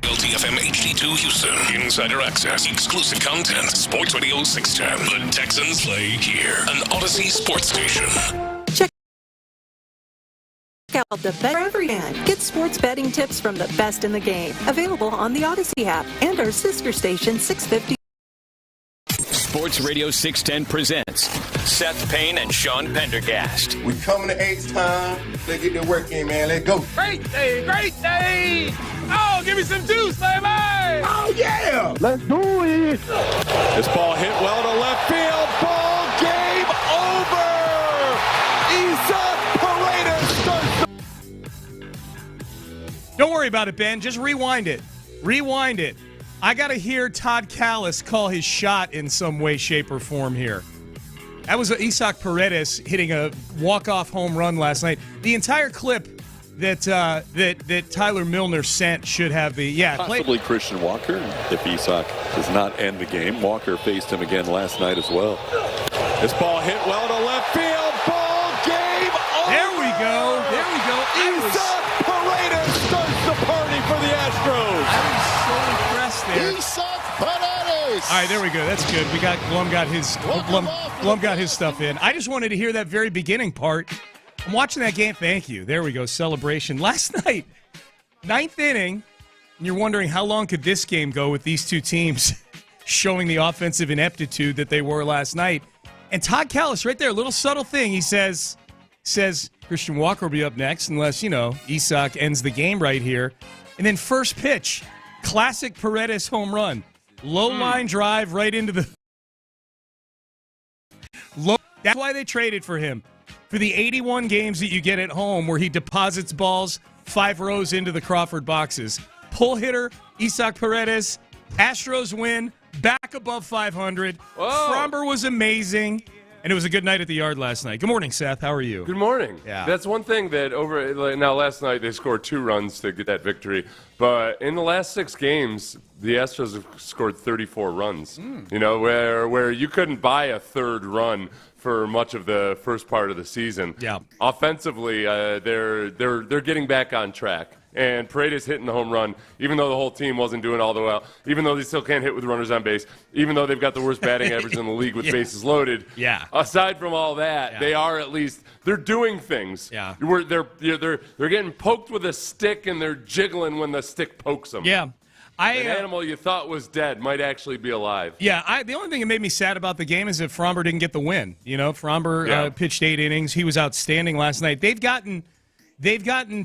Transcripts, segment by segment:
WLTFM HD2 Houston. Insider access, exclusive content. Sports Radio 610. The Texans play here. An Odyssey sports station. Check out the Bet every fan. Get sports betting tips from the best in the game. Available on the Odyssey app and our sister station 650. Sports Radio 610 presents Seth Payne and Sean Pendergast. We coming to H-Time. Let's get the work in, man. Let's go. Great day, great day. Oh, give me some juice, baby. Oh, yeah. Let's do it. This ball hit well to left field. Ball game over. Don't worry about it, Ben. Just rewind it. Rewind it. I got to hear Todd Callis call his shot in some way, shape, or form here. That was Isaac Paredes hitting a walk-off home run last night. The entire clip that Tyler Milner sent should have the possibly Christian Walker if Isaac does not end the game. Walker faced him again last night as well. This ball hit well to left field. Ball game over. There we go. There we go. Isaac Paredes starts the party for the Astros. I was so impressed there. Isaac Paredes. All right, there we go. That's good. We got Blum got his stuff in. I just wanted to hear that very beginning part. I'm watching that game. Thank you. There we go. Celebration. Last night, 9th inning, and you're wondering how long could this game go with these two teams showing the offensive ineptitude that they were last night. And Todd Callis right there, a little subtle thing. He says Christian Walker will be up next unless, Isaac ends the game right here. And then first pitch, classic Paredes home run. Low line drive right into the low. That's why they traded for him. For the 81 games that you get at home where he deposits balls 5 rows into the Crawford boxes. Pull hitter, Isaac Paredes. Astros win, back above 500. Whoa. Fromber was amazing. And it was a good night at the Yard last night. Good morning, Seth. How are you? Good morning. Yeah. That's one thing that now last night they scored 2 runs to get that victory. But in the last 6 games, the Astros have scored 34 runs. Where you couldn't buy a third run for much of the first part of the season. Yeah. Offensively, they're getting back on track. And Paredes hitting the home run, even though the whole team wasn't doing all the well, even though they still can't hit with runners on base, even though they've got the worst batting average in the league with bases loaded. Yeah. Aside from all that, they are at least they're doing things. Yeah. They're getting poked with a stick and they're jiggling when the stick pokes them. Yeah. An animal you thought was dead might actually be alive. Yeah, the only thing that made me sad about the game is that Fromber didn't get the win. Fromber pitched 8 innings. He was outstanding last night. They've gotten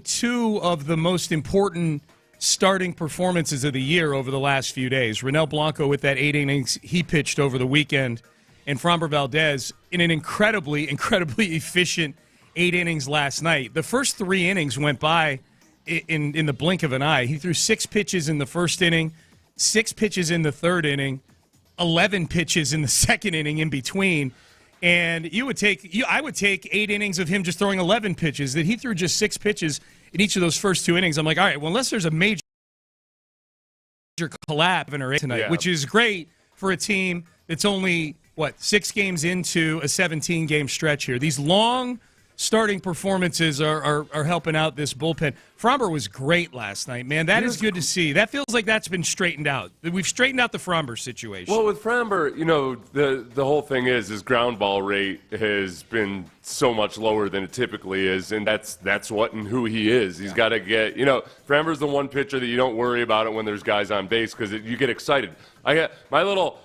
2 of the most important starting performances of the year over the last few days. Ronel Blanco with that 8 innings he pitched over the weekend, and Framber Valdez in an incredibly, incredibly efficient 8 innings last night. The first 3 innings went by in the blink of an eye. He threw 6 pitches in the first inning, 6 pitches in the third inning, 11 pitches in the second inning in between. And I would take 8 innings of him just throwing 11 pitches. That he threw just 6 pitches in each of those first 2 innings. I'm like, all right, well, unless there's a major collapse tonight, which is great for a team that's only, 6 games into a 17-game stretch here. These long starting performances are helping out this bullpen. Fromber was great last night, man. That is good to see. That feels like that's been straightened out. We've straightened out the Fromber situation. Well, with Fromber, the whole thing is his ground ball rate has been so much lower than it typically is, and that's what and who he is. He's got to get, Fromber's the one pitcher that you don't worry about it when there's guys on base because you get excited. I got my little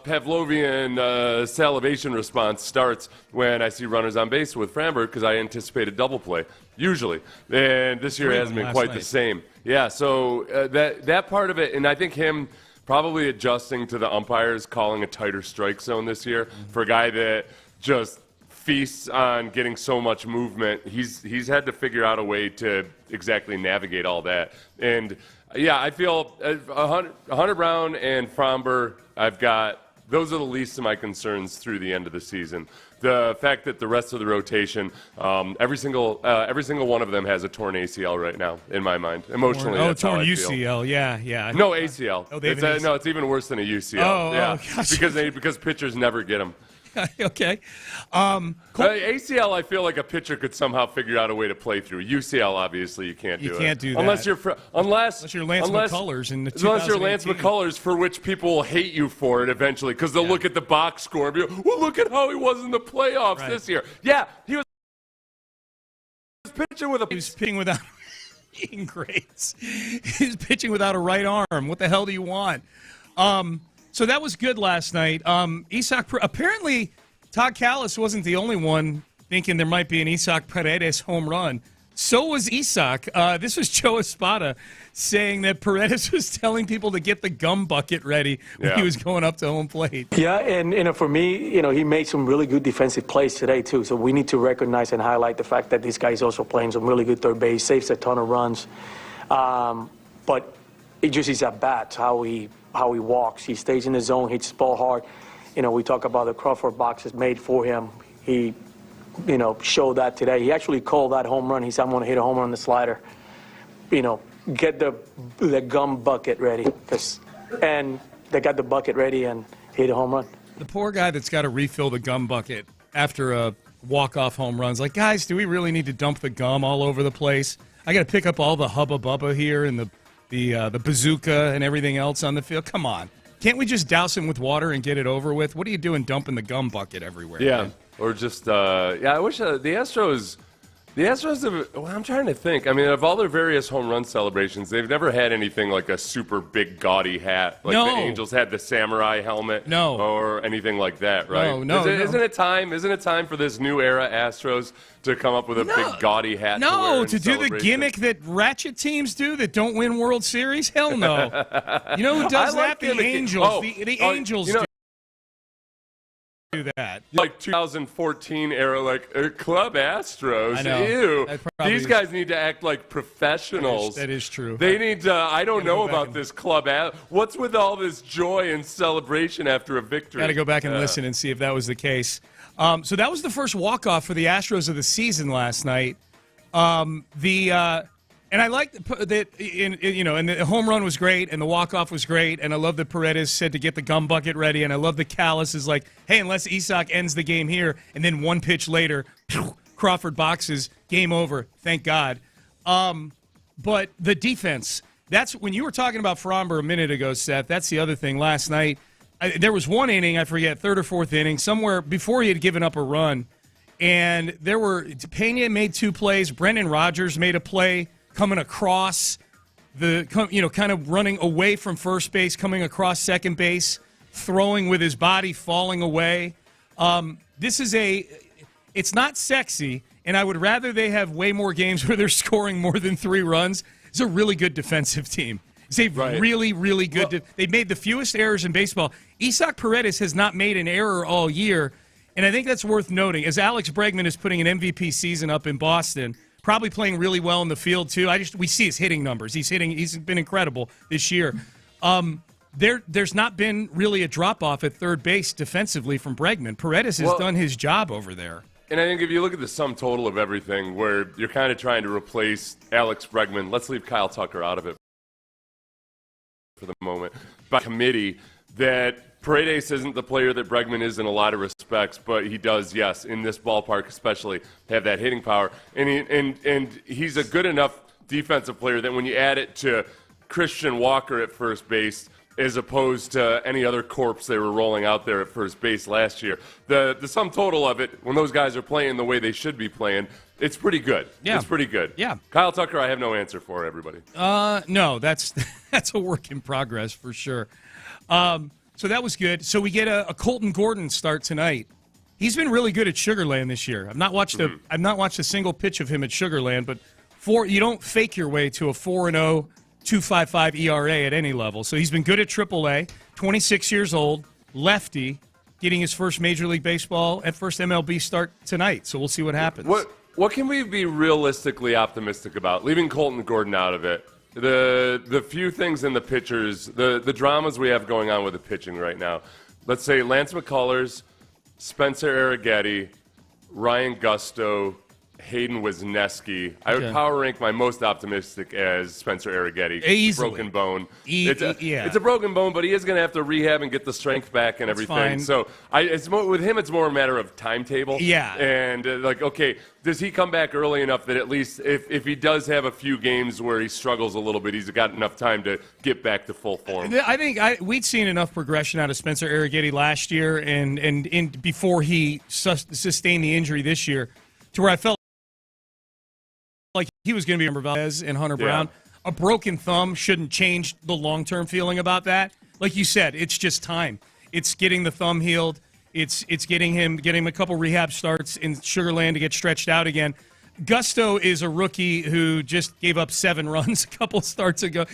Pavlovian salivation response starts when I see runners on base with Fromber because I anticipate a double play, usually. And this year hasn't been quite the same. Yeah, so that part of it, and I think him probably adjusting to the umpires calling a tighter strike zone this year for a guy that just feasts on getting so much movement. He's had to figure out a way to exactly navigate all that. And yeah, I feel Hunter Brown and Fromber, those are the least of my concerns through the end of the season. The fact that the rest of the rotation, every single one of them has a torn ACL right now, in my mind. Emotionally, that's torn how I UCL, feel. yeah. No, ACL. Oh, no, it's even worse than a UCL. Oh, gotcha. Because pitchers never get them. Okay. ACL, I feel like a pitcher could somehow figure out a way to play through. UCL, obviously, you can't do it. You can't do that. Unless you're Lance McCullers in the 2018. Unless you're Lance McCullers, for which people will hate you for it eventually, because they'll look at the box score and be like, well, look at how he was in the playoffs this year. Yeah, he was pitching with a... He was pitching without... being great. He's pitching without a right arm. What the hell do you want? So that was good last night. Apparently, Todd Callis wasn't the only one thinking there might be an Isaac Paredes home run. So was Isaac. This was Joe Espada saying that Paredes was telling people to get the gum bucket ready when he was going up to home plate. Yeah, and for me, he made some really good defensive plays today, too. So we need to recognize and highlight the fact that this guy is also playing some really good third base, saves a ton of runs. But it just is at bats, how he walks. He stays in the zone, hits the ball hard. We talk about the Crawford boxes made for him. He showed that today. He actually called that home run. He said, I'm going to hit a home run on the slider. Get the gum bucket ready. And they got the bucket ready and hit a home run. The poor guy that's got to refill the gum bucket after a walk-off home run's like, guys, do we really need to dump the gum all over the place? I got to pick up all the hubba-bubba here and the bazooka and everything else on the field. Come on. Can't we just douse him with water and get it over with? What are you doing dumping the gum bucket everywhere? Yeah. Man? Or just, I wish the Astros have, well, I'm trying to think. I mean, of all their various home run celebrations, they've never had anything like a super big gaudy hat. Like the Angels had the samurai helmet. No. Or anything like that, right? No. Isn't it time for this new era Astros to come up with a big gaudy hat to do the gimmick that ratchet teams do that don't win World Series? Hell no. You know who does that? The Angels. The Angels do that. Like 2014 era, like Club Astros. I know. Ew. These guys need to act like professionals. That is true. They need to, I don't know about this club. What's with all this joy and celebration after a victory? Got to go back and listen and see if that was the case. So that was the first walk-off for the Astros of the season last night. And I like that, and the home run was great, and the walk-off was great, and I love that Paredes said to get the gum bucket ready, and I love that Callis is like, hey, unless Isaac ends the game here, and then one pitch later, Crawford boxes, game over, thank God. But the defense, that's when you were talking about Fromber a minute ago, Seth, that's the other thing. Last night, there was one inning, I forget, third or fourth inning, somewhere before he had given up a run, and Pena made two plays, Brendan Rodgers made a play, coming across kind of running away from first base, coming across second base, throwing with his body, falling away. It's not sexy, and I would rather they have way more games where they're scoring more than 3 runs. It's a really good defensive team. It's a really, really good. They've made the fewest errors in baseball. Isaac Paredes has not made an error all year, and I think that's worth noting. As Alex Bregman is putting an MVP season up in Boston, probably playing really well in the field, too. We see his hitting numbers. He's been incredible this year. There's not been really a drop-off at third base defensively from Bregman. Paredes has done his job over there. And I think if you look at the sum total of everything, where you're kind of trying to replace Alex Bregman, let's leave Kyle Tucker out of it for the moment, by committee, that Paredes isn't the player that Bregman is in a lot of respects, but he does, yes, in this ballpark especially, have that hitting power. And he's a good enough defensive player that when you add it to Christian Walker at first base, as opposed to any other corpse they were rolling out there at first base last year, the sum total of it, when those guys are playing the way they should be playing, it's pretty good. Yeah. It's pretty good. Yeah. Kyle Tucker, I have no answer for, everybody. No, that's a work in progress for sure. So that was good. So we get a Colton Gordon start tonight. He's been really good at Sugar Land this year. I've not watched a single pitch of him at Sugar Land, but you don't fake your way to a 4-0, 2.55 ERA at any level. So he's been good at AAA. 26 years old, lefty, getting his first Major League Baseball and first MLB start tonight. So we'll see what happens. What can we be realistically optimistic about? Leaving Colton Gordon out of it. The few things in the pitchers, the dramas we have going on with the pitching right now. Let's say Lance McCullers, Spencer Arrighetti, Ryan Gusto, Hayden Wisniewski. I would power rank my most optimistic as Spencer Arrighetti. Easily. Broken bone. Yeah. It's a broken bone, but he is going to have to rehab and get the strength back and everything. Fine. So with him, it's more a matter of timetable. Yeah. And okay, does he come back early enough that at least if he does have a few games where he struggles a little bit, he's got enough time to get back to full form? I think we'd seen enough progression out of Spencer Arrighetti last year and before he sustained the injury this year to where I felt like he was going to be Valdez and Hunter Brown. A broken thumb shouldn't change the long-term feeling about that. Like you said, it's just time. It's getting the thumb healed. It's getting him a couple rehab starts in Sugar Land to get stretched out again. Gusto is a rookie who just gave up 7 runs a couple starts ago.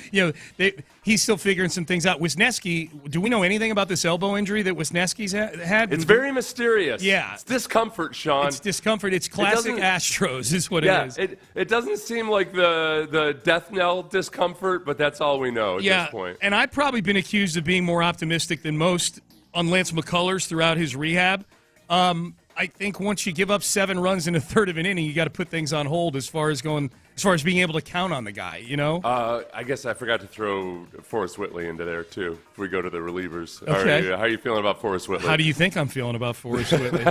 He's still figuring some things out. Wisniewski, do we know anything about this elbow injury that Wisniewski's had? It's very mysterious. Yeah. It's discomfort, Sean. It's discomfort. It's classic Astros is what it is. It doesn't seem like the death knell discomfort, but that's all we know at this point. And I've probably been accused of being more optimistic than most on Lance McCullers throughout his rehab. I think once you give up 7 runs in a third of an inning, you got to put things on hold as far as being able to count on the guy, I guess I forgot to throw Forrest Whitley into there, too, if we go to the relievers. Okay. How are you feeling about Forrest Whitley? How do you think I'm feeling about Forrest Whitley?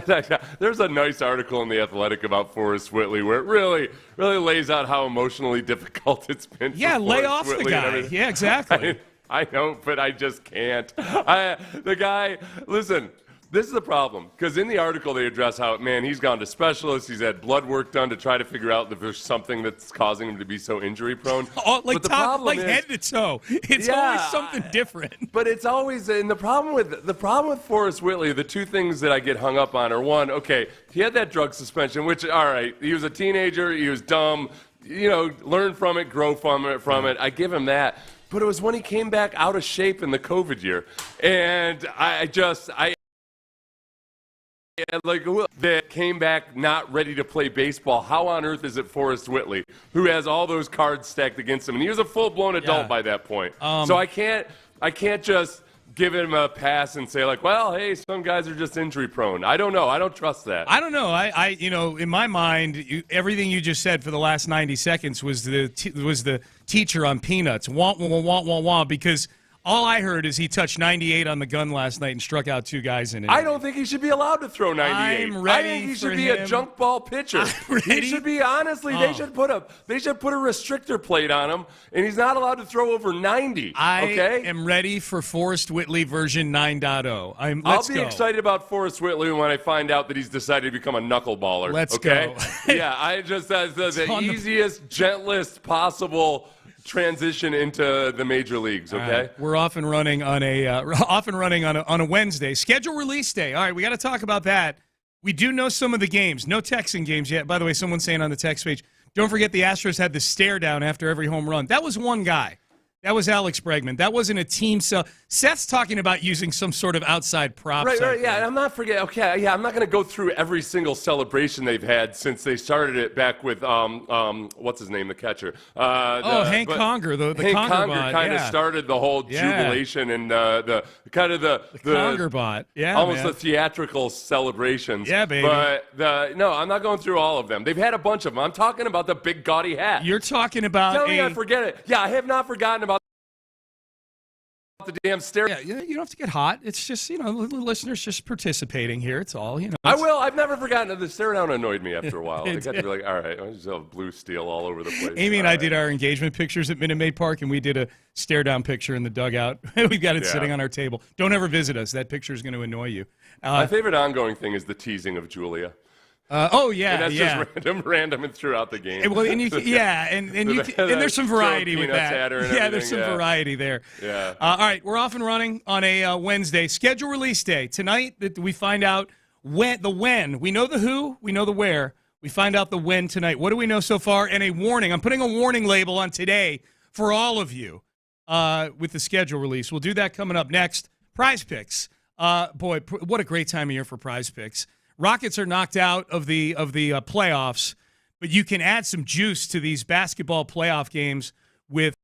There's a nice article in The Athletic about Forrest Whitley where it really, really lays out how emotionally difficult it's been for lay Forrest off Whitley the guy. Yeah, exactly. I know, but I just can't. The guy, listen. This is the problem, because in the article they address how, he's gone to specialists, he's had blood work done to try to figure out if there's something that's causing him to be so injury-prone. But the problem is, head to toe. It's always something different. But it's always, and the problem with Forrest Whitley, the two things that I get hung up on are, one, okay, he had that drug suspension, which, all right, he was a teenager, he was dumb, learn from it, grow from it. I give him that. But it was when he came back out of shape in the COVID year. And that came back not ready to play baseball. How on earth is it Forrest Whitley, who has all those cards stacked against him? And he was a full-blown adult by that point. So I can't just give him a pass and say, hey, some guys are just injury-prone. I don't know. I don't trust that. I don't know. I in my mind, everything you just said for the last 90 seconds was the teacher on Peanuts. Wah, wah, wah, wah, wah, wah, because all I heard is he touched 98 on the gun last night and struck out 2 guys in it. I don't think he should be allowed to throw 98. I think he should be a junk ball pitcher. He should be, honestly, they should put a restrictor plate on him, and he's not allowed to throw over 90. I am ready for Forrest Whitley version 9.0. I'll be excited about Forrest Whitley when I find out that he's decided to become a knuckleballer. Let's go. Yeah, I just that's the easiest, gentlest possible transition into the major leagues. Okay, right. We're off and running on a Wednesday. Schedule release day. All right, we got to talk about that. We do know some of the games. No Texan games yet. By the way, someone's saying on the text page, don't forget the Astros had the stare down after every home run. That was one guy. That was Alex Bregman. That wasn't a team. So Seth's talking about using some sort of outside prop. Right, yeah. I'm not forgetting. Okay, yeah. I'm not going to go through every single celebration they've had since they started it back with what's his name, the catcher. Hank Conger. The Hank Conger kind of started the whole jubilation and the Conger bot. Yeah, almost the theatrical celebrations. Yeah, baby. But no, I'm not going through all of them. They've had a bunch of them. I'm talking about the big gaudy hat. You're talking about. Tell me I forget it. Yeah, I have not forgotten about the damn stare. Yeah, you don't have to get hot. It's just, the listeners just participating here. It's all, I will. I've never forgotten. The stare down annoyed me after a while. I got to be like, all right, I just have blue steel all over the place. Amy and I did our engagement pictures at Minute Maid Park, and we did a stare down picture in the dugout. We've got it sitting on our table. Don't ever visit us. That picture is going to annoy you. My favorite ongoing thing is the teasing of Julia. And that's just random and throughout the game. And there's some variety with that. There's some variety there. Yeah. All right, we're off and running on a Wednesday. Schedule release day. Tonight, we find out when. We know the who, we know the where. We find out the when tonight. What do we know so far? And a warning. I'm putting a warning label on today for all of you with the schedule release. We'll do that coming up next. Prize Picks. Boy, what a great time of year for Prize Picks. Rockets are knocked out of the playoffs, but you can add some juice to these basketball playoff games with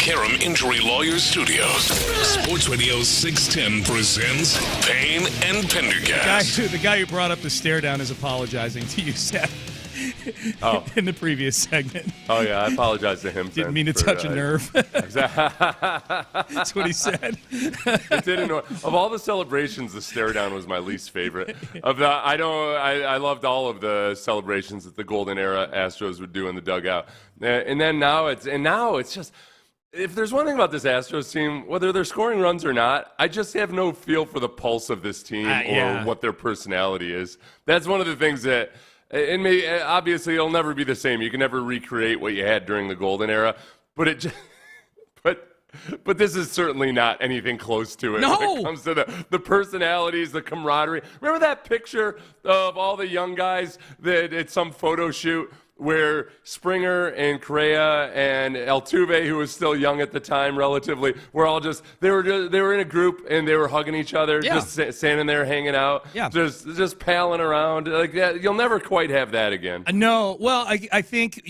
Karam Injury Lawyers Studios. Sports Radio 610 presents Payne and Pendergast. The guy who brought up the stare down is apologizing to you, Seth. In the previous segment. Oh, yeah, I apologize to him. Didn't mean to touch a nerve. That's what he said. It did annoy. Of all the celebrations, the stare down was my least favorite. I loved all of the celebrations that the Golden Era Astros would do in the dugout. And then now it's just, if there's one thing about this Astros team, whether they're scoring runs or not, I just have no feel for the pulse of this team or what their personality is. That's one of the things that. Obviously, it'll never be the same. You can never recreate what you had during the Golden Era, but this is certainly not anything close to it. No. When it comes to the personalities, the camaraderie. Remember that picture of all the young guys that at some photo shoot where Springer and Correa and Altuve, who was still young at the time relatively, were all they were in a group and they were hugging each other, just standing there hanging out, just palling around like that. You'll never quite have that again. No, well, I think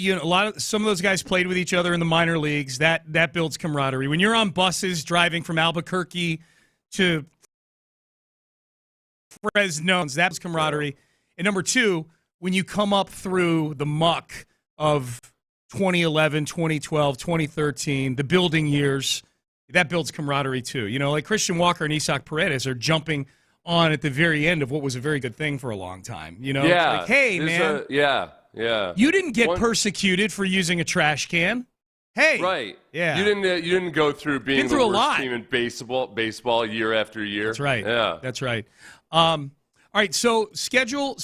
some of those guys played with each other in the minor leagues. That builds camaraderie. When you're on buses driving from Albuquerque to Fresno, that's camaraderie. And number two, when you come up through the muck of 2011, 2012, 2013, the building years, that builds camaraderie too. Like Christian Walker and Isaac Paredes are jumping on at the very end of what was a very good thing for a long time. Yeah. It's like, hey, man. Yeah. You didn't get persecuted for using a trash can. Hey. Right. Yeah. You didn't go through being the worst team in baseball year after year. That's right. Yeah. That's right. All right, so schedule.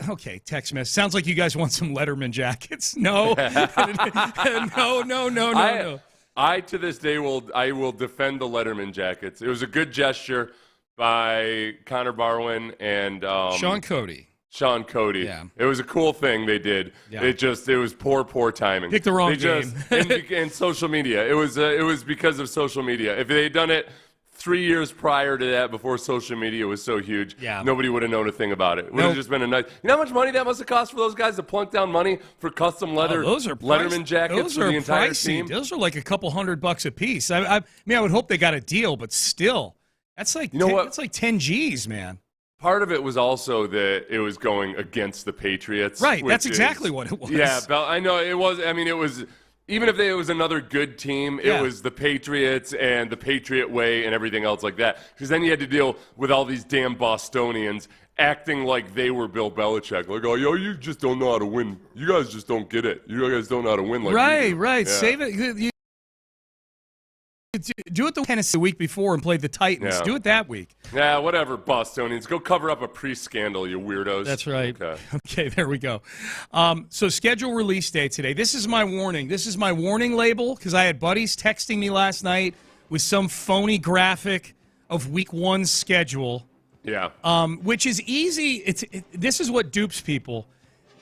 Okay, text message. Sounds like you guys want some Letterman jackets. No, no. I to this day will defend the Letterman jackets. It was a good gesture by Connor Barwin and Sean Cody. Yeah, it was a cool thing they did. Yeah. It was poor timing. Picked the wrong game. and social media. It was because of social media. If they had done it 3 years prior to that, before social media was so huge, nobody would have known a thing about it. It would have just been a nice. You know how much money that must have cost for those guys to plunk down money for custom Letterman jackets for the entire team? Those are like a couple $100 a piece. I would hope they got a deal, but still, that's like that's like 10 G's, man. Part of it was also that it was going against the Patriots. Right, that's exactly what it was. Yeah, I know it was. I mean, it was. Even if it was another good team, it was the Patriots and the Patriot way and everything else like that. Because then you had to deal with all these damn Bostonians acting like they were Bill Belichick. Like, you just don't know how to win. You guys just don't get it. You guys don't know how to win like we do. Right. Yeah. Save it. Do it the Tennessee the week before and play the Titans. Yeah. Do it that week. Yeah, whatever, Bostonians. Go cover up a pre-scandal, you weirdos. That's right. Okay, there we go. So schedule release day today. This is my warning. This is my warning label because I had buddies texting me last night with some phony graphic of Week 1's schedule. Yeah. Which is easy. This is what dupes people.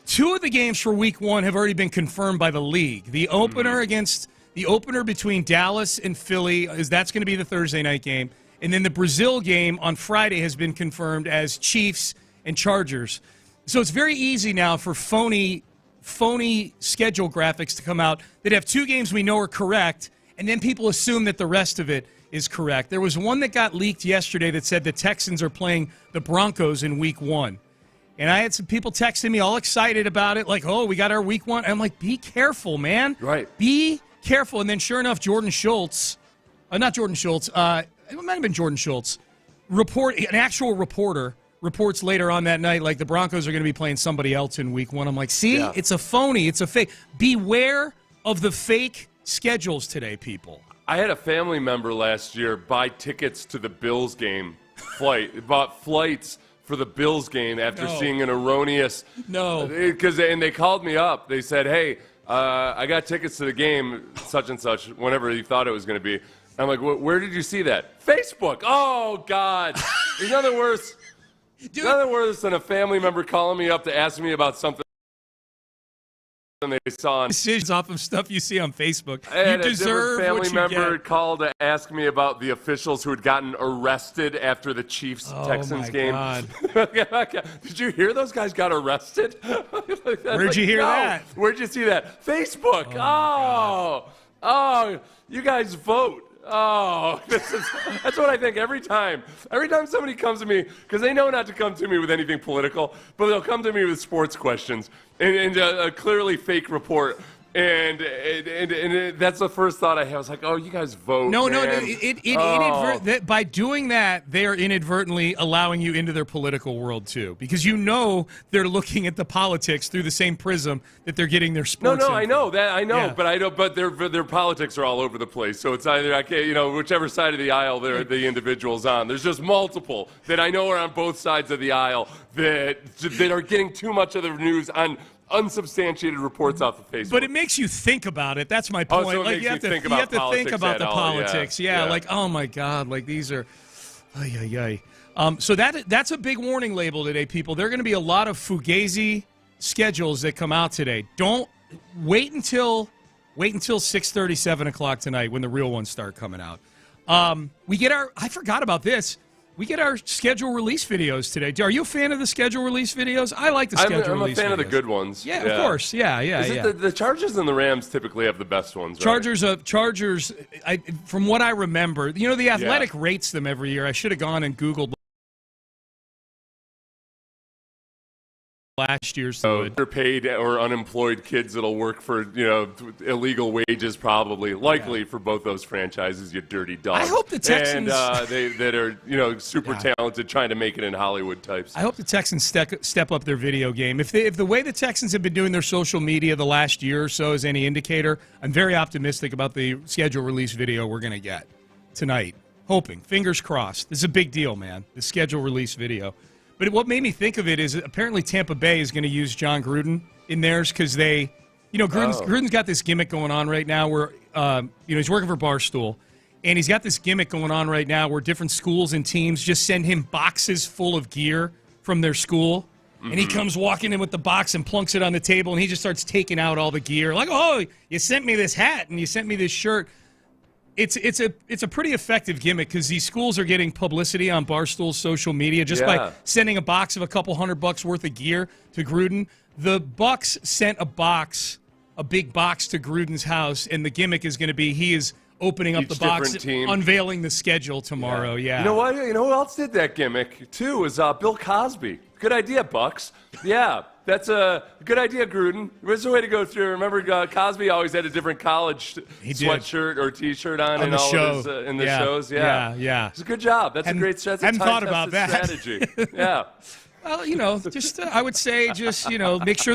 2 of the games for Week 1 have already been confirmed by the league. The opener against The opener between Dallas and Philly that's going to be the Thursday night game. And then the Brazil game on Friday has been confirmed as Chiefs and Chargers. So it's very easy now for phony schedule graphics to come out that have two games we know are correct, and then people assume that the rest of it is correct. There was one that got leaked yesterday that said the Texans are playing the Broncos in Week 1. And I had some people texting me all excited about it, like, oh, we got our Week 1. I'm like, be careful, man. Right. Be careful. And then sure enough, it might have been Jordan Schultz, an actual reporter, reports later on that night, like the Broncos are going to be playing somebody else in Week 1. I'm like, see, It's a phony. It's a fake. Beware of the fake schedules today, people. I had a family member last year buy tickets to the Bills game bought flights for the Bills game after seeing an erroneous. And they called me up. They said, hey, I got tickets to the game, such and such, whenever you thought it was going to be. I'm like, where did you see that? Facebook. Oh, God. There's nothing worse. Dude. Nothing worse than a family member calling me up to ask me about something they saw on decisions off of stuff you see on Facebook. You deserve a family member called to ask me about the officials who had gotten arrested after the Chiefs-Texans game. God. Did you hear those guys got arrested? Where'd you hear that? Where'd you see that? Facebook. Oh, you guys vote. Oh, that's what I think every time. Every time somebody comes to me, because they know not to come to me with anything political, but they'll come to me with sports questions and a clearly fake report. And that's the first thought I had. I was like, oh, you guys vote. No. By doing that, they are inadvertently allowing you into their political world, too. Because you know they're looking at the politics through the same prism that they're getting their sports No, I know. But their politics are all over the place. So it's either, whichever side of the aisle the individual's on. There's just multiple that I know are on both sides of the aisle that are getting too much of the news on unsubstantiated reports off of Facebook. But it makes you think about it. That's my point. So you have to think about the politics. Yeah, like, oh my God, like these are So that's a big warning label today, people. There are going to be a lot of fugazi schedules that come out today. Don't wait until 6:30, 7 o'clock tonight when the real ones start coming out. I forgot about this. We get our schedule release videos today. Are you a fan of the schedule release videos? I like the schedule release videos. I'm a fan of the good ones. Yeah, of course. Yeah. The Chargers and the Rams typically have the best ones, right? Chargers, from what I remember, The Athletic rates them every year. I should have gone and Googled last year. So underpaid or unemployed kids that'll work for illegal wages, likely for both those franchises. You dirty dogs. I hope the Texans that are super talented, trying to make it in Hollywood types. I hope the Texans step up their video game. If the way the Texans have been doing their social media the last year or so is any indicator, I'm very optimistic about the schedule release video we're going to get tonight. Hoping, fingers crossed. This is a big deal, man. The schedule release video. But what made me think of it is apparently Tampa Bay is going to use John Gruden in theirs because Gruden's got this gimmick going on right now where he's working for Barstool, and he's got this gimmick going on right now where different schools and teams just send him boxes full of gear from their school, and he comes walking in with the box and plunks it on the table, and he just starts taking out all the gear, like, oh, you sent me this hat and you sent me this shirt. It's a pretty effective gimmick because these schools are getting publicity on Barstool's social media just by sending a box of a couple $100 worth of gear to Gruden. The Bucs sent a big box to Gruden's house, and the gimmick is going to be he is opening up the box, unveiling the schedule tomorrow. Yeah. You know what? You know who else did that gimmick too? Was Bill Cosby. Good idea, Bucks. Yeah. That's a good idea, Gruden. There's a way to go through. Remember, Cosby always had a different college sweatshirt or T-shirt on in all of his in the shows. Yeah. It's a good job. That's a great strategy. Hadn't thought about that strategy. Yeah. Well, I would say make sure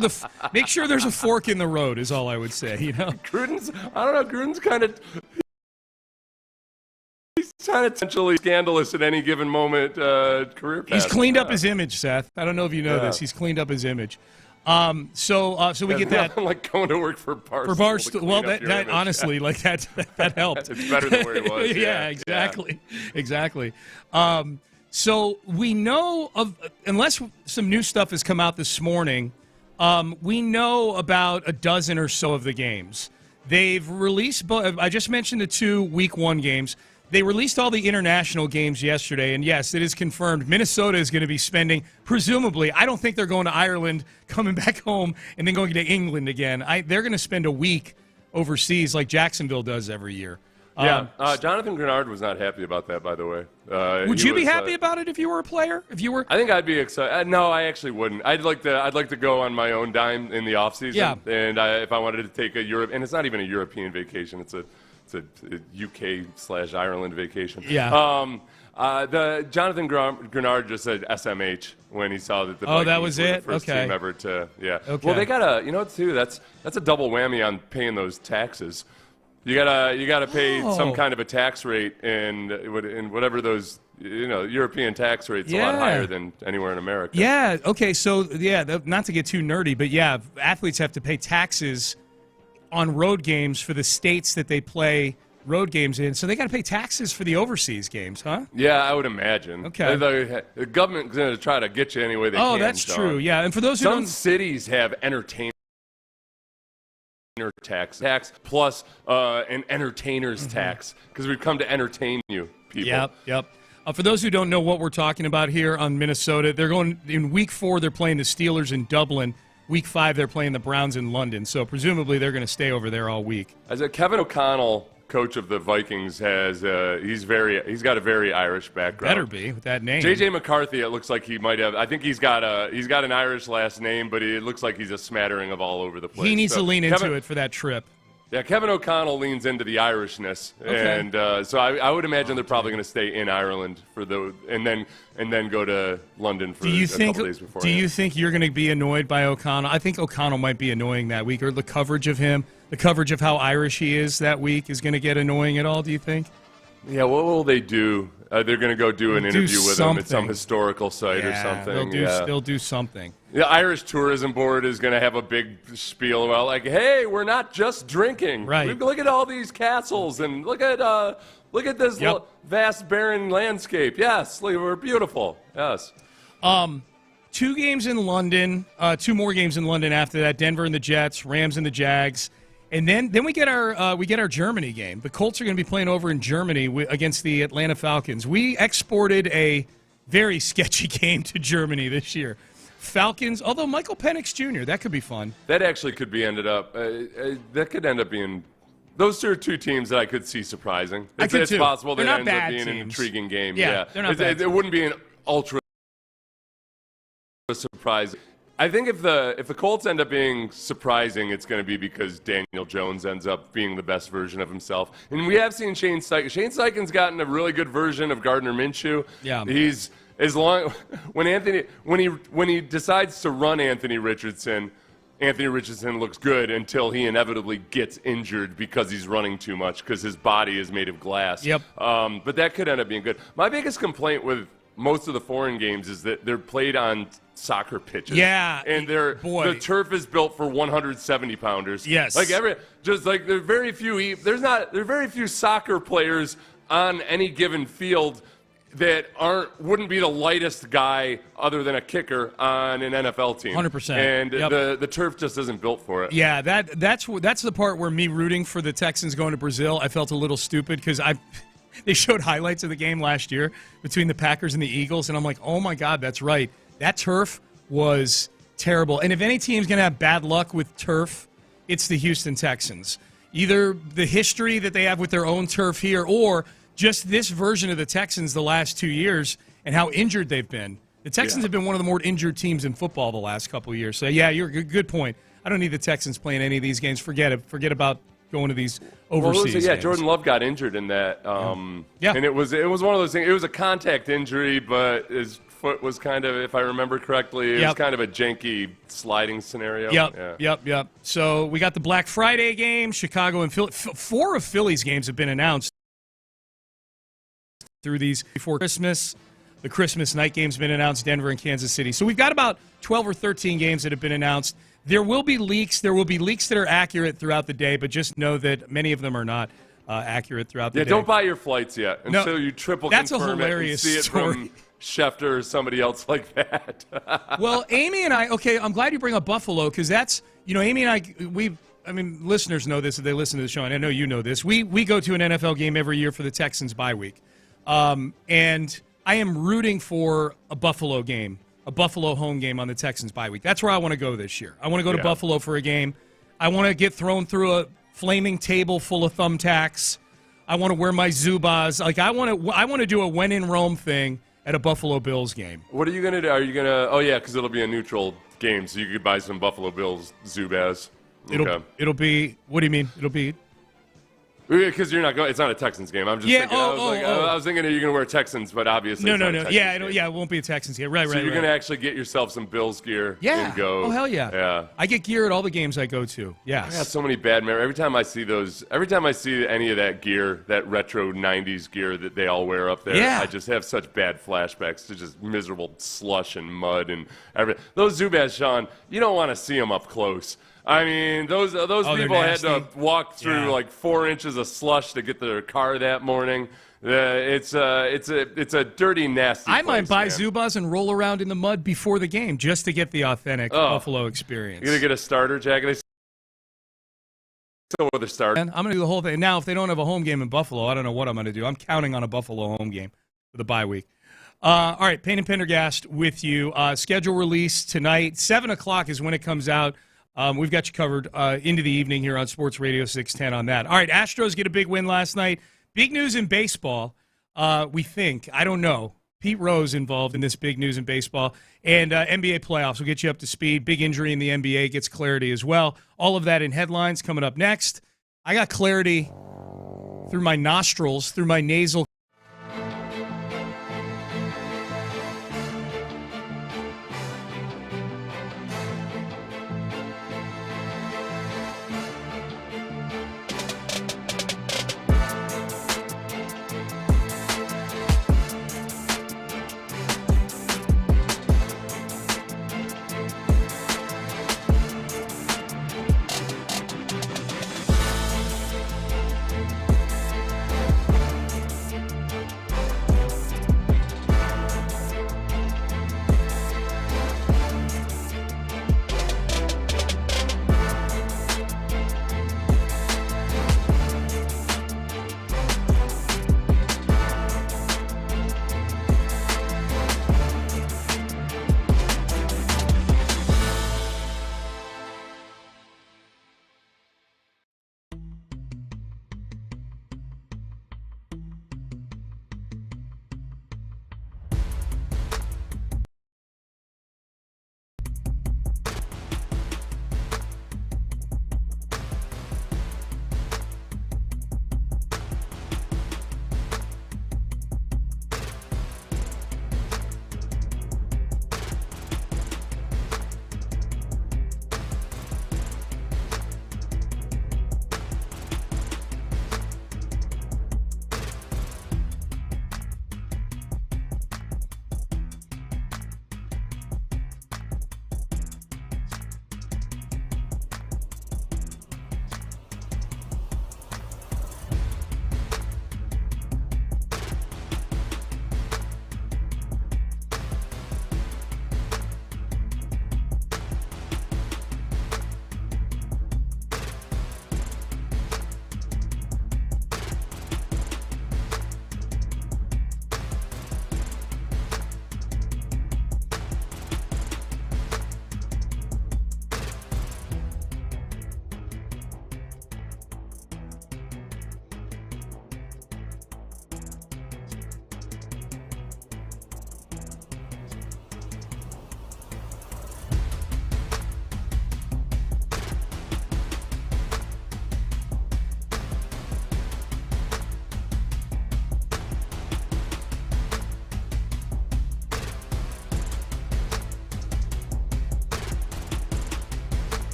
there's a fork in the road is all I would say. Gruden's kind of. He's potentially scandalous at any given moment career path. He's cleaned up his image, Seth. I don't know if you know this. He's cleaned up his image. So we get that. Like going to work for Barstool. For Barstool. Well, that honestly, that helped. It's better than where he was. Yeah, exactly. So we know unless some new stuff has come out this morning, we know about a dozen or so of the games They've released, I just mentioned the 2 Week 1 games. They released all the international games yesterday, and yes, it is confirmed. Minnesota is going to be spending, presumably, I don't think they're going to Ireland, coming back home, and then going to England again. They're going to spend a week overseas like Jacksonville does every year. Yeah, Jonathan Grenard was not happy about that, by the way. Would you be happy about it if you were a player? If you were, I think I'd be excited. No, I actually wouldn't. I'd like to go on my own dime in the off season. Yeah. And if I wanted to take a Europe, and it's not even a European vacation. It's a UK/Ireland vacation. Yeah. The Jonathan Grenard just said SMH when he saw that the Vikings that was were it? the first Okay. team ever to Okay. Well, they got too. That's a double whammy on paying those taxes. You gotta pay some kind of a tax rate, and whatever those European tax rates a lot higher than anywhere in America. Yeah. Okay. So not to get too nerdy, but athletes have to pay taxes on road games for the states that they play road games in. So they got to pay taxes for the overseas games, huh? Yeah, I would imagine. Okay. The government's going to try to get you any way they can. Oh, that's true. Yeah, and for those who some don't, cities have entertainment tax plus an entertainer's tax because we've come to entertain you people. Yep. For those who don't know what we're talking about here on Minnesota, they're going in Week 4. They're playing the Steelers in Dublin. Week 5, they're playing the Browns in London. So presumably they're going to stay over there all week. As Kevin O'Connell, coach of the Vikings, he's got a very Irish background. Better be with that name. J.J. McCarthy, it looks like he might have. I think he's got an Irish last name, but it looks like he's a smattering of all over the place. He needs to lean into it for that trip. Yeah, Kevin O'Connell leans into the Irishness, okay. And so I would imagine they're probably going to stay in Ireland and then go to London for a couple days before. Do you think you're going to be annoyed by O'Connell? I think O'Connell might be annoying that week, or the coverage of him, the coverage of how Irish he is that week is going to get annoying at all. Do you think? Yeah, what will they do? They're going to go do an interview with him at some historical site or something. They'll do something. The Irish Tourism Board is going to have a big spiel about, like, hey, we're not just drinking. Right. Look at all these castles and look at this vast barren landscape. Yes, we're beautiful. Yes. 2 games in London. 2 more games in London after that. Denver and the Jets, Rams and the Jags. And then we get our Germany game. The Colts are going to be playing over in Germany against the Atlanta Falcons. We exported a very sketchy game to Germany this year. Falcons, although Michael Penix Jr., that could be fun. That actually could be ended up. That could end up being. Those are 2 teams that I could see surprising. It's possible that it ends up being an intriguing game. Yeah. They're not bad. It wouldn't be an ultra surprise. I think if the Colts end up being surprising, it's going to be because Daniel Jones ends up being the best version of himself. And we have seen Shane Steichen. Shane Steichen's gotten a really good version of Gardner Minshew. Yeah. He's when he decides to run Anthony Richardson looks good until he inevitably gets injured because he's running too much because his body is made of glass. Yep. But that could end up being good. My biggest complaint with most of the foreign games is that they're played on soccer pitches. Yeah. And the turf is built for 170-pounders. Yes. There are very few soccer players on any given field that wouldn't be the lightest guy other than a kicker on an NFL team. 100%. And the turf just isn't built for it. Yeah, that's the part where me rooting for the Texans going to Brazil, I felt a little stupid because they showed highlights of the game last year between the Packers and the Eagles, and I'm like, oh my God, that's right. That turf was terrible. And if any team's going to have bad luck with turf, it's the Houston Texans. Either the history that they have with their own turf here or just this version of the Texans the last 2 years and how injured they've been. The Texans have been one of the more injured teams in football the last couple of years. So, yeah, you're a good point. I don't need the Texans playing any of these games. Forget it. Forget about going to these overseas games. Jordan Love got injured in that. And it was one of those things. It was a contact injury, but his foot was kind of, if I remember correctly, it was kind of a janky sliding scenario. Yep. So we got the Black Friday game, Chicago and Philly. 4 of Philly's games have been announced through these before Christmas. The Christmas night game's been announced, Denver and Kansas City. So we've got about 12 or 13 games that have been announced. There will be leaks. There will be leaks that are accurate throughout the day, but just know that many of them are not accurate throughout the day. Yeah, don't buy your flights yet until you triple confirm it and see it from Schefter or somebody else like that. Well, Amy and I, I'm glad you bring up Buffalo because that's, Amy and I, I mean, listeners know this if they listen to the show, and I know you know this. We go to an NFL game every year for the Texans bye week. And I am rooting for a Buffalo game, a Buffalo home game on the Texans bye week. That's where I want to go this year. I want to go to Buffalo for a game. I want to get thrown through a flaming table full of thumbtacks. I want to wear my Zubaz. Like, I want to do a when in Rome thing at a Buffalo Bills game. What are you going to do? Are you going to – oh, yeah, because it'll be a neutral game, so you could buy some Buffalo Bills Zubaz. Okay. It'll be – what do you mean? It'll be – because you're not going. It's not a Texans game. I'm just thinking. I was thinking you're going to wear Texans, but obviously no. Yeah, it won't be a Texans game. Right. So you're going to actually get yourself some Bills gear. Yeah. And go. Oh hell yeah. Yeah. I get gear at all the games I go to. Yes. I got so many bad memories. Every time I see any of that gear, that retro '90s gear that they all wear up there, I just have such bad flashbacks to just miserable slush and mud and everything. Those Zubaz, Sean, you don't want to see them up close. I mean, those people had to walk through like 4 inches of slush to get their car that morning. It's a dirty, nasty place, I might buy Zubaz and roll around in the mud before the game just to get the authentic Buffalo experience. You're going to get a starter jacket? With a starter. I'm going to do the whole thing. Now, if they don't have a home game in Buffalo, I don't know what I'm going to do. I'm counting on a Buffalo home game for the bye week. All right, Payne and Pendergast with you. Schedule release tonight. 7 o'clock is when it comes out. We've got you covered into the evening here on Sports Radio 610 on that. All right, Astros get a big win last night. Big news in baseball, we think. I don't know. Pete Rose involved in this big news in baseball. And NBA playoffs will get you up to speed. Big injury in the NBA gets clarity as well. All of that in headlines coming up next. I got clarity through my nostrils, through my nasal.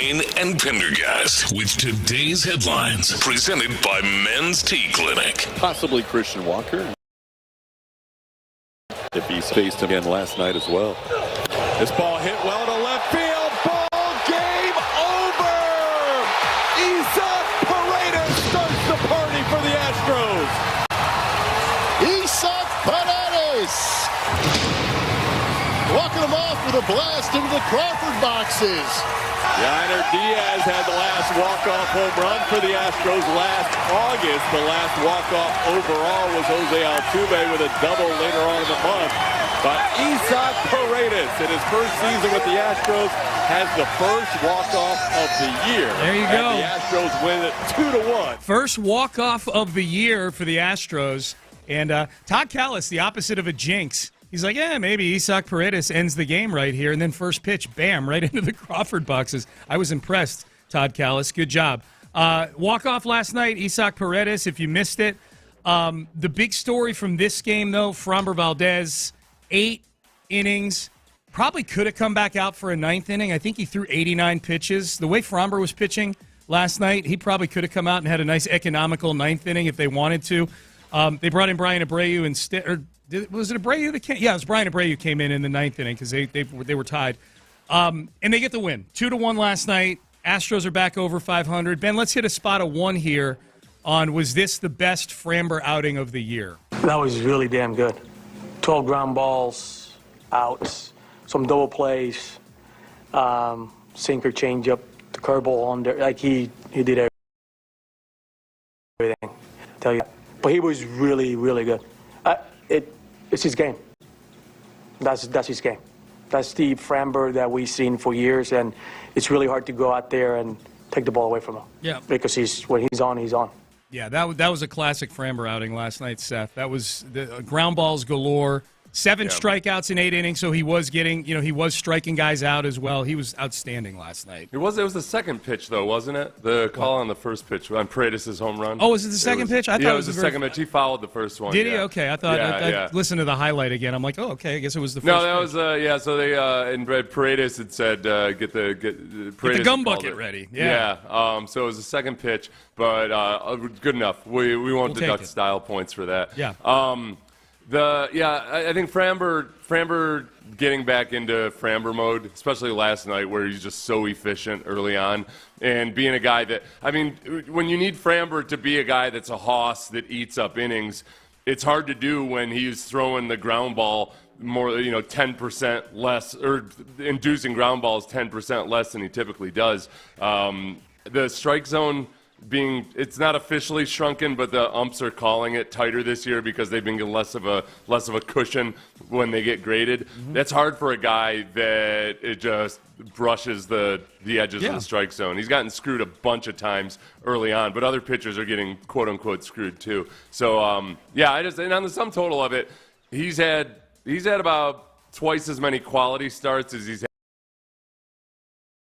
Payne and Pendergast with today's headlines, presented by Men's Tea Clinic. Possibly Christian Walker, if he faced him again last night as well. This ball hit well to left field. Ball game over. Isaac Paredes starts the party for the Astros. Isaac Paredes walking him off with a blast into the Crawford boxes. Yainer Diaz had the last walk-off home run for the Astros last August. The last walk-off overall was Jose Altuve with a double later on in the month. But Isaac Paredes, in his first season with the Astros, has the first walk-off of the year. There you go. And the Astros win it 2-1. First walk-off of the year for the Astros. And Todd Callis, the opposite of a jinx. He's like, yeah, maybe Isaac Paredes ends the game right here. And then first pitch, bam, right into the Crawford boxes. I was impressed, Todd Callis. Good job. Walk-off last night, Isaac Paredes, if you missed it. The big story from this game, though, Framber Valdez, 8 innings. Probably could have come back out for a 9th inning. I think he threw 89 pitches. The way Framber was pitching last night, he probably could have come out and had a nice economical 9th inning if they wanted to. They brought in Brian Abreu instead. Was it Abreu that came? Yeah, it was Brian Abreu came in the 9th inning because they were tied. And they get the win. 2-1 last night. Astros are back over 500. Ben, let's hit a spot of 1 here on, was this the best Framber outing of the year? That was really damn good. 12 ground balls, outs, some double plays, sinker changeup, the curveball on there. Like he did everything. I tell you. But he was really, really good. It's his game. That's his game. That's the Framber that we've seen for years, and it's really hard to go out there and take the ball away from him. Yeah. Because when he's on, he's on. Yeah, that was a classic Framber outing last night, Seth. That was the ground balls galore. 7 strikeouts in 8 innings, so he was getting, he was striking guys out as well. He was outstanding last night. It was the second pitch, though, wasn't it? The call on the first pitch on Paredes' home run. Oh, was it the second pitch? I thought it was the second pitch. He followed the first one. Did he? Okay, I thought I listened to the highlight again. I'm like, oh, okay, I guess it was the first. No, that was So they in Paredes had said get the gum bucket ready. Yeah. So it was the second pitch, but good enough. We won't deduct style points for that. Yeah. I think Framber getting back into Framber mode, especially last night where he's just so efficient early on, and being a guy that, when you need Framber to be a guy that's a hoss that eats up innings, it's hard to do when he's throwing the ground ball more, 10% less, or inducing ground balls 10% less than he typically does. The strike zone it's not officially shrunken, but the umps are calling it tighter this year because they've been getting less of a cushion when they get graded. Mm-hmm. That's hard for a guy that it just brushes the edges of the strike zone. He's gotten screwed a bunch of times early on, but other pitchers are getting quote unquote screwed too. So and on the sum total of it, he's had about twice as many quality starts as he's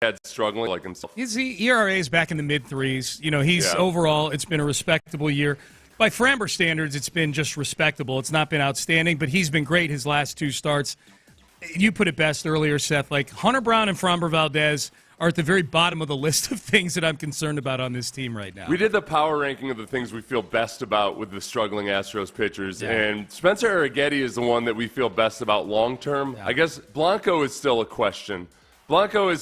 had struggling like himself. His ERA is back in the mid-3s. He's overall, it's been a respectable year. By Framber standards, it's been just respectable. It's not been outstanding, but he's been great his last 2 starts. You put it best earlier, Seth. Like, Hunter Brown and Framber Valdez are at the very bottom of the list of things that I'm concerned about on this team right now. We did the power ranking of the things we feel best about with the struggling Astros pitchers, and Spencer Arrighetti is the one that we feel best about long term. I guess Blanco is still a question. Blanco on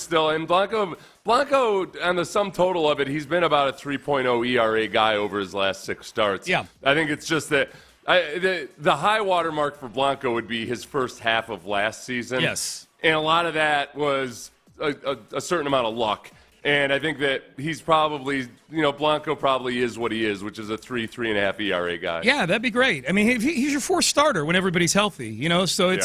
the sum total of it, he's been about a 3.0 ERA guy over his last 6 starts. Yeah. I think it's just that the high water mark for Blanco would be his first half of last season. Yes. And a lot of that was a certain amount of luck. And I think that he's probably, Blanco probably is what he is, which is a 3.5 ERA guy. Yeah, that'd be great. I mean, he's your fourth starter when everybody's healthy, so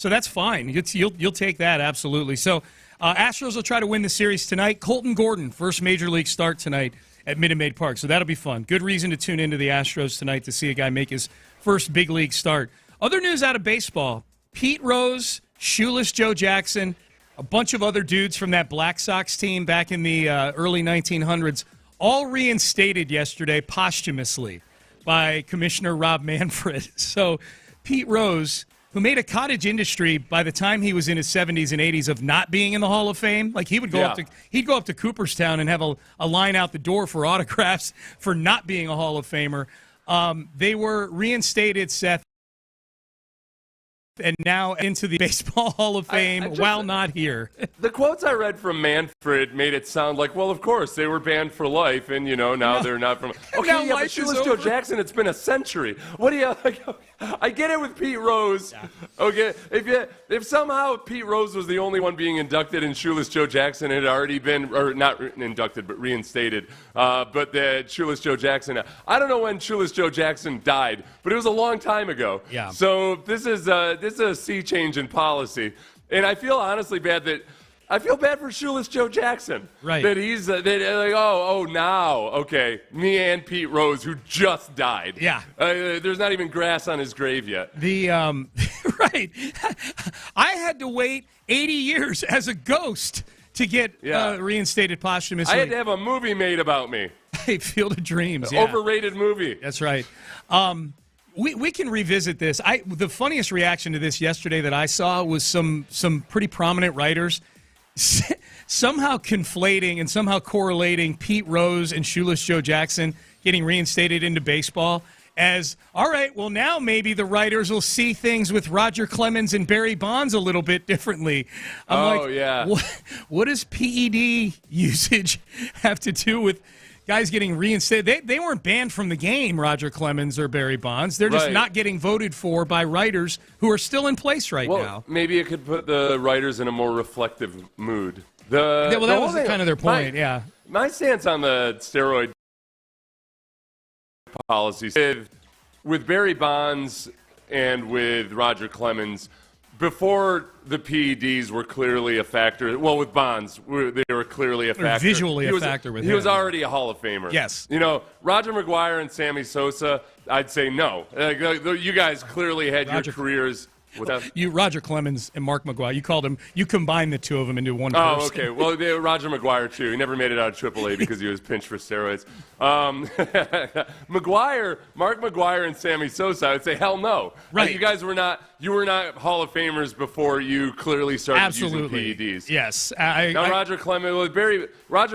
that's fine. You'll take that, absolutely. So Astros will try to win the series tonight. Colton Gordon, first Major League start tonight at Minute Maid Park. So that'll be fun. Good reason to tune into the Astros tonight to see a guy make his first big league start. Other news out of baseball, Pete Rose, Shoeless Joe Jackson, a bunch of other dudes from that Black Sox team back in the early 1900s, all reinstated yesterday posthumously by Commissioner Rob Manfred. So Pete Rose, who made a cottage industry by the time he was in his 70s and 80s of not being in the Hall of Fame. Like, he would go up to Cooperstown and have a line out the door for autographs for not being a Hall of Famer. They were reinstated, Seth, and now into the Baseball Hall of Fame while not here. The quotes I read from Manfred made it sound like, well, of course, they were banned for life, and, now they're not from... Okay, now but Shoeless Joe Jackson, it's been a century. What do you... I get it with Pete Rose. Yeah. Okay, if somehow Pete Rose was the only one being inducted and Shoeless Joe Jackson had already been, or not inducted, but reinstated, but that Shoeless Joe Jackson... I don't know when Shoeless Joe Jackson died, but it was a long time ago. Yeah. So this is a sea change in policy. And I feel honestly bad for Shoeless Joe Jackson. Right. That he's now, okay, me and Pete Rose, who just died. Yeah. There's not even grass on his grave yet. Right. I had to wait 80 years as a ghost to get reinstated posthumously. I had to have a movie made about me. Field of Dreams. Overrated movie. That's right. We can revisit this. The funniest reaction to this yesterday that I saw was some pretty prominent writers somehow conflating and somehow correlating Pete Rose and Shoeless Joe Jackson getting reinstated into baseball as, all right, well, now maybe the writers will see things with Roger Clemens and Barry Bonds a little bit differently. What does PED usage have to do with guys getting reinstated? They weren't banned from the game, Roger Clemens or Barry Bonds. They're just not getting voted for by writers who are still in place now. Well, maybe it could put the writers in a more reflective mood. That was kind of their point, My stance on the steroid policies with Barry Bonds and with Roger Clemens, before the PEDs were clearly a factor. Well, with Bonds, they were clearly a factor. Visually a factor with him. He was already a Hall of Famer. Yes. Roger McGuire and Sammy Sosa, I'd say no. You guys clearly had your careers. Roger Clemens and Mark McGuire, you combined the two of them into one person. Oh, okay. Well, Roger McGuire, too. He never made it out of AAA because he was pinched for steroids. Mark McGuire and Sammy Sosa, I would say, hell no. Right. You guys were not Hall of Famers before you clearly started using PEDs. Yes. Roger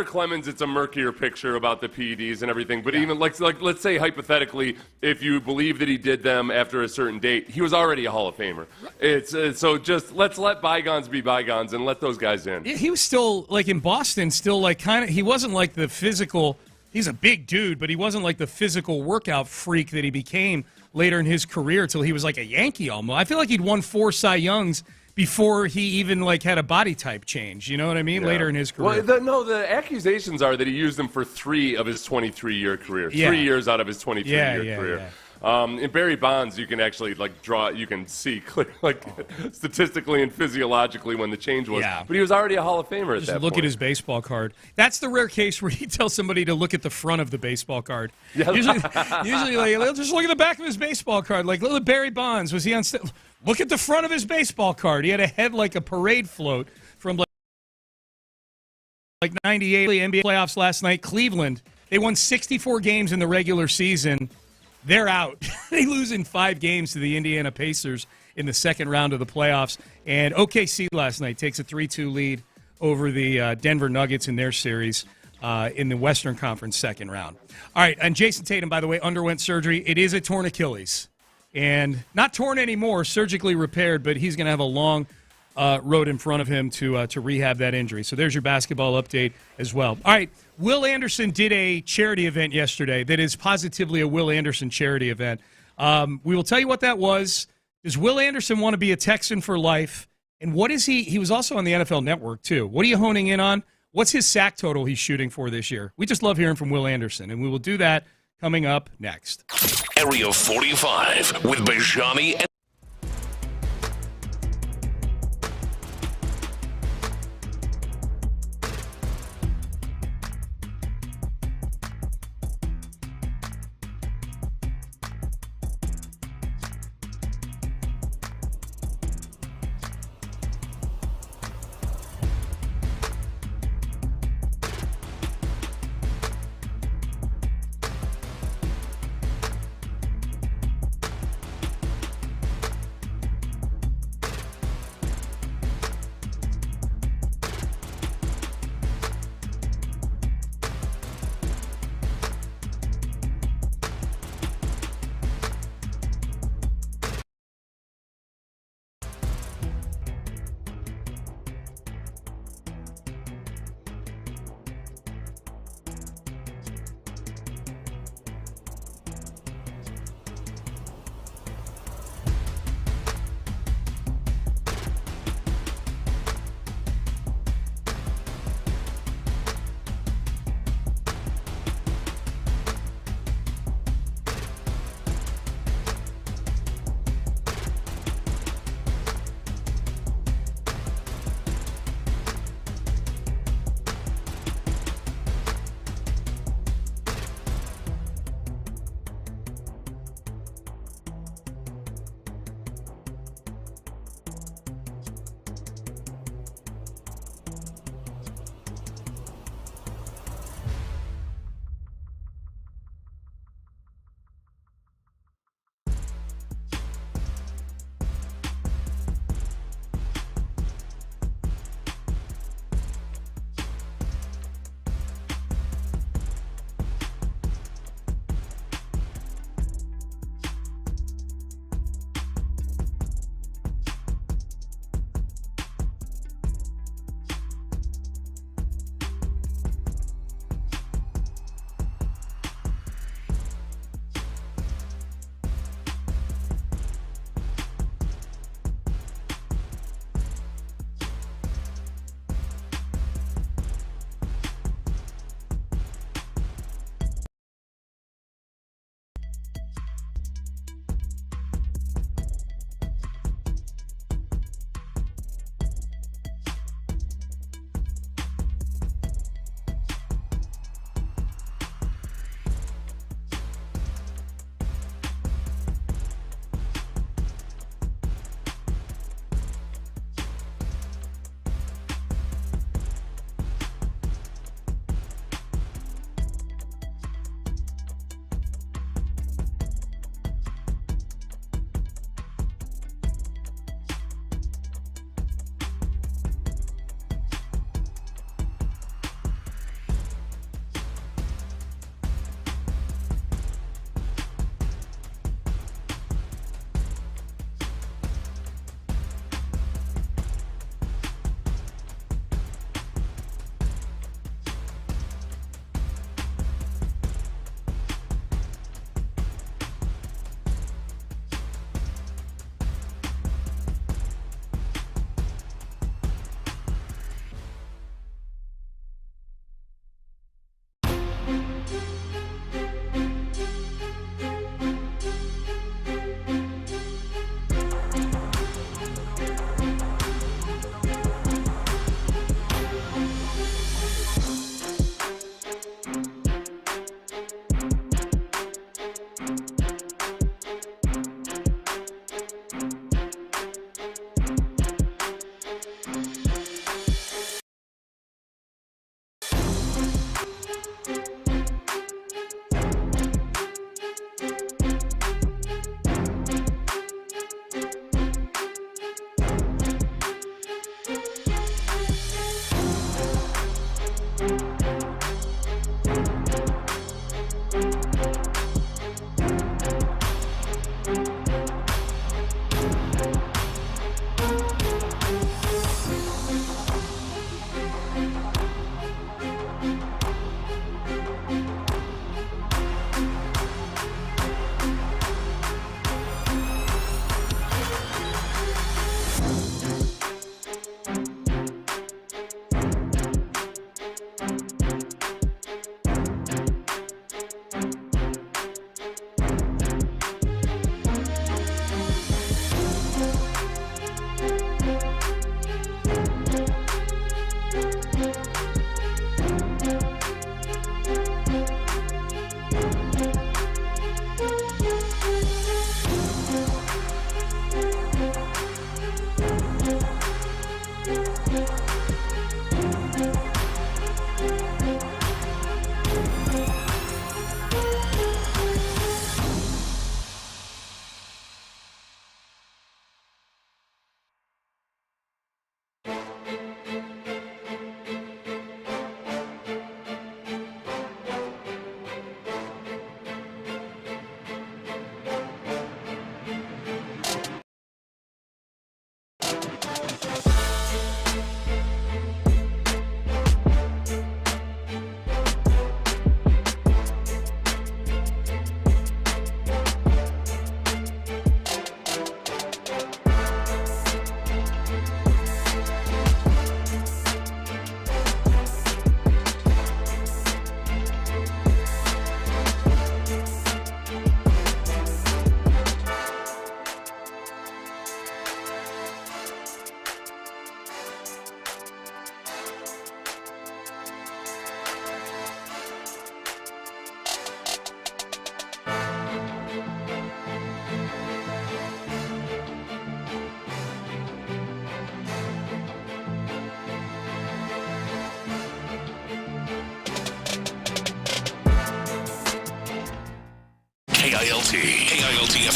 Clemens, it's a murkier picture about the PEDs and everything. But even like let's say hypothetically, if you believe that he did them after a certain date, he was already a Hall of Famer. It's so just let's let bygones be bygones and let those guys in. He was still like in Boston, still like kind of. He wasn't like the physical. He's a big dude, but he wasn't like the physical workout freak that he became later in his career till he was like a Yankee almost. I feel like he'd won 4 Cy Youngs before he even like had a body type change. You know what I mean? Yeah. Later in his career. Well, the accusations are that he used them for 3 of his 23-year career. 3 years out of his 23-year career. Yeah. In Barry Bonds, you can actually you can see clear, statistically and physiologically when the change was. Yeah. But he was already a Hall of Famer at that point. Look at his baseball card. That's the rare case where you tell somebody to look at the front of the baseball card. Yeah. Usually just look at the back of his baseball card. Like, look at Barry Bonds. Was he on? Look at the front of his baseball card. He had a head like a parade float from like 98 NBA playoffs last night. Cleveland, they won 64 games in the regular season. They're out. They lose in 5 games to the Indiana Pacers in the second round of the playoffs. And OKC last night takes a 3-2 lead over the Denver Nuggets in their series in the Western Conference second round. All right, and Jason Tatum, by the way, underwent surgery. It is a torn Achilles. And not torn anymore, surgically repaired, but he's going to have a long road in front of him to rehab that injury. So there's your basketball update as well. All right, Will Anderson did a charity event yesterday that is positively a Will Anderson charity event. We will tell you what that was. Does Will Anderson want to be a Texan for life? And what is he? He was also on the NFL Network, too. What are you honing in on? What's his sack total he's shooting for this year? We just love hearing from Will Anderson, and we will do that coming up next. Area 45 with Bijani and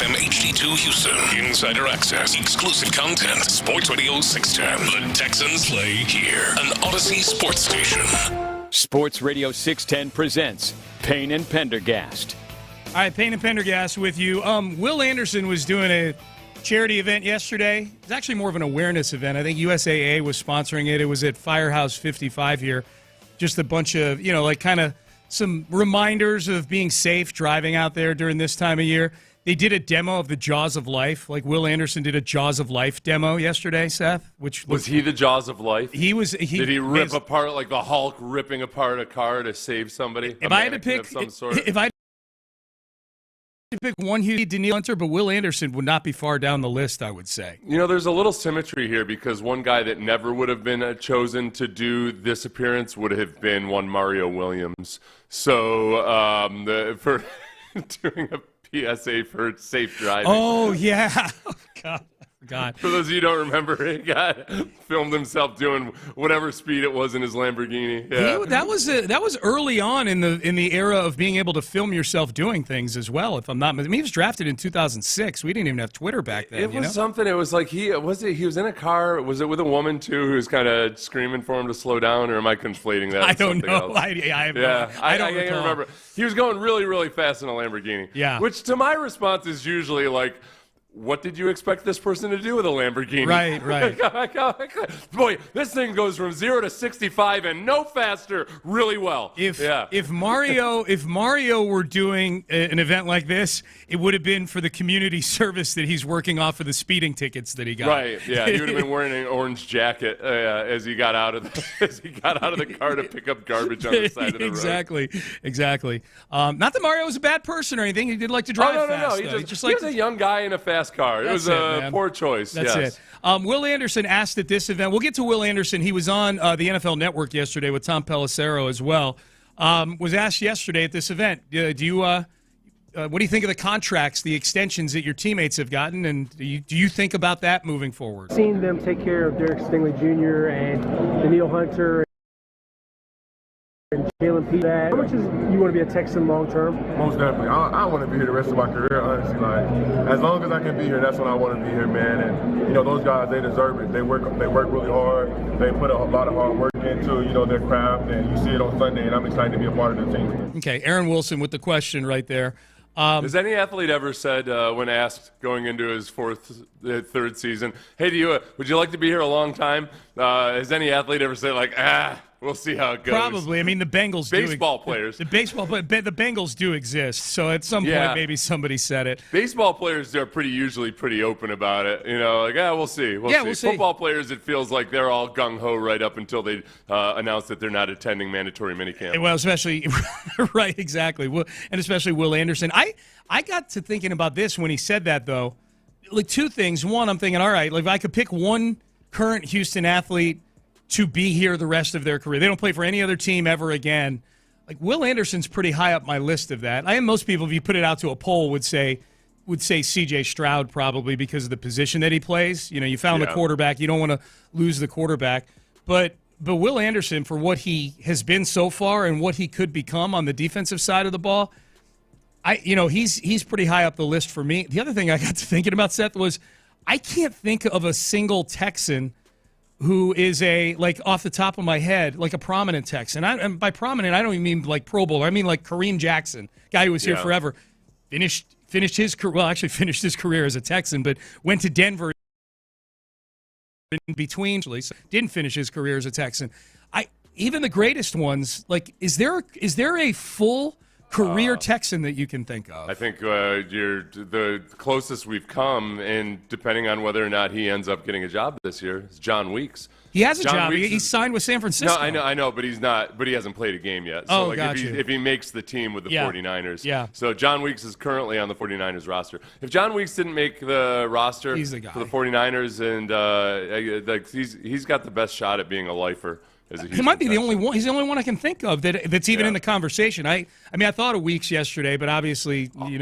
FM HD2 Houston. Insider access, exclusive content. Sports Radio 610. The Texans play here. An Odyssey sports station. Sports Radio 610 presents Payne and Pendergast. All right, Payne and Pendergast with you. Will Anderson was doing a charity event yesterday. It's actually more of an awareness event. I think USAA was sponsoring it. It was at Firehouse 55 here. Just a bunch of, kind of some reminders of being safe driving out there during this time of year. They did a demo of the Jaws of Life. Like Will Anderson did a Jaws of Life demo yesterday, Seth. Was he the Jaws of Life? He was. Did he rip apart like the Hulk ripping apart a car to save somebody? If I had to pick, if I pick one, he'd be Daniil Hunter, but Will Anderson would not be far down the list, I would say. There's a little symmetry here because one guy that never would have been chosen to do this appearance would have been one Mario Williams. So for doing a PSA for safe driving. Oh, yeah. Oh, God. For those of you who don't remember, he filmed himself doing whatever speed it was in his Lamborghini. Yeah. That was early on in the era of being able to film yourself doing things as well. If I'm not, he was drafted in 2006. We didn't even have Twitter back then. It was something. It was like he was in a car. Was it with a woman too who was kind of screaming for him to slow down, or am I conflating that? I don't know. Else? I don't remember. He was going really, really fast in a Lamborghini. Yeah. Which to my response is usually like, what did you expect this person to do with a Lamborghini? Right. Boy, this thing goes from 0 to 65 and no faster really well. If Mario were doing an event like this, it would have been for the community service that he's working off of the speeding tickets that he got. Right. Yeah, he would have been wearing an orange jacket as he got out of the car to pick up garbage on the side of the road. Exactly. Not that Mario was a bad person or anything. He did like to drive fast. No. He was a young guy in a fast car. It was a poor choice. That's it. Will Anderson asked at this event. We'll get to Will Anderson. He was on the NFL Network yesterday with Tom Pelissero as well. Was asked yesterday at this event. What do you think of the contracts, the extensions that your teammates have gotten, and do you think about that moving forward? Seeing them take care of Derek Stingley Jr. and Daniil Hunter and Jalen Pete, how much is you want to be a Texan long term? Most definitely. I want to be here the rest of my career, honestly. Like, as long as I can be here, that's when I want to be here, man. And those guys, they deserve it. They work really hard. They put a lot of hard work into their craft, and you see it on Sunday. And I'm excited to be a part of the team. Okay, Aaron Wilson with the question right there. Has any athlete ever said, when asked going into his third season, hey, would you like to be here a long time? Has any athlete ever said, like, we'll see how it goes? Probably. I mean, the Bengals players. The Bengals do exist, so at some point maybe somebody said it. Baseball players are usually pretty open about it. We'll see. We'll see. Football players, it feels like they're all gung-ho right up until they announce that they're not attending mandatory minicamp. Well, especially, right, exactly. And especially Will Anderson. I got to thinking about this when he said that, though. Like, two things. One, I'm thinking, all right, like if I could pick one current Houston athlete to be here the rest of their career. They don't play for any other team ever again. Like, Will Anderson's pretty high up my list of that. I think most people, if you put it out to a poll, would say C.J. Stroud probably because of the position that he plays. You found the quarterback. You don't want to lose the quarterback. But Will Anderson, for what he has been so far and what he could become on the defensive side of the ball, he's pretty high up the list for me. The other thing I got to thinking about, Seth, was I can't think of a single Texan who is off the top of my head, like a prominent Texan. And by prominent, I don't even mean like Pro Bowler. I mean like Kareem Jackson, guy who was here forever. Finished his career as a Texan, but went to Denver in between. Didn't finish his career as a Texan. Even the greatest ones, like, is there a full career Texan that you can think of? I think the closest we've come, and depending on whether or not he ends up getting a job this year, is John Weeks. He has a job. He's signed with San Francisco. No, I know, but he's not. But he hasn't played a game yet. So if he makes the team with the 49ers. So John Weeks is currently on the 49ers roster. If John Weeks didn't make the roster he's the guy for the 49ers, and he's got the best shot at being a lifer. He might be the only one. He's the only one I can think of that's even in the conversation. I thought of Weeks yesterday, but obviously, we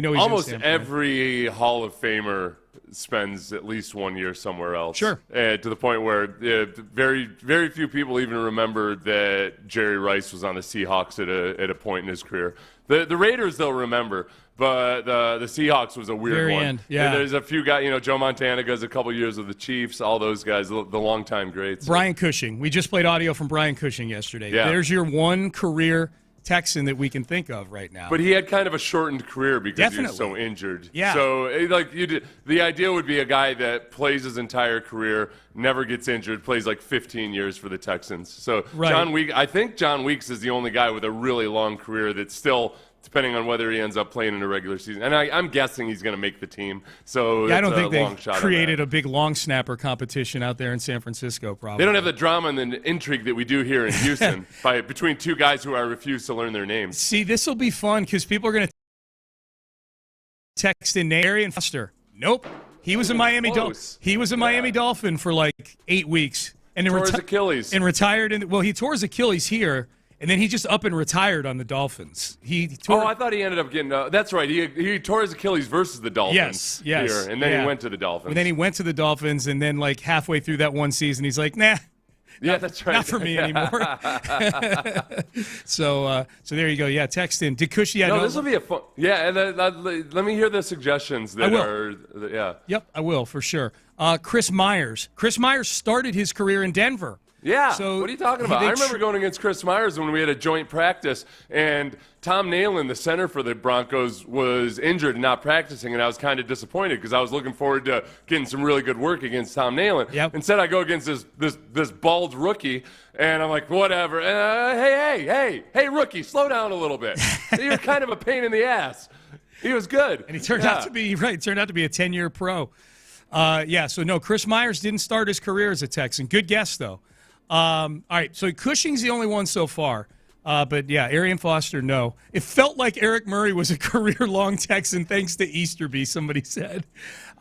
know he's almost every Hall of Famer spends at least 1 year somewhere else. Sure. To the point where very, very few people even remember that Jerry Rice was on the Seahawks at a point in his career. The Raiders, they'll remember. but the Seahawks was a weird Very one. end, yeah. There's a few guys, Joe Montana goes a couple years with the Chiefs, all those guys, the longtime greats. Brian Cushing. We just played audio from Brian Cushing yesterday. Yeah. There's your one career Texan that we can think of right now. But he had kind of a shortened career because Definitely. he was so injured. Yeah. So, the idea would be a guy that plays his entire career, never gets injured, plays like 15 years for the Texans. So, right. I think John Weeks is the only guy with a really long career that's still, depending on whether he ends up playing in a regular season. And I'm guessing he's going to make the team. So I don't think they created a big long snapper competition out there in San Francisco, probably. They don't have the drama and the intrigue that we do here in Houston between two guys who refuse to learn their names. See, this will be fun because people are going to text in Arian Foster. Nope. He was a Miami Dolphin for like 8 weeks. And tore his Achilles. And retired. He tore his Achilles here. And then he just up and retired on the Dolphins. I thought he ended up getting. That's right. He tore his Achilles versus the Dolphins. Yes. Here, and then he went to the Dolphins. And then he went to the Dolphins, and then like halfway through that one season, he's like, nah. Yeah, that's right. Not for me anymore. So there you go. Yeah, text in. Did Cush? Yeah, this will be a fun. Yeah, and let me hear the suggestions that are. Yeah. Yep, I will for sure. Chris Myers. Chris Myers started his career in Denver. Yeah, so what are you talking about? I remember going against Chris Myers when we had a joint practice, and Tom Nalen, the center for the Broncos, was injured and not practicing, and I was kind of disappointed because I was looking forward to getting some really good work against Tom Nalen. Yep. Instead, I go against this bald rookie, and I'm like, whatever. Hey, rookie, slow down a little bit. You're kind of a pain in the ass. He was good. And he turned out to be, right, turned out to be a 10-year pro. So no, Chris Myers didn't start his career as a Texan. Good guess, though. All right, so Cushing's the only one so far. But, yeah, Arian Foster, no. It felt like Eric Murray was a career-long Texan thanks to Easterby, somebody said.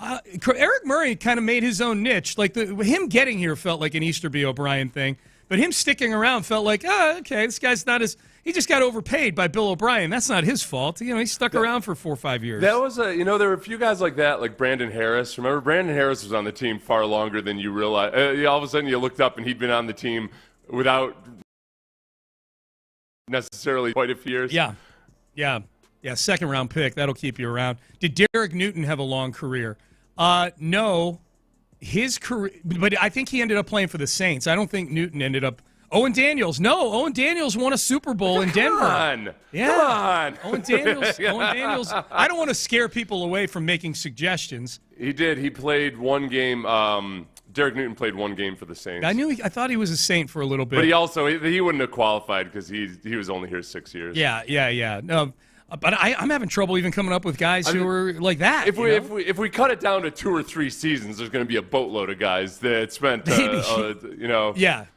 Eric Murray kind of made his own niche. Like, him getting here felt like an Easterby O'Brien thing. But him sticking around felt like, okay, this guy's not as – he just got overpaid by Bill O'Brien. That's not his fault. He stuck around for 4 or 5 years. That was there were a few guys like that, like Brandon Harris. Remember, Brandon Harris was on the team far longer than you realize. All of a sudden, you looked up and he'd been on the team without necessarily quite a few years. Yeah, second-round pick. That'll keep you around. Did Derek Newton have a long career? No. His career, but I think he ended up playing for the Saints. I don't think Newton ended up. Owen Daniels. No, Owen Daniels won a Super Bowl in Denver. Come on. Owen Daniels. I don't want to scare people away from making suggestions. He did. He played one game. Derek Newton played one game for the Saints. I thought he was a Saint for a little bit. But he wouldn't have qualified because he was only here 6 years. Yeah. No. But I'm having trouble even coming up with guys who are like that. If we cut it down to 2 or 3 seasons, there's going to be a boatload of guys that spent,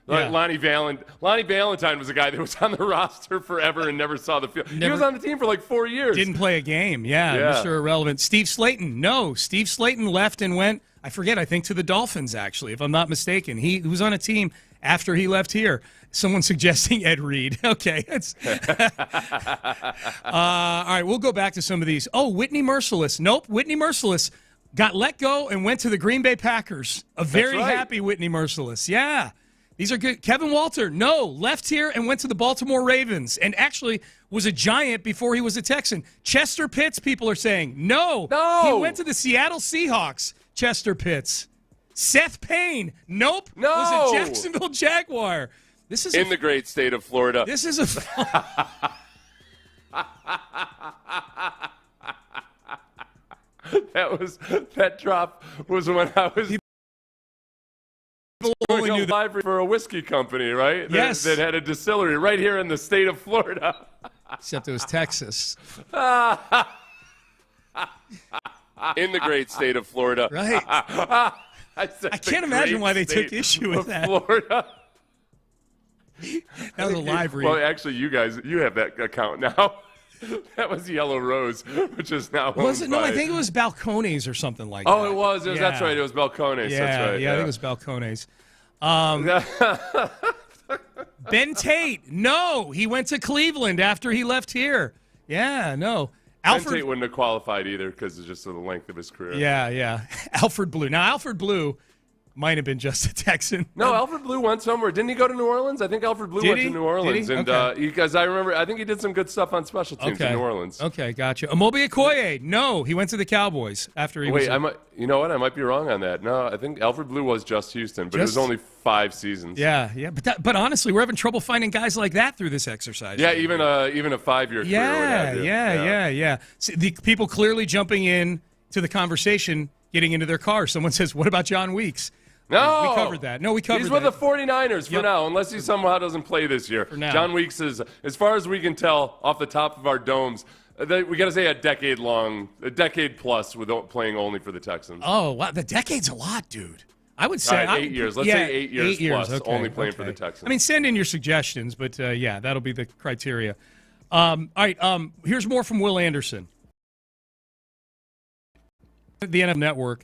Lonnie Valentine was a guy that was on the roster forever and never saw the field. He was on the team for like 4 years. Didn't play a game. Yeah, Mr. Irrelevant. Steve Slayton. No, Steve Slayton left and went. I think to the Dolphins actually, if I'm not mistaken. He was on a team after he left here. Someone suggesting Ed Reed. Okay. All right, we'll go back to some of these. Oh, Whitney Merciless. Nope, Whitney Merciless got let go and went to the Green Bay Packers. A very happy Whitney Merciless. Yeah, these are good. Kevin Walter, no, left here and went to the Baltimore Ravens and actually was a Giant before he was a Texan. Chester Pitts, people are saying, no. He went to the Seattle Seahawks, Chester Pitts. Seth Payne, nope, was a Jacksonville Jaguar. This is in the great state of Florida. This is a that drop was when I was doing a live for a whiskey company, right? Yes. That had a distillery right here in the state of Florida. Except it was Texas. In the great state of Florida. Right. I can't imagine why they took issue with that. Florida. That was a live read. Well, actually, you have that account now. That was Yellow Rose, which is now was it? No, I think it was Balcones or something like that. Oh, it was. That's right. It was Balcones. Yeah, that's right. Yeah, I think it was Balcones. Ben Tate, no, he went to Cleveland after he left here. Yeah, no. Ben Tate wouldn't have qualified either because it's just of the length of his career. Yeah. Alfred Blue. Now, Alfred Blue, Might have been just a Texan. No, Alfred Blue went somewhere. Didn't he go to New Orleans? I think Alfred Blue went to New Orleans. Did he? And okay. because I remember, I think he did some good stuff on special teams in New Orleans. Okay, gotcha. Amobi Okoye, no, he went to the Cowboys after he was. Wait, you know what? I might be wrong on that. No, I think Alfred Blue was just Houston, but it was only 5 seasons. Yeah. But honestly, we're having trouble finding guys like that through this exercise. Yeah, even a 5-year career. Yeah. See, the people clearly jumping in to the conversation, getting into their car. Someone says, "What about John Weeks?" No, we covered that. No, we covered that. He's with the 49ers for now, unless he somehow doesn't play this year. For now. John Weeks is, as far as we can tell, off the top of our domes, we got to say a decade plus with playing only for the Texans. Oh, wow. The decade's a lot, dude. I would say 8 years. Let's say 8 years plus, only playing for the Texans. I mean, send in your suggestions, but that'll be the criteria. All right, here's more from Will Anderson. The NFL Network.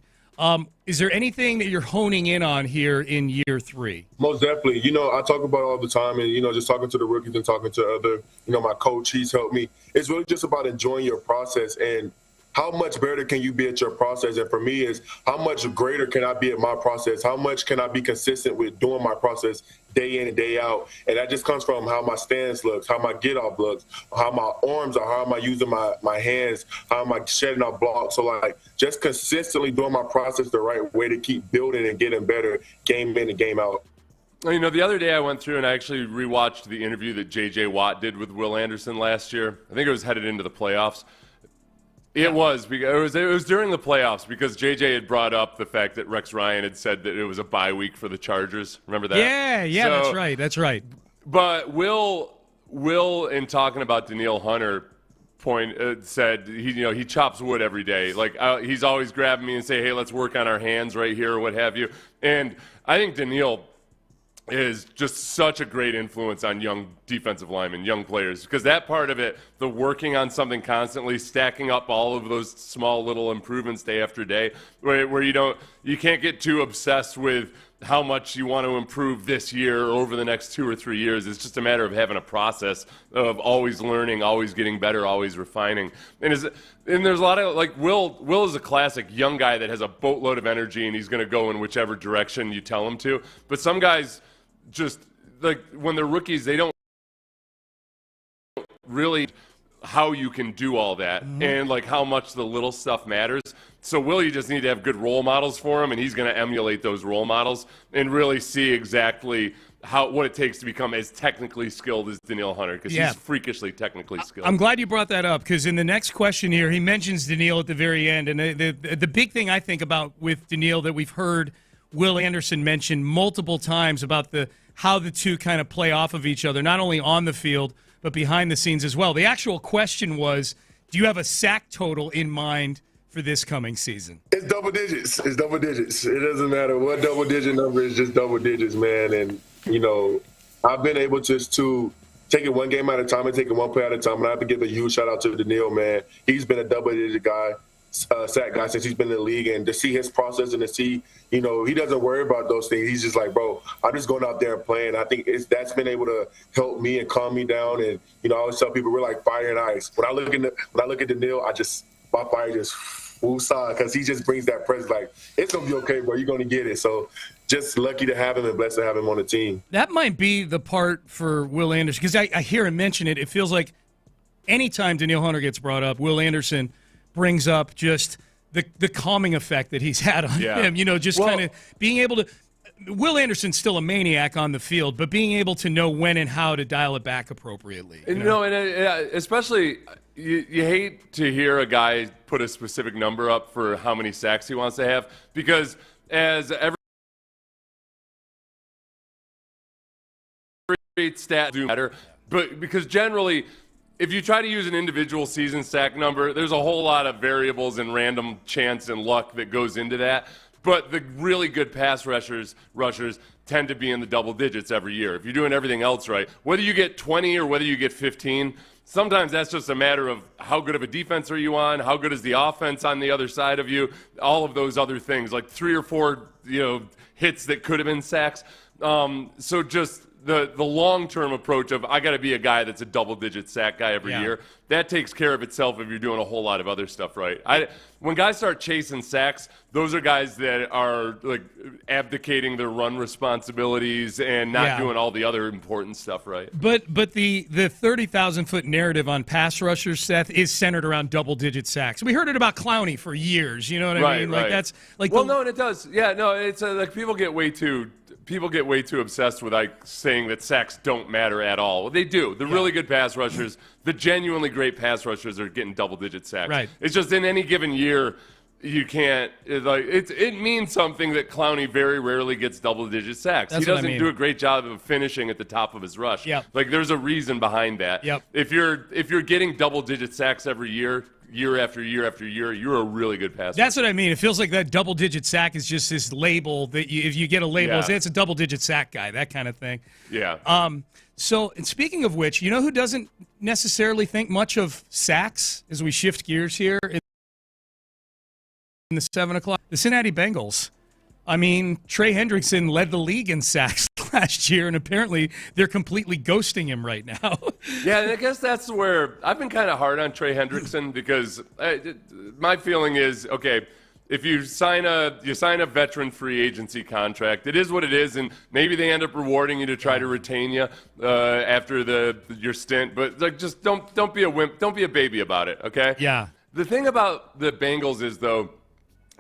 Is there anything that you're honing in on here in year 3? Most definitely. I talk about it all the time, and, just talking to the rookies and talking to other, my coach, he's helped me. It's really just about enjoying your process and how much better can you be at your process? And for me is how much greater can I be at my process? How much can I be consistent with doing my process day in and day out? And that just comes from how my stance looks, how my get off looks, how my arms are, how am I using my hands, how am I shedding off blocks. So just consistently doing my process the right way to keep building and getting better game in and game out. The other day I went through and I actually rewatched the interview that J.J. Watt did with Will Anderson last year. I think it was headed into the playoffs. It was during the playoffs because JJ had brought up the fact that Rex Ryan had said that it was a bye week for the Chargers. Remember that? Yeah, so, that's right. But Will, in talking about Danielle Hunter, said he chops wood every day. He's always grabbing me and say, "Hey, let's work on our hands right here," or what have you. And I think Danielle is just such a great influence on young defensive linemen, young players, because that part of it, the working on something constantly, stacking up all of those small little improvements day after day, where you can't get too obsessed with how much you want to improve this year or over the next 2 or 3 years. It's just a matter of having a process of always learning, always getting better, always refining. And there's a lot of, Will is a classic young guy that has a boatload of energy and he's going to go in whichever direction you tell him to. But some guys, just when they're rookies, they don't really how you can do all that and how much the little stuff matters. So Will, you just need to have good role models for him, and he's going to emulate those role models and really see exactly what it takes to become as technically skilled as Danielle Hunter, because he's freakishly technically skilled. I'm glad you brought that up, because in the next question here, he mentions Danielle at the very end, and the big thing I think about with Danielle that we've heard Will Anderson mentioned multiple times about how the two kind of play off of each other, not only on the field, but behind the scenes as well. The actual question was, do you have a sack total in mind for this coming season? It's double digits. It doesn't matter what double-digit number is, just double digits, man. And, I've been able just to take it one game at a time and take it one play at a time. And I have to give a huge shout-out to Danielle, man. He's been a double-digit guy. Sack guy since he's been in the league, and to see his process and to see, he doesn't worry about those things. He's just like, bro, I'm just going out there and playing. I think that's been able to help me and calm me down. And I always tell people we're like fire and ice. When I look at Danielle, my fire just woosah, because he just brings that presence. Like, it's gonna be okay, bro. You're gonna get it. So just lucky to have him and blessed to have him on the team. That might be the part for Will Anderson, because I hear him mention it. It feels like anytime Danielle Hunter gets brought up, Will Anderson brings up just the calming effect that he's had on him. Kind of being able to – Will Anderson's still a maniac on the field, but being able to know when and how to dial it back appropriately. Especially you hate to hear a guy put a specific number up for how many sacks he wants to have, because as every stat do matter, but because generally – if you try to use an individual season sack number, there's a whole lot of variables and random chance and luck that goes into that. But the really good pass rushers tend to be in the double digits every year. If you're doing everything else right, whether you get 20 or whether you get 15, sometimes that's just a matter of how good of a defense are you on, how good is the offense on the other side of you, all of those other things, like 3 or 4 hits that could have been sacks. So just the long-term approach of I got to be a guy that's a double-digit sack guy every year, that takes care of itself if you're doing a whole lot of other stuff right. When guys start chasing sacks, those are guys that are like abdicating their run responsibilities and not doing all the other important stuff right. But the 30,000-foot narrative on pass rushers, Seth, is centered around double-digit sacks. We heard it about Clowney for years. You know what I mean? Like that's like. Well, no, and it does. Yeah, no, it's like people get way too obsessed with like saying that sacks don't matter at all. Well, they do. The really good pass rushers, the genuinely great pass rushers are getting double-digit sacks. Right. It's just in any given year, you can't. It means something that Clowney very rarely gets double-digit sacks. He doesn't do a great job of finishing at the top of his rush. Yep. Like there's a reason behind that. Yep. If you're getting double-digit sacks every year. Year after year after year, you're a really good passer. That's what I mean. It feels like that double-digit sack is just this label that if you get a label, it's a double-digit sack guy, that kind of thing. Yeah. So, and speaking of which, you know who doesn't necessarily think much of sacks as we shift gears here in the 7 o'clock? The Cincinnati Bengals. I mean, Trey Hendrickson led the league in sacks last year, and apparently they're completely ghosting him right now. Yeah, and I guess that's where I've been kind of hard on Trey Hendrickson because my feeling is, okay, if you sign a veteran free agency contract, it is what it is, and maybe they end up rewarding you to try to retain you after your stint. But like, just don't be a wimp, don't be a baby about it, okay? Yeah. The thing about the Bengals is though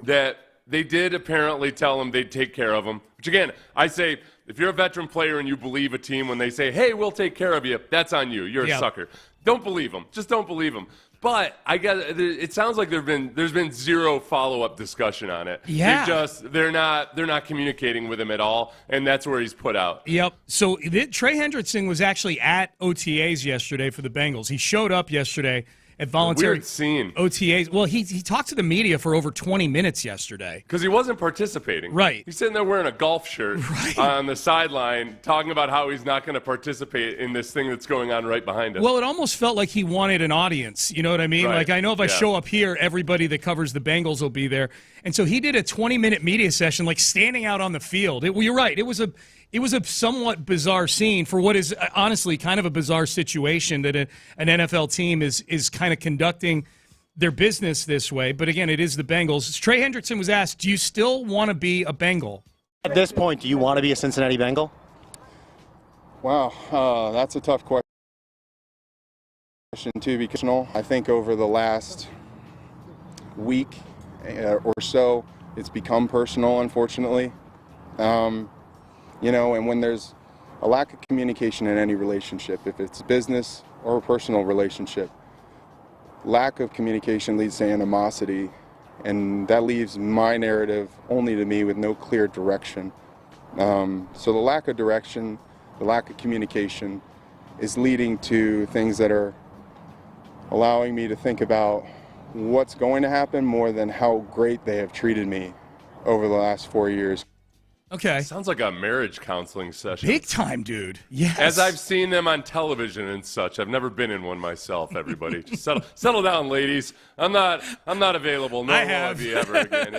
that they did apparently tell him they'd take care of him. Which again, I say, if you're a veteran player and you believe a team when they say, "Hey, we'll take care of you," that's on you. You're a sucker. Don't believe them. Just don't believe them. But it sounds like there's been zero follow-up discussion on it. Yeah. They're not communicating with him at all, and that's where he's put out. Yep. So Trey Hendrickson was actually at OTAs yesterday for the Bengals. He showed up yesterday at voluntary Weird scene. OTAs. Well, he talked to the media for over 20 minutes yesterday. Because he wasn't participating. Right. He's sitting there wearing a golf shirt on the sideline talking about how he's not going to participate in this thing that's going on right behind him. Well, it almost felt like he wanted an audience. You know what I mean? Right. Like, I know if I show up here, everybody that covers the Bengals will be there. And so he did a 20-minute media session, like standing out on the field. You're right. It was a somewhat bizarre scene for what is honestly kind of a bizarre situation that an NFL team is kind of conducting their business this way. But again, it is the Bengals. Trey Hendrickson was asked, do you still want to be a Bengal? At this point, do you want to be a Cincinnati Bengal? Wow, that's a tough question too, because I think over the last week or so, it's become personal, unfortunately. And when there's a lack of communication in any relationship, if it's business or a personal relationship, lack of communication leads to animosity, and that leaves my narrative only to me with no clear direction. So the lack of direction, the lack of communication is leading to things that are allowing me to think about what's going to happen more than how great they have treated me over the last 4 years. Okay. Sounds like a marriage counseling session. Big time, dude. Yes. As I've seen them on television and such. I've never been in one myself, everybody. Just settle down, ladies. I'm not available. Nor will I be ever again.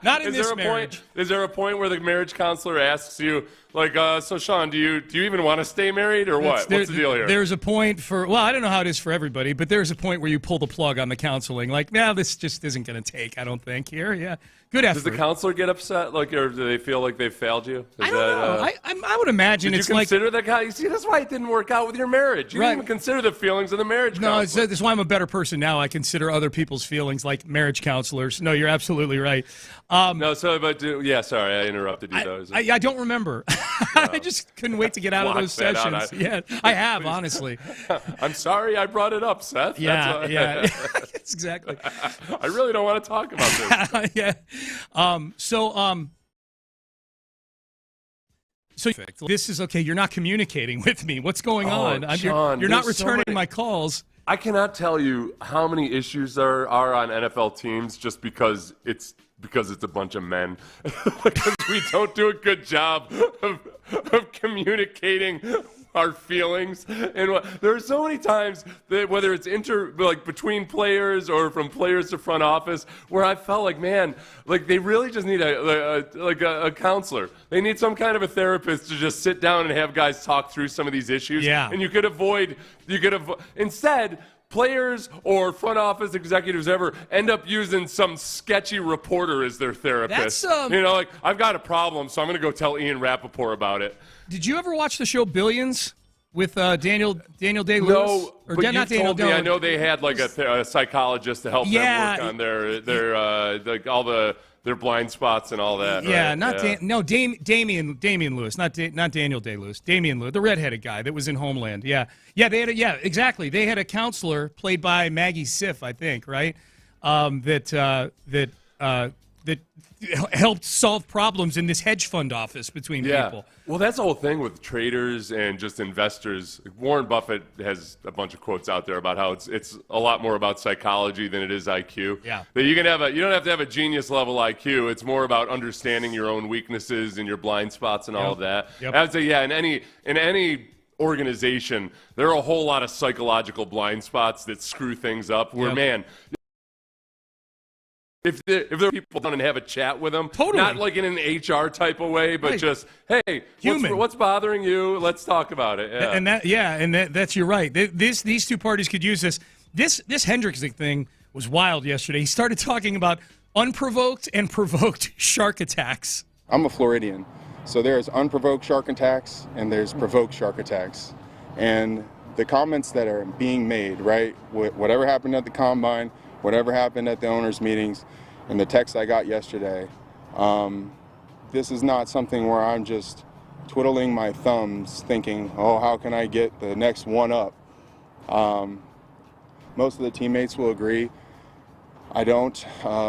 Not in this marriage. Is there a point where the marriage counselor asks you, like, so Sean, do you even want to stay married or what? What's the deal here? There's a point I don't know how it is for everybody, but there's a point where you pull the plug on the counseling. Like, this just isn't going to take, I don't think, here. Yeah. Good effort. Does the counselor get upset, or do they feel like they've failed you? I don't know. I would imagine it's like... Did you consider that guy? You see, that's why it didn't work out with your marriage. You didn't even consider the feelings of the marriage counselor. No, that's why I'm a better person now. I consider other people's feelings like marriage counselors. No, you're absolutely right. Sorry, I interrupted you, though. I don't remember. I just couldn't wait to get out of those sessions. I have, honestly. I'm sorry I brought it up, Seth. Yeah. That's exactly. I really don't want to talk about this. So this is okay. You're not communicating with me. What's going on? John, you're not returning my calls. I cannot tell you how many issues there are on NFL teams just because it's a bunch of men. Because we don't do a good job of communicating our feelings. And there are so many times that whether it's between players or from players to front office, where I felt like, man, like they really just need a counselor. They need some kind of a therapist to just sit down and have guys talk through some of these issues. Yeah. And instead, players or front office executives ever end up using some sketchy reporter as their therapist. That's, I've got a problem, so I'm going to go tell Ian Rappaport about it. Did you ever watch the show Billions with Daniel Day-Lewis? No, but you told me. I know they had like a psychologist to help them work on their blind spots and all that. Yeah, right? Damian Lewis, not Daniel Day-Lewis. Damian Lewis, the redheaded guy that was in Homeland. Yeah, exactly. They had a counselor played by Maggie Siff, I think, right? That helped solve problems in this hedge fund office between people. Well, that's the whole thing with traders and just investors. Warren Buffett has a bunch of quotes out there about how it's a lot more about psychology than it is IQ. Yeah. That you don't have to have a genius level IQ. It's more about understanding your own weaknesses and your blind spots and all of that. Yep. I would say, in any organization, there are a whole lot of psychological blind spots that screw things up. Where man. If there are people down and have a chat with them, not like in an HR type of way, but just, hey, what's bothering you? Let's talk about it. Yeah. That's you're right. These two parties could use this. This Hendrickson thing was wild yesterday. He started talking about unprovoked and provoked shark attacks. I'm a Floridian, so there's unprovoked shark attacks and there's provoked shark attacks. And the comments that are being made, right, whatever happened at the Combine, whatever happened at the owners' meetings, and the text I got yesterday, this is not something where I'm just twiddling my thumbs thinking, oh, how can I get the next one up? Most of the teammates will agree. I don't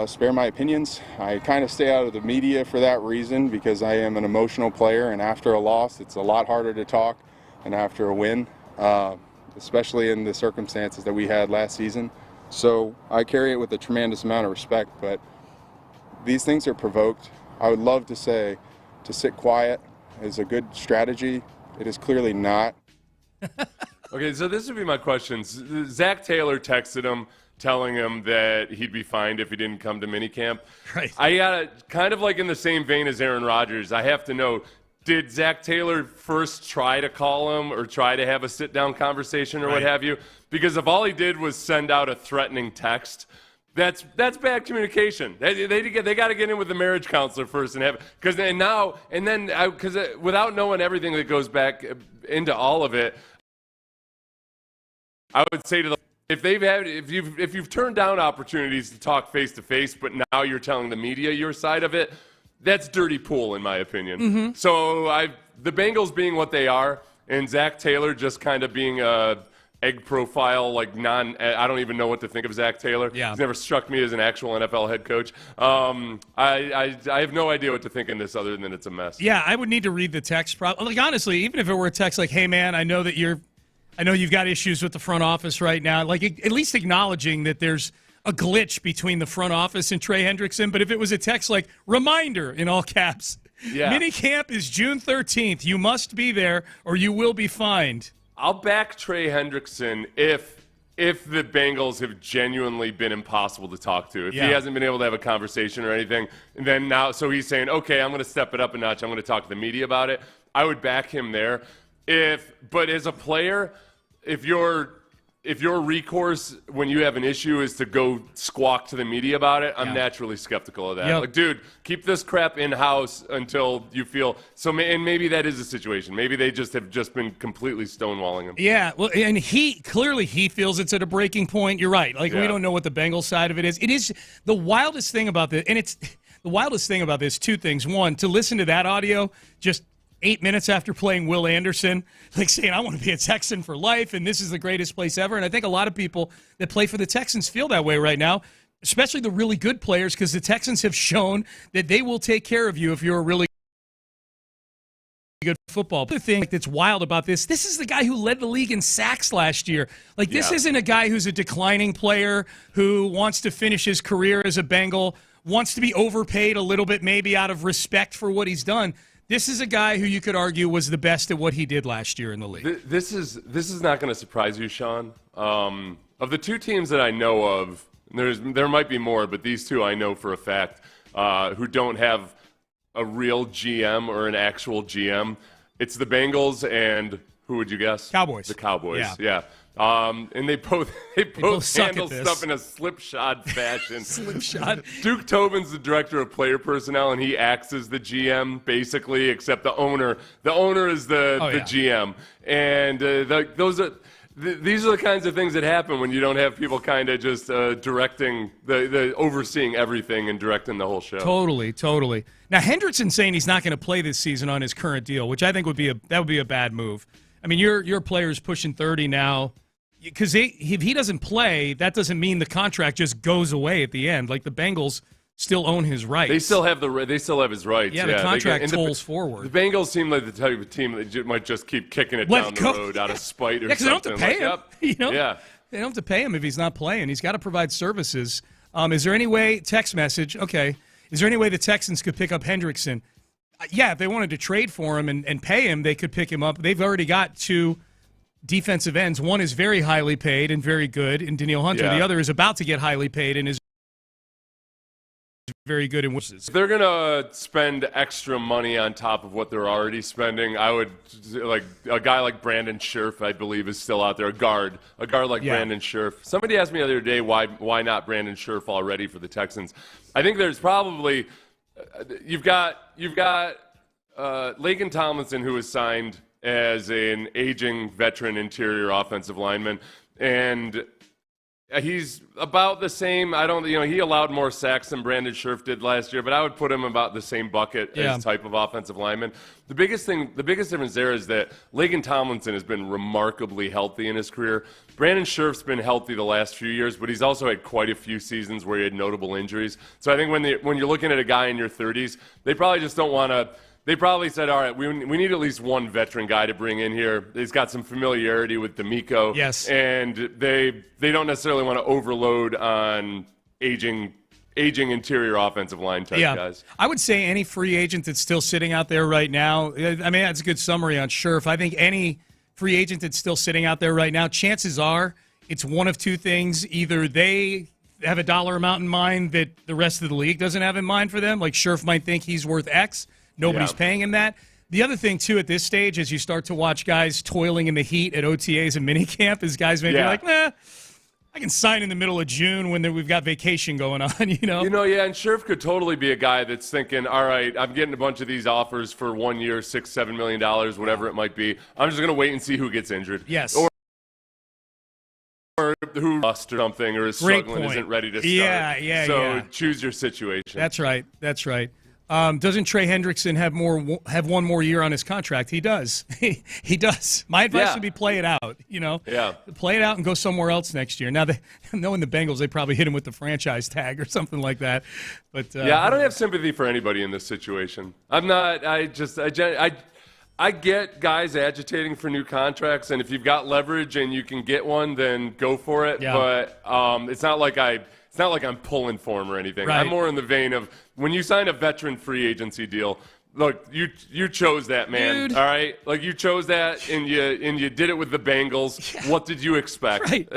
spare my opinions. I kind of stay out of the media for that reason because I am an emotional player, and after a loss, it's a lot harder to talk than after a win, especially in the circumstances that we had last season. So I carry it with a tremendous amount of respect, but these things are provoked. I would love to say to sit quiet is a good strategy. It is clearly not. Okay, so this would be my question. Zach Taylor texted him telling him that he'd be fined if he didn't come to minicamp. Right. I got kind of like in the same vein as Aaron Rodgers. I have to know, did Zach Taylor first try to call him or try to have a sit-down conversation or what have you? Because if all he did was send out a threatening text, that's bad communication. They got to get in with the marriage counselor first and have because without knowing everything that goes back into all of it, I would say to them, if you've turned down opportunities to talk face to face, but now you're telling the media your side of it, that's dirty pool in my opinion. Mm-hmm. So the Bengals being what they are, and Zach Taylor just kind of being a egg profile, I don't even know what to think of Zach Taylor. Yeah. He's never struck me as an actual NFL head coach. I have no idea what to think in this other than it's a mess. Yeah, I would need to read the text. Honestly, even if it were a text like, hey, man, I know you've got issues with the front office right now. At least acknowledging that there's a glitch between the front office and Trey Hendrickson. But if it was a text like, reminder, in all caps, minicamp is June 13th. You must be there or you will be fined. I'll back Trey Hendrickson if the Bengals have genuinely been impossible to talk to. If he hasn't been able to have a conversation or anything, and then now, so he's saying, okay, I'm going to step it up a notch. I'm going to talk to the media about it. I would back him there. But as a player, if your recourse when you have an issue is to go squawk to the media about it, I'm naturally skeptical of that. Yep. Like, dude, keep this crap in-house until you feel so. And maybe that is a situation. Maybe they have just been completely stonewalling him. Yeah, well, and he feels it's at a breaking point. You're right. We don't know what the Bengals side of it is. It is the wildest thing about this, and it's the wildest thing about this. Two things. One, to listen to that audio just 8 minutes after playing Will Anderson, saying, I want to be a Texan for life, and this is the greatest place ever. And I think a lot of people that play for the Texans feel that way right now, especially the really good players, because the Texans have shown that they will take care of you if you're a really good football. The thing that's wild about this is the guy who led the league in sacks last year. This isn't a guy who's a declining player who wants to finish his career as a Bengal, wants to be overpaid a little bit maybe out of respect for what he's done. This is a guy who you could argue was the best at what he did last year in the league. This is not going to surprise you, Sean. Of the two teams that I know of, there might be more, but these two I know for a fact who don't have a real GM or an actual GM. It's the Bengals and who would you guess? Cowboys. The Cowboys, yeah. And they both handle stuff in a slipshod fashion. Slipshod. Duke Tobin's the director of player personnel, and he acts as the GM basically, except the owner. The owner is the GM, and these are the kinds of things that happen when you don't have people kind of just directing, the overseeing everything and directing the whole show. Totally. Now Hendrickson's saying he's not going to play this season on his current deal, which I think would be a bad move. I mean, your player's pushing 30 now. Because if he doesn't play, that doesn't mean the contract just goes away at the end. Like the Bengals still own his rights. They still have his rights. Yeah, the contract tolls forward. The Bengals seem like the type of team that might just keep kicking it down the road out of spite or something. Because they don't have to pay him. Yeah. They don't have to pay him if he's not playing. He's got to provide services. Is there any way, text message, okay, is there any way the Texans could pick up Hendrickson? Yeah, if they wanted to trade for him and pay him, they could pick him up. They've already got two defensive ends. One is very highly paid and very good in Danielle Hunter. Yeah. The other is about to get highly paid and is very good in If they're going to spend extra money on top of what they're already spending, I would, like, a guy like Brandon Scherf, I believe, is still out there. A guard like Brandon Scherf. Somebody asked me the other day why not Brandon Scherf already for the Texans. I think there's probably you've got Laken Tomlinson, who was signed as an aging veteran interior offensive lineman, and he's about the same. He allowed more sacks than Brandon Scherf did last year, but I would put him about the same bucket as type of offensive lineman. The biggest difference there is that Laken Tomlinson has been remarkably healthy in his career. Brandon Scherf's been healthy the last few years, but he's also had quite a few seasons where he had notable injuries. So I think when you're looking at a guy in your 30s, they probably just don't want to. They probably said, all right, we need at least one veteran guy to bring in here. He's got some familiarity with D'Amico. Yes. And they don't necessarily want to overload on aging interior offensive line type guys. I would say any free agent that's still sitting out there right now, I mean, that's a good summary on Scherf. I think any free agent that's still sitting out there right now, chances are it's one of two things. Either they have a dollar amount in mind that the rest of the league doesn't have in mind for them. Like Scherf might think he's worth X. Nobody's paying him that. The other thing, too, at this stage, as you start to watch guys toiling in the heat at OTAs and minicamp, is guys may be like, I can sign in the middle of June when we've got vacation going on, and Scherf could totally be a guy that's thinking, all right, I'm getting a bunch of these offers for 1 year, $6-7 million, whatever it might be. I'm just going to wait and see who gets injured. Yes. Or who lost or something, or is struggling, isn't ready to start. So choose your situation. That's right. Doesn't Trey Hendrickson have one more year on his contract? He does. He does. My advice would be play it out. Play it out and go somewhere else next year. Now, knowing the Bengals, they probably hit him with the franchise tag or something like that. But I don't have sympathy for anybody in this situation. I'm not. I get guys agitating for new contracts, and if you've got leverage and you can get one, then go for it. Yeah. But it's not like I'm pulling for him or anything. Right. I'm more in the vein of when you sign a veteran free agency deal. Look, you chose that, man. Dude. All right, like you chose that, and you did it with the Bengals. Yeah. What did you expect? Right.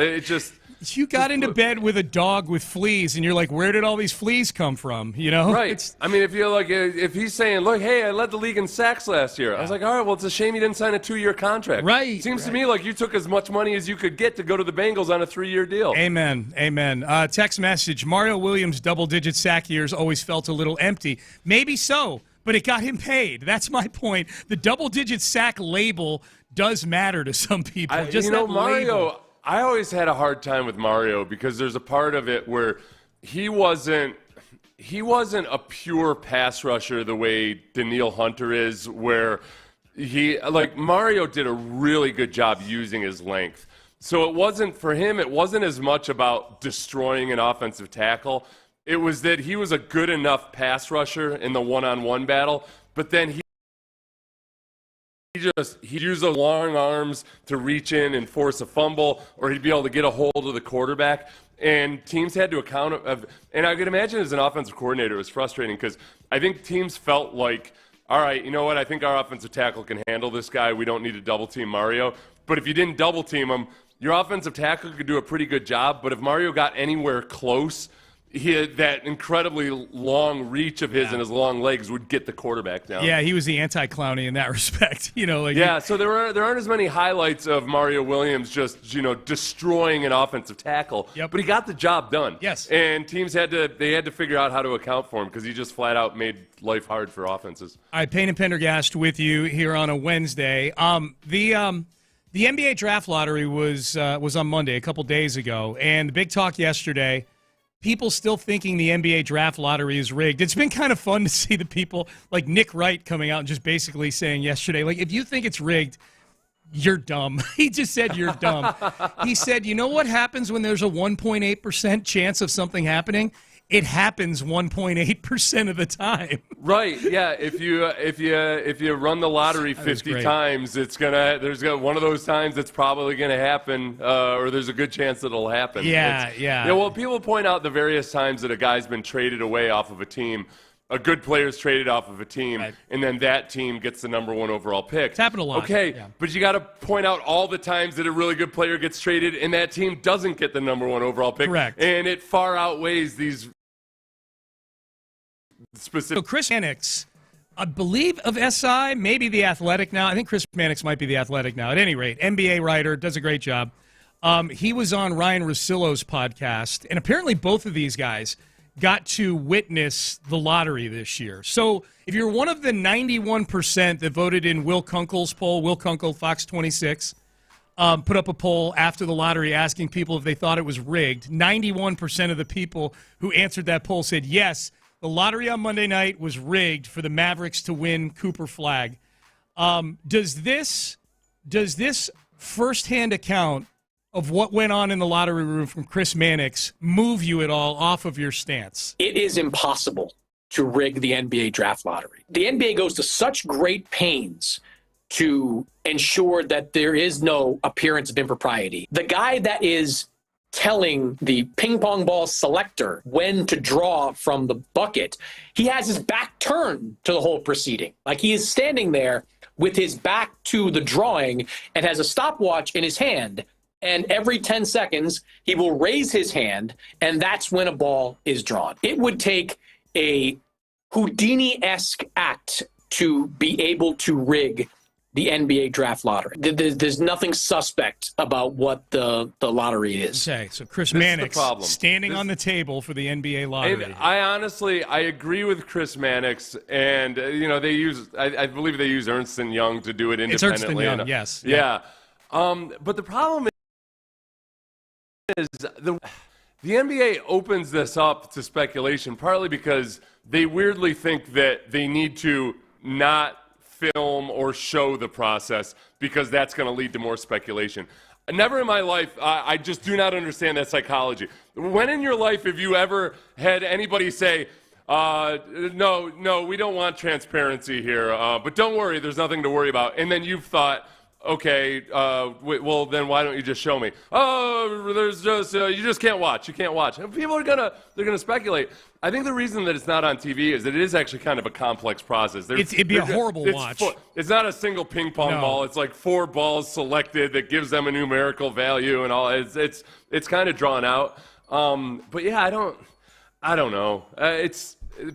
You got into bed with a dog with fleas, and you're like, where did all these fleas come from? Right. I mean, if he's saying, look, hey, I led the league in sacks last year. I was like, all right, well, it's a shame you didn't sign a 2-year contract. Right. Seems to me like you took as much money as you could get to go to the Bengals on a 3-year deal. Amen. Text message, Mario Williams' double-digit sack years always felt a little empty. Maybe so, but it got him paid. That's my point. The double-digit sack label does matter to some people. Mario, label. I always had a hard time with Mario because there's a part of it where he wasn't a pure pass rusher the way Danielle Hunter is, where Mario did a really good job using his length. So it wasn't as much about destroying an offensive tackle. It was that he was a good enough pass rusher in the one-on-one battle, but then he'd use those long arms to reach in and force a fumble, or he'd be able to get a hold of the quarterback. And teams had to account and I could imagine as an offensive coordinator it was frustrating because I think teams felt like all right, you know what? I think our offensive tackle can handle this guy. We don't need to double-team Mario. But if you didn't double-team him, your offensive tackle could do a pretty good job. But if Mario got anywhere close, he had that incredibly long reach of his and his long legs would get the quarterback down. Yeah, he was the anti-Clowney in that respect. So there aren't as many highlights of Mario Williams just destroying an offensive tackle. Yep. But he got the job done. Yes. And teams had to figure out how to account for him because he just flat out made life hard for offenses. All right, Payne and Pendergast with you here on a Wednesday. The NBA draft lottery was on Monday, a couple days ago, and the big talk yesterday. People still thinking the NBA draft lottery is rigged. It's been kind of fun to see the people like Nick Wright coming out and just basically saying yesterday, like, if you think it's rigged, you're dumb. He just said you're dumb. He said, you know what happens when there's a 1.8% chance of something happening? It happens 1.8% of the time. Right. Yeah. If you run the lottery 50 times, there's one of those times that's probably gonna happen, or there's a good chance that it'll happen. Yeah. Well, people point out the various times that a guy's been traded away off of a team. A good player's traded off of a team, and then that team gets the number 1 overall pick. It's happened a lot. Okay, but you got to point out all the times that a really good player gets traded, and that team doesn't get the number 1 overall pick. Correct. And it far outweighs these specific. So Chris Mannix, I believe of SI, maybe The Athletic now. I think Chris Mannix might be The Athletic now. At any rate, NBA writer, does a great job. He was on Ryan Russillo's podcast, and apparently both of these guys got to witness the lottery this year. So if you're one of the 91% that voted in Will Kunkel's poll, Will Kunkel, Fox 26, put up a poll after the lottery asking people if they thought it was rigged. 91% of the people who answered that poll said, yes, the lottery on Monday night was rigged for the Mavericks to win Cooper Flag. Does this firsthand account of what went on in the lottery room from Chris Mannix move you at all off of your stance? It is impossible to rig the NBA draft lottery. The NBA goes to such great pains to ensure that there is no appearance of impropriety. The guy that is telling the ping pong ball selector when to draw from the bucket, he has his back turned to the whole proceeding. Like, he is standing there with his back to the drawing and has a stopwatch in his hand. And every 10 seconds, he will raise his hand, and that's when a ball is drawn. It would take a Houdini-esque act to be able to rig the NBA draft lottery. There's nothing suspect about what the lottery is. Okay, so Chris Mannix standing on the table for the NBA lottery. I agree with Chris Mannix, and I believe they use Ernst & Young to do it independently. It's Ernst & Young, yes. Yeah. But the problem is the NBA opens this up to speculation partly because they weirdly think that they need to not film or show the process because that's going to lead to more speculation. Never in my life, I just do not understand that psychology. When in your life have you ever had anybody say, no, we don't want transparency here, but don't worry, there's nothing to worry about, and then you've thought, okay, well, then why don't you just show me? Oh, there's just, you just can't watch. You can't watch. And people are they're gonna speculate. I think the reason that it's not on TV is that it is actually kind of a complex process. It'd be a horrible watch. It's not a single ping pong ball. It's like 4 balls selected that gives them a numerical value and all. It's kind of drawn out. But yeah, I don't know.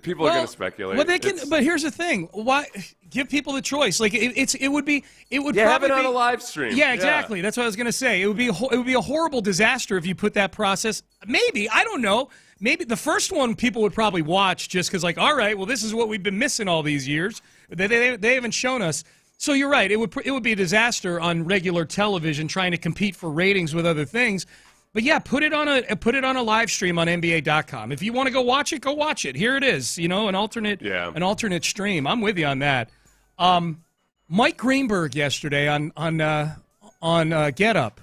People are going to speculate. Well, but here's the thing: why give people the choice? Like it would probably have it on a live stream. Yeah, exactly. That's what I was going to say. It would be a horrible disaster if you put that process. Maybe, I don't know. Maybe the first one people would probably watch just because, like, all right, well, this is what we've been missing all these years. They haven't shown us. So you're right. It would be a disaster on regular television trying to compete for ratings with other things. But yeah, put it on a live stream on NBA.com. If you want to go watch it, go watch it. Here it is. An alternate stream. I'm with you on that. Mike Greenberg yesterday on Get Up.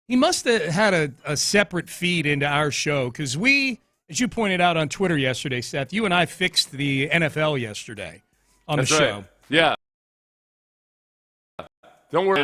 He must have had a separate feed into our show because we, as you pointed out on Twitter yesterday, Seth, you and I fixed the NFL yesterday on the show. Right. Yeah. Don't worry.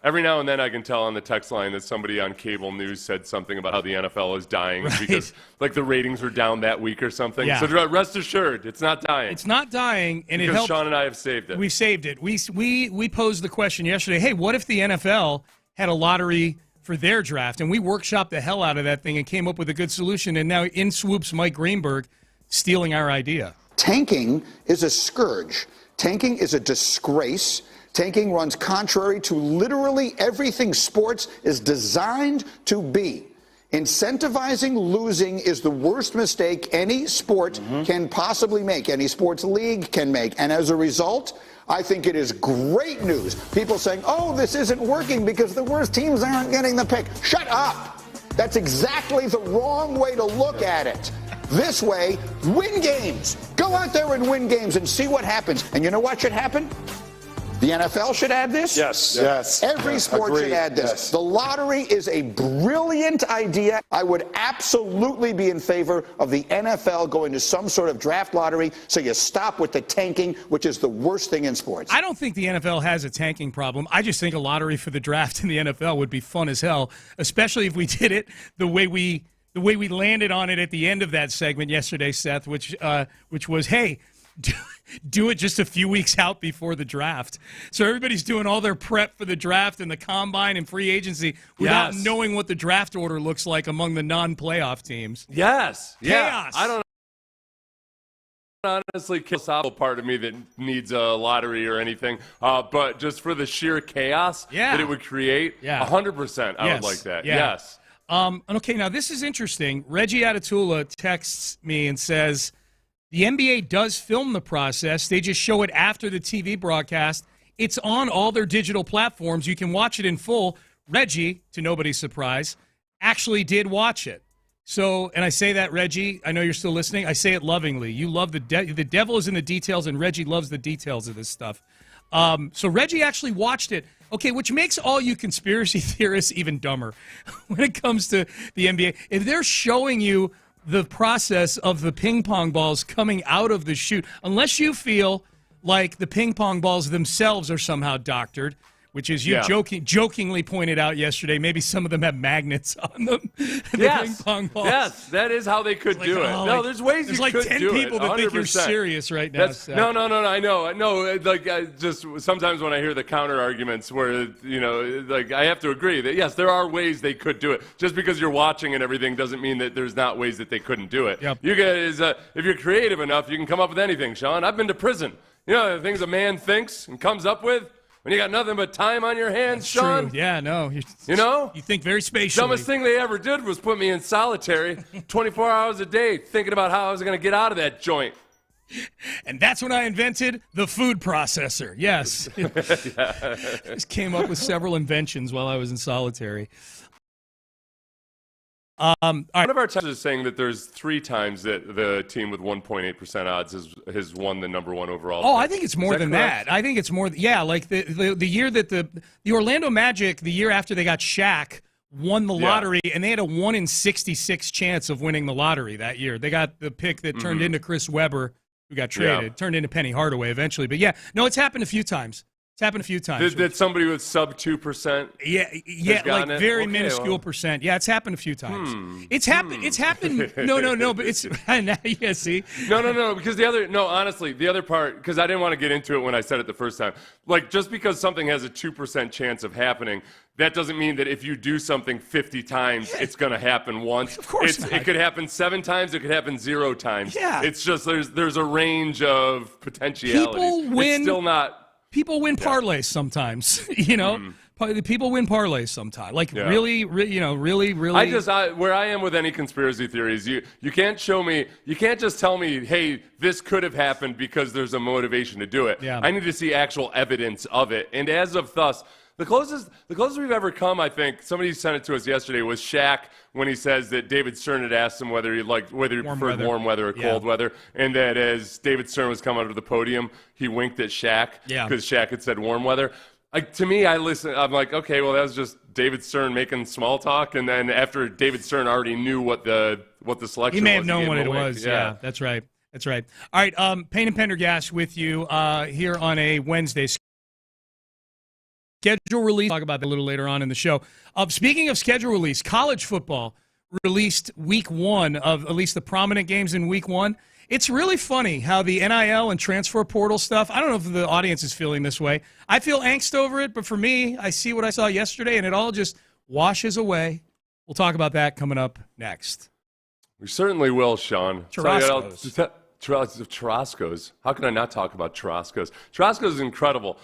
every now and then I can tell on the text line that somebody on cable news said something about how the NFL is dying because like the ratings were down that week or something. Yeah. So rest assured, it's not dying. It's not dying, and because it helps. Sean and I have saved it. We saved it. We posed the question yesterday, hey, what if the NFL had a lottery for their draft? And we workshopped the hell out of that thing and came up with a good solution, and now in swoops Mike Greenberg stealing our idea. Tanking is a scourge. Tanking is a disgrace. Tanking runs contrary to literally everything sports is designed to be. Incentivizing losing is the worst mistake any sport can possibly make, any sports league can make. And as a result, I think it is great news. People saying, oh, this isn't working because the worst teams aren't getting the pick. Shut up. That's exactly the wrong way to look at it. This way, win games. Go out there and win games and see what happens. And you know what should happen? The NFL should add this? Yes. Every sport should add this. Yes. The lottery is a brilliant idea. I would absolutely be in favor of the NFL going to some sort of draft lottery so you stop with the tanking, which is the worst thing in sports. I don't think the NFL has a tanking problem. I just think a lottery for the draft in the NFL would be fun as hell, especially if we did it the way we landed on it at the end of that segment yesterday, Seth, which was, hey, do it just a few weeks out before the draft. So everybody's doing all their prep for the draft and the combine and free agency without knowing what the draft order looks like among the non-playoff teams. Yes. Chaos. I don't honestly kill part of me that needs a lottery or anything, but just for the sheer chaos that it would create, 100% I would like that. Yeah. Yes. Okay, now this is interesting. Reggie Atatula texts me and says, the NBA does film the process. They just show it after the TV broadcast. It's on all their digital platforms. You can watch it in full. Reggie, to nobody's surprise, actually did watch it. So, and I say that, Reggie, I know you're still listening. I say it lovingly. You love the devil is in the details, and Reggie loves the details of this stuff. So Reggie actually watched it. Okay, which makes all you conspiracy theorists even dumber when it comes to the NBA. If they're showing you the process of the ping pong balls coming out of the chute, unless you feel like the ping pong balls themselves are somehow doctored, which is you jokingly pointed out yesterday. Maybe some of them have magnets on them. Ping pong balls. Yes, that is how they could do it. No, there's ways you could do it. There's like 10 people that think you're serious right now. No, I know. No, like just sometimes when I hear the counter arguments where, like I have to agree that, yes, there are ways they could do it. Just because you're watching and everything doesn't mean that there's not ways that they couldn't do it. Yep. You guys, if you're creative enough, you can come up with anything, Sean. I've been to prison. You know, the things a man thinks and comes up with. When you got nothing but time on your hands, That's Sean. True. Yeah, no. You think very spatially. Dumbest thing they ever did was put me in solitary 24 hours a day thinking about how I was going to get out of that joint. And that's when I invented the food processor. Yes. Just came up with several inventions while I was in solitary. All right. One of our texts is saying that there's 3 times that the team with 1.8% odds has won the number 1 overall. Oh, I think it's more than that. I think it's more. Like the year that the Orlando Magic, the year after they got Shaq, won the lottery, and they had a 1 in 66 chance of winning the lottery that year. They got the pick that turned into Chris Webber, who got traded, turned into Penny Hardaway eventually. But it's happened a few times. It's happened a few times. That somebody with sub 2%? Yeah, like very minuscule percent. Yeah, it's happened a few times. It's happened. No, but it's yeah. See, no, because honestly, the other part, because I didn't want to get into it when I said it the first time. Like, just because something has a 2% chance of happening, that doesn't mean that if you do something 50 times, it's going to happen once. Of course not. It could happen 7 times. It could happen 0 times. Yeah. It's just there's a range of potentialities. People win. It's still not. People win parlays sometimes, People win parlays sometimes. Really. Where I am with any conspiracy theories, you can't show me, you can't just tell me, hey, this could have happened because there's a motivation to do it. Yeah. I need to see actual evidence of it. And as of thus, the closest we've ever come, I think, somebody sent it to us yesterday, was Shaq when he says that David Stern had asked him whether he preferred warm weather or cold weather, and that as David Stern was coming to the podium, he winked at Shaq because Shaq had said warm weather. To me, I'm like, okay, well, that was just David Stern making small talk, and then after David Stern already knew what the selection was. He may have known what it was. Yeah, that's right. All right, Payne and Pendergast with you here on a Wednesday. Schedule release. Talk about that a little later on in the show. Speaking of schedule release, college football released week 1 of at least the prominent games in week 1. It's really funny how the NIL and transfer portal stuff, I don't know if the audience is feeling this way. I feel angst over it, but for me, I see what I saw yesterday, and it all just washes away. We'll talk about that coming up next. We certainly will, Sean. Churrascos. How can I not talk about churrascos? Churrascos is incredible.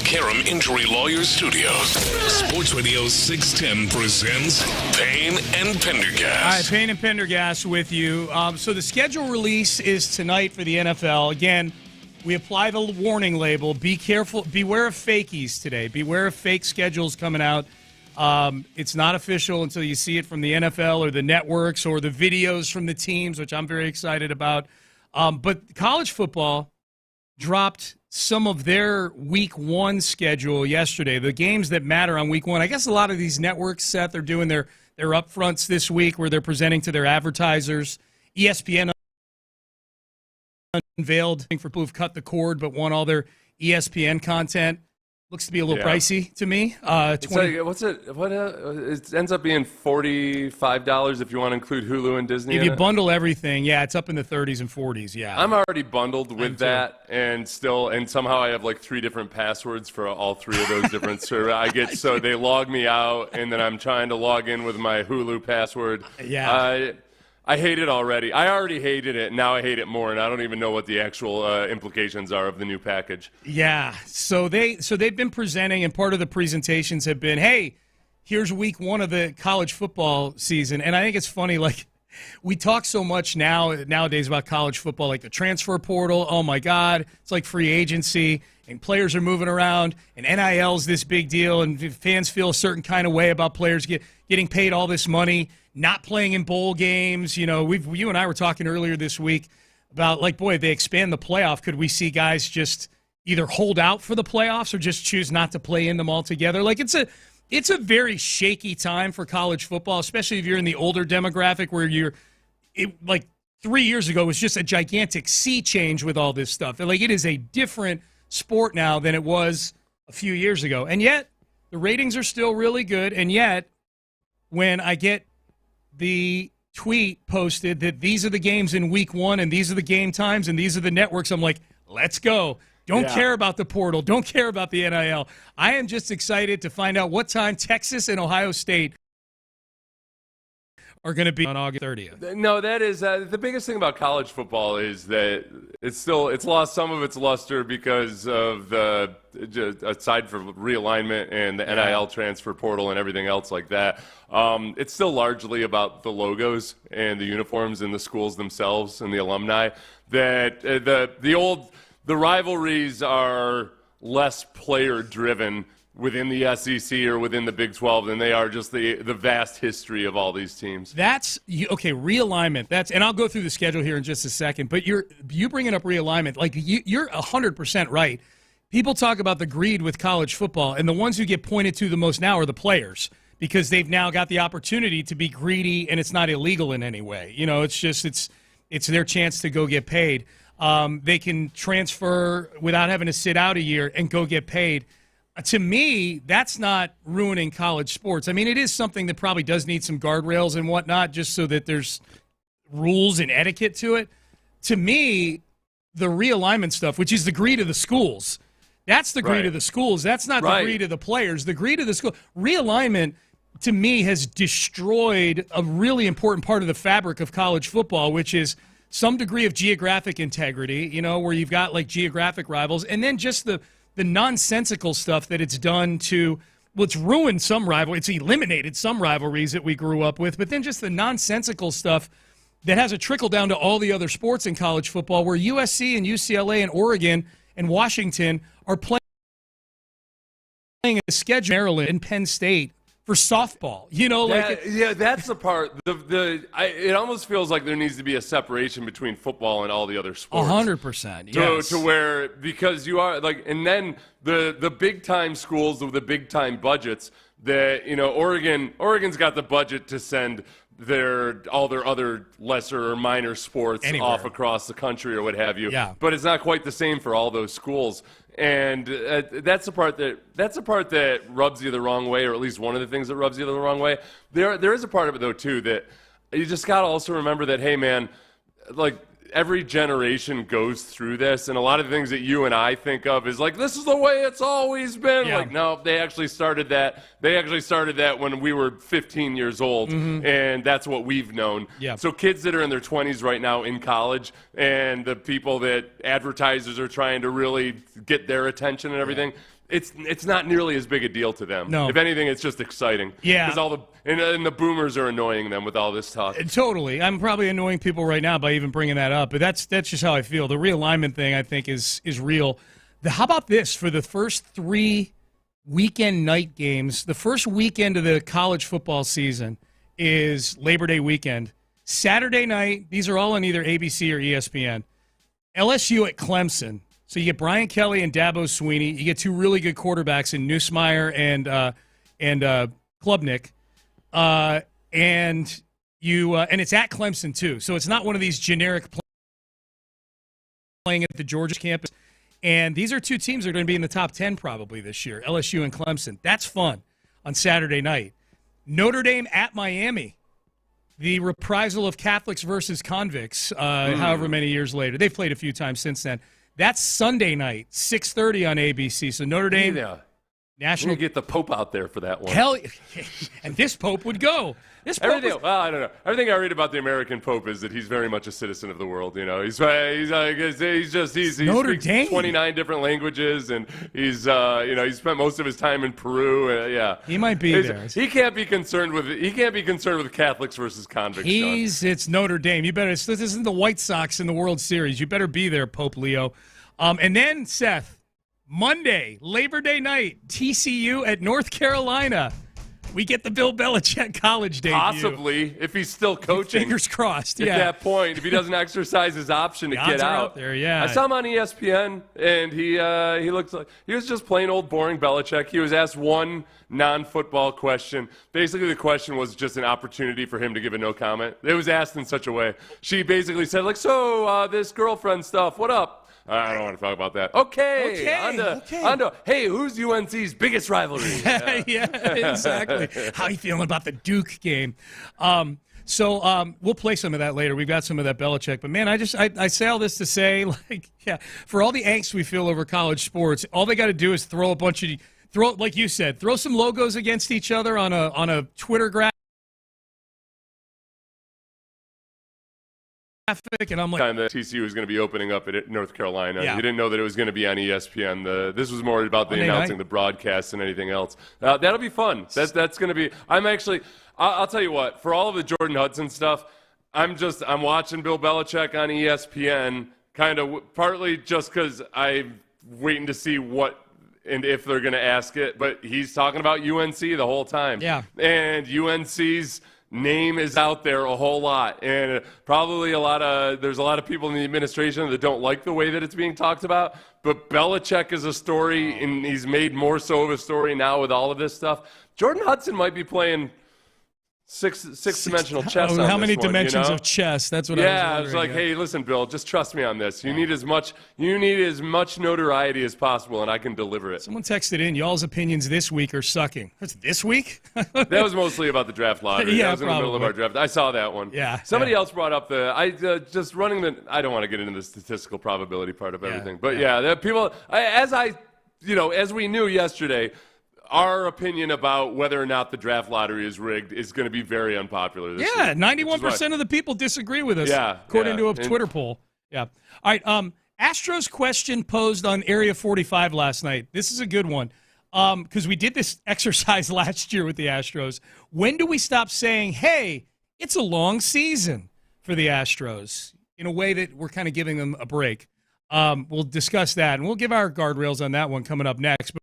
Karam Injury Lawyers Studios. Sports Radio 610 presents Payne and Pendergast. All right, Payne and Pendergast with you. So the schedule release is tonight for the NFL. Again, we apply the warning label. Be careful. Beware of fakies today. Beware of fake schedules coming out. It's not official until you see it from the NFL or the networks or the videos from the teams, which I'm very excited about. But college football dropped some of their Week 1 schedule yesterday, the games that matter on Week 1. I guess a lot of these networks, Seth, are doing their upfronts this week where they're presenting to their advertisers. ESPN unveiled for people who've cut the cord but want all their ESPN content. Looks to be a little pricey to me. It ends up being $45 if you want to include Hulu and Disney. If you bundle everything, it's up in the 30s and 40s. Yeah, I'm already bundled with that, and somehow I have like 3 different passwords for all 3 of those different servers. So they log me out, and then I'm trying to log in with my Hulu password. Yeah. I hate it already. I already hated it, and now I hate it more, and I don't even know what the actual implications are of the new package. Yeah, so they've been presenting, and part of the presentations have been, hey, here's Week 1 of the college football season. And I think it's funny, like, we talk so much nowadays about college football, like the transfer portal. Oh, my God, it's like free agency, and players are moving around, and NIL's this big deal, and fans feel a certain kind of way about players getting paid all this money, not playing in bowl games. You know, you and I were talking earlier this week about, like, boy, if they expand the playoff, could we see guys just either hold out for the playoffs or just choose not to play in them altogether? Like, it's a very shaky time for college football, especially if you're in the older demographic where like 3 years ago, it was just a gigantic sea change with all this stuff. Like, it is a different sport now than it was a few years ago. And yet, the ratings are still really good. And yet, when I get the tweet posted that these are the games in Week 1 and these are the game times and these are the networks, I'm like, let's go. Don't care about the portal. Don't care about the NIL. I am just excited to find out what time Texas and Ohio State are going to be on August 30th. No, that is the biggest thing about college football is that it's lost some of its luster because of aside from realignment and the NIL transfer portal and everything else like that. It's still largely about the logos and the uniforms and the schools themselves and the alumni. That the rivalries are less player driven within the SEC or within the Big 12 than they are just the vast history of all these teams. Okay, realignment. And I'll go through the schedule here in just a second, but you bringing up realignment, like you're 100% right. People talk about the greed with college football, and the ones who get pointed to the most now are the players because they've now got the opportunity to be greedy, and it's not illegal in any way. You know, it's their chance to go get paid. They can transfer without having to sit out a year and go get paid. To me, that's not ruining college sports. I mean, it is something that probably does need some guardrails and whatnot, just so that there's rules and etiquette to it. To me, the realignment stuff, which is the greed of the schools, that's the greed of the schools. That's not the greed of the players. The greed of the school. Realignment, to me, has destroyed a really important part of the fabric of college football, which is some degree of geographic integrity, you know, where you've got like geographic rivals, and then just the nonsensical stuff that it's done to, well, it's ruined some rivalries, it's eliminated some rivalries that we grew up with, but then just the nonsensical stuff that has a trickle down to all the other sports in college football where USC and UCLA and Oregon and Washington are playing a schedule, Maryland and Penn State, for softball. You know, that's the part. It almost feels like there needs to be a separation between football and all the other sports. 100%. Yes. To where, because you are like, and then the big time schools with the big time budgets that, you know, Oregon's got the budget to send all their other lesser or minor sports off across the country or what have you. Yeah. But it's not quite the same for all those schools. And that's the part that rubs you the wrong way, or at least one of the things that rubs you the wrong way. There is a part of it though too that you just got to also remember that, hey man, like every generation goes through this, and a lot of the things that you and I think of is like, this is the way it's always been. Yeah. Like, no, they actually started that. They actually started that when we were 15 years old, and that's what we've known. Yeah. So kids that are in their 20s right now in college, and the people that advertisers are trying to really get their attention and everything, it's not nearly as big a deal to them. No. If anything, it's just exciting. Yeah. Because and the boomers are annoying them with all this talk. Totally. I'm probably annoying people right now by even bringing that up, but that's just how I feel. The realignment thing, I think, is real. How about this? For the first 3 weekend night games, the first weekend of the college football season is Labor Day weekend. Saturday night, these are all on either ABC or ESPN. LSU at Clemson. So you get Brian Kelly and Dabo Swinney. You get 2 really good quarterbacks in Nussmeier and Klubnik. And it's at Clemson too. So it's not one of these generic playing at the Georgia campus. And these are 2 teams that are going to be in the top 10 probably this year, LSU and Clemson. That's fun on Saturday night. Notre Dame at Miami. The reprisal of Catholics versus convicts, however many years later. They've played a few times since then. That's Sunday night, 6:30 on ABC. So Notre Dame, national. Get the Pope out there for that one. Hell, and this Pope would go. This Pope well, I don't know. Everything I read about the American Pope is that he's very much a citizen of the world. You know, he Notre Dame. 29 different languages, and he spent most of his time in Peru. He might be there. He can't be concerned with Catholics versus convicts. It's Notre Dame. You better. This isn't the White Sox in the World Series. You better be there, Pope Leo. And then Seth, Monday, Labor Day night, TCU at North Carolina. We get the Bill Belichick college debut. Possibly, if he's still coaching. Fingers crossed, At that point, if he doesn't exercise his option to get out. There, yeah. I saw him on ESPN, and he looked like he was just plain old boring Belichick. He was asked one non-football question. Basically, the question was just an opportunity for him to give a no comment. It was asked in such a way. She basically said, this girlfriend stuff, what up? I don't want to talk about that. Okay. On to, hey, who's UNC's biggest rivalry? Yeah, exactly. How are you feeling about the Duke game? So we'll play some of that later. We've got some of that Belichick. But, man, I say all this to say, for all the angst we feel over college sports, all they got to do is throw like you said, throw some logos against each other on a Twitter graphic. And I'm like, time that TCU was going to be opening up at North Carolina. Yeah. You didn't know that it was going to be on ESPN. This was more about Monday announcing night. the broadcast than anything else. That'll be fun. That's going to be. I'll tell you what. For all of the Jordan Hudson stuff, I'm watching Bill Belichick on ESPN, kind of partly just because I'm waiting to see what and if they're going to ask it. But he's talking about UNC the whole time. Yeah. And UNC's name is out there a whole lot, and probably there's a lot of people in the administration that don't like the way that it's being talked about. But Belichick is a story, and he's made more so of a story now with all of this stuff. Jordan Hudson might be playing six-dimensional chess. How on many this one, dimensions of chess? That's what I was wondering. I was like, hey, listen, Bill, just trust me on this. You need as much notoriety as possible, and I can deliver it. Someone texted in, y'all's opinions this week are sucking. That's this week? That was mostly about the draft lottery. Yeah, that was in the middle of our draft. I saw that one. Yeah. Somebody else brought up I don't want to get into the statistical probability part of everything. But there are people, as we knew yesterday, our opinion about whether or not the draft lottery is rigged is going to be very unpopular this week. 91% of the people disagree with us, according to a Twitter poll. Yeah. All right, Astros question posed on Area 45 last night. This is a good one because we did this exercise last year with the Astros. When do we stop saying, hey, it's a long season for the Astros, in a way that we're kind of giving them a break? We'll discuss that, and we'll give our guardrails on that one coming up next. But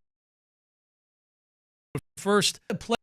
first, play.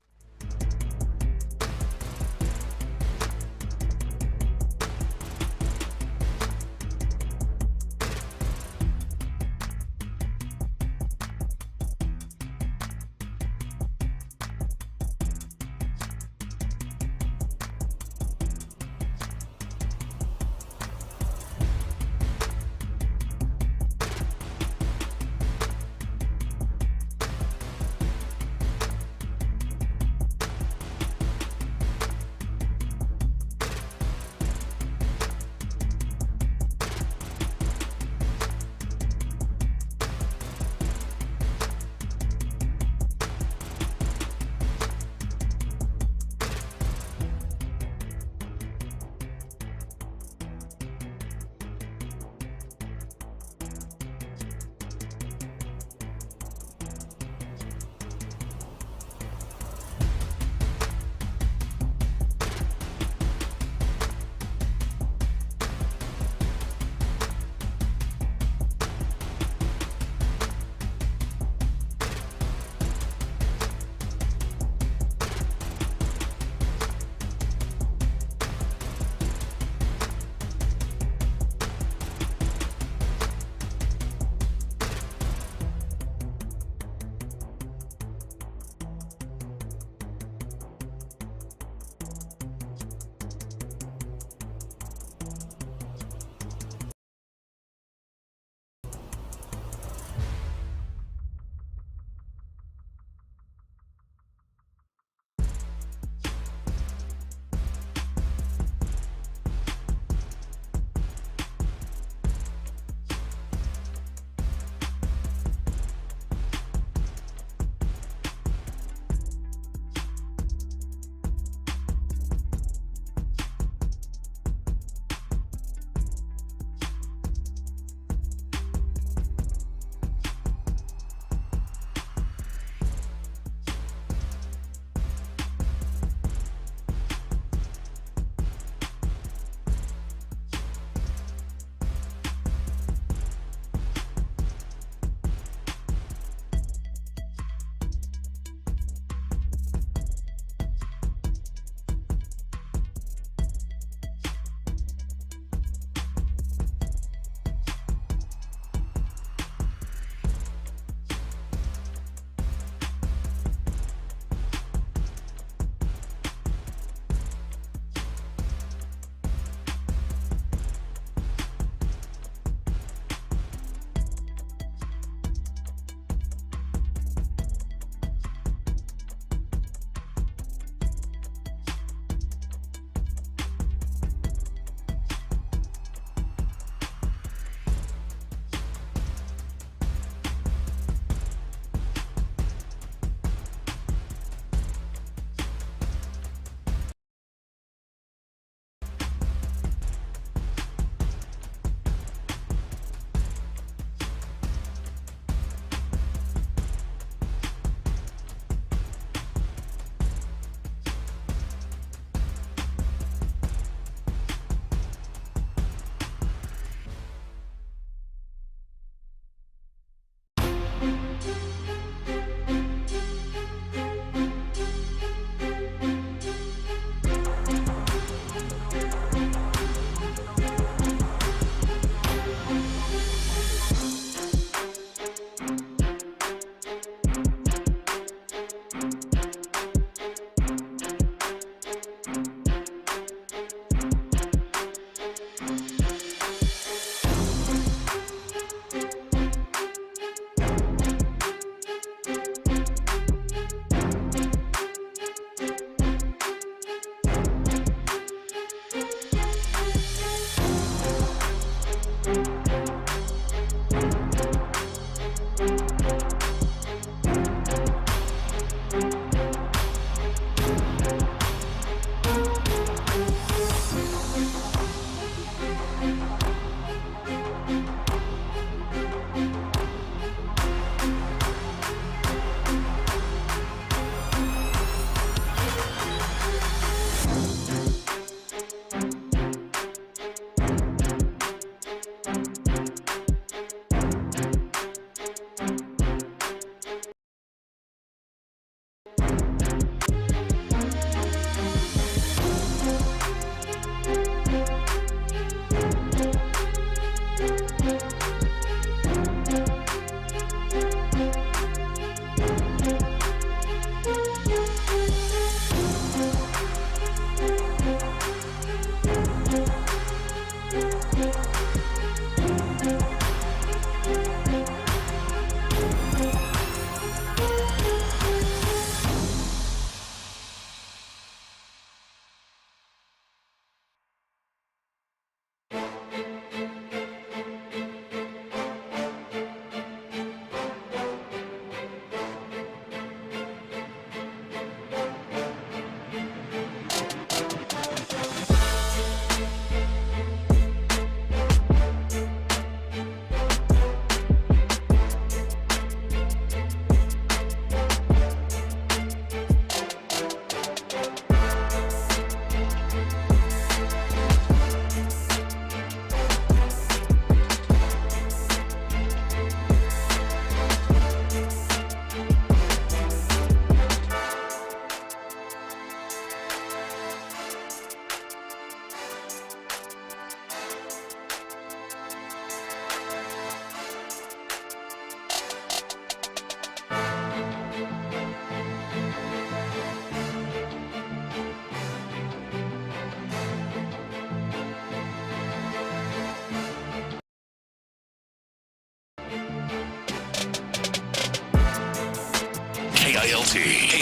KILT.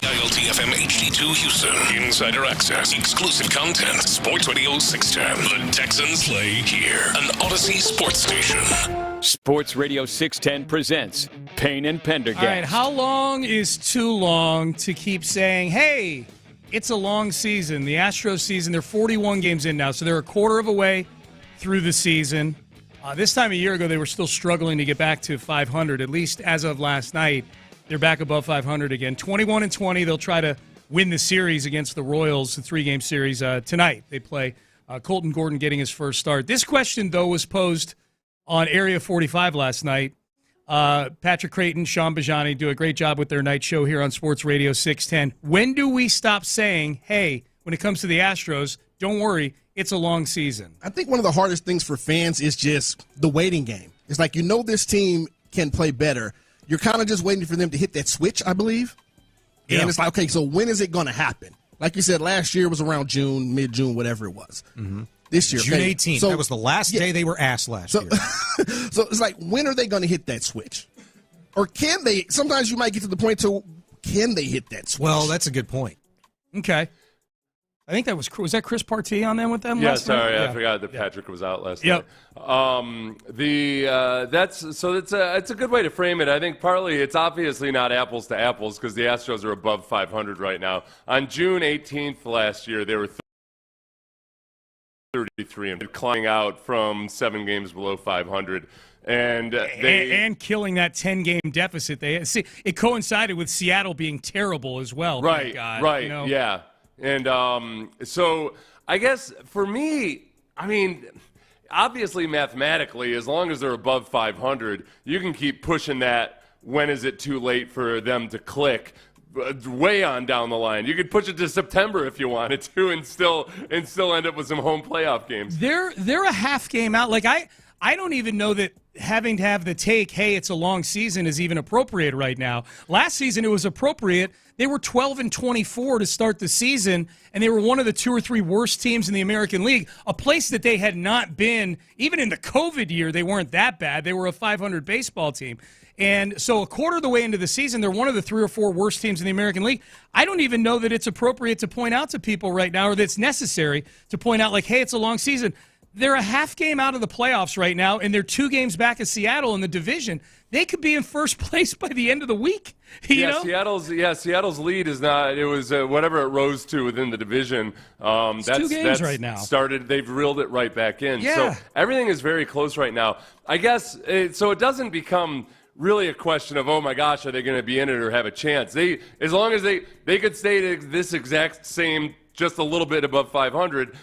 KILT FM HD2 Houston. Insider access. Exclusive content. Sports Radio 610. The Texans play here. An Odyssey sports station. Sports Radio 610 presents Payne and Pendergast. All right, how long is too long to keep saying, hey, it's a long season? The Astros season, they're 41 games in now, so they're a quarter of a way through the season. This time a year ago, they were still struggling to get back to 500, at least as of last night. They're back above 500 again. 21-20, they'll try to win the series against the Royals, the three-game series tonight. They play Colton Gordon getting his first start. This question, though, was posed on Area 45 last night. Patrick Creighton, Sean Bijani do a great job with their night show here on Sports Radio 610. When do we stop saying, hey, when it comes to the Astros, don't worry, it's a long season? I think one of the hardest things for fans is just the waiting game. It's like, you know, this team can play better. You're kind of just waiting for them to hit that switch, I believe. And it's like, okay, so when is it going to happen? Like you said, last year was around June, mid-June, whatever it was. Mm-hmm. This year, June 18th. So, that was the last day they were asked last year. So it's like, when are they going to hit that switch? Or can they? Sometimes you might get to the point to, can they hit that switch? Well, that's a good point. Okay. I think that was that Chris Partee on them with them yeah, last sorry, night? I forgot that Patrick was out last night. It's a good way to frame it. I think partly it's obviously not apples to apples because the Astros are above 500 right now. On June 18th last year, they were 33 and declining out from 7 games below 500. And killing that 10-game deficit. It coincided with Seattle being terrible as well. Right, right, you know? Yeah. And so I guess for me, I mean, obviously mathematically, as long as they're above 500, you can keep pushing that. When is it too late for them to click? Way on down the line. You could push it to September if you wanted to and still end up with some home playoff games. They're a half game out. Like I don't even know that having to have the take, hey, it's a long season, is even appropriate right now. Last season it was appropriate. They were 12-24 to start the season, and they were one of the 2 or 3 worst teams in the American League, a place that they had not been. Even in the COVID year, they weren't that bad. They were a 500 baseball team. And so a quarter of the way into the season, they're one of the 3 or 4 worst teams in the American League. I don't even know that it's appropriate to point out to people right now, or that it's necessary to point out, like, hey, it's a long season. They're a half game out of the playoffs right now, and they're 2 games back of Seattle in the division. They could be in first place by the end of the week. You know? Seattle's lead is not. It was whatever it rose to within the division. It's 2 games right now. They've reeled it right back in. Yeah. So everything is very close right now. I guess so. It doesn't become really a question of, oh my gosh, are they going to be in it or have a chance? As long as they could stay this exact same, just a little bit above 500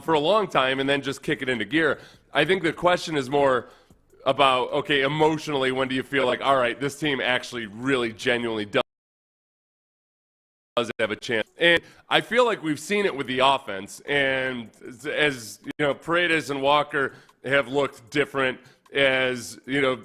for a long time and then just kick it into gear. I think the question is more about, okay, emotionally, when do you feel like, all right, this team actually really genuinely does have a chance? And I feel like we've seen it with the offense. And as you know, Paredes and Walker have looked different. As you know,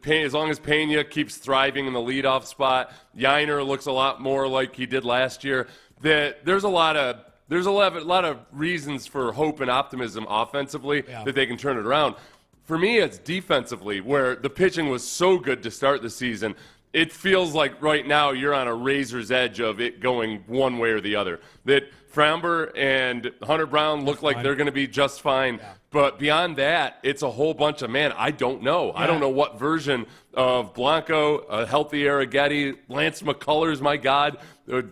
as long as Pena keeps thriving in the leadoff spot, Yainer looks a lot more like he did last year. That there's a lot of reasons for hope and optimism offensively that they can turn it around. For me, it's defensively, where the pitching was so good to start the season. It feels like right now you're on a razor's edge of it going one way or the other. That Framber and Hunter Brown look like they're going to be just fine. Yeah. But beyond that, it's a whole bunch of, I don't know. Yeah. I don't know what version of Blanco, a healthy Arrighetti, Lance McCullers, my God,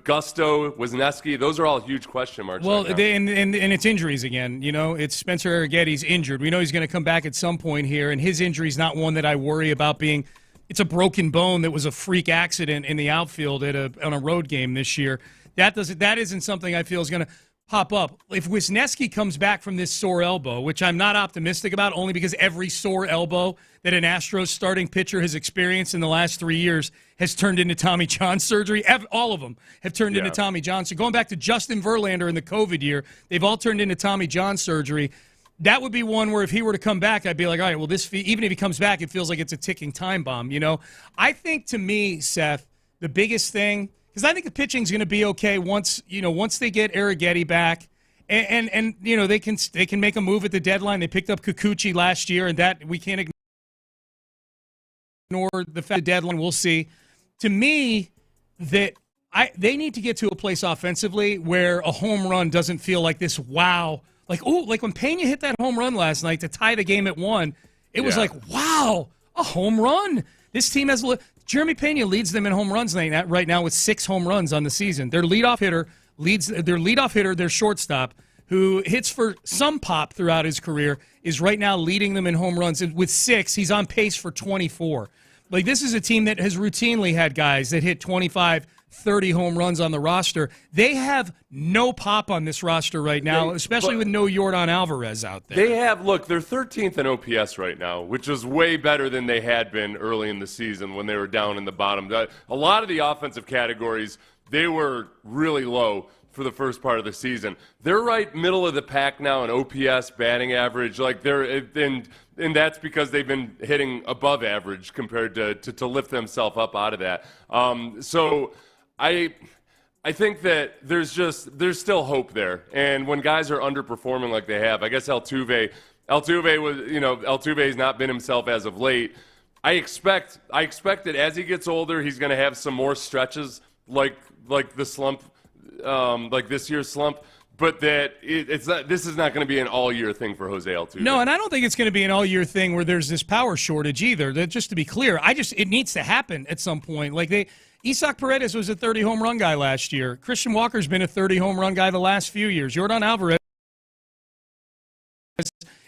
Gusto, Wisniewski, those are all huge question marks. Well, right and it's injuries again. You know, it's Spencer Arrighetti's injured. We know he's going to come back at some point here, and his injury is not one that I worry about being. It's a broken bone that was a freak accident in the outfield on a road game this year. That isn't something I feel is going to pop up. If Wisniewski comes back from this sore elbow, which I'm not optimistic about, only because every sore elbow that an Astros starting pitcher has experienced in the last 3 years has turned into Tommy John surgery. All of them have turned into Tommy John. So going back to Justin Verlander in the COVID year, they've all turned into Tommy John surgery. That would be one where if he were to come back, I'd be like, all right, well, even if he comes back, it feels like it's a ticking time bomb, you know? I think, to me, Seth, the biggest thing, because I think the pitching's going to be okay once they get Arrighetti back, and you know, they can make a move at the deadline. They picked up Kikuchi last year, and that we can't ignore the fact the deadline. We'll see. To me, that They need to get to a place offensively where a home run doesn't feel like this wow. Like when Pena hit that home run last night to tie the game at 1, it was like, wow, a home run. This team has Jeremy Pena leads them in home runs right now with 6 home runs on the season. Their leadoff hitter, their shortstop, who hits for some pop throughout his career, is right now leading them in home runs. With 6, he's on pace for 24. Like, this is a team that has routinely had guys that hit 25, 30 home runs on the roster. They have no pop on this roster right now, especially with no Yordan Alvarez out there. They're 13th in OPS right now, which is way better than they had been early in the season when they were down in the bottom. A lot of the offensive categories, they were really low for the first part of the season. They're right middle of the pack now in OPS, batting average. Like, and that's because they've been hitting above average compared to lift themselves up out of that. So I think that there's still hope there. And when guys are underperforming like they have, I guess Altuve has not been himself as of late. I expect that as he gets older, he's going to have some more stretches like the slump, like this year's slump. But this is not going to be an all-year thing for Jose Altuve. No, and I don't think it's going to be an all-year thing where there's this power shortage either. Just to be clear, it needs to happen at some point. Like Isaac Paredes was a 30 home run guy last year. Christian Walker's been a 30 home run guy the last few years. Yordan Alvarez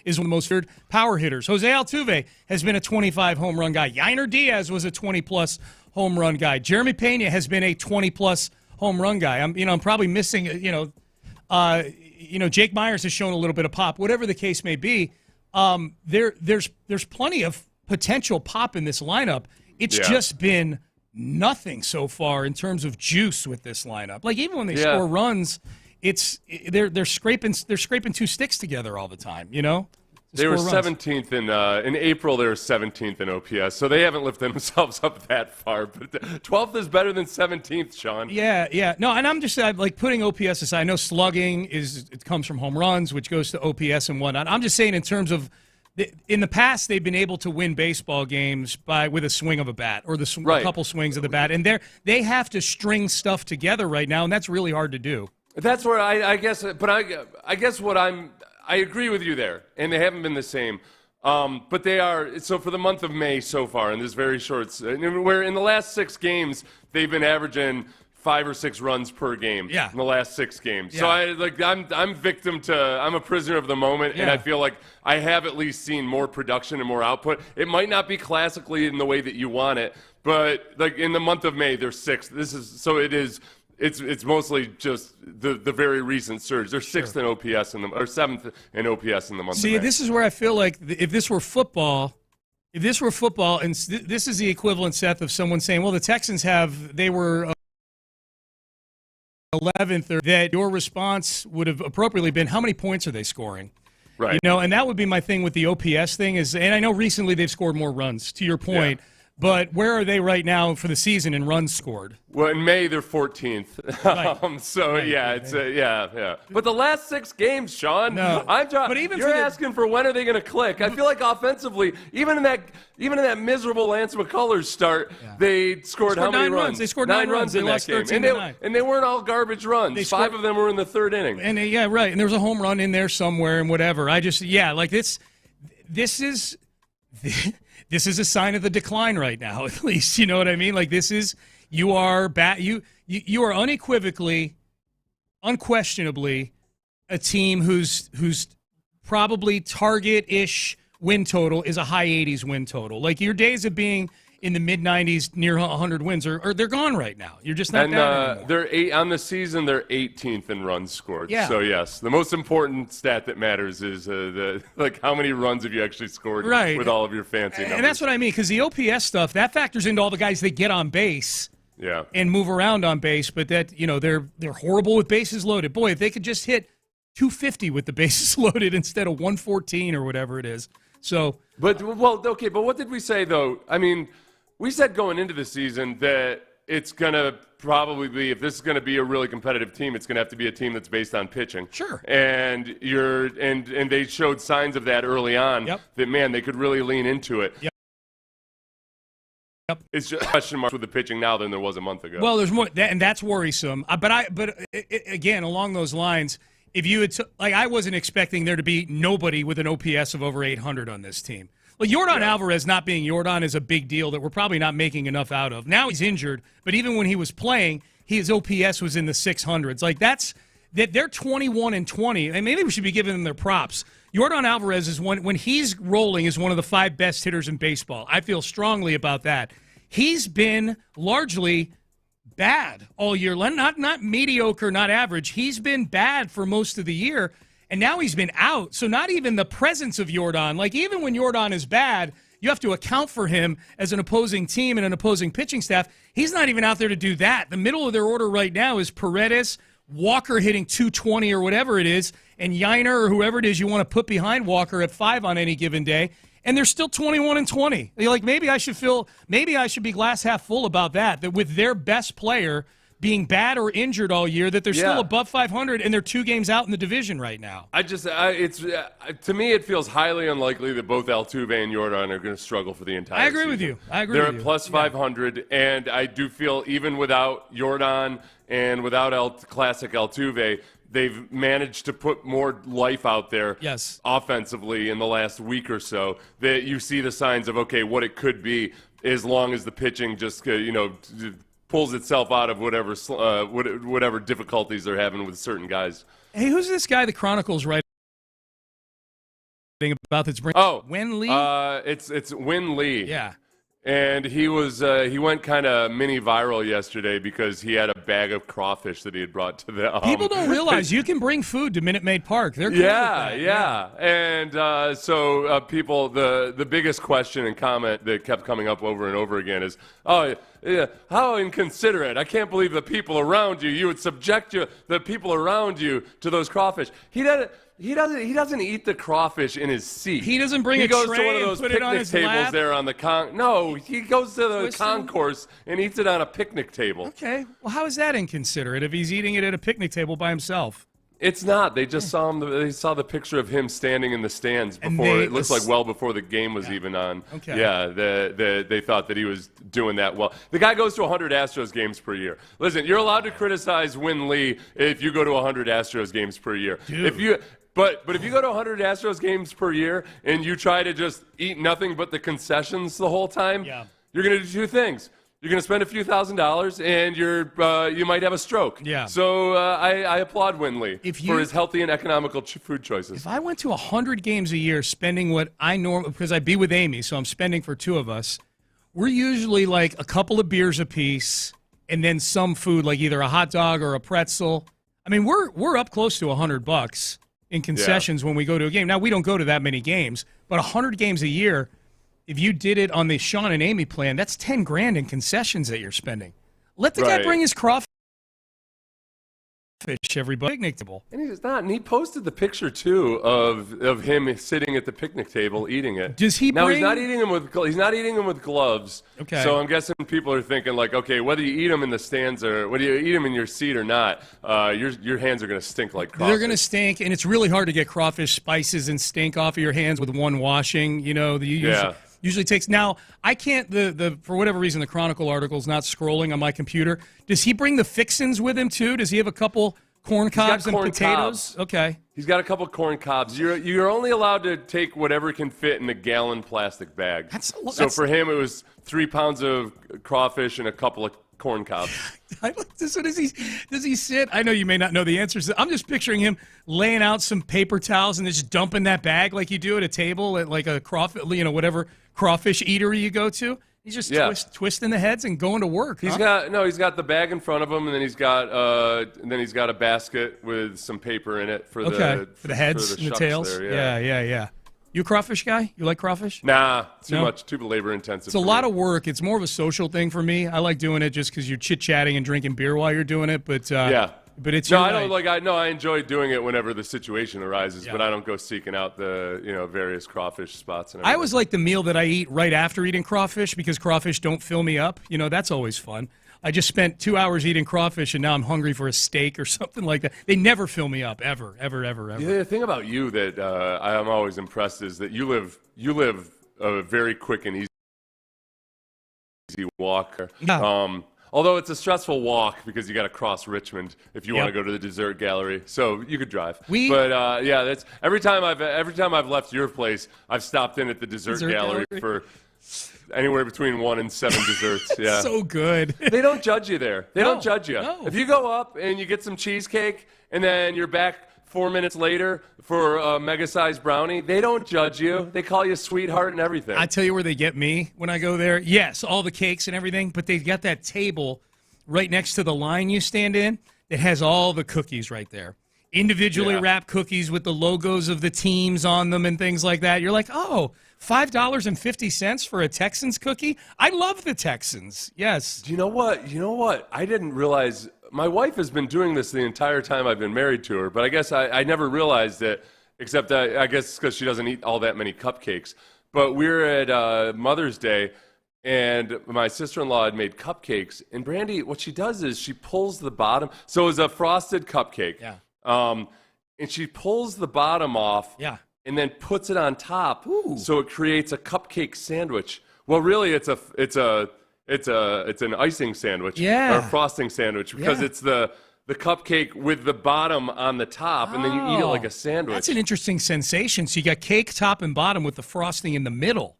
is one of the most feared power hitters. Jose Altuve has been a 25 home run guy. Yainer Diaz was a 20-plus home run guy. Jeremy Pena has been a 20-plus home run guy. I'm probably missing, Jake Myers has shown a little bit of pop. Whatever the case may be, there's plenty of potential pop in this lineup. It's just been nothing so far in terms of juice with this lineup. Like, even when they score runs, they're scraping 2 sticks together all the time. They were 17th in April. They were 17th in OPS, so they haven't lifted themselves up that far. But 12th is better than 17th, Sean. Yeah. No, and I'm just like putting OPS aside. I know slugging it comes from home runs, which goes to OPS and whatnot. I'm just saying in terms of in the past they've been able to win baseball games with a swing of a bat or a couple swings of the bat, and they have to string stuff together right now, and that's really hard to do. That's where I guess, but I guess I agree with you there, and they haven't been the same. But they are, so for the month of May so far, in this very short, where in the last 6 games, they've been averaging 5 or 6 runs per game in the last 6 games. So I'm a prisoner of the moment, and I feel like I have at least seen more production and more output. It might not be classically in the way that you want it, but like in the month of May, they're 6th. It's mostly just the very recent surge. They're 6th in OPS or 7th in OPS in the month of May. This is where I feel like if this were football, and this is the equivalent, Seth, of someone saying, well, the Texans they were 11th, or that your response would have appropriately been, how many points are they scoring? Right. And that would be my thing with the OPS thing and I know recently they've scored more runs, to your point. Yeah. But where are they right now for the season in runs scored? Well, in May, they're 14th. Right. But the last 6 games, Sean, you're asking for when are they going to click. I feel like offensively, even in that miserable Lance McCullers start, they scored how many runs? They scored 9 runs. They lost 13-9. And they weren't all garbage runs. 5 of them were in the 3rd inning. And And there was a home run in there somewhere and whatever. This is a sign of the decline right now, at least. You know what I mean? Like, you are unequivocally, unquestionably a team whose probably target-ish win total is a high 80s win total. Like, your days of being in the mid-90s, near 100 wins, they're gone right now. You're just not there anymore. They're on the season, they're 18th in runs scored. Yeah. So, yes, the most important stat that matters is how many runs have you actually scored with all of your fancy numbers. And that's what I mean, because the OPS stuff, that factors into all the guys that get on base and move around on base, but that, they're horrible with bases loaded. Boy, if they could just hit 250 with the bases loaded instead of 114 or whatever it is. So, but what did we say, though? I mean, we said going into the season that it's going to probably be, if this is going to be a really competitive team, it's going to have to be a team that's based on pitching. Sure. And they showed signs of that early on, that, man, they could really lean into it. Yep. Yep. It's just a question mark with the pitching now than there was a month ago. Well, there's more, and that's worrisome. But again, along those lines, if you had I wasn't expecting there to be nobody with an OPS of over 800 on this team. Well, Yordan Alvarez not being Yordan is a big deal that we're probably not making enough out of. Now he's injured, but even when he was playing, his OPS was in the 600s. Like they're 21-20, and maybe we should be giving them their props. Yordan Alvarez is when he's rolling is one of the 5 best hitters in baseball. I feel strongly about that. He's been largely bad all year, not mediocre, not average. He's been bad for most of the year, and now he's been out. So not even the presence of Yordan. Like even when Yordan is bad, you have to account for him as an opposing team and an opposing pitching staff. He's not even out there to do that. The middle of their order right now is Paredes, Walker hitting 220 or whatever it is, and Yiner or whoever it is you want to put behind Walker at 5 on any given day, and they're still 21-20. You're like, maybe I should be glass half full about that with their best player being bad or injured all year, that they're still above 500 and they're 2 games out in the division right now. To me, it feels highly unlikely that both Altuve and Jordan are going to struggle for the entire season. I agree with you. They're at plus 500, and I do feel even without Jordan and without classic Altuve, they've managed to put more life out there offensively in the last week or so, that you see the signs of, okay, what it could be as long as the pitching just, pulls itself out of whatever difficulties they're having with certain guys. Hey, who's this guy the Chronicles writing about that's bringing? Oh, Win Lee? It's Win Lee. Yeah. And he went kind of mini viral yesterday because he had a bag of crawfish that he had brought to the people don't realize you can bring food to Minute Maid Park. They're cool with that. And so people, the biggest question and comment that kept coming up over and over again is, oh, yeah, how inconsiderate. I can't believe the people around you would subject the people around you to those crawfish. He doesn't eat the crawfish in his seat. He doesn't bring a tray and put it on his lap? He goes to one of those picnic tables there on the No, he goes to the concourse and eats it on a picnic table. Okay. Well, how is that inconsiderate if he's eating it at a picnic table by himself? It's not. They just saw him. They saw the picture of him standing in the stands before. It looks like well before the game was even on. Okay. Yeah, they thought that he was doing that well. The guy goes to 100 Astros games per year. Listen, you're allowed to criticize Win Lee if you go to 100 Astros games per year. Dude. But if you go to 100 Astros games per year and you try to just eat nothing but the concessions the whole time, you're going to do 2 things. You're going to spend a few $1,000s, and you might have a stroke. Yeah. So I applaud Win Lee for his healthy and economical food choices. If I went to 100 games a year, spending what I normally, because I'd be with Amy, so I'm spending for 2 of us, we're usually like a couple of beers apiece, and then some food, like either a hot dog or a pretzel. I mean, we're up close to $100 in concessions when we go to a game. Now, we don't go to that many games, but 100 games a year, if you did it on the Sean and Amy plan, that's $10,000 in concessions that you're spending. Let the guy bring his crawfish, everybody. Picnic table. And he's not. And he posted the picture too of him sitting at the picnic table eating it. Does he? Now he's not eating them with gloves. Okay. So I'm guessing people are thinking like, okay, whether you eat them in the stands or whether you eat them in your seat or not, your hands are going to stink like crawfish. They're going to stink, and it's really hard to get crawfish spices and stink off of your hands with one washing. Usually takes. Now, I can't, for whatever reason, the Chronicle article's not scrolling on my computer. Does he bring the fixins with him, too? Does he have a couple corn cobs and potatoes? Okay. He's got a couple corn cobs. You're only allowed to take whatever can fit in a gallon plastic bag. So for him, it was 3 pounds of crawfish and a couple of corn cobs. So does he sit? I know you may not know the answers. I'm just picturing him laying out some paper towels and just dumping that bag like you do at a table at like a crawfish, whatever crawfish eatery you go to. He's just twisting the heads and going to work. He's got the bag in front of him, and then he's got a basket with some paper in it for the heads and the tails. There, yeah. You a crawfish guy? You like crawfish? Nah, too much, too labor intensive. It's a lot of work. It's more of a social thing for me. I like doing it just because you're chit chatting and drinking beer while you're doing it. But But it's I enjoy doing it whenever the situation arises, but I don't go seeking out the various crawfish spots. And I always like the meal that I eat right after eating crawfish because crawfish don't fill me up. That's always fun. I just spent 2 hours eating crawfish, and now I'm hungry for a steak or something like that. They never fill me up, ever. The thing about you that I'm always impressed is that you live a very quick and easy walk. No. Although it's a stressful walk because you got to cross Richmond if you want to go to the dessert gallery. So you could drive. That's every time I've left your place, I've stopped in at the dessert gallery for anywhere between 1 and 7 desserts. Yeah. So good. They don't judge you there. They don't judge you. No. If you go up and you get some cheesecake and then you're back 4 minutes later for a mega-sized brownie, they don't judge you. They call you sweetheart and everything. I tell you where they get me when I go there. Yes, all the cakes and everything, but they've got that table right next to the line you stand in that has all the cookies right there. Individually wrapped cookies with the logos of the teams on them and things like that. You're like, oh, $5.50 for a Texans cookie? I love the Texans. Yes. Do you know what? I didn't realize – my wife has been doing this the entire time I've been married to her, but I guess I never realized it, except I guess because she doesn't eat all that many cupcakes. But we were at Mother's Day, and my sister-in-law had made cupcakes. And Brandy, what she does is she pulls the bottom. So it was a frosted cupcake. Yeah. And she pulls the bottom off. Yeah. And then puts it on top. Ooh. So it creates a cupcake sandwich. Well, really, it's an icing sandwich or a frosting sandwich because it's the cupcake with the bottom on the top, and then you eat it like a sandwich. That's an interesting sensation. So you got cake top and bottom with the frosting in the middle.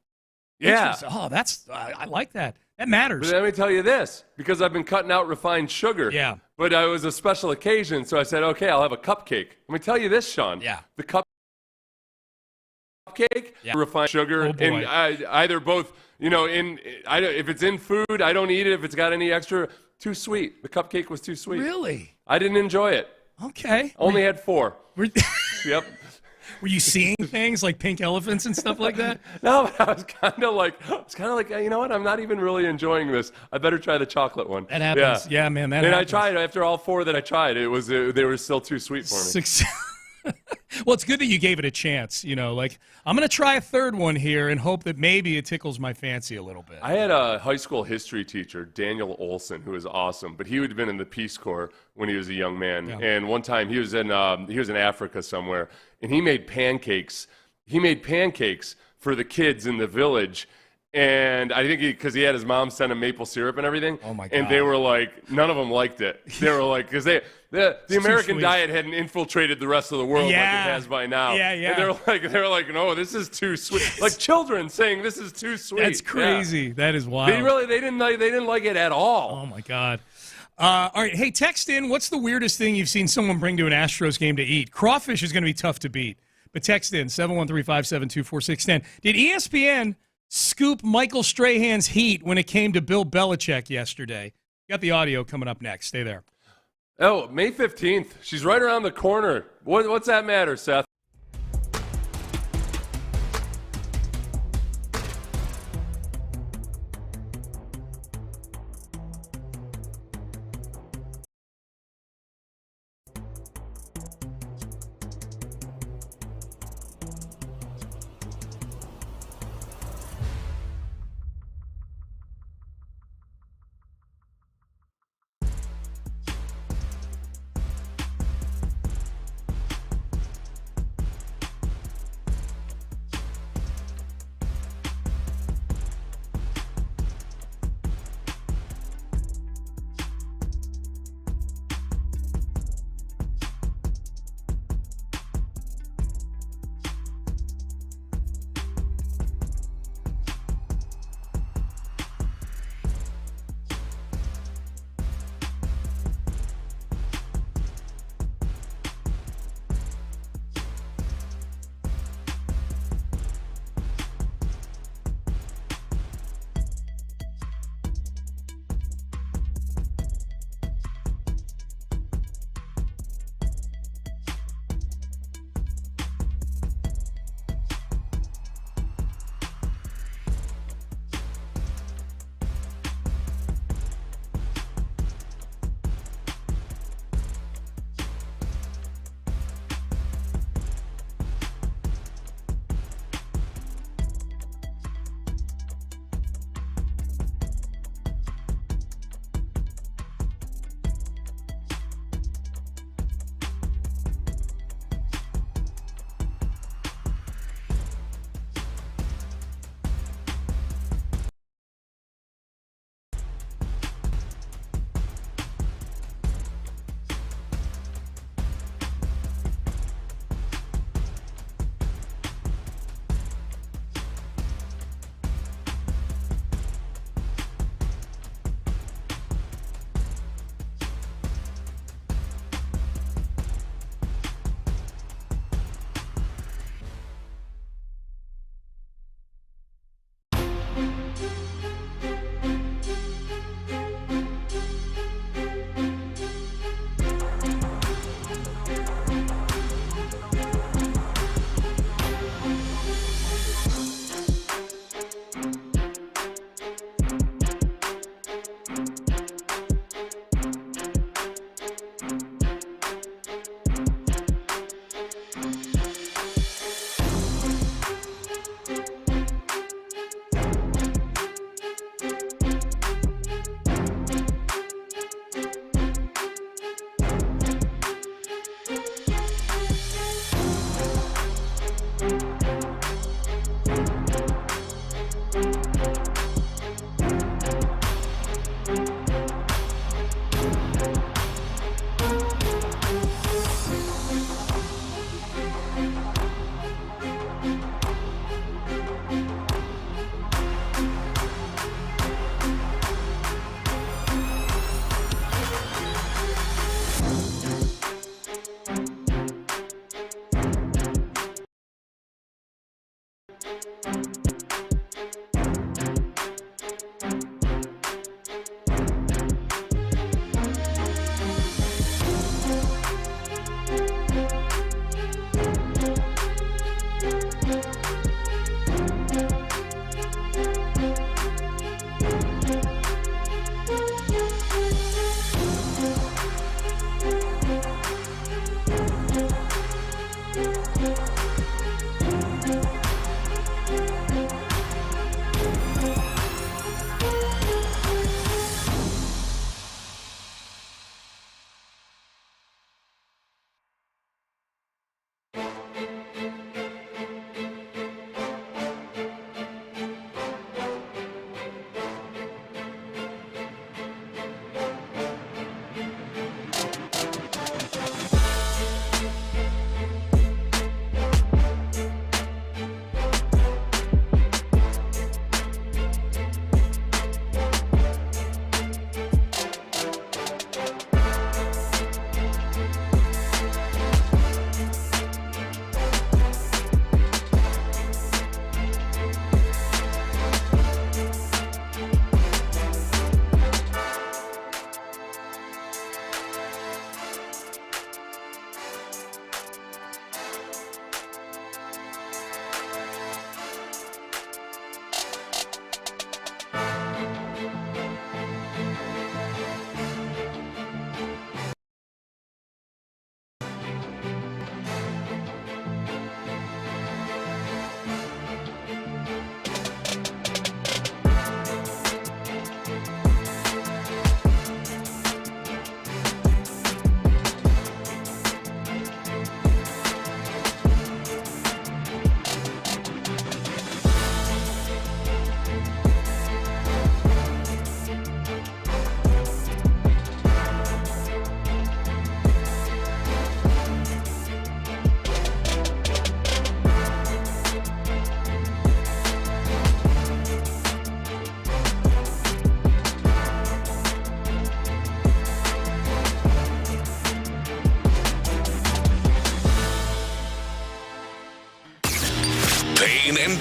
Yeah. I like that. That matters. But let me tell you this, because I've been cutting out refined sugar. Yeah. But it was a special occasion, so I said, okay, I'll have a cupcake. Let me tell you this, Sean. Yeah. The cupcake, refined sugar, and either both. If it's in food, I don't eat it. If it's got any extra, too sweet. The cupcake was too sweet. Really? I didn't enjoy it. Okay. Only had 4. Yep. Were you seeing things like pink elephants and stuff like that? No, but I was kind of like, you know what? I'm not even really enjoying this. I better try the chocolate one. That happens. Yeah, man, that happens. And I tried after all 4 that I tried. They were still too sweet for me. Well, it's good that you gave it a chance. I'm going to try a third one here and hope that maybe it tickles my fancy a little bit. I had a high school history teacher, Daniel Olson, who was awesome, but he would have been in the Peace Corps when he was a young man. Yeah. And one time he was in Africa somewhere, and he made pancakes. He made pancakes for the kids in the village. And I think because he had his mom send him maple syrup and everything. Oh, my God. And they were like, none of them liked it. They were like, because the American diet hadn't infiltrated the rest of the world like it has by now. Yeah. And they were like, no, this is too sweet. Like children saying this is too sweet. That's crazy. Yeah. That is wild. They didn't like it at all. Oh my God. All right, hey, text in. What's the weirdest thing you've seen someone bring to an Astros game to eat? Crawfish is going to be tough to beat, but text in 713-572-4610. Did ESPN scoop Michael Strahan's heat when it came to Bill Belichick yesterday? Got the audio coming up next. Stay there. Oh, May 15th. She's right around the corner. What's that matter, Seth?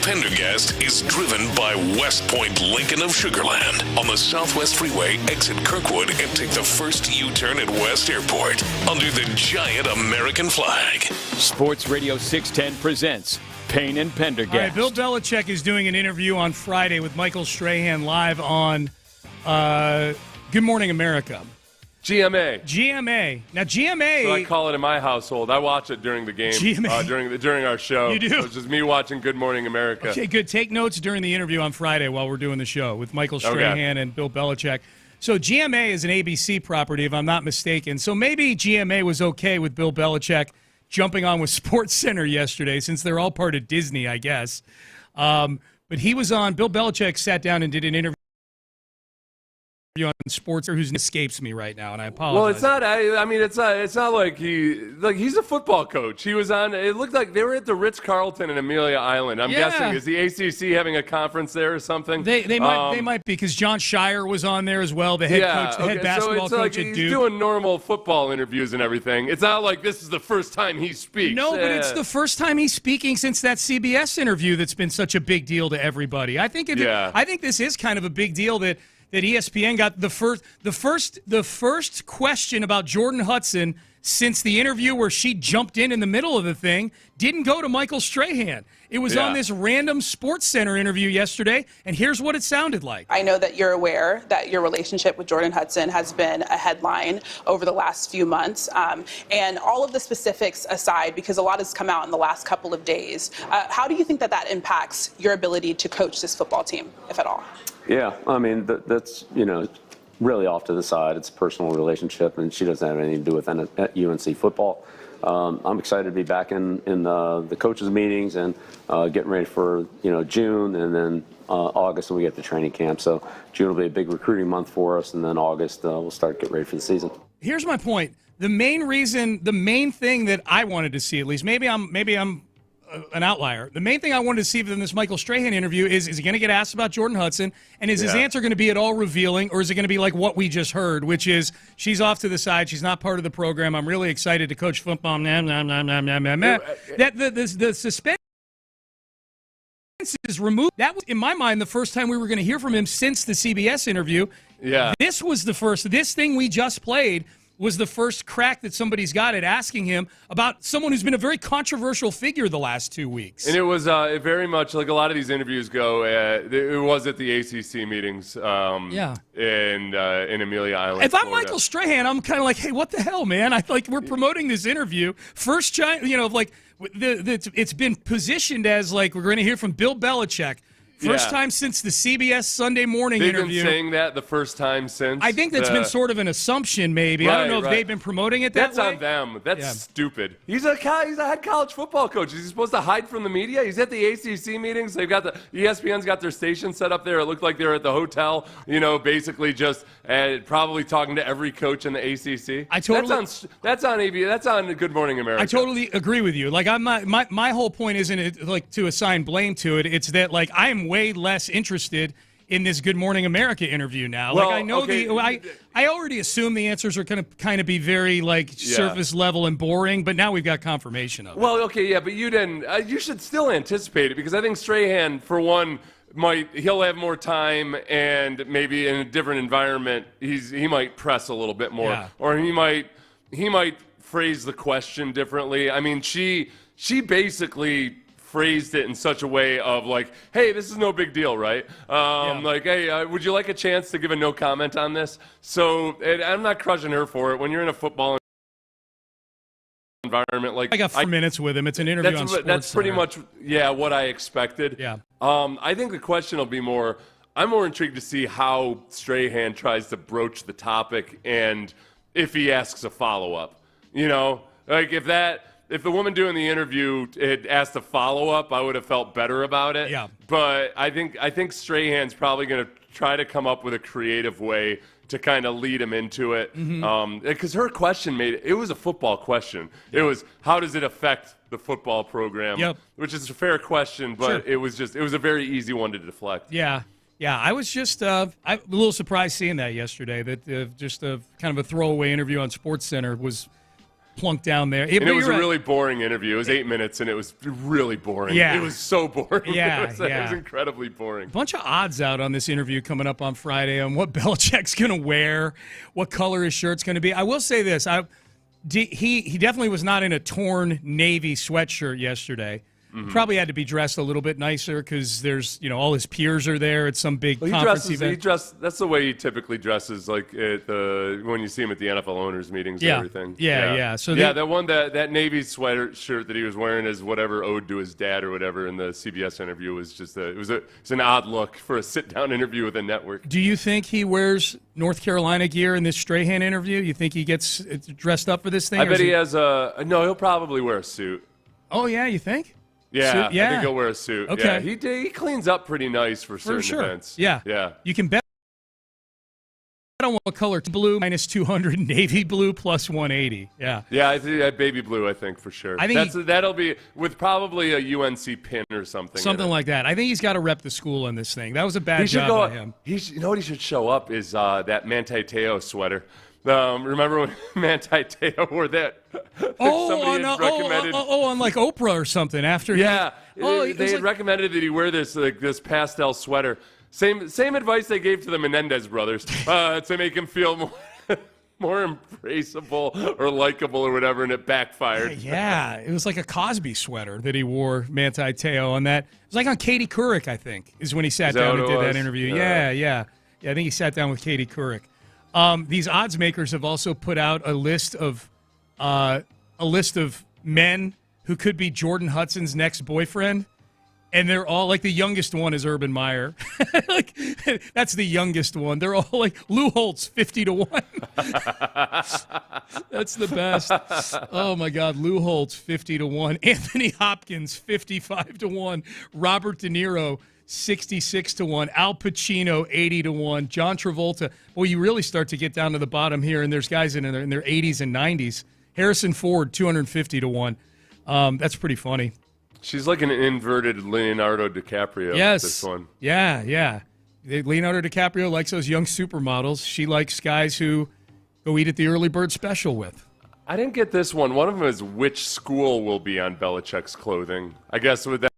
Pendergast is driven by West Point Lincoln of Sugar Land on the Southwest Freeway. Exit Kirkwood and take the first U-turn at West Airport under the giant American flag. Sports Radio 610 presents Payne and Pendergast. All right, Bill Belichick is doing an interview on Friday with Michael Strahan live on Good Morning America. GMA. Now, GMA... So I call it in my household. I watch it during the game, during our show. You do? So it's just me watching Good Morning America. Okay, good. Take notes during the interview on Friday while we're doing the show with Michael Strahan and Bill Belichick. So GMA is an ABC property, if I'm not mistaken. So maybe GMA was okay with Bill Belichick jumping on with SportsCenter yesterday, since they're all part of Disney, I guess. But he was on. Bill Belichick sat down and did an interview on sports, whose escapes me right now, and I apologize. Well, it's not. It's not like he's a football coach. He was on. It looked like they were at the Ritz-Carlton in Amelia Island. I'm guessing, is the ACC having a conference there or something? They might be, because John Shire was on there as well, the head coach, the head basketball coach at Duke. He's doing normal football interviews and everything. It's not like this is the first time he speaks. No, but it's the first time he's speaking since that CBS interview that's been such a big deal to everybody. I think this is kind of a big deal that ESPN got the first question about Jordan Hudson since the interview where she jumped in the middle of the thing didn't go to Michael Strahan. It was on this random SportsCenter interview yesterday, and here's what it sounded like. I know that you're aware that your relationship with Jordan Hudson has been a headline over the last few months, and all of the specifics aside, because a lot has come out in the last couple of days, how do you think that impacts your ability to coach this football team, if at all? Yeah, I mean, that's, really off to the side. It's a personal relationship, and she doesn't have anything to do with UNC football. I'm excited to be back in the coaches' meetings and getting ready for, June, and then August when we get to training camp. So June will be a big recruiting month for us, and then August we'll start getting ready for the season. Here's my point. The main thing that I wanted to see, at least, maybe I'm an outlier. The main thing I wanted to see from this Michael Strahan interview is he going to get asked about Jordan Hudson, and is his answer going to be at all revealing, or is it going to be like what we just heard, which is she's off to the side, she's not part of the program, I'm really excited to coach football, That the suspense is removed. That was, in my mind, the first time we were going to hear from him since the CBS interview. Yeah. This was the first. This thing we just played was the first crack that somebody's got at asking him about someone who's been a very controversial figure the last 2 weeks. And it was very much like a lot of these interviews go. It was at the ACC meetings. In Amelia Island. If I'm Michael Strahan, I'm kind of like, hey, what the hell, man? We're promoting this interview. First time, it's been positioned as like we're going to hear from Bill Belichick. First time since the CBS Sunday morning interview. They've been saying that the first time since. I think that's been sort of an assumption, maybe. I don't know if they've been promoting it that way. That's on them. That's stupid. He's a head college football coach. Is he supposed to hide from the media? He's at the ACC meetings. They've got ESPN's got their station set up there. It looked like they're at the hotel, basically just probably talking to every coach in the ACC. That's on Good Morning America. I totally agree with you. Like, I'm not, my whole point isn't like to assign blame to it. It's that like I'm way less interested in this Good Morning America interview now. Well, like, I know I already assume the answers are going to kind of be very surface level and boring, but now we've got confirmation of it. Well, okay, yeah, but you didn't. You should still anticipate it, because I think Strahan, for one, he'll have more time, and maybe in a different environment, he might press a little bit more, or he might phrase the question differently. I mean, she basically phrased it in such a way of like, hey, this is no big deal, right? Like, hey, would you like a chance to give a no comment on this? So, and I'm not crushing her for it. When you're in a football environment, like, I got 4 minutes with him. It's an interview on SportsCenter. That's pretty much, what I expected. Yeah. I think the question will be more, I'm more intrigued to see how Strahan tries to broach the topic, and if he asks a follow-up. Like, if the woman doing the interview had asked a follow-up, I would have felt better about it. Yeah. But I think Strahan's probably going to try to come up with a creative way to kind of lead him into it. Because her question it was a football question. It was, how does it affect the football program? Yep. Which is a fair question, but it was a very easy one to deflect. Yeah. Yeah, I was just I'm a little surprised seeing that yesterday, that just kind of a throwaway interview on SportsCenter was plunk down there. And it was a really boring interview. It was 8 minutes, and it was really boring. Yeah. It was so boring. Yeah, it was incredibly boring. A bunch of odds out on this interview coming up on Friday on what Belichick's going to wear, what color his shirt's going to be. I will say this. He definitely was not in a torn Navy sweatshirt yesterday. Mm-hmm. Probably had to be dressed a little bit nicer because there's, all his peers are there at some big conference event. That's the way he typically dresses, like when you see him at the NFL owners meet's and everything. Yeah. So that Navy sweater shirt that he was wearing as whatever ode to his dad or whatever in the CBS interview was just it's an odd look for a sit down interview with a network. Do you think he wears North Carolina gear in this Strahan interview? You think he gets dressed up for this thing? I bet he has he'll probably wear a suit. Oh yeah, you think? Yeah, I think he'll wear a suit. Okay. Yeah, he cleans up pretty nice for certain events. Yeah. You can bet on what color. Blue minus 200, navy blue plus 180. Yeah. Yeah, I think baby blue, I think, for sure. I think that'll be with probably a UNC pin or something. Something like that. I think he's got to rep the school in this thing. That was a bad job by him. You know what he should show up is that Manti Te'o sweater. Remember when Manti Te'o wore that? On like Oprah or something after. They had recommended that he wear this pastel sweater. Same advice they gave to the Menendez brothers to make him feel more embraceable or likable or whatever, and it backfired. Yeah, it was like a Cosby sweater that he wore, Manti Te'o, on that. It was like on Katie Couric, I think, is when he sat down and did that interview. Yeah, I think he sat down with Katie Couric. These odds makers have also put out a list of men who could be Jordan Hudson's next boyfriend, and they're all like, the youngest one is Urban Meyer. That's the youngest one. They're all like Lou Holtz 50-1. That's the best. Oh my God, Lou Holtz 50-1, Anthony Hopkins 55-1, Robert De Niro 66-1, Al Pacino 80-1, John Travolta. Well, you really start to get down to the bottom here, and there's guys in their 80s and 90s. Harrison Ford 250-1. That's pretty funny. She's like an inverted Leonardo DiCaprio. Yes. This one. Yeah. Leonardo DiCaprio likes those young supermodels. She likes guys who go eat at the early bird special with. I didn't get this one. One of them is which school will be on Belichick's clothing. I guess with that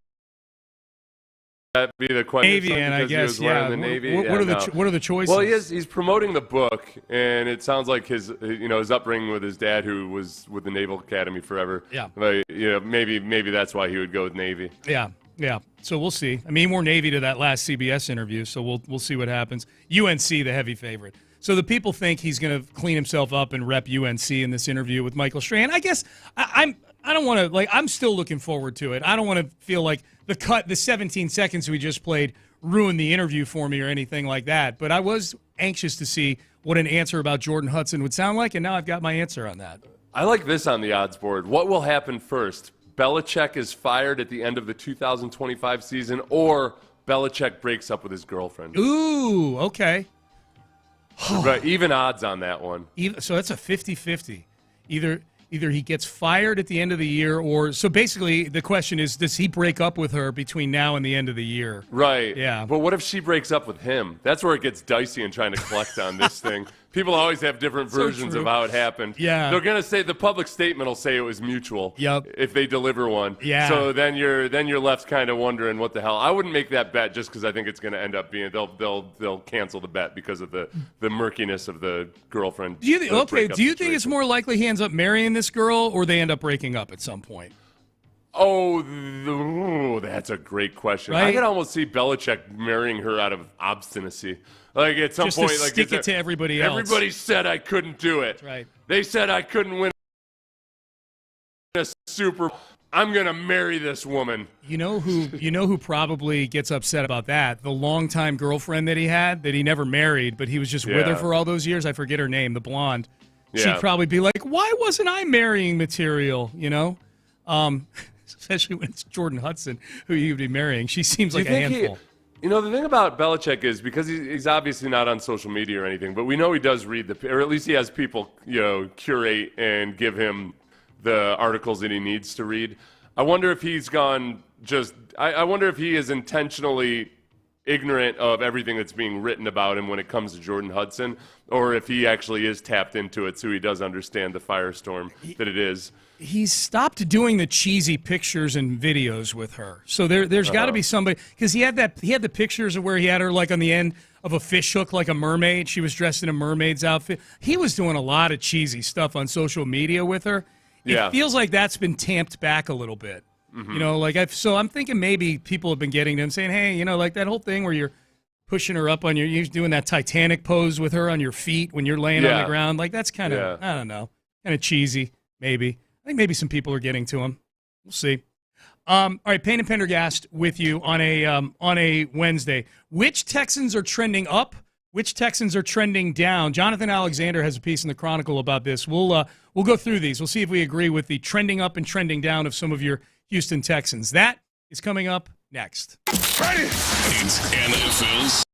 be the question. Navy, and I guess, the Navy. What are the choices? Well, he's promoting the book, and it sounds like his upbringing with his dad, who was with the Naval Academy forever. Yeah. Maybe that's why he would go with Navy. Yeah. So we'll see. I mean, he wore Navy to that last CBS interview, so we'll see what happens. UNC, the heavy favorite. So the people think he's going to clean himself up and rep UNC in this interview with Michael Strahan. I guess I don't want to, I'm still looking forward to it. I don't want to feel like the 17 seconds we just played ruined the interview for me or anything like that. But I was anxious to see what an answer about Jordan Hudson would sound like, and now I've got my answer on that. I like this on the odds board. What will happen first? Belichick is fired at the end of the 2025 season, or Belichick breaks up with his girlfriend? Ooh, okay. Right, even odds on that one. So that's a 50-50. Either he gets fired at the end of the year, or so basically the question is, does he break up with her between now and the end of the year? Right. Yeah. But what if she breaks up with him? That's where it gets dicey in trying to collect on this thing. People always have different versions of how it happened. Yeah. They're going to say, the public statement will say it was mutual. Yep. If they deliver one. Yeah. So then you're left kind of wondering what the hell. I wouldn't make that bet just because I think it's going to end up being they'll cancel the bet because of the murkiness of the girlfriend. Do you think it's more likely he ends up marrying this girl, or they end up breaking up at some point? Oh, that's a great question. Right? I could almost see Belichick marrying her out of obstinacy. Like at some just point, to stick it to everybody else. Everybody said I couldn't do it. That's right. They said I couldn't win a Super Bowl. I'm gonna marry this woman. You know who probably gets upset about that? The longtime girlfriend that he had, that he never married, but he was just with her for all those years. I forget her name, the blonde. Yeah. She'd probably be like, "Why wasn't I marrying material?" Especially when it's Jordan Hudson who you'd be marrying. She seems like a handful. The thing about Belichick is, because he's obviously not on social media or anything, but we know he does read or at least he has people, curate and give him the articles that he needs to read. I wonder if he's gone I wonder if he is intentionally ignorant of everything that's being written about him when it comes to Jordan Hudson, or if he actually is tapped into it so he does understand the firestorm that it is. He's stopped doing the cheesy pictures and videos with her. So there's got to be somebody, because he had the pictures of where he had her like on the end of a fish hook like a mermaid. She was dressed in a mermaid's outfit. He was doing a lot of cheesy stuff on social media with her. It feels like that's been tamped back a little bit. Mm-hmm. You know, like so I'm thinking maybe people have been getting to him saying, hey, you know, like that whole thing where you're pushing her up on you're doing that Titanic pose with her on your feet when you're laying on the ground. Like that's kind of, I don't know, kind of cheesy, maybe. I think maybe some people are getting to him. We'll see. All right, Payne and Pendergast with you on a Wednesday. Which Texans are trending up? Which Texans are trending down? Jonathan Alexander has a piece in the Chronicle about this. We'll go through these. We'll see if we agree with the trending up and trending down of some of your Houston Texans. That is coming up next. Ready? It's NFL's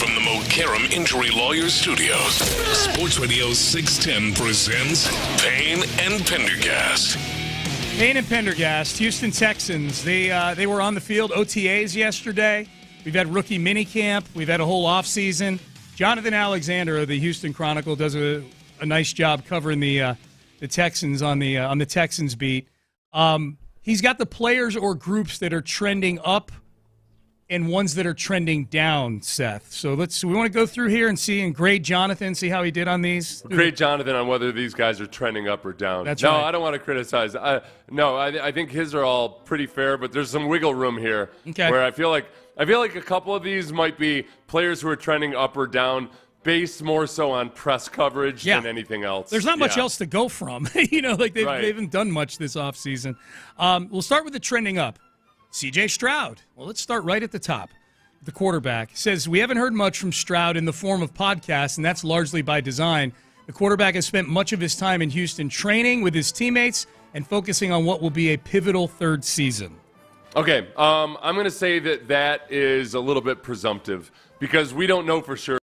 from the Mokaram Injury Lawyers Studios, Sports Radio 610 presents Payne and Pendergast. Payne and Pendergast, Houston Texans. They were on the field, OTAs yesterday. We've had rookie minicamp. We've had a whole offseason. Jonathan Alexander of the Houston Chronicle does a nice job covering the Texans on the Texans beat. He's got the players or groups that are trending up and ones that are trending down, Seth. So we want to go through here and grade Jonathan, see how he did on these. Grade Jonathan on whether these guys are trending up or down. That's right. I don't want to criticize. I think his are all pretty fair, but there's some wiggle room here where I feel like a couple of these might be players who are trending up or down based more so on press coverage than anything else. There's not much else to go from. They haven't done much this offseason. We'll start with the trending up. C.J. Stroud. Well, let's start right at the top. The quarterback says, we haven't heard much from Stroud in the form of podcasts, and that's largely by design. The quarterback has spent much of his time in Houston training with his teammates and focusing on what will be a pivotal third season. Okay, I'm going to say that is a little bit presumptive because we don't know for sure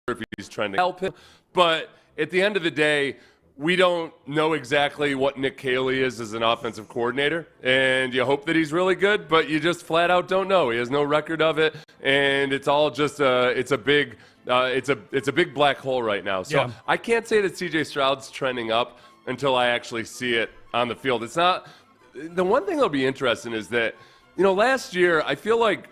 if he's trying to help him. But at the end of the day, we don't know exactly what Nick Caley is as an offensive coordinator, and you hope that he's really good, but you just flat out don't know. He has no record of it, and it's all just it's a big black hole right now. So I can't say that C.J. Stroud's trending up until I actually see it on the field. It's not. The one thing that'll be interesting is that last year I feel like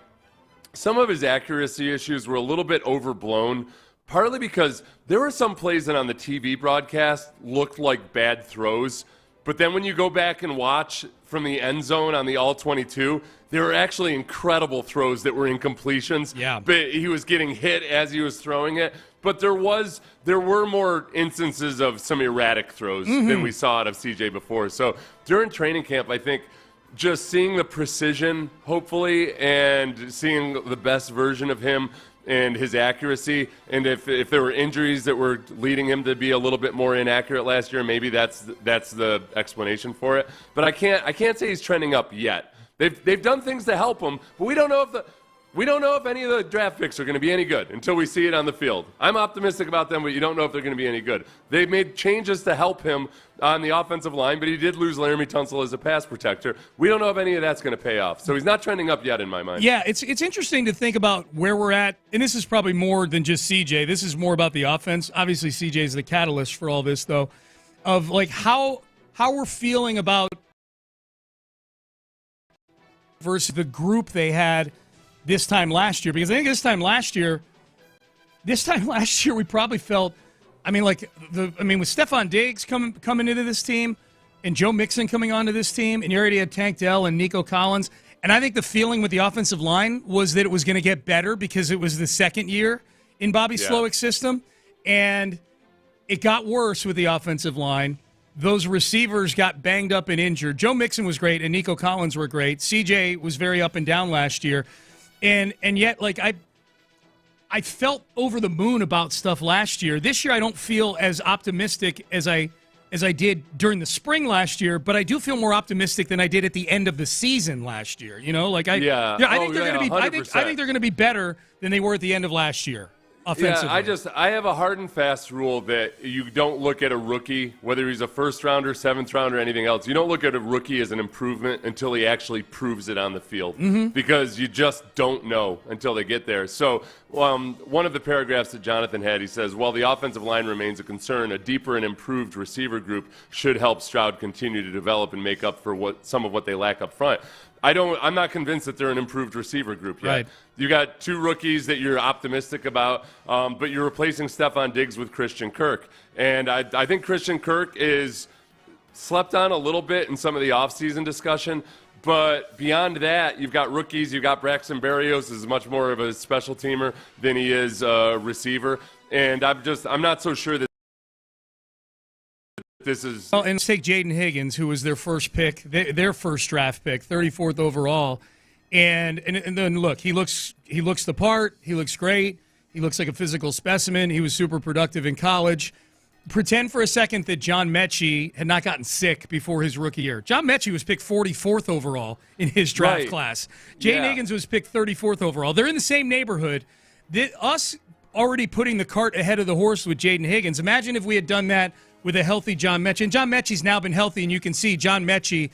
some of his accuracy issues were a little bit overblown. Partly because there were some plays that on the TV broadcast looked like bad throws, but then when you go back and watch from the end zone on the All-22, there were actually incredible throws that were incompletions. Yeah. But he was getting hit as he was throwing it. But there were more instances of some erratic throws than we saw out of CJ before. So during training camp, I think just seeing the precision, hopefully, and seeing the best version of him and his accuracy, and if there were injuries that were leading him to be a little bit more inaccurate last year, maybe that's the explanation for it. But I can't say he's trending up yet. They've done things to help him, but we don't know if any of the draft picks are going to be any good until we see it on the field. I'm optimistic about them, but you don't know if they're going to be any good. They've made changes to help him on the offensive line, but he did lose Laramie Tunsil as a pass protector. We don't know if any of that's going to pay off. So he's not trending up yet in my mind. Yeah, it's interesting to think about where we're at, and this is probably more than just CJ. This is more about the offense. Obviously, CJ is the catalyst for all this, though, of like how we're feeling about versus the group they had this time last year, because I think this time last year we probably felt, with Stephon Diggs coming into this team and Joe Mixon coming onto this team, and you already had Tank Dell and Nico Collins, and I think the feeling with the offensive line was that it was going to get better because it was the second year in Bobby Slowick's system, and it got worse with the offensive line. Those receivers got banged up and injured. Joe Mixon was great, and Nico Collins were great. CJ was very up and down last year. And yet, I felt over the moon about stuff last year. This year, I don't feel as optimistic as I did during the spring last year, but I do feel more optimistic than I did at the end of the season last year. I think they're going to be. I think they're going to be better than they were at the end of last year. Offensively. Yeah, I have a hard and fast rule that you don't look at a rookie, whether he's a first rounder, seventh rounder, anything else. You don't look at a rookie as an improvement until he actually proves it on the field, because you just don't know until they get there. So one of the paragraphs that Jonathan had, he says, while the offensive line remains a concern, a deeper and improved receiver group should help Stroud continue to develop and make up for some of what they lack up front. I'm not convinced that they're an improved receiver group yet. Right. You got two rookies that you're optimistic about, but you're replacing Stephon Diggs with Christian Kirk. And I think Christian Kirk is slept on a little bit in some of the offseason discussion. But beyond that, you've got rookies. You've got Braxton Berrios is much more of a special teamer than he is a receiver. And I'm not so sure that this is. Well, and let's take Jaden Higgins, who was their first pick, their first draft pick, 34th overall. And then look, he looks the part. He looks great. He looks like a physical specimen. He was super productive in college. pretend for a second that John Mechie had not gotten sick before his rookie year. John Mechie was picked 44th overall in his draft class. Jaden Higgins was picked 34th overall. They're in the same neighborhood. Us already putting the cart ahead of the horse with Jaden Higgins. Imagine if we had done that with a healthy John Mechie. And John Mechie's now been healthy, and you can see John Mechie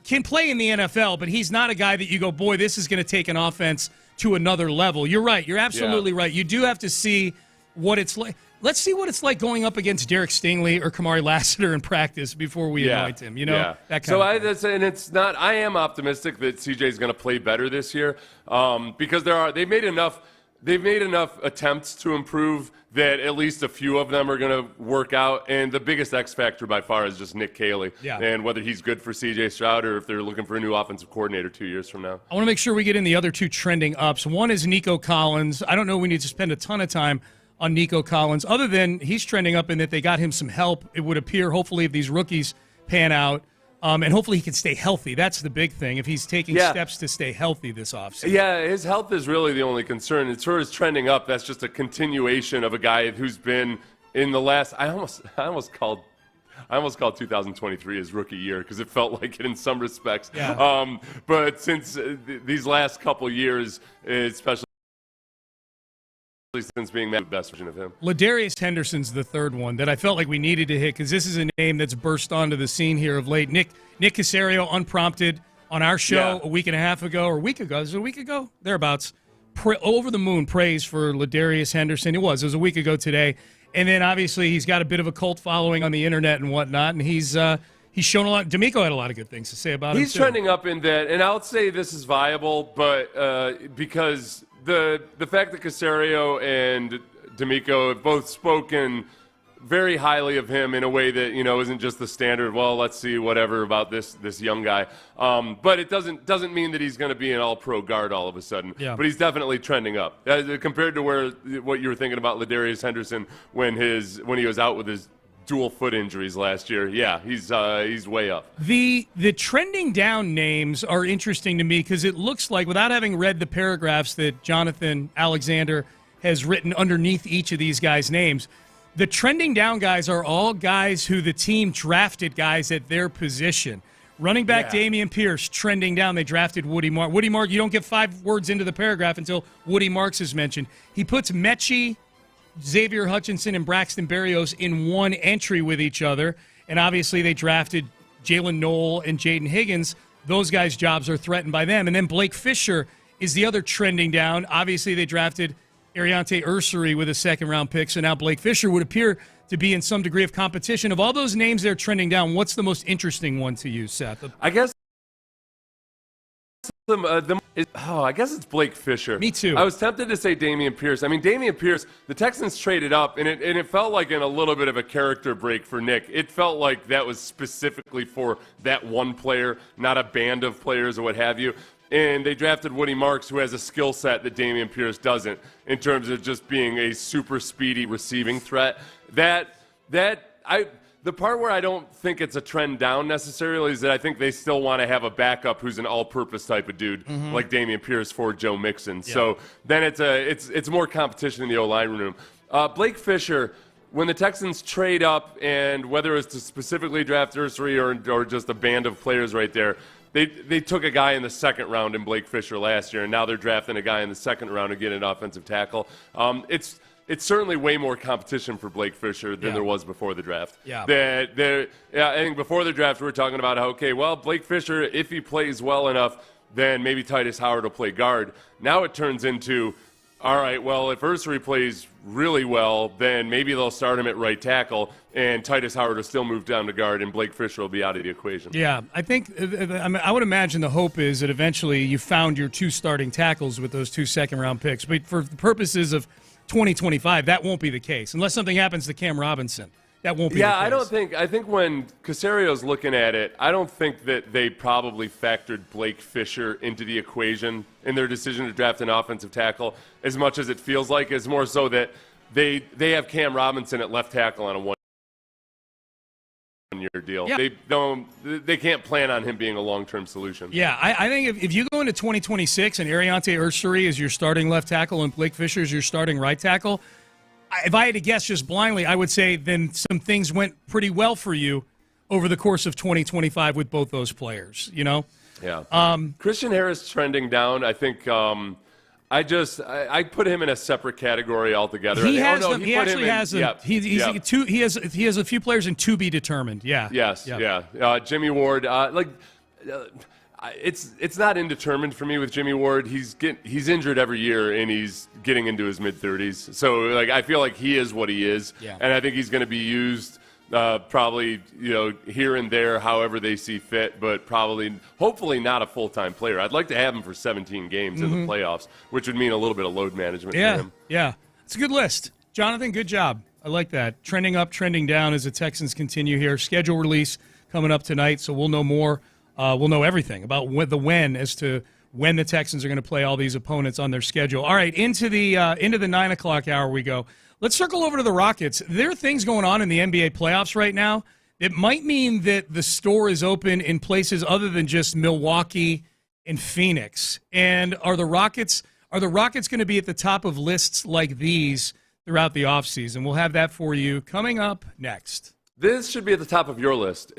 can play in the NFL, but he's not a guy that you go, boy, this is going to take an offense to another level. You're right. You're absolutely right. You do have to see what it's like. Let's see what it's like going up against Derek Stingley or Kamari Lassiter in practice before we anoint him. You know, that kind of thing. And it's not. I am optimistic that CJ is going to play better this year because they've made enough attempts to improve that at least a few of them are going to work out. And the biggest X factor by far is just Nick Caley. And whether he's good for CJ Stroud or if they're looking for a new offensive coordinator 2 years from now. I want to make sure we get in the other two trending ups. One is Nico Collins. I don't know we need to spend a ton of time on Nico Collins, other than he's trending up in that they got him some help, it would appear, hopefully, if these rookies pan out. And hopefully he can stay healthy. That's the big thing, if he's taking steps to stay healthy this offseason. Yeah, his health is really the only concern. As far as trending up, that's just a continuation of a guy who's been in the last – I almost called 2023 his rookie year because it felt like it in some respects. But since these last couple years, especially since being the best version of him. Ladarius Henderson's the third one that I felt like we needed to hit because this is a name that's burst onto the scene here of late. Nick Caserio, unprompted on our show a week and a half ago, or a week ago. Is it a week ago? Thereabouts. Over the moon praise for Ladarius Henderson. It was a week ago today. And then obviously he's got a bit of a cult following on the internet and whatnot, and he's shown a lot. D'Amico had a lot of good things to say about him. He's trending up in that, and I'll say this is viable, but because the fact that Caserio and D'Amico have both spoken very highly of him in a way that isn't just the standard. Well, let's see whatever about this young guy, but it doesn't mean that he's going to be an all-pro guard all of a sudden. But he's definitely trending up compared to what you were thinking about Ladarius Henderson when he was out with his dual foot injuries last year. He's way up. The trending down names are interesting to me because it looks like, without having read the paragraphs that Jonathan Alexander has written underneath each of these guys' names, the trending down guys are all guys who the team drafted guys at their position. Running back Dameon Pierce, trending down. They drafted Woody Marks. Woody Marks, you don't get 5 words into the paragraph until Woody Marks is mentioned. He puts Mechie, Xavier Hutchinson, and Braxton Berrios in one entry with each other. And obviously they drafted Jalen Noel and Jaden Higgins. Those guys' jobs are threatened by them. And then Blake Fisher is the other trending down. Obviously they drafted Ariante Ursary with a second-round pick, so now Blake Fisher would appear to be in some degree of competition. Of all those names that are trending down, what's the most interesting one to you, Seth? I guess I guess it's Blake Fisher. Me too. I was tempted to say Dameon Pierce. I mean, Dameon Pierce, the Texans traded up, and it felt like in a little bit of a character break for Nick. It felt like that was specifically for that one player, not a band of players or what have you. And they drafted Woody Marks, who has a skill set that Dameon Pierce doesn't in terms of just being a super speedy receiving threat. The part where I don't think it's a trend down necessarily is that I think they still want to have a backup who's an all-purpose type of dude like Dameon Pierce for Joe Mixon. Yeah. So then it's more competition in the O-line room. Blake Fisher, when the Texans trade up, and whether it's to specifically draft Ursary or just a band of players right there, They took a guy in the second round in Blake Fisher last year, and now they're drafting a guy in the second round to get an offensive tackle. It's certainly way more competition for Blake Fisher than there was before the draft. I think before the draft we were talking about how, Blake Fisher, if he plays well enough, then maybe Titus Howard will play guard. Now it turns into, all right, well, if Ursary plays really well, then maybe they'll start him at right tackle, and Titus Howard will still move down to guard, and Blake Fisher will be out of the equation. Yeah, I think I would imagine the hope is that eventually you found your 2 starting tackles with those 2 second-round picks. But for the purposes of 2025, that won't be the case. Unless something happens to Cam Robinson, that won't be the case. I think when Casario's looking at it, I don't think that they probably factored Blake Fisher into the equation in their decision to draft an offensive tackle as much as it feels like. It's more so that they have Cam Robinson at left tackle on a one-year deal. Yeah. They can't plan on him being a long-term solution. Yeah, I think if you go into 2026 and Ariante Ursary is your starting left tackle and Blake Fisher is your starting right tackle, if I had to guess just blindly, I would say then some things went pretty well for you over the course of 2025 with both those players, you know? Yeah. Christian Harris trending down. I think I put him in a separate category altogether. He has He has a few players in to be determined. Yeah. Yes. Yep. Yeah. Jimmy Ward. It's not indeterminate for me with Jimmy Ward. He's injured every year and he's getting into his mid-30s. So I feel like he is what he is, and I think he's going to be used probably here and there, however they see fit, but hopefully not a full-time player. I'd like to have him for 17 games in the playoffs, which would mean a little bit of load management for him. Yeah, it's a good list, Jonathan. Good job. I like that. Trending up, trending down as the Texans continue here. Schedule release coming up tonight, so we'll know more. We'll know everything about when as to when the Texans are going to play all these opponents on their schedule. All right, into the 9 o'clock hour we go. Let's circle over to the Rockets. There are things going on in the NBA playoffs right now. It might mean that the store is open in places other than just Milwaukee and Phoenix. And are the Rockets going to be at the top of lists like these throughout the offseason? We'll have that for you coming up next. This should be at the top of your list.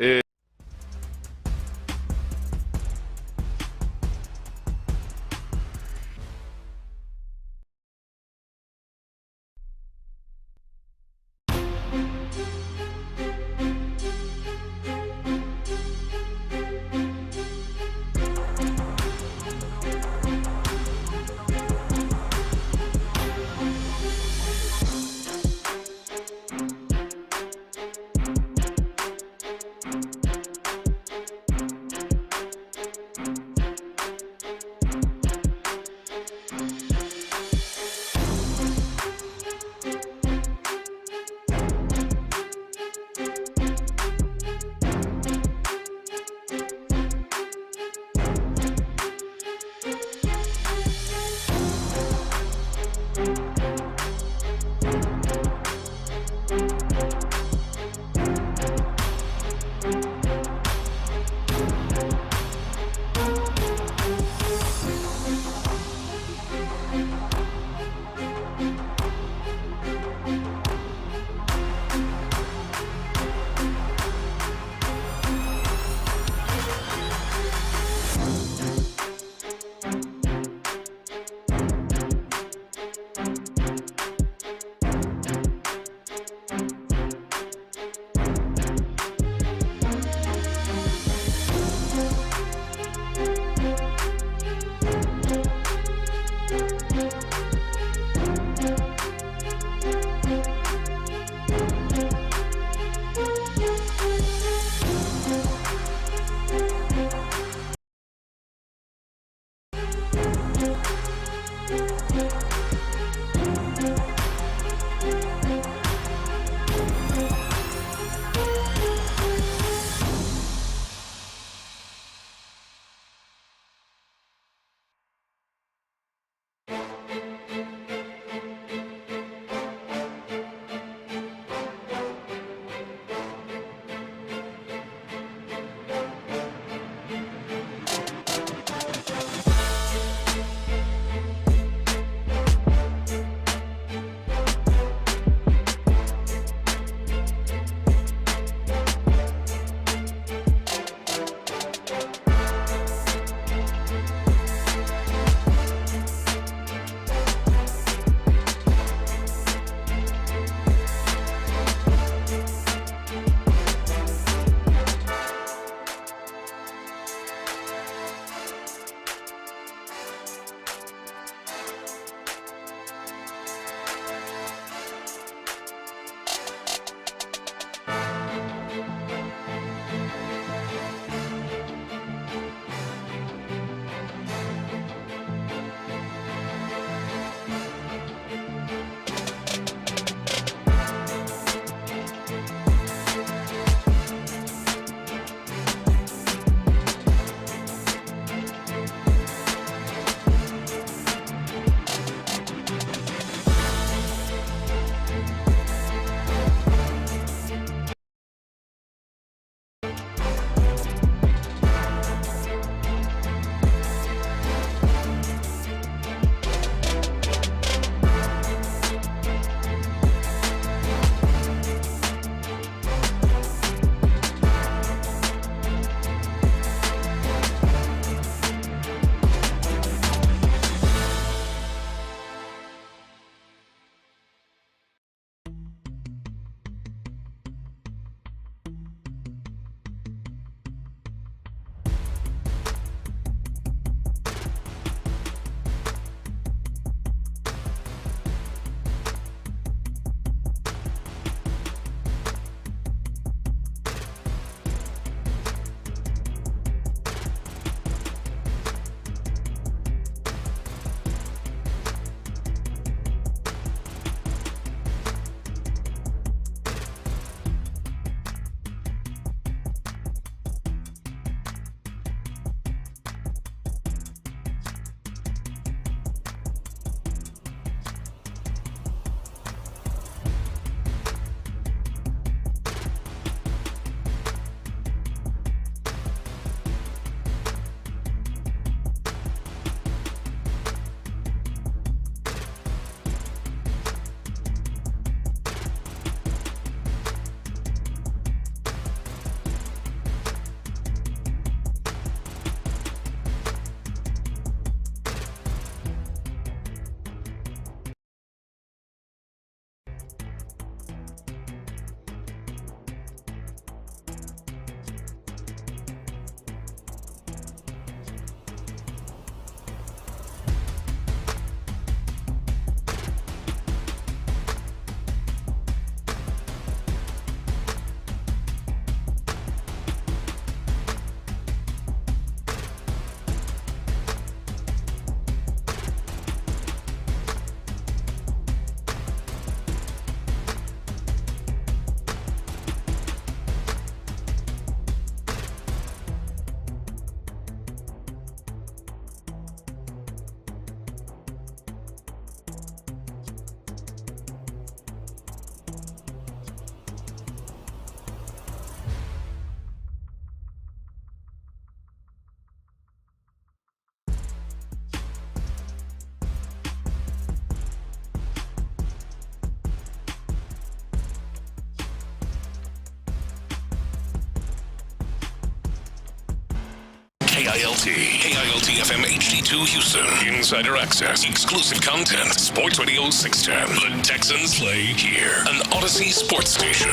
KILT FM HD2 Houston. Insider access, exclusive content. Sports Radio 610. The Texans play here. An Odyssey sports station.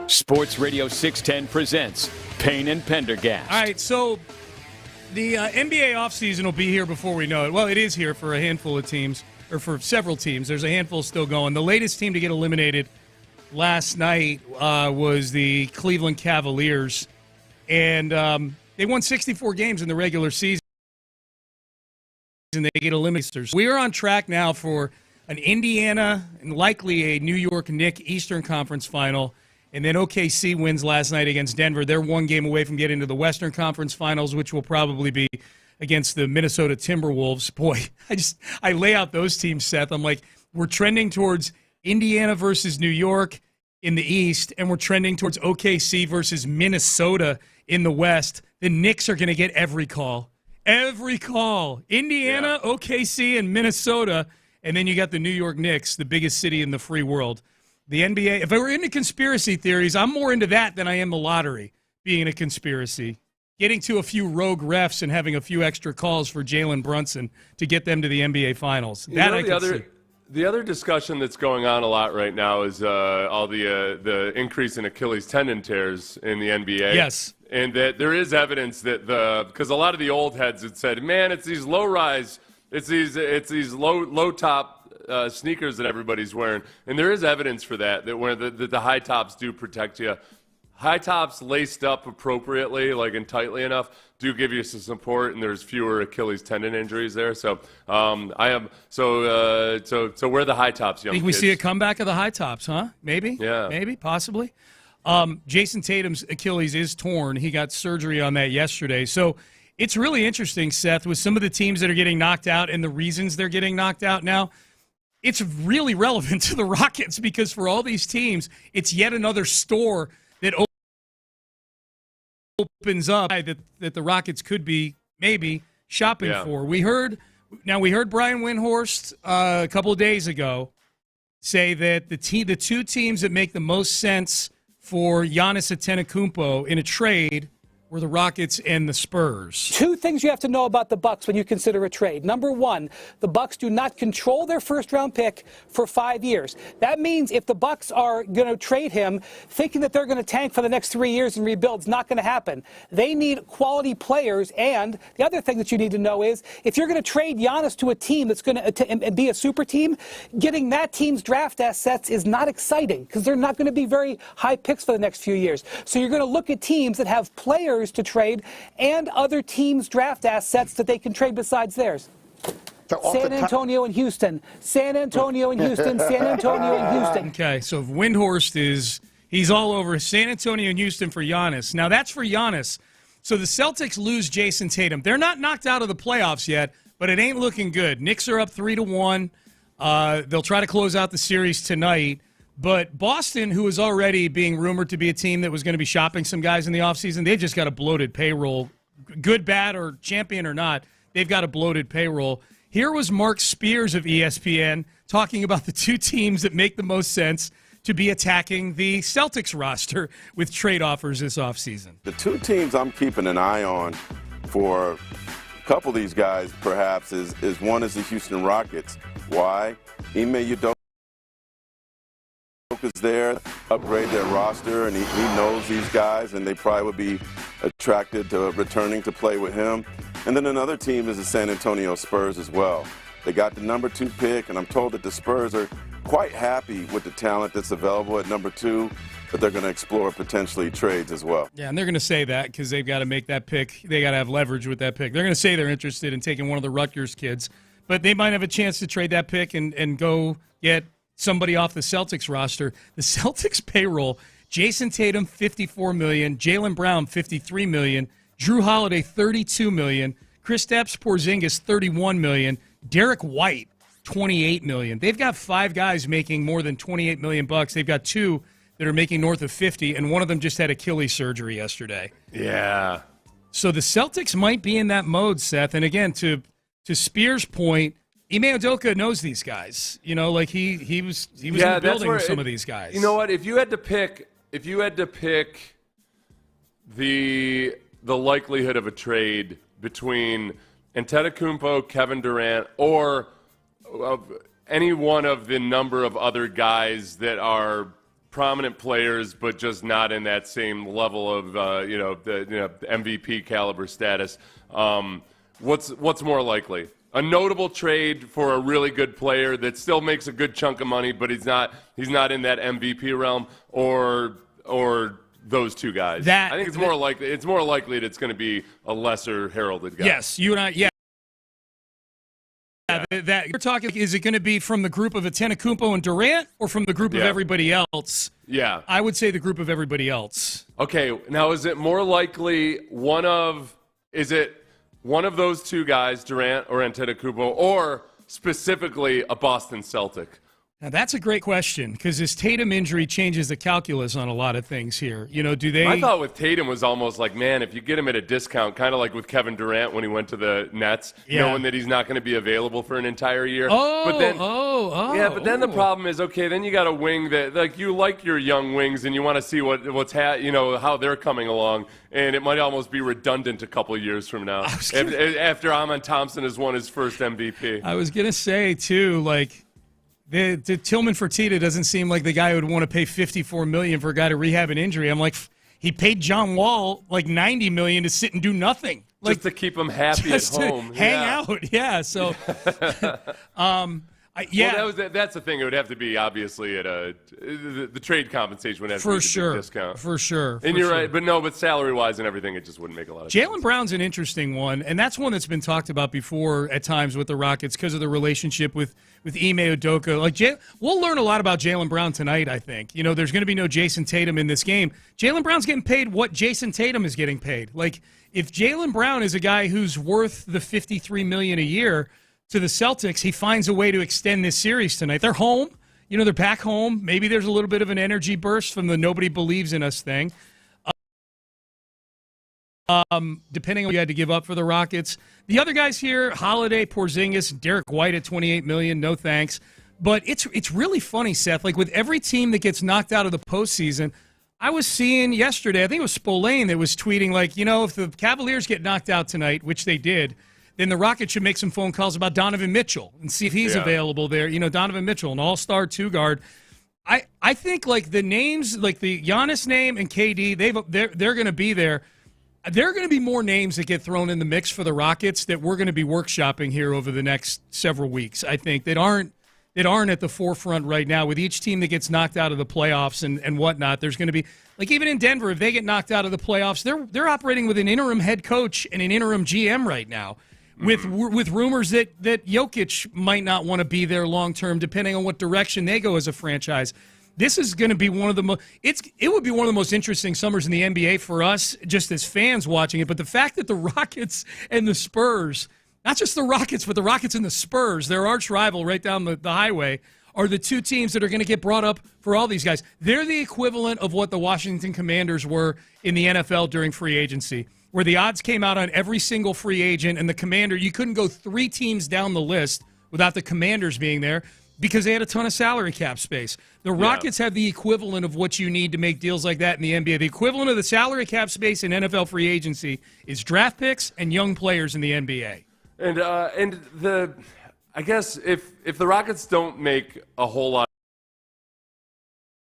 Sports Radio 610 presents Payne and Pendergast. All right, so the NBA offseason will be here before we know it. Well, it is here for a handful of teams, or for several teams. There's a handful still going. The latest team to get eliminated last night was the Cleveland Cavaliers, and they won 64 games in the regular season, and they get eliminated. We are on track now for an Indiana and likely a New York Knicks Eastern Conference final. And then OKC wins last night against Denver. They're one game away from getting to the Western Conference Finals, which will probably be against the Minnesota Timberwolves. Boy, I lay out those teams, Seth. I'm like, we're trending towards Indiana versus New York in the East, and we're trending towards OKC versus Minnesota in the West. The Knicks are going to get every call. Every call. Indiana, yeah. OKC, and Minnesota. And then you got the New York Knicks, the biggest city in the free world. The NBA, if I were into conspiracy theories, I'm more into that than I am the lottery being a conspiracy. Getting to a few rogue refs and having a few extra calls for Jalen Brunson to get them to the NBA Finals. The other discussion that's going on a lot right now is all the increase in Achilles tendon tears in the NBA. Yes. And that there is evidence that because a lot of the old heads had said, man, it's these low rise, it's these low top sneakers that everybody's wearing, and there is evidence for that where the high tops do protect you. High tops laced up appropriately, like and tightly enough, do give you some support, and there's fewer Achilles tendon injuries there. So so wear the high tops, young Think kids. we see a comeback of the high tops, huh? Maybe, yeah, maybe, possibly. Jason Tatum's Achilles is torn. He got surgery on that yesterday. So it's really interesting, Seth, with some of the teams that are getting knocked out and the reasons they're getting knocked out now. It's really relevant to the Rockets because for all these teams, it's yet another store that opens up that the Rockets could be maybe shopping for. We heard Brian Windhorst a couple of days ago say that the two teams that make the most sense for Giannis Antetokounmpo in a trade were the Rockets and the Spurs. Two things you have to know about the Bucks when you consider a trade. Number one, the Bucks do not control their first-round pick for 5 years. That means if the Bucks are going to trade him, thinking that they're going to tank for the next 3 years and rebuild is not going to happen. They need quality players, and the other thing that you need to know is if you're going to trade Giannis to a team that's going to be a super team, getting that team's draft assets is not exciting because they're not going to be very high picks for the next few years. So you're going to look at teams that have players to trade and other teams' draft assets that they can trade besides theirs. San Antonio and Houston. San Antonio and Houston. San Antonio and Houston. Okay, so Windhorst he's all over San Antonio and Houston for Giannis. Now that's for Giannis. So the Celtics lose Jason Tatum. They're not knocked out of the playoffs yet, but it ain't looking good. Knicks are up 3-1. They'll try to close out the series tonight. But Boston, who was already being rumored to be a team that was going to be shopping some guys in the offseason, they've just got a bloated payroll. Good, bad, or champion or not, they've got a bloated payroll. Here was Mark Spears of ESPN talking about the two teams that make the most sense to be attacking the Celtics roster with trade offers this offseason. The two teams I'm keeping an eye on for a couple of these guys, perhaps, is one is the Houston Rockets. Why? Ime Udoka is there, upgrade their roster, and he knows these guys, and they probably would be attracted to returning to play with him. And then another team is the San Antonio Spurs as well. They got the number 2 pick, and I'm told that the Spurs are quite happy with the talent that's available at number 2, but they're going to explore potentially trades as well. Yeah, and they're going to say that because they've got to make that pick. They got to have leverage with that pick. They're going to say they're interested in taking one of the Rutgers kids, but they might have a chance to trade that pick and go get somebody off the Celtics roster. The Celtics payroll, Jason Tatum, $54 million, Jaylen Brown, $53 million, Drew Holiday, $32 million, Kristaps Porzingis, $31 million, Derek White, $28 million. They've got 5 guys making more than $28 million. They've got 2 that are making north of 50, and one of them just had Achilles surgery yesterday. Yeah. So the Celtics might be in that mode, Seth. And again, to Spears' point, Ime Udoka knows these guys. You know, like he was in the building with some of these guys. You know what? If you had to pick the likelihood of a trade between Antetokounmpo, Kevin Durant, or any one of the number of other guys that are prominent players, but just not in that same level of the MVP caliber status. What's more likely? A notable trade for a really good player that still makes a good chunk of money, but he's not in that MVP realm, or those two guys. I think it's more likely that it's going to be a lesser heralded guy. Yes, you and I. Yeah. That you're talking, is it going to be from the group of Antetokounmpo and Durant or from the group of everybody else? Yeah. I would say the group of everybody else. Okay, now is it more likely one of those two guys, Durant or Antetokounmpo, or specifically a Boston Celtic? Now, that's a great question, because this Tatum injury changes the calculus on a lot of things here. Do they... My thought with Tatum was almost like, man, if you get him at a discount, kind of like with Kevin Durant when he went to the Nets, knowing that he's not going to be available for an entire year. But then the problem is, okay, then you got a wing that, like, you like your young wings and you want to see how they're coming along, and it might almost be redundant a couple of years from now after Amen Thompson has won his first MVP. I was going to say, too, like... The Tillman Fertitta doesn't seem like the guy who would want to pay $54 million for a guy to rehab an injury. I'm like, he paid John Wall like $90 million to sit and do nothing, just to keep him happy at home, hang out. Yeah. So, Well, that's the thing. It would have to be obviously at the trade compensation would have to be a discount for sure. And you're right, but salary wise and everything, it just wouldn't make a lot of sense. Jaylen Brown's an interesting one, and that's one that's been talked about before at times with the Rockets because of the relationship with Ime Udoka. Like we'll learn a lot about Jaylen Brown tonight. I think there's going to be no Jason Tatum in this game. Jaylen Brown's getting paid what Jason Tatum is getting paid. Like if Jaylen Brown is a guy who's worth the $53 million a year to the Celtics, he finds a way to extend this series tonight. They're home. They're back home. Maybe there's a little bit of an energy burst from the nobody believes in us thing. Depending on what you had to give up for the Rockets. The other guys here, Holiday, Porzingis, Derek White at $28 million, no thanks. But it's really funny, Seth. Like with every team that gets knocked out of the postseason, I was seeing yesterday, I think it was Spillane that was tweeting like, if the Cavaliers get knocked out tonight, which they did, then the Rockets should make some phone calls about Donovan Mitchell and see if he's available there. Donovan Mitchell, an all-star two-guard. I think like the names, like the Giannis name and KD, they're going to be there. There are going to be more names that get thrown in the mix for the Rockets that we're going to be workshopping here over the next several weeks. I think that aren't at the forefront right now. With each team that gets knocked out of the playoffs and whatnot, there's going to be like even in Denver, if they get knocked out of the playoffs, they're operating with an interim head coach and an interim GM right now. With rumors that Jokic might not want to be there long term, depending on what direction they go as a franchise. This is going to be one of the most. It would be one of the most interesting summers in the NBA for us, just as fans watching it. But the fact that the Rockets and the Spurs, not just the Rockets, but the Rockets and the Spurs, their arch rival right down the highway, are the two teams that are going to get brought up for all these guys. They're the equivalent of what the Washington Commanders were in the NFL during free agency, where the odds came out on every single free agent, and the Commander, you couldn't go three teams down the list without the Commanders being there because they had a ton of salary cap space. The Rockets have the equivalent of what you need to make deals like that in the NBA. The equivalent of the salary cap space in NFL free agency is draft picks and young players in the NBA. I guess if the Rockets don't make a whole lot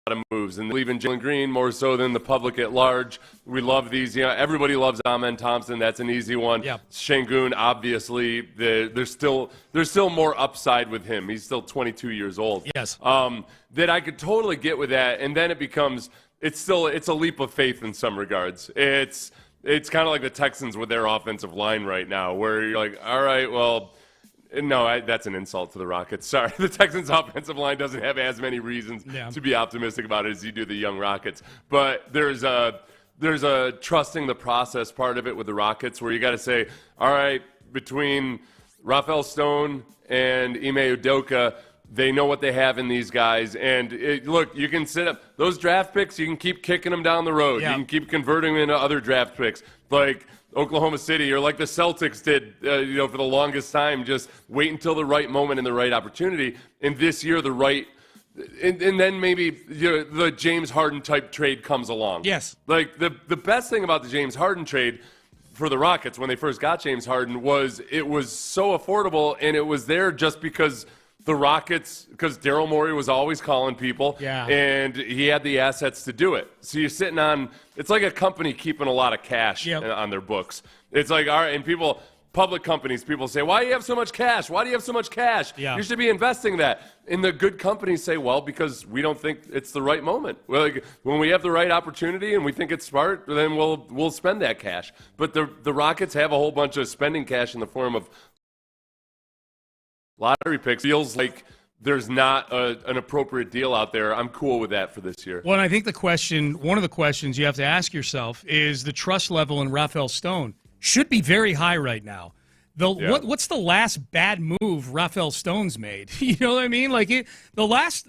of moves and believe in Jalen Green more so than the public at large. We love these. Everybody loves Amen Thompson. That's an easy one. Yep. Sengun, obviously, there's still more upside with him. He's still 22 years old. Yes. That I could totally get with that, and then it becomes it's a leap of faith in some regards. It's kind of like the Texans with their offensive line right now, where you're like, all right, well. No, that's an insult to the Rockets. Sorry. The Texans' offensive line doesn't have as many reasons to be optimistic about it as you do the young Rockets. But there's a trusting the process part of it with the Rockets where you got to say, all right, between Rafael Stone and Ime Udoka, they know what they have in these guys. And look, you can sit up those draft picks. You can keep kicking them down the road. Yeah. You can keep converting them into other draft picks. Like Oklahoma City or like the Celtics did, for the longest time, just wait until the right moment and the right opportunity. And this year, and then maybe the James Harden type trade comes along. Yes. Like the best thing about the James Harden trade for the Rockets when they first got James Harden was it was so affordable, and it was there just because the Rockets, because Daryl Morey was always calling people, and he had the assets to do it. So you're sitting on, it's like a company keeping a lot of cash on their books. It's like, all right, and people, public companies, people say, why do you have so much cash? Why do you have so much cash? Yeah. You should be investing that. And the good companies say, well, because we don't think it's the right moment. Well, like, when we have the right opportunity and we think it's smart, then we'll spend that cash. But the Rockets have a whole bunch of spending cash in the form of lottery picks. Feels like there's not an appropriate deal out there. I'm cool with that for this year. Well, and I think one of the questions you have to ask yourself is the trust level in Rafael Stone should be very high right now. What's the last bad move Rafael Stone's made? You know what I mean? Like the last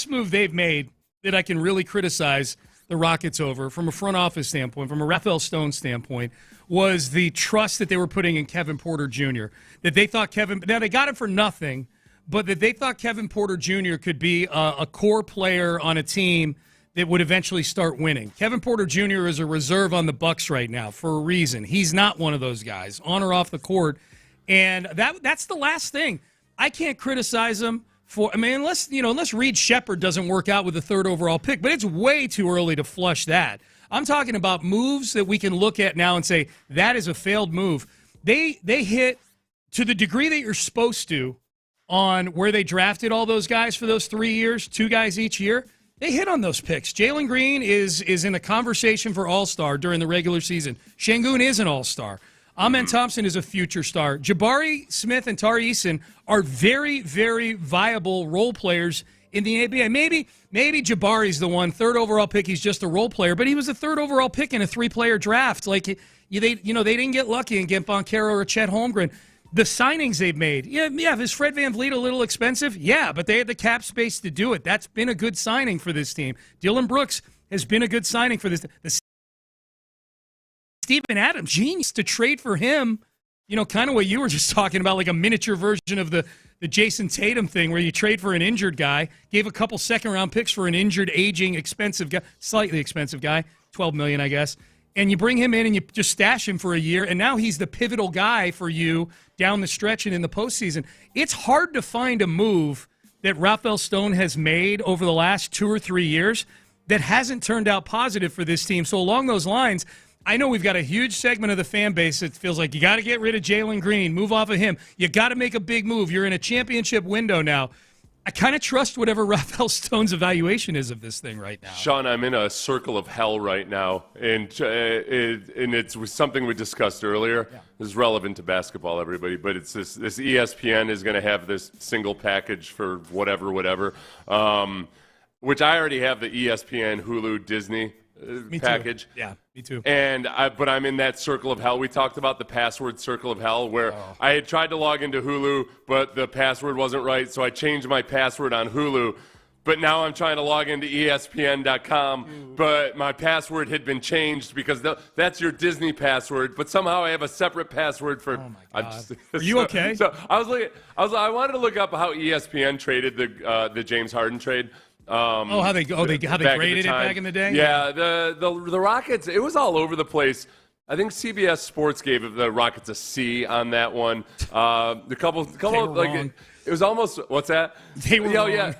move they've made that I can really criticize the Rockets over from a front office standpoint, from a Rafael Stone standpoint, was the trust that they were putting in Kevin Porter Jr. That they thought now they got him for nothing, but that they thought Kevin Porter Jr. could be a core player on a team that would eventually start winning. Kevin Porter Jr. is a reserve on the Bucks right now for a reason. He's not one of those guys, on or off the court. And that's the last thing. I can't criticize him for, I mean, unless Reed Shepherd doesn't work out with the 3rd overall pick, but it's way too early to flush that. I'm talking about moves that we can look at now and say, that is a failed move. They hit to the degree that you're supposed to on where they drafted all those guys for those 3 years, 2 guys each year. They hit on those picks. Jalen Green is in the conversation for All-Star during the regular season. Şengün is an All-Star. Amen Thompson is a future star. Jabari Smith and Tari Eason are very, very viable role players in the NBA. Maybe Jabari's the one, 3rd overall pick. He's just a role player, but he was a 3rd overall pick in a 3-player draft. Like they didn't get lucky and get Banchero or Chet Holmgren. The signings they've made, is Fred VanVleet a little expensive? Yeah, but they had the cap space to do it. That's been a good signing for this team. Dylan Brooks has been a good signing for this. Steven Adams, genius to trade for him. Kind of what you were just talking about, like a miniature version of the Jason Tatum thing where you trade for an injured guy, gave a couple second-round picks for an injured, aging, expensive guy, slightly expensive guy, $12 million, I guess. And you bring him in and you just stash him for a year, and now he's the pivotal guy for you down the stretch and in the postseason. It's hard to find a move that Rafael Stone has made over the last 2 or 3 years that hasn't turned out positive for this team. So along those lines, I know we've got a huge segment of the fan base that feels like you got to get rid of Jalen Green, move off of him. You got to make a big move. You're in a championship window now. I kind of trust whatever Rafael Stone's evaluation is of this thing right now. Sean, I'm in a circle of hell right now, and it's something we discussed earlier. Yeah. It's relevant to basketball, everybody, but it's this ESPN is going to have this single package for whatever, which I already have the ESPN, Hulu, Disney package. Yeah, me too. But I'm in that circle of hell. We talked about the password circle of hell where I had tried to log into Hulu, but the password wasn't right, so I changed my password on Hulu. But now I'm trying to log into ESPN.com, but my password had been changed because that's your Disney password. But somehow I have a separate password for. Oh my God! Are you okay? So I wanted to look up how ESPN traded the James Harden trade. How they graded it back in the day? Yeah, the Rockets, it was all over the place. I think CBS Sports gave the Rockets a C on that one. The couple like it was almost what's that? They were wrong. Yeah.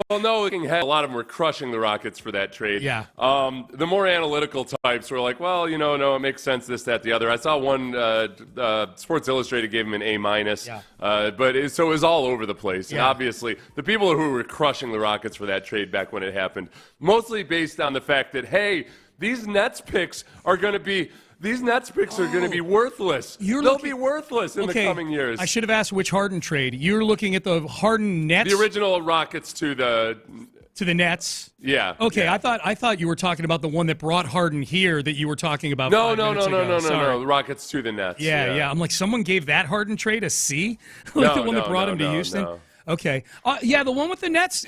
Well, no, a lot of them were crushing the Rockets for that trade. Yeah. The more analytical types were like, well, no, it makes sense, this, that, the other. I saw one, Sports Illustrated gave him an A-. Yeah. But it was all over the place. Yeah. And obviously, the people who were crushing the Rockets for that trade back when it happened, mostly based on the fact that, hey, these Nets picks are going to be worthless. They'll be worthless in the coming years. I should have asked which Harden trade. You're looking at the Harden Nets? The original Rockets to the Nets? Yeah. Okay, yeah. I thought you were talking about the one that brought Harden here that you were talking about. No. Sorry. The Rockets to the Nets. Yeah. I'm like, someone gave that Harden trade a C? Like the one that brought him to Houston? No. Okay. The one with the Nets.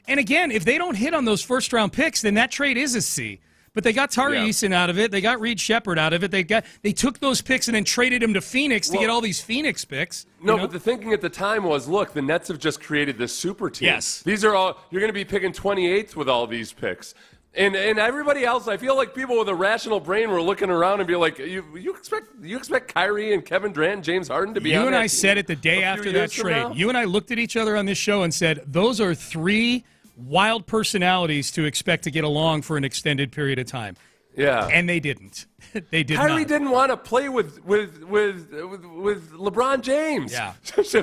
And again, if they don't hit on those first-round picks, then that trade is a C. But they got Tari Eason out of it. They got Reed Shepherd out of it. They took those picks and then traded him to Phoenix to get all these Phoenix picks. But the thinking at the time was, look, the Nets have just created this super team. Yes. These are all – you're going to be picking 28th with all these picks. And everybody else, I feel like people with a rational brain were looking around and be like, you expect Kyrie and Kevin Durant and James Harden to be on that team? You and I said it the day after that trade. You and I looked at each other on this show and said, those are 3 wild personalities to expect to get along for an extended period of time. Yeah. And they didn't. They did Kyrie not. didn't want to play with LeBron James. Yeah.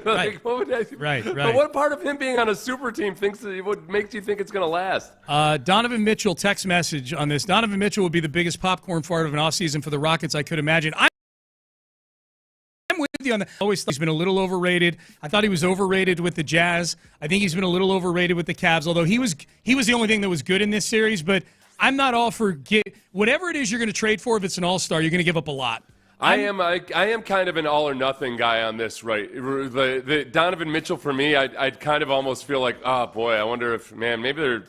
Like, right. But what part of him being on a super team makes you think it's going to last? Donovan Mitchell text message on this. Donovan Mitchell would be the biggest popcorn fart of an offseason for the Rockets I could imagine. I'm with you on that. I always thought he's been a little overrated. I thought he was overrated with the Jazz. I think he's been a little overrated with the Cavs, although he was the only thing that was good in this series. But I'm not all for whatever it is you're going to trade for. If it's an all-star, you're going to give up a lot. I am kind of an all or nothing guy on this, right? The Donovan Mitchell for me, I'd kind of almost feel like, oh boy, I wonder if maybe they're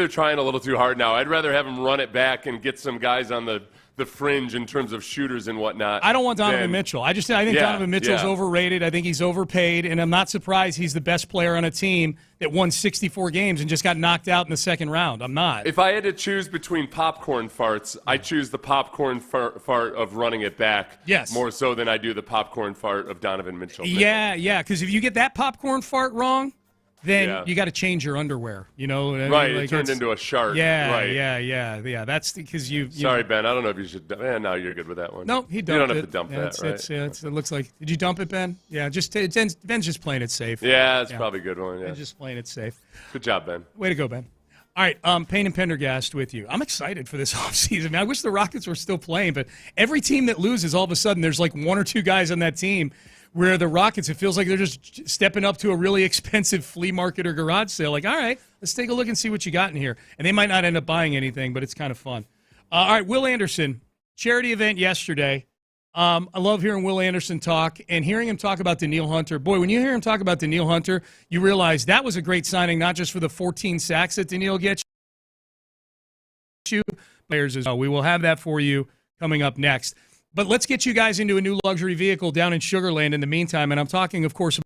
trying a little too hard now. I'd rather have him run it back and get some guys on the fringe in terms of shooters and whatnot. I don't want Donovan Mitchell. I think Donovan Mitchell's overrated. I think he's overpaid, and I'm not surprised he's the best player on a team that won 64 games and just got knocked out in the second round. I'm not. If I had to choose between popcorn farts, I choose the popcorn fart of running it back. Yes. More so than I do the popcorn fart of Donovan Mitchell. Yeah, because if you get that popcorn fart wrong, then you got to change your underwear, Right, it turned into a shark. Yeah, right. yeah. That's because you. Sorry, Ben. I don't know if you should. No, you're good with that one. No, he dumped it. You don't have to dump that, right? It looks like. Did you dump it, Ben? Yeah, Ben's just playing it safe. Yeah, it's probably a good one. Yeah, Ben's just playing it safe. Good job, Ben. Way to go, Ben. All right, Payne and Pendergast with you. I'm excited for this offseason. I wish the Rockets were still playing, but every team that loses, all of a sudden, there's like 1 or 2 guys on that team. Where the Rockets, it feels like they're just stepping up to a really expensive flea market or garage sale. Like, all right, let's take a look and see what you got in here. And they might not end up buying anything, but it's kind of fun. All right, Will Anderson, charity event yesterday. I love hearing Will Anderson talk and hearing him talk about Danielle Hunter. Boy, when you hear him talk about Danielle Hunter, you realize that was a great signing, not just for the 14 sacks that Danielle gets you, players as well. We will have that for you coming up next. But let's get you guys into a new luxury vehicle down in Sugar Land in the meantime. And I'm talking, of course,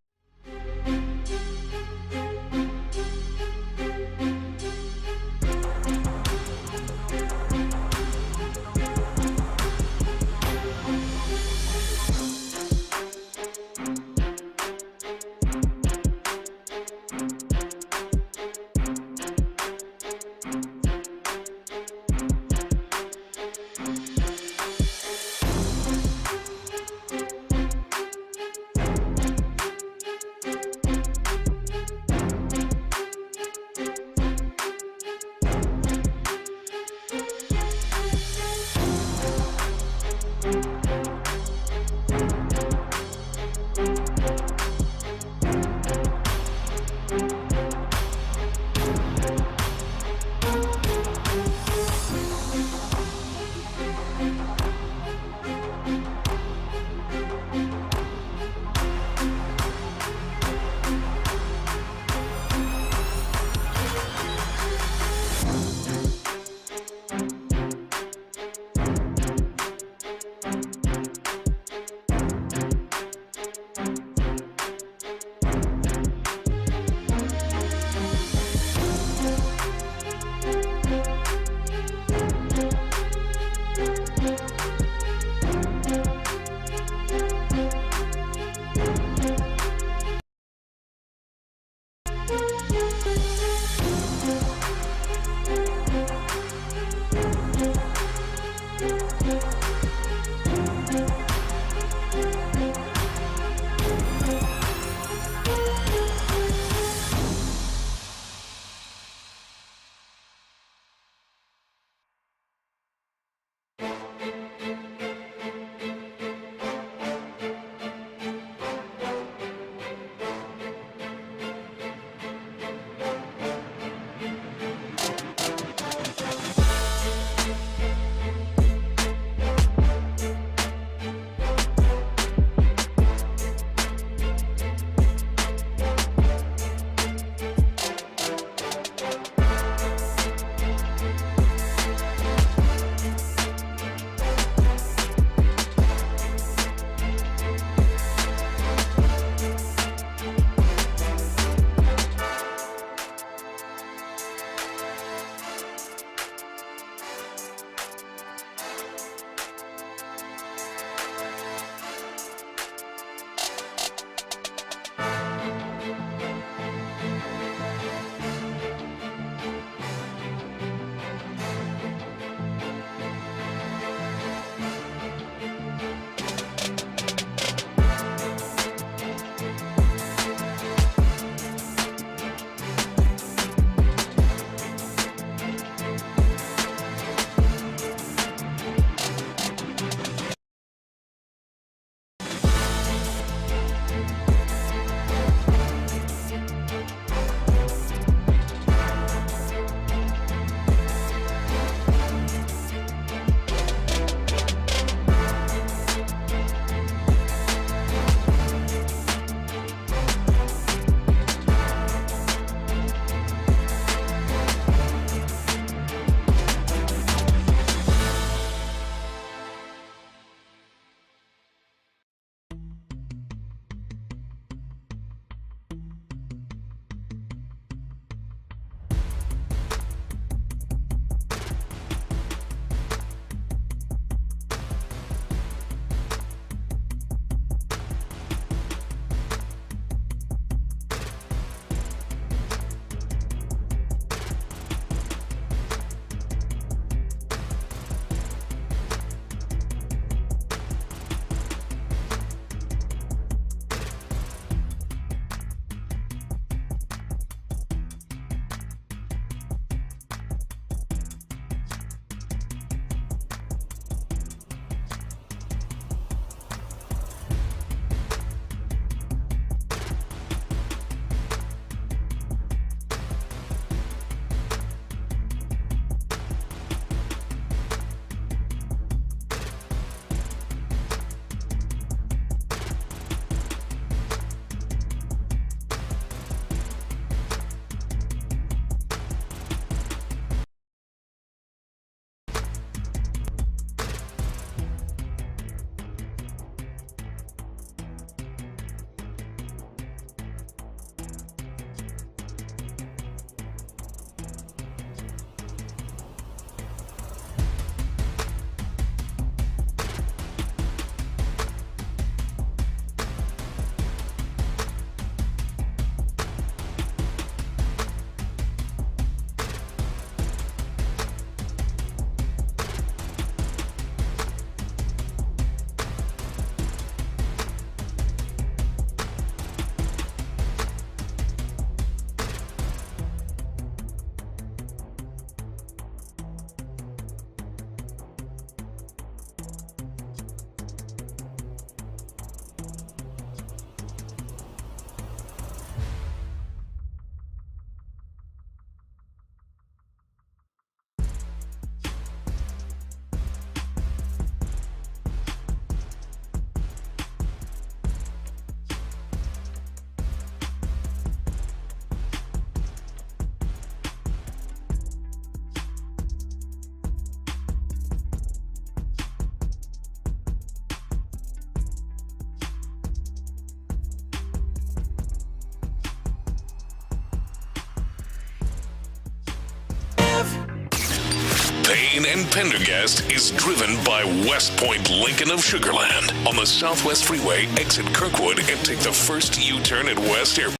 Payne and Pendergast is driven by West Point Lincoln of Sugar Land on the Southwest Freeway. Exit Kirkwood and take the first U-turn at West Airport.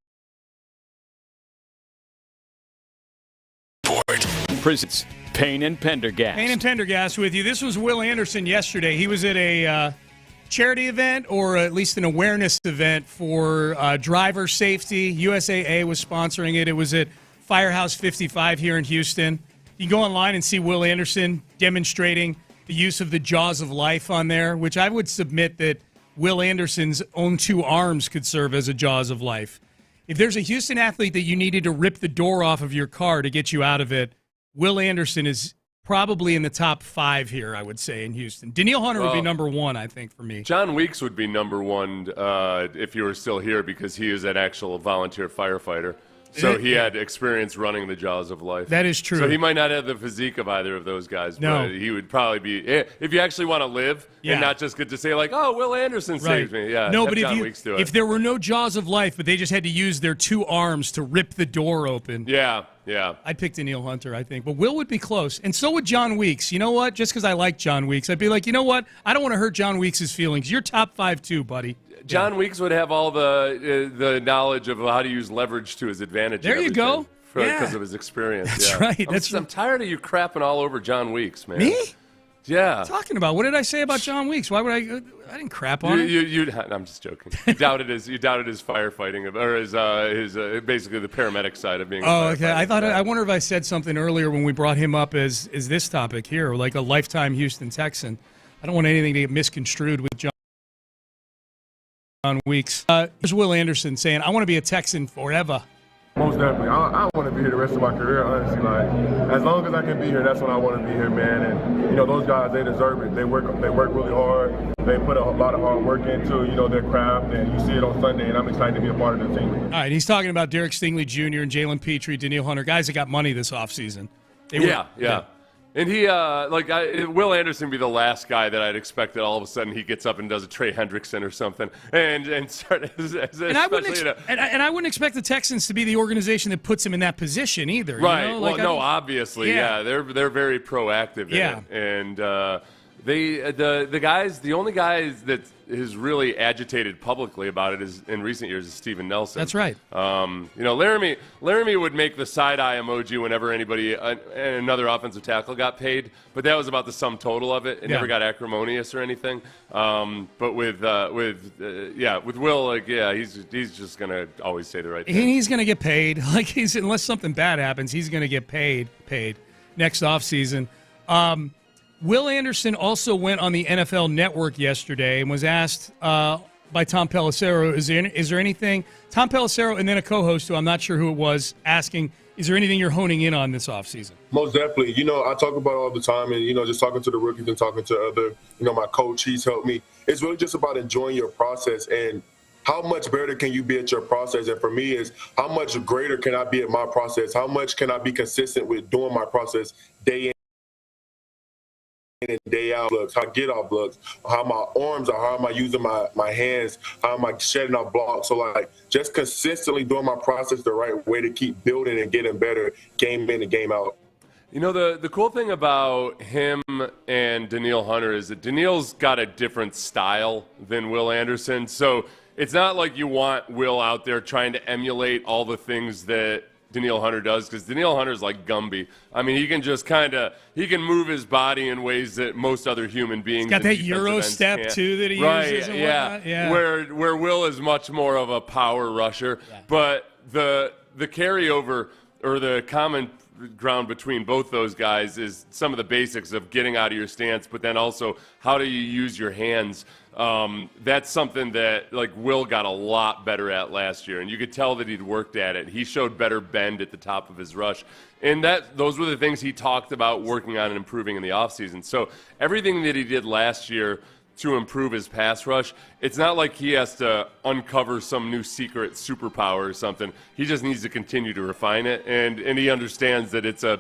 Presents Payne and Pendergast. Payne and Pendergast with you. This was Will Anderson yesterday. He was at a charity event, or at least an awareness event for driver safety. USAA was sponsoring it. It was at Firehouse 55 here in Houston. You can go online and see Will Anderson demonstrating the use of the jaws of life on there, which I would submit that Will Anderson's own two arms could serve as a jaws of life. If there's a Houston athlete that you needed to rip the door off of your car to get you out of it, Will Anderson is probably in the top 5 here, I would say, in Houston. Daniil Hunter would be number 1, I think, for me. John Weeks would be number 1 if he were still here, because he is an actual volunteer firefighter. So he had experience running the jaws of life. That is true. So he might not have the physique of either of those guys, but he would probably be, if you actually want to live and not just get to say, like, oh, Will Anderson saved me. Yeah, no, but if there were no jaws of life, but they just had to use their two arms to rip the door open. Yeah. I'd pick Daniil Hunter, I think. But Will would be close. And so would John Weeks. You know what? Just because I like John Weeks, I'd be like, you know what? I don't want to hurt John Weeks' feelings. You're top 5 too, buddy. John Weeks would have all the knowledge of how to use leverage to his advantage. There you go. Because of his experience. That's right. I'm tired of you crapping all over John Weeks, man. Me? Yeah. What are you talking about? What did I say about John Weeks? Why would I didn't crap on him. I'm just joking. You doubted his firefighting, or his basically the paramedic side of being. Oh, okay. I wonder if I said something earlier when we brought him up as this topic here, like a lifetime Houston Texan. I don't want anything to get misconstrued with John Weeks. Here's Will Anderson saying, I want to be a Texan forever. Most definitely. I want to be here the rest of my career, honestly. Like, as long as I can be here, that's when I want to be here, man. And, those guys, they deserve it. They work really hard. They put a lot of hard work into, their craft, and you see it on Sunday, and I'm excited to be a part of the team. All right, he's talking about Derek Stingley Jr. and Jalen Petrie, Daniil Hunter, guys that got money this offseason. Yeah. And Will Anderson be the last guy that I'd expect that all of a sudden he gets up and does a Trey Hendrickson or something and start. And I wouldn't expect the Texans to be the organization that puts him in that position either. Right. You know? Obviously, they're very proactive in it, and the only guys that has really agitated publicly about it is in recent years is Steven Nelson. That's right. Laramie would make the side eye emoji whenever anybody another offensive tackle got paid, but that was about the sum total of it. It never got acrimonious or anything. But with Will, he's just gonna always say the right thing. And he's gonna get paid. Unless something bad happens, he's gonna get paid next offseason. Will Anderson also went on the NFL Network yesterday and was asked by Tom Pelissero, is there anything, Tom Pelissero and then a co-host who I'm not sure who it was, asking, is there anything you're honing in on this offseason? Most definitely. I talk about it all the time, and, just talking to the rookies and talking to other, my coach, he's helped me. It's really just about enjoying your process and how much better can you be at your process? And for me is how much greater can I be at my process? How much can I be consistent with doing my process day in and day out, looks, how I get off blocks, how my arms are, how am I using my hands, how am I shedding off blocks. So, just consistently doing my process the right way to keep building and getting better game in and game out. The cool thing about him and Daniil Hunter is that Daniil's got a different style than Will Anderson. So it's not like you want Will out there trying to emulate all the things that Daniil Hunter does, because Daniil Hunter's like Gumby. I mean, he can just he can move his body in ways that most other human beings. He's got that Euro step too that he uses. And whatnot. Yeah. Where Will is much more of a power rusher, but the carryover or the common ground between both those guys is some of the basics of getting out of your stance, but then also how do you use your hands. That's something that Will got a lot better at last year, and you could tell that he'd worked at it. He showed better bend at the top of his rush, and those were the things he talked about working on and improving in the offseason. So everything that he did last year to improve his pass rush, it's not like he has to uncover some new secret superpower or something. He just needs to continue to refine it, and he understands that it's a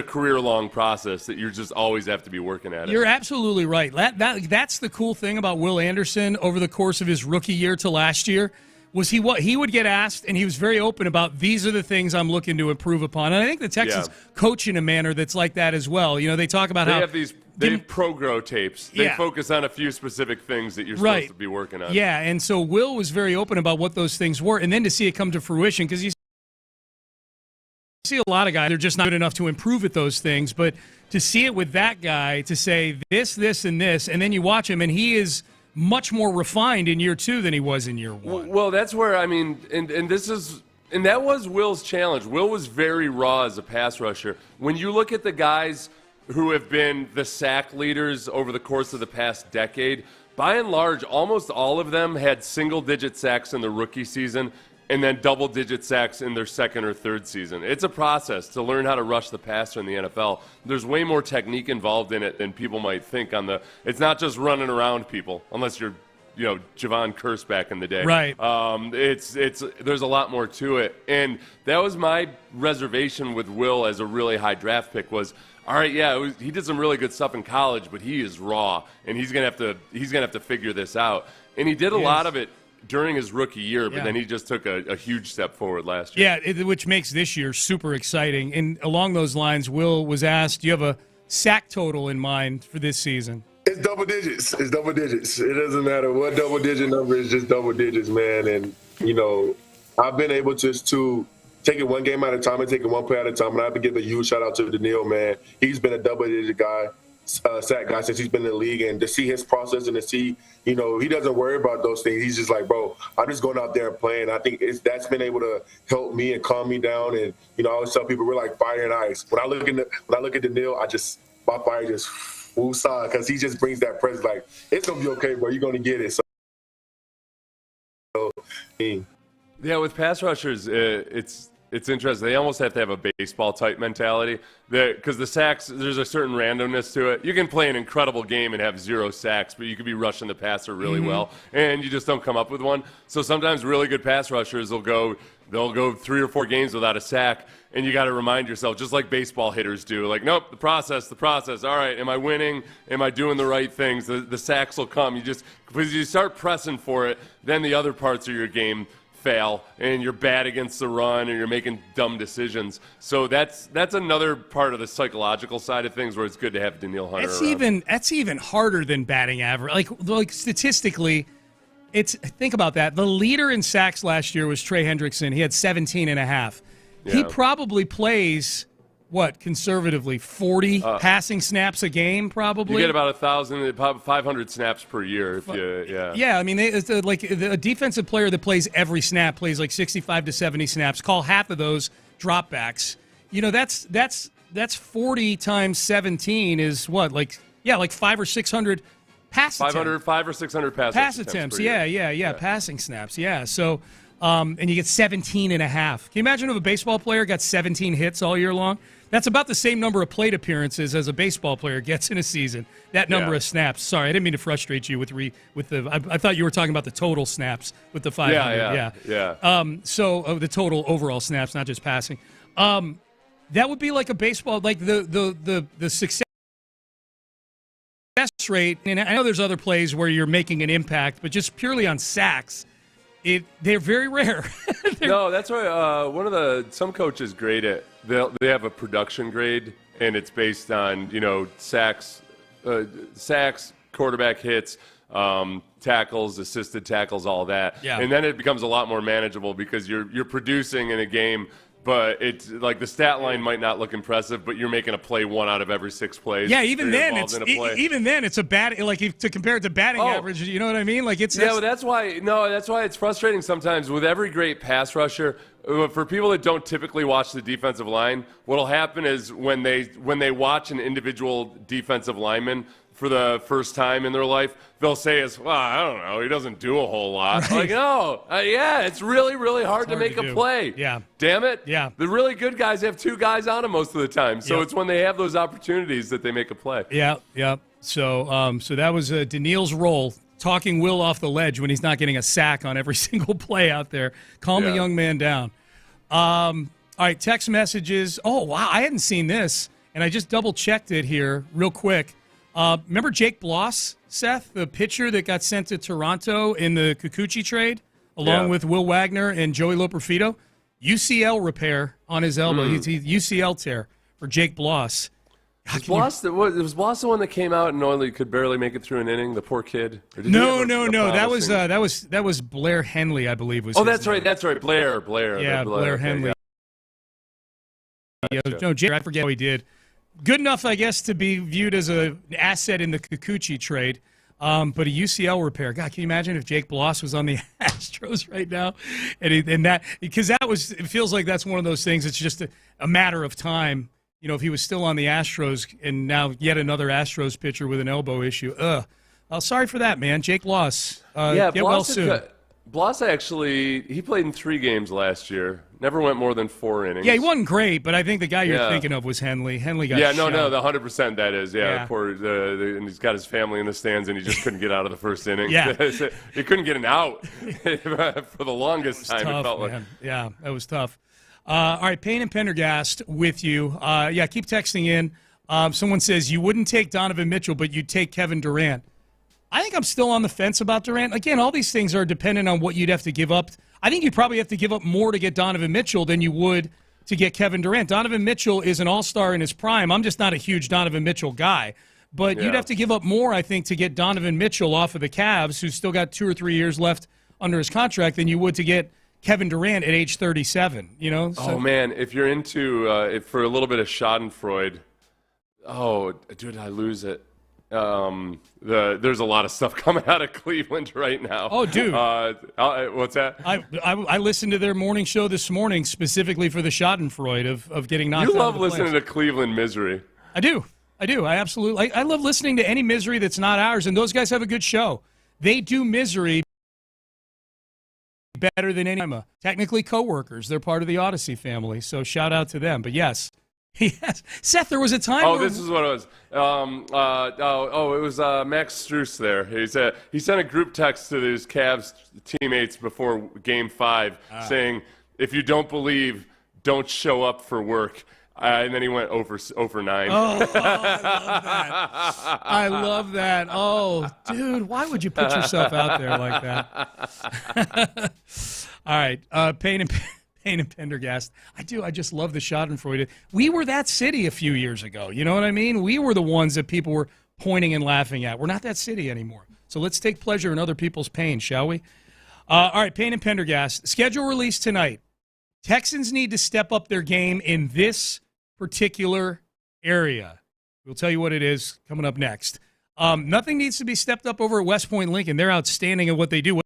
career-long process that you just always have to be working at it. You're absolutely right. That's the cool thing about Will Anderson over the course of his rookie year to last year was he would get asked, and he was very open about these are the things I'm looking to improve upon. And I think the Texans coach in a manner that's like that as well. They talk about how they have pro-grow tapes. They focus on a few specific things that you're supposed to be working on. Yeah, and so Will was very open about what those things were, and then to see it come to fruition, because you see a lot of guys, they're just not good enough to improve at those things, but to see it with that guy, to say this, and this, and then you watch him, and he is much more refined in year 2 than he was in year 1. Well, that's where, and that was Will's challenge. Will was very raw as a pass rusher. When you look at the guys who have been the sack leaders over the course of the past decade, by and large, almost all of them had single-digit sacks in the rookie season and then double-digit sacks in their second or third season. It's a process to learn how to rush the passer in the NFL. There's way more technique involved in it than people might think. It's not just running around people, unless you're, Javon Curse back in the day. Right. There's a lot more to it, and that was my reservation with Will as a really high draft pick. Was all right. Yeah, he did some really good stuff in college, but he is raw, and he's gonna have to figure this out. And he did a lot of it during his rookie year, but then he just took a huge step forward last year. Yeah, which makes this year super exciting. And along those lines, Will was asked, do you have a sack total in mind for this season? It's double digits. It's double digits. It doesn't matter what double-digit number is, just double digits, man. And, I've been able just to take it one game at a time and take it one play at a time. And I have to give a huge shout-out to Daniil, man. He's been a double-digit guy. Sack guy since he's been in the league, and to see his process and to see, he doesn't worry about those things. He's just like, bro, I'm just going out there and playing. I think that's been able to help me and calm me down. And I always tell people we're like fire and ice. When I look at Daniil, my fire just woosah, because he just brings that presence. Like, it's gonna be okay, bro. You're gonna get it. Yeah, with pass rushers, it's interesting. They almost have to have a baseball-type mentality because the sacks, there's a certain randomness to it. You can play an incredible game and have 0 sacks, but you could be rushing the passer really well, and you just don't come up with one. So sometimes really good pass rushers they'll go 3 or 4 games without a sack, and you got to remind yourself, just like baseball hitters do, like, nope, the process. All right, am I winning? Am I doing the right things? The sacks will come. Because you start pressing for it, then the other parts of your game fail, and you're bad against the run, and you're making dumb decisions. So that's another part of the psychological side of things where it's good to have Daniil Hunter around. That's even harder than batting average. Like statistically, think about that. The leader in sacks last year was Trey Hendrickson. He had 17.5. Yeah. He probably plays conservatively 40 passing snaps a game, probably. You get about 500 snaps per year. Yeah, I mean, a defensive player that plays every snap plays like 65 to 70 snaps. Call half of those dropbacks. That's 40 times 17 is what, like 500 or 600 pass attempts. 500 or 600 pass attempts. Yeah, passing snaps. Yeah, so. And you get 17.5. Can you imagine if a baseball player got 17 hits all year long? That's about the same number of plate appearances as a baseball player gets in a season. That number of snaps. Sorry, I didn't mean to frustrate you with the. I thought you were talking about the total snaps with the 500. Yeah. So the total overall snaps, not just passing. That would be like a baseball, like the success rate. And I know there's other plays where you're making an impact, but just purely on sacks. They're very rare. No, that's why some coaches grade it. They have a production grade, and it's based on sacks, quarterback hits, tackles, assisted tackles, all that. Yeah. And then it becomes a lot more manageable because you're producing in a game. But it's like the stat line might not look impressive, but you're making a play 1 out of every 6 plays. Yeah, even then it's a bad, to compare it to batting average. You know what I mean? But that's why it's frustrating sometimes with every great pass rusher. For people that don't typically watch the defensive line, what'll happen is when they watch an individual defensive lineman for the first time in their life, they'll say, I don't know, he doesn't do a whole lot. Right. Like, no, it's really, really hard to make a play. Yeah. Damn it. Yeah. The really good guys have 2 guys on them most of the time. So it's when they have those opportunities that they make a play. Yeah. So that was Daniil's role, talking Will off the ledge when he's not getting a sack on every single play out there. Calm the young man down. All right, text messages. Oh, wow, I hadn't seen this, and I just double-checked it here real quick. Remember Jake Bloss, Seth, the pitcher that got sent to Toronto in the Kikuchi trade along with Will Wagner and Joey Loperfido. UCL repair on his elbow. He's UCL tear for Jake Bloss. Was Bloss the one that came out and only could barely make it through an inning? The poor kid. No. That was Blair Henley, I believe. Was that's right. That's right. Blair. Yeah, Blair Henley. Yeah. No, Jake, I forget how he did. Good enough, I guess, to be viewed as an asset in the Kikuchi trade. But a UCL repair. God, can you imagine if Jake Bloss was on the Astros right now? Because it feels like that's one of those things. It's just a matter of time. You know, if he was still on the Astros and now yet another Astros pitcher with an elbow issue. Sorry for that, man. Jake Bloss. Get well soon. Bloss actually, he played in 3 games last year. Never went more than 4 innings. Yeah, he wasn't great, but I think the guy you're thinking of was Henley. Henley got shot. The 100% that is. Yeah. Poor, and he's got his family in the stands, and he just couldn't get out of the first inning. Yeah. He couldn't get an out for the longest time. Tough, it felt man. like. Yeah, that was tough. All right, Payne and Pendergast with you. Keep texting in. Someone says you wouldn't take Donovan Mitchell, but you'd take Kevin Durant. I think I'm still on the fence about Durant. Again, all these things are dependent on what you'd have to give up. I think you'd probably have to give up more to get Donovan Mitchell than you would to get Kevin Durant. Donovan Mitchell is an all-star in his prime. I'm just not a huge Donovan Mitchell guy. But you'd have to give up more, I think, to get Donovan Mitchell off of the Cavs, who's still got 2 or 3 years left under his contract, than you would to get Kevin Durant at age 37. You know? Oh, man, if you're into for a little bit of Schadenfreude, did I lose it? There's a lot of stuff coming out of Cleveland right now. Oh, dude. What's that? I listened to their morning show this morning specifically for the Schadenfreude of getting knocked out. You love listening to Cleveland misery. I do. I absolutely. I love listening to any misery that's not ours, and those guys have a good show. They do misery better than any. Technically coworkers. They're part of the Odyssey family, so shout out to them. But yes. Yes, Seth. There was a time. This is what it was. It was Max Strus there. He sent a group text to his Cavs teammates before Game 5 saying, "If you don't believe, don't show up for work." And then he went over 9. I love that. Oh, dude, why would you put yourself out there like that? All right, Payne and Pendergast. I just love the Schadenfreude. We were that city a few years ago. You know what I mean? We were the ones that people were pointing and laughing at. We're not that city anymore. So let's take pleasure in other people's pain, shall we? All right, Payne and Pendergast. Schedule release tonight. Texans need to step up their game in this particular area. We'll tell you what it is coming up next. Nothing needs to be stepped up over at West Point Lincoln. They're outstanding at what they do.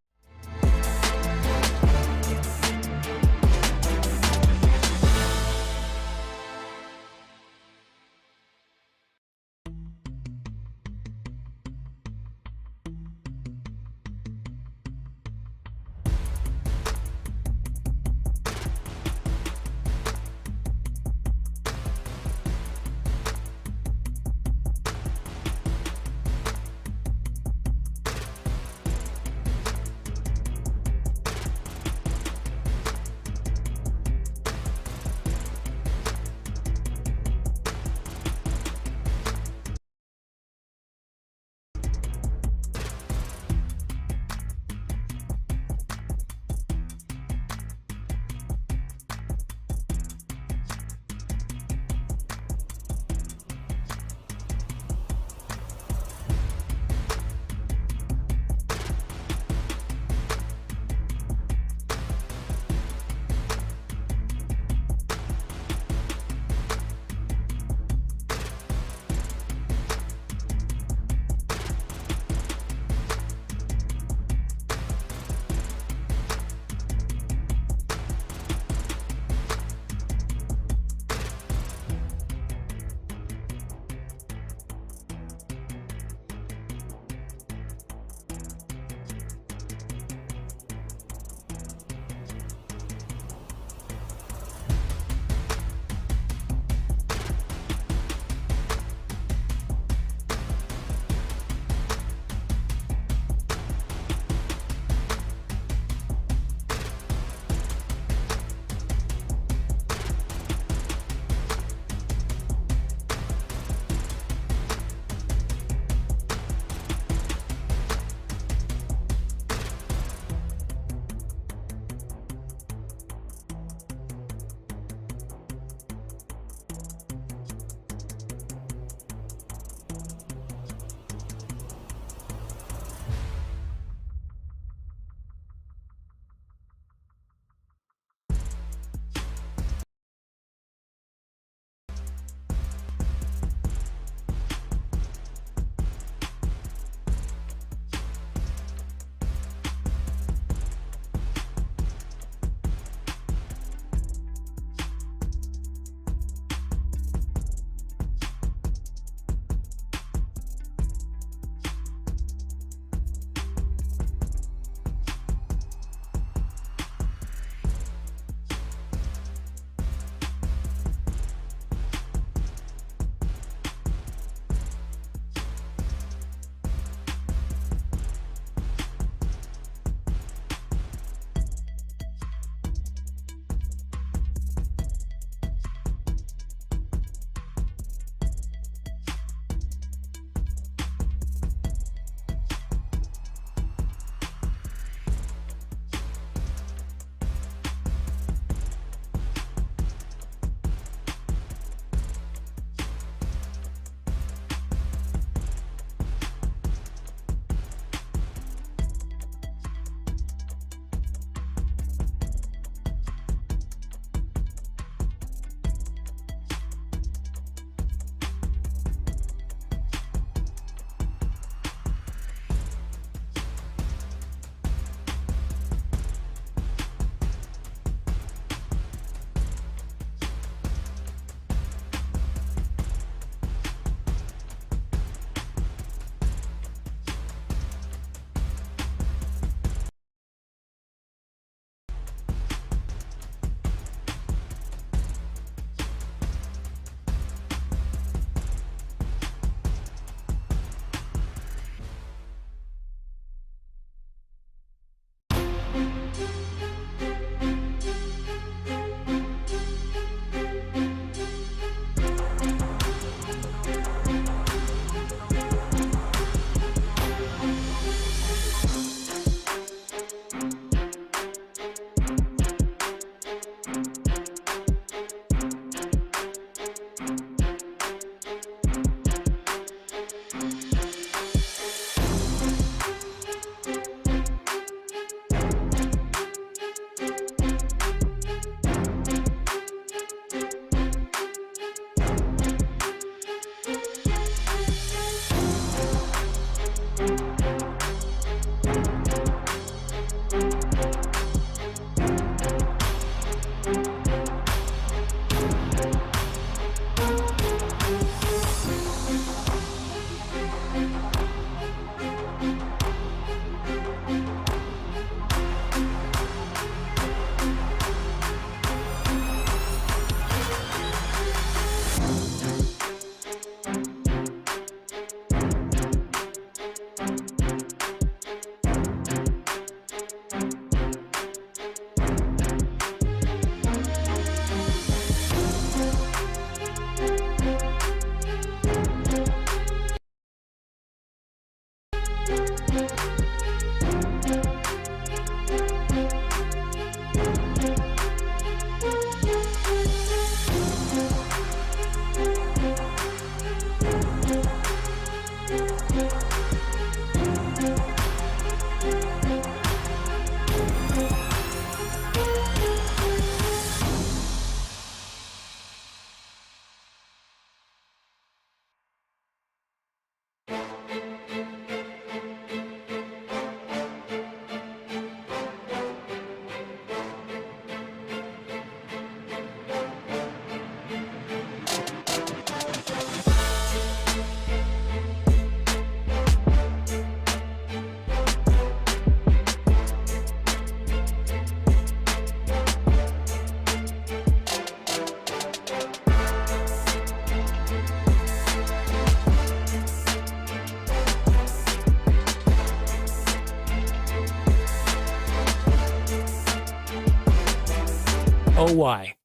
know why.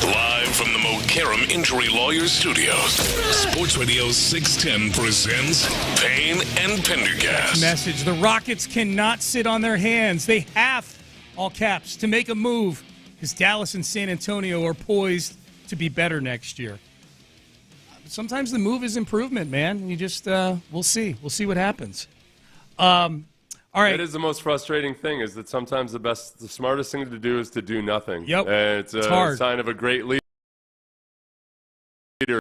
Live from the Mokaram Injury Lawyers Studios, Sports Radio 610 presents Payne and Pendergast. Message: the Rockets cannot sit on their hands. They have, all caps, to make a move because Dallas and San Antonio are poised to be better next year. Sometimes the move is improvement, man. You just, we'll see. We'll see what happens. All right. It is the most frustrating thing is that sometimes the smartest thing to do is to do nothing. Yep. And it's a hard. sign of a great leader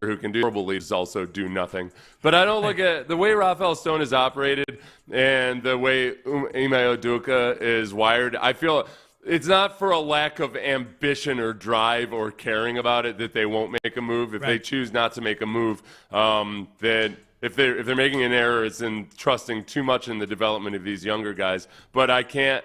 who can do horrible leaders also do nothing. But I don't look at the way Rafael Stone is operated and the way Ime Udoka is wired. I feel it's not for a lack of ambition or drive or caring about it that they won't make a move. If they choose not to make a move, then if they're making an error, it's in trusting too much in the development of these younger guys. But I can't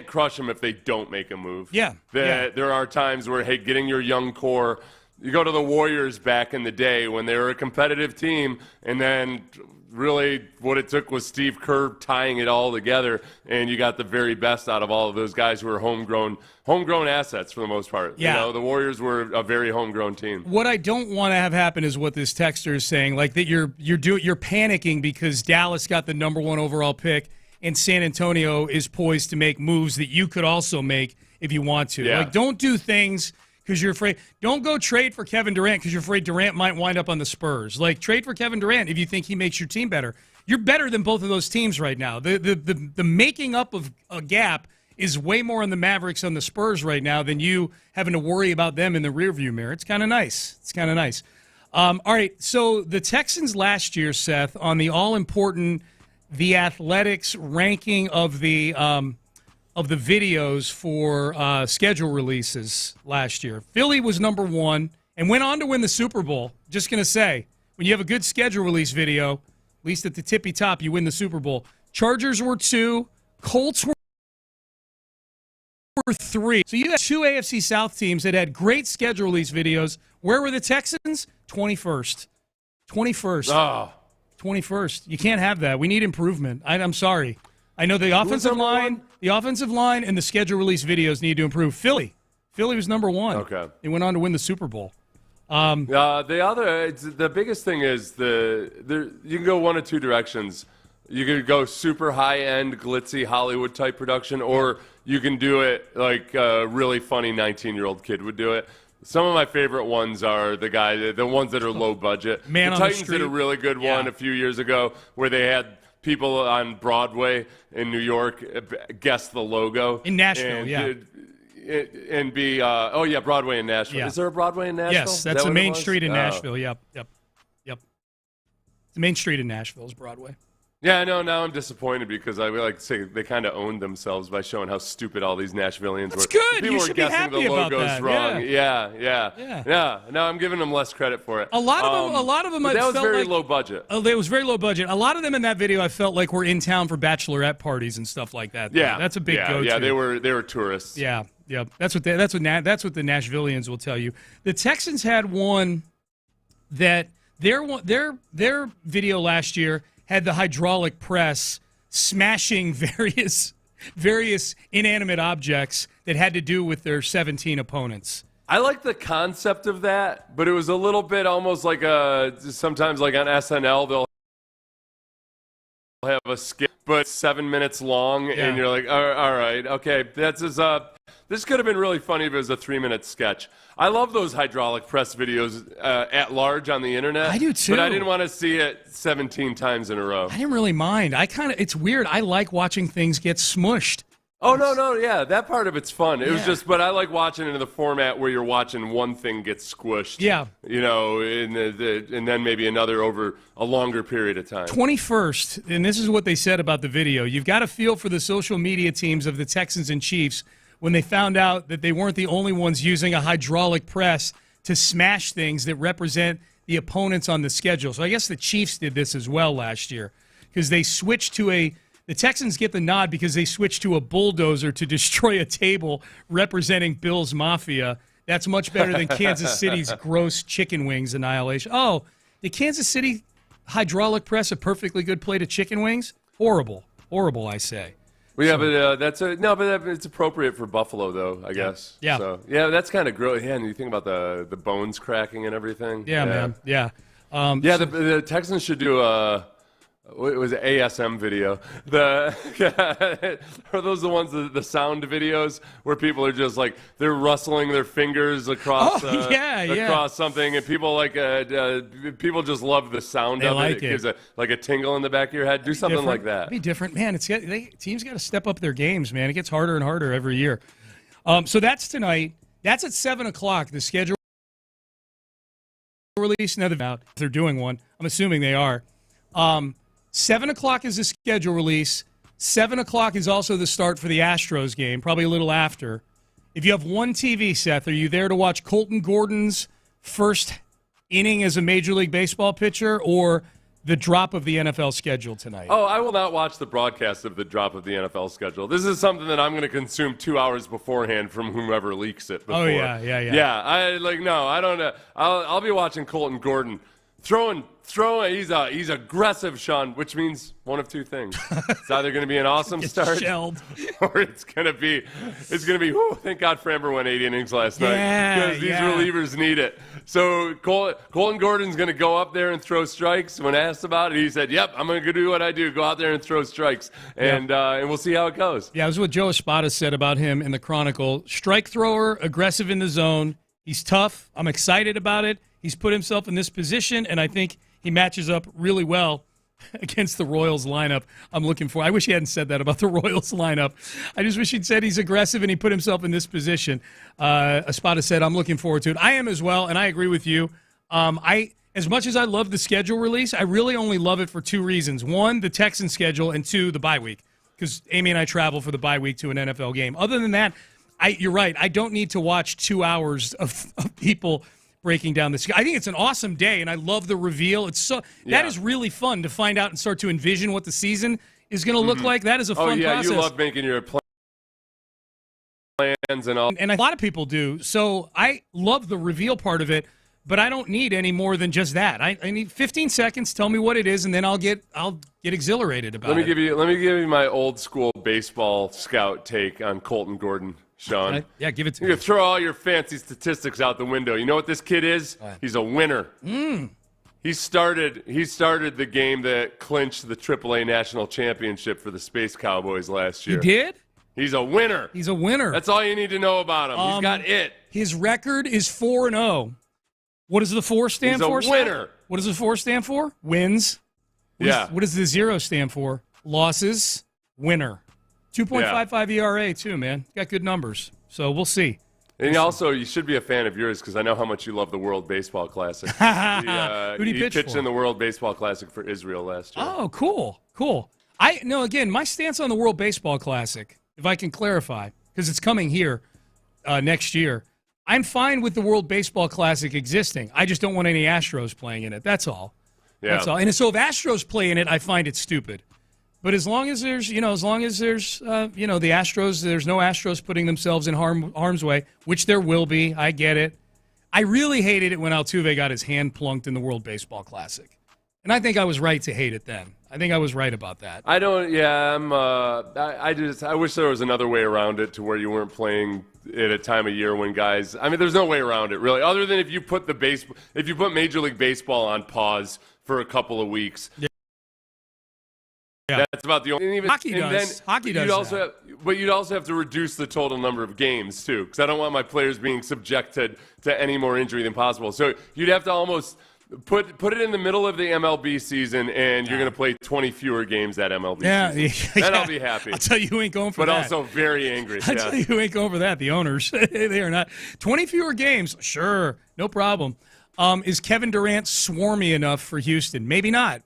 crush them if they don't make a move. Yeah. There are times where, hey, getting your young core, you go to the Warriors back in the day when they were a competitive team, and then really what it took was Steve Kerr tying it all together, and you got the very best out of all of those guys who were homegrown assets for the most part. Yeah. You know, the Warriors were a very homegrown team. What I don't want to have happen is what this texter is saying, like that you're panicking because Dallas got the number 1 overall pick and San Antonio is poised to make moves that you could also make if you want to. Yeah. Like, don't do things because you're afraid. Don't go trade for Kevin Durant because you're afraid Durant might wind up on the Spurs. Like, trade for Kevin Durant if you think he makes your team better. You're better than both of those teams right now. The making up of a gap is way more on the Mavericks on the Spurs right now than you having to worry about them in the rearview mirror. It's kind of nice. All right, so the Texans last year, Seth, on the all-important The Athletics ranking of the videos for schedule releases last year. Philly was number 1 and went on to win the Super Bowl. Just going to say, when you have a good schedule release video, at least at the tippy top, you win the Super Bowl. Chargers were 2. Colts were 3. So you had 2 AFC South teams that had great schedule release videos. Where were the Texans? 21st. 21st. Oh. 21st. You can't have that. We need improvement. I'm sorry. I know the offensive line and the schedule release videos need to improve. Philly was number 1. Okay. They went on to win the Super Bowl. The biggest thing is you can go one of two directions. You could go super high-end, glitzy Hollywood type production, or you can do it like a really funny 19-year-old kid would do it. Some of my favorite ones are the ones that are low budget. Man the on the Titans Street. did a really good one a few years ago where they had people on Broadway in New York guess the logo. In Nashville, Broadway in Nashville. Yeah. Is there a Broadway in Nashville? Yes, that's the what main it was? street in Oh. Nashville. Yep. The main street in Nashville is Broadway. Yeah, I know. Now I'm disappointed because I would like to say they kind of owned themselves by showing how stupid all these Nashvillians were. That's good. People You were should be guessing happy the about logos that. wrong. Yeah. Yeah. Now I'm giving them less credit for it. A lot of them. That I was felt very like, low budget. It was very low budget. A lot of them in that video, I felt like were in town for bachelorette parties and stuff like that. Yeah, that's a big go-to. Yeah, they were tourists. Yeah. That's what the Nashvillians will tell you. The Texans had one that their video last year had the hydraulic press smashing various inanimate objects that had to do with their 17 opponents. I like the concept of that, but it was a little bit almost like sometimes like on SNL they'll have a skit, but 7 minutes long, and you're like, all right, okay, this could have been really funny if it was a 3-minute sketch. I love those hydraulic press videos at large on the internet. I do too. But I didn't want to see it 17 times in a row. I didn't really mind. It's weird. I like watching things get smushed. Oh, no, yeah, that part of it's fun. It was just, but I like watching it in the format where you're watching one thing get squished. Yeah. You know, and then maybe another over a longer period of time. 21st, and this is what they said about the video. You've got to feel for the social media teams of the Texans and Chiefs when they found out that they weren't the only ones using a hydraulic press to smash things that represent the opponents on the schedule. So I guess the Chiefs did this as well last year because they switched to the Texans get the nod because they switched to a bulldozer to destroy a table representing Bill's Mafia. That's much better than Kansas City's gross chicken wings annihilation. Oh, did Kansas City hydraulic press a perfectly good plate of chicken wings? Horrible, I say. Well, yeah, but it's appropriate for Buffalo, though, I guess. Yeah. So, yeah, that's kind of gross. Yeah, and you think about the bones cracking and everything. Yeah, man. Yeah. The Texans should do it was an ASM video. Are those the ones, the sound videos where people are just like, they're rustling their fingers across across something, and people people just love the sound of it. It gives a tingle in the back of your head. Do something like that. Be different, man. Teams got to step up their games, man. It gets harder and harder every year. So that's tonight. That's at 7:00. The schedule release. Another out. They're doing one. I'm assuming they are. 7:00 is the schedule release. 7:00 is also the start for the Astros game, probably a little after. If you have one TV, Seth, are you there to watch Colton Gordon's first inning as a Major League Baseball pitcher or the drop of the NFL schedule tonight? Oh, I will not watch the broadcast of the drop of the NFL schedule. This is something that I'm going to consume 2 hours beforehand from whomever leaks it before. Oh, yeah. Yeah, I don't know. I'll be watching Colton Gordon throwing. He's aggressive, Sean, which means one of two things. It's either going to be an awesome start, or it's going to be. Whew, thank God Framber went 8 innings last night because these relievers need it. So Colton Gordon's going to go up there and throw strikes. When asked about it, he said, "Yep, I'm going to do what I do. Go out there and throw strikes, and we'll see how it goes." Yeah, it was what Joe Espada said about him in the Chronicle. Strike thrower, aggressive in the zone. He's tough. I'm excited about it. He's put himself in this position, and I think he matches up really well against the Royals lineup I'm looking for. I wish he hadn't said that about the Royals lineup. I just wish he'd said he's aggressive and he put himself in this position. Espada said, I'm looking forward to it. I am as well, and I agree with you. As much as I love the schedule release, I really only love it for two reasons. One, the Texans schedule, and two, the bye week, because Amy and I travel for the bye week to an NFL game. Other than that, you're right. I don't need to watch 2 hours of people breaking down this. I think it's an awesome day, and I love the reveal. That is really fun to find out and start to envision what the season is going to look like. That is a fun process. You love making your plans and all. And a lot of people do. So I love the reveal part of it, but I don't need any more than just that. I need 15 seconds. Tell me what it is, and then I'll get exhilarated about it. Let me give you my old school baseball scout take on Colton Gordon. Sean. Yeah, give it to me. You throw all your fancy statistics out the window. You know what this kid is? He's a winner. He started the game that clinched the AAA National Championship for the Space Cowboys last year. He did? He's a winner. He's a winner. That's all you need to know about him. He's got it. His record is 4-0. What does the 4 stand for? He's a winner. What does the 4 stand for? Wins. What does the 0 stand for? Losses. Winner. 2.55 ERA, too, man. Got good numbers. So we'll see. And also, you should be a fan of yours because I know how much you love the World Baseball Classic. Who did he pitch for? In the World Baseball Classic for Israel last year. Oh, cool. Again, my stance on the World Baseball Classic, if I can clarify, because it's coming here next year, I'm fine with the World Baseball Classic existing. I just don't want any Astros playing in it. That's all. Yeah. That's all. And so if Astros play in it, I find it stupid. But as long as there's the Astros, there's no Astros putting themselves in harm's way, which there will be. I get it. I really hated it when Altuve got his hand plunked in the World Baseball Classic. And I think I was right to hate it then. I think I was right about that. I wish there was another way around it to where you weren't playing at a time of year when guys, there's no way around it really, other than if you put Major League Baseball on pause for a couple of weeks. Yeah. That's about the only. Hockey does But you'd also have to reduce the total number of games too, because I don't want my players being subjected to any more injury than possible. So you'd have to almost put it in the middle of the MLB season, and you're going to play 20 fewer games that MLB season. Then I'll be happy. I'll tell you who ain't going for that. But also very angry. I'll tell you who ain't going for that. The owners. They are not. 20 fewer games, sure, no problem. Is Kevin Durant swarmy enough for Houston? Maybe not.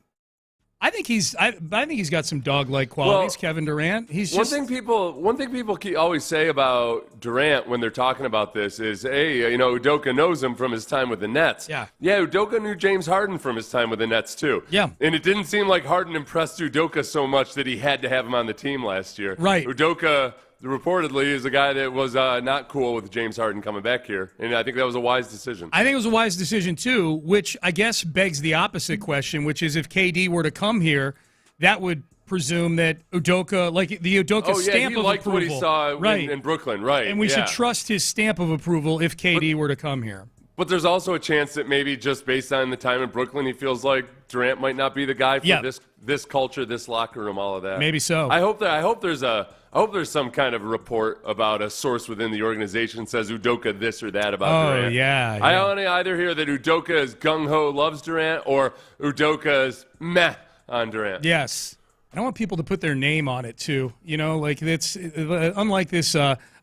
I think he's got some dog-like qualities. Kevin Durant. One thing people always say about Durant when they're talking about this is, hey, Udoka knows him from his time with the Nets. Yeah, Udoka knew James Harden from his time with the Nets too. Yeah, and it didn't seem like Harden impressed Udoka so much that he had to have him on the team last year. Right, Udoka reportedly is a guy that was not cool with James Harden coming back here, and I think that was a wise decision. I think it was a wise decision too, which I guess begs the opposite question, which is if KD were to come here, that would presume that Udoka, like the Udoka stamp he of liked approval. what he saw right. in Brooklyn, right. And we should trust his stamp of approval if KD were to come here. But there's also a chance that maybe just based on the time in Brooklyn, he feels like Durant might not be the guy for this culture, this locker room, all of that. Maybe so. I hope there's some kind of report about a source within the organization says Udoka this or that about Durant. Yeah. I want to either hear that Udoka is gung-ho, loves Durant, or Udoka is meh on Durant. Yes. I don't want people to put their name on it, too. You know, like it's unlike this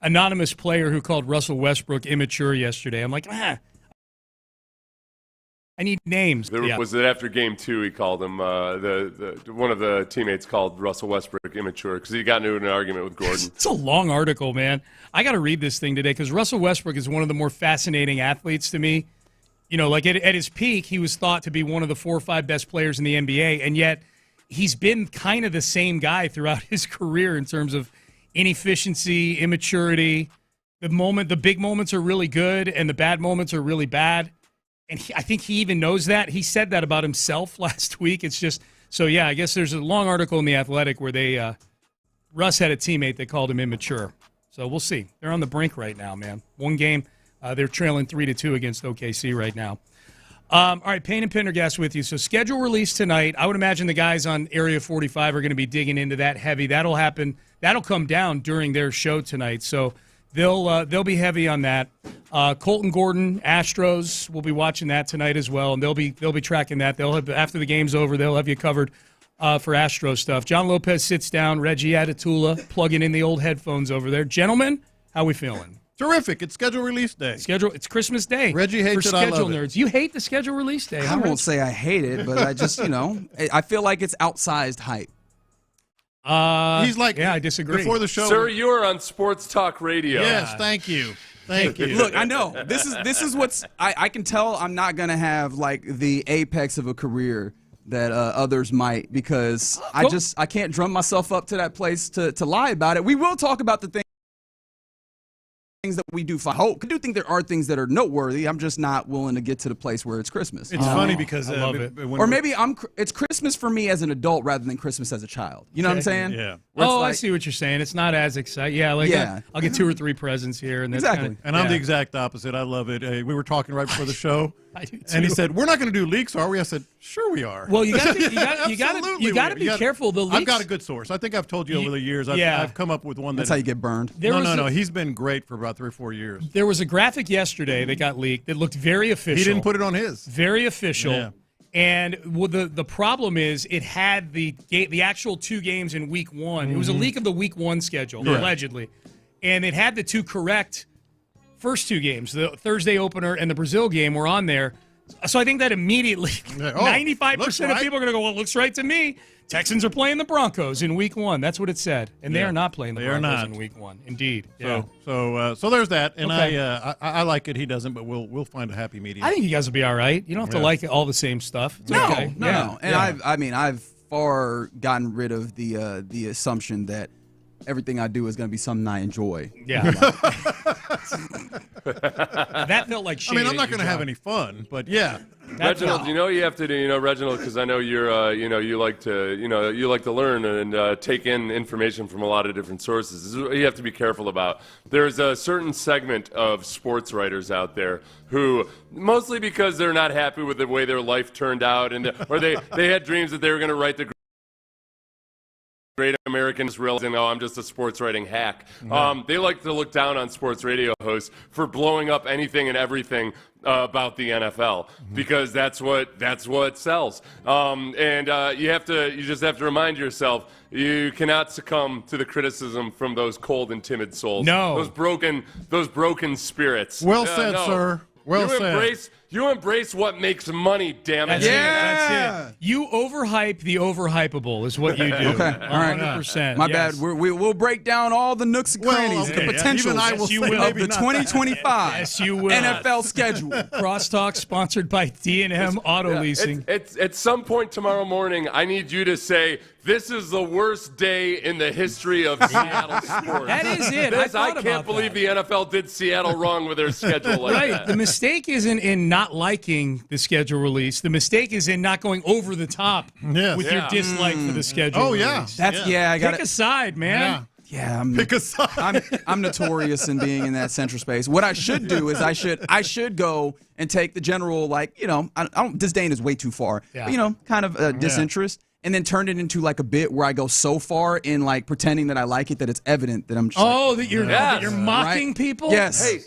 anonymous player who called Russell Westbrook immature yesterday. I'm like, I need names. Was it after Game 2 he called him, one of the teammates called Russell Westbrook immature because he got into an argument with Gordon. It's a long article, man. I got to read this thing today because Russell Westbrook is one of the more fascinating athletes to me. You know, like at his peak, he was thought to be one of the 4 or 5 best players in the NBA, and yet he's been kind of the same guy throughout his career in terms of inefficiency, immaturity. The big moments are really good, and the bad moments are really bad. And I think he even knows that. He said that about himself last week. It's just so. Yeah, I guess there's a long article in The Athletic where Russ had a teammate that called him immature. So we'll see. They're on the brink right now, man. One game, they're trailing 3-2 against OKC right now. All right, Payne and Pendergast with you. So schedule release tonight. I would imagine the guys on Area 45 are going to be digging into that heavy. That'll happen. That'll come down during their show tonight. So they'll be heavy on that. Colton Gordon, Astros, we'll be watching that tonight as well, and they'll be tracking that. They'll have, after the game's over, they'll have you covered for Astros stuff. John Lopez sits down. Reggie Atatula plugging in the old headphones over there. Gentlemen, how we feeling? Terrific. It's schedule release day. It's Christmas Day. Reggie hates for it. schedule I love nerds. it. You hate the schedule release day. I won't say I hate it, but I just, I feel like it's outsized hype. He's like, I disagree. Before the show, Sir, you are on Sports Talk Radio. Yes, thank you. Thank you. Look, I know this is what's I can tell I'm not gonna have like the apex of a career that others might because I can't drum myself up to that place to lie about it. We will talk about the things that we do find. I do think there are things that are noteworthy. I'm just not willing to get to the place where it's Christmas. It's funny because I love it. Or maybe it's Christmas for me as an adult rather than Christmas as a child. You know what I'm saying? Yeah. I see what you're saying. It's not as exciting. Yeah, I'll get 2 or 3 presents here, and that's exactly. And I'm the exact opposite. I love it. We were talking right before the show. I do too. And he said, "We're not going to do leaks, are we?" I said, "Sure we are." Well, you got to be careful. The leaks. I've got a good source. I think I've told you over the years. I've come up with one. That's how you get burned. No. He's been great for about 3 or 4 years. There was a graphic yesterday that got leaked that looked very official. He didn't put it on his. Very official. Yeah. And the problem is it had the actual 2 games in Week 1. It was a leak of the Week 1 schedule, allegedly. And it had the 2 correct first 2 games. The Thursday opener and the Brazil game were on there. So I think that immediately 95% of people are going to go, well, it looks right to me. Texans are playing the Broncos in Week 1. That's what it said. And they are not playing the Broncos in Week 1. Indeed. Yeah. So there's that. And okay. I like it. He doesn't, but we'll find a happy medium. I think you guys will be all right. You don't have to like all the same stuff. It's No. okay. And I've far gotten rid of the assumption that everything I do is going to be something I enjoy. Yeah. That felt like shade. I mean, I'm not going to have any fun, but yeah. Reginald, you have to do, Reginald, because I know you're, you like to learn and take in information from a lot of different sources. This is what you have to be careful about. There's a certain segment of sports writers out there who, mostly because they're not happy with the way their life turned out, or they had dreams that they were going to write the great Americans realizing, I'm just a sports writing hack. They like to look down on sports radio hosts for blowing up anything and everything about the NFL because that's what sells. You just have to remind yourself you cannot succumb to the criticism from those cold and timid souls. No, those broken spirits. Well said, sir. Well said. You embrace what makes money, damn it. That's it. You overhype the overhypable is what you do. Okay, all right. 100%. My bad. We'll break down all the nooks and crannies, the potentials of the 2025 NFL schedule. Crosstalk sponsored by D&M Auto Leasing. At some point tomorrow morning, I need you to say, this is the worst day in the history of Seattle sports. That is it. I can't believe the NFL did Seattle wrong with their schedule like that. Right. The mistake isn't in not liking the schedule release. The mistake is in not going over the top with your dislike for the schedule release. I got Pick a side, man. Yeah, pick a side. I'm notorious in being in that central space. What I should do is I should go and take the general, I don't disdain is way too far, but, kind of disinterest, and then turn it into like a bit where I go so far in like pretending that I like it that it's evident that I'm just that you're mocking people. Yes. Hey,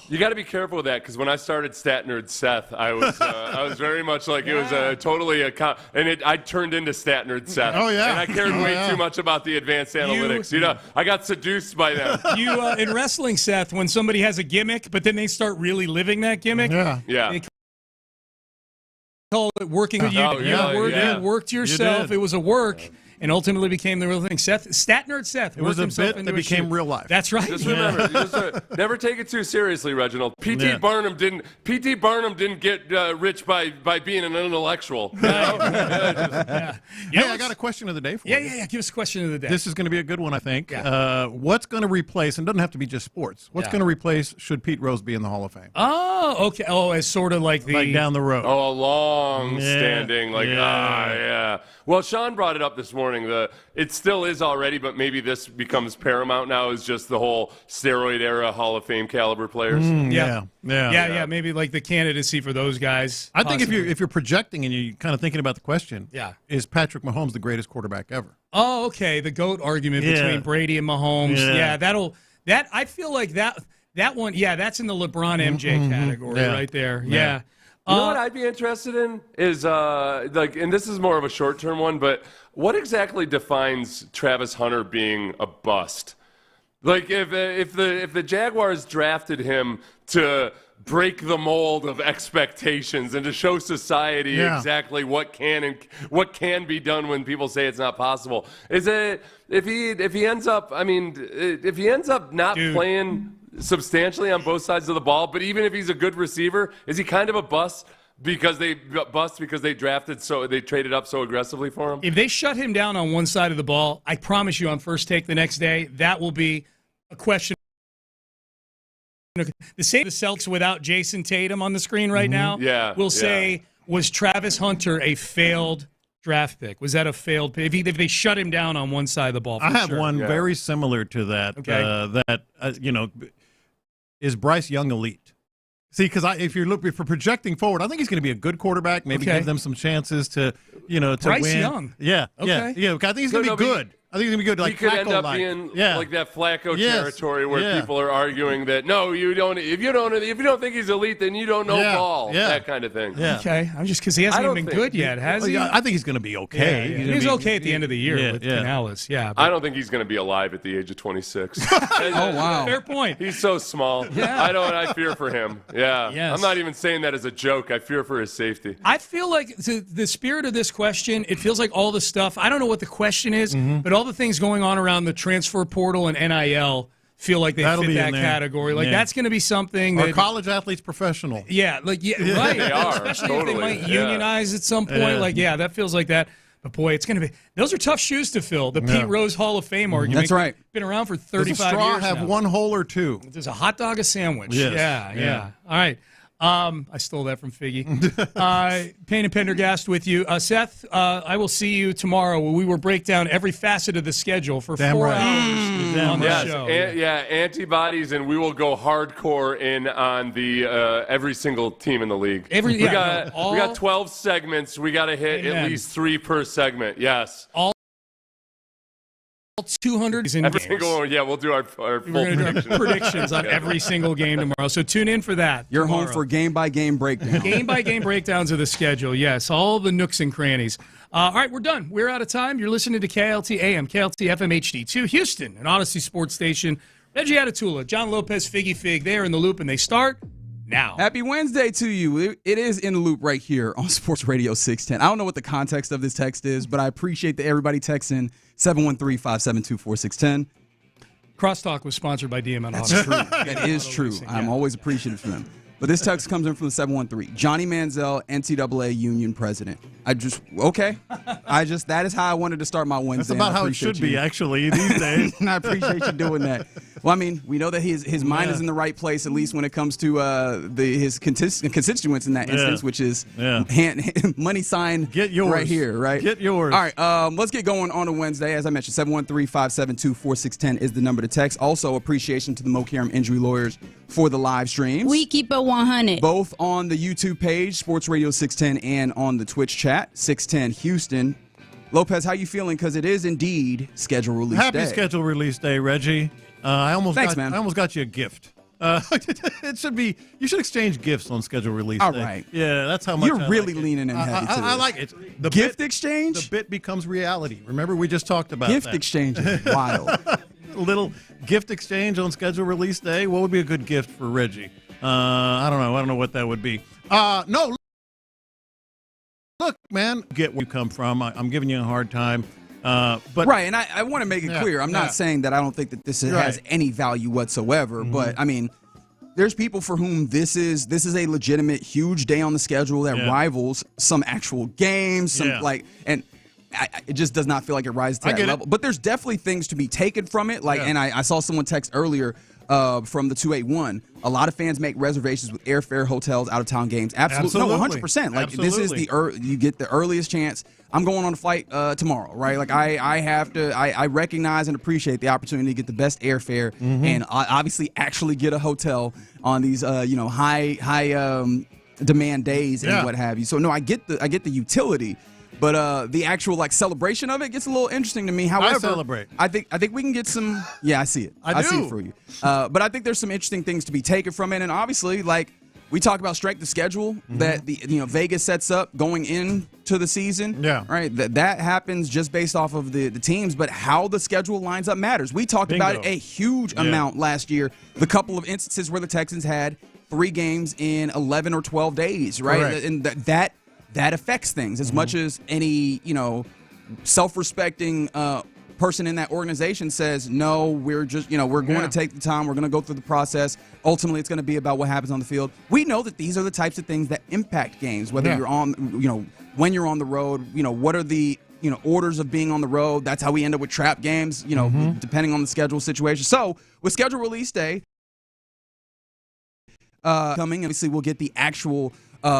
you got to be careful with that because when I started Stat Nerd Seth, I was very much like it was totally I turned into Stat Nerd Seth. Oh yeah, and I cared way too much about the advanced analytics. I got seduced by them. You in wrestling, Seth, when somebody has a gimmick, but then they start really living that gimmick. They call it working. You worked yourself. It was a work. And ultimately became the real thing. Stat Nerd Seth. It was a bit that became real life. That's right. Just remember, never take it too seriously, Reginald. P.T. Barnum didn't get rich by being an intellectual. Hey, I got a question of the day for you. Yeah. Give us a question of the day. This is going to be a good one, I think. What's going to replace, and it doesn't have to be just sports, what's going to replace should Pete Rose be in the Hall of Fame? Oh, okay. Oh, as sort of like down the road. Oh, a long-standing, Well, Sean brought it up this morning. It still is already, but maybe this becomes paramount now, is just the whole steroid era Hall of Fame caliber players. Maybe like the candidacy for those guys. I think if you're projecting and you're kind of thinking about the question, is Patrick Mahomes the greatest quarterback ever? Oh, okay. The GOAT argument between Brady and Mahomes. I feel like that one. Yeah, that's in the LeBron MJ category right there. Yeah. You know what I'd be interested in is and this is more of a short-term one, but what exactly defines Travis Hunter being a bust? Like if the Jaguars drafted him to break the mold of expectations and to show society exactly what can be done when people say it's not possible. Is it if he ends up not playing substantially on both sides of the ball, but even if he's a good receiver, is he kind of a bust because they traded up so aggressively for him? If they shut him down on one side of the ball, I promise you on First Take the next day, that will be a question. The same the Celtics without Jason Tatum on the screen right now will say, was Travis Hunter a failed draft pick? Was that a failed pick? If they shut him down on one side of the ball, I have one very similar to that. Okay. Is Bryce Young elite? See, because if you're projecting forward, I think he's going to be a good quarterback. Maybe give them some chances to Bryce win. Young. Yeah. I think he's going to be good. I think he's going to be good. Like he could end up being like that Flacco territory where people are arguing that you don't. If you don't think he's elite, then you don't know ball. That kind of thing. Yeah. Okay, I'm just because he hasn't even been good yet, has he? I think he's going to be okay. He was okay at the end of the year with Canales. Yeah, I don't think he's going to be alive at the age of 26. Oh wow, fair point. He's so small. I fear for him. I'm not even saying that as a joke. I fear for his safety. I feel like the spirit of this question, it feels like all the stuff. I don't know what the question is, but all the things going on around the transfer portal and NIL feel like they fit that category. Like that's going to be something. Are college athletes professional? Right. They are. Especially if they might unionize at some point. That feels like that. But boy, it's going to be. Those are tough shoes to fill. The Pete Rose Hall of Fame argument. That's right. Been around for 35 years. Does a straw have now. one hole or two? There's a hot dog, a sandwich. Yes. Yeah. All right. I stole that from Figgy. Payne and Pendergast with you. Seth, I will see you tomorrow where we will break down every facet of the schedule for 4 hours on the show. Antibodies, and we will go hardcore in on the every single team in the league. We got 12 segments. We got to hit at least 3 per segment. Yes. All 200 is in every single one. Yeah, we'll do our full predictions on every single game tomorrow. So tune in for that. You're home for game-by-game breakdown. Game-by-game breakdowns of the schedule. Yes, all the nooks and crannies. All right, we're done. We're out of time. You're listening to KLT AM, KLT FM HD2, Houston, an Odyssey sports station. Reggie Atatula, John Lopez, Figgy Fig, they're in the loop, and they start now. Happy Wednesday to you. It is In the Loop right here on Sports Radio 610. I don't know what the context of this text is, but I appreciate that everybody texts in 713-572-4610. Crosstalk was sponsored by DMN. That's true. That is true. I'm always appreciative of them. But this text comes in from the 713. Johnny Manziel, NCAA Union President. That is how I wanted to start my Wednesday. That's about how it should be, actually, these days. And I appreciate you doing that. Well, I mean, we know that his mind is in the right place, at least when it comes to his constituents in that instance, which is money sign Get yours. right here, right? Get yours. All right, let's get going on a Wednesday. As I mentioned, 713-572-4610 is the number to text. Also, appreciation to the Mo Karam Injury Lawyers for the live streams. We keep it 100. Both on the YouTube page, Sports Radio 610, and on the Twitch chat, 610 Houston. Lopez, how you feeling? Because it is indeed schedule release day. Happy schedule release day, Reggie. I almost got you a gift. It should be. You should exchange gifts on schedule release All day. right. Yeah, that's how much You're really leaning in heavy to I this. like it. The Gift exchange? The bit becomes reality. Remember, we just talked about Gift that. exchange is wild. A little gift exchange on schedule release day. What would be a good gift for Reggie? I don't know. I don't know what that would be. No. Look, man, get where you come from. I'm giving you a hard time. But right, and I want to make it clear. I'm not saying that I don't think that this has any value whatsoever, but I mean, there's people for whom this is a legitimate huge day on the schedule that rivals some actual games, and it just does not feel like it rises to that level. But there's definitely things to be taken from it. And I saw someone text earlier from the 281. A lot of fans make reservations with airfare, hotels, out-of-town games. Absolutely. No, 100%. Like, this is you get the earliest chance. I'm going on a flight tomorrow, right? Like, I recognize and appreciate the opportunity to get the best airfare and obviously actually get a hotel on these, high demand days and what have you. So, no, I get the utility. But the actual celebration of it gets a little interesting to me. However, I celebrate. I think we can get some. Yeah, I see it. I see it for you. But I think there's some interesting things to be taken from it, and obviously, we talk about strength of schedule that Vegas sets up going into the season. Yeah, right. That happens just based off of the teams, but how the schedule lines up matters. We talked about it a huge amount last year. The couple of instances where the Texans had 3 games in 11 or 12 days, right? Correct. And that affects things as much as any, self-respecting person in that organization says, no, we're just, we're going to take the time. We're going to go through the process. Ultimately, it's going to be about what happens on the field. We know that these are the types of things that impact games, whether you're on, when you're on the road, what are the, orders of being on the road. That's how we end up with trap games, depending on the schedule situation. So with schedule release day coming, obviously we'll get the actual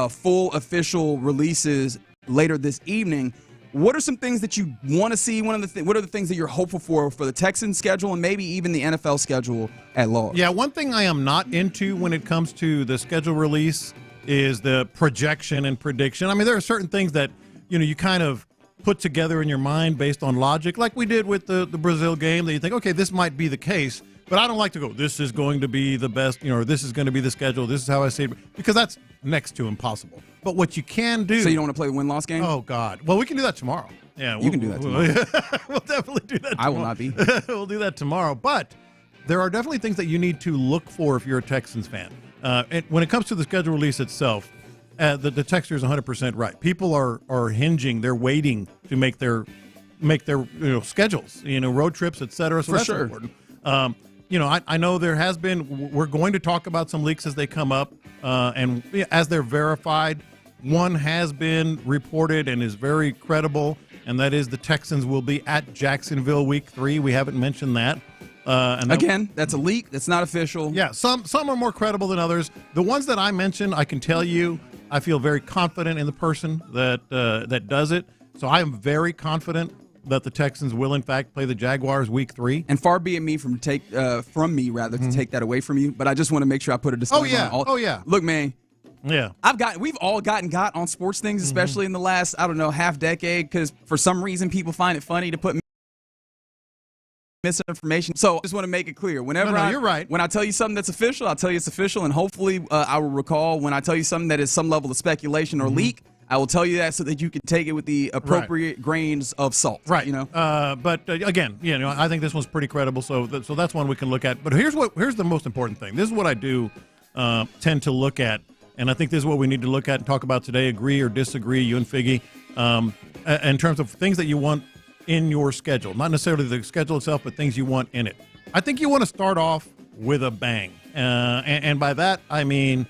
full official releases later this evening. What are some things that you want to see? What are the things that you're hopeful for the Texans schedule and maybe even the NFL schedule at large? Yeah, one thing I am not into when it comes to the schedule release is the projection and prediction. I mean, there are certain things that, you kind of put together in your mind based on logic, like we did with the Brazil game, that you think, okay, this might be the case. But I don't like to go, this is going to be the best, or this is going to be the schedule, this is how I see it, because that's next to impossible. But what you can do... So you don't want to play the win-loss game? Oh, God. Well, we can do that tomorrow. Yeah, you can do that tomorrow. We'll definitely do that tomorrow. I will not be. We'll do that tomorrow. But there are definitely things that you need to look for if you're a Texans fan. And when it comes to the schedule release itself, the texter is 100% right. People are hinging, they're waiting to make their schedules, road trips, et cetera. So that's important. I know there has been, we're going to talk about some leaks as they come up, and as they're verified. One has been reported and is very credible, and that is the Texans will be at Jacksonville week 3. We haven't mentioned that. Again, that's a leak. That's not official. Yeah, some are more credible than others. The ones that I mentioned, I can tell you, I feel very confident in the person that does it. So I am very confident that the Texans will, in fact, play the Jaguars week 3. And far be it me to take that away from you, but I just want to make sure I put a disclaimer on all. Oh, yeah. Look, man. Yeah. We've all gotten on sports things, especially in the last, half decade, because for some reason people find it funny to put misinformation. So I just want to make it clear. Whenever you're right. When I tell you something that's official, I'll tell you it's official, and hopefully I will recall when I tell you something that is some level of speculation or leak, I will tell you that so that you can take it with the appropriate grains of salt. Right. But again, I think this one's pretty credible, so that's one we can look at. But here's the most important thing. This is what I do tend to look at, and I think this is what we need to look at and talk about today, agree or disagree, you and Figgy, in terms of things that you want in your schedule. Not necessarily the schedule itself, but things you want in it. I think you want to start off with a bang. And by that, I mean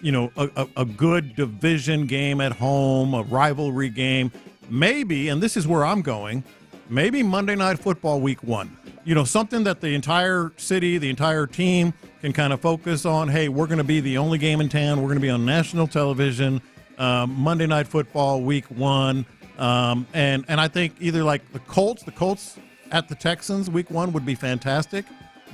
a good division game at home, a rivalry game. Maybe, and this is where I'm going, maybe Monday Night Football week 1. Something that the entire city, the entire team can kind of focus on. Hey, we're going to be the only game in town. We're going to be on national television. Monday Night Football week 1. And I think either like the Colts at the Texans week 1 would be fantastic,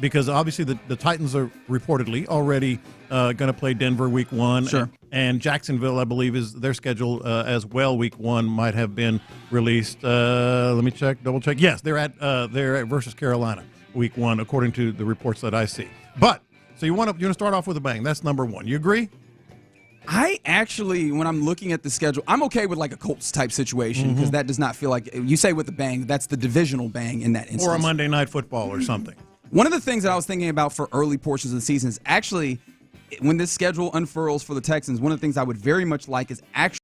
because obviously the Titans are reportedly already going to play Denver week 1. Sure. And Jacksonville, I believe, is their schedule as well. Week 1 might have been released. Let me double check. Yes, they're at versus Carolina week 1, according to the reports that I see. But so you want to start off with a bang. That's number 1. You agree? I actually, when I'm looking at the schedule, I'm okay with like a Colts type situation, because that does not feel like, you say with a bang, that's the divisional bang in that instance. Or a Monday Night Football or something. One of the things that I was thinking about for early portions of the season is actually, when this schedule unfurls for the Texans, one of the things I would very much like is actually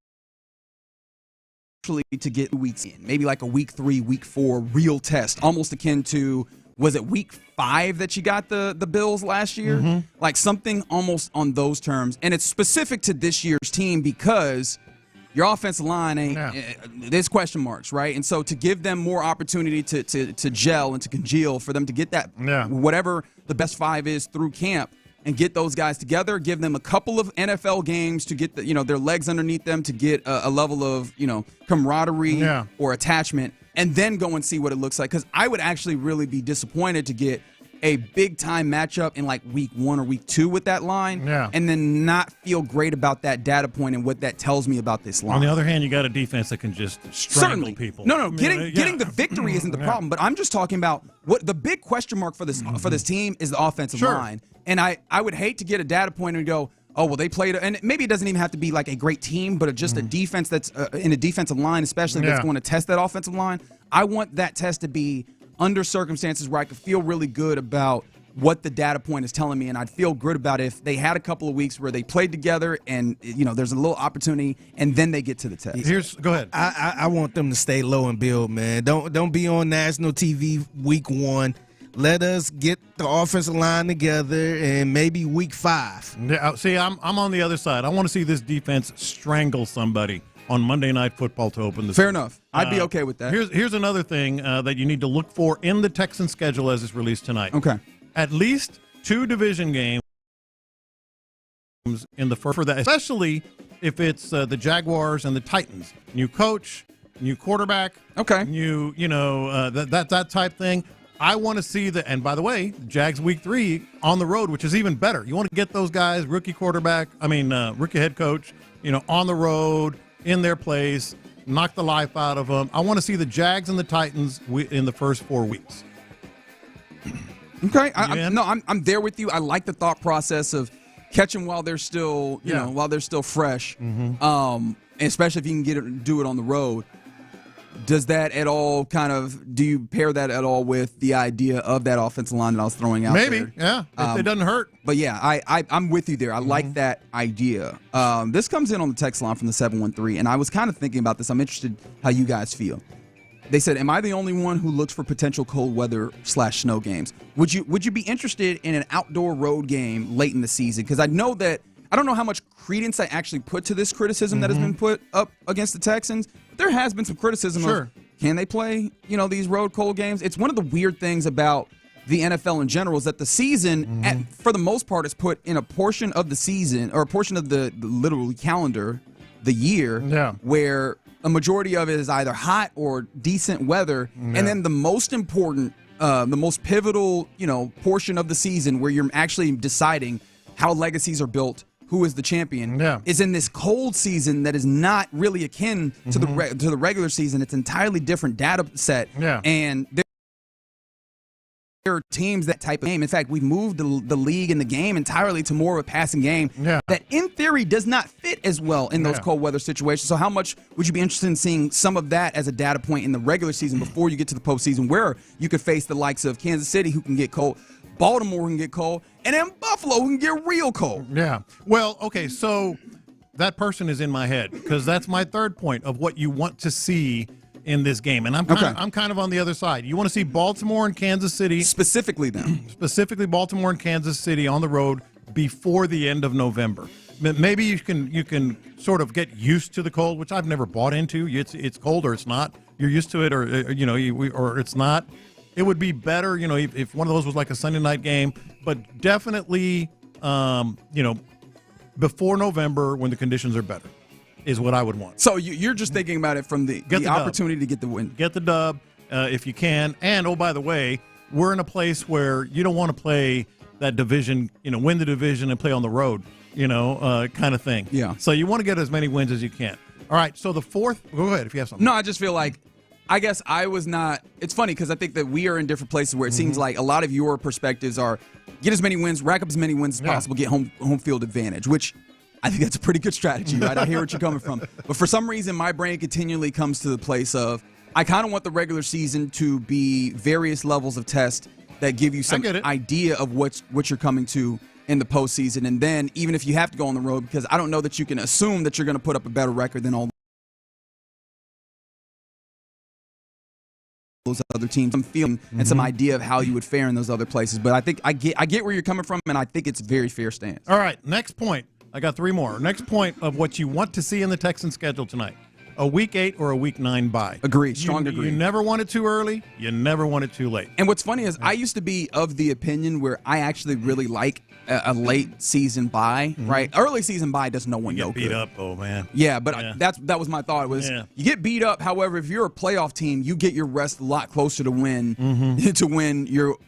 to get weeks in, maybe like a week 3, week 4 real test, almost akin to, was it week 5 that you got the Bills last year? Like something almost on those terms. And it's specific to this year's team because your offensive line there's question marks, right? And so to give them more opportunity to gel and to congeal, for them to get that whatever the best 5 is through camp, and get those guys together, give them a couple of NFL games to get their legs underneath them, to get a level of camaraderie or attachment, and then go and see what it looks like. Because I would actually really be disappointed to get a big-time matchup in like week 1 or week 2 with that line, and then not feel great about that data point and what that tells me about this line. On the other hand, you got a defense that can just strangle people. No, getting the victory isn't the problem, but I'm just talking about what the big question mark for this team is, the offensive line. And I would hate to get a data point and go, oh, well, they played, and maybe it doesn't even have to be like a great team, but just a defense that's in a defensive line, especially that's going to test that offensive line. I want that test to be under circumstances where I could feel really good about what the data point is telling me, and I'd feel good about if they had a couple of weeks where they played together and there's a little opportunity, and then they get to the test. Go ahead. I want them to stay low and build, man. Don't be on national TV week 1. Let us get the offensive line together, and maybe week 5. Yeah, see, I'm on the other side. I want to see this defense strangle somebody on Monday Night Football to open the season. Fair enough. I'd be okay with that. Here's another thing that you need to look for in the Texans schedule as it's released tonight. Okay. At least 2 division games in the first, for that, especially if it's the Jaguars and the Titans. New coach, new quarterback. Okay. That type thing. I want to see and by the way, Jags week 3 on the road, which is even better. You want to get those guys, rookie head coach, on the road, in their place, knock the life out of them. I want to see the Jags and the Titans in the first 4 weeks. Okay. I'm there with you. I like the thought process of catch them while they're still, while they're still fresh. Especially if you can do it on the road. Does that at all do you pair that at all with the idea of that offensive line that I was throwing out Maybe, there? yeah. It doesn't hurt. But yeah, I'm with you there. I like that idea. This comes in on the text line from the 713, and I was kind of thinking about this. I'm interested how you guys feel. They said, am I the only one who looks for potential cold weather/snow games? Would you be interested in an outdoor road game late in the season? Because I don't know how much credence I actually put to this criticism that has been put up against the Texans. But there has been some criticism of, can they play, these road cold games? It's one of the weird things about the NFL in general is that the season, for the most part, is put in a portion of the season, or a portion of the literal calendar, the year, where a majority of it is either hot or decent weather. And then the most important, the most pivotal, portion of the season where you're actually deciding how legacies are built, who is the champion, is in this cold season that is not really akin to the regular season. It's entirely different data set. And there are teams that type of game. In fact, we've moved the league and the game entirely to more of a passing game that, in theory, does not fit as well in those cold weather situations. So how much would you be interested in seeing some of that as a data point in the regular season before you get to the postseason, where you could face the likes of Kansas City, who can get cold, Baltimore can get cold, and then Buffalo can get real cold. Yeah. Well, okay, so that person is in my head, because that's my third point of what you want to see in this game. And I'm kind of on the other side. You want to see Baltimore and Kansas City. Specifically then. Specifically Baltimore and Kansas City on the road before the end of November. maybe you can sort of get used to the cold, which I've never bought into. It's cold or it's not. You're used to it, or or it's not. It would be better, if one of those was like a Sunday night game, but definitely, before November when the conditions are better, is what I would want. So you're just thinking about it from the opportunity to get the win. Get the dub if you can. And, oh, by the way, we're in a place where you don't want to play that division, win the division and play on the road, kind of thing. Yeah. So you want to get as many wins as you can. All right, so the fourth – go ahead if you have something. No, I just feel like I guess I was not – it's funny because I think that we are in different places where it seems like a lot of your perspectives are get as many wins, rack up as many wins as possible, get home field advantage, which I think that's a pretty good strategy, right? I hear what you're coming from. But for some reason, my brain continually comes to the place of I kind of want the regular season to be various levels of test that give you some idea of what you're coming to in the postseason. And then even if you have to go on the road, because I don't know that you can assume that you're going to put up a better record than all those other teams. Some feeling and some idea of how you would fare in those other places. But I think I get where you're coming from, and I think it's a very fair stance. All right, next point. I got three more. Next point of what you want to see in the Texans schedule tonight. A Week 8 or a Week 9 bye. Agreed. Strong agree. You never want it too early. You never want it too late. And what's funny is I used to be of the opinion where I actually really like a late season bye, right? Early season bye does no one no good. Beat up, oh man. Yeah, but that was my thought. Was you get beat up. However, if you're a playoff team, you get your rest a lot closer to win to win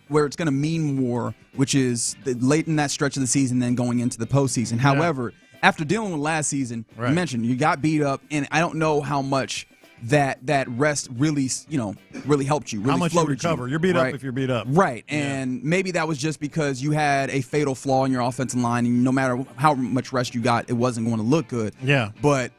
where it's going to mean more, which is late in that stretch of the season, then going into the postseason. However, after dealing with last season, you mentioned you got beat up, and I don't know how much that rest really helped you. Really how much you recover? You're beat up if you're beat up, right? And maybe that was just because you had a fatal flaw in your offensive line, and no matter how much rest you got, it wasn't going to look good. Yeah, but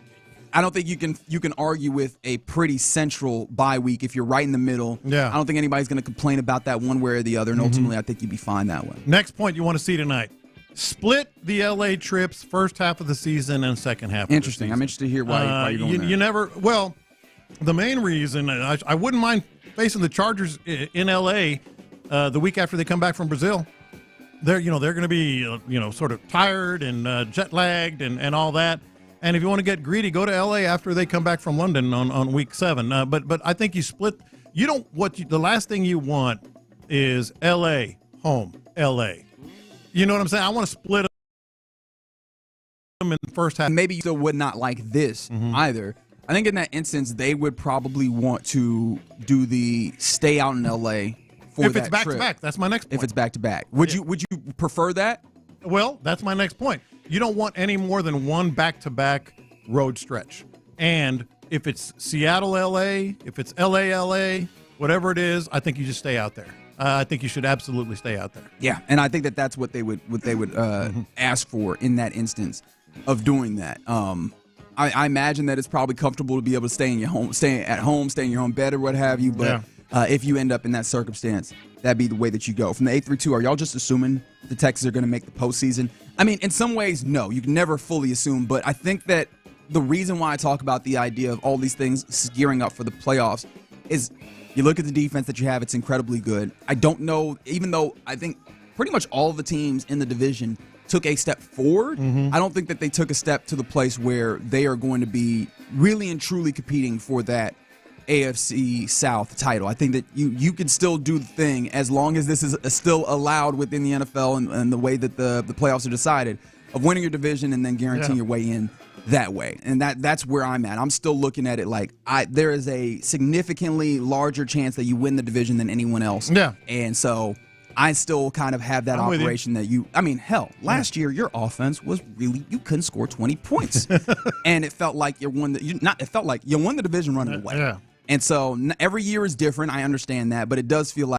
I don't think you can argue with a pretty central bye week if you're right in the middle. Yeah, I don't think anybody's going to complain about that one way or the other, and ultimately, I think you'd be fine that way. Next point you want to see tonight. Split the L.A. trips first half of the season and second half of the season. I'm interested to hear why you're doing that. You never – well, the main reason I wouldn't mind facing the Chargers in L.A. The week after they come back from Brazil. They're going to be sort of tired and jet lagged and all that. And if you want to get greedy, go to L.A. after they come back from London on week 7. But I think you split – you don't – the last thing you want is L.A. home, L.A. You know what I'm saying? I want to split them in the first half. Maybe you still would not like this either. I think in that instance, they would probably want to do the stay out in L.A. for if that it's back trip. to back. That's my next point. If it's back to back, would you prefer that? Well, that's my next point. You don't want any more than one back to back road stretch. And if it's Seattle, L.A., if it's L.A., L.A., whatever it is, I think you just stay out there. I think you should absolutely stay out there. Yeah, and I think that's what they would ask for in that instance of doing that. I imagine that it's probably comfortable to be able to stay in your home, stay in your own bed or what have you. But if you end up in that circumstance, that'd be the way that you go. From the 8-3-2, are y'all just assuming the Texans are going to make the postseason? I mean, in some ways, no. You can never fully assume, but I think that the reason why I talk about the idea of all these things gearing up for the playoffs is you look at the defense that you have, it's incredibly good. I don't know, even though I think pretty much all the teams in the division took a step forward, I don't think that they took a step to the place where they are going to be really and truly competing for that AFC South title. I think that you can still do the thing as long as this is still allowed within the NFL and the way that the playoffs are decided, of winning your division and then guaranteeing your way in that way. And that's where I'm at. I'm still looking at it like there is a significantly larger chance that you win the division than anyone else. Yeah. And so I still kind of have that operation that last year your offense was really, you couldn't score 20 points. And it felt like you won the division running away. Yeah. And so every year is different. I understand that, but it does feel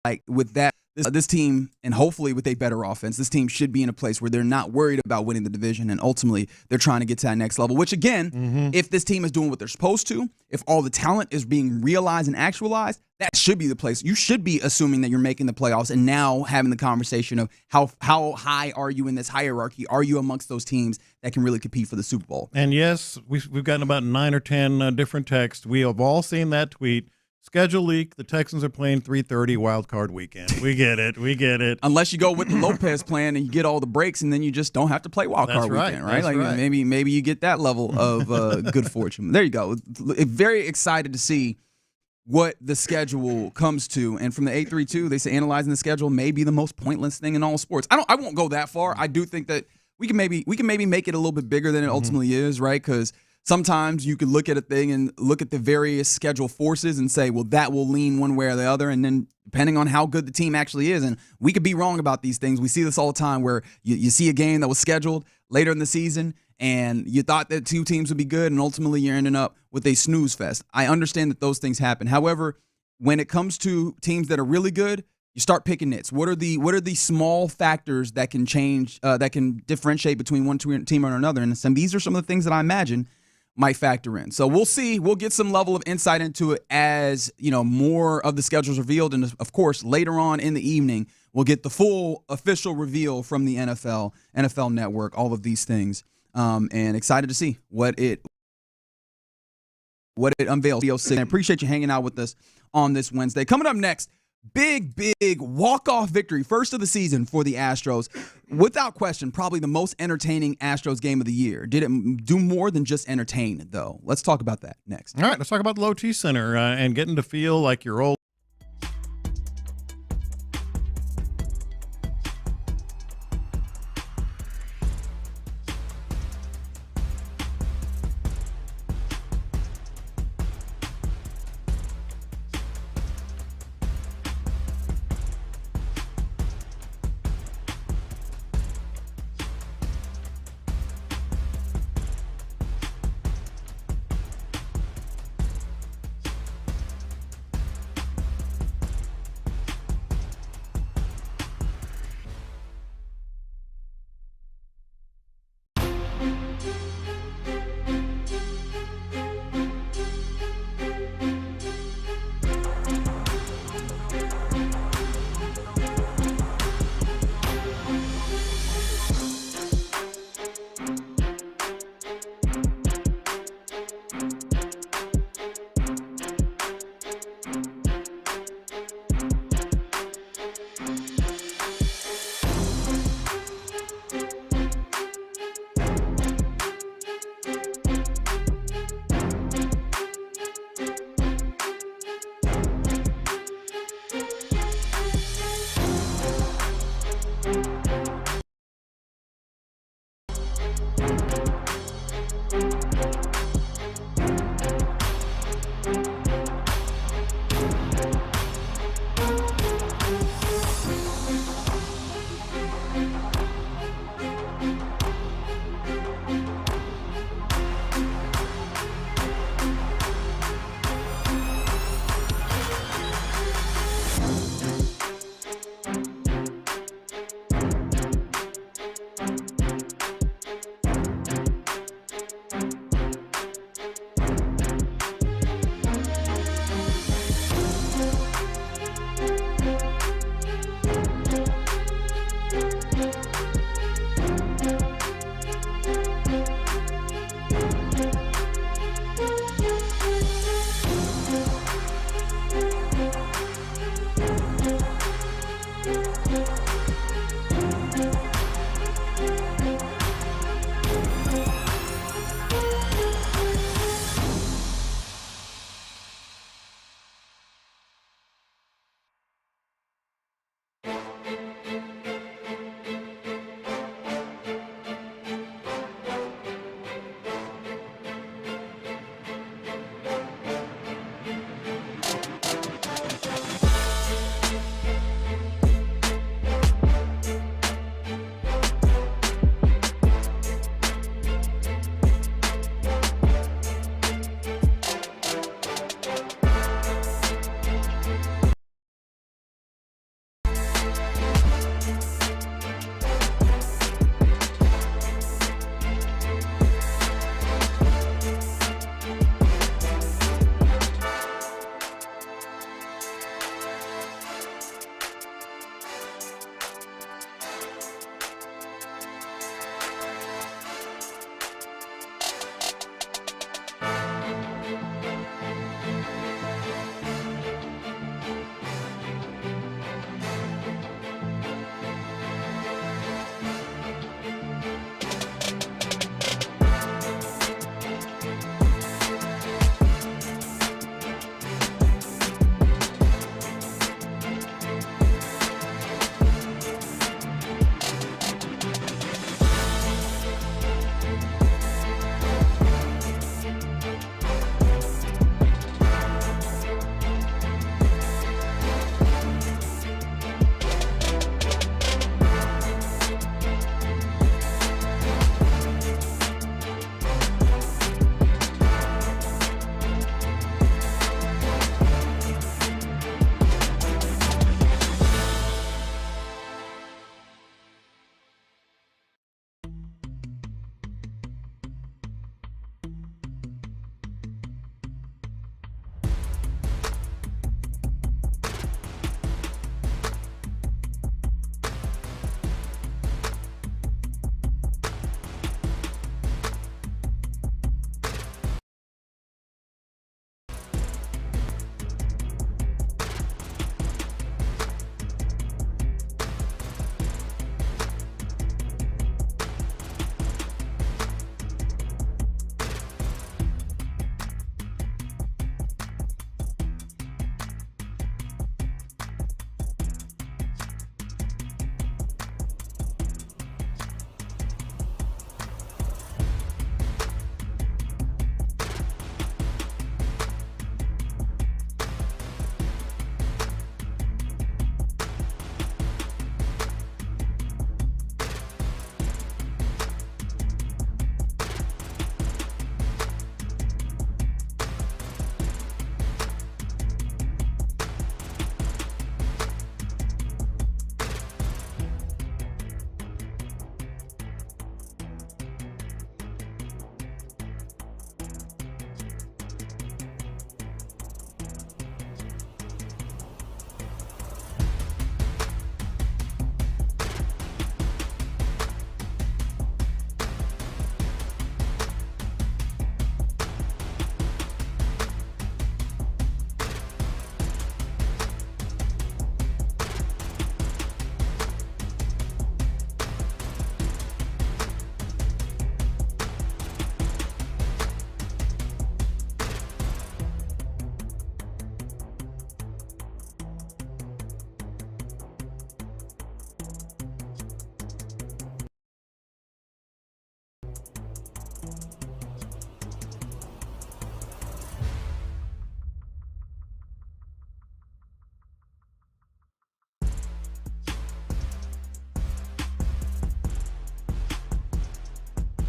like with that, this team, and hopefully with a better offense, this team should be in a place where they're not worried about winning the division, and ultimately they're trying to get to that next level, which again, if this team is doing what they're supposed to, if all the talent is being realized and actualized, that should be the place. You should be assuming that you're making the playoffs and now having the conversation of how high are you in this hierarchy? Are you amongst those teams that can really compete for the Super Bowl? And yes, we've gotten about 9 or 10 different texts. We have all seen that tweet. Schedule leak. The Texans are playing 3:30 wild card weekend. We get it. We get it. Unless you go with the Lopez plan and you get all the breaks, and then you just don't have to play wild card weekend, right? That's right. Maybe you get that level of good fortune. There you go. Very excited to see what the schedule comes to. And from the 832, they say analyzing the schedule may be the most pointless thing in all sports. I won't go that far. I do think that we can maybe make it a little bit bigger than it ultimately is, right? Because sometimes you could look at a thing and look at the various schedule forces and say, well, that will lean one way or the other. And then depending on how good the team actually is, and we could be wrong about these things. We see this all the time where you see a game that was scheduled later in the season and you thought that two teams would be good, and ultimately you're ending up with a snooze fest. I understand that those things happen. However, when it comes to teams that are really good, you start picking nits. What are the small factors that can change, that can differentiate between one team or another? And these are some of the things that I imagine might factor in. So we'll see. We'll get some level of insight into it as, more of the schedule's revealed. And of course, later on in the evening, we'll get the full official reveal from the NFL Network, all of these things. And excited to see what it unveils. I appreciate you hanging out with us on this Wednesday. Coming up next, big walk-off victory, first of the season for the Astros. Without question, probably the most entertaining Astros game of the year. Did it do more than just entertain, though? Let's talk about that next. All right, let's talk about the Low T Center and getting to feel like you're old.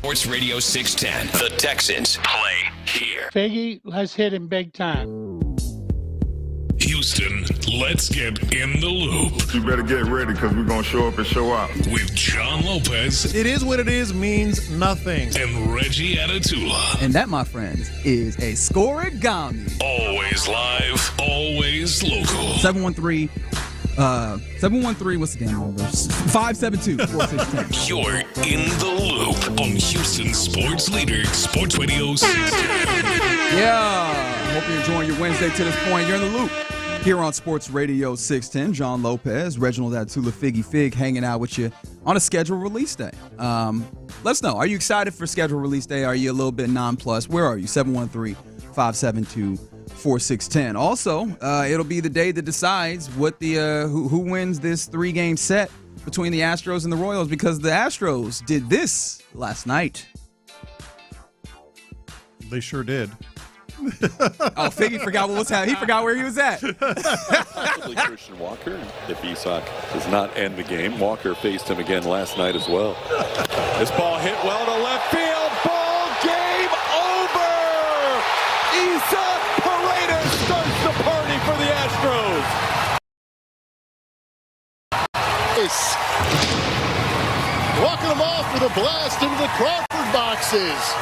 Sports Radio 610. The Texans play here. Faggy has hit him big time. Houston, let's get in the loop. You better get ready because we're going to show up and show out. With John Lopez. It is what it is means nothing. And Reggie Atatula. And that, my friends, is a scoregami. Always live, always local. 713, what's the damn number? 572-4610. You're in the loop on Houston sports leader, Sports Radio 610. Yeah. Hope you're enjoying your Wednesday to this point. You're in the loop here on Sports Radio 610. John Lopez, Reginald Atatula, Figgy Fig hanging out with you on a scheduled release day. Let us know. Are you excited for scheduled release day? Are you a little bit nonplussed? Where are you? 713-572-4610. Also, it'll be the day that decides what the who wins this 3-game set between the Astros and the Royals, because the Astros did this last night. They sure did. Oh, Figgy forgot what was happening. He forgot where he was at. Possibly Christian Walker, if Isak does not end the game. Walker faced him again last night as well. This ball hit well to left field. Ball game over. Isak Paredes starts the party for the Astros. Walking them off with a blast into the Crawford boxes.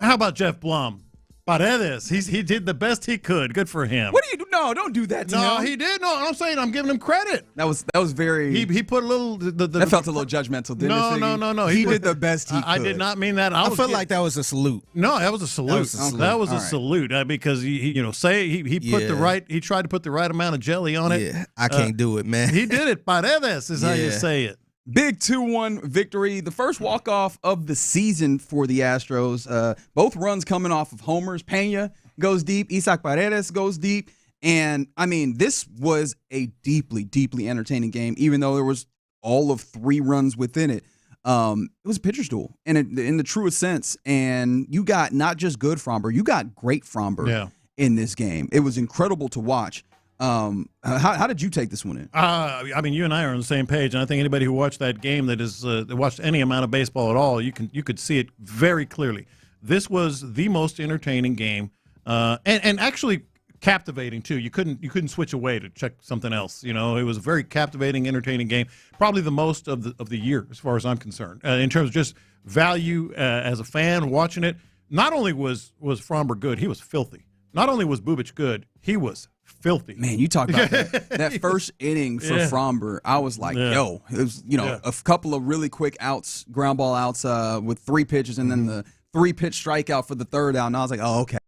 How about Jeff Blum? Paredes, he did the best he could. Good for him. What do you do? No, don't do that to him. No, he did. No, I'm saying I'm giving him credit. That was very. He put a little. That felt a little judgmental, didn't it? No. He did the best he could. I did not mean that. I felt like that was a salute. No, that was a salute. That was a salute because he put the right. He tried to put the right amount of jelly on it. Yeah, I can't do it, man. He did it. Paredes is how you say it. Big 2-1 victory. The first walk-off of the season for the Astros. Both runs coming off of homers. Pena goes deep. Isak Paredes goes deep. And, I mean, this was a deeply, deeply entertaining game, even though there was all of 3 runs within it. It was a pitcher's duel in the truest sense. And you got not just good Fromber, you got great Fromber in this game. It was incredible to watch. How did you take this one in? I mean, you and I are on the same page, and I think anybody who watched that game that watched any amount of baseball at all, you could see it very clearly. This was the most entertaining game, and actually captivating too. You couldn't switch away to check something else. You know, it was a very captivating, entertaining game. Probably the most of the year, as far as I'm concerned, in terms of just value as a fan watching it. Not only was Fromber good, he was filthy. Not only was Bubic good, he was filthy. Man, you talk about that first inning for Fromber. I was like, yo, it was a couple of really quick outs, ground ball outs with 3 pitches, and then the 3-pitch strikeout for the third out. And I was like, oh, okay.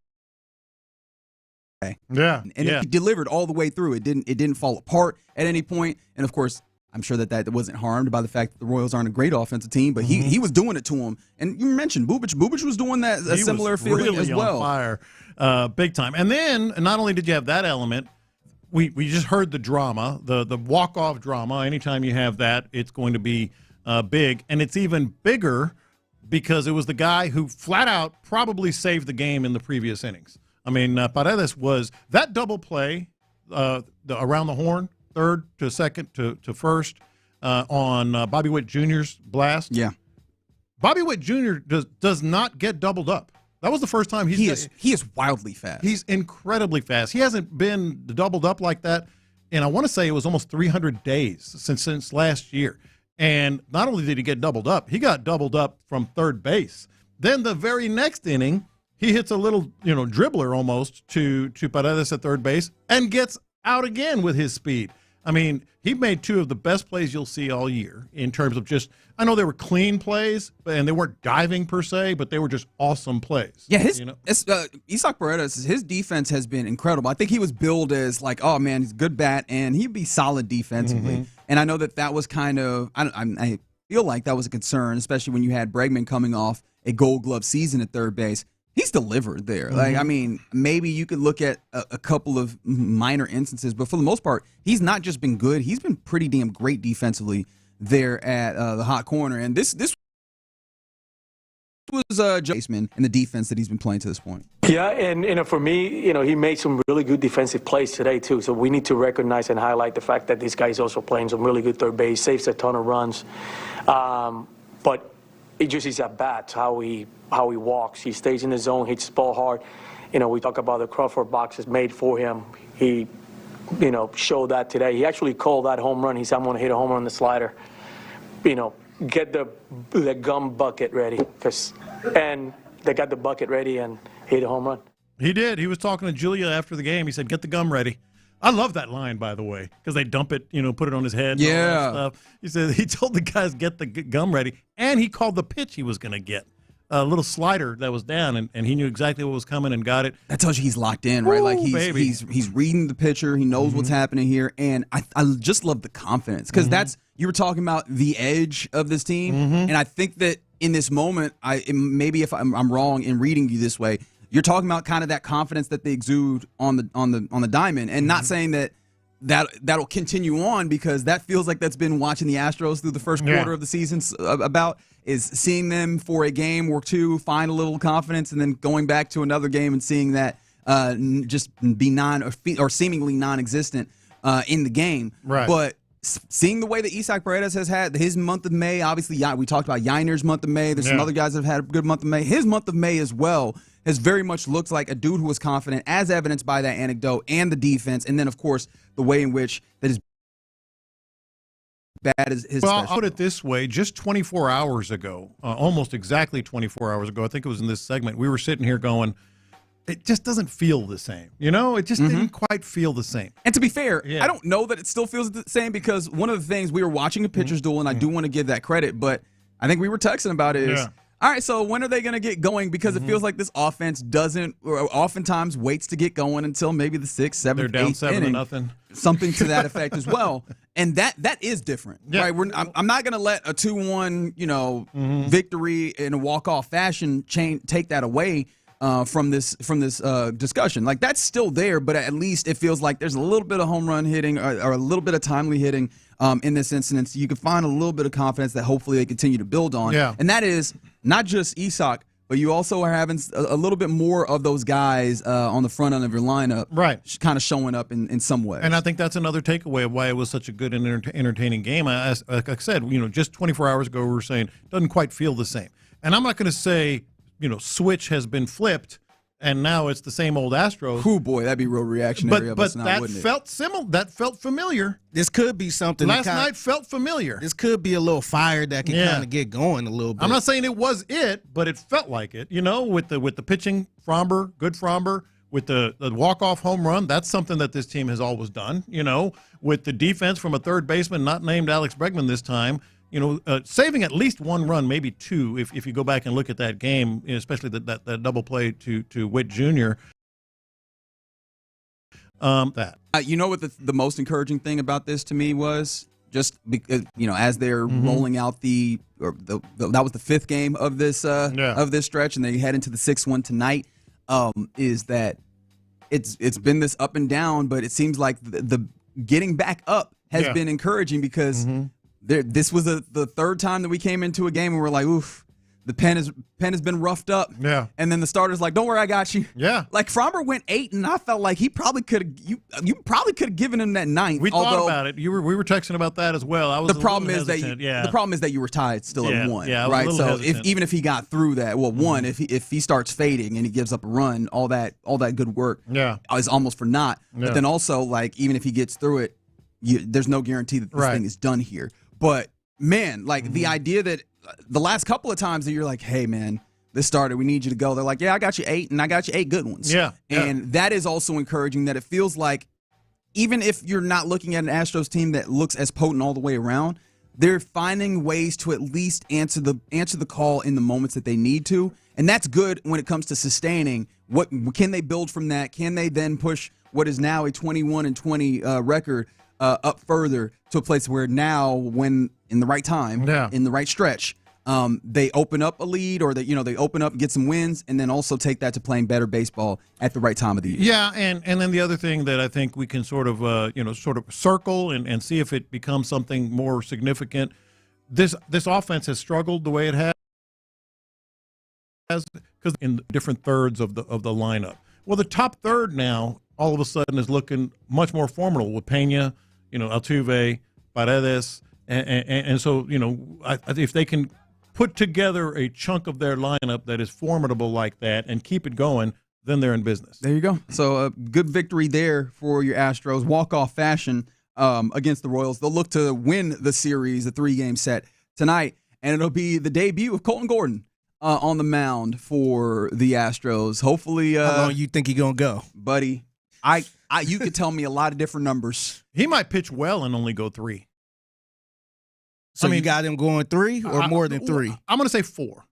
Yeah, and it delivered all the way through. It didn't fall apart at any point. And of course, I'm sure that wasn't harmed by the fact that the Royals aren't a great offensive team, but he was doing it to him. And you mentioned Bubic. Bubic was doing that a similar feeling really as well. On fire, big time. And then not only did you have that element, we just heard the drama, the walk-off drama. Anytime you have that, it's going to be big, and it's even bigger because it was the guy who flat out probably saved the game in the previous innings. I mean, Paredes was that double play around the horn, third to second to first on Bobby Witt Jr.'s blast. Yeah. Bobby Witt Jr. does not get doubled up. That was the first time he is wildly fast. He's incredibly fast. He hasn't been doubled up like that, and I want to say it was almost 300 days since last year. And not only did he get doubled up, he got doubled up from third base. Then the very next inning, he hits a little, dribbler almost to Paredes at third base and gets out again with his speed. I mean, he made 2 of the best plays you'll see all year in terms of just, I know they were clean plays, and they weren't diving per se, but they were just awesome plays. Yeah, Isak Paredes, his defense has been incredible. I think he was billed as like, oh, man, he's a good bat, and he'd be solid defensively. Mm-hmm. And I know that was kind of, I feel like that was a concern, especially when you had Bregman coming off a Gold Glove season at third base. He's delivered there. Mm-hmm. Like, I mean, maybe you could look at a couple of minor instances, but for the most part, he's not just been good. He's been pretty damn great defensively there at the hot corner. And this was Jaceman and the defense that he's been playing to this point. Yeah, and for me, he made some really good defensive plays today, too. So we need to recognize and highlight the fact that this guy is also playing some really good third base, saves a ton of runs. But It just is at bat, how he walks. He stays in the zone, hits the ball hard. You know, we talk about the Crawford boxes made for him. He, you know, showed that today. He actually called that home run. He said, I'm going to hit a home run on the slider. You know, get the gum bucket ready. And they got the bucket ready and hit a home run. He did. He was talking to Julia after the game. He said, get the gum ready. I love that line, by the way, because they dump it, you know, put it on his head. And all that stuff. He said he told the guys get the gum ready, and he called the pitch he was going to get. A little slider that was down, and he knew exactly what was coming and got it. That tells you he's locked in, right? Like he's reading the pitcher. He knows what's happening here, and I just love the confidence because that's you were talking about the edge of this team, and I think that in this moment, maybe if I'm wrong in reading you this way, you're talking about kind of that confidence that they exude on the diamond, and not saying that'll continue on because that feels like that's been watching the Astros through the first quarter of the season about is seeing them for a game or two find a little confidence and then going back to another game and seeing that just be or seemingly non-existent in the game. Right. But seeing the way that Isaac Paredes has had his month of May, obviously we talked about Yiner's month of May. There's some other guys that have had a good month of May. His month of May as well has very much looked like a dude who was confident, as evidenced by that anecdote and the defense, and then, of course, the way in which that is bad as his. Well, I'll put it this way: just 24 hours ago, almost exactly 24 hours ago, I think it was in this segment, we were sitting here going, it just doesn't feel the same. You know, it just didn't quite feel the same. And to be fair, I don't know that it still feels the same because one of the things we were watching a pitcher's duel, and I do want to give that credit, but I think we were texting about it is, all right, so when are they going to get going? Because it feels like this offense doesn't, or oftentimes waits to get going until maybe the 6th, 7th, They're down 8th inning. 7-0. Something to that effect as well. And that is different, right? I'm not going to let a 2-1, victory in a walk-off fashion take that away from this discussion. Like, that's still there, but at least it feels like there's a little bit of home run hitting or a little bit of timely hitting in this instance. You can find a little bit of confidence that hopefully they continue to build on. Yeah. And that is not just Isak, but you also are having a little bit more of those guys on the front end of your lineup, right? Kind of showing up in some way. And I think that's another takeaway of why it was such a good and entertaining game. Like I said, just 24 hours ago, we were saying it doesn't quite feel the same. And I'm not going to say, switch has been flipped, and now it's the same old Astros. Oh boy, that'd be real reactionary. But that felt similar. That felt familiar. This could be something. Last night felt familiar. This could be a little fire that can kind of get going a little bit. I'm not saying it was it, but it felt like it. With the pitching, good Fromber, with the walk-off home run. That's something that this team has always done. With the defense from a third baseman not named Alex Bregman this time. Saving at least one run, maybe two, if you go back and look at that game, especially that double play to Witt Jr. You know what the most encouraging thing about this to me was? Just as they're rolling out that was the 5th game of this stretch, and they head into the 6th one tonight. Is that it's been this up and down, but it seems like the getting back up has been encouraging because. This was the 3rd time that we came into a game and we're like, oof, the pen has been roughed up. Yeah. And then the starter's like, don't worry, I got you. Yeah. Like Fromber went 8, and I felt like he probably could have you probably could have given him that 9th. We thought about it. We were texting about that as well. I was the problem is that you were tied still at 1. Yeah, right. So even if he got through that, one, if he starts fading and he gives up a run, all that good work is almost for naught. Yeah. But then also, like, even if he gets through it, there's no guarantee that this thing is done here. But, man, like the idea that the last couple of times that you're like, hey, man, this started, we need you to go. They're like, yeah, I got you 8, and I got you 8 good ones. Yeah. And that is also encouraging that it feels like even if you're not looking at an Astros team that looks as potent all the way around, they're finding ways to at least answer the call in the moments that they need to. And that's good when it comes to sustaining. What can they build from that? Can they then push what is now a 21-20 record up further to a place where now, when in the right time, in the right stretch, they open up a lead, or they open up and get some wins, and then also take that to playing better baseball at the right time of the year. Yeah, and then the other thing that I think we can sort of circle and see if it becomes something more significant. This offense has struggled the way it has because in different thirds of the lineup. Well, the top third now all of a sudden is looking much more formidable with Pena, Altuve, Paredes, and so if they can put together a chunk of their lineup that is formidable like that and keep it going, then they're in business. There you go. So a good victory there for your Astros. Walk-off fashion against the Royals. They'll look to win the series, the 3-game set tonight, and it'll be the debut of Colton Gordon on the mound for the Astros. Hopefully, how long you think he's gonna go, buddy? You could tell me a lot of different numbers. He might pitch well and only go 3. So you got him going 3 or more than 3? I'm going to say 4.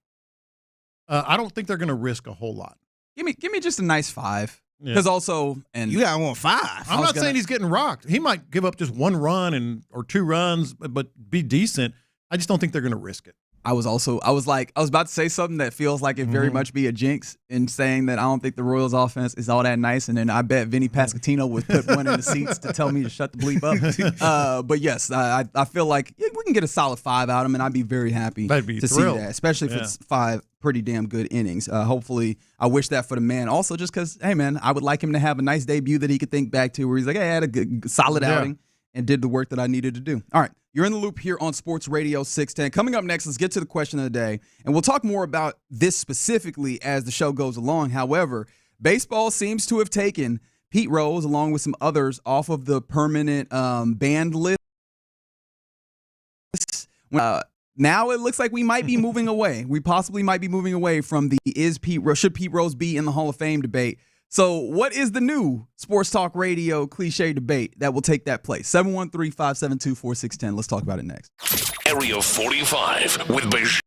I don't think they're going to risk a whole lot. Give me just a nice 5. Because also, and you got 5. I'm not saying he's getting rocked. He might give up just 1 run or 2 runs, but be decent. I just don't think they're going to risk it. I was about to say something that feels like it very much be a jinx in saying that I don't think the Royals offense is all that nice. And then I bet Vinny Pasquantino would put one in the seats to tell me to shut the bleep up. But yes, I feel like we can get a solid 5 out of him, and I'd be very happy to see that, especially if it's 5 pretty damn good innings. Hopefully, I wish that for the man. Also, just because, hey, man, I would like him to have a nice debut that he could think back to where he's like, hey, I had a good, solid outing and did the work that I needed to do. All right. You're in the loop here on Sports Radio 610. Coming up next, let's get to the question of the day. And we'll talk more about this specifically as the show goes along. However, baseball seems to have taken Pete Rose, along with some others, off of the permanent banned list. Now it looks like we might be moving away. We possibly might be moving away from the should Pete Rose be in the Hall of Fame debate. So what is the new Sports Talk Radio cliche debate that will take that place? 713-572-4610. Let's talk about it next. Area 45 with Bijani.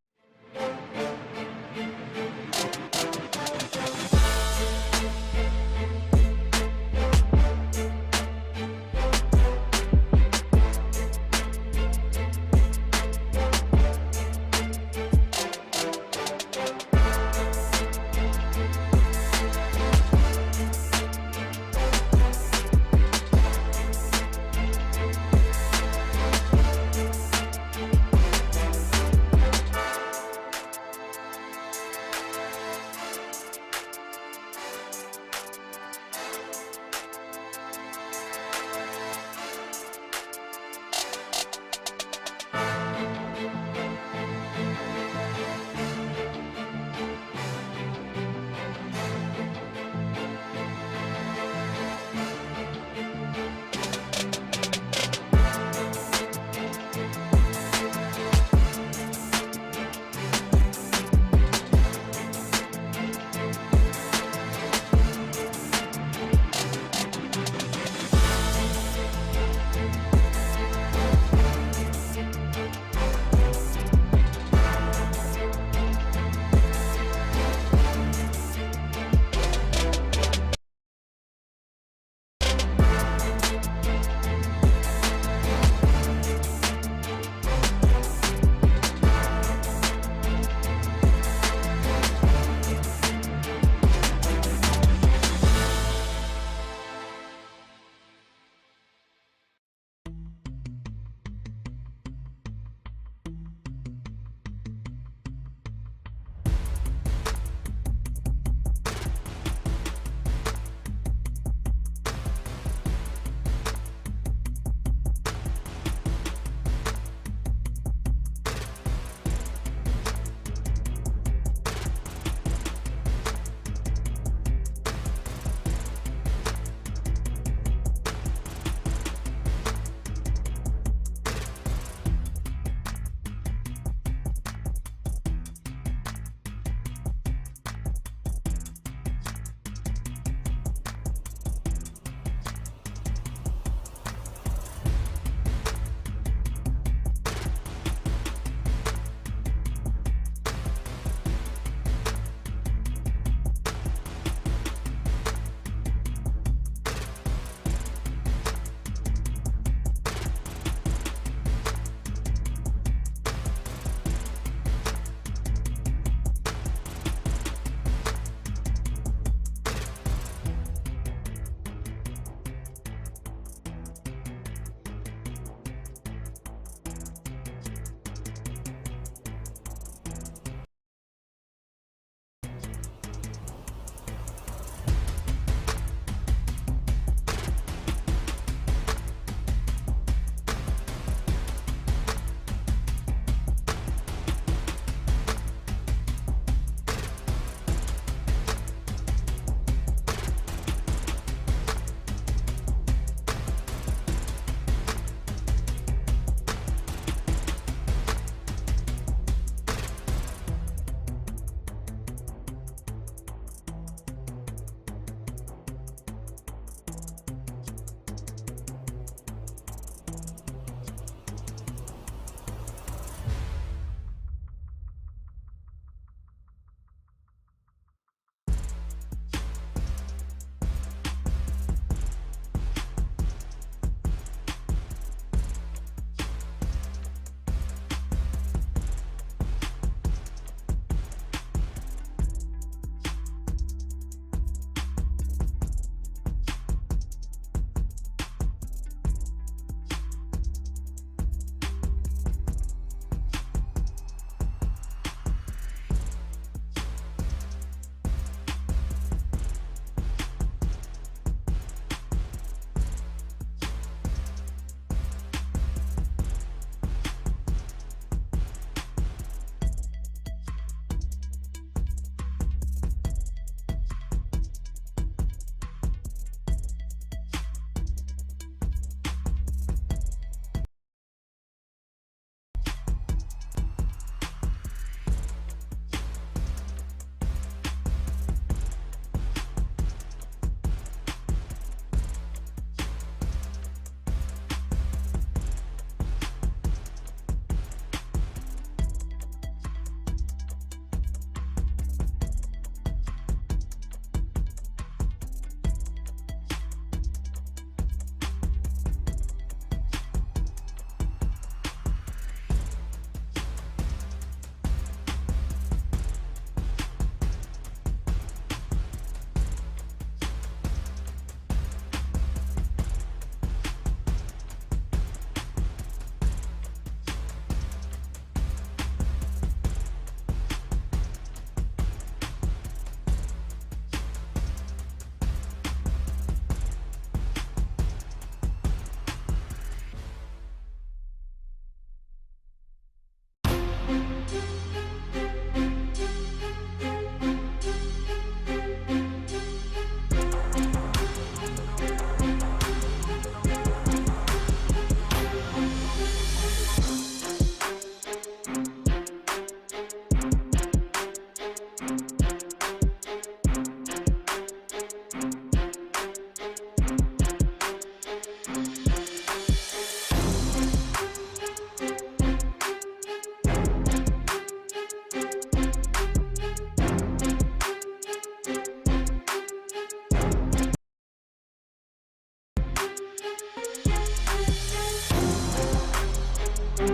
.com/radio.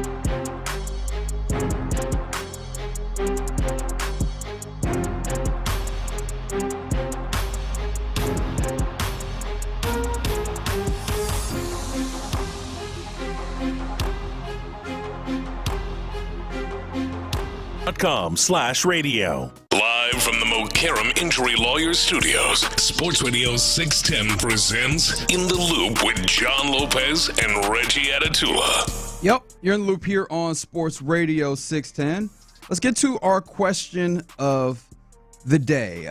Live from the Mokaram Injury Lawyers Studios, Sports Radio 610 presents In the Loop with John Lopez and Reggie Atatula. Yep, you're in the loop here on Sports Radio 610. Let's get to our question of the day.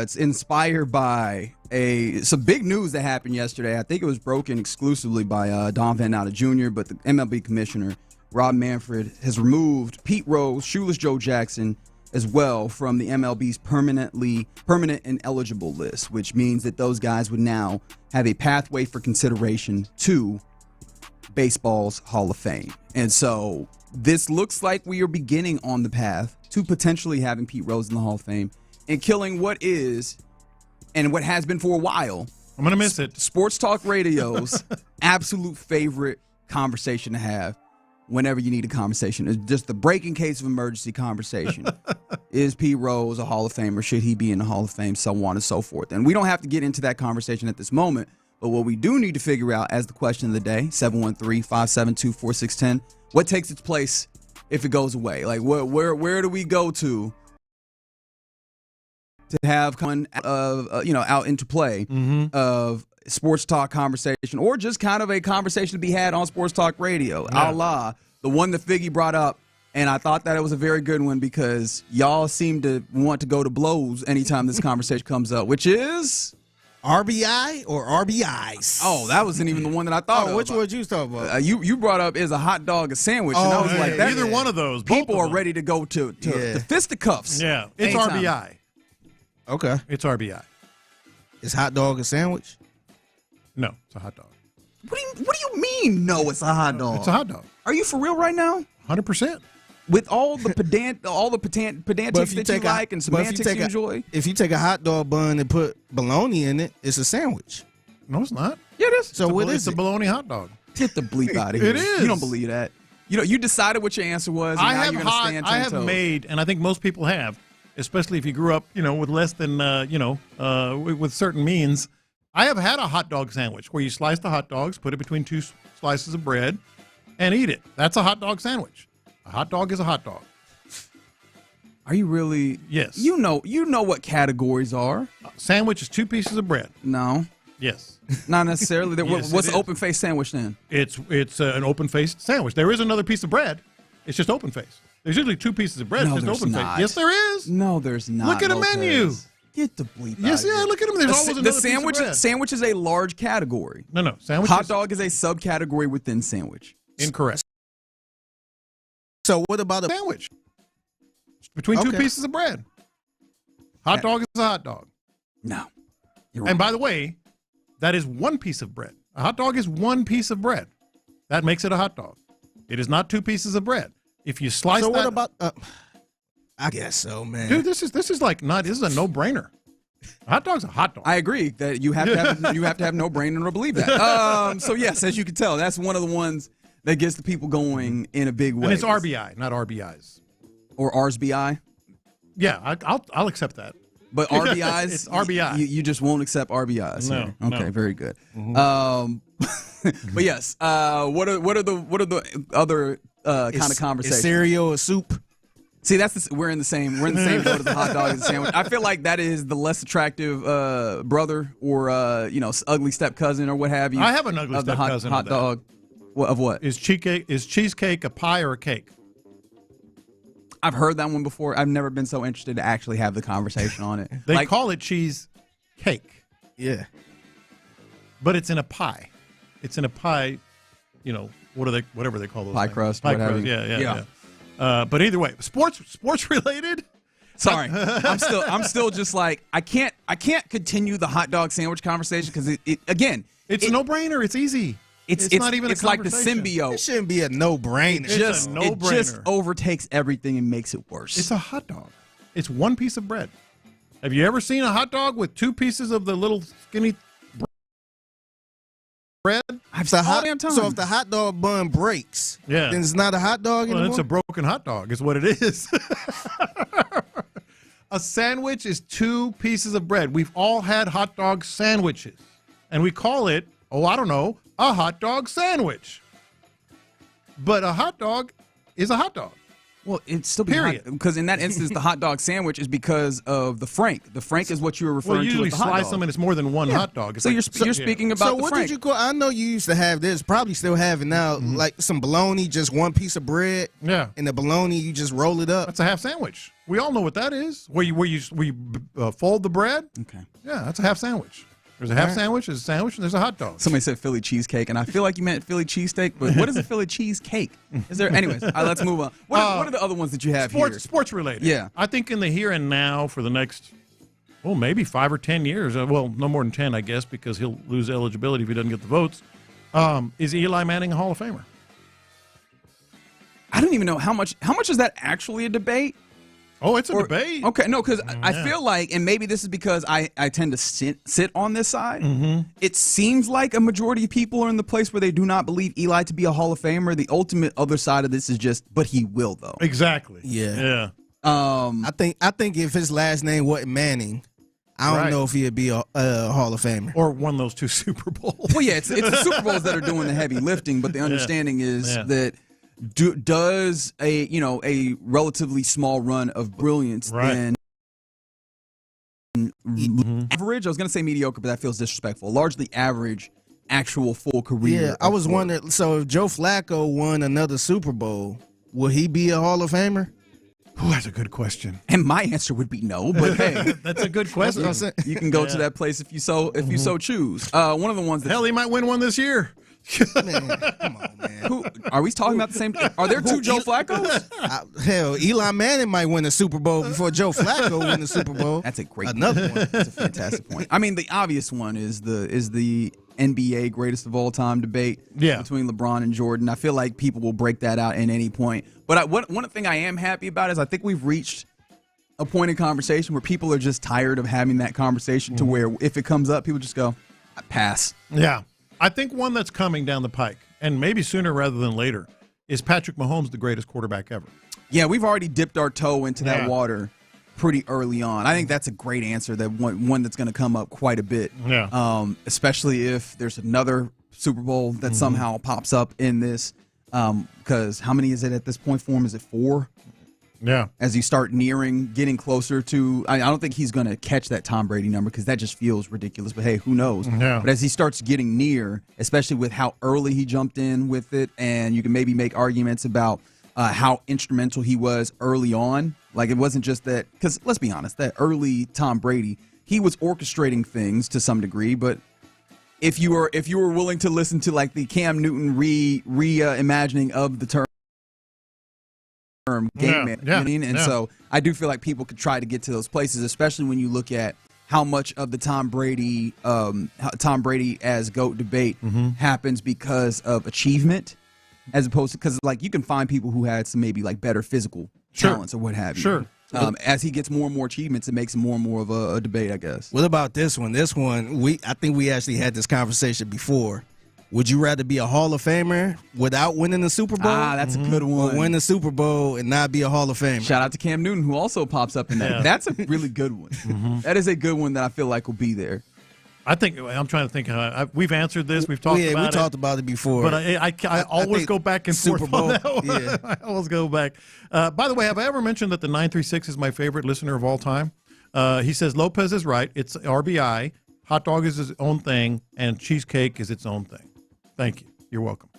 It's inspired by some big news that happened yesterday. I think it was broken exclusively by Don Van Natta Jr., but the MLB commissioner, Rob Manfred, has removed Pete Rose, Shoeless Joe Jackson, as well from the MLB's permanent and eligible list, which means that those guys would now have a pathway for consideration to baseball's Hall of Fame. And so this looks like we are beginning on the path to potentially having Pete Rose in the Hall of Fame and killing what is, and what has been for a while, I'm going to miss it, Sports Talk Radio's absolute favorite conversation to have whenever you need a conversation. It's just the breaking case of emergency conversation. Is Pete Rose a Hall of Famer? Should he be in the Hall of Fame? So on and so forth. And we don't have to get into that conversation at this moment, but what we do need to figure out as the question of the day, 713-572-4610, what takes its place if it goes away? Like, where do we go to have one out into play of sports talk conversation, or just kind of a conversation to be had on Sports Talk Radio, a la the one that Figgy brought up. And I thought that it was a very good one because y'all seem to want to go to blows anytime this conversation comes up, which is RBI or RBIs. Oh, that wasn't even the one that I thought of. Which one you talking about? You brought up is a hot dog a sandwich, and I was like, that, either one of those. People are ready to go to fisticuffs. Yeah, it's anytime. RBI. Okay, it's RBI. Is hot dog a sandwich? No, it's a hot dog. What do you mean? No, it's a hot dog. It's a hot dog. Are you for real right now? 100%. With all the pedantics that you like and semantics you enjoy. If you take a hot dog bun and put bologna in it, it's a sandwich. No, it's not. Yeah, it is. So what is it? It's a bologna hot dog. Get the bleep out of here. It is. You don't believe that. You decided what your answer was. And I now have made, and I think most people have, especially if you grew up, with less than, with certain means. I have had a hot dog sandwich where you slice the hot dogs, put it between two slices of bread, and eat it. That's a hot dog sandwich. A hot dog is a hot dog. Are you really? Yes. You know what categories are. Sandwich is 2 pieces of bread. No. Yes. Not necessarily. Yes, what's an open-faced sandwich then? It's an open-faced sandwich. There is another piece of bread. It's just open-faced. There's usually 2 pieces of bread. No, it's just open-faced. not. Yes, there is. No, there's not. Look at a menu. Get the bleep Yes, out of here. Look at them. There's always another piece of bread. Sandwich is a large category. No. Sandwich. Hot dog is a subcategory within sandwich. Incorrect. So what about a sandwich? Between 2 pieces of bread. Hot dog is a hot dog. No. And by the way, that is 1 piece of bread. A hot dog is 1 piece of bread. That makes it a hot dog. It is not 2 pieces of bread. If you slice that. So what about I guess so, man. Dude, this is a no-brainer. A hot dog's a hot dog. I agree that you have to have no brainer to believe that. So yes, as you can tell, that's one of the ones that gets the people going in a big way. And it's RBI, not RBIs. Or RSBI? Yeah, I'll accept that. But RBIs? It's RBI. You just won't accept RBIs. No. Okay, very good. But yes, what are the other kind of conversations? Is cereal a soup? See, we're in the same boat as the hot dog and the sandwich. I feel like that is the less attractive brother or ugly step cousin or what have you. I have an ugly step cousin. Hot dog. Of what? Is cheesecake a pie or a cake? I've heard that one before. I've never been so interested to actually have the conversation on it. They call it cheese cake. Yeah. But it's in a pie. It's in a pie, whatever they call those pie things. Crust. Pie what have crust. you. Yeah. But either way, sports related. Sorry, I'm still just like I can't continue the hot dog sandwich conversation because it's a no-brainer. It's easy. It's not even. It's like the symbiote. It shouldn't be a no-brainer. It's a no-brainer. It just overtakes everything and makes it worse. It's a hot dog. It's 1 piece of bread. Have you ever seen a hot dog with 2 pieces of the little skinny bread. So if the hot dog bun breaks, then it's not a hot dog anymore? It's a broken hot dog is what it is. A sandwich is 2 pieces of bread. We've all had hot dog sandwiches, and we call it, a hot dog sandwich. But a hot dog is a hot dog. Well, it's still period. Because in that instance, the hot dog sandwich is because of the frank. The frank is what you were referring to as the hot dog. Well, usually slice them, and it's more than one hot dog. It's so you're speaking about the frank. So what did you call? I know you used to have this. Probably still have it now. Like some bologna, just one piece of bread. Yeah. And the bologna, you just roll it up. That's a half sandwich. We all know what that is. Where you fold the bread. Okay. Yeah, that's a half sandwich. There's a half sandwich, there's a sandwich, and there's a hot dog. Somebody said Philly cheesecake, and I feel like you meant Philly cheesesteak, but what is a Philly cheesecake? Is there? Anyways, let's move on. What are the other ones that you have here? Sports related. Yeah. I think in the here and now for the next, maybe 5 or 10 years, no more than 10, I guess, because he'll lose eligibility if he doesn't get the votes, is Eli Manning a Hall of Famer? I don't even know how much is that actually a debate? Oh, it's a debate. Okay, no, because I feel like, and maybe this is because I tend to sit on this side. It seems like a majority of people are in the place where they do not believe Eli to be a Hall of Famer. The ultimate other side of this is just, but he will though. Exactly. Yeah. I think if his last name wasn't Manning, I don't know if he'd be a Hall of Famer or won those 2 Super Bowls. Well, yeah, it's the Super Bowls that are doing the heavy lifting, but the understanding is that. Does a relatively small run of brilliance then average? I was going to say mediocre, but that feels disrespectful. Largely average, actual full career. Yeah, I was wondering. So if Joe Flacco won another Super Bowl, will he be a Hall of Famer? Oh, that's a good question. And my answer would be no, but hey, that's a good question. You can go to that place if you so choose. One of the ones that he might win one this year. Man, come on, man. Are we talking about the same? Are there 2 Joe Flaccos? Hell, Eli Manning might win the Super Bowl before Joe Flacco win the Super Bowl. That's a great another one. That's a fantastic point. I mean, the obvious one is the NBA greatest of all time debate between LeBron and Jordan. I feel like people will break that out at any point. But one thing I am happy about is I think we've reached a point in conversation where people are just tired of having that conversation to where if it comes up, people just go, I pass. Yeah. I think one that's coming down the pike, and maybe sooner rather than later, is Patrick Mahomes the greatest quarterback ever. Yeah, we've already dipped our toe into that water pretty early on. I think that's a great answer, that one that's going to come up quite a bit. Yeah. Especially if there's another Super Bowl that somehow pops up in this. Because how many is it at this point for him? Is it 4? Yeah. As you start getting closer to, I don't think he's going to catch that Tom Brady number because that just feels ridiculous. But hey, who knows? Yeah. But as he starts getting near, especially with how early he jumped in with it, and you can maybe make arguments about how instrumental he was early on. Like it wasn't just that, because let's be honest, that early Tom Brady, he was orchestrating things to some degree. But if you were willing to listen to like the Cam Newton reimagining of the term. Game man. And so I do feel like people could try to get to those places, especially when you look at how much of the Tom Brady as GOAT debate happens because of achievement, as opposed to, because like you can find people who had some maybe like better physical talents or what have you. Sure. As he gets more and more achievements, it makes it more and more of a debate, I guess. What about this one? This one, I think we actually had this conversation before. Would you rather be a Hall of Famer without winning the Super Bowl? That's a good one. Or win the Super Bowl and not be a Hall of Famer? Shout out to Cam Newton, who also pops up in that. Yeah. That's a really good one. That is a good one that I feel like will be there. I'm trying to think. We've answered this. We've talked about it. We talked about it before. But I always go back and forth on that one. Yeah. I always go back. By the way, have I ever mentioned that the 936 is my favorite listener of all time? He says Lopez is right. It's RBI. Hot dog is his own thing, and cheesecake is its own thing. Thank you. You're welcome.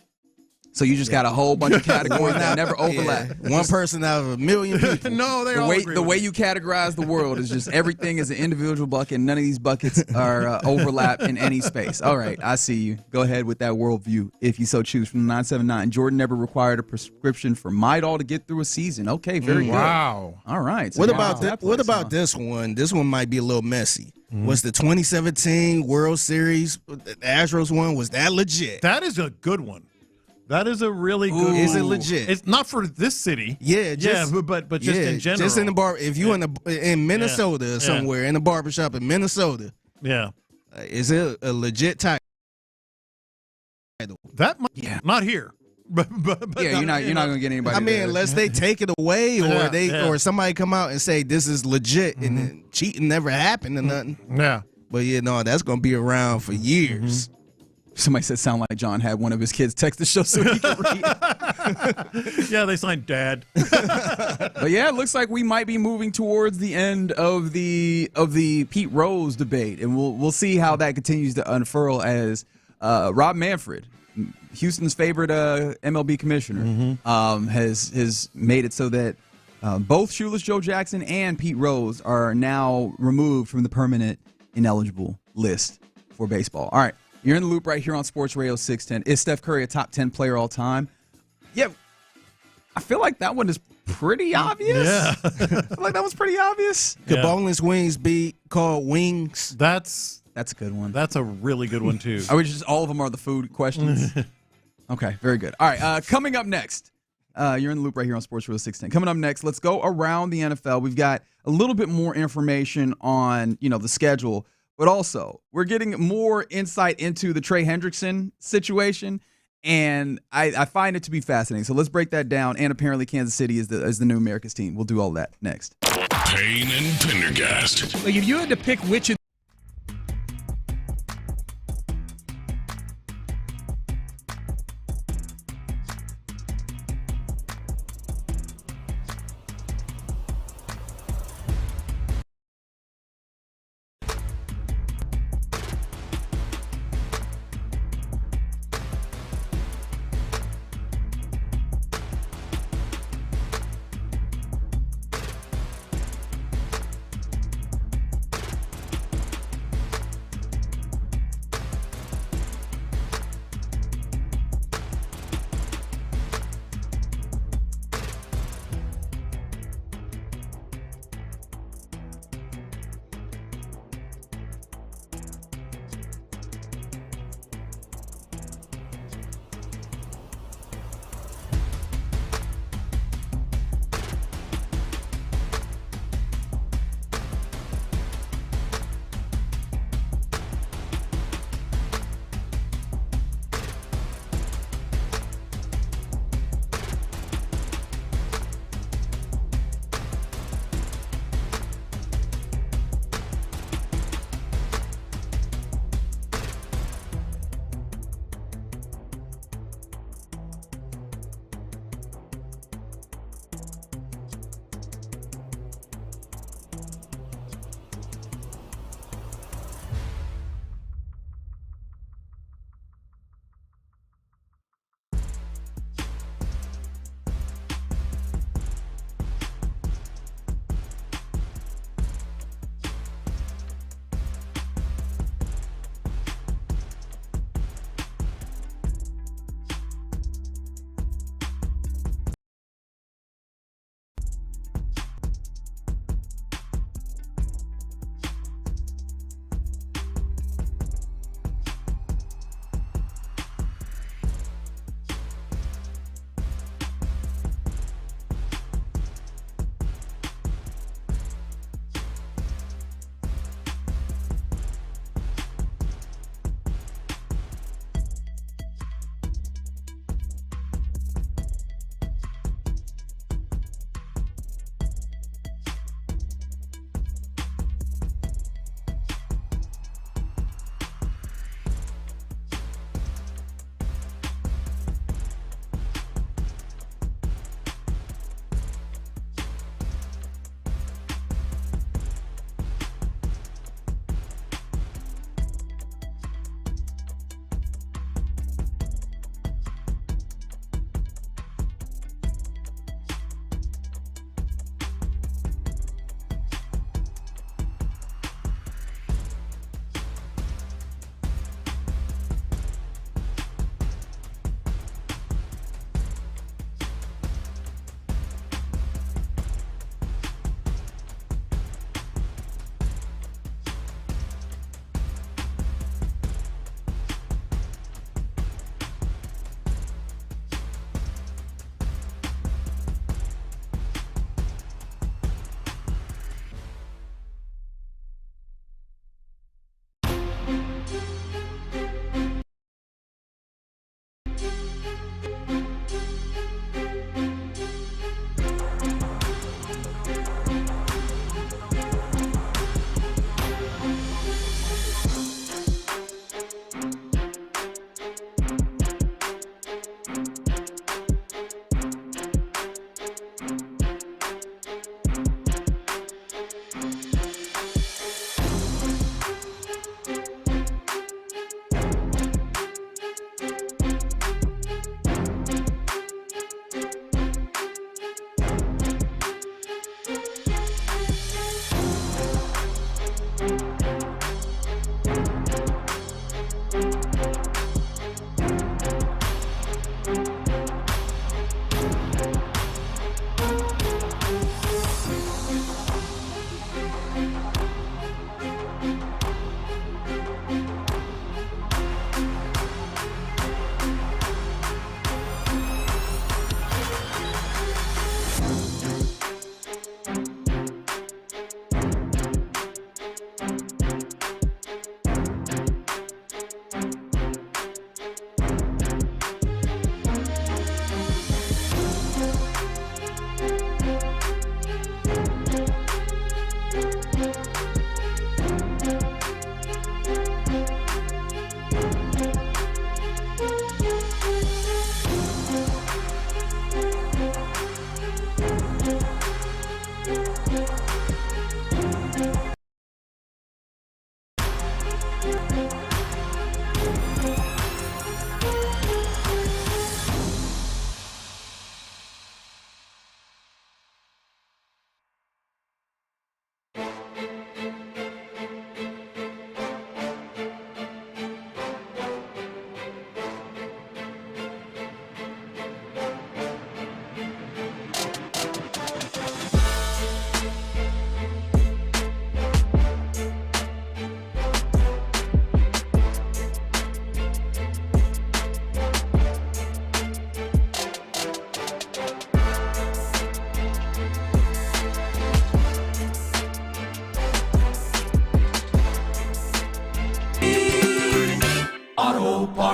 So you just got a whole bunch of categories that never overlap. Yeah. One person out of a million people. No, they all agree. The way you categorize the world is just everything is an individual bucket. None of these buckets are overlap in any space. All right, I see you. Go ahead with that worldview if you so choose. From 979, Jordan never required a prescription for Midol to get through a season. Okay, very good. Wow. All right. So what about this one? This one might be a little messy. Was the 2017 World Series, the Astros one, was that legit? That is a good one. That is a really good one. Is it legit? It's not for this city. Yeah, but just in general. Just in the bar. If you in Minnesota or somewhere, in a barbershop in Minnesota, is it a legit type? That not here. But Yeah, you're not going to get anybody. I mean, there. unless they take it away or somebody come out and say this is legit and then cheating never happened or nothing. Yeah. But that's going to be around for years. Somebody said sound like John had one of his kids text the show so he could read. Yeah, they signed Dad. But yeah, it looks like we might be moving towards the end of the Pete Rose debate, and we'll see how that continues to unfurl as Rob Manfred, Houston's favorite MLB commissioner, has made it so that both Shoeless Joe Jackson and Pete Rose are now removed from the permanent ineligible list for baseball. All right. You're in the loop right here on Sports Radio 610. Is Steph Curry a top 10 player all time? Yeah, I feel like that one is pretty obvious. Yeah. I feel like that was pretty obvious. Could boneless wings be called wings? That's a good one. That's a really good one, too. Are we just all of them are the food questions? Okay, very good. All right, coming up next, you're in the loop right here on Sports Radio 610. Coming up next, let's go around the NFL. We've got a little bit more information on, the schedule. But also, we're getting more insight into the Trey Hendrickson situation, and I find it to be fascinating. So let's break that down. And apparently, Kansas City is the new America's team. We'll do all that next. Payne and Pendergast. Like, if you had to pick which of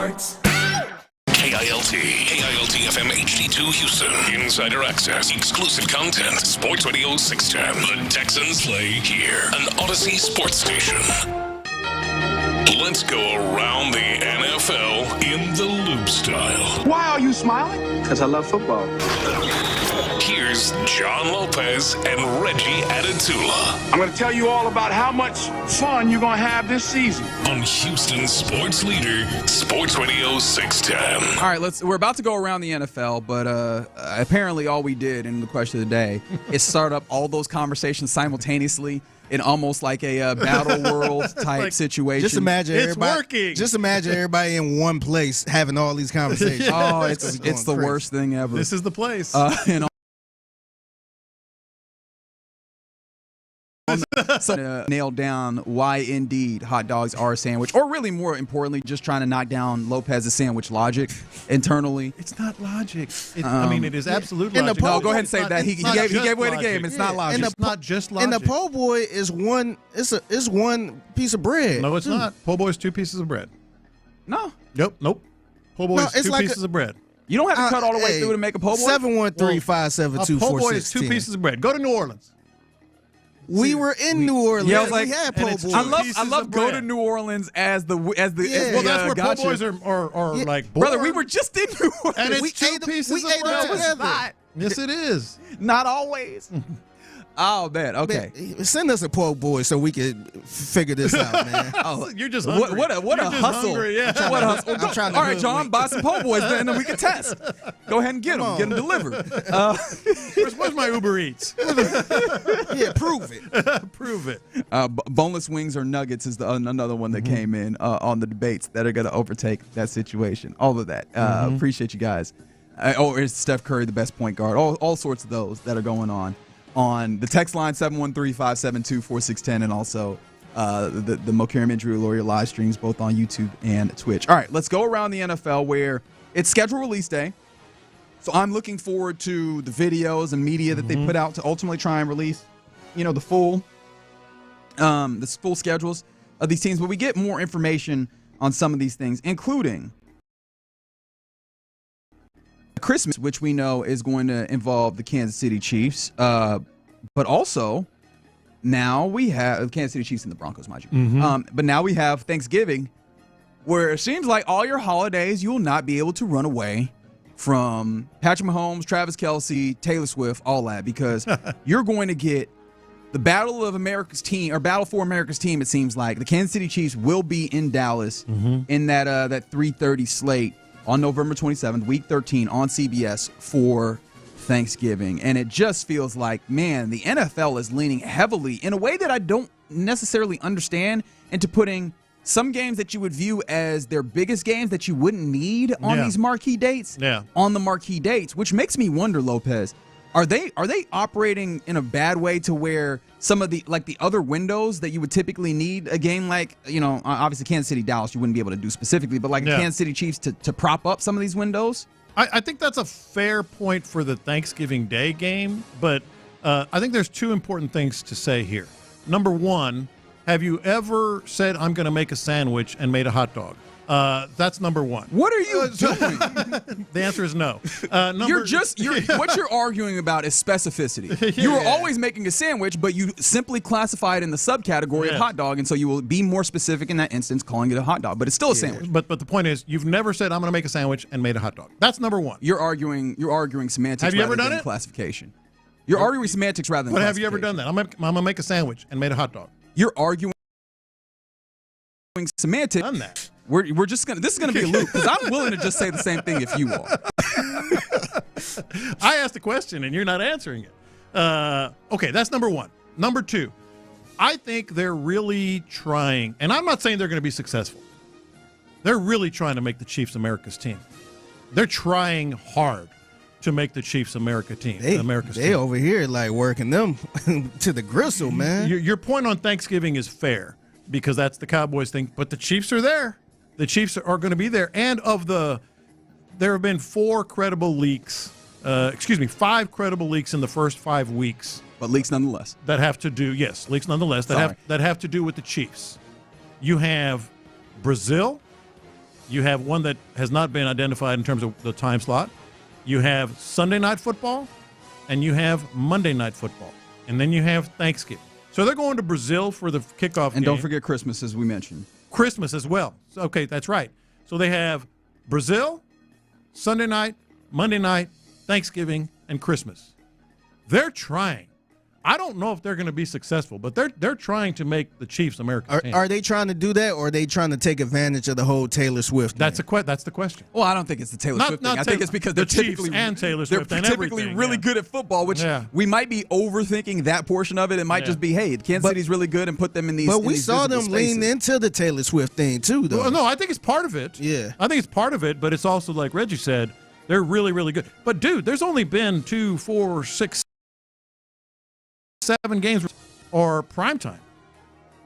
Sports. KILT FM HD2 Houston. Insider access, exclusive content. Sports Radio 610. The Texans play here. An Odyssey sports station. Let's go around the NFL in the loop style. Why are you smiling? Because I love football. Here's John Lopez and Reggie Adetula. I'm going to tell you all about how much fun you're going to have this season. On Houston sports leader, Sports Radio 610. All right, we're about to go around the NFL, but apparently all we did in the question of the day is start up all those conversations simultaneously in almost like a battle world type situation. Just imagine It's everybody. working. Just imagine everybody in one place having all these conversations. Oh, it's the worst thing ever. This is the place. And nail down why indeed hot dogs are a sandwich, or really more importantly, just trying to knock down Lopez's sandwich logic internally. It's not logic. I mean, it is absolute logic. No, go ahead and say that. He gave away the game. It's not logic. It's not just logic. And the po' boy is one. It's one piece of bread. No, it's not. Po' boy is 2 pieces of bread. No. Nope. Po' boy is 2 pieces of bread. You don't have to cut all the way through to make a po' boy. 713-572-4610. A po' boy is 2 pieces of bread. Go to New Orleans. We were in New Orleans. Yeah, I was like, we had po' boys. I love go to New Orleans as the well, that's where po' boys are like born. Brother, we were just in New Orleans. And it's 2 pieces of bread. Together. Yes, it is. Not always. Oh, man. Okay. Man, send us a po' boy so we can figure this out, man. You're just hungry. What a hustle. Hungry, yeah. What a hustle. All right, John, buy some po' boys then, and we can test. Go ahead and get them. Get them delivered. Where's my Uber Eats? Yeah, prove it. Prove it. Boneless wings or nuggets is another one that came in on the debates that are going to overtake that situation. All of that. Appreciate you guys. Is Steph Curry the best point guard? All sorts of those that are going on the text line 713-572-4610, and also the Mokaram Injury Lawyer live streams both on YouTube and Twitch. All right, let's go around the NFL where it's schedule release day. So I'm looking forward to the videos and media that they put out to ultimately try and release, the full schedules of these teams. But we get more information on some of these things, including Christmas, which we know is going to involve the Kansas City Chiefs, but also now we have the Kansas City Chiefs and the Broncos, mind you. But now we have Thanksgiving, where it seems like all your holidays you will not be able to run away from Patrick Mahomes, Travis Kelce, Taylor Swift, all that, because you're going to get the Battle of America's team, or Battle for America's team. It seems like the Kansas City Chiefs will be in Dallas in that 3:30 slate on November 27th, Week 13 on CBS for Thanksgiving. And it just feels like, man, the NFL is leaning heavily in a way that I don't necessarily understand into putting some games that you would view as their biggest games that you wouldn't need on these marquee dates on the marquee dates, which makes me wonder, Lopez, are they operating in a bad way to where some of the other windows that you would typically need a game like, obviously Kansas City, Dallas, you wouldn't be able to do specifically, but like the Kansas City Chiefs to prop up some of these windows? I think that's a fair point for the Thanksgiving Day game, but I think there's 2 important things to say here. Number 1, have you ever said, I'm going to make a sandwich and made a hot dog? That's number 1. What are you doing? The answer is no. What you're arguing about is specificity. You were always making a sandwich, but you simply classify it in the subcategory of hot dog, and so you will be more specific in that instance, calling it a hot dog. But it's still a sandwich. But the point is, you've never said, I'm going to make a sandwich and made a hot dog. That's number 1. You're arguing semantics. Have you ever done it? Classification. You're arguing semantics rather than. But have you ever done that? I'm going to make a sandwich and made a hot dog. You're arguing semantics. Done that. We're just gonna. This is gonna be a loop because I'm willing to just say the same thing if you are. I asked a question and you're not answering it. Okay, that's number 1. Number 2, I think they're really trying, and I'm not saying they're going to be successful. They're really trying to make the Chiefs America's team. They're trying hard to make the Chiefs America's team. They over here like working them to the gristle, man. Your point on Thanksgiving is fair because that's the Cowboys thing, but the Chiefs are there. The Chiefs are going to be there. And there have been 5 credible leaks in the first 5 weeks. But leaks nonetheless. That have to do, leaks nonetheless, that have to do with the Chiefs. You have Brazil, You have one that has not been identified in terms of the time slot. You have Sunday Night Football, and you have Monday Night Football. And then you have Thanksgiving. So they're going to Brazil for the kickoff game. And don't forget Christmas, as we mentioned. Christmas as well. So, okay, that's right. So they have Brazil, Sunday night, Monday night, Thanksgiving, and Christmas. They're trying. I don't know if they're going to be successful, but they're trying to make the Chiefs American team. Are they trying to do that, or are they trying to take advantage of the whole Taylor Swift thing? That's the question. Well, I don't think it's the Taylor Swift thing. I think it's because they're Chiefs and Taylor Swift they're and typically everything, really good at football, which we might be overthinking that portion of it. It might just be, hey, Kansas City's really good and put them in these. But we saw them lean into the Taylor Swift thing too, though. Well, no, I think it's part of it. Yeah, I think it's part of it, but it's also like Reggie said, they're really, really good. But dude, there's only been 2, 4, 6, 7 games or primetime.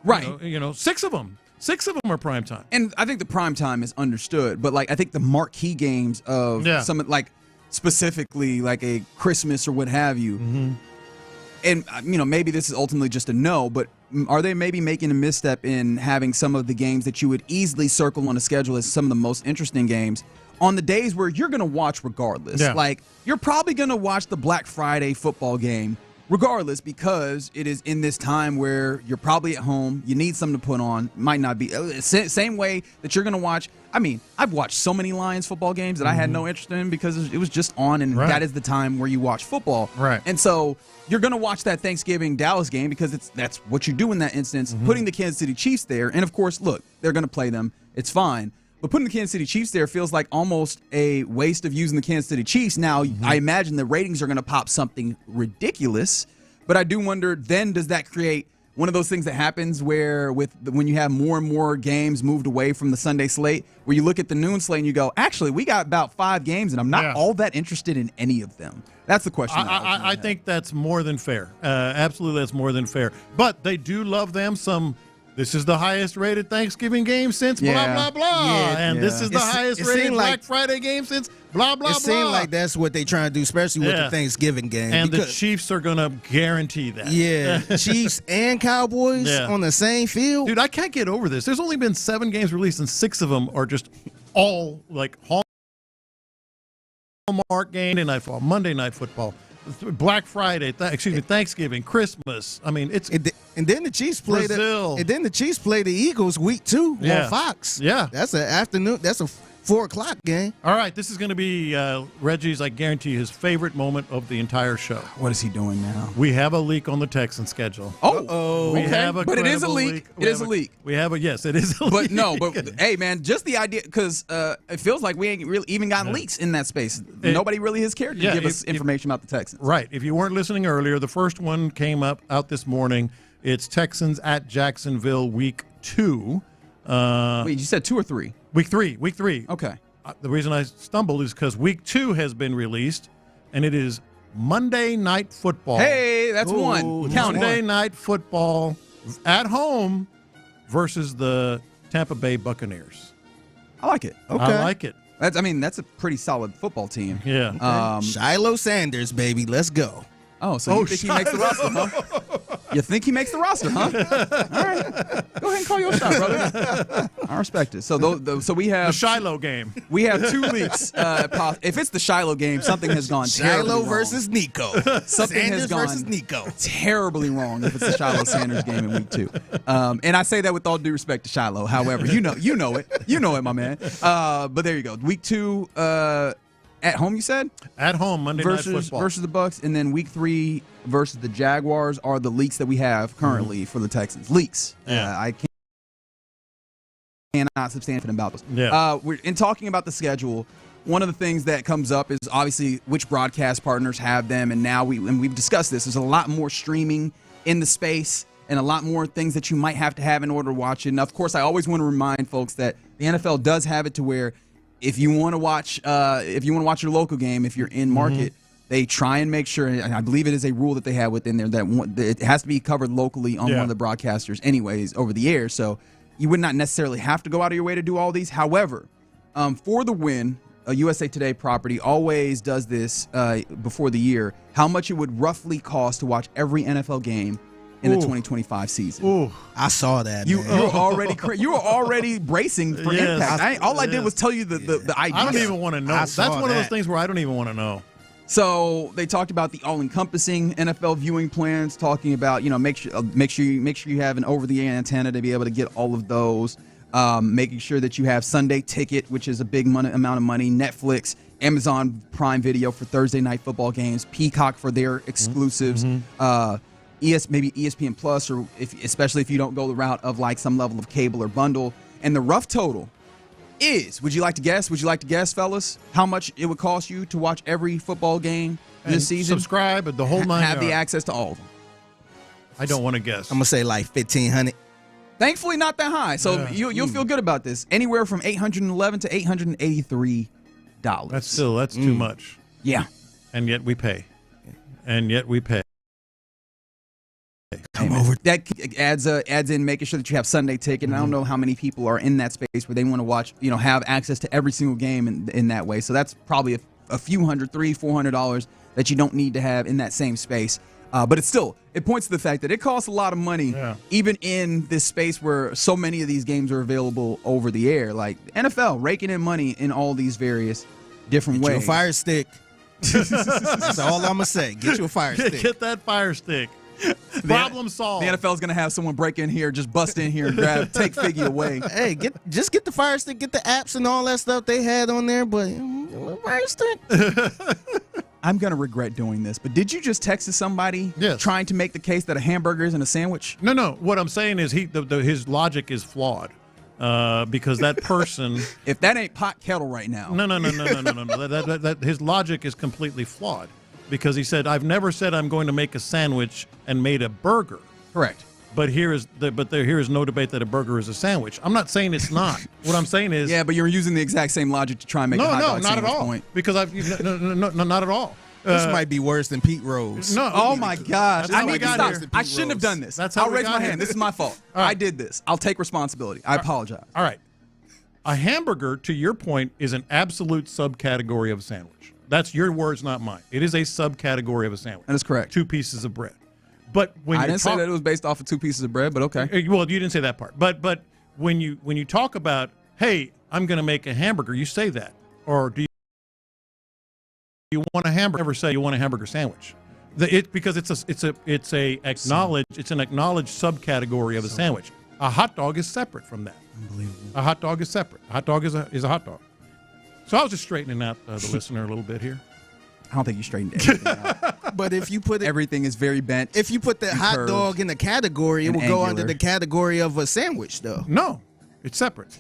Right. You know, 6 of them. 6 of them are primetime. And I think the primetime is understood, but like I think the marquee games of some, like specifically like a Christmas or what have you. Mm-hmm. And you know, maybe this is ultimately just a no, but are they maybe making a misstep in having some of the games that you would easily circle on a schedule as some of the most interesting games on the days where you're going to watch regardless? Yeah. Like you're probably going to watch the Black Friday football game regardless, because it is in this time where you're probably at home, you need something to put on, might not be same way that you're going to watch. I mean, I've watched so many Lions football games that I had no interest in because it was just on, and that is the time where you watch football. Right. And so you're going to watch that Thanksgiving Dallas game because that's what you do in that instance, putting the Kansas City Chiefs there. And of course, look, they're going to play them. It's fine. But putting the Kansas City Chiefs there feels like almost a waste of using the Kansas City Chiefs. Now, I imagine the ratings are going to pop something ridiculous, but I do wonder, then does that create one of those things that happens where when you have more and more games moved away from the Sunday slate, where you look at the noon slate and you go, actually, we got about 5 games, and I'm not all that interested in any of them. That's the question. I think that's more than fair. Absolutely, that's more than fair. But they do love them some. This is the highest rated Thanksgiving game since blah, blah, blah. This is the highest rated Black Friday game since blah, blah, blah. It seems like that's what they trying to do, especially with the Thanksgiving game. And the Chiefs are going to guarantee that. Yeah, Chiefs and Cowboys on the same field. Dude, I can't get over this. There's only been 7 games released, and 6 of them are just all like Hallmark game, Monday Night Football, Black Friday, Thanksgiving, Christmas. I mean, it's and then the Chiefs play Brazil. And then the Chiefs play the Eagles week 2 on Fox. Yeah, that's an afternoon. That's a 4:00 game. All right, this is going to be Reggie's, I guarantee, his favorite moment of the entire show. What is he doing now? We have a leak on the Texans schedule. We have but it is a leak. It is a leak. We have a yes. It is a leak. But no, hey man, just the idea, because it feels like we ain't really even gotten leaks in that space. Nobody really has cared to give us information about the Texans. Right. If you weren't listening earlier, the first one came out this morning. It's Texans at Jacksonville, week 2. Wait, you said 2 or 3? Week 3. Week 3. Okay. The reason I stumbled is because week 2 has been released, and it is Monday Night Football. Hey, that's one. Count Monday Night Football at home versus the Tampa Bay Buccaneers. I like it. Okay. I like it. That's a pretty solid football team. Yeah. Shiloh Sanders, baby. Let's go. Oh, so you think he makes the roster, huh? You think he makes the roster, huh? All right. Go ahead and call your shot, brother. I respect it. So so we have the Shiloh game. We have 2 leaks. If it's the Shiloh game, something has gone terribly Shiloh wrong. versus Nico. Something Sanders has gone versus Nico. Terribly wrong if it's the Shiloh Sanders game in week 2. And I say that with all due respect to Shiloh. However, you know it, my man. But there you go. Week 2. At home, you said? At home, Monday Night Football. Versus the Bucs, and then week 3 versus the Jaguars are the leaks that we have currently for the Texans. Leaks. Yeah. I cannot substantiate about those. Yeah. We're in talking about the schedule. One of the things that comes up is obviously which broadcast partners have them, and now we've discussed this. There's a lot more streaming in the space, and a lot more things that you might have to have in order to watch it. And of course, I always want to remind folks that the NFL does have it to where if you want to watch your local game, if you're in market, they try and make sure, and I believe it is a rule that they have within there, that it has to be covered locally on one of the broadcasters anyways over the air. So you would not necessarily have to go out of your way to do all these. However, for the win, a USA Today property always does this before the year, how much it would roughly cost to watch every NFL game in the 2025 season. Ooh, I saw that. You were already bracing for Yes. impact. All I did was tell you the idea. I don't even want to know. That's one of those things where I don't even want to know. So they talked about the all-encompassing NFL viewing plans, talking about make sure you have an over-the-air antenna to be able to get all of those. Making sure that you have Sunday Ticket, which is a big amount of money, Netflix, Amazon Prime Video for Thursday night football games, Peacock for their exclusives, maybe ESPN Plus, or especially if you don't go the route of like some level of cable or bundle. And the rough total is, would you like to guess, fellas, how much it would cost you to watch every football game this season? Subscribe at the whole 9 Have the yards. access to all of them. I don't want to guess. I'm gonna say like $1,500. Thankfully, not that high. So you'll feel good about this. Anywhere from $811 to $883. That's too much. Yeah. And yet we pay. Come over. That adds in making sure that you have Sunday Ticket. And I don't know how many people are in that space where they want to watch, have access to every single game in that way. So that's probably a few $300, $400 that you don't need to have in that same space. But it points to the fact that it costs a lot of money, even in this space where so many of these games are available over the air. Like NFL raking in money in all these various different ways. Get you a Fire Stick. That's all I'm going to say. Get you a Fire Stick. Get that Fire Stick. Problem solved. The NFL's going to have someone break in here, just bust in here and take Figgy away. Hey, get the Fire Stick, get the apps and all that stuff they had on there, but Fire Stick. I'm going to regret doing this, but did you just text to somebody trying to make the case that a hamburger isn't a sandwich? No. What I'm saying is his logic is flawed because that person... If that ain't pot kettle right now. No. That his logic is completely flawed because he said, I've never said I'm going to make a sandwich and made a burger. Correct. But here is no debate that a burger is a sandwich. I'm not saying it's not. What I'm saying is... Yeah, but you're using the exact same logic to try and make a hot dog not at sandwich all. point. Because no, not at all. This might be worse than Pete Rose. No. Oh, my gosh. I need to stop. I shouldn't have done this. I'll raise my hand. This is my fault. I did this. I'll take responsibility. I apologize. All right. A hamburger, to your point, is an absolute subcategory of a sandwich. That's your words, not mine. It is a subcategory of a sandwich. That is correct. 2 pieces of bread. But when I didn't say that it was based off of 2 pieces of bread, but okay. Well, you didn't say that part. But when you talk about, hey, I'm going to make a hamburger, you say that. Or do you want a hamburger? Never say you want a hamburger sandwich. Because it's an acknowledged subcategory of a sandwich. A hot dog is separate from that. Unbelievable. A hot dog is separate. A hot dog is a hot dog. So I was just straightening out the listener a little bit here. I don't think you straightened anything out. But if you put everything is very bent. If you put the hot dog in the category, it will go under the category of a sandwich, though. No, it's separate.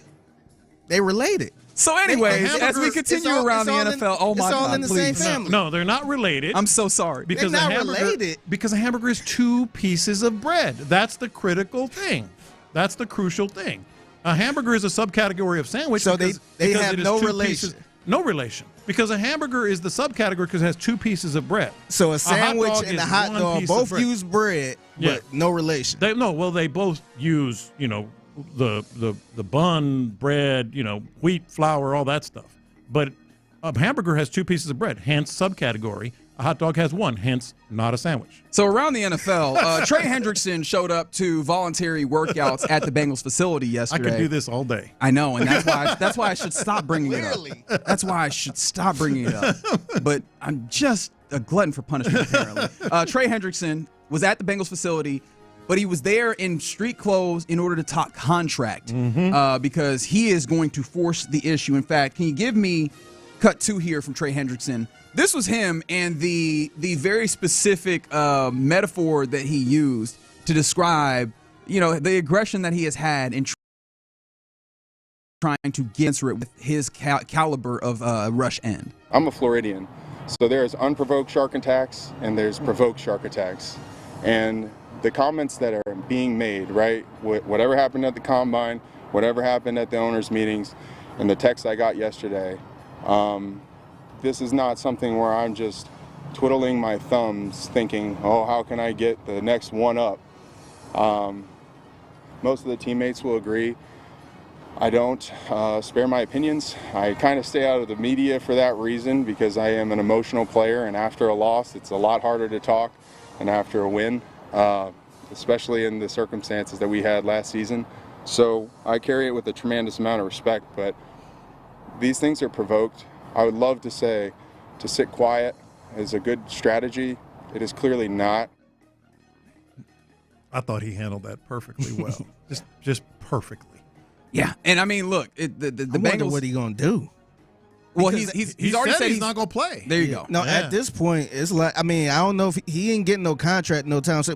They related. So, anyways, as we continue around the NFL, oh my God, it's all in the same please. family. No, they're not related. I'm so sorry. Because They're not a hamburger, related. Because a hamburger is 2 pieces of bread. That's the critical thing. That's the crucial thing. A hamburger is a subcategory of sandwich. So because they it have is no 2 relation. pieces. No relation. Because a hamburger is the subcategory because it has 2 pieces of bread. So a sandwich and a hot dog both use bread, but no relation. They both use, the bun, bread, wheat, flour, all that stuff. But a hamburger has 2 pieces of bread, hence subcategory. A hot dog has 1, hence not a sandwich. So around the NFL, Trey Hendrickson showed up to voluntary workouts at the Bengals facility yesterday. I could do this all day. I know, and that's why I should stop bringing it up. That's why I should stop bringing it up. But I'm just a glutton for punishment, apparently. Trey Hendrickson was at the Bengals facility, but he was there in street clothes in order to talk contract because he is going to force the issue. In fact, can you give me cut 2 here from Trey Hendrickson? This was him and the very specific metaphor that he used to describe, the aggression that he has had in trying to get answer it with his caliber of rush end. I'm a Floridian, so there's unprovoked shark attacks and there's provoked shark attacks. And the comments that are being made, right, whatever happened at the combine, whatever happened at the owners' meetings, and the text I got yesterday, this is not something where I'm just twiddling my thumbs thinking, oh, how can I get the next one up? Most of the teammates will agree. I don't spare my opinions. I kind of stay out of the media for that reason because I am an emotional player, and after a loss, it's a lot harder to talk than after a win. especially in the circumstances that we had last season. So I carry it with a tremendous amount of respect, but these things are provoked. I would love to say to sit quiet is a good strategy. It is clearly not. I thought he handled that perfectly well. just perfectly. Yeah, and I mean, look, the I Bengals. wonder what he gonna do. Well, he's already said he's not going to play. There you go. No, at this point, it's like, I mean, I don't know if he ain't getting no contract no time. So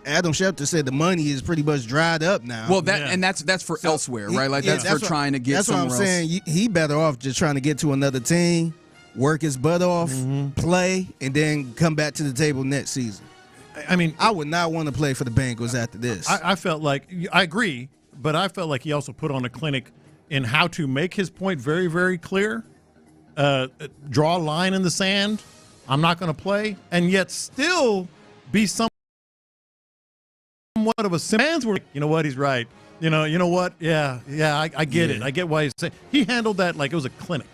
Adam Schefter said the money is pretty much dried up now. Well, that's for elsewhere, right? Like that's for trying to get somewhere else. That's what I'm saying. He better off just trying to get to another team, work his butt off, play, and then come back to the table next season. I mean, I would not want to play for the Bengals after this. I felt like, I agree, but I felt like he also put on a clinic in how to make his point very, very clear. Draw a line in the sand. I'm not going to play, and yet still be somewhat of a fans were. You know what? He's right. You know what? Yeah. I get it. I get why he's saying. He handled that like it was a clinic.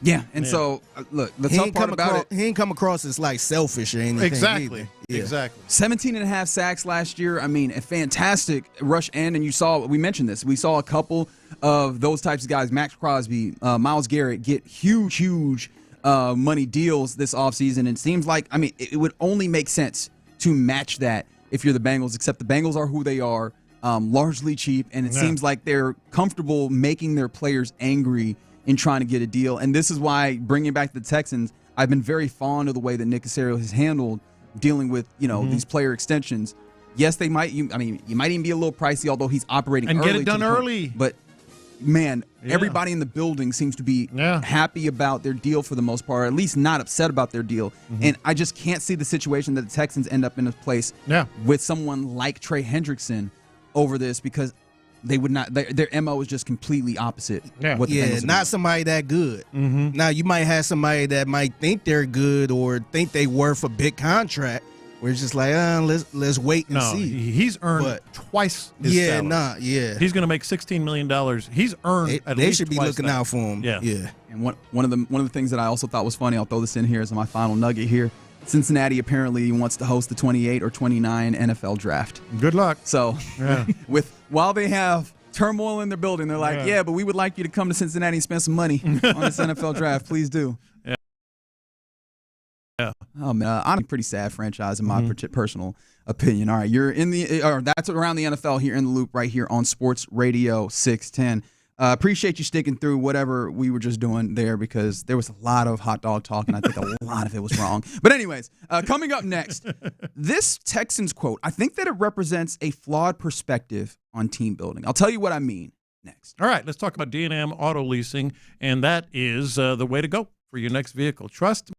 Yeah, and so look, the tough part about it, he ain't come across as like selfish or anything. Exactly. Yeah. Exactly. 17.5 sacks last year. I mean, a fantastic rush end, and we mentioned this. We saw a couple of those types of guys, Max Crosby, Myles Garrett, get huge money deals this offseason. And it seems like, I mean, it would only make sense to match that if you're the Bengals, except the Bengals are who they are, largely cheap, and it seems like they're comfortable making their players angry in trying to get a deal. And this is why, bringing back the Texans, I've been very fond of the way that Nick Caserio has handled dealing with, these player extensions. Yes, they might. You might even be a little pricey, although he's operating and early get it done early. But man, everybody in the building seems to be happy about their deal for the most part, or at least not upset about their deal. And I just can't see the situation that the Texans end up in a place with someone like Trey Hendrickson over this, because they would not. Their MO is just completely opposite. What the Bengals not somebody that good. Now you might have somebody that might think they're good or think they worth a big contract. Where it's just like, let's wait and see. He's earned twice his salary. He's going to make $16 million. He's earned at least they should be twice looking that. out for him. Yeah. And one of the things that I also thought was funny, I'll throw this in here as my final nugget here. Cincinnati apparently wants to host the 28 or 29 NFL draft. Good luck. So while they have turmoil in their building, they're like, but we would like you to come to Cincinnati and spend some money on this NFL draft. Please do. Yeah. Oh man, I'm a pretty sad franchise in my personal opinion. All right, you're in that's around the NFL here in the loop right here on Sports Radio 610. Appreciate you sticking through whatever we were just doing there, because there was a lot of hot dog talk, and I think a lot of it was wrong. But anyways, coming up next, this Texans quote, I think that it represents a flawed perspective on team building. I'll tell you what I mean next. All right, let's talk about D&M Auto Leasing, and that is the way to go for your next vehicle. Trust me.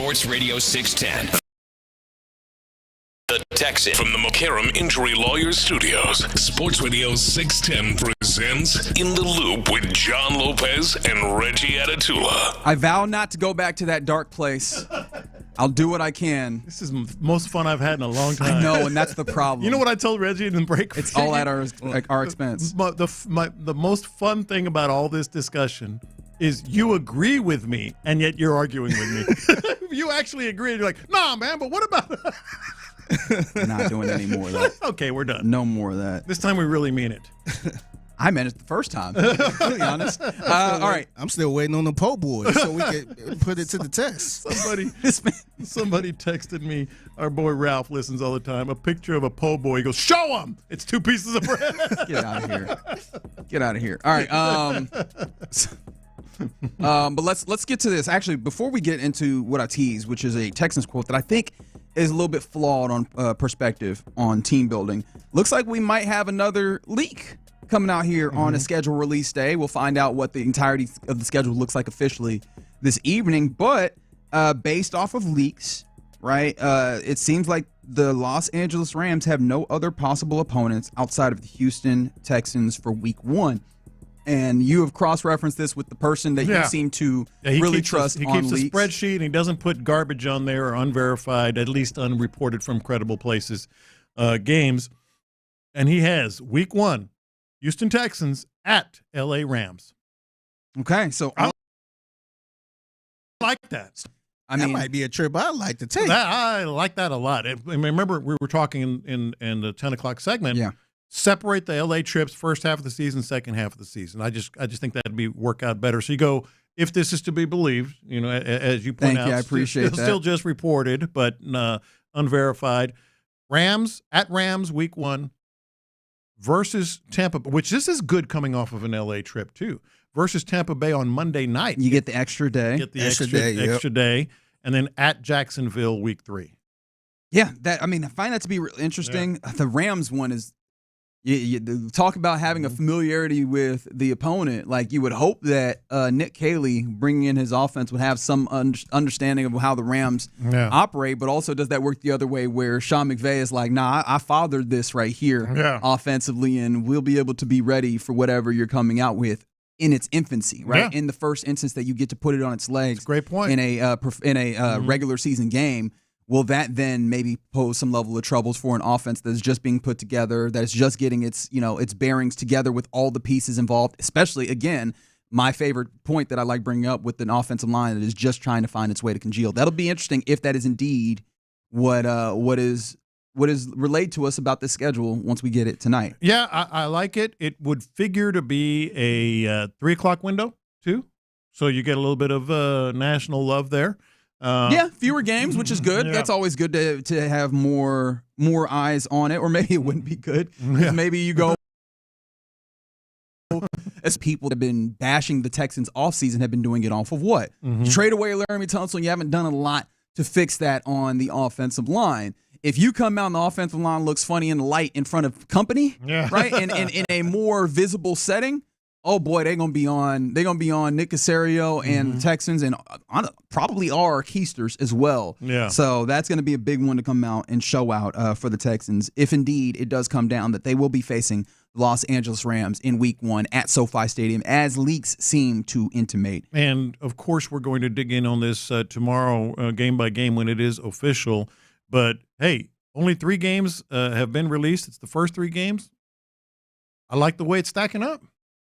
Sports Radio 610. The Texans. From the McCarran Injury Lawyers Studios, Sports Radio 610 presents In the Loop with John Lopez and Reggie Atatula. I vow not to go back to that dark place. I'll do what I can. This is the most fun I've had in a long time. I know, and that's the problem. You know what I told Reggie in the break? It's all at our expense. The most fun thing about all this discussion is you agree with me, and yet you're arguing with me. You actually agree, and you're like, nah, man, but what about Not doing any more of that. Okay, we're done. No more of that. This time we really mean it. I meant it the first time, to be honest. All right. I'm still waiting on the po' boy so we can put it to the test. Somebody texted me, our boy Ralph listens all the time, a picture of a po' boy. He goes, show him! It's 2 pieces of bread. Get out of here. Get out of here. All right. But let's get to this. Actually, before we get into what I tease, which is a Texans quote that I think is a little bit flawed on perspective on team building. Looks like we might have another leak coming out here on a schedule release day. We'll find out what the entirety of the schedule looks like officially this evening. But based off of leaks, right, it seems like the Los Angeles Rams have no other possible opponents outside of the Houston Texans for Week 1. And you have cross-referenced this with the person that you seem to really trust He on keeps leaks. a spreadsheet, and he doesn't put garbage on there or unverified, at least unreported from credible places, games. And he has Week 1, Houston Texans at L.A. Rams. Okay, so I like that. That might be a trip I'd like to take. I like that a lot. I remember we were talking in the 10 o'clock segment. Yeah. Separate the LA trips, first half of the season, second half of the season. I just think that'd work out better. So you go, if this is to be believed, as you point out, I appreciate that. Still just reported, but unverified. Rams at Rams Week 1 versus Tampa, which this is good coming off of an LA trip too. Versus Tampa Bay on Monday night. You get the extra day. Get the extra day, and then at Jacksonville Week 3. Yeah, I find that to be really interesting. Yeah. The Rams one is. You talk about having a familiarity with the opponent. Like, you would hope that Nick Caley, bringing in his offense, would have some understanding of how the Rams operate, but also does that work the other way where Sean McVay is like, nah, I fathered this right here offensively, and we'll be able to be ready for whatever you're coming out with in its infancy, right? Yeah. In the first instance that you get to put it on its legs. That's a great point. In a regular season game. Will that then maybe pose some level of troubles for an offense that's just being put together, that's just getting its bearings together with all the pieces involved, especially, again, my favorite point that I like bringing up with an offensive line that is just trying to find its way to congeal. That'll be interesting if that is indeed what is relayed to us about this schedule once we get it tonight. Yeah, I like it. It would figure to be a 3 o'clock window, too. So you get a little bit of national love there. Fewer games, which is good. Yeah. That's always good to have more eyes on it, or maybe it wouldn't be good. Maybe you go as people have been bashing the Texans offseason have been doing it off of what? You trade away Laramie Tunsil, and you haven't done a lot to fix that on the offensive line. If you come out and the offensive line looks funny in the light in front of company, right, and in a more visible setting, oh boy, they're gonna be on Nick Caserio and the Texans, and probably our Keisters as well. Yeah. So that's gonna be a big one to come out and show out for the Texans, if indeed it does come down that they will be facing the Los Angeles Rams in Week 1 at SoFi Stadium, as leaks seem to intimate. And of course, we're going to dig in on this tomorrow, game by game, when it is official. But hey, only 3 games have been released. It's the first 3 games. I like the way it's stacking up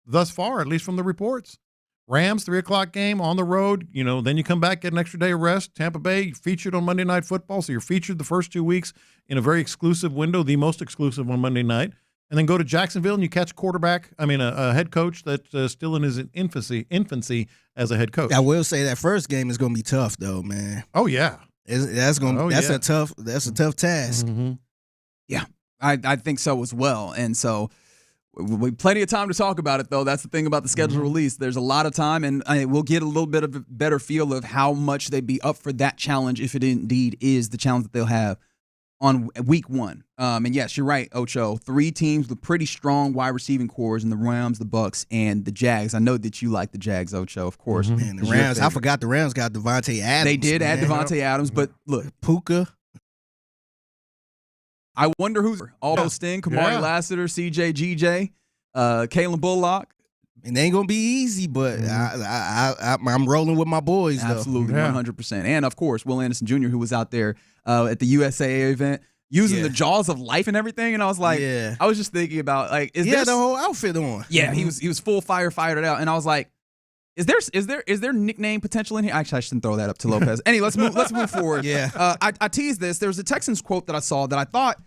thus far, at least from the reports. Rams, 3 o'clock game on the road. Then you come back, get an extra day of rest. Tampa Bay featured on Monday Night Football, so you're featured the first 2 weeks in a very exclusive window, the most exclusive on Monday night. And then go to Jacksonville and you catch a head coach that's still in his infancy as a head coach. I will say that first game is going to be tough, though, man. Oh yeah, that's a tough task. Mm-hmm. Yeah, I think so as well, and so. We plenty of time to talk about it, though. That's the thing about the schedule release. There's a lot of time, and we'll get a little bit of a better feel of how much they'd be up for that challenge if it indeed is the challenge that they'll have on week 1. And yes, you're right, Ocho. 3 teams with pretty strong wide receiving cores in the Rams, the Bucks, and the Jags. I know that you like the Jags, Ocho, of course. Man, the Rams, I forgot the Rams got Devontae Adams. They did add Devontae Adams, but look. Puka. I wonder who's Aldo Sting, Kamari Lassiter, CJ, GJ, Kalen Bullock. And they ain't going to be easy, but I'm rolling with my boys, though. Absolutely, 100%. And, of course, Will Anderson Jr., who was out there at the USAA event using the jaws of life and everything. And I was like, I was just thinking about, like, is there the whole outfit on. Yeah, he was full fire, fired it out. And I was like, is there nickname potential in here? Actually, I shouldn't throw that up to Lopez. Anyway, let's move forward. I teased this. There was a Texans quote that I saw that I thought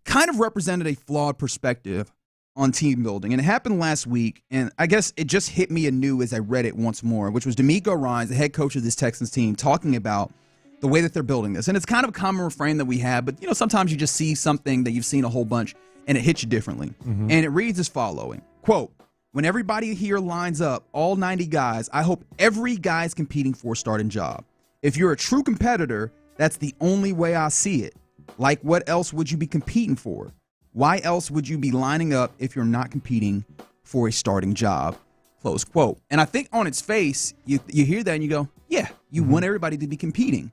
kind of represented a flawed perspective on team building. And it happened last week, and I guess it just hit me anew as I read it once more, which was D'Amico Ryans, the head coach of this Texans team, talking about the way that they're building this. And it's kind of a common refrain that we have, but sometimes you just see something that you've seen a whole bunch and it hits you differently. And it reads as following, quote, "When everybody here lines up, all 90 guys, I hope every guy's competing for a starting job. If you're a true competitor, that's the only way I see it. Like, what else would you be competing for? Why else would you be lining up if you're not competing for a starting job?" Close quote. And I think on its face, you hear that and you go, yeah, you want everybody to be competing.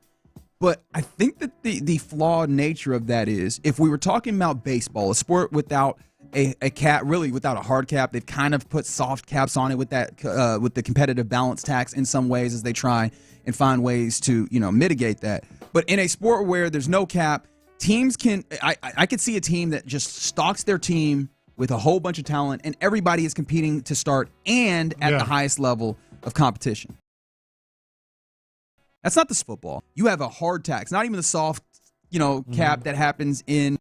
But I think that the flawed nature of that is, if we were talking about baseball, a sport without a cap, really without a hard cap, they've kind of put soft caps on it with that with the competitive balance tax in some ways as they try and find ways to mitigate that. But in a sport where there's no cap, teams can, I could see a team that just stocks their team with a whole bunch of talent and everybody is competing to start and at the highest level of competition. That's not this football. You have a hard tax, not even the soft, cap that happens in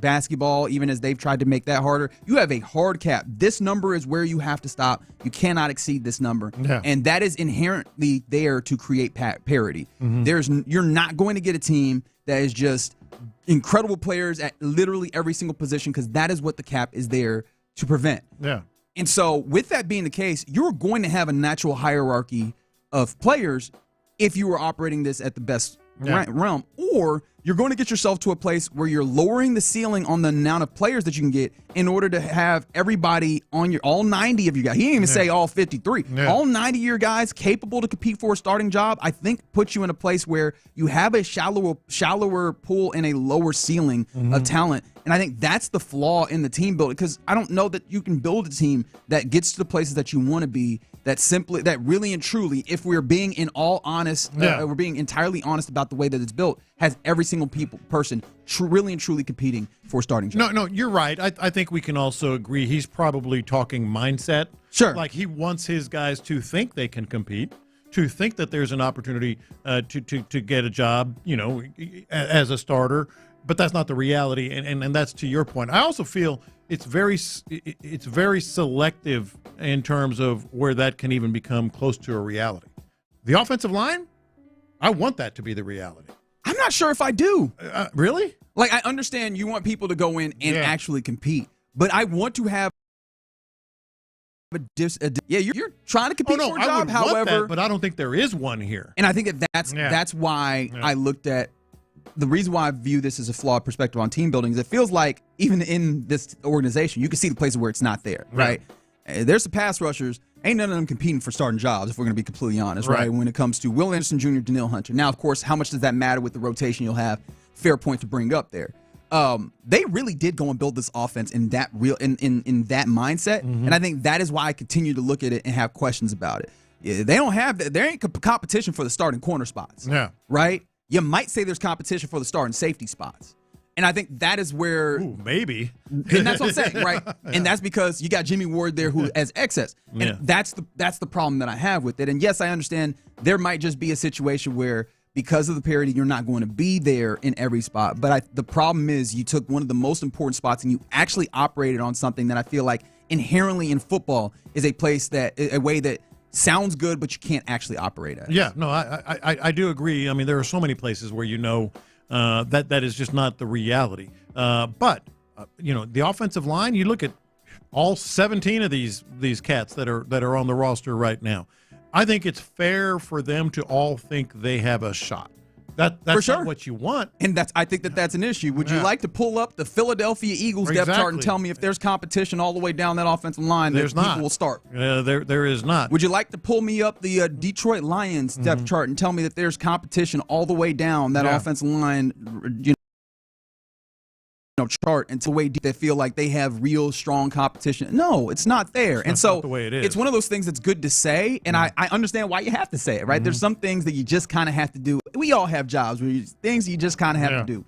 basketball, even as they've tried to make that harder. You have a hard cap. This number is where you have to stop. You cannot exceed this number. And that is inherently there to create parity. You're not going to get a team that is just incredible players at literally every single position, because that is what the cap is there to prevent. And so with that being the case, you're going to have a natural hierarchy of players if you were operating this at the best realm, or you're going to get yourself to a place where you're lowering the ceiling on the amount of players that you can get in order to have everybody on all 90 of you guys. He didn't even say all 53. All 90 of your guys capable to compete for a starting job, I think puts you in a place where you have a shallower pool and a lower ceiling of talent. And I think that's the flaw in the team building, because I don't know that you can build a team that gets to the places that you want to be, that really and truly, if we're being we're being entirely honest about the way that it's built, has every single person really and truly competing for a starting job. No, you're right. I think we can also agree he's probably talking mindset. Sure. Like, he wants his guys to think they can compete, to think that there's an opportunity to get a job, as a starter. But that's not the reality, and that's to your point. I also feel it's very selective in terms of where that can even become close to a reality. The offensive line, I want that to be the reality. I'm not sure if I do. Really? Like, I understand you want people to go in and actually compete, but I want to have you're trying to compete for a job. However, that, but I don't think there is one here. And I think that's why I looked at the reason why I view this as a flawed perspective on team building is it feels like even in this organization, you can see the places where it's not there, right? There's the pass rushers. Ain't none of them competing for starting jobs, if we're going to be completely honest, right? When it comes to Will Anderson Jr., Danielle Hunter. Now, of course, how much does that matter with the rotation you'll have? Fair point to bring up there. They really did go and build this offense in that in that mindset, and I think that is why I continue to look at it and have questions about it. They don't have that. There ain't competition for the starting corner spots, right? You might say there's competition for the starting safety spots. And I think that is where maybe. And that's what I'm saying, right? And that's because you got Jimmy Ward there who has excess. And that's the problem that I have with it. And yes, I understand there might just be a situation where because of the parity, you're not going to be there in every spot. But the problem is you took one of the most important spots and you actually operated on something that I feel like inherently in football is a way that sounds good, but you can't actually operate at it. Yeah, no, I do agree. I mean, there are so many places where that is just not the reality. But the offensive line, you look at all 17 of these cats that are on the roster right now. I think it's fair for them to all think they have a shot. that's For sure. not what you want. And I think that's an issue. Would you like to pull up the Philadelphia Eagles depth chart and tell me if there's competition all the way down that offensive line that people will start? There is not. Would you like to pull me up the Detroit Lions depth chart and tell me that there's competition all the way down that offensive line, chart until way they feel like they have real strong competition? No, it's not there. And so the way it is. It's one of those things that's good to say, and I understand why you have to say it, right? There's some things that you just kind of have to do. We all have jobs where things you just kind of have to do.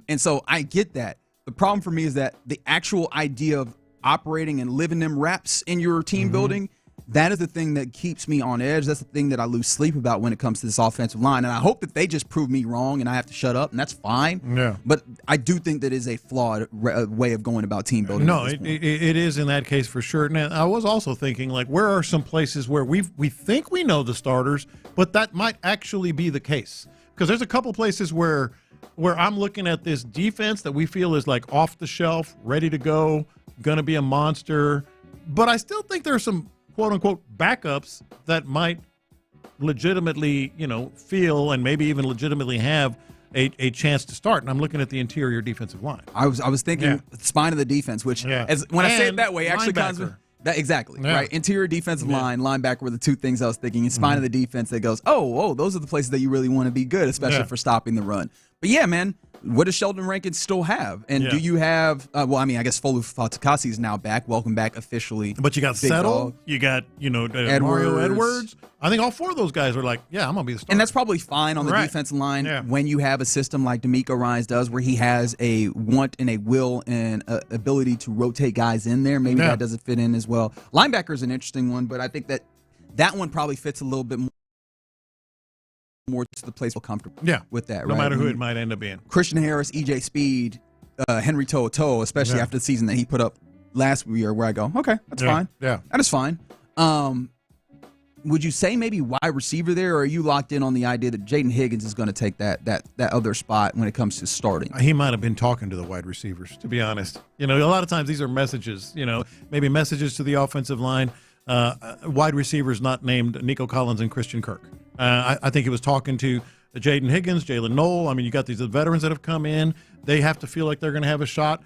And so I get that. The problem for me is that the actual idea of operating and living them reps in your team building, that is the thing that keeps me on edge. That's the thing that I lose sleep about when it comes to this offensive line. And I hope that they just prove me wrong and I have to shut up, and that's fine. Yeah. But I do think that is a flawed way of going about team building. No, it is in that case for sure. Now, I was also thinking, like, where are some places where we think we know the starters, but that might actually be the case? Because there's a couple places where I'm looking at this defense that we feel is like off the shelf, ready to go, going to be a monster. But I still think there are some quote-unquote backups that might legitimately, feel and maybe even legitimately have a chance to start. And I'm looking at the interior defensive line. I was thinking spine of the defense, which when I say it that way, actually comes with that exactly right. Interior defensive line, linebacker were the two things I was thinking. And spine of the defense that goes, oh, those are the places that you really want to be good, especially for stopping the run. But yeah, man, what does Sheldon Rankins still have? And do you have? I guess Folu Fatukasi is now back. Welcome back officially. But you got Settle, you got Mario Edwards. I think all four of those guys are like, I'm gonna be the starter. And that's probably fine on the defensive line when you have a system like D'Amico Ryans does, where he has a want and a will and ability to rotate guys in there. Maybe that doesn't fit in as well. Linebacker is an interesting one, but I think that one probably fits a little bit more to the place we're comfortable with that. No matter who it might end up being. Christian Harris, EJ Speed, Henry To'oTo'o, especially after the season that he put up last year, where I go, okay, that's fine. Yeah. That is fine. Would you say maybe wide receiver there, or are you locked in on the idea that Jaden Higgins is going to take that other spot when it comes to starting? He might have been talking to the wide receivers, to be honest. A lot of times these are messages, maybe messages to the offensive line. Wide receivers not named Nico Collins and Christian Kirk. I think he was talking to Jaden Higgins, Jalen Knoll. I mean, you got these veterans that have come in. They have to feel like they're going to have a shot.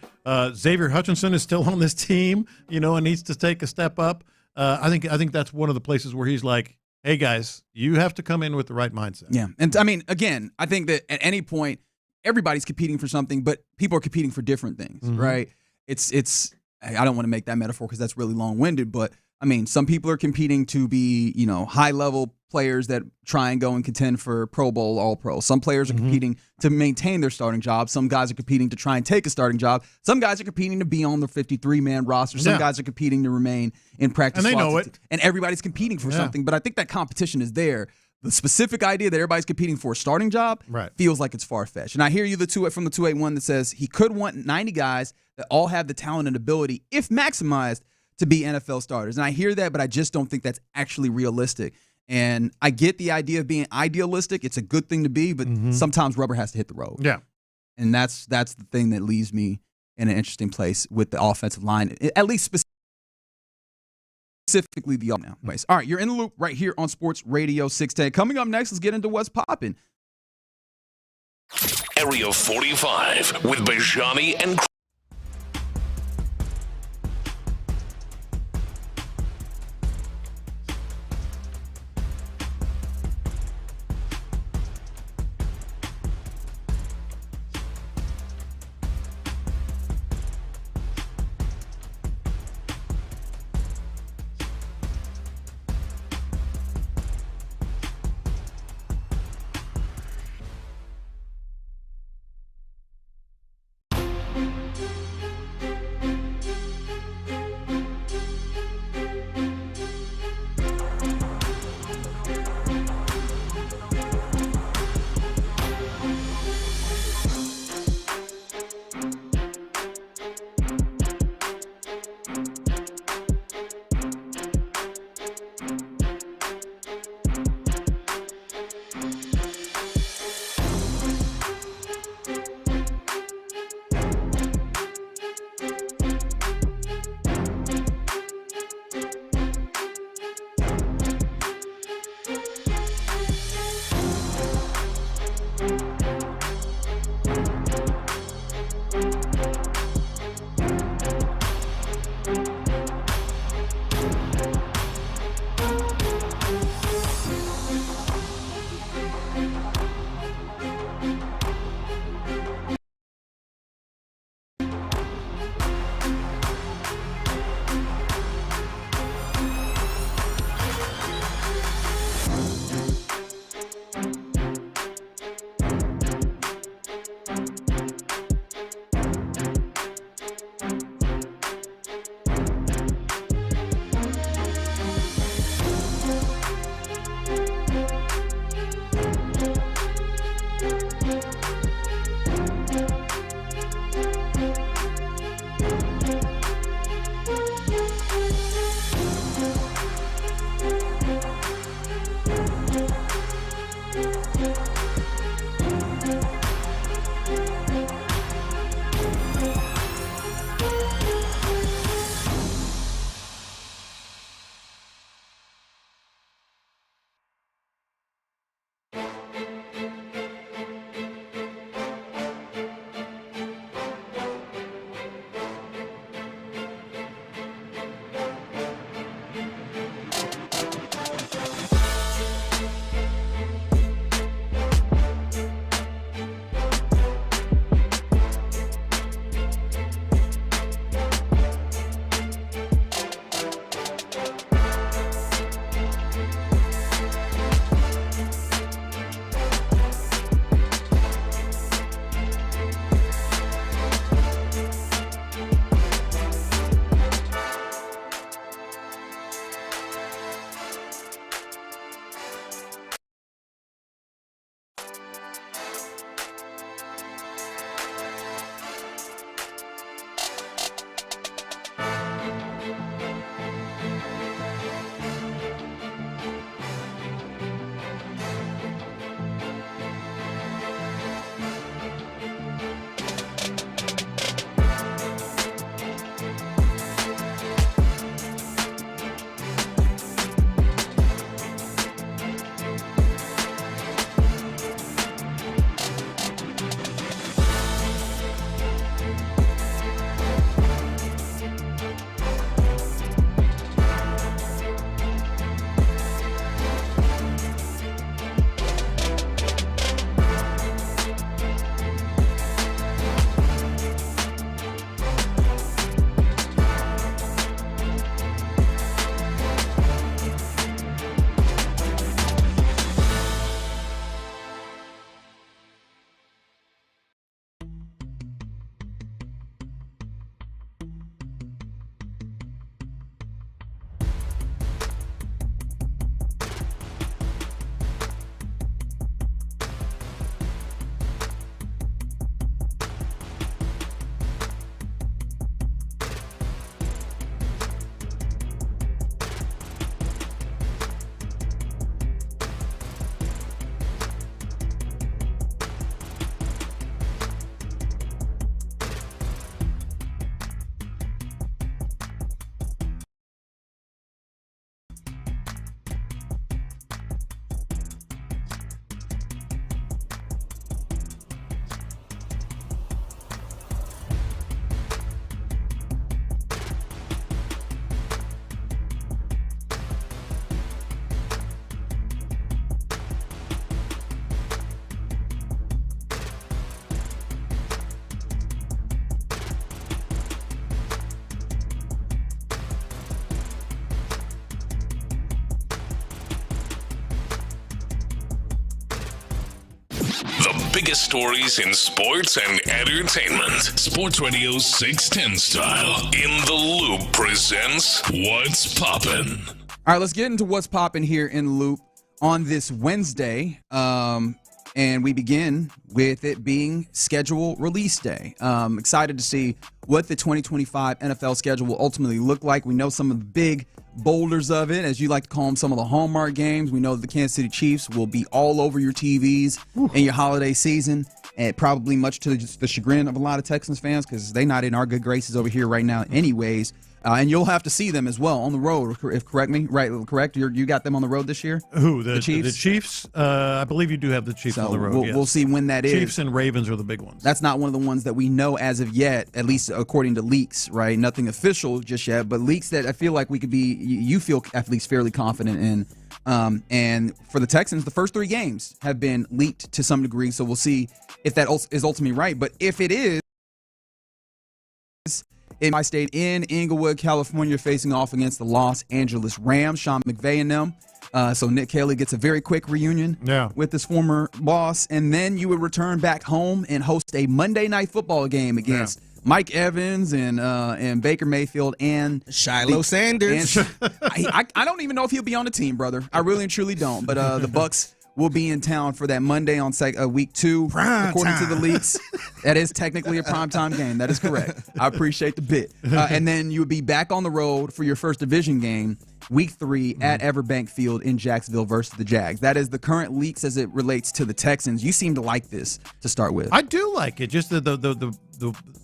Xavier Hutchinson is still on this team, and needs to take a step up. I think that's one of the places where he's like, hey, guys, you have to come in with the right mindset. Yeah. And, I mean, again, I think that at any point, everybody's competing for something, but people are competing for different things, right? It's I don't want to make that metaphor because that's really long-winded, but, I mean, some people are competing to be, high-level players that try and go and contend for Pro Bowl, All-Pro. Some players are competing to maintain their starting job. Some guys are competing to try and take a starting job. Some guys are competing to be on the 53-man roster. Some guys are competing to remain in practice. And they know it. And everybody's competing for something. But I think that competition is there. The specific idea that everybody's competing for a starting job feels like it's far-fetched. And I hear you from the 281 that says he could want 90 guys that all have the talent and ability, if maximized, to be NFL starters. And I hear that, but I just don't think that's actually realistic. And I get the idea of being idealistic. It's a good thing to be, but sometimes rubber has to hit the road. Yeah. And that's the thing that leaves me in an interesting place with the offensive line, at least specifically the now. All right, you're in the loop right here on Sports Radio 610. Coming up next, let's get into what's popping. Area 45 with Bijani and biggest stories in sports and entertainment. Sports Radio 610 style. In the Loop presents What's Poppin'. All right, let's get into what's popping here in the Loop on this Wednesday. And we begin with it being schedule release day. Excited to see what the 2025 NFL schedule will ultimately look like. We know some of the big boulders of it, as you like to call them, some of the hallmark games. We know that the Kansas City Chiefs will be all over your TVs in your holiday season, and probably much to the chagrin of a lot of Texans fans because they're not in our good graces over here right now anyways. And you'll have to see them as well on the road, if correct me. Right, correct? You got them on the road this year? Who? The Chiefs? The Chiefs? I believe you do have the Chiefs on the road, We'll see when that is. Chiefs and Ravens are the big ones. That's not one of the ones that we know as of yet, at least according to leaks, right? Nothing official just yet, but leaks that I feel like you feel at least fairly confident in. And for the Texans, the first 3 games have been leaked to some degree, so we'll see if that is ultimately right. But if it is, I stayed in Inglewood, California, facing off against the Los Angeles Rams, Sean McVay and them. So Nick Haley gets a very quick reunion with his former boss, and then you would return back home and host a Monday Night Football game against Mike Evans and Baker Mayfield and Shiloh Sanders. I don't even know if he'll be on the team, brother. I really and truly don't. But the Bucs will be in town for that Monday on week 2, according to the leaks. That is technically a primetime game. That is correct. I appreciate the bit. And then you would be back on the road for your first division game, week 3 at Everbank Field in Jacksonville versus the Jags. That is the current leaks as it relates to the Texans. You seem to like this to start with. I do like it. Just the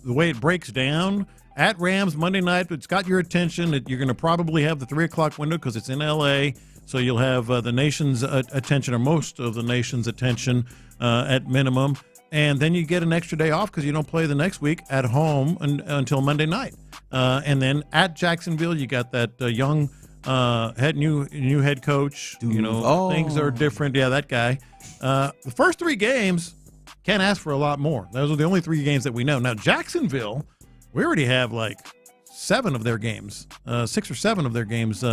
way it breaks down. At Rams Monday night, it's got your attention. You're going to probably have the 3 o'clock window because it's in L.A., so you'll have the nation's attention, or most of the nation's attention at minimum. And then you get an extra day off because you don't play the next week at home until Monday night. And then at Jacksonville, you got that young new head coach. Dude. Things are different. Yeah, that guy. The first 3 games, can't ask for a lot more. Those are the only 3 games that we know. Now, Jacksonville, we already have 7 of their games, 6 or 7 of their games,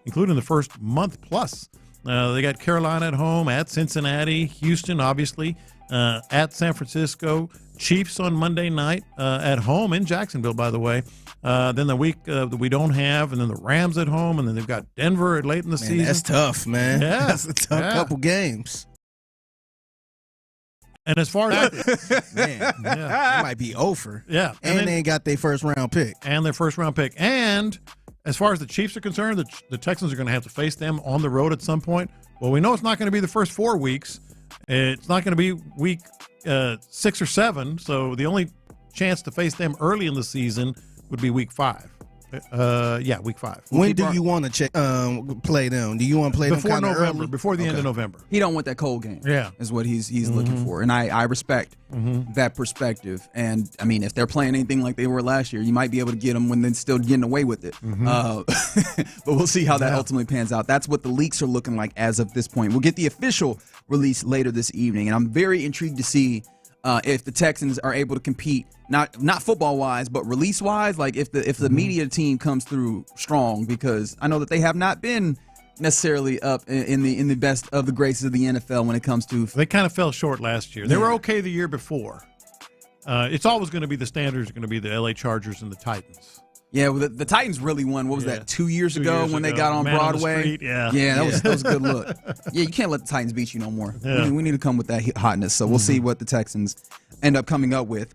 including the first month plus. They got Carolina at home, at Cincinnati, Houston, obviously, at San Francisco, Chiefs on Monday night, at home in Jacksonville, by the way. Then the week that we don't have, and then the Rams at home, and then they've got Denver late in the season. That's tough, man. Yeah. That's a tough couple games. And as far as it might be over. Yeah. And they ain't got their first round pick. And as far as the Chiefs are concerned, the Texans are going to have to face them on the road at some point. Well, we know it's not going to be the first 4 weeks. It's not going to be week 6 or 7. So the only chance to face them early in the season would be week 5. Week 5. When do you want to play them? Do you want to play before them November? early? Before the end of November. He don't want that cold game. Yeah, is what he's looking for, and I respect that perspective. And I mean, if they're playing anything like they were last year, you might be able to get them when they're still getting away with it. But we'll see how that ultimately pans out. That's what the leaks are looking like as of this point. We'll get the official release later this evening, and I'm very intrigued to see if the Texans are able to compete, not football wise, but release wise. Like if the media team comes through strong, because I know that they have not been necessarily up in the best of the graces of the NFL when it comes to. They kind of fell short last year. They were okay the year before. It's always going to be the standards are going to be the LA Chargers and the Titans. Yeah, well, the Titans really won. What was that? 2 years ago when they got on Man Broadway. On the street, that was a good look. Yeah, you can't let the Titans beat you no more. Yeah. We need to come with that hotness. So we'll see what the Texans end up coming up with.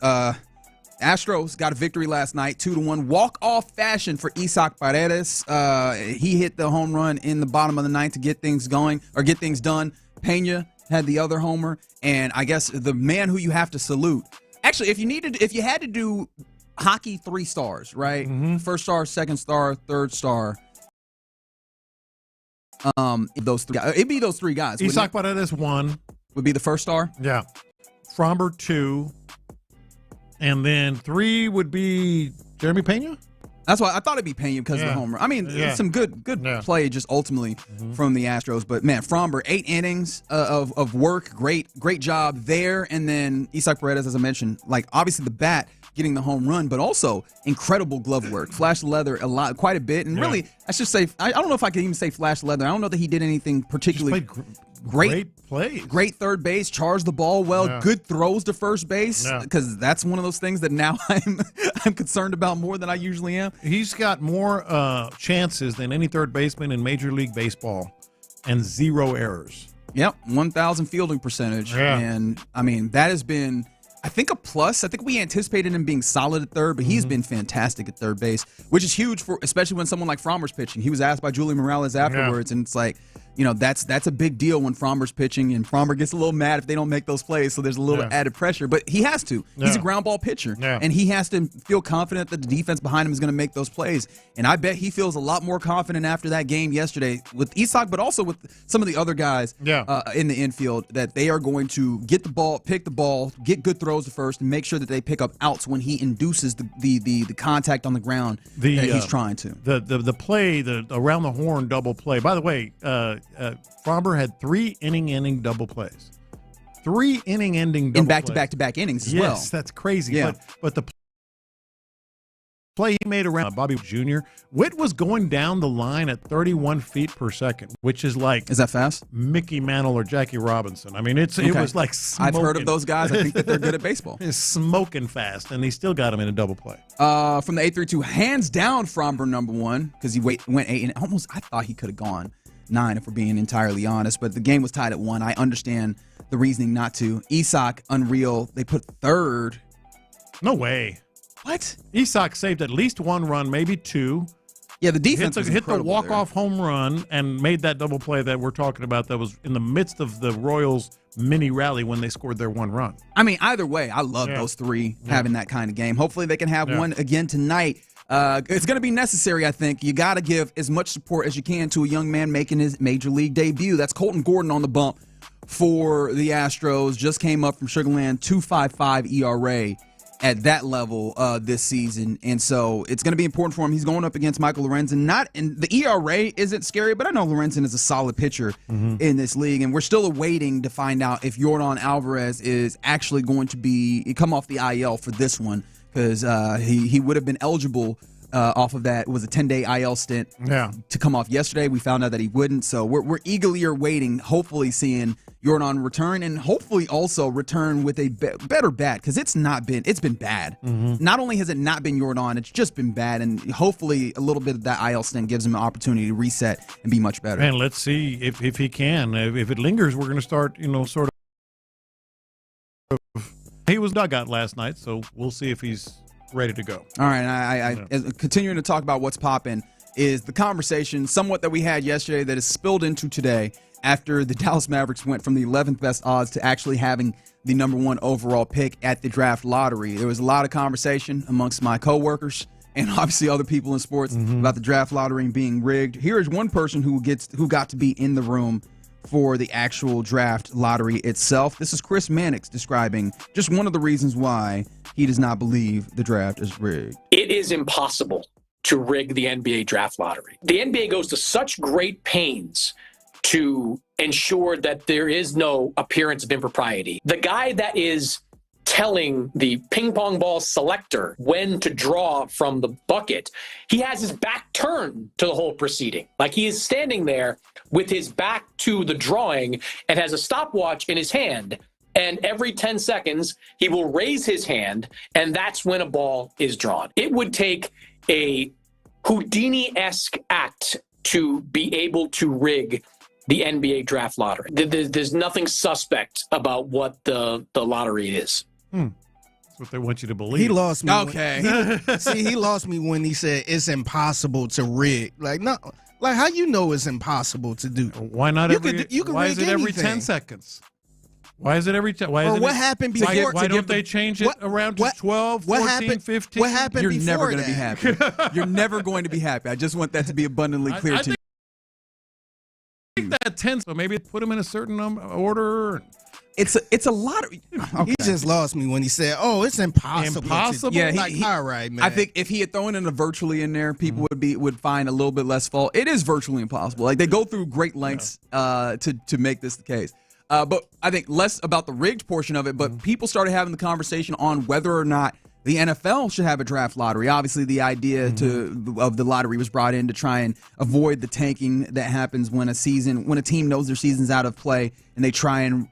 Astros got a victory last night, 2-1 walk-off fashion for Isaac Paredes. He hit the home run in the bottom of the ninth to get things going or get things done. Pena had the other homer, and I guess the man who you have to salute. Actually, if you had to do hockey 3 stars, right? First star, second star, third star. Those 3 guys. It'd be those 3 guys. Isaac Paredes 1 would be the first star. Yeah, Fromber 2, and then 3 would be Jeremy Pena. That's why I thought it'd be Pena because of the homer. I mean, some good play just ultimately from the Astros. But man, Fromber, 8 innings of work, great job there. And then Isaac Paredes, as I mentioned, like obviously the bat getting the home run, but also incredible glove work, flash leather quite a bit. And really, I should say, I don't know if I can even say flash leather. I don't know that he did anything particularly. great plays, great third base, charged the ball well, good throws to first base, because that's one of those things that now I'm concerned about more than I usually am. He's got more chances than any third baseman in Major League Baseball, and 0 errors. Yep, 1,000 fielding percentage, and I mean that has been, I think, a plus. I think we anticipated him being solid at third, but he's been fantastic at third base, which is huge for, especially when someone like Frommer's pitching. He was asked by Julie Morales afterwards, and it's like, that's a big deal when Frommer's pitching, and Frommer gets a little mad if they don't make those plays, so there's a little added pressure. But he has to. He's a ground ball pitcher, and he has to feel confident that the defense behind him is going to make those plays. And I bet he feels a lot more confident after that game yesterday with Isak, but also with some of the other guys in the infield, that they are going to get the ball, pick the ball, get good throws to first, and make sure that they pick up outs when he induces the contact on the ground that he's trying to. The play, the around the horn double play. By the way, Frommer had 3 inning-ending double plays. 3 inning-ending double in back-to-back innings as well. Yes, that's crazy. Yeah. But the play he made around Bobby Jr., Witt was going down the line at 31 feet per second, which is like... Is that fast? Mickey Mantle or Jackie Robinson. I mean, it was like smoking. I've heard of those guys. I think that they're good at baseball. It's smoking fast, and he still got him in a double play. From the 8-3-2, hands down Frommer number 1, because he went 8, and almost I thought he could have gone 9 if we're being entirely honest, but the game was tied at 1. I understand the reasoning not to. Isak, unreal. They put third. No way. What? Isak saved at least 1 run, maybe 2. Yeah, the defense hit the walk-off home run and made that double play that we're talking about that was in the midst of the Royals' mini rally when they scored their 1 run. I mean, either way, I love those 3 having that kind of game. Hopefully they can have one again tonight. It's going to be necessary, I think. You got to give as much support as you can to a young man making his Major League debut. That's Colton Gordon on the bump for the Astros. Just came up from Sugar Land, 2.55 ERA at that level this season. And so it's going to be important for him. He's going up against Michael Lorenzen. And the ERA isn't scary, but I know Lorenzen is a solid pitcher in this league. And we're still awaiting to find out if Yordan Alvarez is actually going to come off the IL for this one, because he would have been eligible off of that. It was a 10-day IL stint to come off yesterday. We found out that he wouldn't. So we're eagerly awaiting, hopefully seeing Yordan return, and hopefully also return with a better bat, because it's been bad. Not only has it not been Yordan, it's just been bad, and hopefully a little bit of that IL stint gives him an opportunity to reset and be much better. And let's see if he can. If it lingers, we're going to start, sort of. He was dugout last night, so we'll see if he's ready to go. All right, I continuing to talk about what's popping is the conversation somewhat that we had yesterday that is spilled into today after the Dallas Mavericks went from the 11th best odds to actually having the number 1 overall pick at the draft lottery. There was a lot of conversation amongst my coworkers and obviously other people in sports about the draft lottery and being rigged. Here is one person who got to be in the room for the actual draft lottery itself. This is Chris Mannix describing just one of the reasons why he does not believe the draft is rigged. It is impossible to rig the NBA draft lottery. The NBA goes to such great pains to ensure that there is no appearance of impropriety. The guy that is telling the ping pong ball selector when to draw from the bucket, he has his back turned to the whole proceeding. Like, he is standing there with his back to the drawing and has a stopwatch in his hand. And every 10 seconds, he will raise his hand, and that's when a ball is drawn. It would take a Houdini-esque act to be able to rig the NBA draft lottery. There's nothing suspect about what the lottery is. That's what they want you to believe. He lost me. Okay. He lost me when he said it's impossible to rig. Like, no, like, how you know it's impossible to do? Why not why is it every 10 seconds? Why is it every 10? What happened before? Why don't they change it around to 12, 14, 15? What happened You're before never going to be happy. You're never going to be happy. I just want that to be abundantly clear to you. I think that 10, so maybe put them in a certain order. It's a lot of. Okay. He just lost me when he said, "Oh, it's impossible." Yeah, all right, man. I think if he had thrown in a virtually in there, people would find a little bit less fault. It is virtually impossible. Like, they go through great lengths to make this the case. But I think less about the rigged portion of it. But people started having the conversation on whether or not the NFL should have a draft lottery. Obviously, the idea of the lottery was brought in to try and avoid the tanking that happens when a team knows their season's out of play and they try and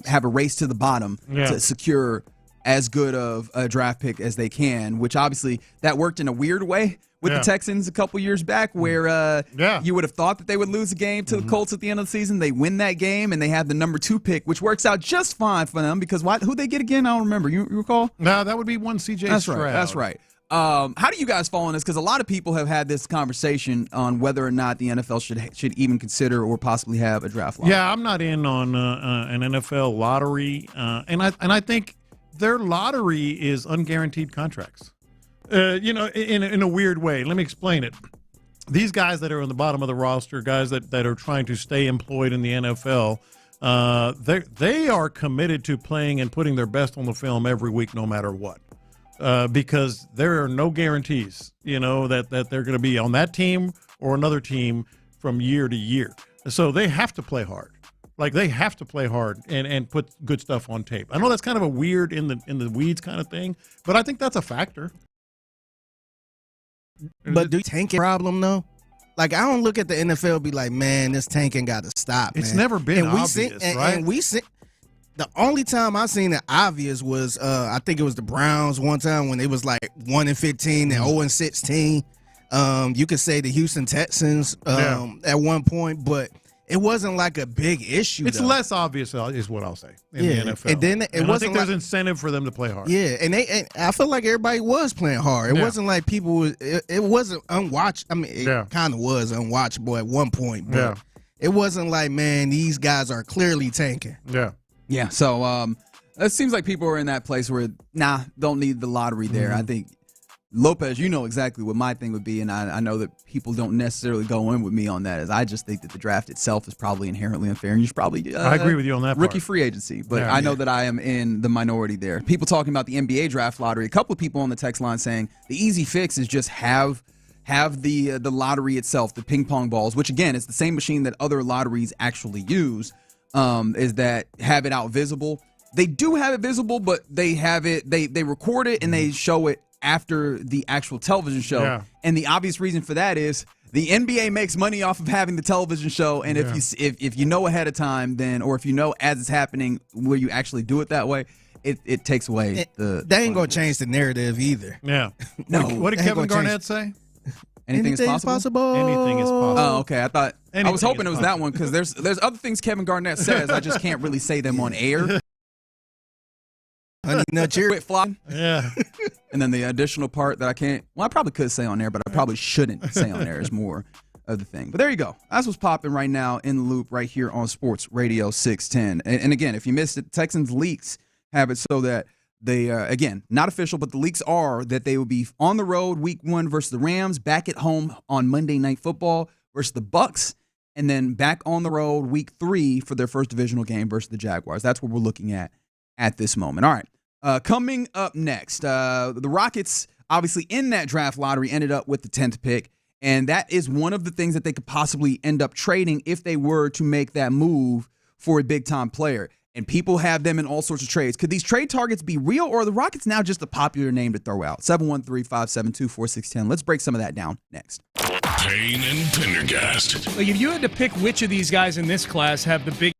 have a race to the bottom to secure as good of a draft pick as they can. Which obviously that worked in a weird way with the Texans a couple years back, where you would have thought that they would lose a game to the Colts at the end of the season. They win that game, and they have the number 2 pick, which works out just fine for them because who they get again? I don't remember. You recall? No, that would be one C.J. Stroud. That's right. How do you guys fall on this? Because a lot of people have had this conversation on whether or not the NFL should even consider or possibly have a draft lottery. Yeah, I'm not in on an NFL lottery, and I think their lottery is unguaranteed contracts. In a weird way. Let me explain it. These guys that are on the bottom of the roster, guys that are trying to stay employed in the NFL, they are committed to playing and putting their best on the film every week, no matter what, because there are no guarantees, that they're going to be on that team or another team from year to year. So they have to play hard. Like, they have to play hard and put good stuff on tape. I know that's kind of a weird in the weeds kind of thing, but I think that's a factor. But do you tanking problem though? Like, I don't look at the NFL and be like, man, this tanking got to stop. It's never been obvious, right? And the only time I seen it obvious was I think it was the Browns one time when they was like 1-15 and 0-16. You could say the Houston Texans at one point, but it wasn't like a big issue. It's less obvious, is what I'll say, in the NFL. And then I think there's incentive for them to play hard. Yeah, and I feel like everybody was playing hard. It wasn't like people it wasn't unwatched. I mean, it kind of was unwatchable at one point, but it wasn't like, man, these guys are clearly tanking. Yeah. So it seems like people are in that place where don't need the lottery there. I think Lopez, you know exactly what my thing would be, and I know that people don't necessarily go in with me on that. Is I just think that the draft itself is probably inherently unfair, and you should probably I agree with you on that. Rookie free agency, but I know that I am in the minority there. People talking about the NBA draft lottery. A couple of people on the text line saying the easy fix is just have the lottery itself, the ping pong balls, which again is the same machine that other lotteries actually use. Is that have it out visible? They do have it visible, but they have it. They record it and they show it after the actual television show. And the obvious reason for that is the NBA makes money off of having the television show, and if you know ahead of time, then, or if you know as it's happening where you actually do it that way, it takes away the they ain't gonna change the narrative either. No. What did Kevin Garnett say? Anything is possible. Anything is possible. Oh, okay. I was hoping it was that one, because there's other things Kevin Garnett says. I just can't really say them on air. Honey nut cherry fly. And then the additional part that I probably could say on air, but I probably shouldn't say on air is more of the thing. But there you go. That's what's popping right now in the loop right here on Sports Radio 610. And again, if you missed it, Texans leaks have it so that they, again, not official, but the leaks are that they will be on the road week 1 versus the Rams, back at home on Monday Night Football versus the Bucs, and then back on the road week 3 for their first divisional game versus the Jaguars. That's what we're looking at this moment. All right. Coming up next, the Rockets, obviously in that draft lottery, ended up with the 10th pick, and that is one of the things that they could possibly end up trading if they were to make that move for a big-time player. And people have them in all sorts of trades. Could these trade targets be real, or are the Rockets now just a popular name to throw out? 713-572-4610. Let's break some of that down next. Payne and Pendergast. Like, if you had to pick which of these guys in this class have the big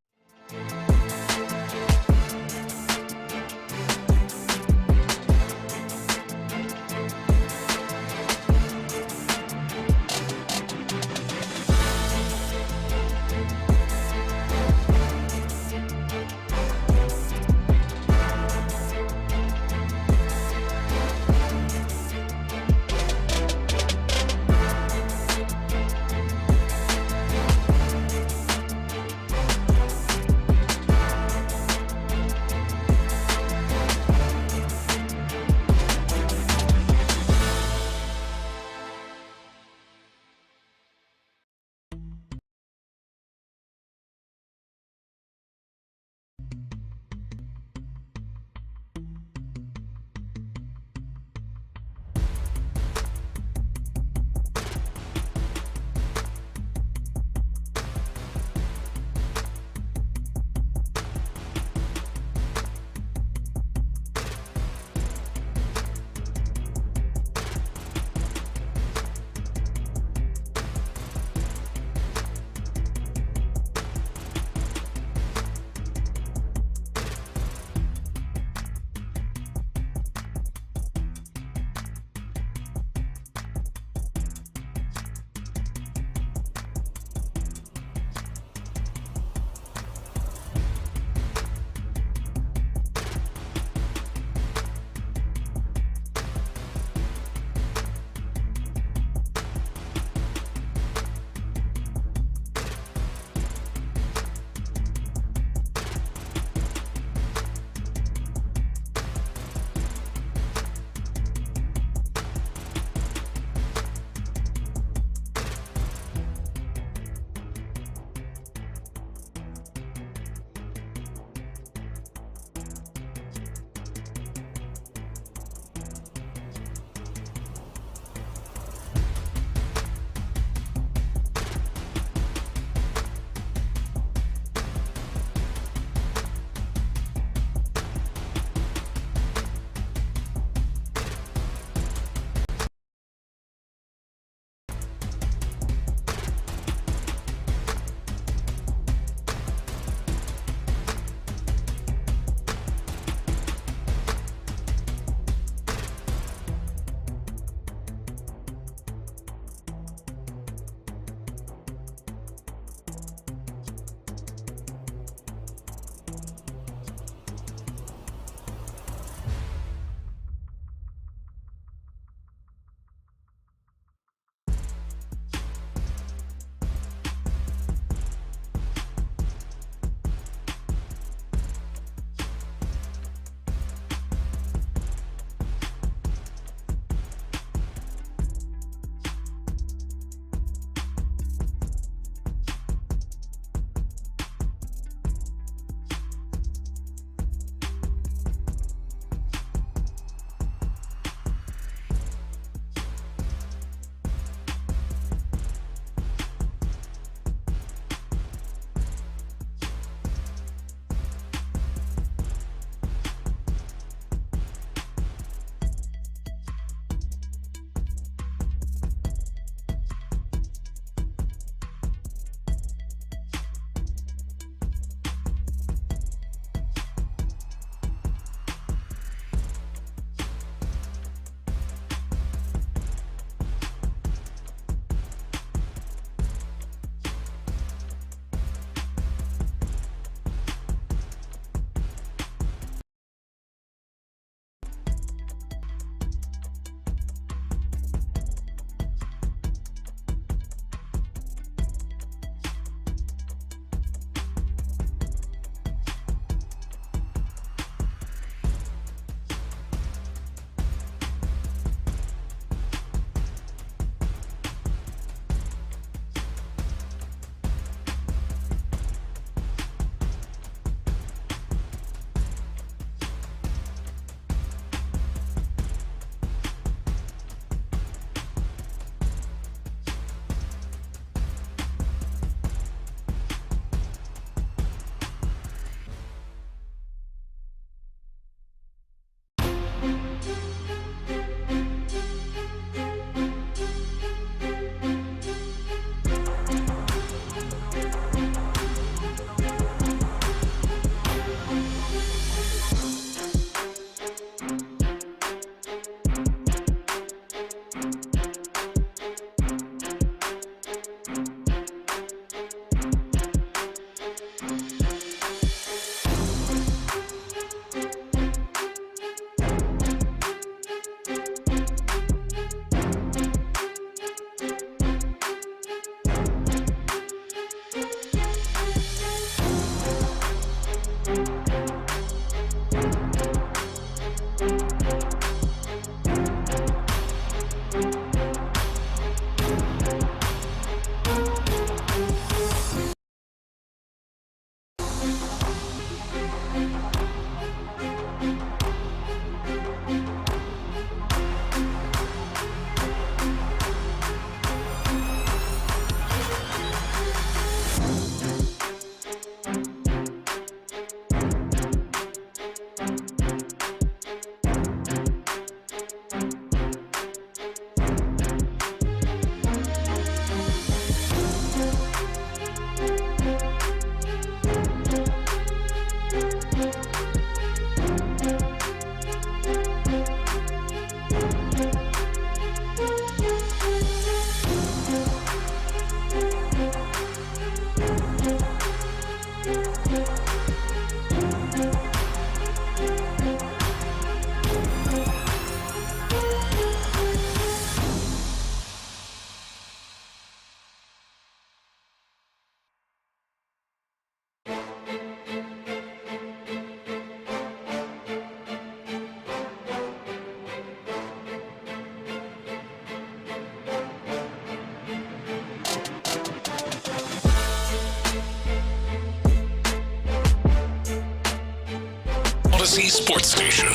Odyssey Sports Station.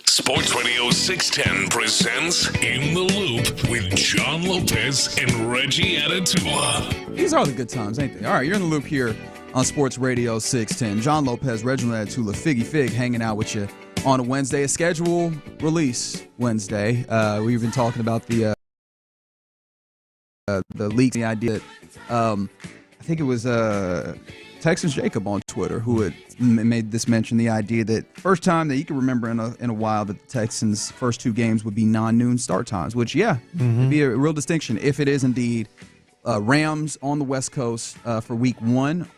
Sports Radio 610 presents In the Loop with John Lopez and Reggie Atatula. These are the good times, ain't they? All right, you're in the loop here on Sports Radio 610. John Lopez, Reginald Atatula, Figgy Fig hanging out with you on a Wednesday, a schedule release Wednesday. We've been talking about the leaks, the idea that I think it was Texans Jacob on Twitter who had made this mention, the idea that first time that you can remember in a while that the Texans' first two games would be non-noon start times, which, would be a real distinction if it is indeed Rams on the West Coast for week 1,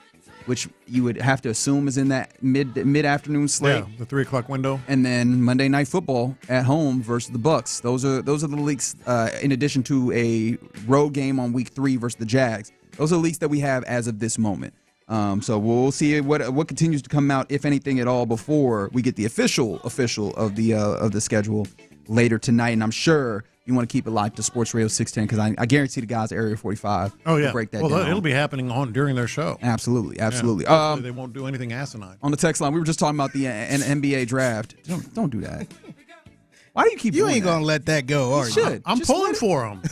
which you would have to assume is in that mid-afternoon slate. Yeah, the 3 o'clock window. And then Monday Night Football at home versus the Bucks. Those are the leaks in addition to a road game on week 3 versus the Jags. Those are the leaks that we have as of this moment. So we'll see what continues to come out, if anything at all, before we get the official of the schedule later tonight. And I'm sure you want to keep it locked to Sports Radio 610 because I guarantee the guys at Area 45 will break that down. It'll be happening during their show. Absolutely. Yeah, they won't do anything asinine. On the text line, we were just talking about the NBA draft. Don't do that. Why do you keep? You ain't gonna let that go, are you? I'm pulling for them.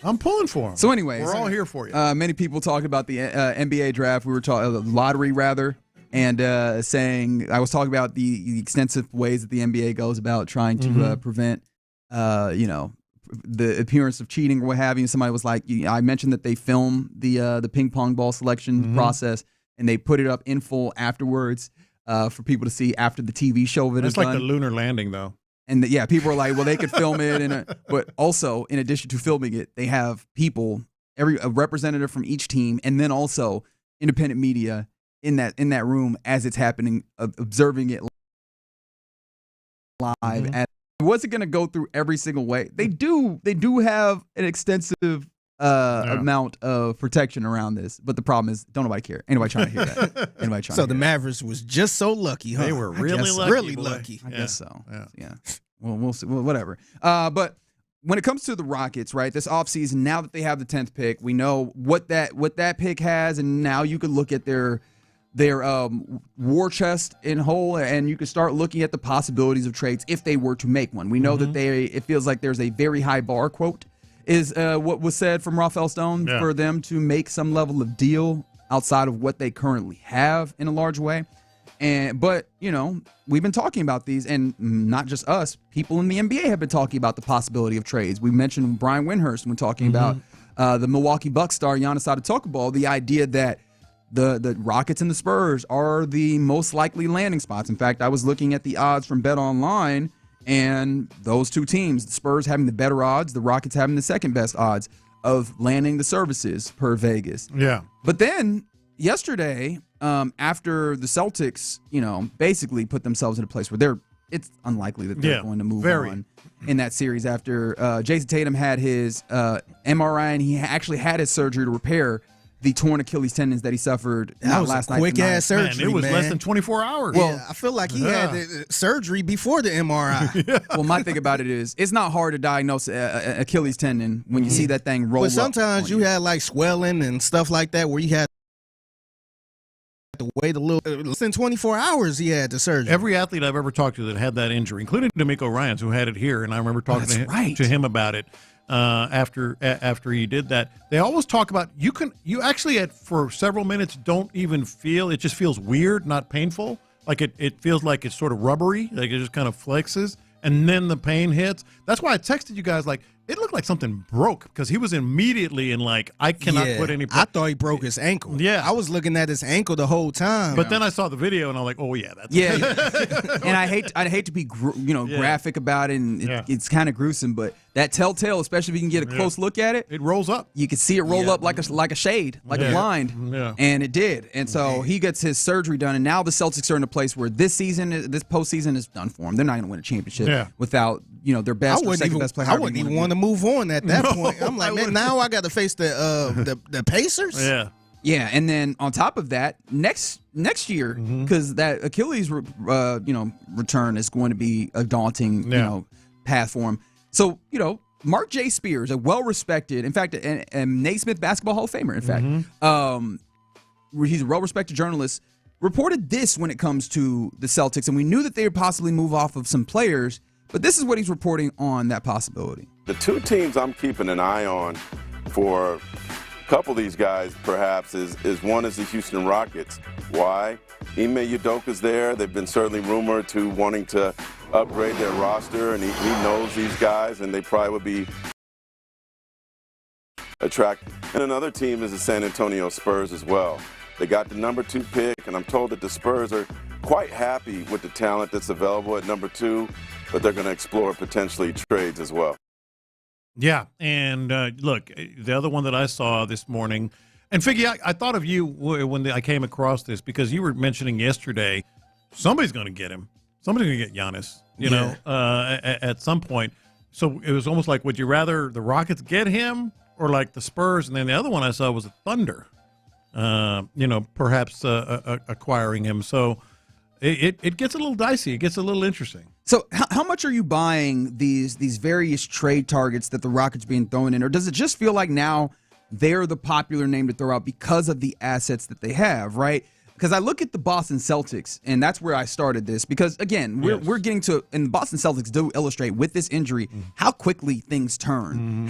I'm pulling for them. So anyways, we're all here for you. Many people talked about the NBA draft. We were talking lottery rather, and saying I was talking about the extensive ways that the NBA goes about trying to prevent, the appearance of cheating or what have you. And somebody was like, I mentioned that they film the ping pong ball selection process and they put it up in full afterwards for people to see after the TV show of it is done. It's like the lunar landing, though. And people are like, well, they could film it, but also in addition to filming it, they have people, a representative from each team, and then also independent media in that room as it's happening, observing it live. And was it going to go through every single way? They do have an extensive amount of protection around this, but the problem is, don't nobody care. Ain't nobody trying to hear that. So the Mavericks was just so lucky, huh? They were really lucky. I guess so. Yeah. Well, we'll see. Well, whatever. But when it comes to the Rockets, right, this offseason, now that they have the 10th pick, we know what that pick has, and now you could look at their war chest in whole, and you could start looking at the possibilities of trades if they were to make one. We know that it feels like there's a very high bar, quote, is what was said from Rafael Stone for them to make some level of deal outside of what they currently have in a large way. But we've been talking about these, and not just us, people in the NBA have been talking about the possibility of trades. We mentioned Brian Windhurst when talking about the Milwaukee Bucks star Giannis Antetokounmpo, the idea that the Rockets and the Spurs are the most likely landing spots. In fact, I was looking at the odds from BetOnline, and those two teams, the Spurs having the better odds, the Rockets having the second best odds of landing the services per Vegas. Yeah. But then yesterday, after the Celtics, basically put themselves in a place where it's unlikely that they're going to move on in that series after Jason Tatum had his MRI, and he actually had his surgery to repair the torn Achilles tendons that he suffered last night. Quick ass surgery. Man, it was less than 24 hours. Well, I feel like he had the surgery before the MRI. Well, my thing about it is, it's not hard to diagnose an Achilles tendon when you see that thing roll. But sometimes you had like swelling and stuff like that where you had to wait a little. Less than 24 hours he had the surgery. Every athlete I've ever talked to that had that injury, including D'Amico Ryans, who had it here, and I remember talking to him about it after he did that. They always talk about you actually for several minutes don't even feel it. Just feels weird, not painful. Like it feels like it's sort of rubbery, like it just kind of flexes, and then the pain hits. That's why I texted you guys like it looked like something broke because he was immediately in like I cannot put any. I thought he broke his ankle. Yeah, I was looking at his ankle the whole time. But then I saw the video and I'm like, oh yeah, that's And I hate to be graphic about it, and it's kind of gruesome, but that telltale, especially if you can get a close look at it, it rolls up. You can see it roll up like a shade, like a blind, and it did. And so he gets his surgery done, and now the Celtics are in a place where this postseason is done for them. They're not going to win a championship without their best or second best player. I wouldn't even want to move on at that point. I'm like, man, now I got to face the Pacers. Yeah, and then on top of that, next year, because that Achilles return is going to be a daunting path for him. So Mark J. Spears, a well-respected, in fact, and Naismith Basketball Hall of Famer, in fact, he's a well-respected journalist, reported this when it comes to the Celtics, and we knew that they would possibly move off of some players, but this is what he's reporting on that possibility. The two teams I'm keeping an eye on for a couple of these guys, perhaps, is one is the Houston Rockets. Why? Ime Udoka's there. They've been certainly rumored to wanting to upgrade their roster, and he knows these guys, and they probably would be attracted. And another team is the San Antonio Spurs as well. They got the number 2 pick, and I'm told that the Spurs are quite happy with the talent that's available at number 2, but they're going to explore potentially trades as well. Yeah, and look, the other one that I saw this morning, and Figgy, I thought of you when I came across this because you were mentioning yesterday somebody's going to get him. Somebody's going to get Giannis, at some point. So it was almost like, would you rather the Rockets get him or like the Spurs? And then the other one I saw was the Thunder, perhaps acquiring him. So it gets a little dicey. It gets a little interesting. So how much are you buying these various trade targets that the Rockets being thrown in? Or does it just feel like now they're the popular name to throw out because of the assets that they have, right? Because I look at the Boston Celtics, and that's where I started this. Because, again, we're getting to – and the Boston Celtics do illustrate with this injury how quickly things turn.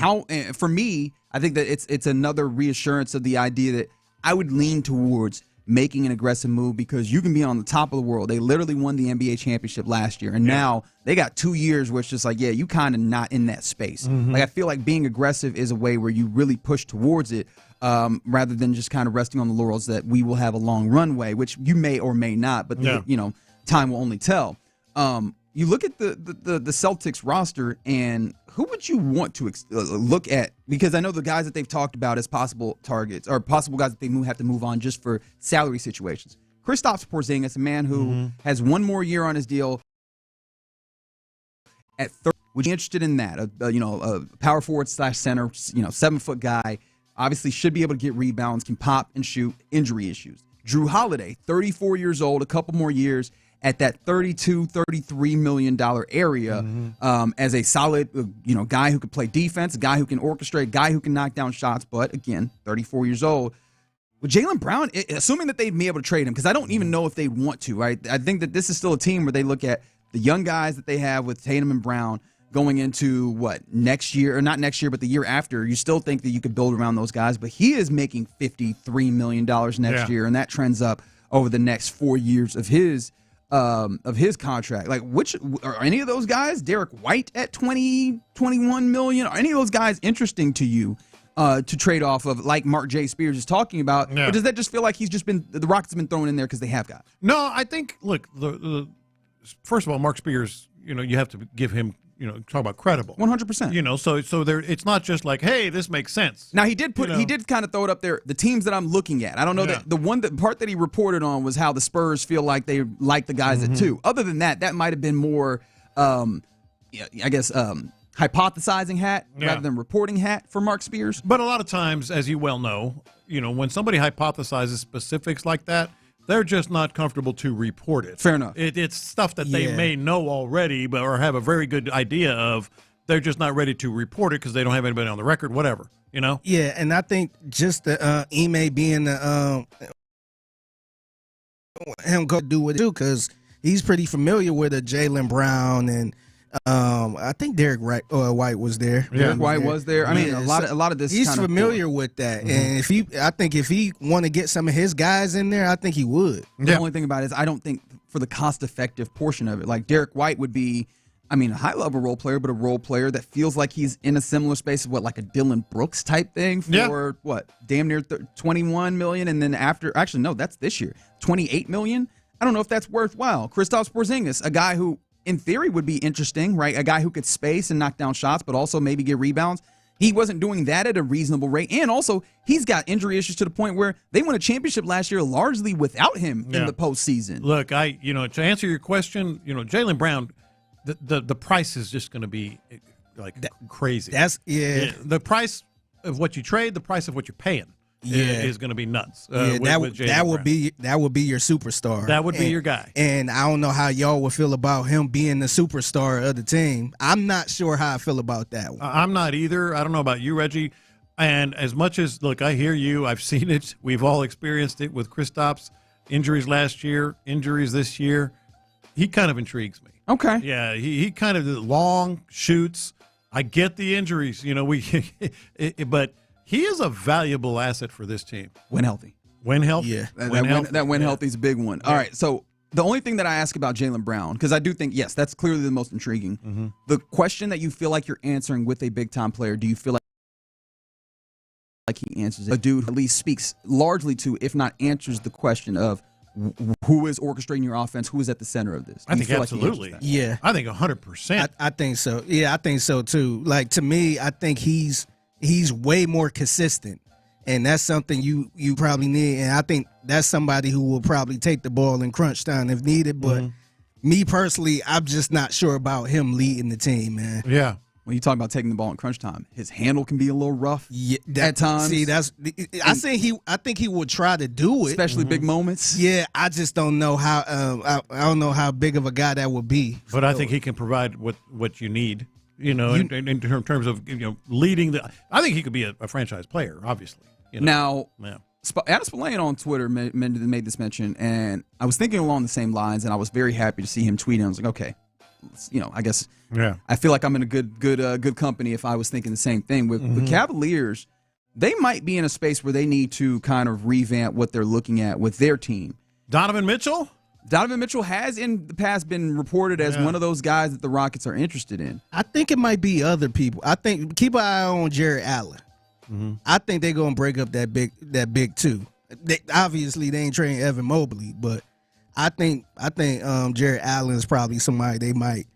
For me, I think that it's another reassurance of the idea that I would lean towards making an aggressive move because you can be on the top of the world. They literally won the NBA championship last year, and now they got 2 years where it's just like, you kind of not in that space. Like I feel like being aggressive is a way where you really push towards it. Rather than just kind of resting on the laurels that we will have a long runway, which you may or may not, but time will only tell. You look at the Celtics roster, and who would you want to look at? Because I know the guys that they've talked about as possible targets or possible guys that they have to move on just for salary situations. Kristaps Porzingis, a man who has one more year on his deal at 30. Would you be interested in that? A power forward / center, 7-foot guy. Obviously should be able to get rebounds, can pop and shoot, injury issues. Drew Holiday, 34 years old, a couple more years at that $32, $33 million area as a solid guy who could play defense, a guy who can orchestrate, a guy who can knock down shots, but again, 34 years old. With Jaylen Brown, assuming that they'd be able to trade him, because I don't even know if they want to, right? I think that this is still a team where they look at the young guys that they have with Tatum and Brown going into next year, or not next year, but the year after. You still think that you could build around those guys, but he is making $53 million next year, and that trends up over the next 4 years of his contract. Like, which are any of those guys? Derek White at $21 million? Are any of those guys interesting to you to trade off of, like Mark J. Spears is talking about? Or does that just feel like the Rockets have been thrown in there because they have got? No, I think, look, first of all, Mark Spears, you have to give him, talk about credible. 100%. So there, it's not just like, hey, this makes sense. Now he did kind of throw it up there. The teams that I'm looking at, I don't know that the part that he reported on was how the Spurs feel like they like the guys at 2. Other than that, that might have been more, hypothesizing hat rather than reporting hat for Mark Spears. But a lot of times, as you well know, when somebody hypothesizes specifics like that, they're just not comfortable to report it. Fair enough. It's stuff that they may know already, or have a very good idea of. They're just not ready to report it because they don't have anybody on the record, whatever, Yeah, and I think just the Ime being the him go do what he do because he's pretty familiar with Jaylen Brown and I think Derrick White was there. Yeah. Derrick White was there. I mean, a lot of this. He's familiar with that, and if he want to get some of his guys in there, I think he would. The only thing about it is I don't think for the cost-effective portion of it, like Derrick White would be. I mean, a high-level role player, but a role player that feels like he's in a similar space of like a Dylan Brooks type thing for damn near $21 million, and then actually no, that's this year, $28 million. I don't know if that's worthwhile. Kristaps Porzingis, a guy who in theory would be interesting, right? A guy who could space and knock down shots, but also maybe get rebounds. He wasn't doing that at a reasonable rate, and also he's got injury issues to the point where they won a championship last year largely without him in the postseason. Look, to answer your question, Jaylen Brown. The price is just going to be like crazy. The price of what you trade, the price of what you're paying, is going to be nuts. That would be your superstar. That would be your guy. And I don't know how y'all would feel about him being the superstar of the team. I'm not sure how I feel about that one. I'm not either. I don't know about you, Reggie. And as much as I hear you. I've seen it. We've all experienced it with Kristaps. Injuries last year, injuries this year. He kind of intrigues me. Okay. Yeah, he kind of long shoots. I get the injuries, but he is a valuable asset for this team. When healthy. Yeah. That when healthy is a big one. Yeah. All right, so the only thing that I ask about Jaylen Brown, because I do think, yes, that's clearly the most intriguing. Mm-hmm. The question that you feel like you're answering with a big-time player, do you feel like he answers it? A dude who at least speaks largely to, if not answers the question of, who is orchestrating your offense? Who is at the center of this? I think absolutely. I think 100%. I think so. Yeah, I think so too. Like, to me, I think he's way more consistent, and that's something you probably need. And I think that's somebody who will probably take the ball in crunch time if needed. But me personally, I'm just not sure about him leading the team, man. Yeah. When you talk about taking the ball in crunch time, his handle can be a little rough at times. See, I think he would try to do it, especially big moments. Yeah, I just don't know how. I don't know how big of a guy that would be. But I think he can provide what you need. In terms of leading the. I think he could be a franchise player, obviously. Now, Adam Spillane on Twitter made this mention, and I was thinking along the same lines, and I was very happy to see him tweet. And I was like, okay. I guess I feel like I'm in a good company if I was thinking the same thing. With Cavaliers, they might be in a space where they need to kind of revamp what they're looking at with their team. Donovan Mitchell has in the past been reported as one of those guys that the Rockets are interested in. I think it might be other people. I think keep an eye on Jared Allen. I think they're gonna break up that big two. Obviously, they ain't trading Evan Mobley, but I think Jared Allen is probably somebody they might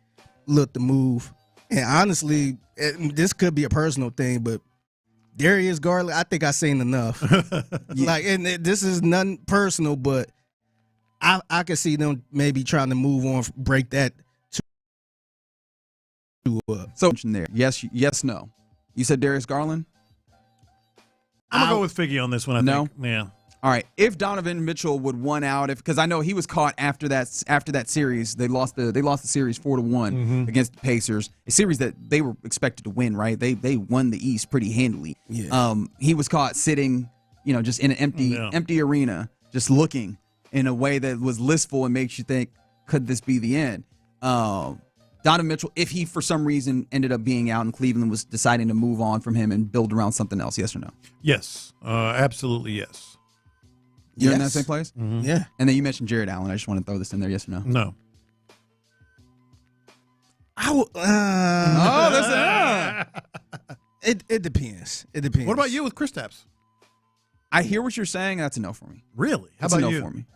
look to move. And honestly, this could be a personal thing, but Darius Garland, I think I've seen enough. And this is nothing personal, but I could see them maybe trying to move on, break that two up. So there, yes, no. You said Darius Garland? I'm gonna go with Figgy on this one. I think. Yeah. All right. If Donovan Mitchell would won out, because I know he was caught after that series, they lost the series 4-1 against the Pacers, a series that they were expected to win. Right? They won the East pretty handily. Yeah. He was caught sitting, just in an empty arena, just looking in a way that was listful and makes you think, could this be the end? Donovan Mitchell, if he for some reason ended up being out and Cleveland was deciding to move on from him and build around something else, yes or no? Yes, absolutely yes. You're in that same place? Mm-hmm. Yeah. And then you mentioned Jared Allen. I just want to throw this in there, yes or no? No. It depends. It depends. What about you with Kristaps? I hear what you're saying. That's a no for me. Really? How about you? For me.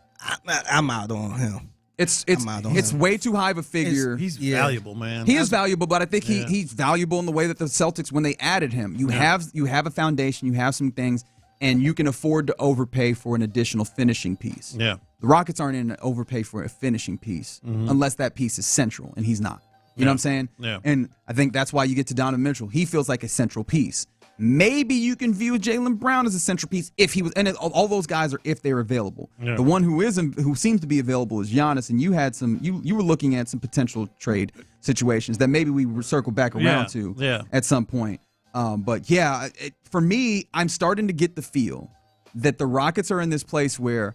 I'm out on him. It's way too high of a figure. He's valuable, man. He is valuable, but I think he's valuable in the way that the Celtics, when they added him, you have a foundation, you have some things, and you can afford to overpay for an additional finishing piece. Yeah. The Rockets aren't in an overpay for a finishing piece unless that piece is central, and he's not. You know what I'm saying? Yeah. And I think that's why you get to Donovan Mitchell. He feels like a central piece. Maybe you can view Jaylen Brown as a central piece if he was, and all those guys are if they're available. Yeah. The one who seems to be available is Giannis, and you had some. You were looking at some potential trade situations that maybe we will circle back around to at some point. But yeah, for me, I'm starting to get the feel that the Rockets are in this place where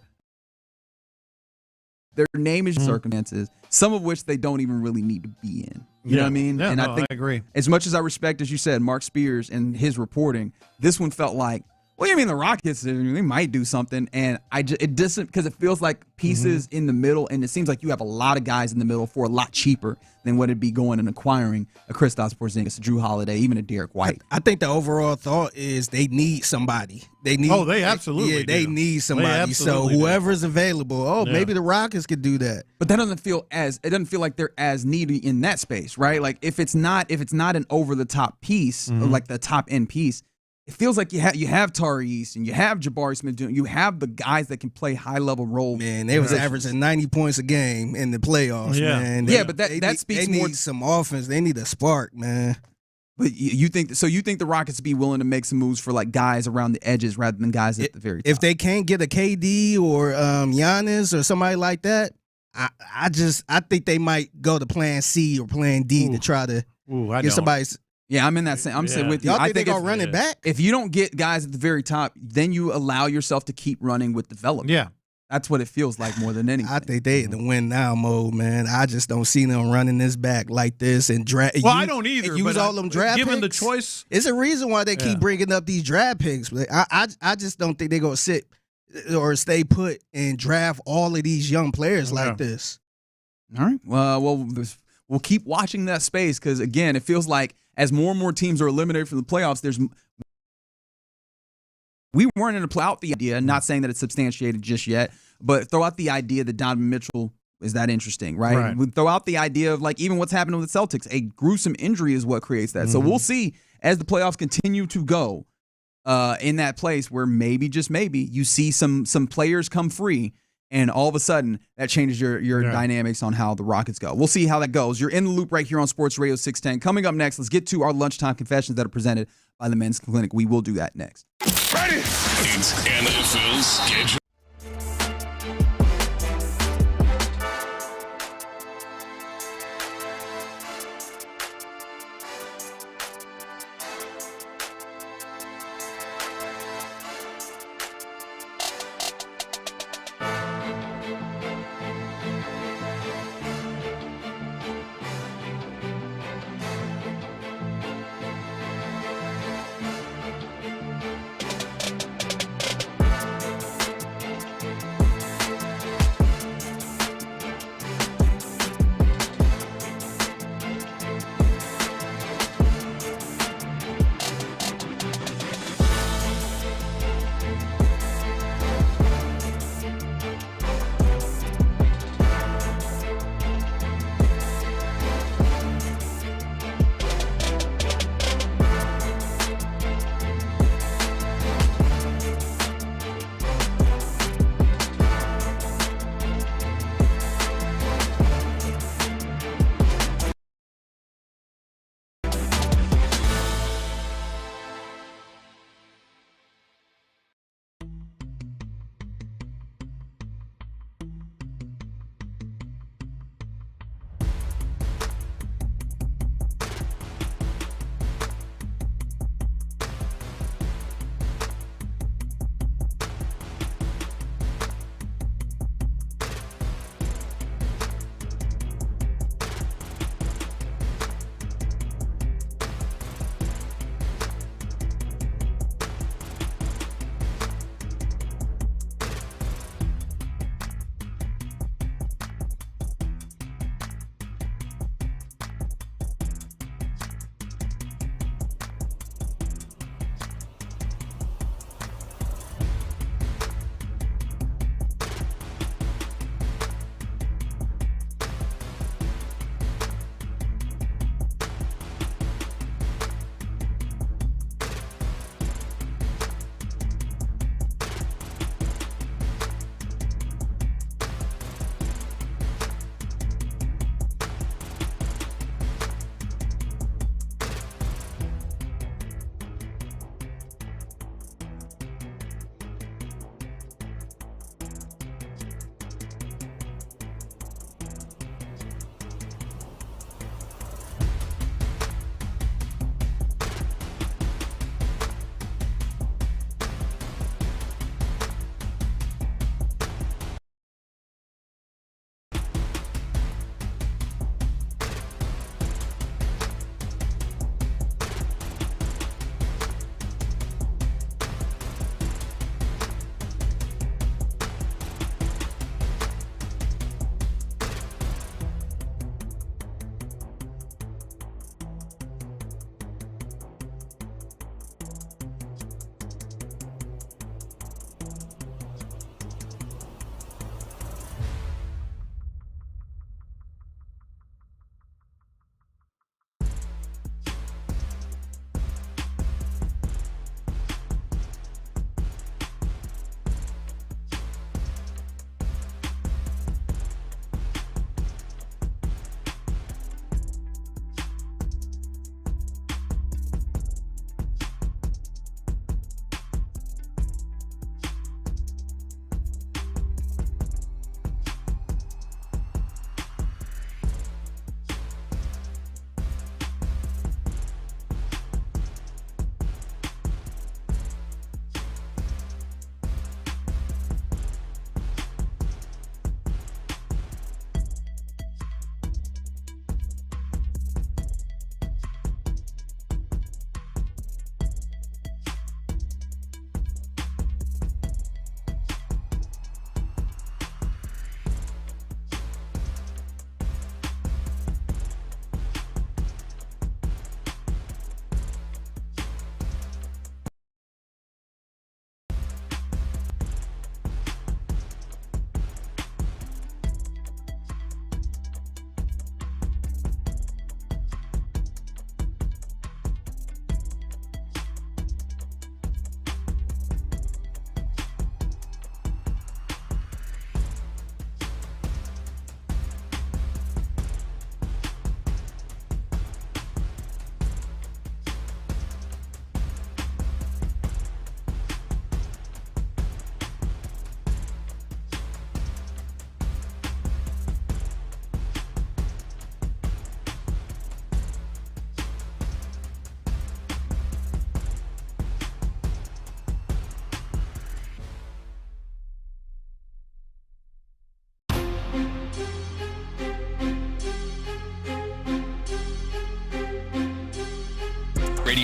their name is circumstances, some of which they don't even really need to be in. You know what I mean? Yeah, and I I think I agree. as much as I respect, as you said, Mark Spears and his reporting, this one felt like, well, you mean the Rockets, they might do something. And it doesn't, because it feels like pieces in the middle, and it seems like you have a lot of guys in the middle for a lot cheaper than what it'd be going and acquiring a Kristaps Porzingis, a Drew Holiday, even a Derek White. I think the overall thought is they need somebody. They absolutely they need somebody. So whoever's available, maybe the Rockets could do that. But that doesn't feel like they're as needy in that space, right? Like if it's not an over the top piece, or like the top end piece, it feels like you have Tyrese and you have Jabari Smith. You have the guys that can play high level role. Man, they was averaging 90 points a game in the playoffs. Man. But that speaks they more. Need some offense. They need a spark, man. But you think the Rockets would be willing to make some moves for like guys around the edges rather than guys at the very top? If they can't get a KD or Giannis or somebody like that, I think they might go to Plan C or Plan D to try to get somebody's. Yeah, I'm in that same. I'm saying with you. Y'all think they're going to run it back? If you don't get guys at the very top, then you allow yourself to keep running with development. Yeah. That's what it feels like more than anything. I think they in the win now mode, man. I just don't see them running this back like this and draft. Well, I don't either. Use all them draft given picks. the choice, it's a reason why they keep bringing up these draft picks. But I just don't think they're going to sit or stay put and draft all of these young players like this. All right. Well, we'll keep watching that space because, again, it feels like as more and more teams are eliminated from the playoffs, we weren't in out the idea, not saying that it's substantiated just yet, but throw out the idea that Donovan Mitchell is that interesting, right? We throw out the idea of like even what's happening with the Celtics. A gruesome injury is what creates that. So we'll see as the playoffs continue to go in that place where maybe, just maybe, you see some players come free. And all of a sudden, that changes your dynamics on how the Rockets go. We'll see how that goes. You're in the loop right here on Sports Radio 610. Coming up next, let's get to our lunchtime confessions that are presented by the Men's Clinic. We will do that next. Ready? It's NFL schedule.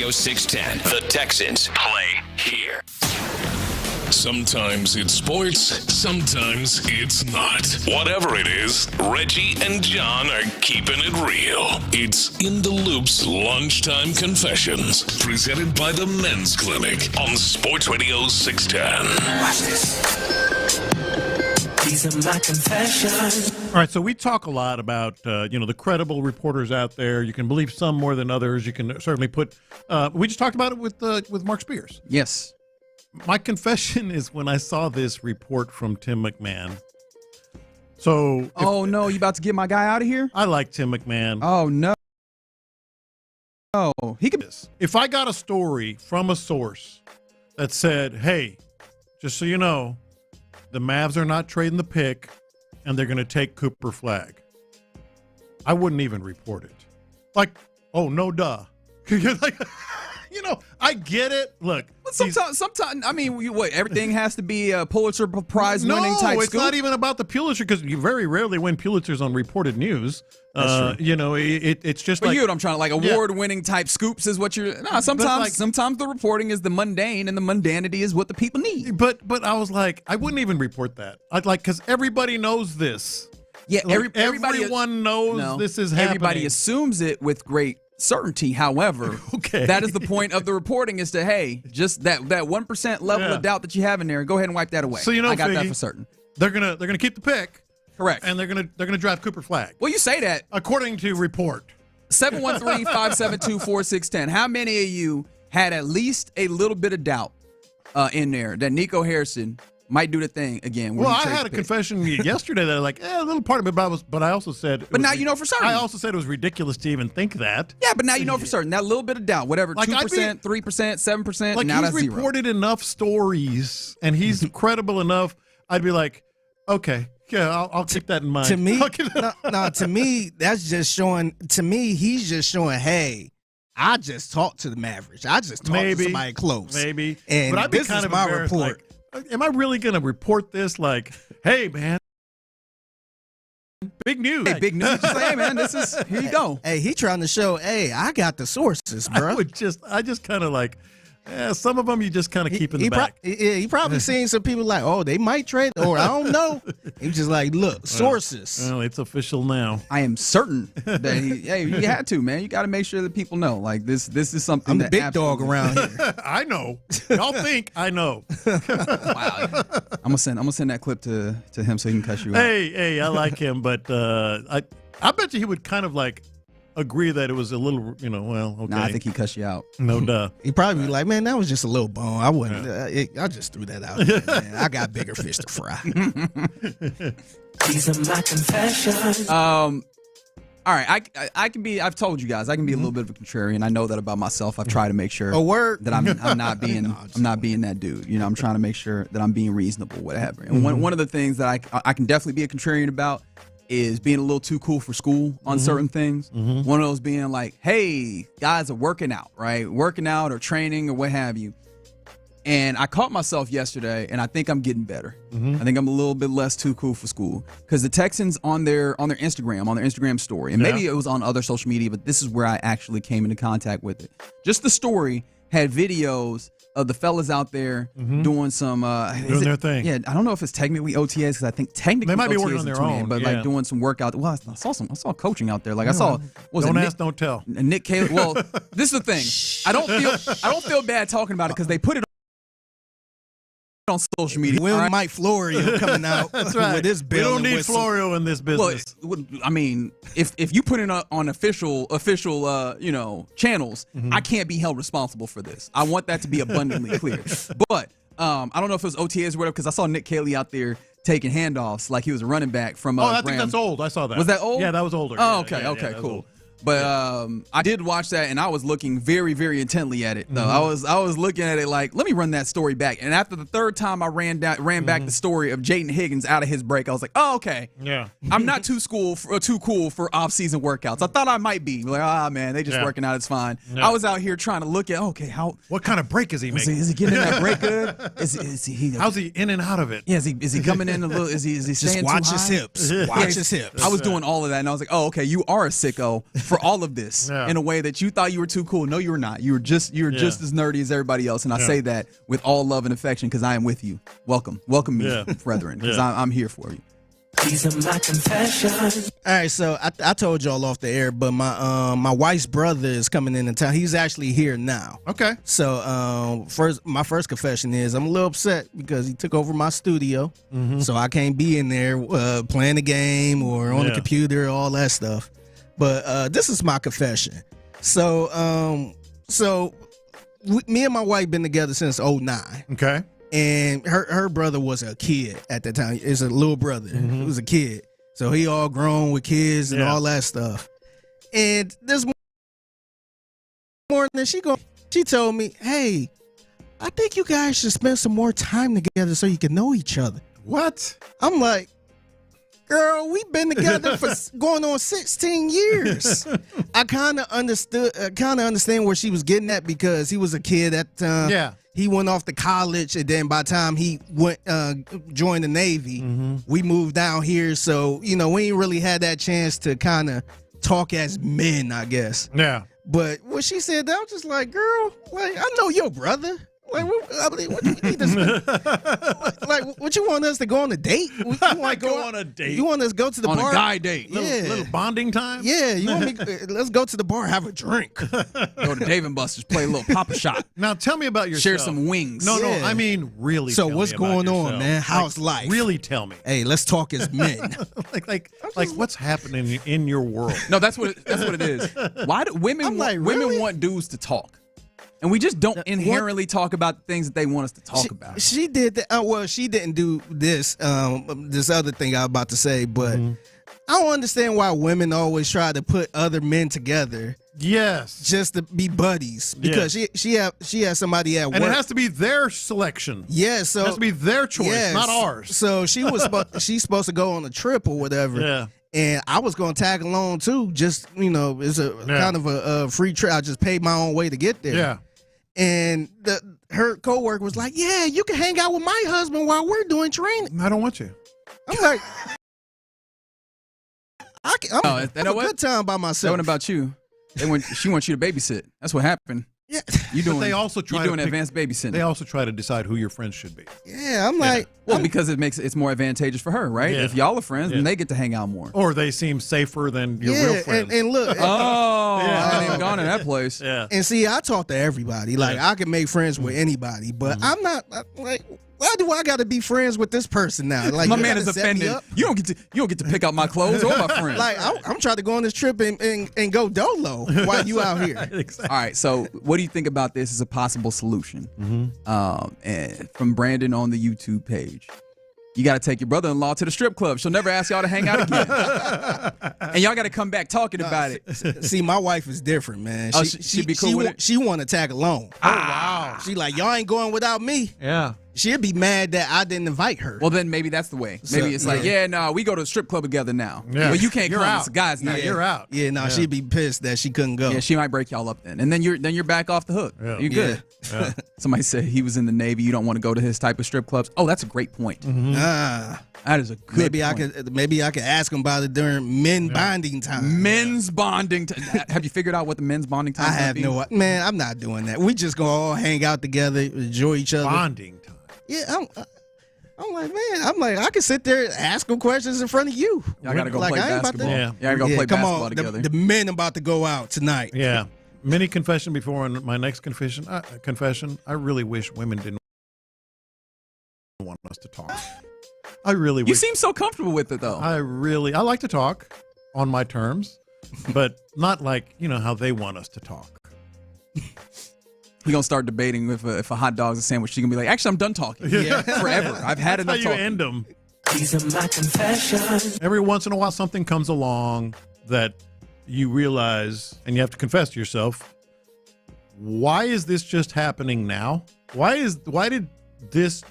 Radio 610. The Texans play here. Sometimes it's sports, sometimes it's not. Whatever it is, Reggie and John are keeping it real. It's In the Loop's Lunchtime Confessions, presented by the Men's Clinic on Sports Radio 610. Watch this. These are my confessions. All right, so we talk a lot about the credible reporters out there. You can believe some more than others. You can certainly put. We just talked about it with Mark Spears. Yes. My confession is when I saw this report from Tim McMahon. So, no, you about to get my guy out of here? I like Tim McMahon. Oh no. Oh, he could. If I got a story from a source that said, "Hey, just so you know, the Mavs are not trading the pick, and they're going to take Cooper Flagg," I wouldn't even report it. Like, oh no, duh. I get it. Look, sometimes, I mean, everything has to be a Pulitzer Prize winning type. No, it's not even about the Pulitzer, because you very rarely win Pulitzers on reported news. That's true. It's just but like, you know what I'm trying to, like, award-winning type scoops is what you're. No, sometimes the reporting is the mundane, and the mundanity is what the people need. But I was like, I wouldn't even report that. I'd like, because everybody knows this. Yeah, everyone knows this is happening. Everybody assumes it with great certainty. However, that is the point of the reporting, is to, just that 1% level of doubt that you have in there, go ahead and wipe that away. So I got that for certain. They're gonna keep the pick. Correct. And they're gonna draft Cooper Flagg. Well, you say that. According to report. 713-572-4610. How many of you had at least a little bit of doubt in there that Nico Harrison might do the thing again? Well, I had a confession yesterday that a little part of it, but I also said. But now you know for certain. I also said it was ridiculous to even think that. Yeah, but now you know for certain. That little bit of doubt, whatever, 2%, 3%, 7%, like, now he's that's zero. reported enough stories, and he's credible enough. I'd be like, okay, yeah, I'll keep that in mind. To me, to me, that's just showing. To me, he's just showing, hey, I just talked to the Mavericks. I just talked to somebody close. Maybe. And but I'd be this kind is of my embarrassed, report. Like, am I really going to report this? Like, hey, man. Big news. Hey, big news. Just like, hey, man, here you go. Hey, he trying to show, hey, I got the sources, bro. I just kind of like, some of them you just kind of keep in the back. He probably seen some people like, oh, they might trade, or I don't know. He's just like, look, sources. Well, it's official now. I am certain that you had to, man. You got to make sure that people know. Like, this is something. I'm the big dog around here. I know. Y'all think I know. Wow. I'm gonna send that clip to him so he can cuss you out. Hey, I like him, but I bet you he would kind of like agree that it was a little, okay. Nah, I think he cussed you out. No duh. He'd probably be like, man, that was just a little bone. I wouldn't. I just threw that out there, man. I got bigger fish to fry. These are my confessions. All right, I can be. I've told you guys I can be a little bit of a contrarian. I know that about myself. I've tried to make sure that I'm not being I'm not being that dude. I'm trying to make sure that I'm being reasonable, whatever. And one of the things that I can definitely be a contrarian about is being a little too cool for school on certain things. One of those being like, hey, guys are working out, right? Working out or training or what have you. And I caught myself yesterday, and I think I'm getting better. I think I'm a little bit less too cool for school, because the Texans on their Instagram story, and maybe it was on other social media, but this is where I actually came into contact with it. Just the story had videos of the fellas out there doing some doing their thing. Yeah, I don't know if it's technically OTAs, because I think technically they might be OTAs working on their own, but like doing some workout. Well, I saw coaching out there. Like I saw. Don't ask, don't tell. Nick Caleb. Well, this is the thing. I don't feel bad talking about it, because they put it on social media. Will Mike Florio coming out That's right. with his bill. We don't need Florio in this business. Well, I mean, if you put it on official channels, I can't be held responsible for this. I want that to be abundantly clear. But I don't know if it was OTAs or whatever, because I saw Nick Caley out there taking handoffs like he was a running back from I think that's old. I saw that. Was that old? Yeah, that was older. Oh, okay, cool. But I did watch that, and I was looking very, very intently at it. Though I was looking at it like, let me run that story back. And after the third time I ran back the story of Jaden Higgins out of his break, I was like, oh, okay. Yeah. I'm not too cool for off-season workouts. I thought I might be. Like, man, they just working out. It's fine. Yeah. I was out here trying to look at, what kind of break is he making? Is he getting in that break good? Is he? How's he in and out of it? Yeah, is he coming in a little? Is he just staying watch too his high? hips. Watch his hips. I was doing all of that, and I was like, oh, okay, you are a sicko for all of this in a way that you thought you were too cool. No, you were not. You were just as nerdy as everybody else. And I say that with all love and affection because I am with you. Welcome me, brethren, because I'm here for you. These are my confessions. All right, so I told y'all off the air, but my wife's brother is coming into town. He's actually here now. Okay. So my first confession is I'm a little upset because he took over my studio, so I can't be in there playing the game or on the computer, all that stuff. But this is my confession. So me and my wife been together since 2009. Okay. And her brother was a kid at that time. It's a little brother. He was a kid. So he all grown with kids and all that stuff. And this morning she told me, hey, I think you guys should spend some more time together so you can know each other. What? I'm like, girl, we've been together for going on 16 years. I kind of understand where she was getting at because he was a kid at the time. Yeah. He went off to college, and then by the time he went joined the Navy, we moved down here. So, we ain't really had that chance to kind of talk as men, I guess. Yeah. But when she said that, I was just like, girl, like, I know your brother. Like, what you need to like, what you want us to go on a date? You want to go on a date? You want us to go to the on bar? A guy date? Little bonding time? Yeah, you want me? Let's go to the bar, have a drink. Go to Dave & Buster's, play a little Papa Shot. Now tell me about yourself. Share some wings. No, I mean really. So tell what's me about going on, yourself. man? How's life? Really tell me. Hey, let's talk as men. like what's happening in your world? No, that's what it is. Why do women want dudes to talk? And we just don't inherently talk about the things that they want us to talk about. She did that. Well, she didn't do this this other thing I was about to say, but I don't understand why women always try to put other men together. Yes, just to be buddies because she has somebody at work, and it has to be their selection. Yeah, so it has to be their choice, not ours. So she's supposed to go on a trip or whatever. Yeah. And I was going to tag along too. Just it's a kind of a free trip. I just paid my own way to get there. Yeah. And her coworker was like, "Yeah, you can hang out with my husband while we're doing training." I don't want you. I'm like, I'm a good time by myself. What about you? She wants you to babysit. That's what happened. Yeah, but they also try you're doing advanced babysitting. They also try to decide who your friends should be. Yeah, I'm like, because it's more advantageous for her, right? Yeah. If y'all are friends, then they get to hang out more, or they seem safer than your real friends. And look, I hadn't even gone to that place. Yeah, and see, I talk to everybody. Like I can make friends with anybody, but I'm not like. Why do I got to be friends with this person now? Like my man is offended. You don't get to pick out my clothes or my friends. Like I'm trying to go on this trip and go dolo while you out here. Exactly. All right. So what do you think about this as a possible solution? And from Brandon on the YouTube page. You got to take your brother-in-law to the strip club. She'll never ask y'all to hang out again. And y'all got to come back talking about it. See, my wife is different, man. She'd be cool with it? She want to tag along. Oh, wow. She like, y'all ain't going without me. Yeah. She'd be mad that I didn't invite her. Well, then maybe that's the way. Maybe it's like, we go to the strip club together now. Yeah. But you can't You're come. out. It's a guy's night. You're out. Yeah, she'd be pissed that she couldn't go. Yeah, she might break y'all up then. And then you're back off the hook. Yeah. You're good. Yeah. Somebody said he was in the Navy. You don't want to go to his type of strip clubs. Oh, that's a great point. That is a good point. Maybe I could ask him about it during men bonding time. Men's bonding time. Have you figured out what the men's bonding time is? I have no idea. Man, I'm not doing that. We just gonna all hang out together, enjoy each other. Bonding time. Yeah, I'm like, man, I can sit there and ask them questions in front of you. Y'all gotta go play basketball. Yeah. Y'all gotta go play basketball together. The men about to go out tonight. Yeah. Mini confession before my next confession. I really wish women didn't want us to talk. I really wish. You seem so comfortable with it, though. I like to talk on my terms, but not like, how they want us to talk. We're going to start debating if a hot dog's a sandwich. She's going to be like, actually, I'm done talking. Yeah. Forever. I've had enough talking. That's how you end them. These are my confessions. Every once in a while, something comes along that you realize, and you have to confess to yourself, why is this just happening now? Why did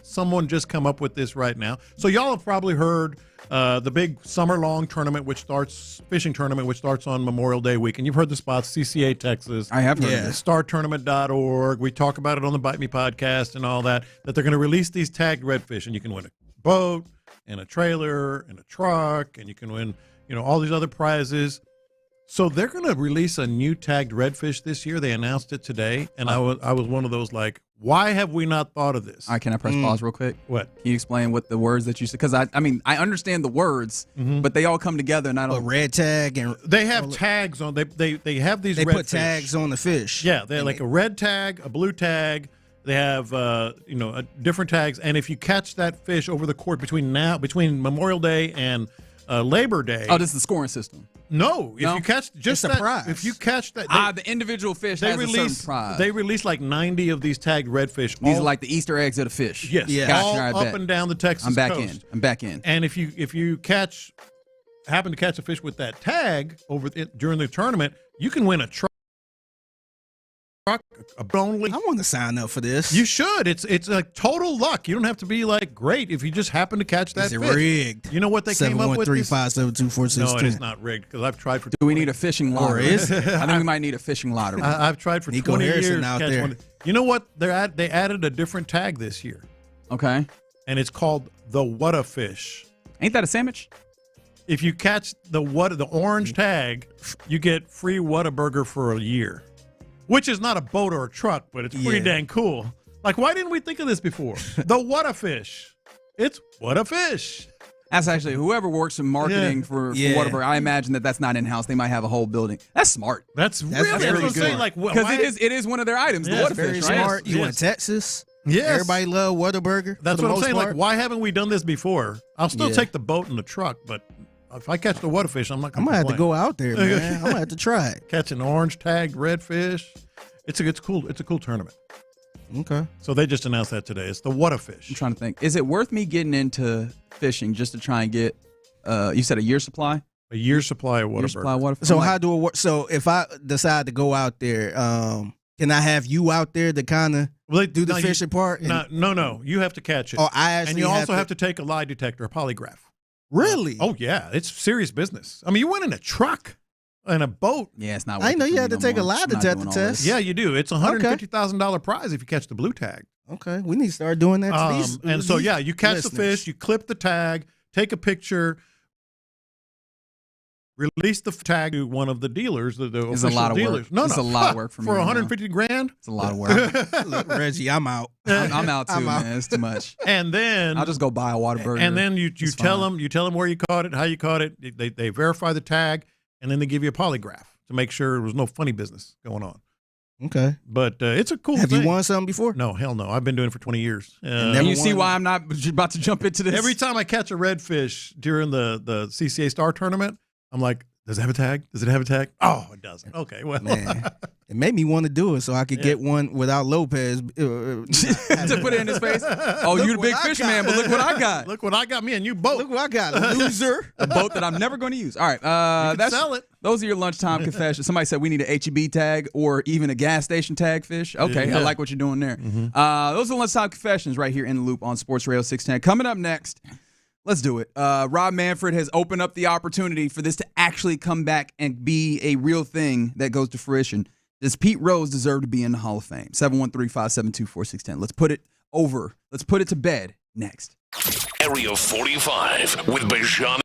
someone just come up with this right now? So y'all have probably heard the big summer-long tournament, fishing tournament, which starts on Memorial Day weekend. You've heard the spots, CCA Texas. I have heard of it. StarTournament.org. We talk about it on the Bite Me podcast and all that they're going to release these tagged redfish, and you can win a boat and a trailer and a truck, and you can win, all these other prizes. So they're going to release a new tagged redfish this year. They announced it today, and I was one of those like, why have we not thought of this? All right, can I press pause real quick? What? Can you explain what the words that you said? Because I I understand the words, but they all come together, and I don't. A red tag and they have tags on. They have these. They red put tags on the fish. Yeah, they're like a red tag, a blue tag. They have different tags, and if you catch that fish over the course between Memorial Day and Labor Day. Oh, this is the scoring system. No, if you catch just it's a prize. If you catch that, the individual fish has a certain prize. They release like 90 of these tagged redfish. These are like the Easter eggs of the fish. Yes, all up and down the Texas coast. I'm back in. And if you happen to catch a fish with that tag during the tournament, you can win a truck. Only. I want to sign up for this. You should. It's like total luck. You don't have to be like great if you just happen to catch that Is it fish. rigged? You know what they came up with? 713-572-4610. No, it is not rigged because I've tried for. Do we need a fishing lottery? Or is it? I think we might need a fishing lottery. I've tried for Nico 20 Harrison years. out to catch there. one. You know what? They added a different tag this year, Okay. and it's called the Whata fish. Ain't that a sandwich? If you catch the orange tag, you get free Whataburger for a year. Which is not a boat or a truck, but it's pretty dang cool. Like, why didn't we think of this before? The Whata fish. It's Whata fish. That's actually whoever works in marketing for whatever. I imagine that's not in house. They might have a whole building. That's smart. That's really really good. good. Like, because it is one of their items. The Whata very fish, right? smart. You in Texas? Yes. Everybody love Whataburger. That's what I'm saying. Like, why haven't we done this before? I'll still take the boat and the truck, but if I catch the Whata fish, I'm not going to I'm going to have to go out there, man. I'm going to have to try it. Catch an orange tagged redfish. It's cool. It's a cool tournament. Okay. So they just announced that today. It's the Whata fish. I'm trying to think. Is it worth me getting into fishing just to try and get, you said a year supply? A year supply of Whataburger. So how do it work? So if I decide to go out there, can I have you out there to kind of do the fishing part? No. You have to catch it. Oh, I actually and you also have to take a lie detector, a polygraph. Really? Oh, yeah. It's serious business. I mean, you went in a truck. And a boat. Yeah, it's not. I know you had to take a lie detector test. Yeah, you do. It's a $150,000 prize if you catch the blue tag. Okay, we need to start doing that. You catch the fish, you clip the tag, take a picture, release the tag to one of the dealers, the official dealers. No, it's a lot of work for me. For $150,000? It's a lot of work. Look, Reggie, I'm out. I'm out too, man. It's too much. And then I'll just go buy a Whataburger. And then you tell them where you caught it, how you caught it. They verify the tag. And then they give you a polygraph to make sure there was no funny business going on. Okay. But it's a cool thing. Have you won something before? No, hell no. I've been doing it for 20 years. And you see why I'm not about to jump into this? Every time I catch a redfish during the CCA Star Tournament, I'm like, does it have a tag? Does it have a tag? Oh, it doesn't. Okay, well. Man, it made me want to do it so I could get one without Lopez. To put it in his face? Oh, you the big fisherman, but look what I got. Look what I got, me and you both. Look what I got, loser. A boat that I'm never going to use. All right. Sell it. Those are your lunchtime confessions. Somebody said we need an HEB tag or even a gas station tag fish. Okay, I like what you're doing there. Mm-hmm. Those are lunchtime confessions right here in the loop on Sports Radio 610. Coming up next, let's do it. Rob Manfred has opened up the opportunity for this to actually come back and be a real thing that goes to fruition. Does Pete Rose deserve to be in the Hall of Fame? 713-572-4610. Let's put it over. Let's put it to bed next. Area 45 with Bijani.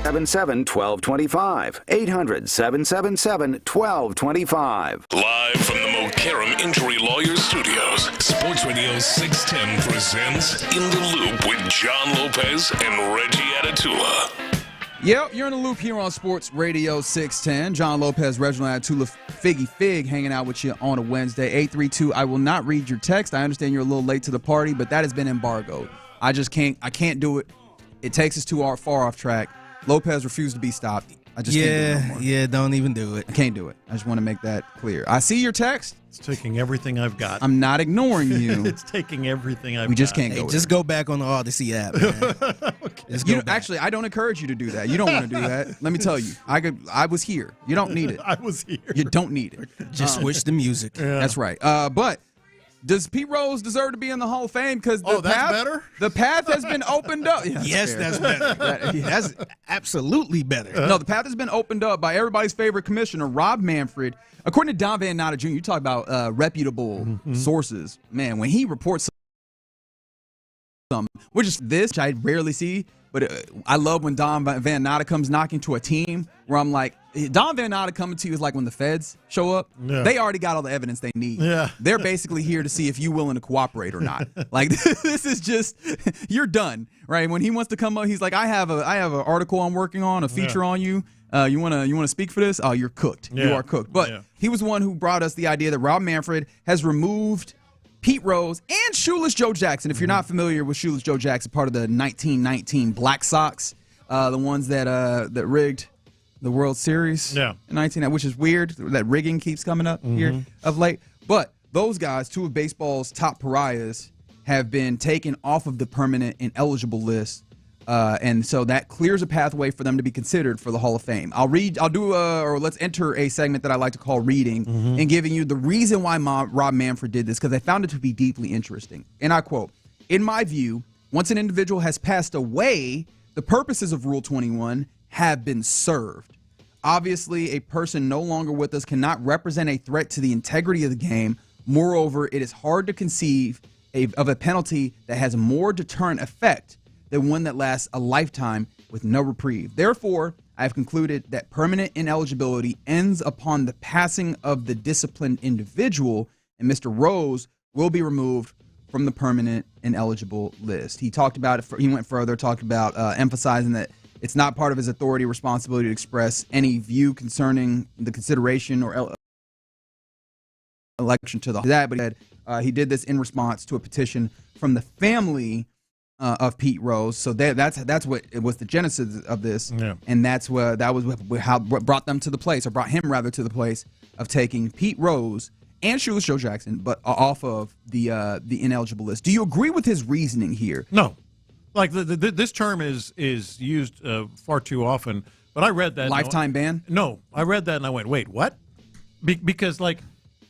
800-777-1225. 800-777-1225. Live from the Mokaram Injury Lawyers Studios, Sports Radio 610 presents In the Loop with John Lopez and Reggie Atatula. Yep, you're in the loop here on Sports Radio 610. John Lopez, Reginald Atatula, Figgy Fig hanging out with you on a Wednesday. 832, I will not read your text. I understand you're a little late to the party, but that has been embargoed. I can't do it. It takes us too far off track. Lopez refused to be stopped. I just can't do it no more. Yeah, don't even do it. I can't do it. I just want to make that clear. I see your text. It's taking everything I've got. I'm not ignoring you. It's taking everything I've got. We just can't go. Just go back on the Odyssey app, man. Okay. Actually, I don't encourage you to do that. You don't want to do that. Let me tell you. I was here. You don't need it. I was here. You don't need it. Just switch the music. Yeah. That's right. But does Pete Rose deserve to be in the Hall of Fame? Because that's better? The path has been opened up. Yeah, yes, that's better. That's absolutely better. No, the path has been opened up by everybody's favorite commissioner, Rob Manfred. According to Don Van Natta Jr., you talk about reputable sources. Man, when he reports something, which is this, which I rarely see, but I love when Don Van Natta comes knocking to a team where I'm like, Don Van Natta coming to you is like when the feds show up. Yeah. They already got all the evidence they need. Yeah. They're basically here to see if you're willing to cooperate or not. Like, this is just, you're done, right? When he wants to come up, he's like, I have an article I'm working on, a feature on you. You wanna speak for this? Oh, you're cooked. Yeah. You are cooked. But he was the one who brought us the idea that Rob Manfred has removed Pete Rose and Shoeless Joe Jackson. If you're not familiar with Shoeless Joe Jackson, part of the 1919 Black Sox, the ones that rigged the World Series in 19, which is weird. That rigging keeps coming up here of late. But those guys, two of baseball's top pariahs, have been taken off of the permanent ineligible list. And so that clears a pathway for them to be considered for the Hall of Fame. Let's enter a segment that I like to call Reading and giving you the reason why Rob Manfred did this, because I found it to be deeply interesting. And I quote, "In my view, once an individual has passed away, the purposes of Rule 21 have been served. Obviously, a person no longer with us cannot represent a threat to the integrity of the game. Moreover, it is hard to conceive of a penalty that has more deterrent effect than one that lasts a lifetime with no reprieve. Therefore, I have concluded that permanent ineligibility ends upon the passing of the disciplined individual, and Mr. Rose will be removed from the permanent ineligible list." He talked about it. He went further, talked about emphasizing that it's not part of his authority or responsibility to express any view concerning the consideration or election to that, but he did this in response to a petition from the family of Pete Rose. So that's what it was, the genesis of this, and that was how brought them to the place, or brought him rather to the place of taking Pete Rose and Shoeless Joe Jackson, but off of the ineligible list. Do you agree with his reasoning here? No. Like this term is used far too often, but I read that lifetime ban. No, I read that and I went, wait, what? Because like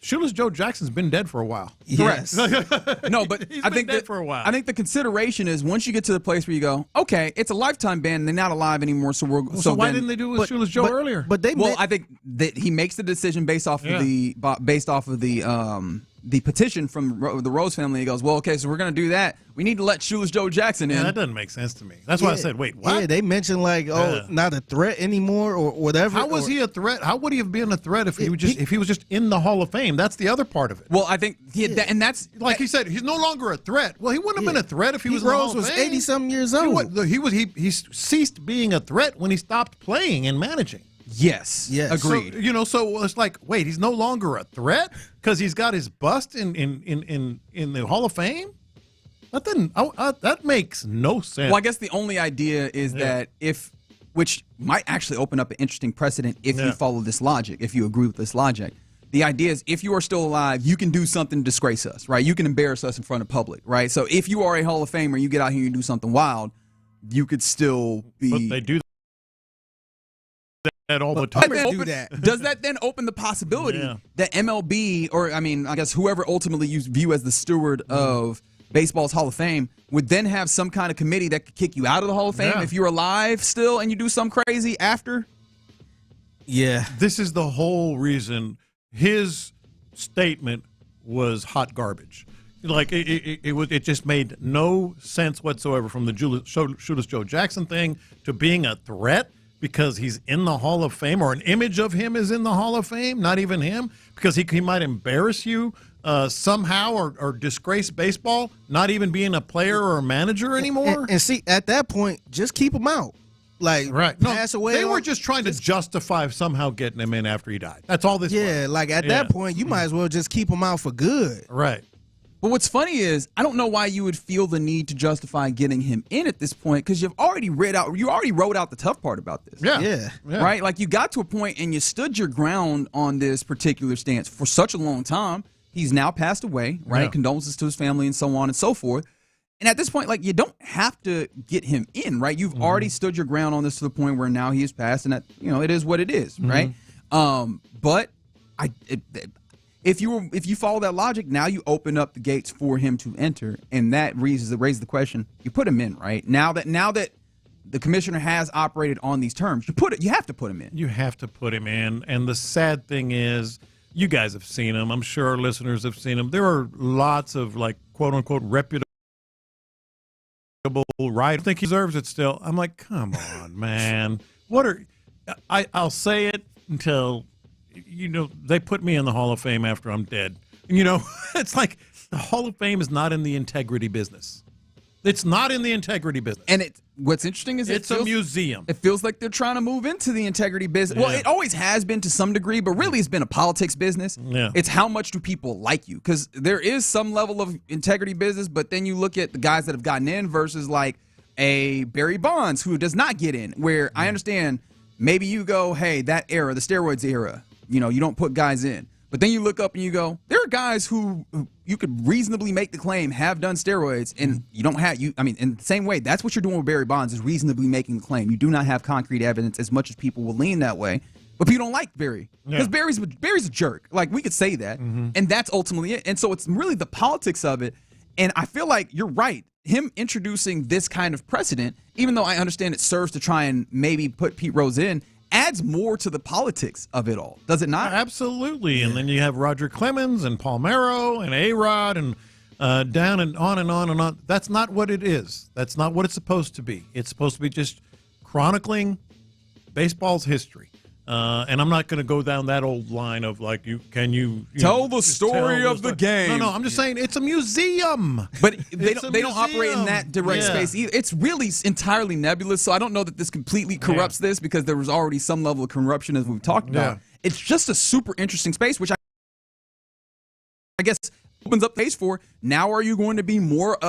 Shoeless Joe Jackson's been dead for a while. Yes. No, but I think dead for a while. I think the consideration is once you get to the place where you go, okay, it's a lifetime ban, they're not alive anymore, so we're so why didn't they do it with Shoeless Joe earlier? But I think that he makes the decision based off of the petition from the Rose family. He goes, well, okay, so we're going to do that. We need to let Shoeless Joe Jackson in. Yeah, that doesn't make sense to me. That's why I said, wait, what? Yeah, they mentioned not a threat anymore or whatever. How was he a threat? How would he have been a threat if he was just in the Hall of Fame? That's the other part of it. Well, I think, and that's like he said, he's no longer a threat. Well, he wouldn't have been a threat if he was in the Hall of Fame. Rose was 80-something years old. He ceased being a threat when he stopped playing and managing. Yes. Agreed. So, so it's like, wait, he's no longer a threat because he's got his bust in the Hall of Fame? That makes no sense. Well, I guess the only idea is that which might actually open up an interesting precedent if you follow this logic, if you agree with this logic. The idea is if you are still alive, you can do something to disgrace us, right? You can embarrass us in front of public, right? So if you are a Hall of Famer, you get out here and you do something wild, you could still be. But they do that all the time. Does that then open the possibility that MLB, or I guess whoever ultimately you view as the steward of baseball's Hall of Fame, would then have some kind of committee that could kick you out of the Hall of Fame if you're alive still and you do something crazy after? Yeah. This is the whole reason his statement was hot garbage. Like it just made no sense whatsoever, from the Shoeless Joe Jackson thing to being a threat because he's in the Hall of Fame, or an image of him is in the Hall of Fame, not even him, because he might embarrass you somehow or disgrace baseball, not even being a player or a manager anymore. And see, at that point, just keep him out. Like, pass away. They were just trying to justify somehow getting him in after he died. That's all this was. Yeah, like at that point, you might as well just keep him out for good. Right. But what's funny is I don't know why you would feel the need to justify getting him in at this point, because you already wrote out the tough part about this. Yeah. Right? Like, you got to a point and you stood your ground on this particular stance for such a long time. He's now passed away, right? Yeah. Condolences to his family and so on and so forth. And at this point, like, you don't have to get him in, right? You've already stood your ground on this to the point where now he is passed, and that, it is what it is, right? But if you follow that logic, now you open up the gates for him to enter, and that raises the question: you put him in, right? Now that the commissioner has operated on these terms, you have to put him in. You have to put him in, and the sad thing is, you guys have seen him. I'm sure our listeners have seen him. There are lots of, like, quote unquote reputable. Right, I think he deserves it still. I'm like, come on, man. I'll say it until, they put me in the Hall of Fame after I'm dead. It's like the Hall of Fame is not in the integrity business. It's not in the integrity business. And what's interesting is it's a museum. It feels like they're trying to move into the integrity business. Well, it always has been to some degree, but really it's been a politics business. Yeah. It's how much do people like you? Because there is some level of integrity business, but then you look at the guys that have gotten in versus like a Barry Bonds who does not get in, where I understand maybe you go, hey, that era, the steroids era, you don't put guys in. But then you look up and you go, there are guys who you could reasonably make the claim have done steroids, and you don't have in the same way, that's what you're doing with Barry Bonds, is reasonably making the claim. You do not have concrete evidence, as much as people will lean that way. But people don't like Barry because Barry's a jerk. Like, we could say that, and that's ultimately it. And so it's really the politics of it. And I feel like you're right. Him introducing this kind of precedent, even though I understand it serves to try and maybe put Pete Rose in, adds more to the politics of it all, does it not? Absolutely. And then you have Roger Clemens and Palmeiro and A-Rod and down and on and on and on. That's not what it is. That's not what it's supposed to be. It's supposed to be just chronicling baseball's history. And I'm not going to go down that old line of, like, tell the story of the game. No, I'm just saying it's a museum. But they don't operate in that direct space either. It's really entirely nebulous, so I don't know that this completely corrupts this, because there was already some level of corruption, as we've talked about. It's just a super interesting space, which I guess opens up the space for, now are you going to be more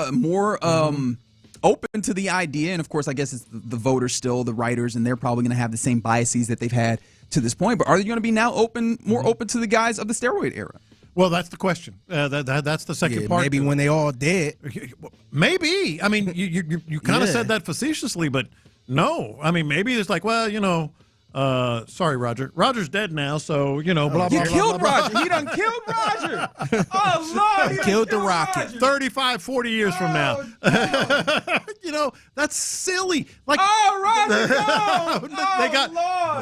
open to the idea? And of course, I guess it's the voters still, the writers, and they're probably going to have the same biases that they've had to this point. But are you going to be now more open to the guys of the steroid era? Well, that's the question. That's the second part. Maybe when they all dead. Maybe. I mean, you kind of said that facetiously, but no. I mean, maybe it's like, well, sorry, Roger. Roger's dead now, so, blah, blah, blah. He killed Roger. He done killed Roger. Oh, Lord. He killed the Rocket. 35, 40 years from now. That's silly. Like, Roger,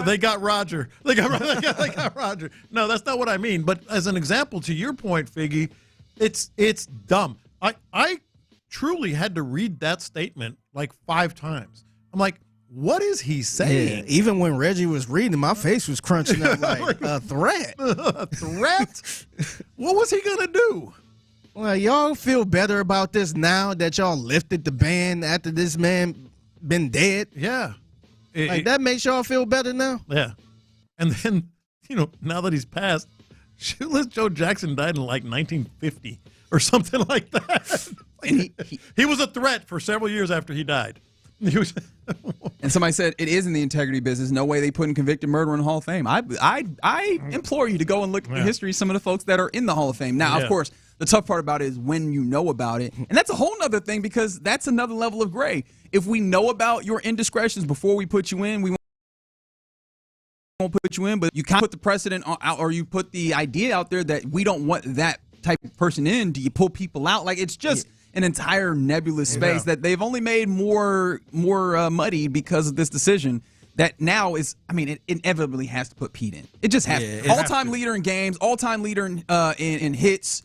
they got Roger. They got Roger. No, that's not what I mean. But as an example, to your point, Figgy, it's dumb. I truly had to read that statement like 5 times. I'm like, what is he saying? Yeah, even when Reggie was reading, my face was crunching up like a threat. A threat? What was he going to do? Well, y'all feel better about this now that y'all lifted the ban after this man been dead? Yeah. That makes y'all feel better now? Yeah. And then, now that he's passed, Shoeless Joe Jackson died in like 1950 or something like that. And he was a threat for several years after he died. And somebody said it is in the integrity business. No way they put in convicted murderer in the Hall of Fame. I implore you to go and look at the history of some of the folks that are in the Hall of Fame. Now, of course, the tough part about it is when you know about it. And that's a whole nother thing, because that's another level of gray. If we know about your indiscretions before we put you in, we won't put you in, but you kind of put the precedent out, or you put the idea out there that we don't want that type of person in. Do you pull people out? Like, it's just an entire nebulous space that they've only made more muddy because of this decision that now is, it inevitably has to put Pete in. It just has to. All-time leader in games, all-time leader in hits,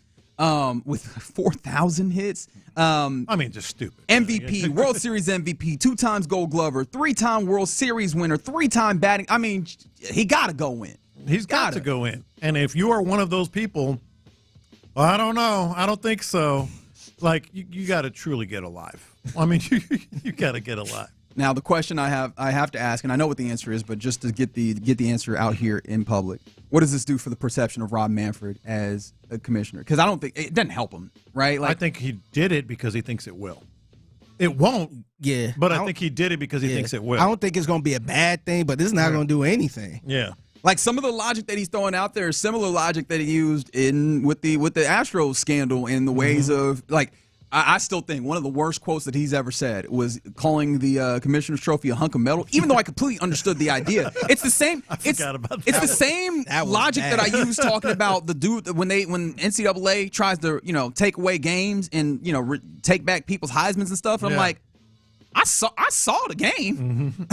with 4,000 hits. Just stupid. MVP, World Series MVP, 2 times Gold Glover, 3-time World Series winner, 3-time batting. I mean, he got to go in. He's got to go in. And if you are one of those people, I don't know. I don't think so. Like, you got to truly get alive. I mean, you got to get alive. Now, the question I have to ask, and I know what the answer is, but just to get the answer out here in public, what does this do for the perception of Rob Manfred as a commissioner? Because I don't think it doesn't help him, right? I think he did it because he thinks it will. It won't. Yeah, but I think he did it because he thinks it will. I don't think it's going to be a bad thing, but it's not going to do anything. Yeah. Like some of the logic that he's throwing out there is similar logic that he used with the Astros scandal in the ways of like. I still think one of the worst quotes that he's ever said was calling the Commissioner's Trophy a hunk of metal, even though I completely understood the idea. It's the same. It's the same logic that I use talking about the dude when NCAA tries to take away games and take back people's Heismans and stuff. And I'm like, I saw the game.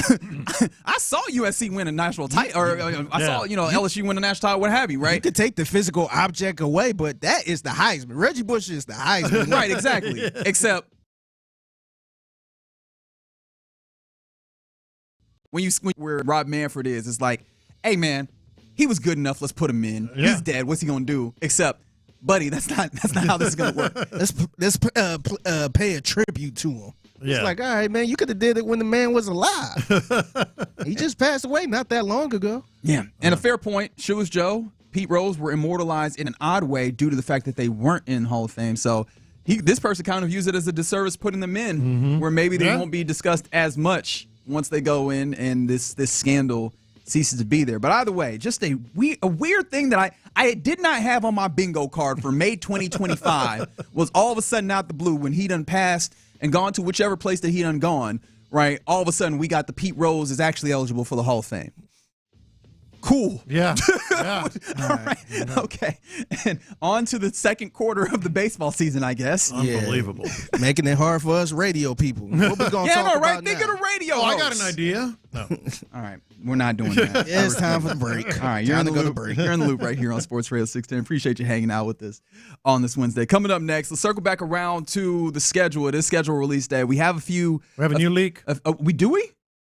I saw USC win a national title, or I saw LSU win a national title, what have you, right? You could take the physical object away, but that is the Heisman. Reggie Bush is the Heisman. Right, exactly. Yeah. Except where Rob Manfred is, it's like, hey man, he was good enough. Let's put him in. Yeah. He's dead. What's he gonna do? Except, buddy, that's not how this is gonna work. Let's pay a tribute to him. Yeah. It's like, all right, man, you could have did it when the man was alive. He just passed away not that long ago. Yeah, and a fair point. Shoeless Joe, Pete Rose were immortalized in an odd way due to the fact that they weren't in Hall of Fame. So this person kind of used it as a disservice putting them in, where maybe they won't be discussed as much once they go in and this scandal ceases to be there. But either way, just a weird thing that I did not have on my bingo card for May 2025 was all of a sudden out the blue when he done passed and gone to whichever place that he done gone, right? All of a sudden, we got the Pete Rose is actually eligible for the Hall of Fame. Cool. Yeah. All right. Okay. And on to the second quarter of the baseball season, I guess. Unbelievable. Making it hard for us radio people. What we gonna talk about Think now? of the radio. I got an idea. No. All right. We're not doing that. Yeah, it's time for the break. All right. You're in the loop. You're in the loop right here on Sports Radio 610. Appreciate you hanging out with us on this Wednesday. Coming up next, let's circle back around to the schedule. It is schedule release day. We have a new leak.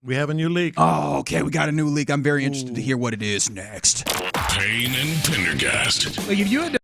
We have a new leak. Oh, okay. We got a new leak. I'm very interested to hear what it is next. Payne and Pendergast. Like if you had to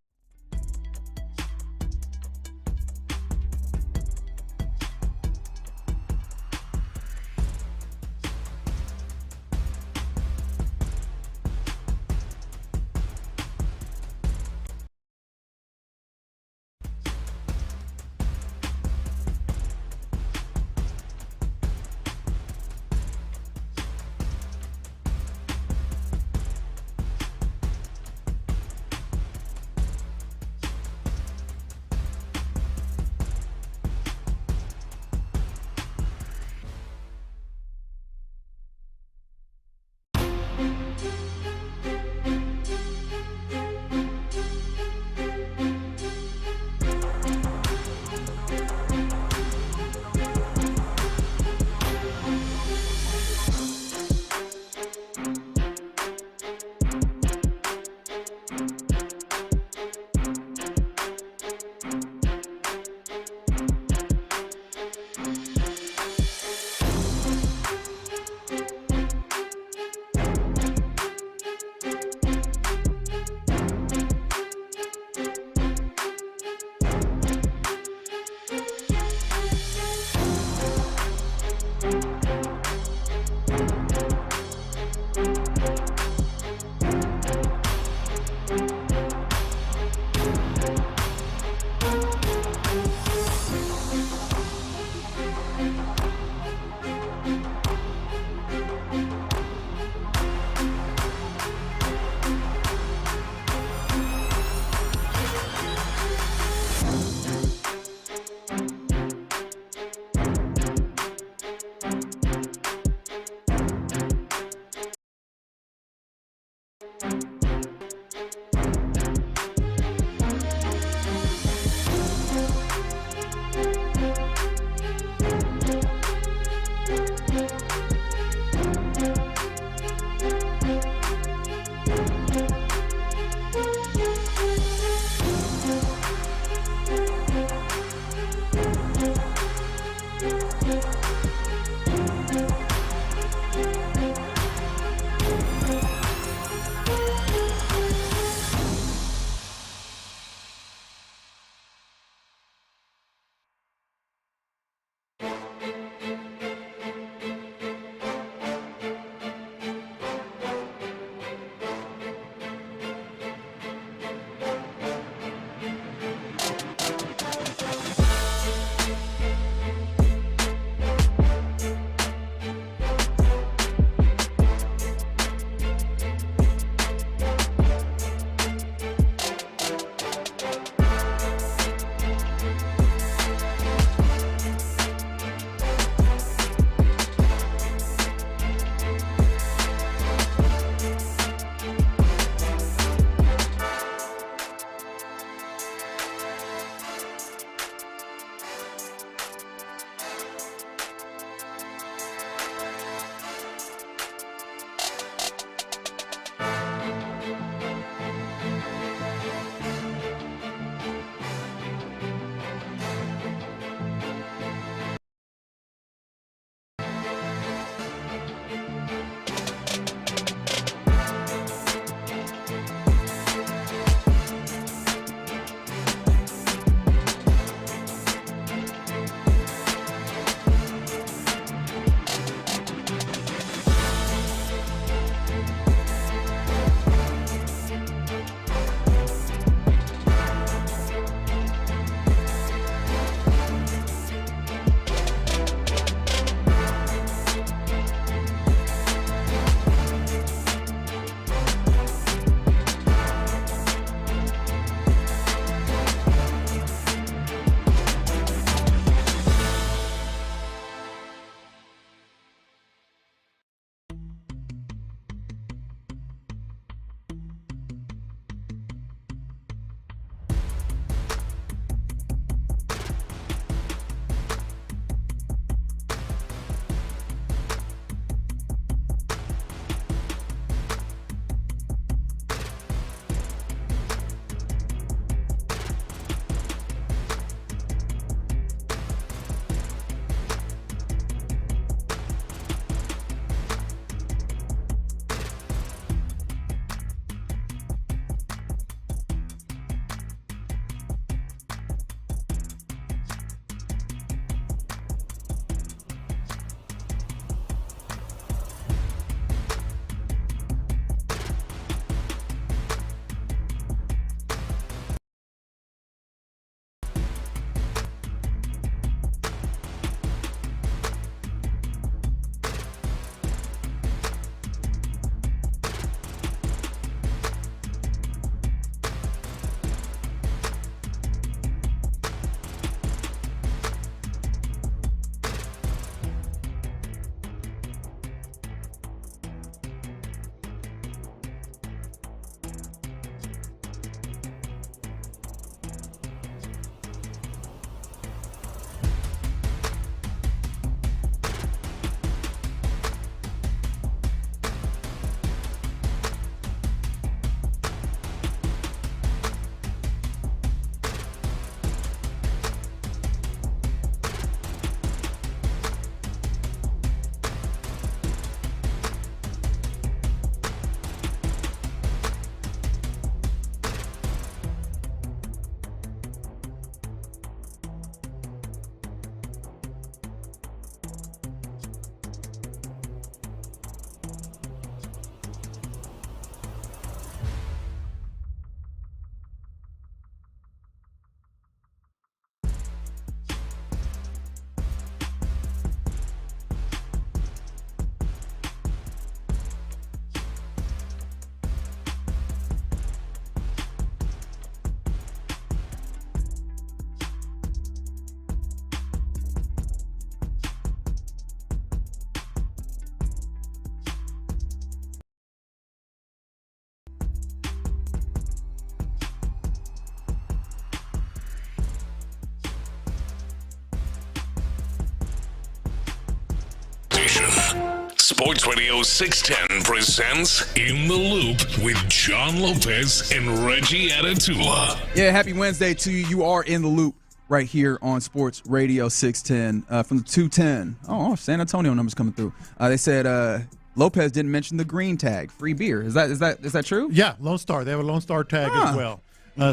Sports Radio 610 presents In the Loop with John Lopez and Reggie Atatula. Yeah, happy Wednesday to you. You are in the loop right here on Sports Radio 610 from the 210. Oh, San Antonio numbers coming through. They said Lopez didn't mention the green tag, free beer. Is that true? Yeah, Lone Star. They have a Lone Star tag as well.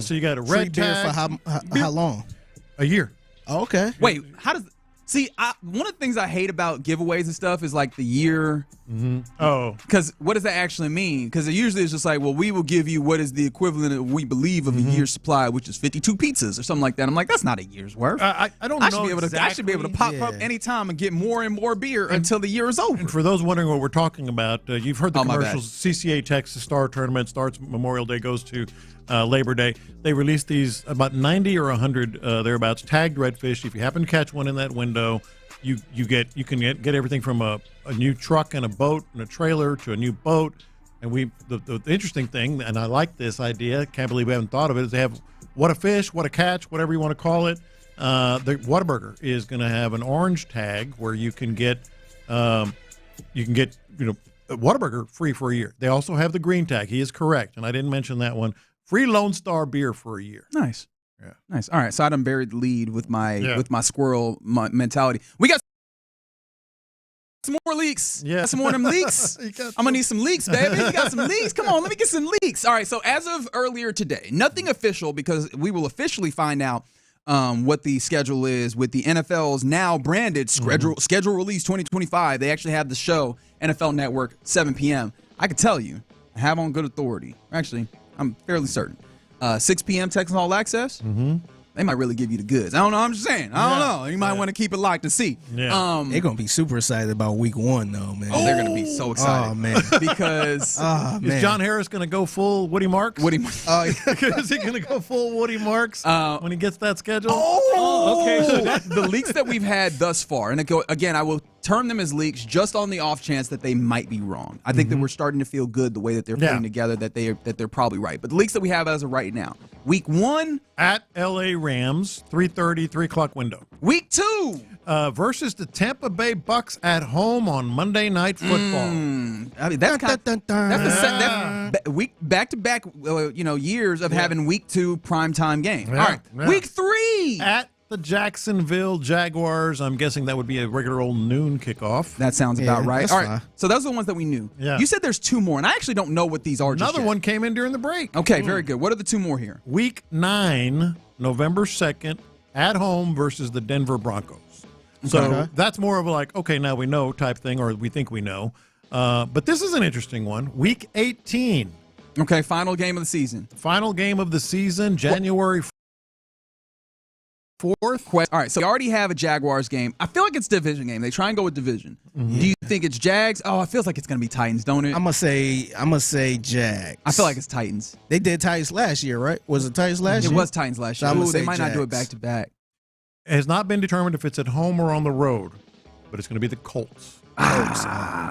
So you got a red free beer tag for how long? A year. Oh, okay. Wait, how does? See, one of the things I hate about giveaways and stuff is like the year. Mm-hmm. Oh. Because what does that actually mean? Because it usually is just like, well, we will give you what is the equivalent of we believe of a year's supply, which is 52 pizzas or something like that. I'm like, that's not a year's worth. I don't know. I should be able to pop up anytime and get more and more beer until the year is over. And for those wondering what we're talking about, you've heard the commercials. CCA Texas Star Tournament starts Memorial Day, goes to Labor Day. They released these about 90 or 100 thereabouts tagged redfish. If you happen to catch one in that window, you can get everything from a new truck and a boat and a trailer to a new boat. And the interesting thing, and I like this idea, can't believe we haven't thought of it, is they have what a fish, what a catch, whatever you want to call it. The Whataburger is going to have an orange tag where you can get Whataburger free for a year. They also have the green tag. He is correct, and I didn't mention that one. Free Lone Star beer for a year. Nice. Yeah. Nice. All right. So I done buried the lead with my squirrel mentality. We got some more leaks. Yeah. Some more of them leaks. I'm going to need some leaks, baby. You got some leaks. Come on, let me get some leaks. All right. So as of earlier today, nothing official because we will officially find out what the schedule is with the NFL's now branded schedule release 2025. They actually have the show, NFL Network, 7 p.m. I can tell you, I have on good authority. Actually, I'm fairly certain. 6 p.m. Texans All Access. Mm-hmm. They might really give you the goods. I don't know. I'm just saying. I don't know. You might want to keep it locked and see. Yeah. They're going to be super excited about week one, though, man. Oh, they're going to be so excited. Oh, man. Because is John Harris going to go full Woody Marks? Is he going to go full Woody Marks when he gets that schedule? Okay. So the leaks that we've had thus far, and again, I will term them as leaks just on the off chance that they might be wrong. I think that we're starting to feel good the way that they're putting together that they're probably right. But the leaks that we have as of right now, week one at L.A. Rams, 3:30, 3 o'clock window. Week two versus the Tampa Bay Bucks at home on Monday Night Football. I mean, that's week back-to-back years of having week two primetime game. Yeah, all right, week three at the Jacksonville Jaguars. I'm guessing that would be a regular old noon kickoff. That sounds about right. All right, so those are the ones that we knew. Yeah. You said there's two more, and I actually don't know what these are. Another one came in during the break. Okay, very good. What are the two more here? Week 9, November 2nd, at home versus the Denver Broncos. So that's more of a like, okay, now we know type thing, or we think we know. But this is an interesting one. Week 18. Okay, final game of the season. Final game of the season, January 4th. All right, so we already have a Jaguars game. I feel like it's a division game. They try and go with division. Mm-hmm. Do you think it's Jags? Oh, it feels like it's going to be Titans, don't it? I'm gonna say Jags. I feel like it's Titans. They did Titans last year, right? Was it Titans last year? It was Titans last year. So they might not do it Jags. back to back. It has not been determined if it's at home or on the road, but it's going to be the Colts.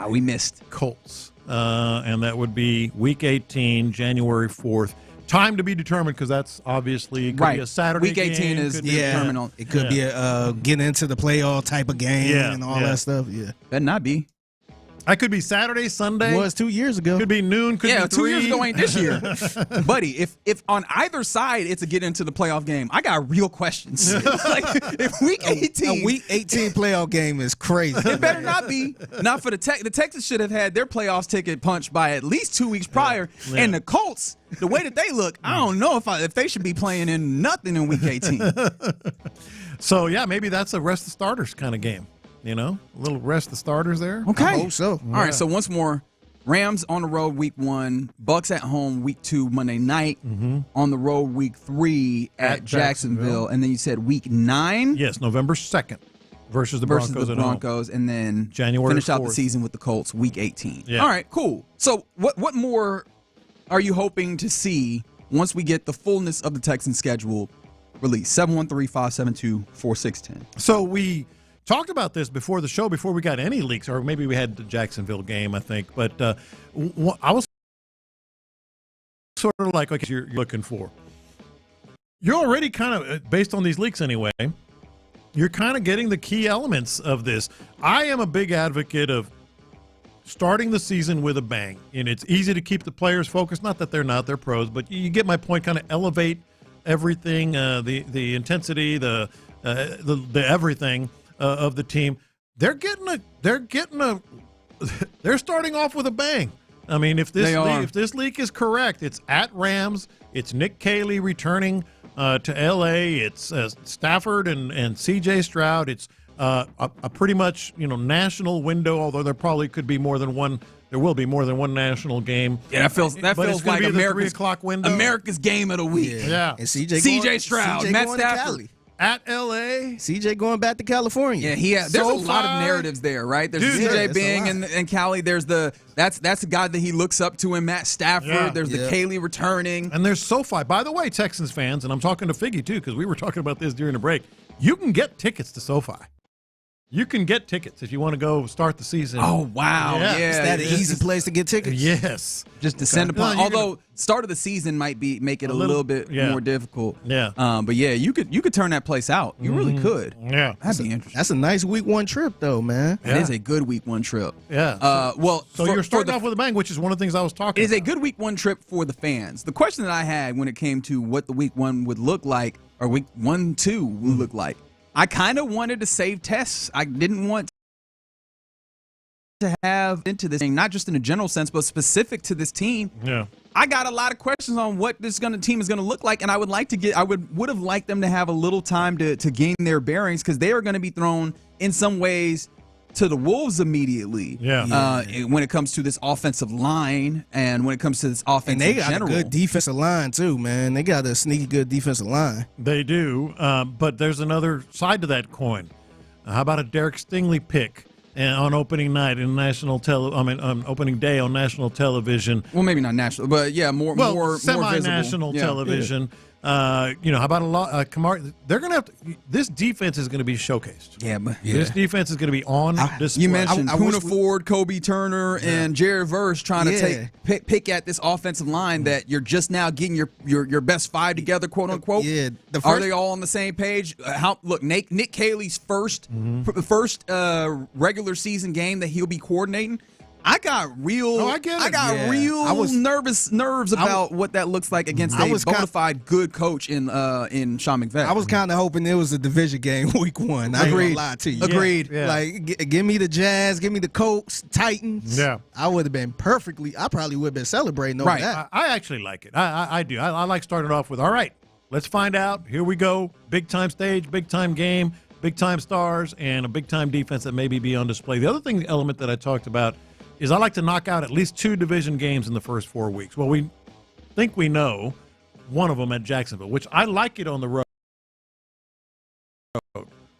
We missed. Colts. And that would be week 18, January 4th. Time to be determined because that's obviously could be a Saturday Week 18 game, is determined on. It could be a getting into the playoff type of game and all that stuff. Yeah. Better not be. That could be Saturday, Sunday. It was 2 years ago. Could be noon. Could be 3. 2 years ago ain't this year, buddy. If on either side it's a get into the playoff game, I got real questions. Like if week 18, a week 18 playoff game is crazy. It better not be. Not for the Texans should have had their playoffs ticket punched by at least 2 weeks prior, and the Colts, the way that they look, I don't know if they should be playing in nothing in week 18. So yeah, maybe that's a rest the starters kind of game. You know, a little rest the starters there. Okay. I hope so. All right, so once more, Rams on the road week 1, Bucks at home week 2 Monday night, on the road week 3 at Jacksonville, and then you said week 9? Yes, November 2nd versus the Broncos at home. And then January finish 4th. out the season with the Colts week 18. Yeah. All right, cool. So what more are you hoping to see once we get the fullness of the Texans schedule released? 713-572-4610. So we talked about this before the show, before we got any leaks, or maybe we had the Jacksonville game, I think. But I was sort of like, okay, you're looking for. You're already kind of, based on these leaks anyway, you're kind of getting the key elements of this. I am a big advocate of starting the season with a bang, and it's easy to keep the players focused. Not that they're not, they're pros, but you get my point. Kind of elevate everything, the intensity, the everything of the team. They're starting off with a bang. I mean, if this leak is correct, it's at Rams. It's Nick Caley returning to L.A. It's Stafford and C.J. Stroud. It's a pretty much national window. Although there probably could be more than one. There will be more than one national game. Yeah, that feels like America's 3 o'clock window. America's game of the week. Yeah. And C.J. Stroud, Matt Stafford. At L.A. CJ going back to California. Yeah, there's a lot of narratives there, right? There's CJ being in Cali. There's that's the guy that he looks up to in Matt Stafford. Yeah. There's the Caley returning. And there's SoFi. By the way, Texans fans, and I'm talking to Figgy too, because we were talking about this during the break. You can get tickets to SoFi. You can get tickets if you want to go start the season. Oh, wow. Yeah. Is that an easy place to get tickets? Yes. Just descend upon. Although start of the season might make it a little bit more difficult. Yeah. But yeah, you could turn that place out. You really could. Yeah. That'd be interesting. That's a nice week one trip though, man. It is a good week one trip. Yeah. So you're starting off with a bang, which is one of the things I was talking about. It is a good week one trip for the fans. The question that I had when it came to what the week one would look like, or week 1-2 would look like, I kind of wanted to save tests. I didn't want to have into this thing, not just in a general sense, but specific to this team. Yeah. I got a lot of questions on what this team is going to look like, and I would have liked them to have a little time to gain their bearings, because they are going to be thrown in some ways to the wolves immediately. When it comes to this offensive line and when it comes to this offense, and they got general. a good defensive line too, man. They got a sneaky good defensive line. They do, but there's another side to that coin. How about a Derek Stingley pick on opening night in opening day on national television? Well, maybe not national, but yeah, more semi-national television. How about a lot? Kamar, they're going to have to. This defense is going to be showcased. This defense is going to be on display. You mentioned Poona Ford, Kobe Turner, and Jared Verse trying to pick at this offensive line that you're just now getting your best five together, quote unquote. Are they all on the same page? Nick Caley's first regular season game that he'll be coordinating. I got real nerves about what that looks like against a bona fide good coach in Sean McVay. I was kind of hoping it was a division game week one. I ain't gonna lie to you. Agreed. Yeah. Like, give me the Jazz, give me the Colts, Titans. Yeah. I would have been I probably would have been celebrating over that. I actually like it. I do. I like starting off with, all right, let's find out. Here we go. Big time stage, big time game, big time stars, and a big time defense that maybe be on display. The other element that I talked about is I like to knock out at least 2 division games in the first 4 weeks. Well, we think we know one of them at Jacksonville, which I like it on the road.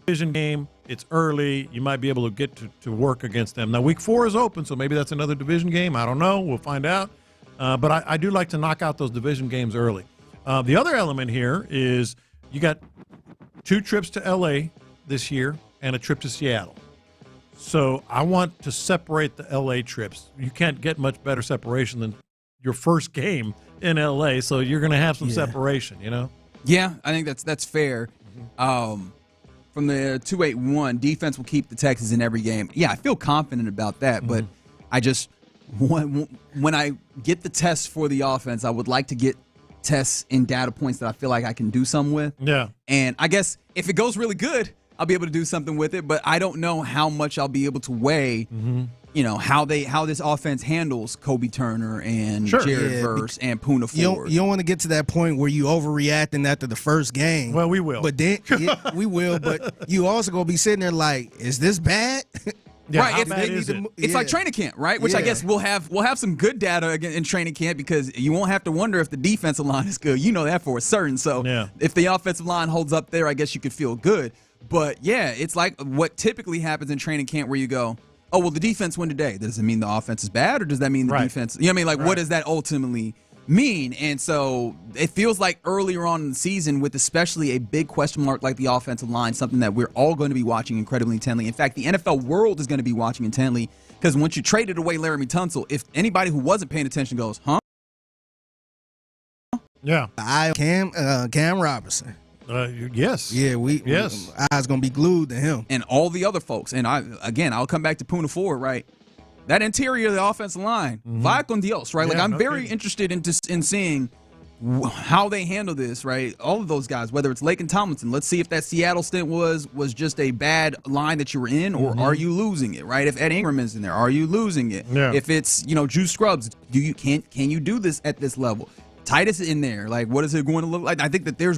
Division game, it's early. You might be able to get to work against them. Now, week 4 is open, so maybe that's another division game. I don't know. We'll find out. But I do like to knock out those division games early. The other element here is you got 2 trips to L.A. this year and a trip to Seattle. So I want to separate the L.A. trips. You can't get much better separation than your first game in L.A., so you're going to have some separation, Yeah, I think that's fair. From the 2-8-1, defense will keep the Texans in every game. Yeah, I feel confident about that, but I just when I get the tests for the offense, I would like to get tests and data points that I feel like I can do something with. Yeah. And I guess if it goes really good, I'll be able to do something with it, but I don't know how much I'll be able to weigh, how this offense handles Kobe Turner and Jared Verse and Poona Ford. You don't want to get to that point where you overreacting after the first game. Well, we will. But then we will, but you also going to be sitting there like, is this bad? Yeah, right, it's like training camp, right? Which I guess we'll have some good data again in training camp, because you won't have to wonder if the defensive line is good. You know that for a certain. So if the offensive line holds up there, I guess you could feel good. But yeah, it's like what typically happens in training camp, where you go, oh, well, the defense won today. Does it mean the offense is bad, or does that mean the defense? You know what I mean? Like, what does that ultimately mean? And so it feels like earlier on in the season, with especially a big question mark like the offensive line, something that we're all going to be watching incredibly intently. In fact, the NFL world is going to be watching intently, because once you traded away Laramie Tunsil, if anybody who wasn't paying attention goes, huh? Yeah. Cam Robinson. Yes. Yeah, eyes gonna be glued to him and all the other folks. And I'll come back to Poona Ford, right? that interior of the offensive line, vaya con Dios, right? Yeah, Like I'm no very kidding. interested in seeing how they handle this, right? All of those guys, whether it's Lake and Tomlinson. Let's see if that Seattle stint was just a bad line that you were in, or are you losing it, right? If Ed Ingram is in there, are you losing it? Yeah. If it's, Juice Scruggs, can you do this at this level? Titus in there, like what is it going to look like? I think that it's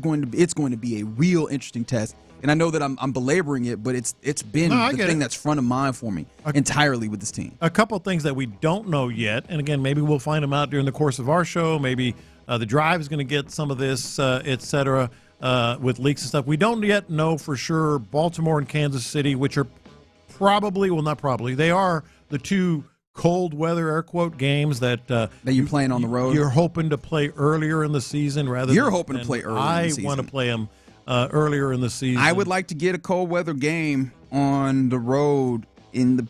going to be a real interesting test. And I know that I'm belaboring it, but it's been the thing that's front of mind for me entirely with this team. A couple of things that we don't know yet, and again, maybe we'll find them out during the course of our show. Maybe the Drive is going to get some of this, et cetera, with leaks and stuff. We don't yet know for sure Baltimore and Kansas City, which are they are the two cold weather, air quote, games that you're playing on the road. You're hoping to play earlier in the season rather You're than hoping to play earlier in the season. I want to play them earlier in the season. I would like to get a cold weather game on the road in the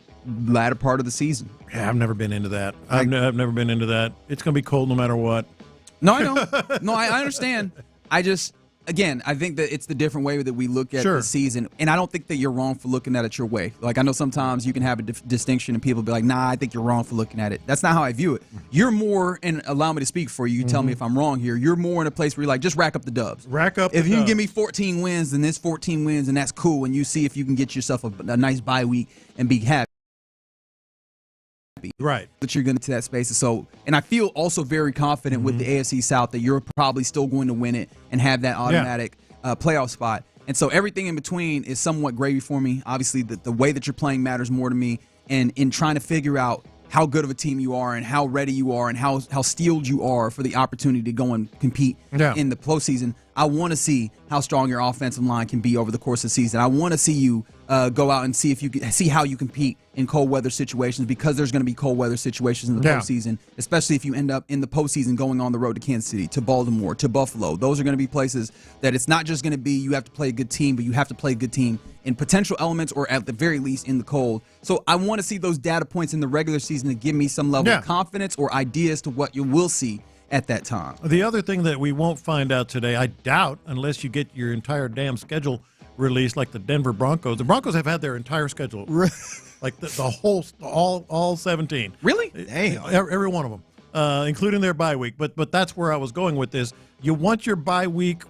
latter part of the season. Yeah, I've never been into that. I've never been into that. It's going to be cold no matter what. No, I know. No, I understand. I think that it's the different way that we look at the season, and I don't think that you're wrong for looking at it your way. Like, I know sometimes you can have a distinction, and people be like, nah, I think you're wrong for looking at it. That's not how I view it. You're more, and allow me to speak for you, you tell me if I'm wrong here, you're more in a place where you're like, just rack up the dubs. If you can give me 14 wins, then there's 14 wins, and that's cool, and you see if you can get yourself a nice bye week and be happy. Right. That you're going to that space. So, and I feel also very confident with the AFC South that you're probably still going to win it and have that automatic playoff spot. And so everything in between is somewhat gravy for me. Obviously, the way that you're playing matters more to me. And in trying to figure out how good of a team you are and how ready you are and how steeled you are for the opportunity to go and compete in the postseason, I want to see how strong your offensive line can be over the course of the season. I want to see you go out and see if you can see how you compete in cold weather situations, because there's going to be cold weather situations in the postseason, especially if you end up in the postseason going on the road to Kansas City, to Baltimore, to Buffalo. Those are going to be places that it's not just going to be you have to play a good team, but you have to play a good team in potential elements or at the very least in the cold. So I want to see those data points in the regular season to give me some level of confidence or ideas to what you will see at that time. The other thing that we won't find out today, I doubt, unless you get your entire damn schedule released, like the Denver Broncos. The Broncos have had their entire schedule, like the whole, all 17. Really? Damn. Every one of them, including their bye week. But that's where I was going with this. You want your bye week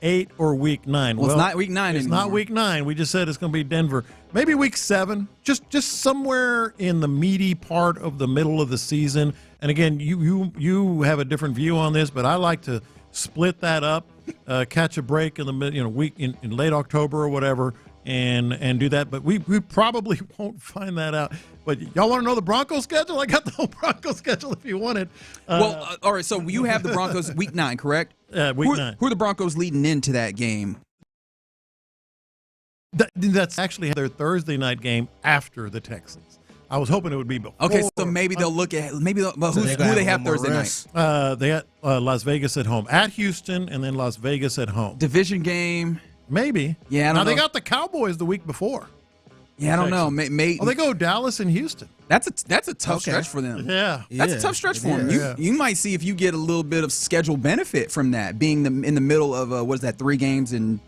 8 or week 9? Well, it's not week 9 It's anymore. not week 9. We just said it's going to be Denver. Maybe week 7, just somewhere in the meaty part of the middle of the season. And again, you have a different view on this, but I like to split that up, catch a break in the week in late October or whatever, and do that. But we probably won't find that out. But y'all want to know the Broncos schedule? I got the whole Broncos schedule if you want it. All right. So you have the Broncos week 9, correct? Week 9. Who are the Broncos leading into that game? That's actually their Thursday night game after the Texans. I was hoping it would be before. Okay, so maybe they'll look at who they have Thursday night. They got Las Vegas at home, at Houston, and then Las Vegas at home. Division game, maybe. Yeah, I don't know. They got the Cowboys the week before. Yeah, I don't know. They go Dallas and Houston. That's a tough stretch for them. Yeah, that's a tough stretch for them. You might see if you get a little bit of schedule benefit from that, being in the middle of 3 games in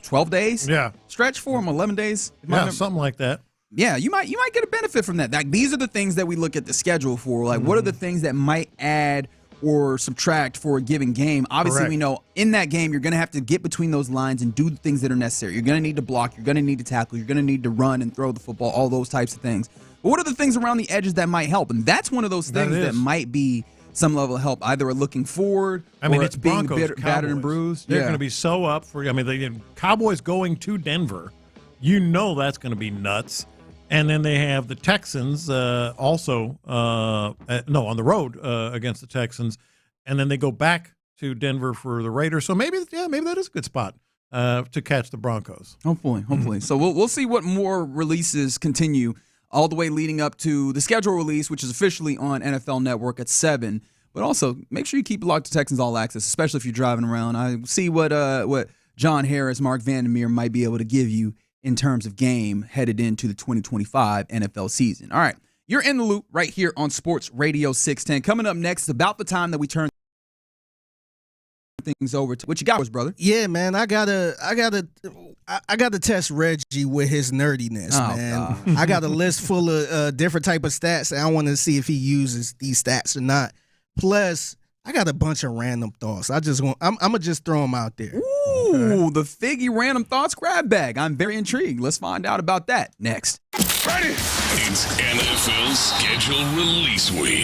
12 days? Yeah, stretch for them, 11 days. Yeah, something like that. Yeah, you might get a benefit from that. Like, these are the things that we look at the schedule for. Like, what are the things that might add or subtract for a given game? Obviously, we know in that game you're going to have to get between those lines and do the things that are necessary. You're going to need to block. You're going to need to tackle. You're going to need to run and throw the football, all those types of things. But what are the things around the edges that might help? And that's one of those things that might be some level of help, either looking forward or it's being Broncos, battered and bruised. They're going to be so up for you. I mean, Cowboys going to Denver, that's going to be nuts. And then they have the Texans also on the road against the Texans. And then they go back to Denver for the Raiders. So maybe that is a good spot to catch the Broncos. Hopefully. So we'll see what more releases continue all the way leading up to the schedule release, which is officially on NFL Network at 7. But also make sure you keep locked to Texans All Access, especially if you're driving around. I see what John Harris, Mark Vandermeer might be able to give you in terms of game headed into the 2025 NFL season. All right, you're in the loop right here on Sports Radio 610. Coming up next, about the time that we turn things over to what you got, brother. Yeah, man, I gotta I got to test Reggie with his nerdiness, man. I got a list full of different type of stats, and I want to see if he uses these stats or not. Plus, I got a bunch of random thoughts. I'm gonna just throw them out there. Ooh, the Figgy random thoughts grab bag. I'm very intrigued. Let's find out about that next. Ready? It's NFL schedule release week.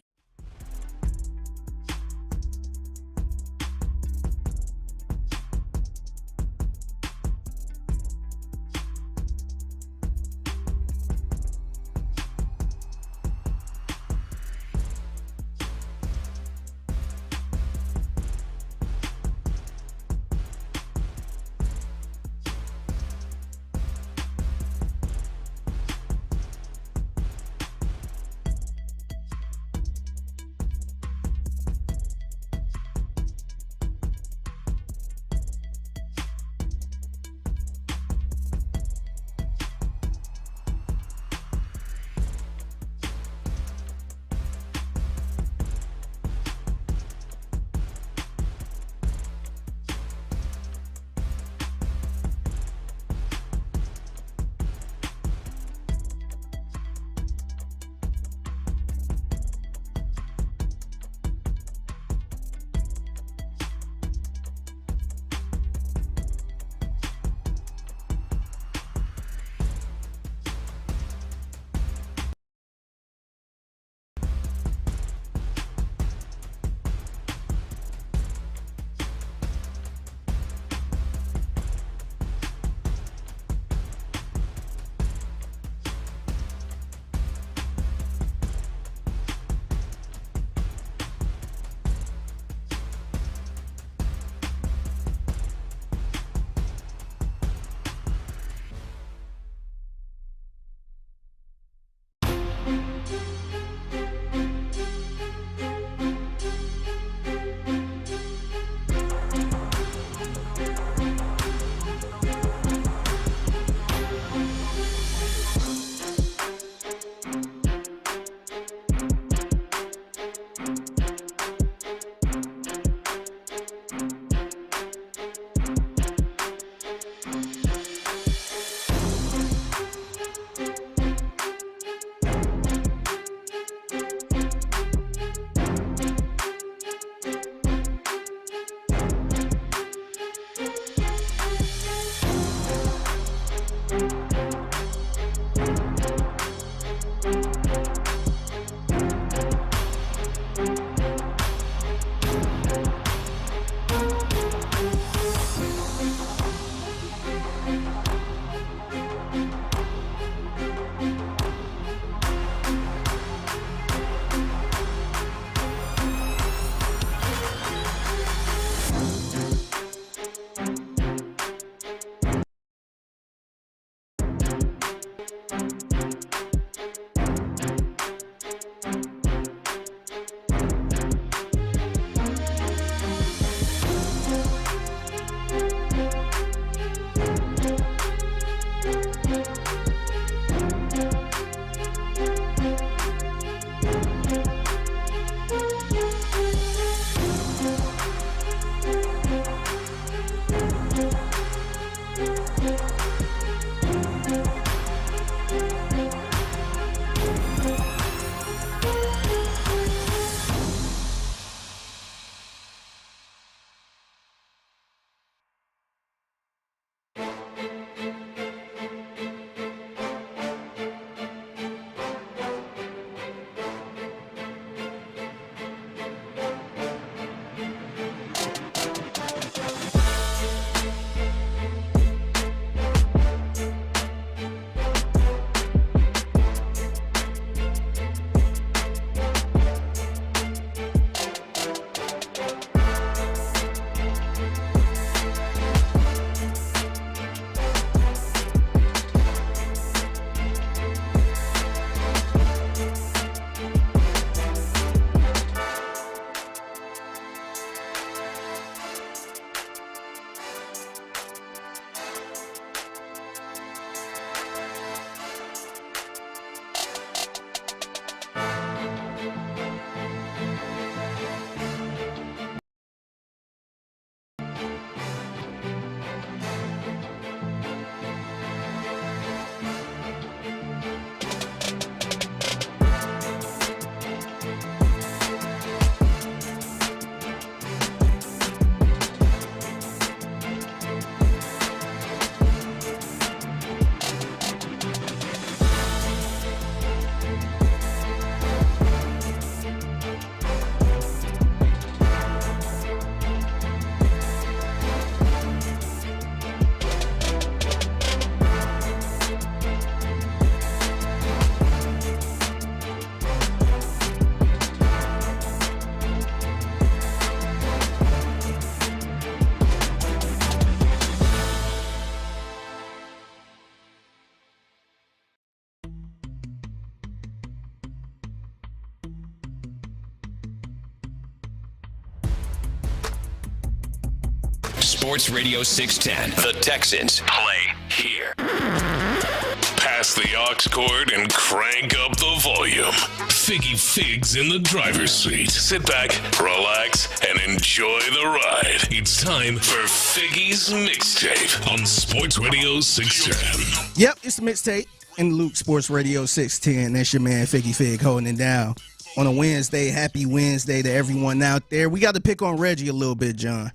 Sports Radio 610. The Texans play here. Pass the aux cord and crank up the volume. Figgy Figs in the driver's seat. Sit back, relax, and enjoy the ride. It's time for Figgy's Mixtape on Sports Radio 610. Yep, it's the Mixtape in Luke Sports Radio 610. That's your man Figgy Fig holding it down on a Wednesday. Happy Wednesday to everyone out there. We got to pick on Reggie a little bit, John.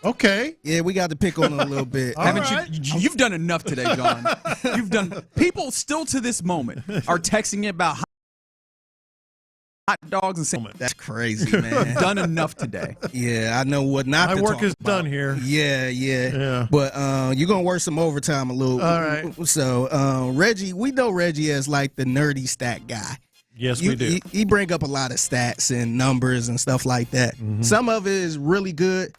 Okay. Yeah, we got to pick on him a little bit. You've done enough today, John. You've done. People still to this moment are texting you about hot dogs and saying that's crazy, man. You've done enough today. Yeah, I know what not to My work talk is about. done here. Yeah. But you're gonna work some overtime a little. All right. So Reggie, we know Reggie as like the nerdy stat guy. Yes, we do. He bring up a lot of stats and numbers and stuff like that. Mm-hmm. Some of it is really good.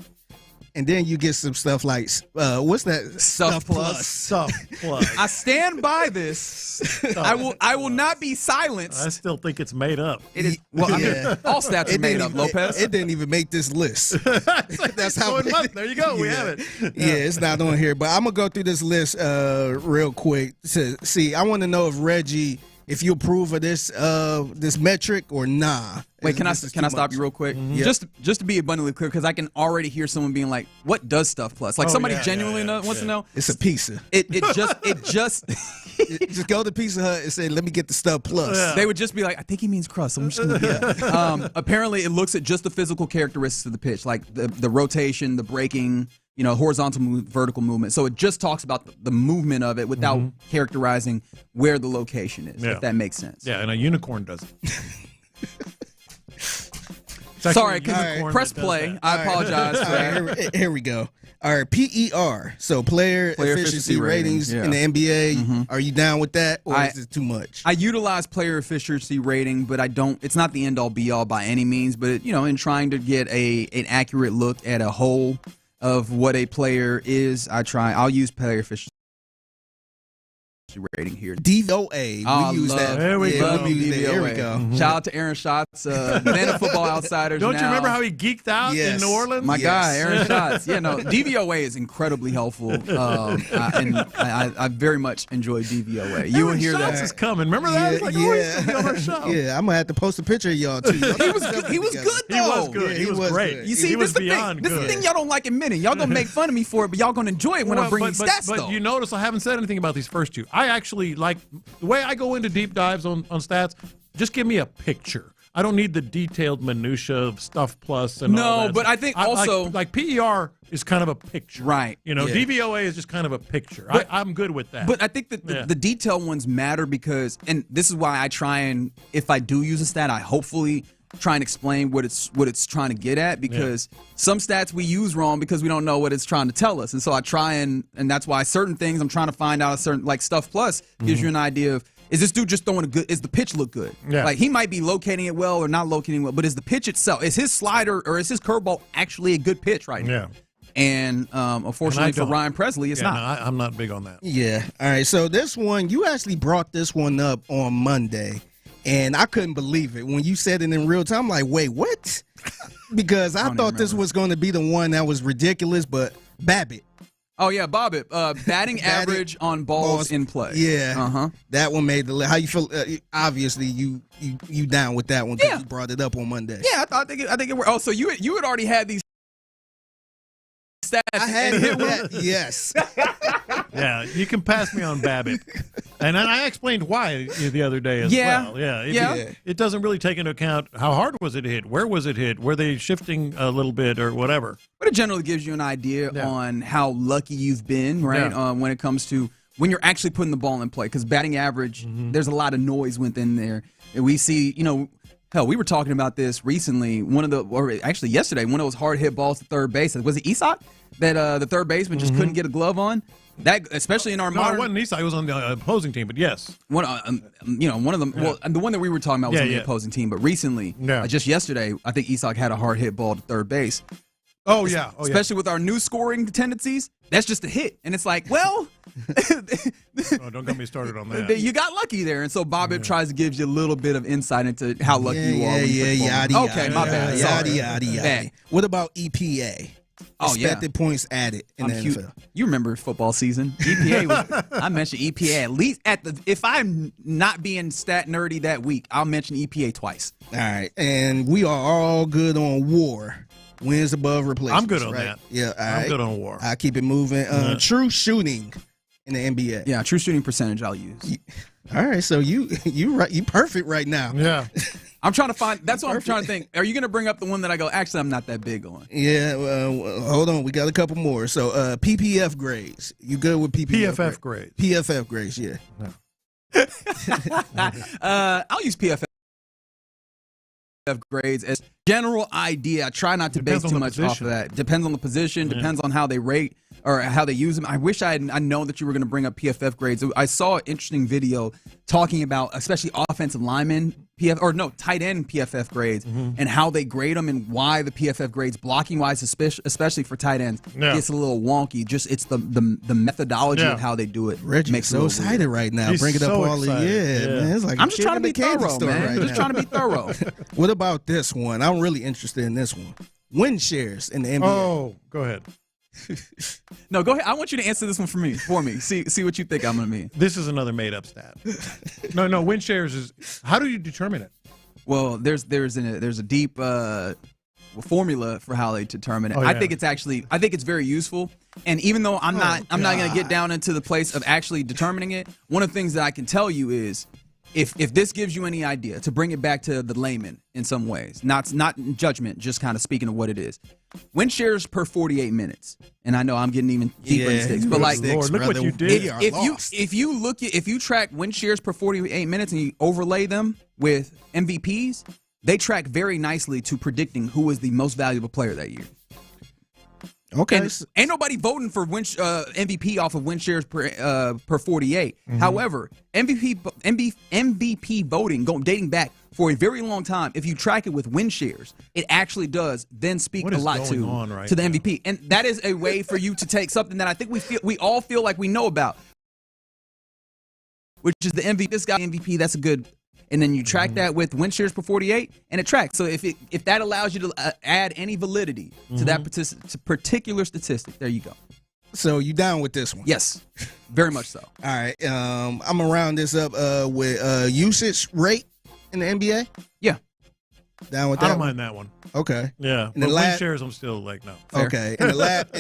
And then you get some stuff like, what's that? Stuff plus. Stuff plus. I stand by this. I will not be silenced. I still think it's made up. It is. Well, I mean, all stats are made up, Lopez. It didn't even make this list. That's how. There you go. We have it. Yeah, it's not on here. But I'm gonna go through this list real quick to see. I want to know if Reggie, if you approve of this metric or nah. Wait, can I stop you real quick? Mm-hmm. Just to be abundantly clear, because I can already hear someone being like, "What does stuff plus?" Like somebody genuinely wants to know. It's a pizza. It just just go to Pizza Hut and say, "Let me get the stuff plus." Yeah. They would just be like, "I think he means crust." So I'm just gonna apparently, it looks at just the physical characteristics of the pitch, like the rotation, the braking, horizontal vertical movement. So it just talks about the movement of it without characterizing where the location is. If that makes sense. Yeah, and a unicorn doesn't. Sorry, press play. I apologize for that. Here we go. All right, PER, so player efficiency ratings in the NBA. Mm-hmm. Are you down with that, or is it too much? I utilize player efficiency rating, but I don't. It's not the end all be all by any means. But in trying to get an accurate look at a whole of what a player is, I'll use player efficiency rating here. DVOA. We use that. There we go. There we go. Mm-hmm. Shout out to Aaron Schatz, Banana Football Outsiders. Don't you remember how he geeked out in New Orleans? My guy, Aaron Schatz. Yeah, no, DVOA is incredibly helpful, and I very much enjoy DVOA. You will hear that. Schatz is coming. Remember that? It's like, he's going to be on our show. Yeah, I'm going to have to post a picture of y'all, too. He was good, though. He was good. He was great. Good. You see, this is the thing y'all don't like admitting. Y'all going to make fun of me for it, but y'all going to enjoy it when I'm bringing stats, though. But you notice I haven't said anything about these first two. I actually like the way I go into deep dives on stats. Just give me a picture. I don't need the detailed minutia of stuff plus and all that. No, but I think also like PER is kind of a picture, right? DVOA is just kind of a picture. I'm good with that. But I think that the detailed ones matter because, and this is why I try and, if I do use a stat, I hopefully try and explain what it's trying to get at, because some stats we use wrong because we don't know what it's trying to tell us. And so I try and that's why certain things I'm trying to find out. Certain, like Stuff Plus gives you an idea of, is this dude just throwing is the pitch look good? Yeah. Like he might be locating it well or not locating it well, but is the pitch itself, is his slider or is his curveball actually a good pitch right now? And unfortunately for Ryan Presley, it's not. No, I'm not big on that. Yeah. All right. So this one, you actually brought this one up on Monday. And I couldn't believe it. When you said it in real time, I'm like, wait, what? Because I thought this was going to be the one that was ridiculous, but Babbitt. Oh, yeah, Babbitt. Batting average on balls in play. Yeah. Uh-huh. That one made the list. How you feel? Obviously, you down with that one because you brought it up on Monday. Yeah, I think it worked. Oh, so you had already had these stats. I had it. Yes. Yeah, you can pass me on Babbitt. And I explained why the other day as well. Yeah, it doesn't really take into account how hard was it hit, where was it hit, were they shifting a little bit or whatever. But it generally gives you an idea on how lucky you've been, right, when it comes to when you're actually putting the ball in play. Because batting average, there's a lot of noise within there. And we see, hell, we were talking about this recently. Yesterday, one of those hard hit balls to third base. Was it Isak that the third baseman just couldn't get a glove on? That, especially in our modern. No, it wasn't Isak. It was on the opposing team, but yes. One of them. Well, the one that we were talking about was on the opposing team, but recently, just yesterday, I think Isak had a hard hit ball to third base. Oh yeah, especially with our new scoring tendencies, that's just a hit, and it's like, well, don't get me started on that. You got lucky there, and so Babbitt tries to give you a little bit of insight into how lucky you are. Yada, okay, my bad. Yada. What about EPA? expected points added in the NFL. You remember football season? I mentioned EPA at least if I'm not being stat nerdy that week, I'll mention EPA twice. All right, and we are all good on WAR. Wins above replacements. I'm good on right? that. Yeah, I'm good on WAR. I keep it moving. True shooting in the NBA. Yeah, true shooting percentage I'll use. All right, so you perfect right now. Yeah. I'm trying to find. That's what I'm trying to think. Are you going to bring up the one that I go? Actually, I'm not that big on. Yeah. Hold on. We got a couple more. So PPF grades. You good with PPF grades? PFF grades. Yeah. I'll use PFF grades as general idea. I try not to base too much off of that. Depends on the position. Yeah. Depends on how they rate or how they use them. I wish I know that you were going to bring up PFF grades. I saw an interesting video talking about especially offensive linemen tight end PFF grades and how they grade them and why the PFF grades blocking wise, especially for tight ends, gets a little wonky. Just it's the methodology of how they do it. Reggie makes so excited right now. Bring it up all the man. It's like I'm just trying to be thorough, man. Just trying to be thorough. What about this one? I'm really interested in this one. Win shares in the NBA. Oh, go ahead. No, go ahead. I want you to answer this one for me. See what you think I'm going to mean. This is another made-up stat. No. Win shares is. How do you determine it? Well, there's a deep formula for how they determine it. Oh, yeah. I think it's very useful. And even though I'm not going to get down into the place of actually determining it, one of the things that I can tell you is if this gives you any idea, to bring it back to the layman in some ways, not judgment, just kind of speaking of what it is. Win shares per 48 minutes, and I know I'm getting even deeper in sticks, but like, Lord, look what you did. If you track win shares per 48 minutes and you overlay them with MVPs, they track very nicely to predicting who is the most valuable player that year. Okay, and ain't nobody voting for MVP off of win shares per 48. Mm-hmm. However, MVP voting dating back for a very long time. If you track it with win shares, it actually does then speak a lot to the MVP, and that is a way for you to take something that I think we all feel like we know about, which is the MVP. This guy MVP. That's a good. And then you track that with win shares per 48, and it tracks. So if that allows you to add any validity to that particular statistic, there you go. So you down with this one? Yes, very much so. All right, I'm gonna round this up with usage rate in the NBA. Yeah, down with that. I don't mind that one. Okay. Yeah, and the win shares, I'm still like no. Fair. Okay, and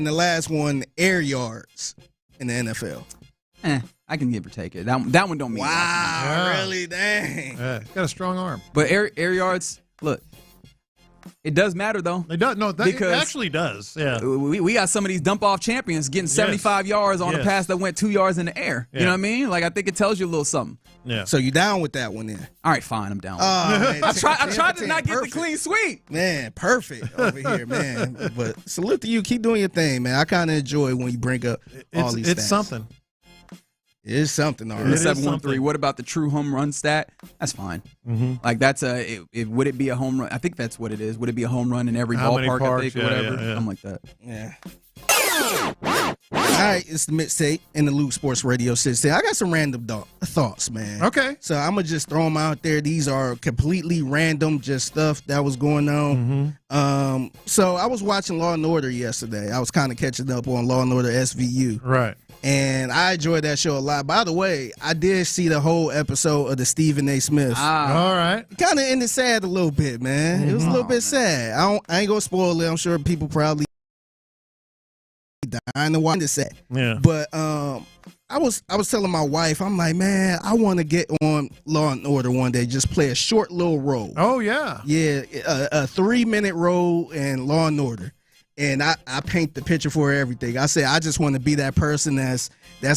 the last one, air yards in the NFL. I can give or take it. That one don't mean wow, really? Dang. Yeah, he's got a strong arm. But air yards, look, it does matter though. It does. No, it actually does. Yeah. We got some of these dump off champions getting 75 yards on a pass that went 2 yards in the air. You know what I mean? Like I think it tells you a little something. Yeah. So you down with that one then? All right, fine. I'm down. Man, I tried to not get the clean sweep. Man, perfect over here, man. But salute to you. Keep doing your thing, man. I kind of enjoy when you bring up all these. It's stats. something. It is something. All right. 713. What about the true home run stat? That's fine. Mm-hmm. Like that's would it be a home run? I think that's what it is. Would it be a home run in every ballpark? I think or whatever, something like that. Yeah. All right, it's the mixtape in the Luke Sports Radio system. I got some random thoughts, man. Okay. So I'm gonna just throw them out there. These are completely random, just stuff that was going on. Mm-hmm. So I was watching Law and Order yesterday. I was kind of catching up on Law and Order SVU. Right. And I enjoyed that show a lot. By the way, I did see the whole episode of the Stephen A. Smith. All right. Kind of ended sad a little bit, man. Mm-hmm. It was a little bit sad. I ain't gonna spoil it. I'm sure people probably dying to watch this sad. Yeah. But I was telling my wife, I'm like, man, I want to get on Law and Order one day. Just play a short little role. Oh yeah. Yeah, a 3-minute role in Law and Order. And I paint the picture for everything. I say I just want to be that person that's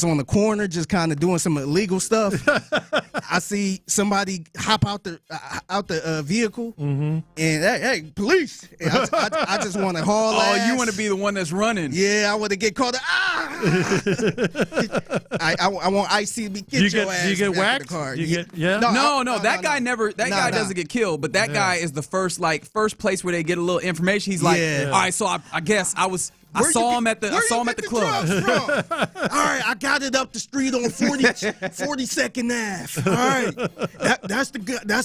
on the corner just kind of doing some illegal stuff. I see somebody hop out the vehicle and hey police! And I just want to haul ass. Oh, you want to be the one that's running? Yeah, I want to get caught. I want ICB get your ass. Do you get whacked? No, that guy never. That guy doesn't get killed, but that guy is the first place where they get a little information. He's like, all right, so I guess I was I saw him at the club. All right, I got it up the street on 42nd Ave. All right, that's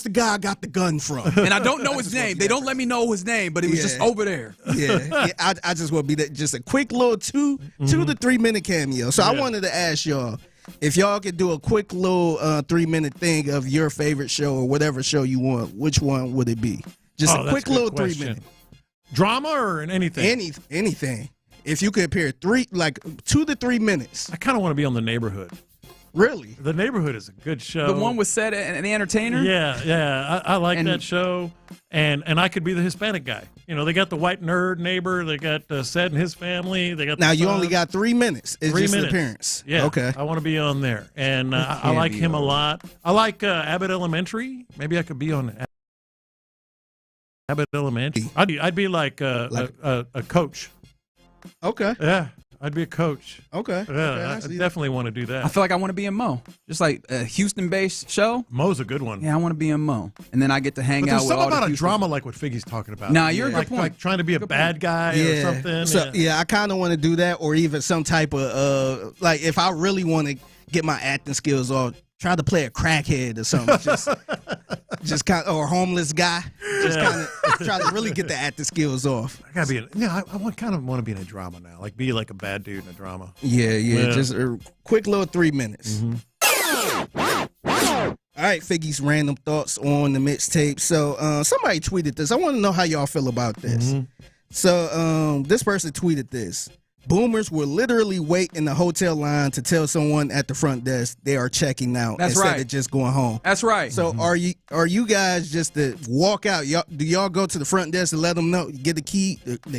the guy I got the gun from. And I don't know his name. They don't let me know his name, but it was just over there. I just want to be just a quick little 2 to 3 minute cameo. So I wanted to ask y'all, if y'all could do a quick little 3 minute thing of your favorite show or whatever show you want, which one would it be? Just a quick little 3 minute. Drama or anything? Anything. If you could appear 2 to 3 minutes. I kind of want to be on The Neighborhood. Really? The Neighborhood is a good show. The one with Seth and the Entertainer? Yeah. I like that show. And I could be the Hispanic guy. You know, they got the white nerd neighbor. They got Seth and his family. They got now you only got 3 minutes. It's 3 just minutes. an appearance. Yeah. Okay. I want to be on there. And I like him a lot. I like Abbott Elementary. Maybe I could be on Abbott Elementary. I'd be like a coach. Okay. Yeah, I'd be a coach. Okay. Yeah, I definitely want to do that. I feel like I want to be in Mo. Just like a Houston-based show. Mo's a good one. Yeah, I want to be in Mo. And then I get to hang out with all the There's something about a drama like what Figgy's talking about. Nah, you're a good point. Like trying to be a bad guy or something. So, I kind of want to do that, or even some type of, like, if I really want to get my acting skills off, try to play a crackhead or something. Just kind of, or a homeless guy. Just kind of try to really get the acting skills off. I gotta be I kind of want to be in a drama now. Like, be like a bad dude in a drama. Yeah. Just a quick little 3 minutes. All right, Figgy's random thoughts on the mixtape. So somebody tweeted this. I want to know how y'all feel about this. So this person tweeted this. Boomers will literally wait in the hotel line to tell someone at the front desk they are checking out instead of just going home. That's right. So are you guys just to walk out? Do y'all go to the front desk and let them know, get the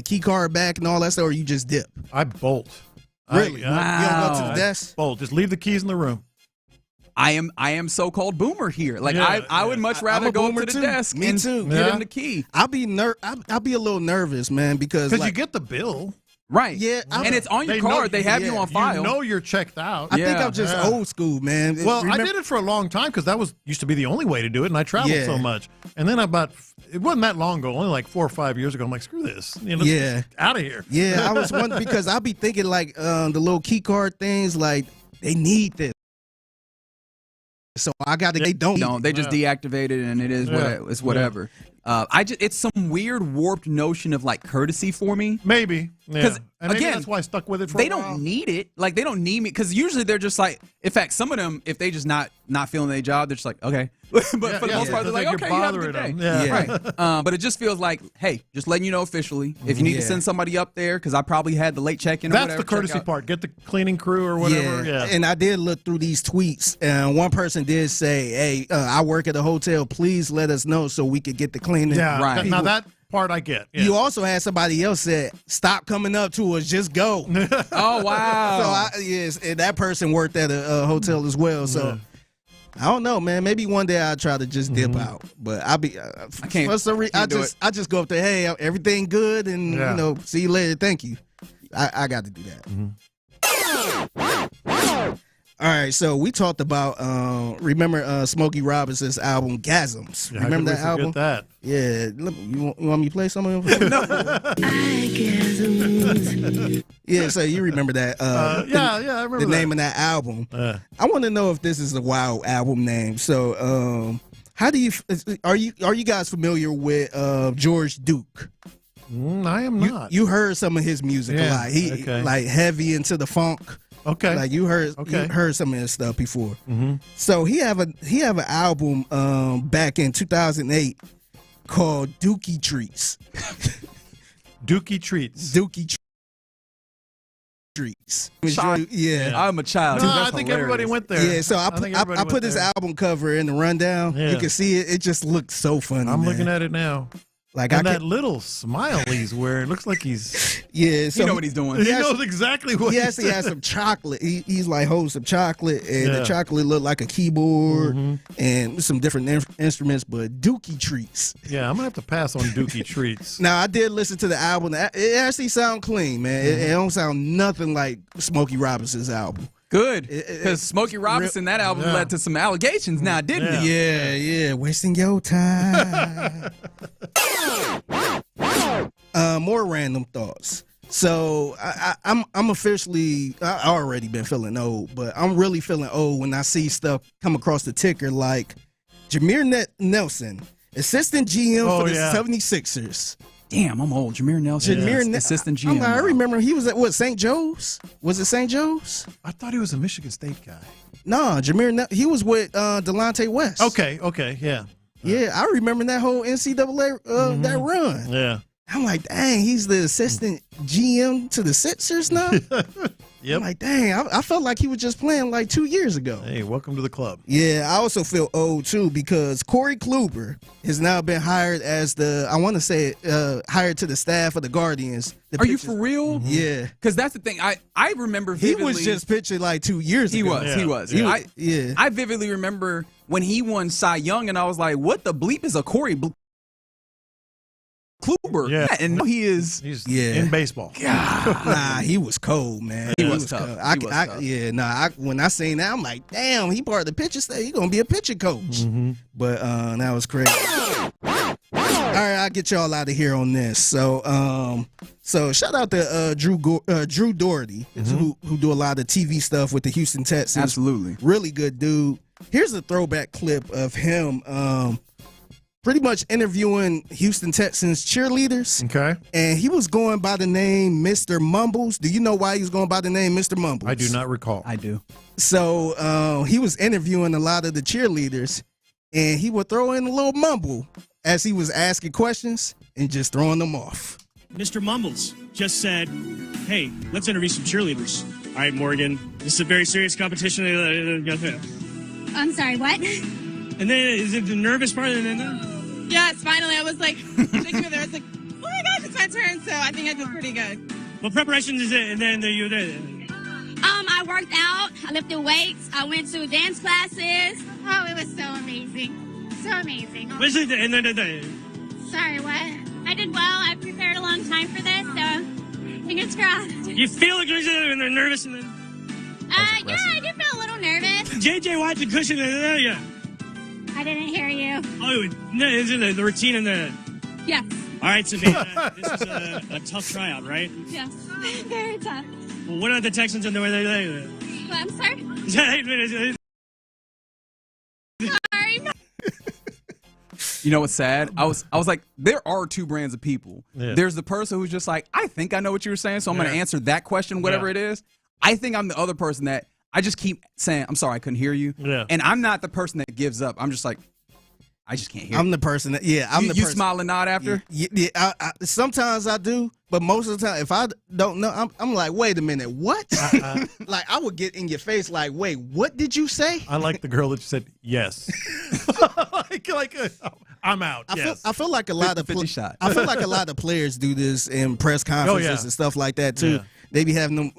key card back and all that stuff, or you just dip? I bolt. Really? Wow. You don't go to the desk? Bolt. Just leave the keys in the room. I am so-called boomer here. Like I would much rather go up to the desk and get him the key. I'll be a little nervous, man, because you get the bill. Right. Yeah. And it's on your card. They have you on file. You know you're checked out. I think I'm just old school, man. Well, I did it for a long time because that used to be the only way to do it, and I traveled so much. And then it wasn't that long ago, only like 4 or 5 years ago, I'm like, screw this. Out of here. Yeah, I was wondering because I'll be thinking like the little key card things, like they need this. So I got to. They don't. No, they just deactivate it, and it is it's whatever. It's some weird warped notion of like courtesy for me. Maybe because again, that's why I stuck with it. They don't need it. Like they don't need me because usually they're just like. In fact, some of them, if they just not feeling their job, they're just like okay. But for the most part, they're like okay, you have a good day. Right. But it just feels like hey, just letting you know officially if you need to send somebody up there because I probably had the late check-in. That's the courtesy part. Get the cleaning crew or whatever. Yeah. And I did look through these tweets, and one person did say, "Hey, I work at a hotel. Please let us know so we could get the cleaning." Yeah. Right. Now that part I get. Yeah. You also had somebody else said, "Stop coming up to us, just go." Oh wow! So and that person worked at a hotel as well. So I don't know, man. Maybe one day I'll try to just dip out, but I'll be. I can't. I just go up there. Hey, everything good, and see you later. Thank you. I got to do that. All right, so we talked about remember Smokey Robinson's album Gasms. Yeah, remember that album? That. Yeah, you want me to play some of it? No. Yeah, so you remember that? I remember the name of that album. I want to know if this is a wild album name. So, how do you are you guys familiar with George Duke? I am not. You heard some of his music a lot. He like heavy into the funk. Okay. Like you heard some of his stuff before. Mm-hmm. So he have an album back in 2008 called Dookie Treats. Dookie Treats. Dookie Treats. Yeah. I'm a child. No, Dude, I think everybody went there. Yeah, so I put his album cover in the rundown. Yeah. You can see it. It just looks so funny. I'm looking at it now. Like and that little smile he's wearing looks like he's so you know what he's doing. He knows exactly what he actually has some chocolate. He's like holding some chocolate, and the chocolate looked like a keyboard and some different instruments, but Dookie Treats. Yeah, I'm gonna have to pass on Dookie Treats. Now I did listen to the album. It actually sounds clean, man. It don't sound nothing like Smokey Robinson's album. Good, because Smokey Robinson, that album led to some allegations now, didn't it? Yeah, wasting your time. More random thoughts. So I'm officially, I already been feeling old, but I'm really feeling old when I see stuff come across the ticker like Jameer Nelson, assistant GM for the 76ers. Damn, I'm old. Jameer Nelson, assistant GM. I remember he was at St. Joe's? Was it St. Joe's? I thought he was a Michigan State guy. No, he was with Delonte West. Okay, yeah. Yeah, I remember that whole NCAA that run. Yeah. I'm like, dang, he's the assistant GM to the Sixers now? Yep. I'm like, dang, I felt like he was just playing like 2 years ago. Hey, welcome to the club. Yeah, I also feel old, too, because Corey Kluber has now been hired as hired to the staff of the Guardians. Are you for real? Yeah. Because that's the thing. I remember vividly. He was just pitching like 2 years ago. He was. I vividly remember when he won Cy Young, and I was like, what the bleep is a Corey Kluber? Yeah. And now he's in baseball. God. Nah, he was cold, man. He was tough. Tough. When I seen that, I'm like, damn, he part of the pitcher staff. He gonna be a pitcher coach. Mm-hmm. But that was crazy. All right, I'll get y'all out of here on this. So shout out to Drew Doherty, who do a lot of TV stuff with the Houston Texans. Absolutely. Really good dude. Here's a throwback clip of him pretty much interviewing Houston Texans cheerleaders. Okay. And he was going by the name Mr. Mumbles. Do you know why he was going by the name Mr. Mumbles? I do not recall. I do. So he was interviewing a lot of the cheerleaders, and he would throw in a little mumble as he was asking questions and just throwing them off. Mr. Mumbles just said, hey, let's interview some cheerleaders. All right, Morgan, this is a very serious competition. I'm sorry, what? And then is it the nervous part? Yes, finally. I was like, thinking of there. I was like, oh my gosh, it's my turn. So I think I did pretty good. What preparation is it? And then you did. I worked out. I lifted weights. I went to dance classes. Oh, it was so amazing. So amazing. What is it? And then sorry, what? I did well. I prepared a long time for this, so fingers crossed. You feel like you're nervous and then. Yeah, I did feel a little nervous. JJ Watt, the cushion, yeah. I didn't hear you. Oh, is it the routine and the... Yes. All right, so this is a tough tryout, right? Yes, very tough. Well, what are the Texans in the way they... Well, I'm sorry? Sorry. You know what's sad? I was like, there are two brands of people. Yeah. There's the person who's just like, I think I know what you were saying, so I'm going to answer that question, whatever it is. I think I'm the other person that I just keep saying, I'm sorry, I couldn't hear you. Yeah. And I'm not the person that gives up. I'm just like, I just can't hear I'm you. the person that, the person. You smile and nod after? Yeah, I sometimes I do, but most of the time, if I don't know, I'm like, wait a minute, what? Like, I would get in your face like, wait, what did you say? I like the girl that said yes. I'm out. I feel like a lot of I feel like a lot of players do this in press conferences and stuff like that too. Yeah. They be having them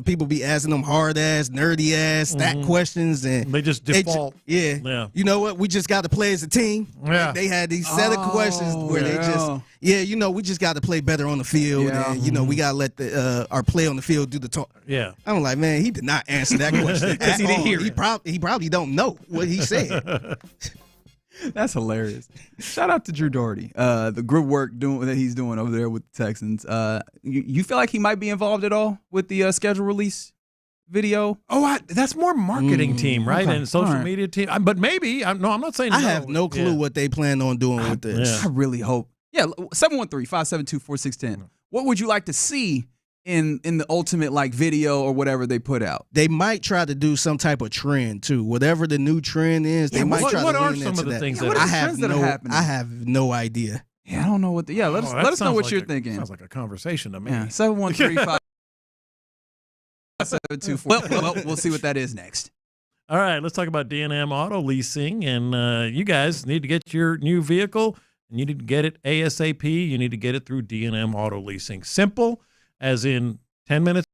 people be asking them hard ass, nerdy ass, stat questions, and they just default. Yeah. You know what? We just got to play as a team. Yeah. They had these set of questions where they just we just got to play better on the field, and we got to let our play on the field do the talk. Yeah. I'm like, man, he did not answer that question because he didn't hear it. He probably don't know what he said. That's hilarious. Shout out to Drew Doherty. The good work that he's doing over there with the Texans. You feel like he might be involved at all with the schedule release video? Oh, that's more marketing team, right? And social media team. But maybe. I'm not saying I have no clue what they plan on doing with this. I really hope. Yeah, 713-572-4610. What would you like to see in the ultimate video or whatever they put out? They might try to do some type of trend too. Whatever the new trend is, they might try to lean into that. What are some of the things that I have no idea. Yeah, I don't know what let us know what you're thinking. Sounds like a conversation to me. Yeah, 713-572-4610. Well, we'll see what that is next. All right, let's talk about D&M Auto Leasing. And you guys need to get your new vehicle, and you need to get it ASAP. You need to get it through D&M Auto Leasing. Simple, as in 10 minutes.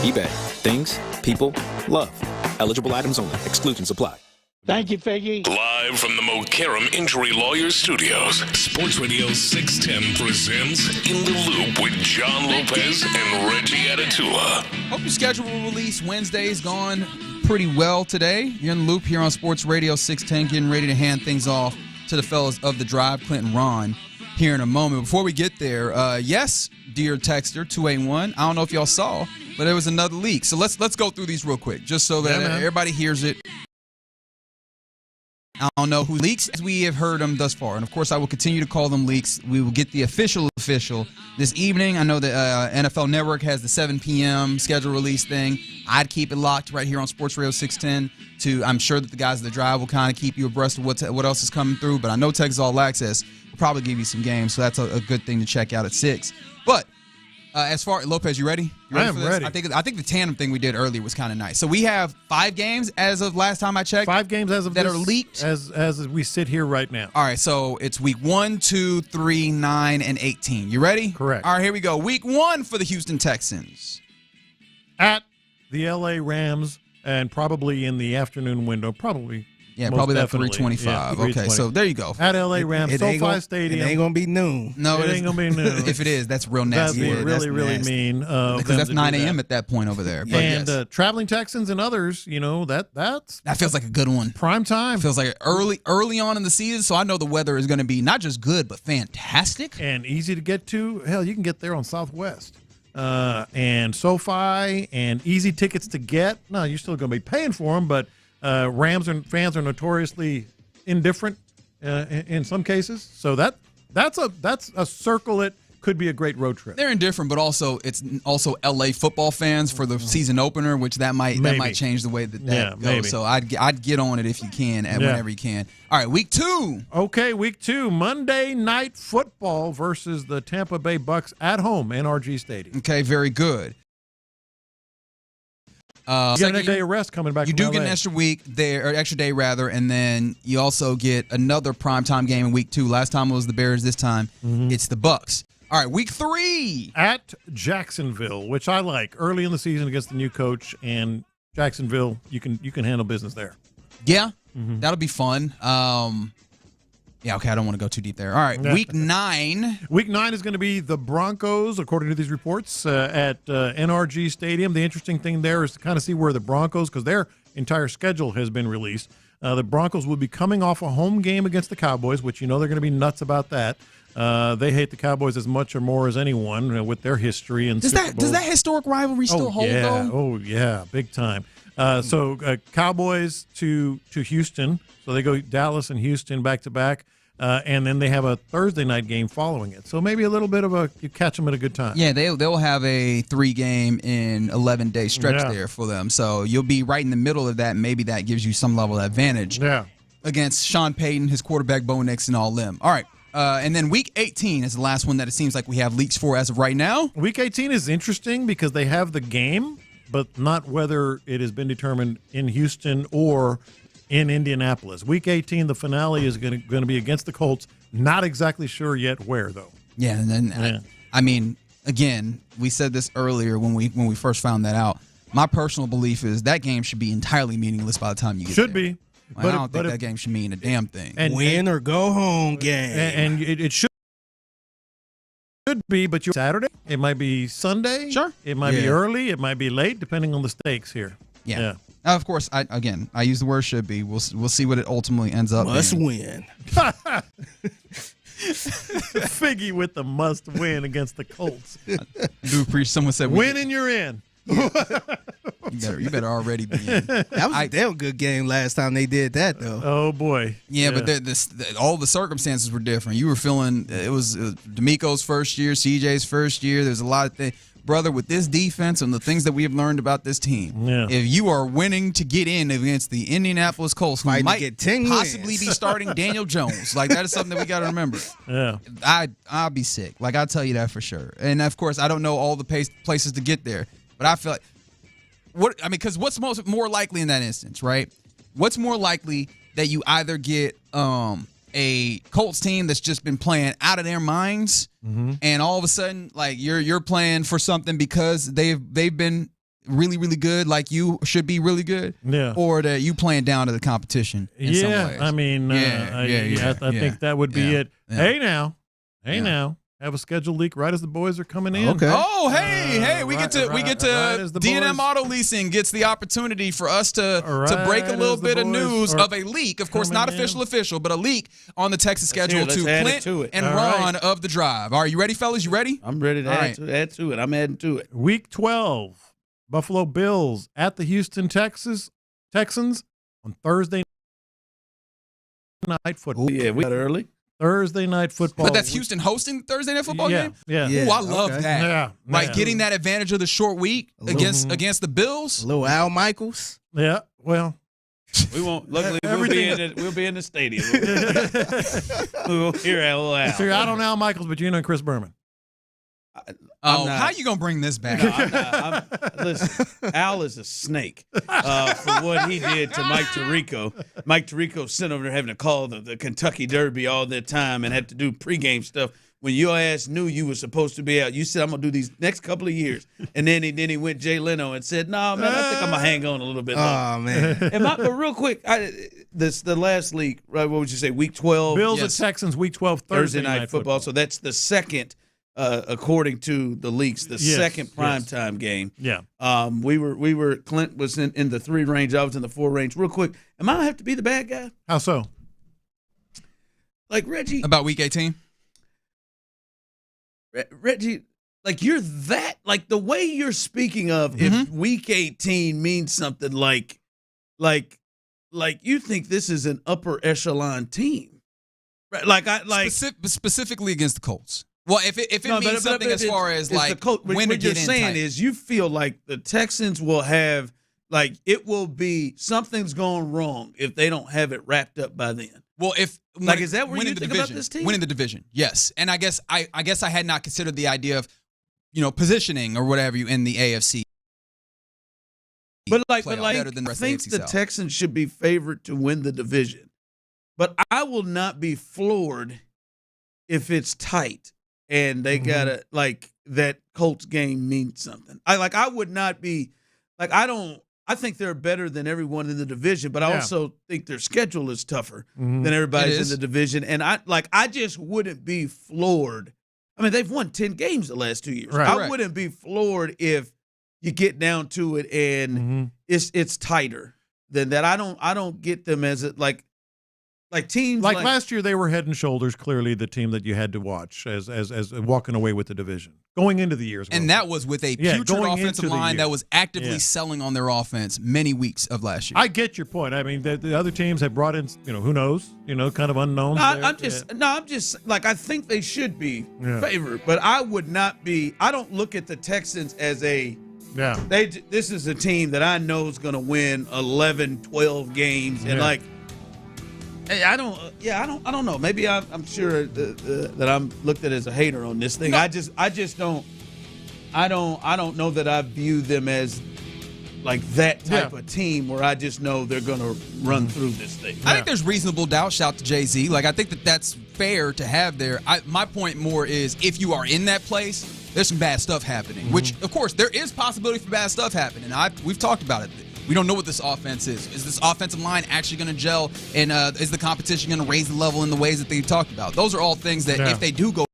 eBay. Things, people, love. Eligible items only. Exclusions apply. Thank you, Figgy. Live from the Mokaram Injury Lawyers Studios, Sports Radio 610 presents In the Loop with John Lopez and Reggie Atatula. Hope your schedule will release Wednesday's gone pretty well today. You're in the Loop here on Sports Radio 610, getting ready to hand things off to the fellas of The Drive, Clint and Ron, here in a moment. Before we get there, yes, dear texter, 281, I don't know if y'all saw, but there was another leak. So let's go through these real quick, just so that everybody hears it. I don't know who leaks as we have heard them thus far. And, of course, I will continue to call them leaks. We will get the official this evening. I know that NFL Network has the 7 p.m. schedule release thing. I'd keep it locked right here on Sports Radio 610. I'm sure that the guys at The Drive will kind of keep you abreast of what else is coming through. But I know Texas All Access will probably give you some games, so that's a good thing to check out at 6. But as far Lopez, you ready? I am ready. I think the tandem thing we did earlier was kind of nice. So we have 5 games as of last time I checked. 5 games as of that are leaked as we sit here right now. All right, so it's week 1, 2, 3, 9, and 18. You ready? Correct. All right, here we go. Week 1 for the Houston Texans at the LA Rams, and probably in the afternoon window. Probably that 3:25. Yeah, okay, so there you go. At LA Rams, SoFi Stadium. It ain't gonna be noon. No, it ain't gonna be noon. If it is, that's real nasty. That'd be really mean. Because that's 9 a.m. at that point over there. But and traveling Texans and others, that feels like a good one. Prime time. Feels like early on in the season, so I know the weather is going to be not just good but fantastic and easy to get to. Hell, you can get there on Southwest. And SoFi and easy tickets to get. No, you're still going to be paying for them, but Rams fans are notoriously indifferent in some cases. So that's a circle. It could be a great road trip. They're indifferent, but also it's also LA football fans for the season opener, which that might change the way that goes. Maybe. So I'd get on it if you can and whenever you can. All right, week 2. Okay, week 2, Monday Night Football versus the Tampa Bay Bucks at home, NRG Stadium. Okay, very good. You get an extra day of rest coming back. You do get an extra week there, or extra day rather, and then you also get another primetime game in week 2. Last time it was the Bears. This time it's the Bucks. All right, week 3 at Jacksonville, which I like early in the season against the new coach, and Jacksonville, you can handle business there. Yeah, that'll be fun. Yeah, okay, I don't want to go too deep there. All right, week 9. Week 9 is going to be the Broncos, according to these reports, at NRG Stadium. The interesting thing there is to kind of see where the Broncos, because their entire schedule has been released. The Broncos will be coming off a home game against the Cowboys, which they're going to be nuts about that. They hate the Cowboys as much or more as anyone with their history. And does that historic rivalry still hold, though? Oh, yeah, big time. So Cowboys to Houston. So they go Dallas and Houston back-to-back. And then they have a Thursday night game following it. So maybe a little bit of you catch them at a good time. Yeah, they'll have a 3-game in 11-day stretch there for them. So you'll be right in the middle of that. And maybe that gives you some level of advantage against Sean Payton, his quarterback, Bo Nix, and all them. All right. And then week 18 is the last one that it seems like we have leaks for as of right now. Week 18 is interesting because they have the game, but not whether it has been determined in Houston or in Indianapolis. Week 18, the finale is going to be against the Colts. Not exactly sure yet where, though. Yeah, and then I mean, again, we said this earlier when we first found that out. My personal belief is that game should be entirely meaningless by the time you get there. Should be. Like, I don't think that game should mean a damn thing. And win or go home game. And it should be, but Saturday. It might be Sunday. Sure. It might be early. It might be late, depending on the stakes here. Yeah. Of course, I use the word should be. We'll see what it ultimately ends up Must win. Figgy with the must win against the Colts. I do appreciate someone said win and you're in. You better already be in. That was a damn good game last time they did that, though. Oh, boy. Yeah, but all the circumstances were different. You were feeling it was D'Amico's first year, CJ's first year. There's a lot of things. Brother, with this defense and the things that we have learned about this team, if you are winning to get in against the Indianapolis Colts, who might get 10 possibly wins. be starting Daniel Jones, like that is something that we got to remember. Yeah, I'll be sick. Like, I'll tell you that for sure. And, of course, I don't know all the places to get there, but I feel like because what's more likely in that instance, right? What's more likely that you either get a Colts team that's just been playing out of their minds, and all of a sudden, like you're playing for something because they've been really, really good, like you should be really good, or that you playing down to the competition in some ways? I mean, I think that would be it. Yeah. Hey now. Have a schedule leak right as the boys are coming in. Okay. Oh, hey, we get to D&M Auto Leasing gets the opportunity for us to break a little bit of news of a leak. Of course, not official, but a leak on the Texas schedule to Clint and Ron of the Drive. All right, you ready, fellas? You ready? I'm ready to add to it. I'm adding to it. Week 12, Buffalo Bills at the Houston Texans on Thursday night football. Oh, yeah, we got early. Thursday night football. But that's Houston hosting the Thursday night football game? Yeah. Ooh, I love that. Yeah. Like getting that advantage of the short week against the Bills. Little Al Michaels. Yeah, well. We won't. Luckily, we'll be in the stadium. We won't hear Al. So you're out on Al Michaels, but you know Chris Berman. How you gonna bring this back? No, listen, Al is a snake for what he did to Mike Tirico. Mike Tirico sent over there having to call the Kentucky Derby all the time and had to do pregame stuff. When your ass knew you were supposed to be out, you said, "I'm gonna do these next couple of years," and then he went Jay Leno and said, "No, man, I think I'm gonna hang on a little bit longer." Oh man! But real quick, the last league, right? What would you say? Week 12. Bills at Texans. Week 12. Thursday night football. So that's the second. According to the leaks, the second primetime game. Yeah. Clint was in the 3 range. I was in the 4 range. Real quick, am I gonna have to be the bad guy? How so? Like Reggie. About week 18? Reggie, like you're that, like the way you're speaking of if week 18 means something like you think this is an upper echelon team. Right? Specifically against the Colts. Well, if it means something as far as like when what you're saying is you feel like the Texans will have it will be something's going wrong if they don't have it wrapped up by then. Well, is that where you think about this team? Winning the division, yes. And I guess I had not considered the idea of positioning or whatever you in the AFC. But I think the Texans should be favored to win the division. But I will not be floored if it's tight. And they gotta that Colts game means something. I would not be I think they're better than everyone in the division, but I also think their schedule is tougher than everybody's in the division. And I just wouldn't be floored. I mean, they've won 10 games the last 2 years. Right. I wouldn't be floored if you get down to it and it's tighter than that. I don't get them as teams like last year, they were head and shoulders clearly the team that you had to watch as walking away with the division going into the years. And that was with a putrid offensive line that was actively selling on their offense many weeks of last year. I get your point. I mean, the other teams have brought in, who knows, kind of unknowns. I'm just I think they should be favored, but I would not be. I don't look at the Texans as a. Yeah. This is a team that I know is going to win 11, 12 games, and I don't know. Maybe I'm sure that I'm looked at as a hater on this thing. No. I just don't. I don't know that I view them as that type of team where I just know they're going to run through this thing. I think there's reasonable doubt. Shout to Jay-Z. I think that's fair to have there. My point more is if you are in that place, there's some bad stuff happening. Which of course there is possibility for bad stuff happening. We've talked about it. We don't know what this offense is. Is this offensive line actually going to gel? And is the competition going to raise the level in the ways that they've talked about? Those are all things that if they do go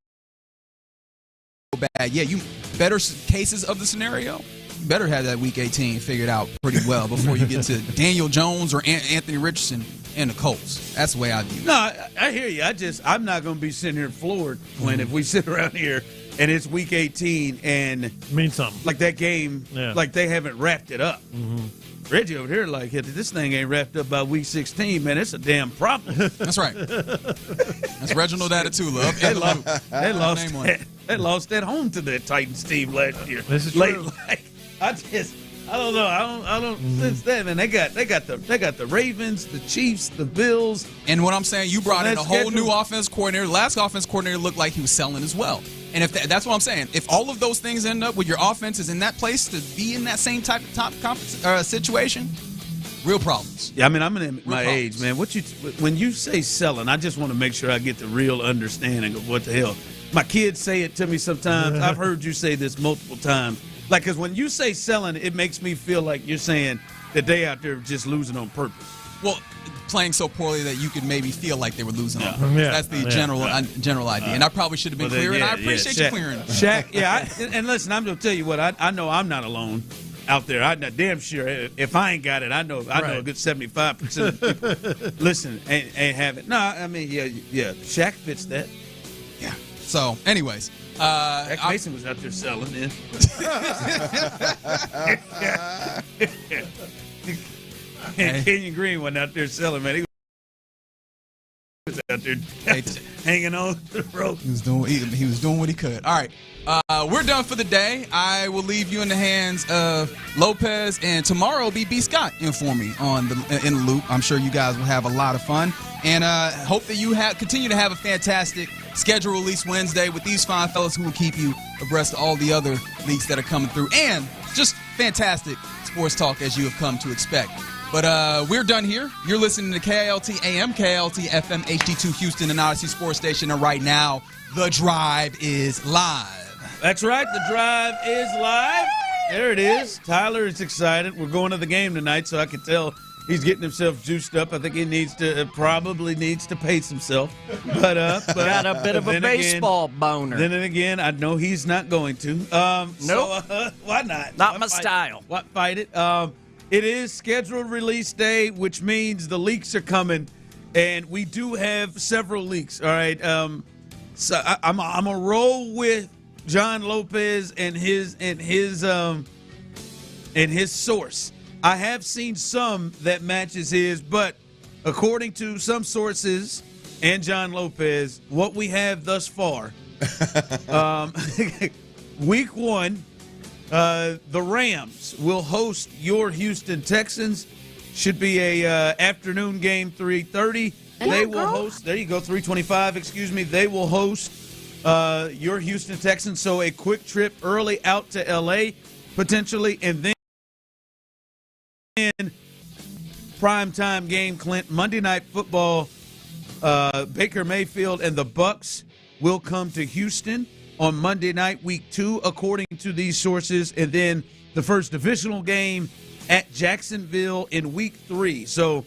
bad, you better cases of the scenario, you better have that week 18 figured out pretty well before you get to Daniel Jones or Anthony Richardson and the Colts. That's the way I view it. No, I hear you. I'm not going to be sitting here floored, Clint, if we sit around here and it's week 18 and means something. Like that game, they haven't wrapped it up. Reggie over here, this thing ain't wrapped up by week 16, man. It's a damn problem. That's right. That's Reginald attitude, love. They lost at home to that Titans team last year. This is true. I don't know. I don't. Since then, man, they got the Ravens, the Chiefs, the Bills. And what I'm saying, you brought in a whole new offense coordinator. The last offense coordinator looked like he was selling as well. And if that's what I'm saying, if all of those things end up with your offense is in that place to be in that same type of top situation, real problems. Yeah, I mean, I'm in my age, man. When you say selling, I just want to make sure I get the real understanding of what the hell. My kids say it to me sometimes. I've heard you say this multiple times. Like, because when you say selling, it makes me feel like you're saying that they out there just losing on purpose. Well, playing so poorly that you could maybe feel like they were losing on purpose. Yeah. That's the general idea. And I probably should have been clear, and I appreciate you clearing it. Shaq, and listen, I'm going to tell you what, I know I'm not alone out there. I'm not damn sure. If I ain't got it, I know a good 75% of the people listen ain't have it. No, I mean, yeah, Shaq fits that. Yeah. So, anyways. Shaq Mason was out there selling it. And Kenyon Green wasn't out there selling, man. He was out there hanging on the rope. He was doing what he could. All right. We're done for the day. I will leave you in the hands of Lopez, and tomorrow will be B. Scott in for me in the loop. I'm sure you guys will have a lot of fun, and hope that you continue to have a fantastic schedule release Wednesday with these fine fellas who will keep you abreast of all the other leaks that are coming through, and just fantastic sports talk as you have come to expect. But we're done here. You're listening to KLT AM, KLT FM, HD2 Houston, and Odyssey Sports Station. And right now, The Drive is live. That's right. The Drive is live. There it is. Tyler is excited. We're going to the game tonight, so I can tell he's getting himself juiced up. I think he probably needs to pace himself. But got a bit of a baseball boner. Then again, I know he's not going to. Nope. So, why not? Not my style. Why fight it? It is scheduled release day, which means the leaks are coming, and we do have several leaks. All right, so I'm a roll with John Lopez and his source. I have seen some that matches his, but according to some sources and John Lopez, what we have thus far, week 1. The Rams will host your Houston Texans. Should be a afternoon game, 3:30. They will host. There you go, 3:25. Excuse me. They will host your Houston Texans. So a quick trip early out to L.A. potentially, and then primetime game, Clint, Monday Night Football. Baker Mayfield and the Bucs will come to Houston on Monday night, week 2, according to these sources, and then the first divisional game at Jacksonville in week 3. So,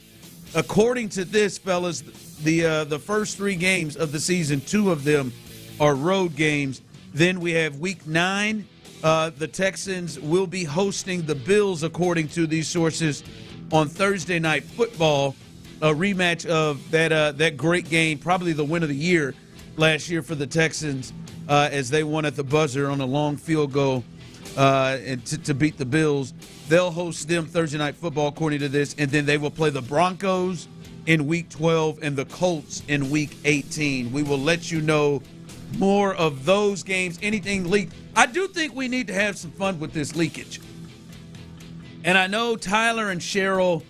according to this, fellas, the first 3 games of the season, 2 of them are road games. Then we have week 9. The Texans will be hosting the Bills, according to these sources, on Thursday Night Football, a rematch of that great game, probably the win of the year last year for the Texans. As they won at the buzzer on a long field goal and to beat the Bills. They'll host them Thursday Night Football, according to this, and then they will play the Broncos in Week 12 and the Colts in Week 18. We will let you know more of those games, anything leaked. I do think we need to have some fun with this leakage. And I know Tyler and Cheryl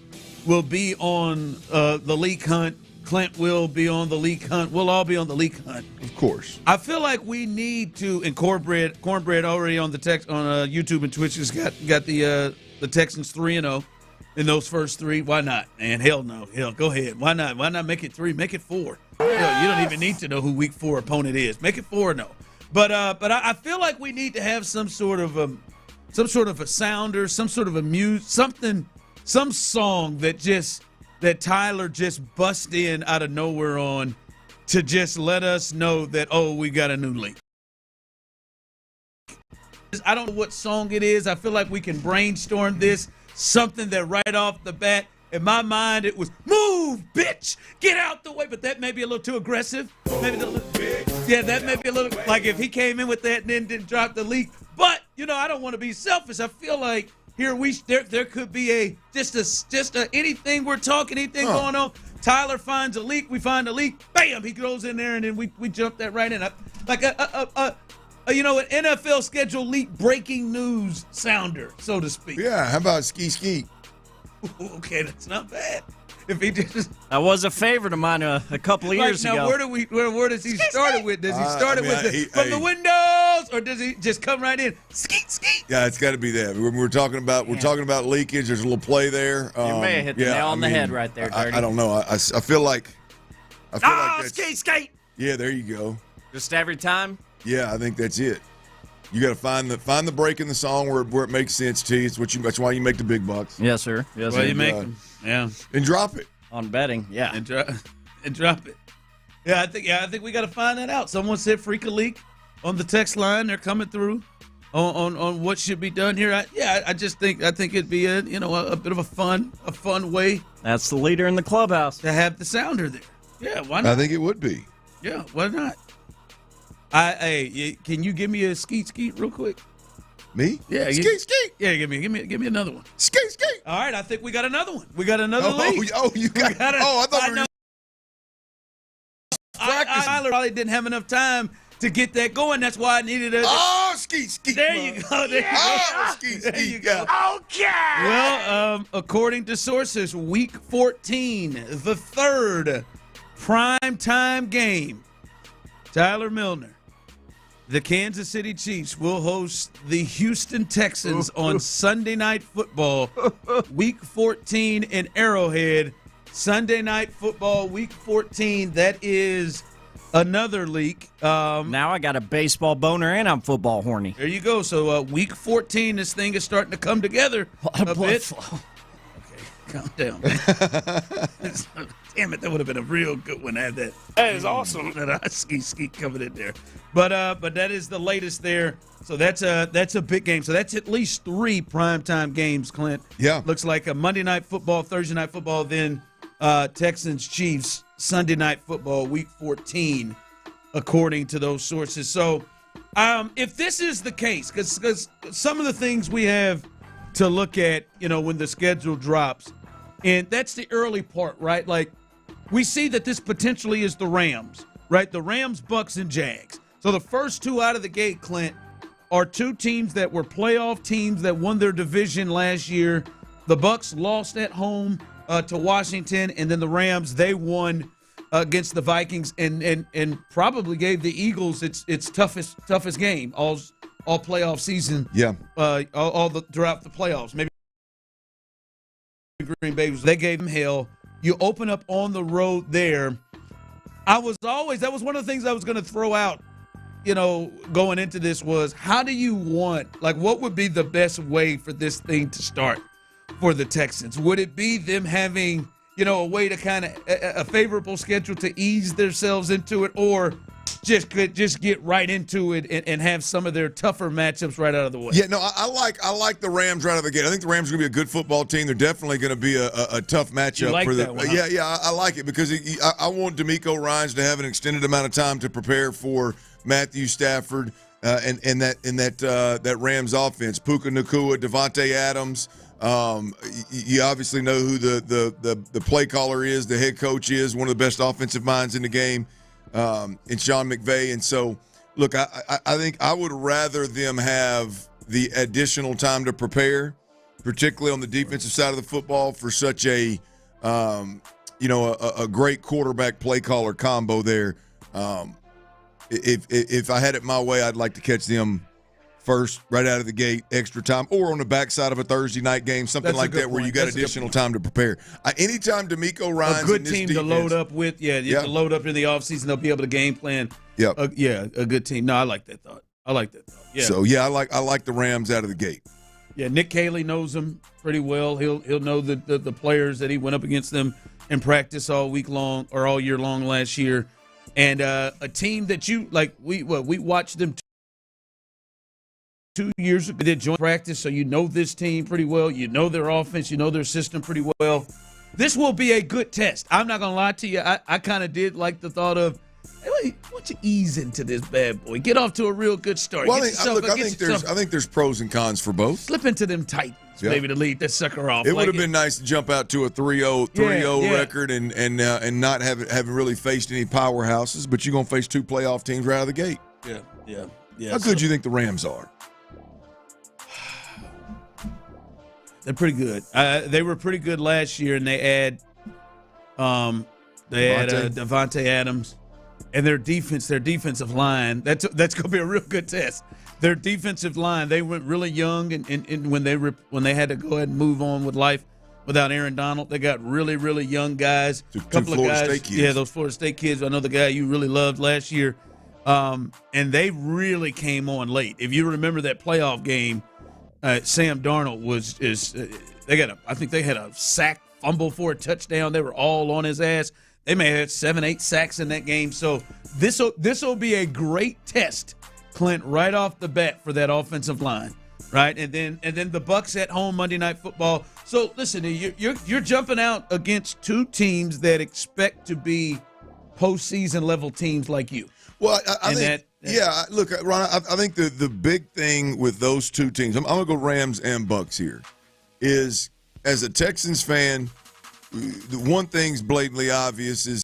will be on the leak hunt. Clint will be on the leak hunt. We'll all be on the leak hunt. Of course. I feel like we need to incorporate Cornbread already on the on YouTube and Twitch has got the Texans 3-0 in those first 3. Why not? Man, hell no. Hell, go ahead. Why not? Why not make it 3? Make it 4. Hell, you don't even need to know who Week 4 opponent is. Make it 4-0. But I feel like we need to have some sort of a sounder, some sort of a some song that Tyler just bust in out of nowhere on to just let us know that, we got a new leak. I don't know what song it is. I feel like we can brainstorm this, something that right off the bat, in my mind, it was, move, bitch, get out the way. But that may be a little too aggressive. That may be a little, like if he came in with that and then didn't drop the leak. But, I don't want to be selfish. I feel like here there could be anything we're talking, anything going on. Tyler finds a leak, we find a leak, bam, he goes in there, and then we jump that right in. Like an NFL schedule leak breaking news sounder, so to speak. Yeah, how about ski? Okay, that's not bad. If he just that was a favorite of mine a couple of years ago. Now, where does he start it with? Does he start it with from the windows, or does he just come right in? Skeet. Yeah, it's got to be that. We're talking about leakage. There's a little play there. You may have hit the nail on the head right there, Dirty. I don't know. I feel like that's, skate. Yeah, there you go. Just every time. Yeah, I think that's it. You got to find the break in the song where it makes sense to you. That's why you make the big bucks. Yes, sir. Yes, well, sir. you make them. Yeah. And drop it. On betting, yeah. And drop it. Yeah, I think we got to find that out. Someone said freak a leak on the text line. They're coming through on what should be done here. I think it'd be a bit of a fun way. That's the leader in the clubhouse to have the sounder there. Yeah, why not? I think it would be. Yeah, why not? Can you give me a skeet real quick? Me? Yeah, skeet. Yeah, give me another one. Skeet. All right, I think we got another one. We got another lead. You got it. I thought we were Tyler probably didn't have enough time to get that going. That's why I needed a. Oh, skeet. There you go. Skeet. There you go. Okay. Well, according to sources, Week 14, the third primetime game. Tyler Milner, the Kansas City Chiefs will host the Houston Texans on Sunday Night Football, Week 14 in Arrowhead. Sunday Night Football, Week 14. That is another leak. Now I got a baseball boner and I'm football horny. There you go. So Week 14, this thing is starting to come together a bit. Okay, calm down. Damn it, that would have been a real good one to have that. That is awesome. That ski coming in there. But that is the latest there. So that's a big game. So that's at least 3 primetime games, Clint. Yeah. Looks like a Monday Night Football, Thursday Night Football, then Texans, Chiefs, Sunday Night Football, Week 14, according to those sources. So if this is the case, because some of the things we have to look at, when the schedule drops, and that's the early part, right? Like, we see that this potentially is the Rams, right? The Rams, Bucks, and Jags. So the first 2 out of the gate, Clint, are 2 teams that were playoff teams that won their division last year. The Bucks lost at home to Washington, and then the Rams, they won against the Vikings and probably gave the Eagles its toughest game all playoff season. Yeah. Throughout the playoffs. Maybe Green Bay, they gave them hell. You open up on the road there. That was one of the things I was going to throw out, going into this was, how do you what would be the best way for this thing to start for the Texans? Would it be them having, a way to kind of a favorable schedule to ease themselves into it, or just get right into it and have some of their tougher matchups right out of the way? Yeah, no, I like the Rams right out of the gate. I think the Rams are going to be a good football team. They're definitely going to be a tough matchup. You like for that one, huh? Yeah, I like it because I want D'Amico Ryans to have an extended amount of time to prepare for Matthew Stafford and that Rams offense. Puka Nacua, Devontae Adams. You obviously know who the play caller is, the head coach is, one of the best offensive minds in the game. And Sean McVay. And so, look, I think I would rather them have the additional time to prepare, particularly on the defensive side of the football, for such a great quarterback play caller combo there. If I had it my way, I'd like to catch them first, right out of the gate, extra time, or on the backside of a Thursday night game, something like that, where you got additional time to prepare. Anytime D'Amico Ryans, a good team to load up with, to load up in the offseason, they'll be able to game plan. Yeah, a good team. No, I like that thought. Yeah. So I like the Rams out of the gate. Yeah, Nick Caley knows them pretty well. He'll know the players that he went up against them in practice all week long or all year long last year, and a team that we watched them 2 years ago. They did joint practice, so you know this team pretty well. You know their offense. You know their system pretty well. This will be a good test. I'm not going to lie to you. I kind of did like the thought of, hey, why don't you ease into this bad boy? Get off to a real good start. Well, I think there's pros and cons for both. Slip into them Titans, maybe, to lead that sucker off. It would have been nice to jump out to a 3-0 record and not having really faced any powerhouses, but you're going to face 2 playoff teams right out of the gate. Yeah. How good do you think the Rams are? They're pretty good. They were pretty good last year, and they add Devontae Adams, and their defensive line. That's going to be a real good test. Their defensive line. They went really young, and when they had to go ahead and move on with life without Aaron Donald, they got really, really young guys. A couple of guys, those Florida State kids. I know the guy you really loved last year. and they really came on late. If you remember that playoff game, Sam Darnold I think they had a sack, fumble for a touchdown. They were all on his ass. They may have had 7-8 sacks in that game. So this will be a great test, Clint, right off the bat for that offensive line, right? And then the Bucs at home Monday Night Football. So listen, you're jumping out against two teams that expect to be postseason level teams like you. Well, I think look, Ron, I think the big thing with those two teams, I'm going to go Rams and Bucs here, is as a Texans fan, the one thing's blatantly obvious is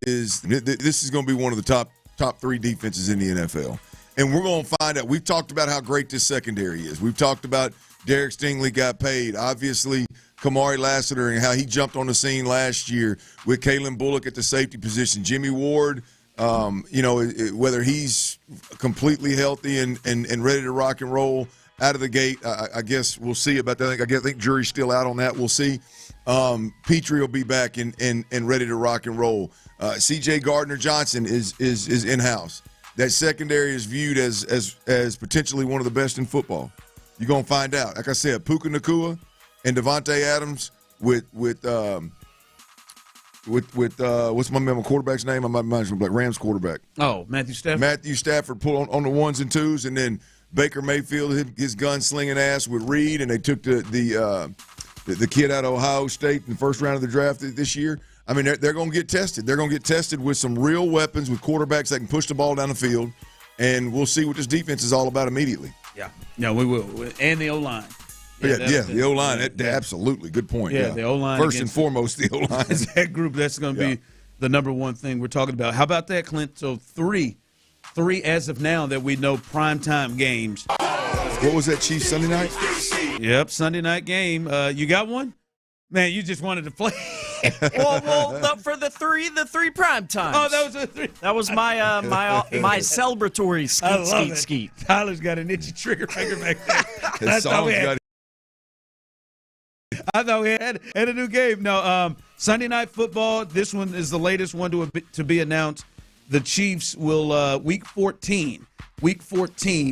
this is going to be one of the top three defenses in the NFL. And we're going to find out. We've talked about how great this secondary is. We've talked about Derek Stingley got paid. Obviously, Kamari Lassiter and how he jumped on the scene last year with Kalen Bullock at the safety position. Jimmy Ward, whether he's completely healthy and ready to rock and roll out of the gate, I guess we'll see about that. I think jury's still out on that. We'll see. Petrie will be back and ready to rock and roll. C.J. Gardner-Johnson is in-house. That secondary is viewed as potentially one of the best in football. You're going to find out. Like I said, Puka Nacua and Devontae Adams with what's my quarterback's name? My mind's like Rams quarterback. Oh, Matthew Stafford. Matthew Stafford pulled on the ones and twos, and then Baker Mayfield his gunslinging ass with Reed, and they took the kid out of Ohio State in the first round of the draft this year. I mean, they're going to get tested. They're going to get tested with some real weapons, with quarterbacks that can push the ball down the field, and we'll see what this defense is all about immediately. Yeah, no, we will, and the O-line. The O-line. Absolutely, good point. Yeah, the O-line. First and foremost, the O-line. That group, that's going to be the number one thing we're talking about. How about that, Clint? So three as of now that we know primetime games. What was that, Chiefs Sunday night? Yep, Sunday night game. You got one? Man, you just wanted to play. well, for the three prime times. Oh, that was the three. That was my celebratory skeet. Tyler's got an itchy trigger finger back there. I thought we had a new game. No, Sunday Night Football. This one is the latest one to be announced. The Chiefs will Week 14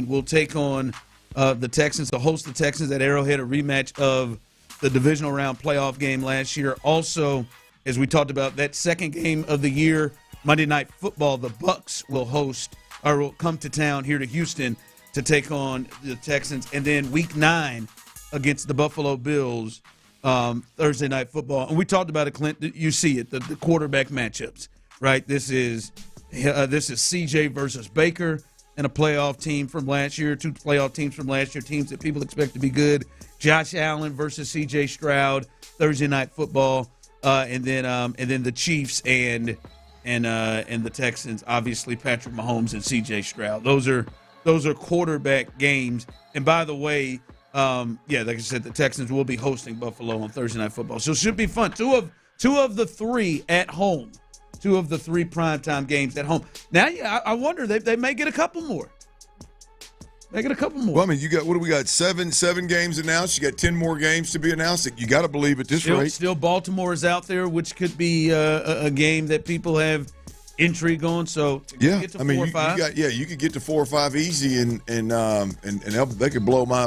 will take on the Texans to host the Texans at Arrowhead, a rematch of the divisional round playoff game last year. Also, as we talked about, that second game of the year, Monday Night Football, the Bucs will come to town here to Houston to take on the Texans. And then Week 9 against the Buffalo Bills, Thursday Night Football. And we talked about it, Clint. You see it, the quarterback matchups, right? This is CJ versus Baker and a playoff team from last year, two playoff teams from last year, teams that people expect to be good. Josh Allen versus C.J. Stroud, Thursday Night Football, and then the Chiefs and the Texans. Obviously, Patrick Mahomes and C.J. Stroud. Those are quarterback games. And by the way, like I said, the Texans will be hosting Buffalo on Thursday Night Football, so it should be fun. Two of the three at home. Two of the three primetime games at home. Now, I wonder they may get a couple more. Well, I mean, what do we got? Seven games announced. You got 10 more games to be announced. You got to believe at this rate. Still, Baltimore is out there, which could be a game that people have intrigue on. So get to 4 or 5. You could get to 4 or 5 easy, and they could blow my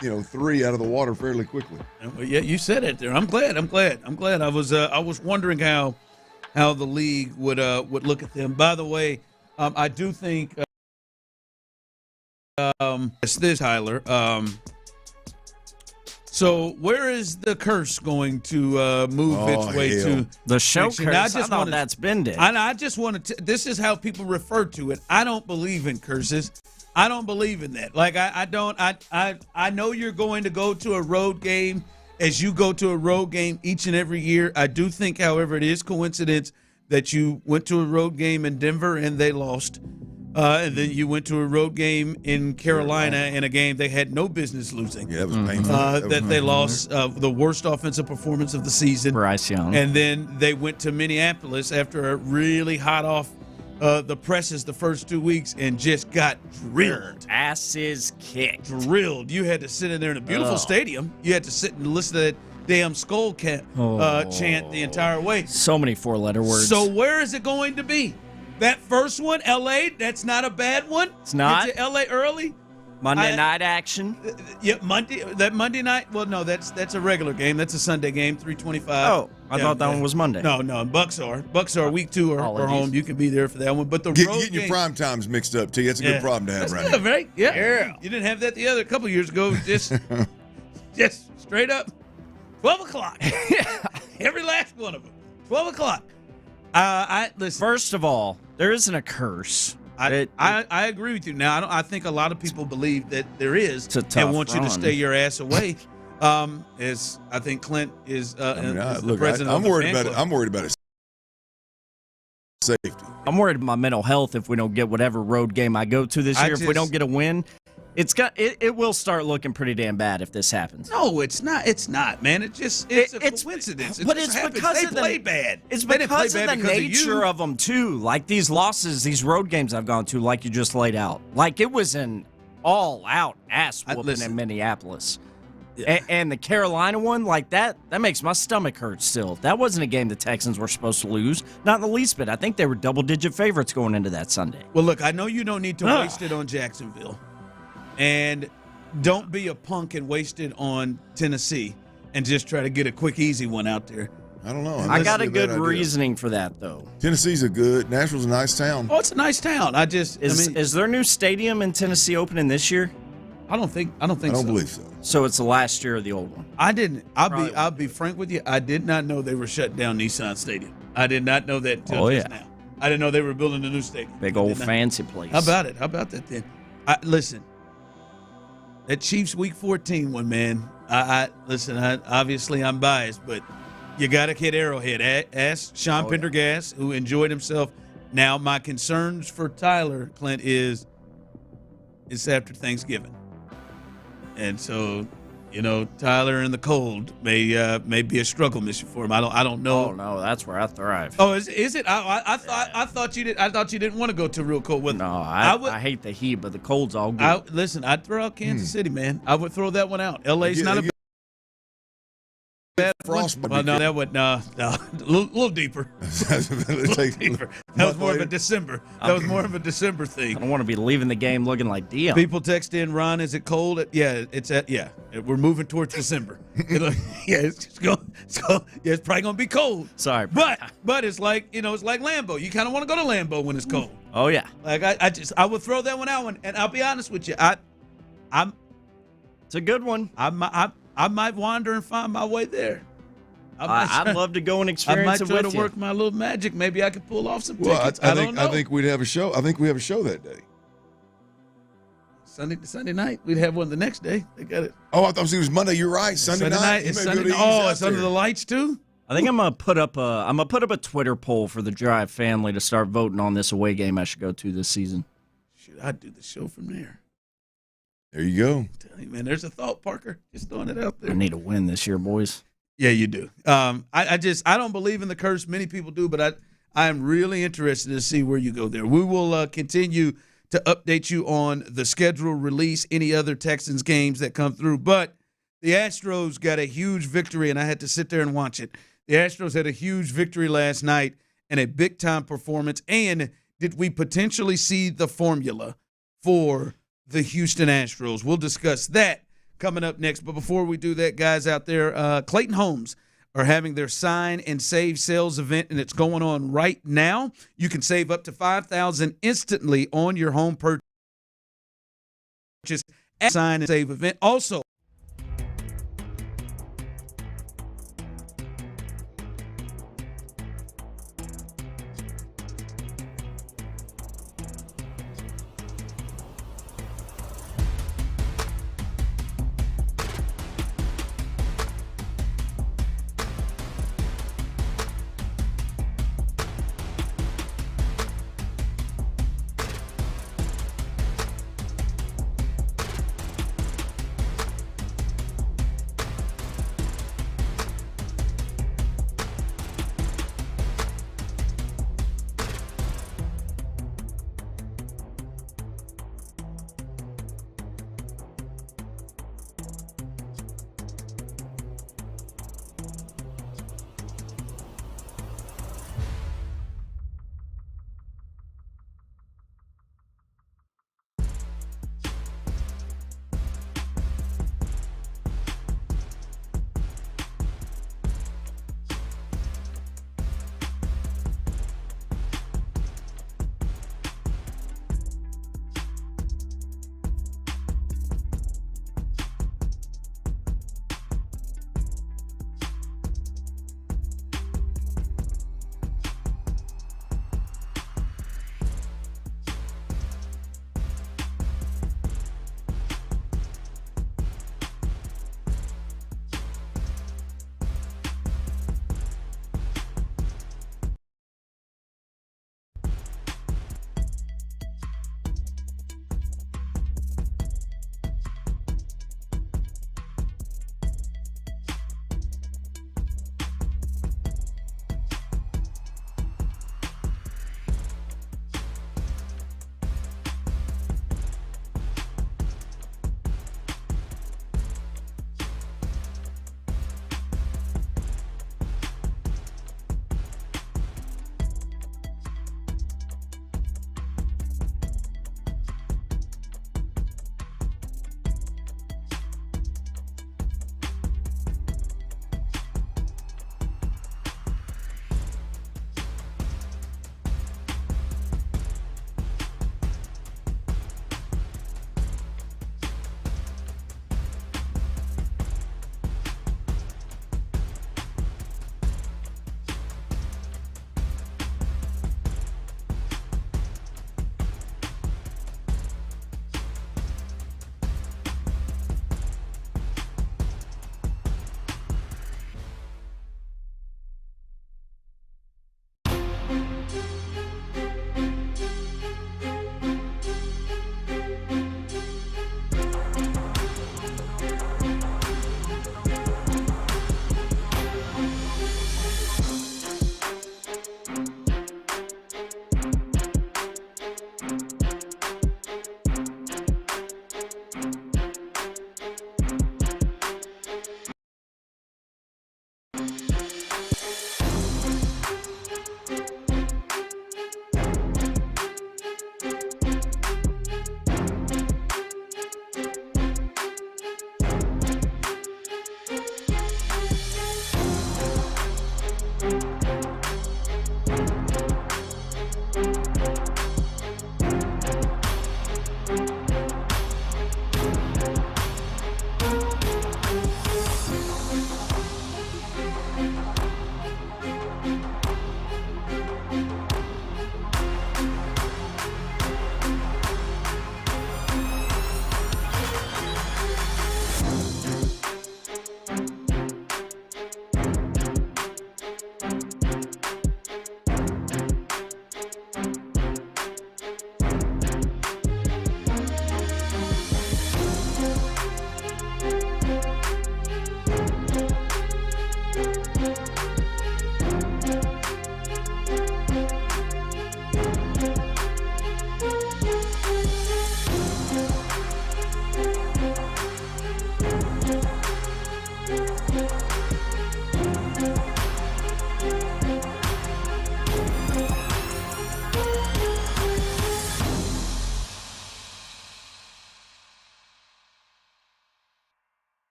3 out of the water fairly quickly. Yeah, you said it there. I'm glad. I was wondering how the league would look at them. By the way, I do think. It's this, Tyler. So where is the curse going to move its way to? The show curse? I thought that's been dead. I just want to – this is how people refer to it. I don't believe in curses. I don't believe in that. Like, I don't – I know you're going to go to a road game as you go to a road game each and every year. I do think, however, it is coincidence that you went to a road game in Denver and they lost. And then you went to a road game in Carolina in a game they had no business losing. Yeah, that was painful. That they lost the worst offensive performance of the season. Bryce Young. And then they went to Minneapolis after a really hot off the presses the first 2 weeks and just got drilled. Asses kicked. Drilled. You had to sit in there in a beautiful stadium. You had to sit and listen to that damn skull chant the entire way. So many 4-letter words. So where is it going to be? That first one, L.A., that's not a bad one. It's not. Get to L.A. early. Monday night action. Yeah, Monday night. Well, no, that's a regular game. That's a Sunday game, 3:25. Oh, I thought that one was Monday. No, Bucks are week 2 or home. You can be there for that one. But the road getting your prime times mixed up too. That's a good problem to have, that's right? Good, right? Yeah. You didn't have that the other couple years ago. Just straight up, 12 o'clock. Every last one of them, 12 o'clock. Listen. First of all, there isn't a curse. I agree with you. Now, I think a lot of people believe that there is and want you to run. stay your ass away. As I think Clint is the president I'm of the worried fan about club. it. I'm worried about his safety. I'm worried about my mental health if we don't get whatever road game I go to this year. If we don't get a win, it will start looking pretty damn bad if this happens. No, it's not. It's not, man. It's a coincidence. But it's because they play bad. It's They didn't play because of bad the because nature of them too. Like these losses, these road games I've gone to, like you just laid out. Like it was an all-out ass whooping in Minneapolis. And the Carolina one, like that makes my stomach hurt still. That wasn't a game the Texans were supposed to lose. Not in the least bit. I think they were double-digit favorites going into that Sunday. Well, look, I know you don't need to waste it on Jacksonville. And don't be a punk and waste it on Tennessee and just try to get a quick, easy one out there. I don't know. I got a good reasoning for that, though. Tennessee's Nashville's a nice town. Oh, it's a nice town. Is their new stadium in Tennessee opening this year? I don't believe so. So it's the last year of the old one. I'll be frank with you. I did not know they were shutting down Nissan Stadium. I did not know that until just now. I didn't know they were building a new stadium. Big old fancy place. How about it? How about that then? Listen, that Chiefs Week 14 one, man. Obviously I'm biased, but you got to hit Arrowhead. Ask Sean Pendergast, who enjoyed himself. Now, my concerns for Tyler, Clint, is it's after Thanksgiving. And so, Tyler in the cold may be a struggle mission for him. I don't know. Oh no, that's where I thrive. Oh, is it? I thought you did. I thought you didn't want to go to real cold weather. No, I hate the heat, but the cold's all good. Listen, I'd throw out Kansas City, man. I would throw that one out. LA's not a bad frost. Well, no, that would a little deeper. That was more of a December. That was more of a December thing. I don't want to be leaving the game looking like Dion. People text in, Ron, is it cold? We're moving towards December. It's probably gonna be cold. Sorry, but it's like it's like Lambeau. You kind of want to go to Lambeau when it's cold. Oh yeah. Like I would throw that one out, and I'll be honest with you, it's a good one. I might wander and find my way there. I'd love to go and experience it with you. I might try to work my little magic. Maybe I could pull off some tickets. I think we'd have a show. I think we have a show that day. Sunday night. We'd have one the next day. They got it. Oh, I thought it was Monday. You're right. Sunday night. It's Sunday night. Oh, it's under the lights too. I think I'm gonna put up a Twitter poll for the Drive family to start voting on this away game I should go to this season. Should I do the show from there? There you go. I'm telling you, man, there's a thought, Parker. Just throwing it out there. I need a win this year, boys. Yeah, you do. I don't believe in the curse. Many people do, but I am really interested to see where you go there. We will continue to update you on the schedule release, any other Texans games that come through. But the Astros got a huge victory, and I had to sit there and watch it. The Astros had a huge victory last night and a big-time performance. And did we potentially see the formula for the Houston Astros? We'll discuss that coming up next. But before we do that, guys out there, Clayton Homes are having their sign and save sales event, and it's going on right now. You can save up to $5,000 instantly on your home purchase at sign and save event. Also,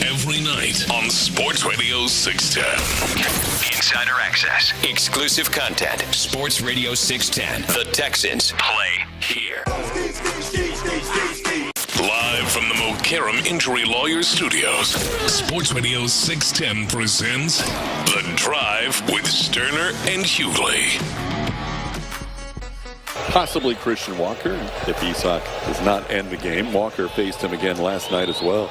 Every night on Sports Radio 610. Insider access. Exclusive content. Sports Radio 610. The Texans play here. Live from the Mokaram Injury Lawyers Studios, Sports Radio 610 presents The Drive with Stoerner and Hughley. Possibly Christian Walker if Isak does not end the game. Walker faced him again last night as well.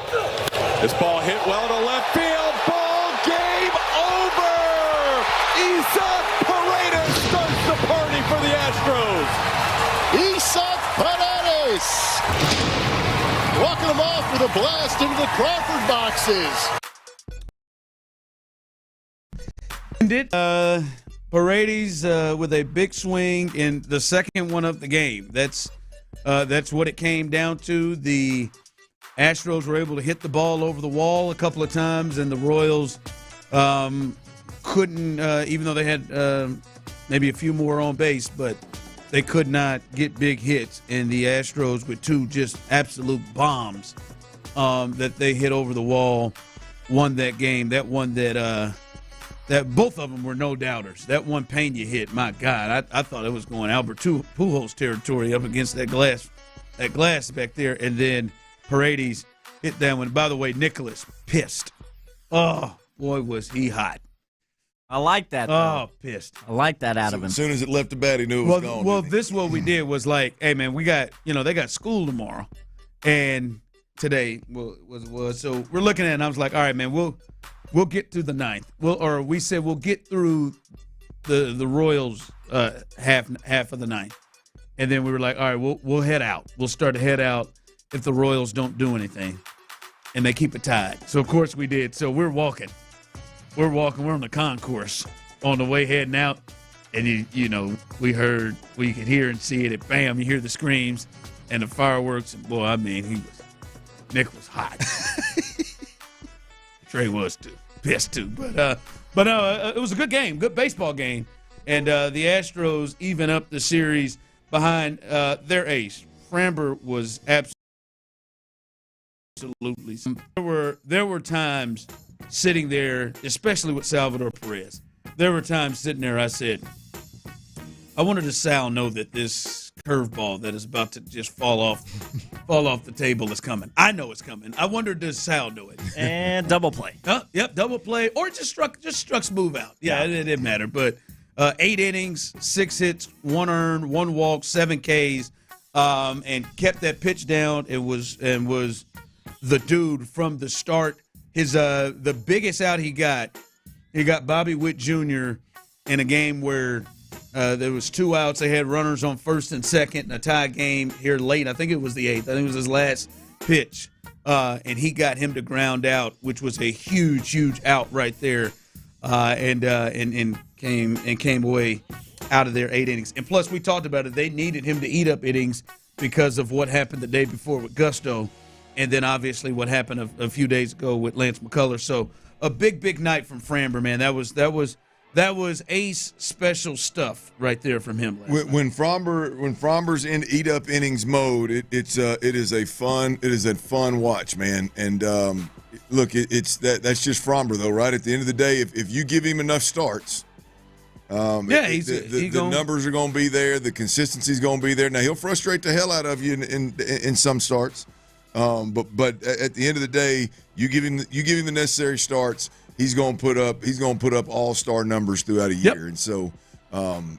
This ball hit well to left field. Ball game over. Isak Paredes starts the party for the Astros. Isak Paredes walking them off with a blast into the Crawford boxes. Paredes with a big swing in the second one of the game. That's what it came down to. The Astros were able to hit the ball over the wall a couple of times, and the Royals couldn't, even though they had maybe a few more on base, but they could not get big hits. And the Astros, with two just absolute bombs that they hit over the wall, won that game. That one that both of them were no doubters. That one Payne hit, my God, I thought it was going Albert Pujols territory up against that glass back there, and then Paredes hit that one. By the way, Nicholas pissed. Oh, boy, was he hot. I like that, though. Oh, pissed. I like that out of him. As soon as it left the bat, he knew it was gone. Well, this what we did was like, hey, man, we got, they got school tomorrow. And today was so we're looking at it, and I was like, all right, man, we'll get through the ninth. We said we'll get through the Royals half of the ninth. And then we were like, all right, we'll head out. We'll start to head out if the Royals don't do anything. And they keep it tied. So, of course, we did. So we're walking. We're on the concourse on the way heading out. And, we could hear and see it. And bam, you hear the screams and the fireworks. And, boy, I mean, Nick was hot. Trey was too. Pissed too. But no, it was a good game, good baseball game. And the Astros even up the series behind their ace. Framber was absolutely. There were times sitting there, especially with Salvador Perez. There were times sitting there I said, I wanted to Sal know that this curveball that is about to just fall off the table is coming. I know it's coming. I wonder, does Sal know it? And double play. Yep, double play, or just struck smooth out. Yeah, it didn't matter. But 8 innings, 6 hits, 1 earned, 1 walk, 7 Ks, and kept that pitch down. It was the dude from the start. His the biggest out he got Bobby Witt Jr. in a game where there was 2 outs. They had runners on first and second in a tie game here late. I think it was the 8th. I think it was his last pitch, and he got him to ground out, which was a huge out right there, and came away out of their 8 innings. And plus, we talked about it. They needed him to eat up innings because of what happened the day before with Gusto, and then obviously what happened a few days ago with Lance McCullers. So a big night from Framber, man. That was ace special stuff right there from him last night. When Framber's in eat up innings mode, it is a fun watch, man. And look, that's just Framber though, right? At the end of the day, if you give him enough starts, the numbers are going to be there, the consistency is going to be there. Now he'll frustrate the hell out of you in some starts, but at the end of the day, you give him the necessary starts. He's going to put up all-star numbers throughout a year. Yep. And so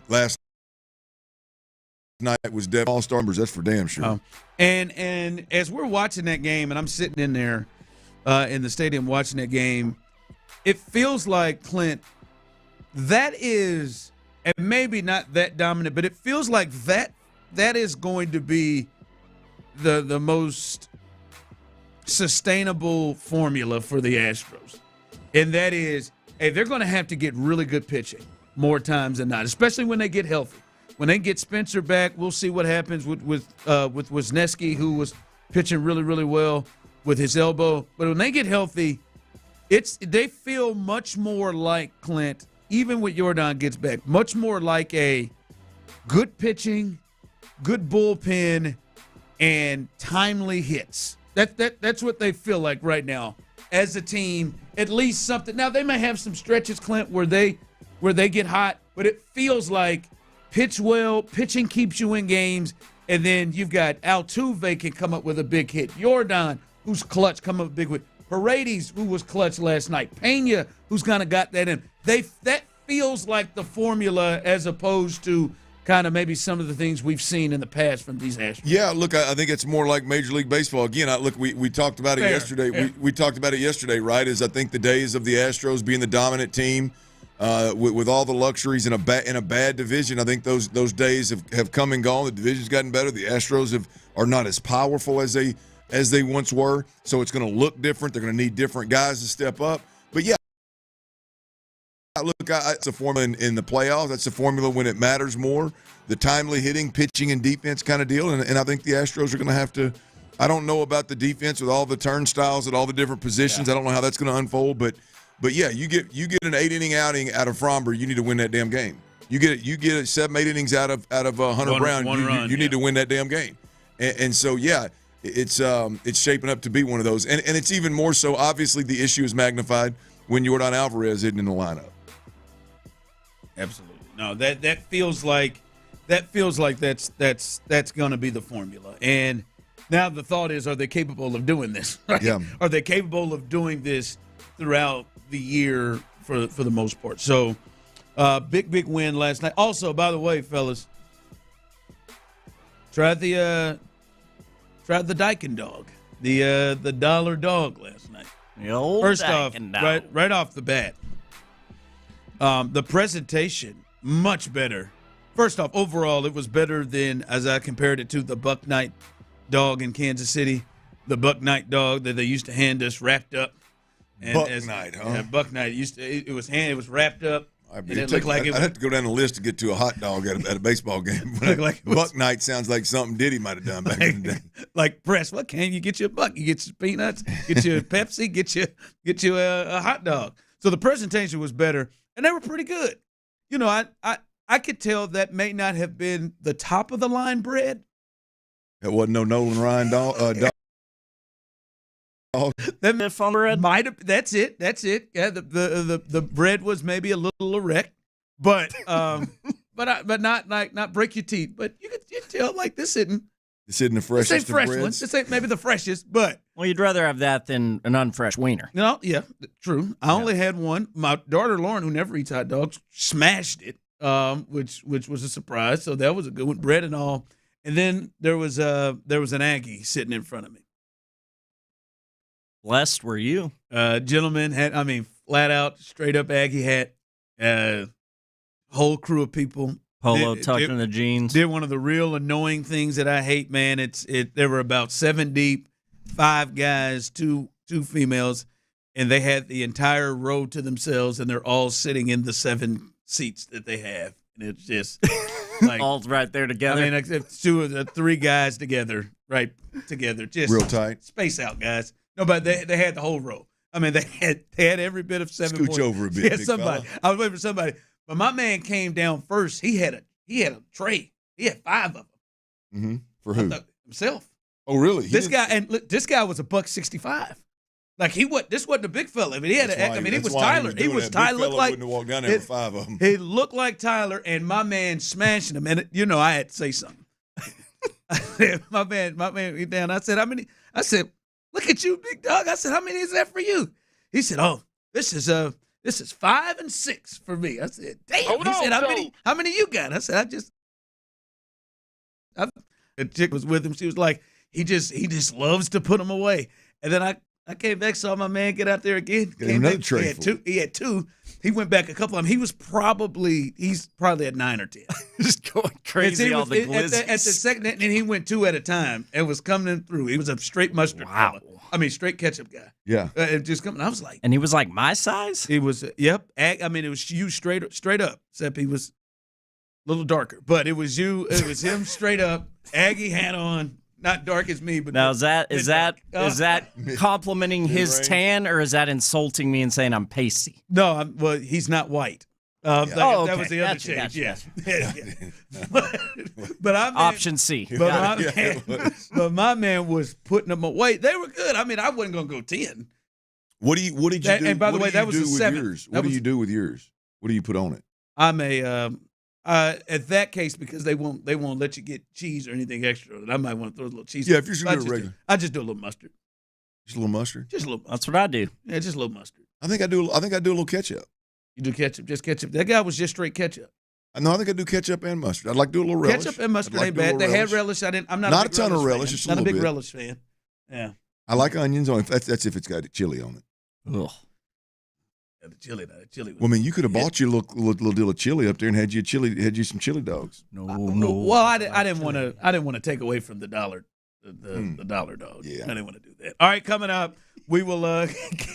last night was definitely all-star numbers. That's for damn sure. And as we're watching that game, and I'm sitting in there in the stadium watching that game, it feels like, Clint, that is, and maybe not that dominant, but it feels like that is going to be the most sustainable formula for the Astros. And that is, hey, they're going to have to get really good pitching more times than not, especially when they get healthy. When they get Spencer back, we'll see what happens with Wisniewski, who was pitching really, really well with his elbow. But when they get healthy, they feel much more like, Clint, even when Jordan gets back, much more like a good pitching, good bullpen, and timely hits. That's what they feel like right now as a team. At least something. Now, they may have some stretches, Clint, where they get hot, but it feels like pitch well, pitching keeps you in games, and then you've got Altuve can come up with a big hit. Jordan, who's clutch, come up with a big hit. Paredes, who was clutch last night. Pena, who's kind of got that in. That feels like the formula as opposed to kind of maybe some of the things we've seen in the past from these Astros. Yeah, look, I think it's more like Major League Baseball. Again, we talked about it yesterday. Fair. We talked about it yesterday, right? Is I think the days of the Astros being the dominant team with all the luxuries in a bad division, I think those days have come and gone. The division's gotten better. The Astros are not as powerful as they once were, so it's going to look different. They're going to need different guys to step up. But yeah, look, it's a formula in the playoffs. That's a formula when it matters more. The timely hitting, pitching, and defense kind of deal. And I think the Astros are going to have to – I don't know about the defense with all the turnstiles at all the different positions. Yeah. I don't know how that's going to unfold. But yeah, you get an 8-inning outing out of Framber, you need to win that damn game. You get 7-8 innings out of Hunter Brown, you need to win that damn game. And so, yeah, it's shaping up to be one of those. And it's even more so, obviously, the issue is magnified when Yordan Alvarez isn't in the lineup. Absolutely. No, that feels like that's going to be the formula. And now the thought is, are they capable of doing this? Right? Yeah. Are they capable of doing this throughout the year for the most part. So, big win last night. Also, by the way, fellas, tried the Dyken dog, the dollar dog last night. The old First Dyken off, dog. right off the bat, the presentation much better. First off, overall, it was better than, as I compared it to the Buck Knight dog in Kansas City, the Buck Knight dog that they used to hand us wrapped up. And Buck Knight, huh? Yeah, Buck Knight. It was wrapped up. It looked like I'd have to go down the list to get to a hot dog at a baseball game. Buck Knight sounds like something Diddy might have done back in the day. Like, Press, what can you get you a buck? You get your peanuts, get you a Pepsi, get you a hot dog. So the presentation was better, and they were pretty good. You know, I could tell that may not have been the top of the line bread. It wasn't no Nolan Ryan dog. That might have. That's it. Yeah, the bread was maybe a little erect, but not break your teeth. But you could tell like this isn't the freshest. This ain't fresh ones. This ain't maybe the freshest, but you'd rather have that than an unfresh wiener. No, yeah, true. I only had one. My daughter Lauren, who never eats hot dogs, smashed it, which was a surprise. So that was a good one, bread and all. And then there was an Aggie sitting in front of me. Blessed were you. Gentleman had, flat out, straight up Aggie hat. Whole crew of people. Polo tucked in the jeans. Did one of the real annoying things that I hate, man. There were about 7 deep, 5 guys, two females, and they had the entire row to themselves, and they're all sitting in the 7 seats that they have. And it's just like all right there together. Except 2 of the 3 guys together, right together. Just real tight. Space out, guys. No, but they had the whole row. They had every bit of 7 Scooch points. over a bit, big somebody. fella. I was waiting for somebody. But my man came down first. He had a tray. He had 5 of them. Mm-hmm. For who? Himself. Oh, really? This guy was a $165. Like this wasn't a big fella. He had he was Tyler. He was Tyler. Looked like wouldn't have walked down there with 5 of them. He looked like Tyler, and my man smashing him. And I had to say something. I said, my man, he down. I said, how many? I said, look at you, big dog. I said, how many is that for you? He said, oh, this is 5 and 6 for me. I said, damn. He said, how many you got? I said, the chick was with him. She was like, he just loves to put them away. And then I came back, saw my man get out there again. Came another back, tray. He had 2. He went back a couple of them. He's probably at 9 or 10. Just going crazy on the glizzies. At the second, and he went 2 at a time and was coming through. He was a straight mustard. Wow. Fella. Straight ketchup guy. Yeah. Just coming. I was like. And he was like my size? He was, yep. It was you straight up, except he was a little darker. But it was you. It was him straight up. Aggie hat on. Not dark as me, but now is that complimenting his tan, or is that insulting me and saying I'm pasty? No, he's not white. Okay. That was the other change. Yes. But option C. But my man was putting them away. They were good. I wasn't gonna go 10. What did you do? And by the way, that was a 7. What do you do with yours? What do you put on it? I'm at that case, because they won't let you get cheese or anything extra. I might want to throw a little cheese. Yeah, if you're just doing regular, I just do a little mustard. Just a little mustard. Just a little. That's what I do. Yeah, just a little mustard. I think I do a little ketchup. You do ketchup, just ketchup. That guy was just straight ketchup. No, I think I do ketchup and mustard. I'd like to do a little relish. Ketchup and mustard ain't bad. They had relish. I'm not a ton of relish. Just not a big bit. relish fan. Yeah. I like onions on it. That's if it's got chili on it. Ugh. Yeah, the chili. Well, you could have bought you a little deal of chili up there and had you some chili dogs. No. Well, I didn't want to take away from the dollar, the dollar dog. Yeah. I didn't want to do that. All right, coming up, we will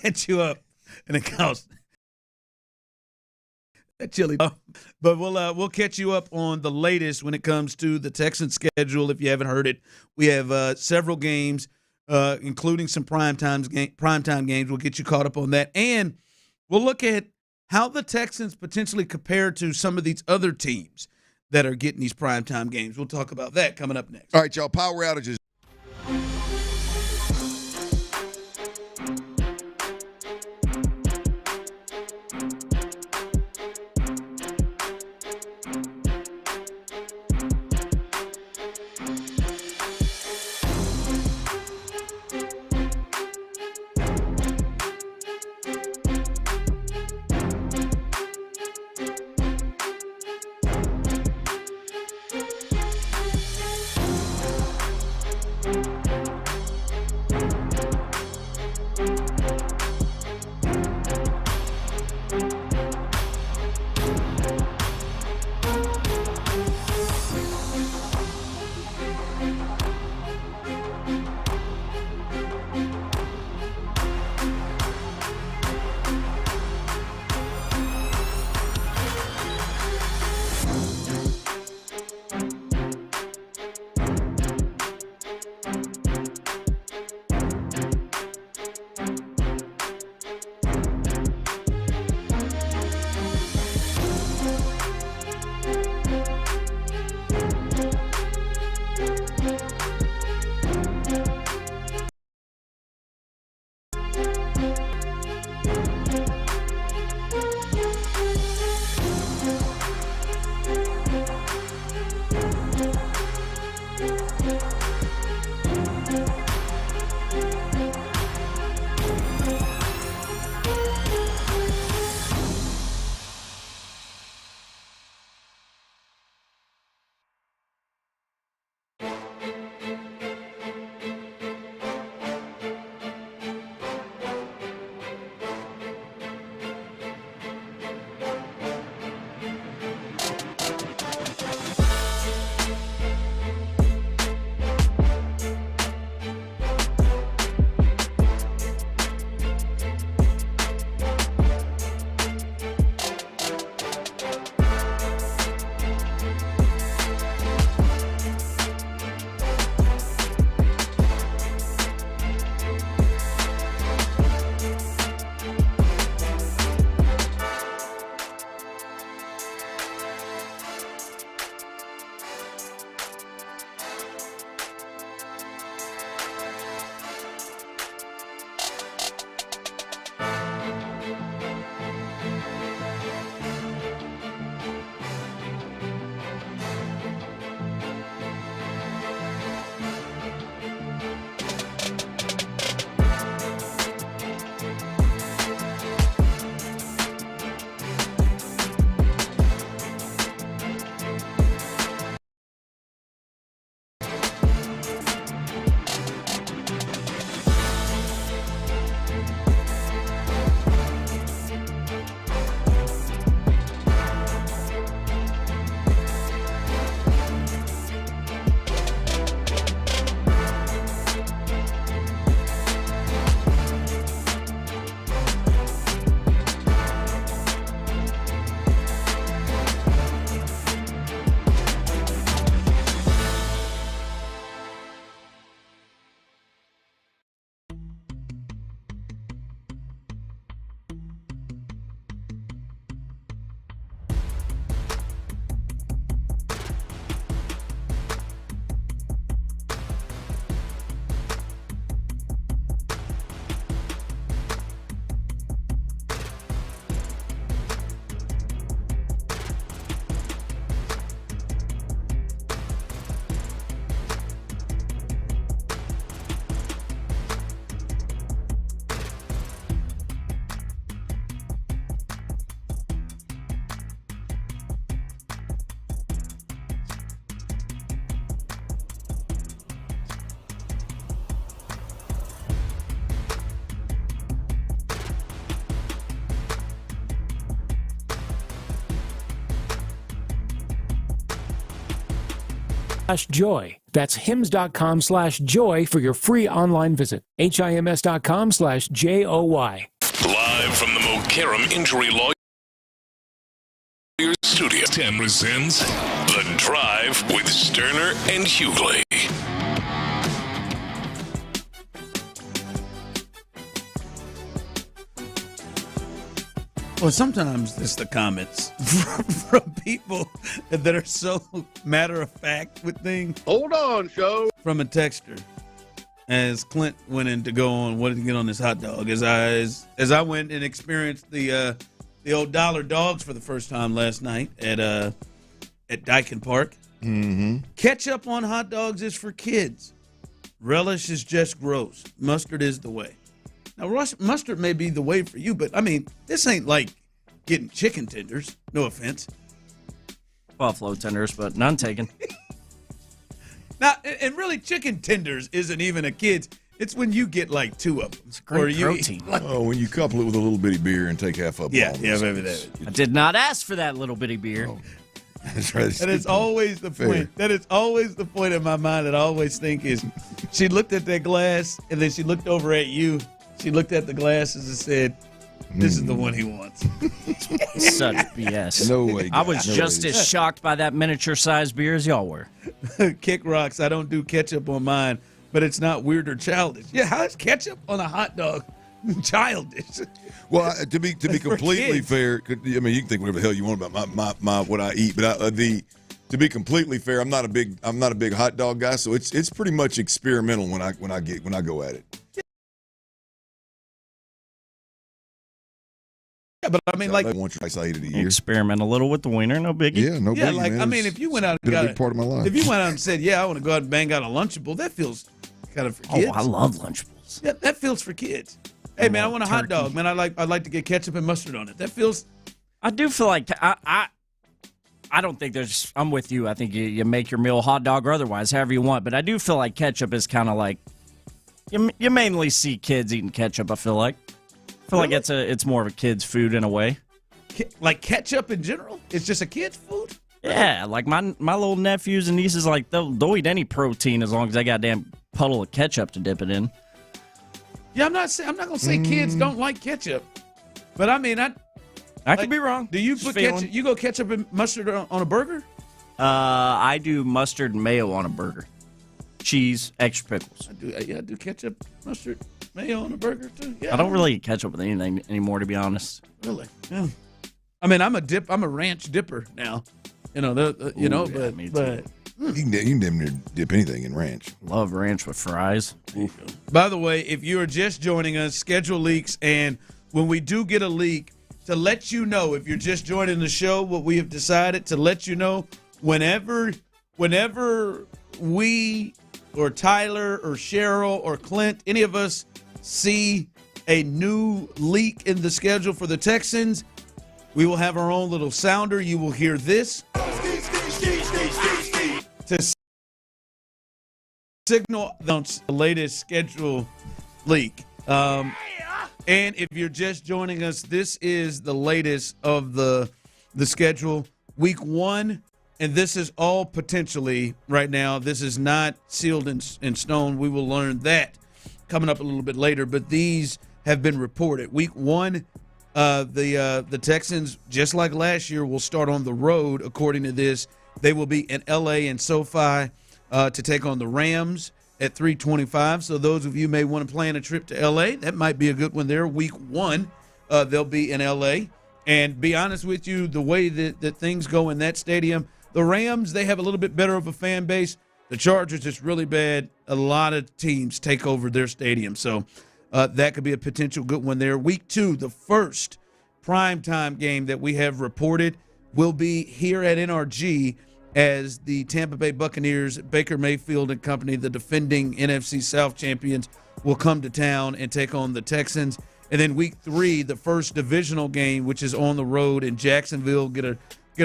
get you up, and it costs that chili. But we'll catch you up on the latest when it comes to the Texans schedule. If you haven't heard it, we have several games, including some primetime games. We'll get you caught up on that, and we'll look at how the Texans potentially compare to some of these other teams that are getting these primetime games. We'll talk about that coming up next. All right, y'all. Power outages. HIMS.com/joy. That's HIMS.com/joy for your free online visit. HIMS.com/JOY. Live from the Mokaram Injury Lawyers Studio, 10 presents The Drive with Stoerner and Hughley. Well, sometimes it's the comments from people that are so matter of fact with things. Hold on, show. From a texter, as Clint went in to go on, what did he get on this hot dog? As I went and experienced the old dollar dogs for the first time last night at Dyken Park. Mm-hmm. Ketchup on hot dogs is for kids. Relish is just gross. Mustard is the way. Now, mustard may be the way for you, but, I mean, this ain't like getting chicken tenders. No offense. Buffalo tenders, but none taken. Now, and really, chicken tenders isn't even a kid's. It's when you get like two of them. It's great protein. When you couple it with a little bitty beer and take half up. Yeah, maybe that. I did not ask for that little bitty beer. Oh. That's right. And it's always the point. That is always the point in my mind that I always think is she looked at that glass and then she looked over at you. She looked at the glasses and said, "This is the one he wants." Such BS. No way. I was just as shocked by that miniature-sized beer as y'all were. Kick rocks. I don't do ketchup on mine, but it's not weird or childish. Yeah, how is ketchup on a hot dog childish? Well, to be completely fair, I mean, you can think whatever the hell you want about my what I eat, but to be completely fair, I'm not a big hot dog guy, so it's pretty much experimental when I go at it. Yeah, but I mean, like once or twice I eat it a year. Experiment a little with the wiener, no biggie. Yeah, no biggie. Yeah, like man. I mean, if you went out and got got a big part of my life. If you went out and said, "Yeah, I want to go out and bang out a Lunchable," that feels kind of for kids. Oh, I love Lunchables. Yeah, that feels for kids. Hey, man, I want a hot dog, man. I'd like to get ketchup and mustard on it. That feels. I do feel like I don't think there's. I'm with you. I think you make your meal hot dog or otherwise, however you want. But I do feel like ketchup is kind of like you mainly see kids eating ketchup. I feel like like it's more of a kid's food in a way. Like ketchup in general, it's just a kid's food. Yeah, like my little nephews and nieces, like they'll eat any protein as long as they got a damn puddle of ketchup to dip it in. Yeah, I'm not gonna say kids don't like ketchup, but I mean I could be wrong. Do you put ketchup? You go ketchup and mustard on a burger? I do mustard and mayo on a burger, cheese, extra pickles. I do ketchup, mustard, mayo on a burger too. Yeah, I don't really eat ketchup with anything anymore, to be honest. Really? Yeah. I mean, I'm a ranch dipper now. You know, but me too. You can damn near dip anything in ranch. Love ranch with fries. By the way, if you are just joining us, schedule leaks, and when we do get a leak, to let you know, if you're just joining the show, what we have decided to let you know, whenever we or Tyler or Cheryl or Clint, any of us see a new leak in the schedule for the Texans, we will have our own little sounder. You will hear this to signal the latest schedule leak. And if you're just joining us, this is the latest of the schedule. Week 1, and this is all potentially right now. This is not sealed in stone. We will learn that coming up a little bit later, but these have been reported. Week 1, the Texans, just like last year, will start on the road. According to this, they will be in L.A. and SoFi to take on the Rams at 3:25. So those of you may want to plan a trip to L.A., that might be a good one there. Week 1, they'll be in L.A. And be honest with you, the way that things go in that stadium, the Rams, they have a little bit better of a fan base. The Chargers, it's really bad. A lot of teams take over their stadium. So that could be a potential good one there. Week 2, the first primetime game that we have reported will be here at NRG as the Tampa Bay Buccaneers, Baker Mayfield and company, the defending NFC South champions, will come to town and take on the Texans. And then week 3, the first divisional game, which is on the road in Jacksonville, get a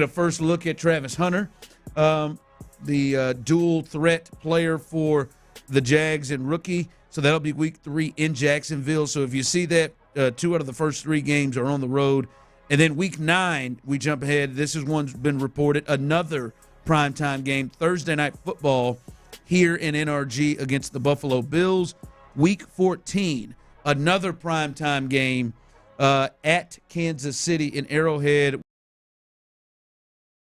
first look at Travis Hunter, the dual threat player for the Jags and rookie. So that'll be week 3 in Jacksonville. So if you see that, 2 out of the first 3 games are on the road. And then week 9, we jump ahead. This is one's been reported. Another primetime game. Thursday Night Football here in NRG against the Buffalo Bills. Week 14, another primetime game at Kansas City in Arrowhead.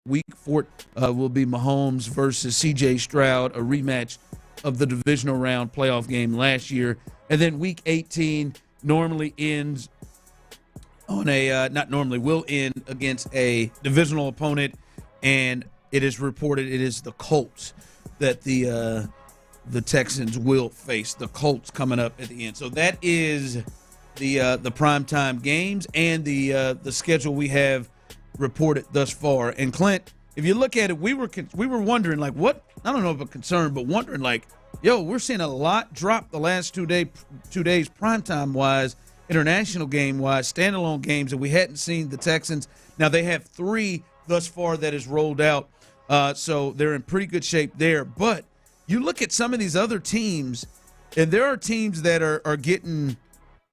Week 4 will be Mahomes versus C.J. Stroud, a rematch of the divisional round playoff game last year. And then Week 18 normally ends on will end against a divisional opponent, and it is reported it is the Colts that the Texans will face. The Colts coming up at the end. So that is the primetime games and the schedule we have reported thus far. And Clint, if you look at it, we were wondering, like, what, I don't know if a concern, but wondering, like, yo, we're seeing a lot drop the last 2 days primetime wise, international game wise, standalone games, and we hadn't seen the Texans. Now they have 3 thus far that is rolled out, so they're in pretty good shape there. But you look at some of these other teams, and there are teams that are getting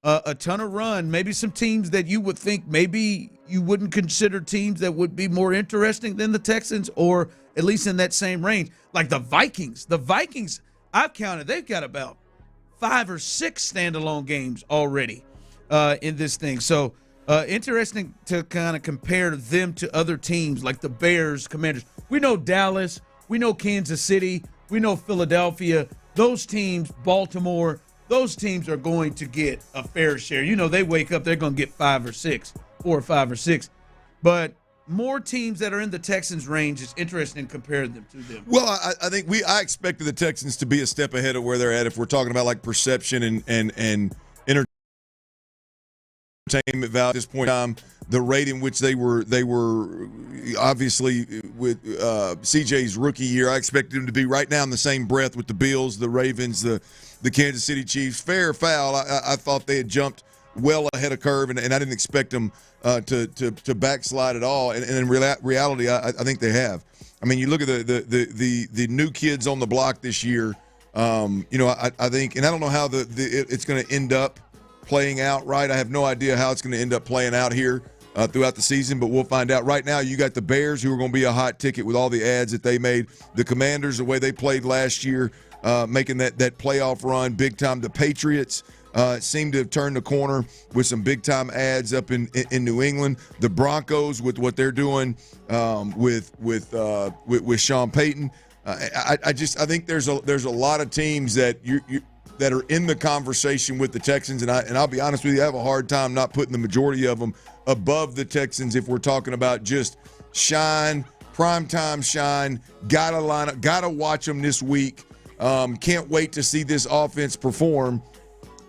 a ton of run, maybe some teams that you would think maybe you wouldn't consider teams that would be more interesting than the Texans, or at least in that same range. Like the Vikings. The Vikings, I've counted, they've got about 5 or 6 standalone games already in this thing. So interesting to kind of compare them to other teams like the Bears, Commanders. We know Dallas, we know Kansas City, we know Philadelphia. Those teams, Baltimore, those teams are going to get a fair share. You know, they wake up, they're going to get 5 or 6, 4 or 5 or 6. But more teams that are in the Texans' range, is interesting in comparing them to them. Well, I think I expected the Texans to be a step ahead of where they're at if we're talking about like perception and entertainment value at this point in time. The rate in which they were obviously with CJ's rookie year, I expected them to be right now in the same breath with the Bills, the Ravens, the Kansas City Chiefs. Fair or foul, I thought they had jumped well ahead of curve, and I didn't expect them to backslide at all. And in reality, I think they have. I mean, you look at the new kids on the block this year. I think, and I don't know how it's going to end up playing out. Right, I have no idea how it's going to end up playing out here throughout the season, but we'll find out. Right now, you got the Bears, who are going to be a hot ticket with all the ads that they made. The Commanders, the way they played last year, making that playoff run big time. The Patriots seem to have turned the corner with some big time ads up in New England. The Broncos with what they're doing with Sean Payton. I think there's a lot of teams that that are in the conversation with the Texans, and I'll be honest with you, I have a hard time not putting the majority of them above the Texans if we're talking about just shine, primetime shine. Gotta line up, gotta watch them this week. Can't wait to see this offense perform,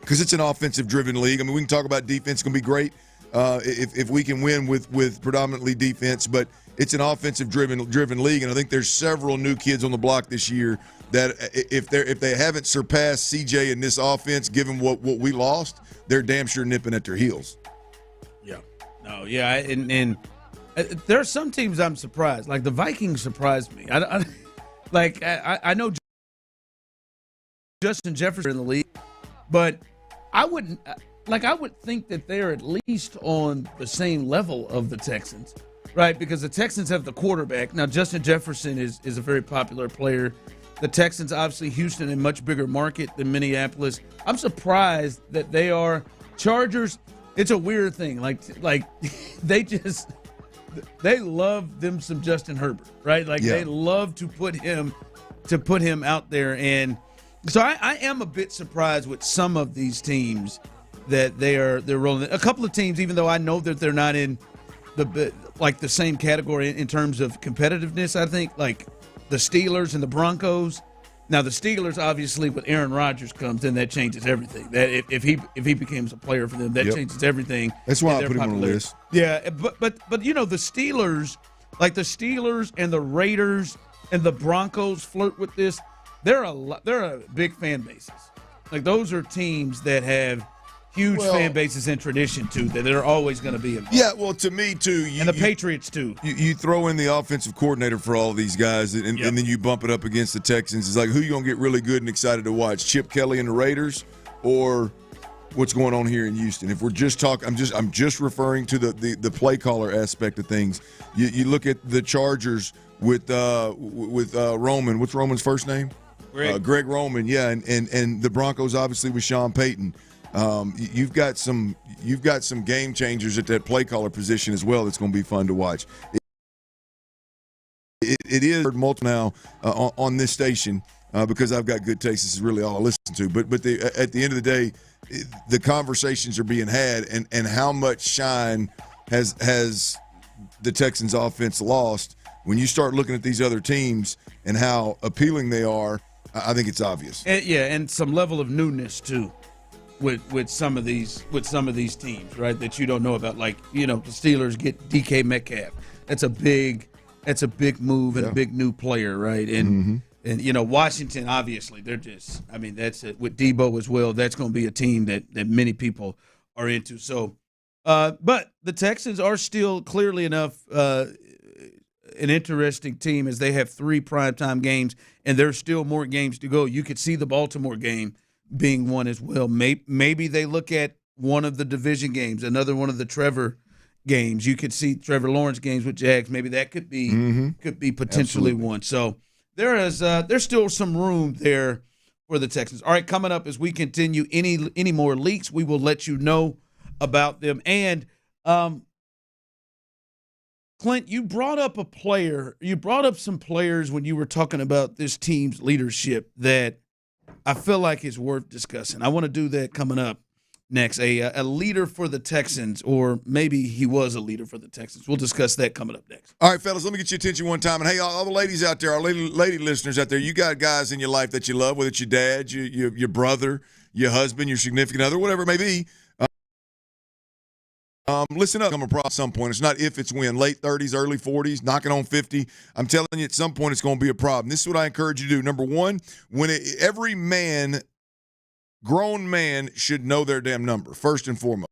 because it's an offensive-driven league. I mean, we can talk about defense. It's going to be great if we can win with predominantly defense, but it's an offensive-driven league, and I think there's several new kids on the block this year that if they haven't surpassed CJ in this offense, given what we lost, they're damn sure nipping at their heels. And there are some teams I'm surprised. Like the Vikings surprised me. I know Justin Jefferson in the league, but I would think that they're at least on the same level of the Texans, right? Because the Texans have the quarterback. Now, Justin Jefferson is a very popular player. The Texans, obviously, Houston, a much bigger market than Minneapolis. I'm surprised that they are. Chargers, it's a weird thing. Like they love them some Justin Herbert, right? They love to put him out there. And so I am a bit surprised with some of these teams that they're rolling. A couple of teams, even though I know that they're not in the same category in terms of competitiveness, I think, like the Steelers and the Broncos. Now the Steelers, obviously, with Aaron Rodgers comes in, that changes everything. That if he becomes a player for them, that changes everything. That's why I put him on the list. Yeah, but the Steelers, like the Steelers and the Raiders and the Broncos flirt with this. They're a big fan bases. Like those are teams that have huge fan bases and tradition too, that they're always going to be involved. Yeah, well, to me too. And the Patriots too. You throw in the offensive coordinator for all these guys, and then you bump it up against the Texans. It's like, who you going to get really good and excited to watch? Chip Kelly and the Raiders, or what's going on here in Houston? If we're just talking, I'm just referring to the play caller aspect of things. You look at the Chargers with Roman. What's Roman's first name? Greg Roman. Yeah, and the Broncos obviously with Sean Payton. You've got some game changers at that play caller position as well. That's going to be fun to watch. It is multiple now on this station because I've got good taste. This is really all I listen to. But at the end of the day, the conversations are being had, and how much shine has the Texans offense lost when you start looking at these other teams and how appealing they are. I think it's obvious. And some level of newness too, with some of these teams, right? That you don't know about. Like, the Steelers get DK Metcalf. That's a big move and a big new player, right? And Washington, obviously, they're just. I mean, that's it. With Debo as well. That's going to be a team that many people are into. So, but the Texans are still clearly enough. An interesting team as they have 3 primetime games, and there's still more games to go. You could see the Baltimore game being one as well. Maybe they look at one of the division games, another one of the Trevor games. You could see Trevor Lawrence games with Jags. Maybe that could be potentially Absolutely. One. So there's still some room there for the Texans. All right, coming up as we continue, any more leaks, we will let you know about them. And Clint, you brought up some players when you were talking about this team's leadership that I feel like is worth discussing. I want to do that coming up next. A leader for the Texans, or maybe he was a leader for the Texans. We'll discuss that coming up next. All right, fellas, let me get your attention one time. And, hey, all the ladies out there, our lady listeners out there, you got guys in your life that you love, whether it's your dad, your brother, your husband, your significant other, whatever it may be. Listen up, come across at some point. It's not if, it's when. Late 30s, early 40s, knocking on 50. I'm telling you, at some point, it's going to be a problem. This is what I encourage you to do. Number one, every man, grown man, should know their damn number, first and foremost.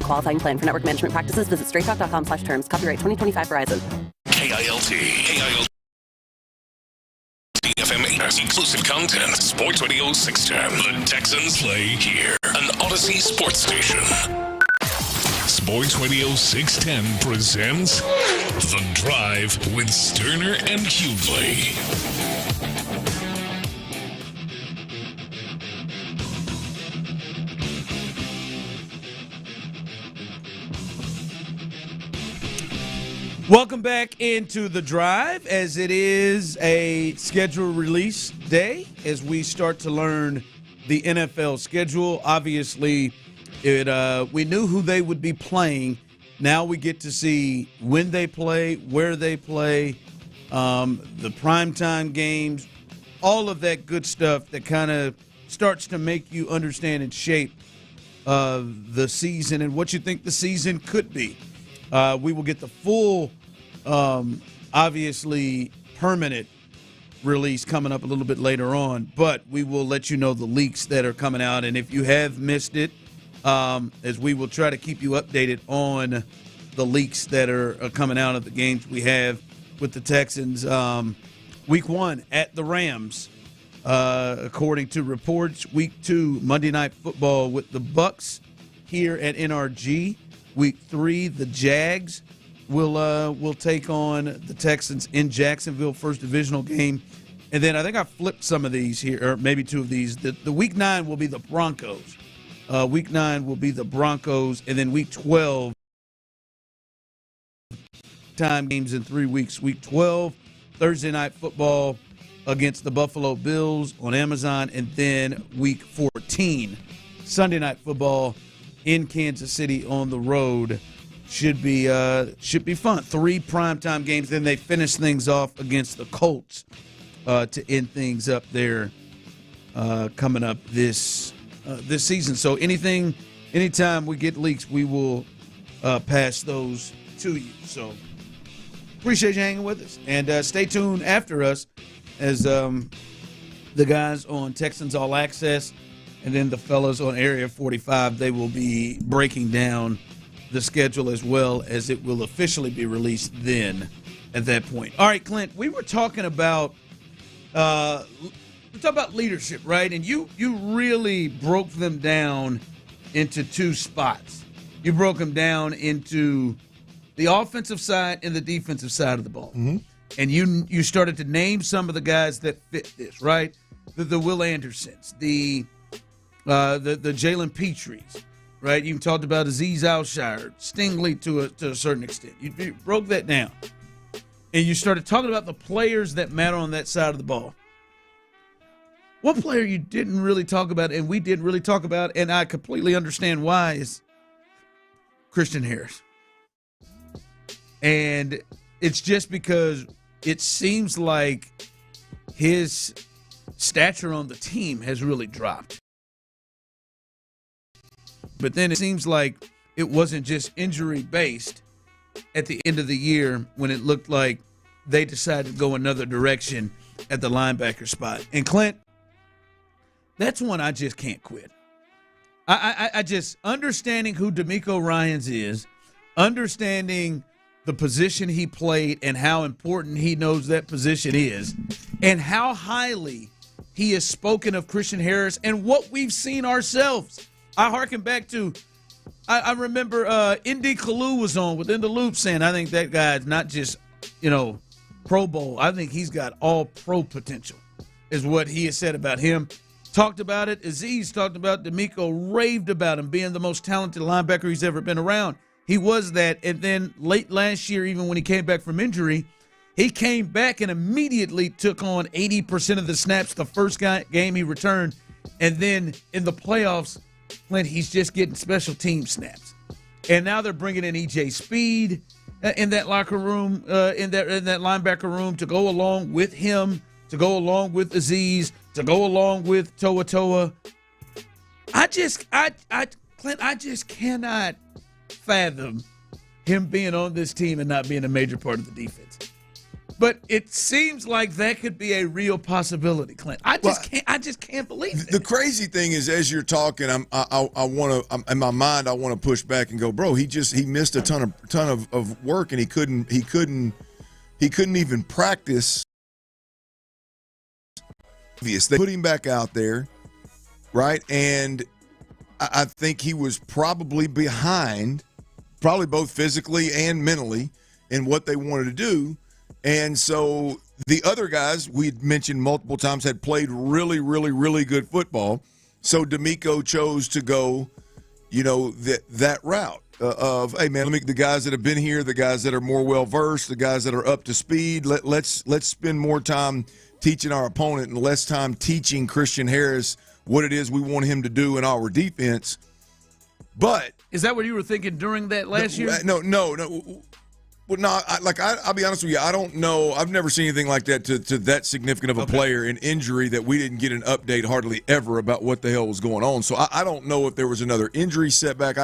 qualifying plan. For network management practices, visit straighttalk.com/terms. Copyright 2025 Verizon. KILT. FM exclusive content. Sports Radio 610. The Texans play here. An Odyssey sports station. Sports Radio 610 presents The Drive with Stoerner and Hughley. Welcome back into The Drive, as it is a schedule release day as we start to learn the NFL schedule. Obviously, we knew who they would be playing. Now we get to see when they play, where they play, the primetime games, all of that good stuff that kind of starts to make you understand and shape the season and what you think the season could be. We will get the full, obviously, permanent release coming up a little bit later on, but we will let you know the leaks that are coming out. And if you have missed it, as we will try to keep you updated on the leaks that are coming out of the games we have with the Texans. Week 1 at the Rams, according to reports. Week 2, Monday Night Football with the Bucs here at NRG. Week 3, the Jags will take on the Texans in Jacksonville, first divisional game. And then I think I flipped some of these here, or maybe 2 of these. The Week 9 will be the Broncos. Week 9 will be the Broncos. And then Week 12, time games in 3 weeks. Week 12, Thursday Night Football against the Buffalo Bills on Amazon. And then Week 14, Sunday Night Football in Kansas City on the road. Should be fun. 3 primetime games. Then they finish things off against the Colts to end things up there coming up this season. So anytime we get leaks, we will pass those to you. So appreciate you hanging with us. And stay tuned after us as the guys on Texans All Access and then the fellas on Area 45, they will be breaking down the schedule as well, as it will officially be released then at that point. All right, Clint, we were talking about leadership, right? And you really broke them down into 2 spots. You broke them down into the offensive side and the defensive side of the ball. Mm-hmm. And you started to name some of the guys that fit this, right? The Will Andersons, the Jalen Petries, right? You talked about Azeez Al-Shire, Stingley to a certain extent. You broke that down. And you started talking about the players that matter on that side of the ball. One player you didn't really talk about, and we didn't really talk about, and I completely understand why, is Christian Harris. And it's just because it seems like his stature on the team has really dropped. But then it seems like it wasn't just injury-based at the end of the year when it looked like they decided to go another direction at the linebacker spot. And Clint, that's one I just can't quit. I just, understanding who DeMeco Ryans is, understanding the position he played and how important he knows that position is, and how highly he has spoken of Christian Harris and what we've seen ourselves. I harken back to, I remember Indy Kalu was on Within the Loop saying, I think that guy's not just, Pro Bowl. I think he's got all pro potential, is what he has said about him. Talked about it. Azeez talked about DeMeco, raved about him being the most talented linebacker he's ever been around. He was that. And then late last year, even when he came back from injury, he came back and immediately took on 80% of the snaps the first game he returned. And then in the playoffs, Clint, he's just getting special team snaps. And now they're bringing in E.J. Speed in that locker room, in that linebacker room, to go along with him, to go along with Azeez, to go along with Toa. Clint, I just cannot fathom him being on this team and not being a major part of the defense. But it seems like that could be a real possibility, Clint. I just can't believe it. The crazy thing is, as you're talking, I want to in my mind, I want to push back and go, bro. He missed a ton of work, and he couldn't even practice. They put him back out there, right? And I think he was probably behind, probably both physically and mentally, in what they wanted to do. And so the other guys we'd mentioned multiple times had played really, really, really good football. So D'Amico chose to go, that route of, hey, man, the guys that have been here, the guys that are more well-versed, the guys that are up to speed, let's spend more time teaching our opponent and less time teaching Christian Harris what it is we want him to do in our defense. But is that what you were thinking during that last year? No. Well, no, I'll be honest with you. I don't know. I've never seen anything like that to that significant of a player in injury that we didn't get an update hardly ever about what the hell was going on. So I don't know if there was another injury setback.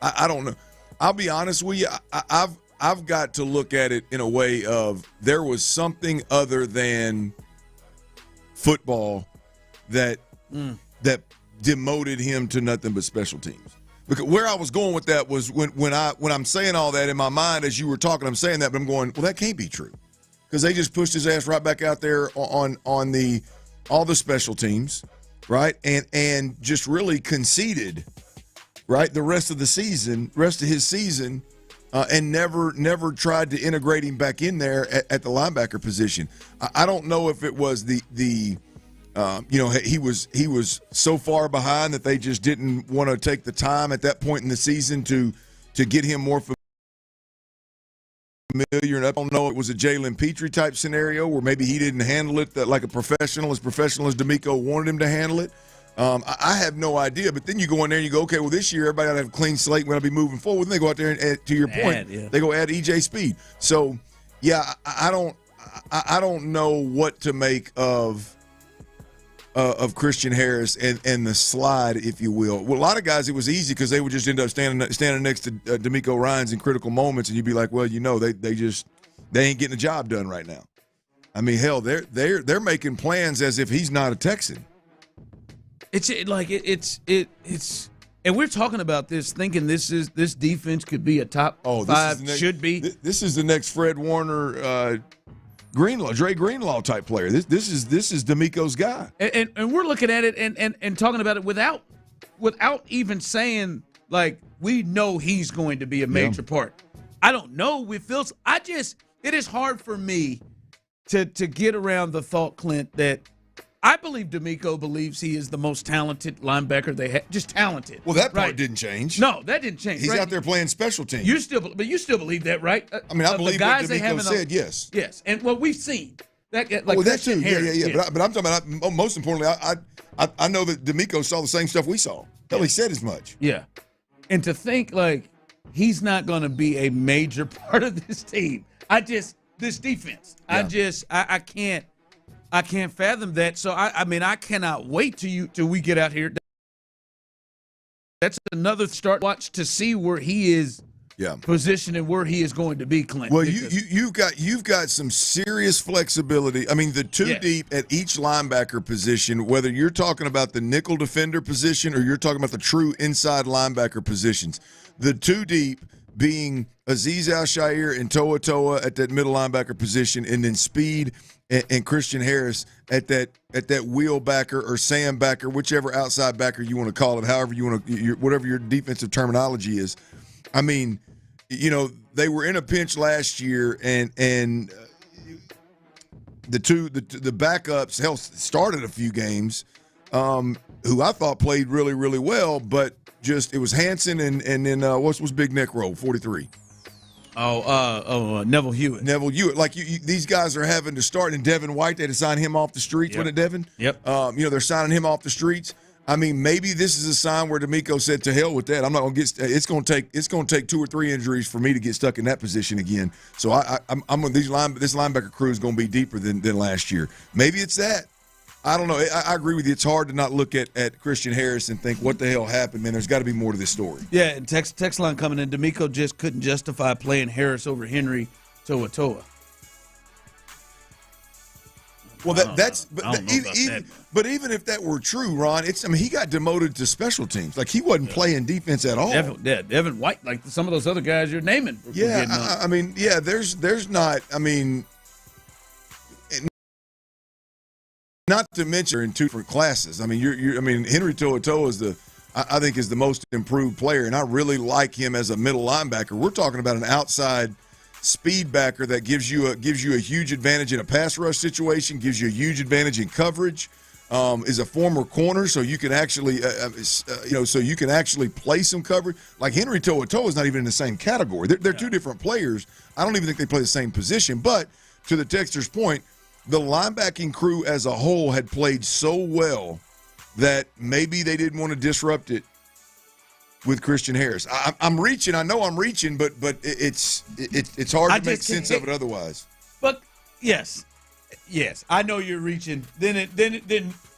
I don't know. I'll be honest with you. I've got to look at it in a way of there was something other than football that demoted him to nothing but special teams. Because where I was going with that was when I'm saying all that in my mind as you were talking, I'm saying that, but I'm going, well, that can't be true, because they just pushed his ass right back out there on all the special teams, right, and just really conceded, right, the rest of his season, and never tried to integrate him back in there at the linebacker position. I don't know if it was he was so far behind that they just didn't want to take the time at that point in the season to get him more familiar. And I don't know if it was a Jalen Petrie type scenario where maybe he didn't handle it like a professional as D'Amico wanted him to handle it. I have no idea. But then you go in there and you go, okay, well, this year everybody got to have a clean slate. We're going to be moving forward. And they go out there and add, to your point, they go add EJ Speed. So, yeah, I don't know what to make of Christian Harris and the slide, if you will. Well, a lot of guys, it was easy because they would just end up standing next to D'Amico Ryans in critical moments, and you'd be like, well, they ain't getting the job done right now. I mean, hell, they're making plans as if he's not a Texan. It's and we're talking about this, thinking this defense could be a top five. Should be. This is the next Fred Warner. Dre Greenlaw type player. This is D'Amico's guy. And we're looking at it and talking about it without even saying, like, we know he's going to be a major part. I don't know. It is hard for me to get around the thought, Clint, that I believe D'Amico believes he is the most talented linebacker they have. Just talented. Well, that part didn't change. No, that didn't change. He's out there playing special teams. You still believe that, right? I mean, I believe what D'Amico said, yes. Yes, and what we've seen. That too. Yeah. But I'm talking about, most importantly, I know that D'Amico saw the same stuff we saw. Hell, he said as much. Yeah. And to think, like, he's not going to be a major part of this team. This defense. Yeah. I can't fathom that. So, I cannot wait till we get out here. That's another start watch to see where he is positioned and where he is going to be, Clint. Well, you've got some serious flexibility. I mean, the two deep at each linebacker position, whether you're talking about the nickel defender position or you're talking about the true inside linebacker positions, the two deep being Azeez Al-Shaair and Toa Toa at that middle linebacker position, and then Speed and Christian Harris at that wheel backer or Sam backer, whichever outside backer you want to call it, however you want to, whatever your defensive terminology is. I mean, they were in a pinch last year, and the backups started a few games, who I thought played really, really well, but just it was Hansen and then what's Big Neck Roll 43. Neville Hewitt. Like these guys are having to start. And Devin White, they had to sign him off the streets, wasn't it, Devin? Yep. They're signing him off the streets. I mean, maybe this is a sign where D'Amico said, "To hell with that. I'm not going to get. It's going to take 2 or 3 injuries for me to get stuck in that position again." So I'm this linebacker crew is going to be deeper than last year. Maybe it's that. I don't know. I agree with you. It's hard to not look at Christian Harris and think, what the hell happened, man? There's got to be more to this story. Yeah, and text line coming in. D'Amico just couldn't justify playing Harris over Henry Toa Toa. Well, but even if that were true, Ron, he got demoted to special teams. Like he wasn't playing defense at all. Devin White, like some of those other guys you're naming. There's not. Not to mention you're in two different classes. Henry To'oTo'o I think is the most improved player, and I really like him as a middle linebacker. We're talking about an outside speed backer that gives you a huge advantage in a pass rush situation, gives you a huge advantage in coverage. Is a former corner, so you can actually play some coverage. Like Henry To'oTo'o is not even in the same category. They're two different players. I don't even think they play the same position. But to the texter's point, the linebacking crew as a whole had played so well that maybe they didn't want to disrupt it with Christian Harris. I'm reaching. I know I'm reaching, but it's hard to make sense of it otherwise. But yes, I know you're reaching. Then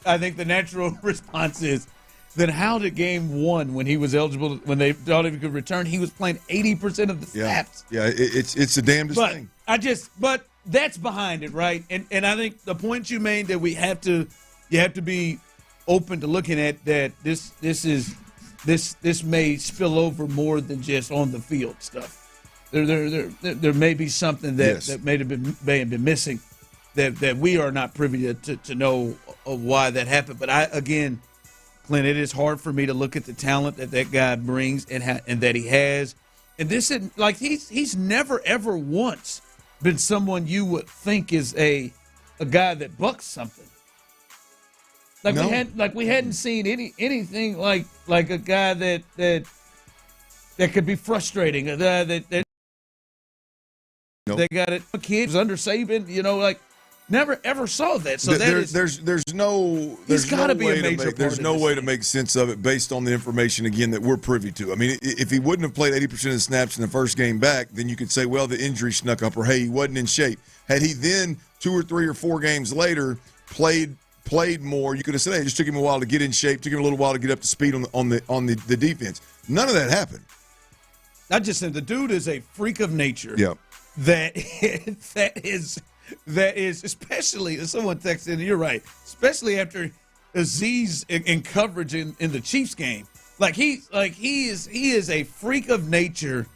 I think the natural response is, then how did game one when he was eligible, when they thought he could return, he was playing 80% of the snaps. Yeah, it's the damnedest thing. But that's behind it, right? And I think the point you made that you have to be open to looking at that this may spill over more than just on the field stuff. There may be something that may have been missing that we are not privy to know of why that happened. But Clint, it is hard for me to look at the talent that guy brings and that he has. And this is like he's never ever once been someone you would think is a guy that bucks something. We hadn't seen anything like a guy that could be frustrating. A guy that got it. Kids under Saban, never ever saw that. So there's no way to make sense of it based on the information again that we're privy to. If he wouldn't have played 80% of the snaps in the first game back, then you could say, well, the injury snuck up, or hey, he wasn't in shape. Had he then 2 or 3 or 4 games later played more, you could have said, hey, it just took him a while to get in shape, took him a little while to get up to speed on the defense. None of that happened. I just said the dude is a freak of nature. Yeah. That is especially, as someone texted, and you're right, especially after Azeez in coverage in the Chiefs game. He is a freak of nature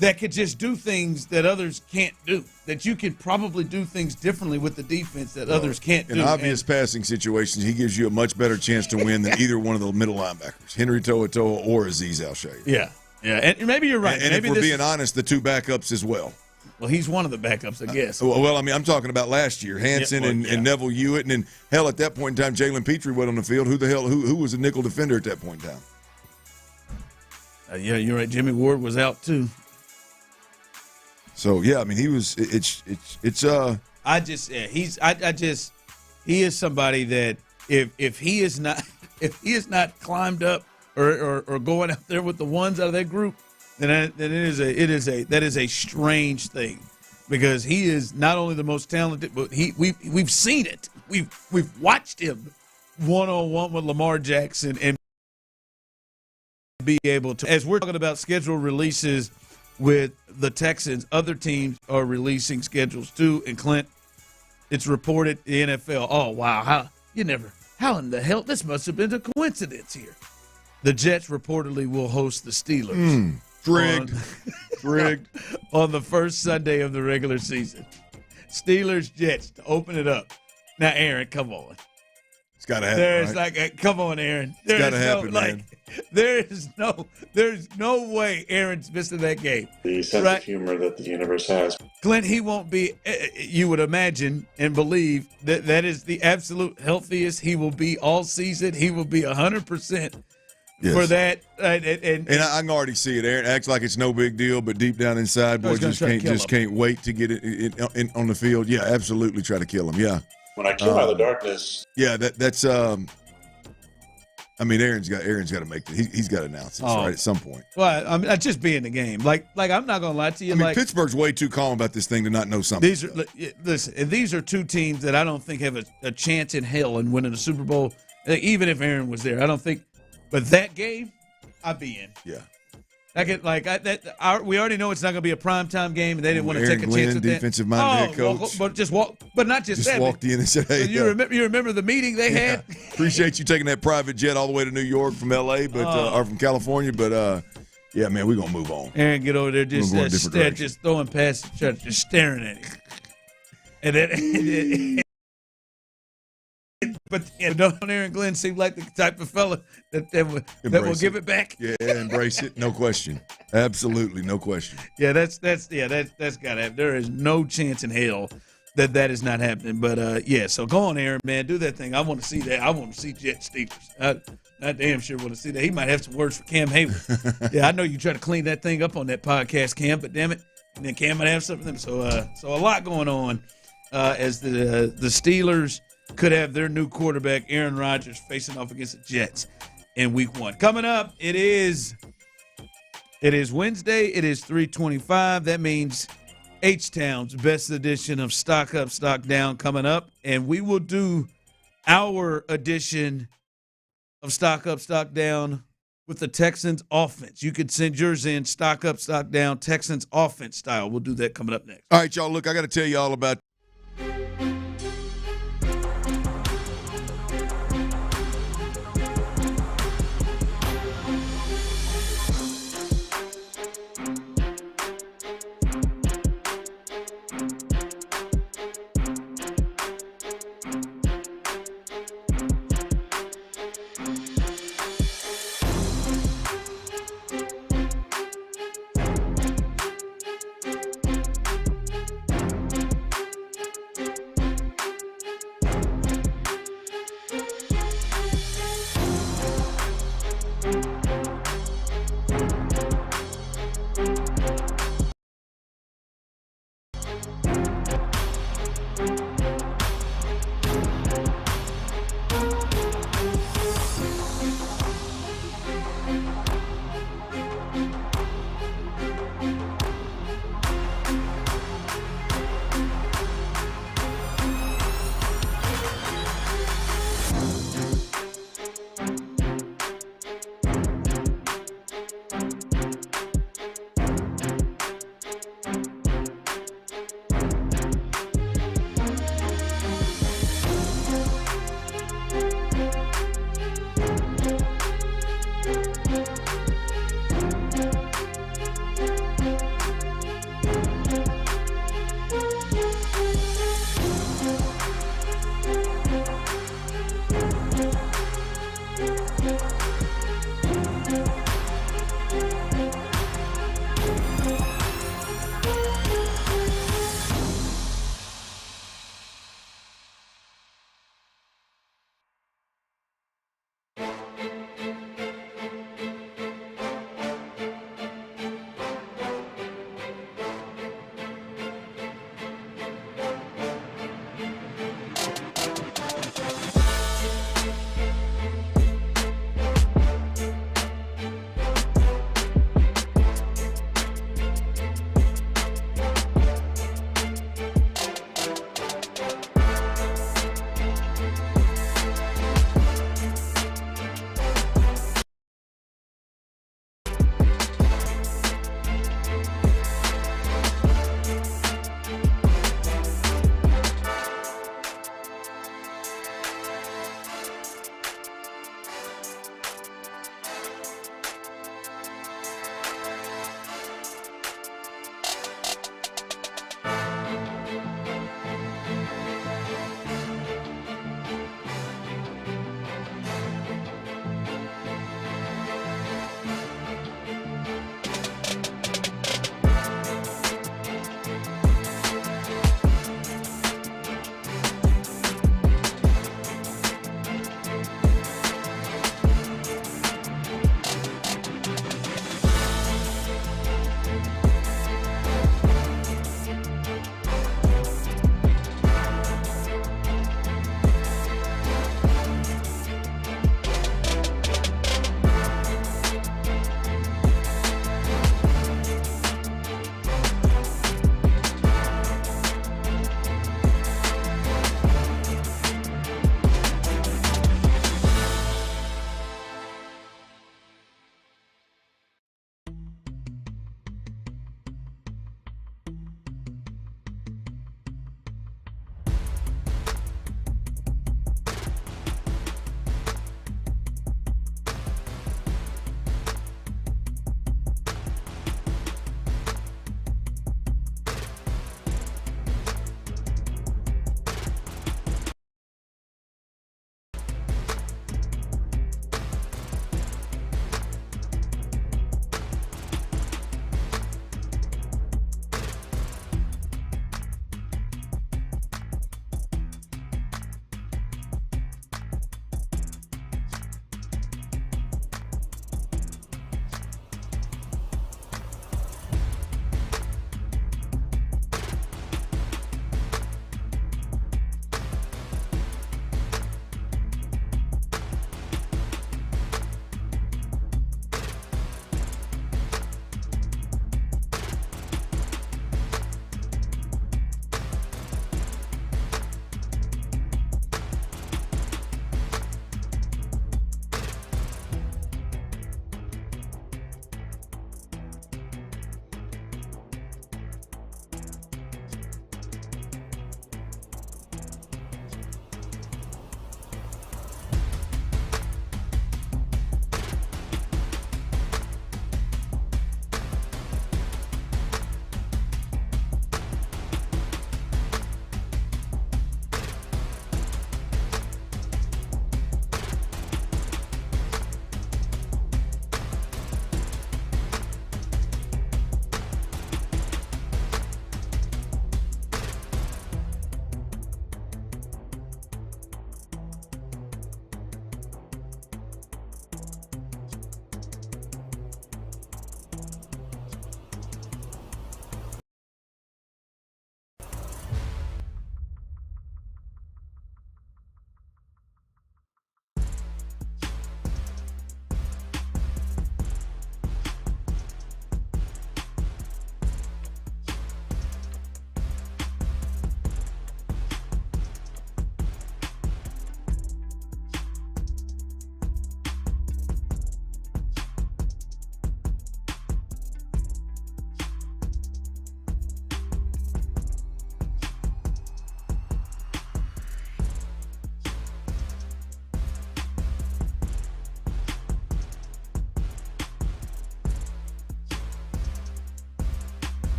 that could just do things that others can't do. That you could probably do things differently with the defense that others can't do. In obvious passing situations, he gives you a much better chance to win than either one of the middle linebackers, Henry To'oTo'o or Azeez Al-Shaair. Yeah, and maybe you're right. And maybe if we're being honest, the 2 backups as well. Well, he's one of the backups, I guess. I'm talking about last year, Hansen and Neville Hewitt, and then hell, at that point in time, Jalen Petrie went on the field. Who was a nickel defender at that point in time? You're right. Jimmy Ward was out too. So yeah, he was. He is somebody that if he is not climbed up or going out there with the ones out of that group, then that is a strange thing, because he is not only the most talented, but we've seen it. We've watched him one-on-one with Lamar Jackson and be able to. As we're talking about schedule releases with the Texans, other teams are releasing schedules too. And Clint, it's reported the NFL. Oh wow, how in the hell? This must have been a coincidence here. The Jets reportedly will host the Steelers. Rigged. On the first Sunday of the regular season. Steelers-Jets to open it up. Now, Aaron, come on. It's got to happen, come on, Aaron. It's got to happen, man. There's no way Aaron's missing that game. The sense of humor that the universe has. Clint, he won't be, you would imagine and believe that is the absolute healthiest he will be all season. He will be 100%. Yes. For that, and I can already see it. Aaron acts like it's no big deal, but deep down inside, boy, can't wait to get it on the field. Yeah, absolutely, try to kill him. Yeah. When I kill out of the darkness. Yeah, that's. Aaron's got to make it. He's got to announce this right at some point. Well, I'm just being the game. Like I'm not gonna lie to you. Pittsburgh's way too calm about this thing to not know something. These are 2 teams that I don't think have a chance in hell in winning the Super Bowl. Even if Aaron was there, I don't think. But that game, I'd be in. Yeah. We already know it's not going to be a primetime game, and they didn't want to take a chance at that. Defensive-minded head coach. But not just that. Just walked in and said, "Hey, you remember the meeting they had?" Appreciate you taking that private jet all the way to New York from L.A., or from California, but yeah, man, we're gonna move on. Aaron, get over there, just throwing passes, just staring at him, and then. But don't Aaron Glenn seem like the type of fella that will give it back? Yeah, embrace it, no question. Absolutely, no question. Yeah, that's got to happen. There is no chance in hell that is not happening. But so go on, Aaron, man, do that thing. I want to see that. I want to see Jet Steelers. I damn sure want to see that. He might have some words for Cam Hayward. Yeah, I know you try to clean that thing up on that podcast, Cam, but damn it, and then Cam might have something. So a lot going on as the Steelers could have their new quarterback, Aaron Rodgers, facing off against the Jets in Week 1. Coming up, it is Wednesday. It is 3:25. That means H-Town's best edition of Stock Up, Stock Down coming up, and we will do our edition of Stock Up, Stock Down with the Texans offense. You could send yours in, Stock Up, Stock Down, Texans offense style. We'll do that coming up next. All right, y'all, look, I got to tell you all about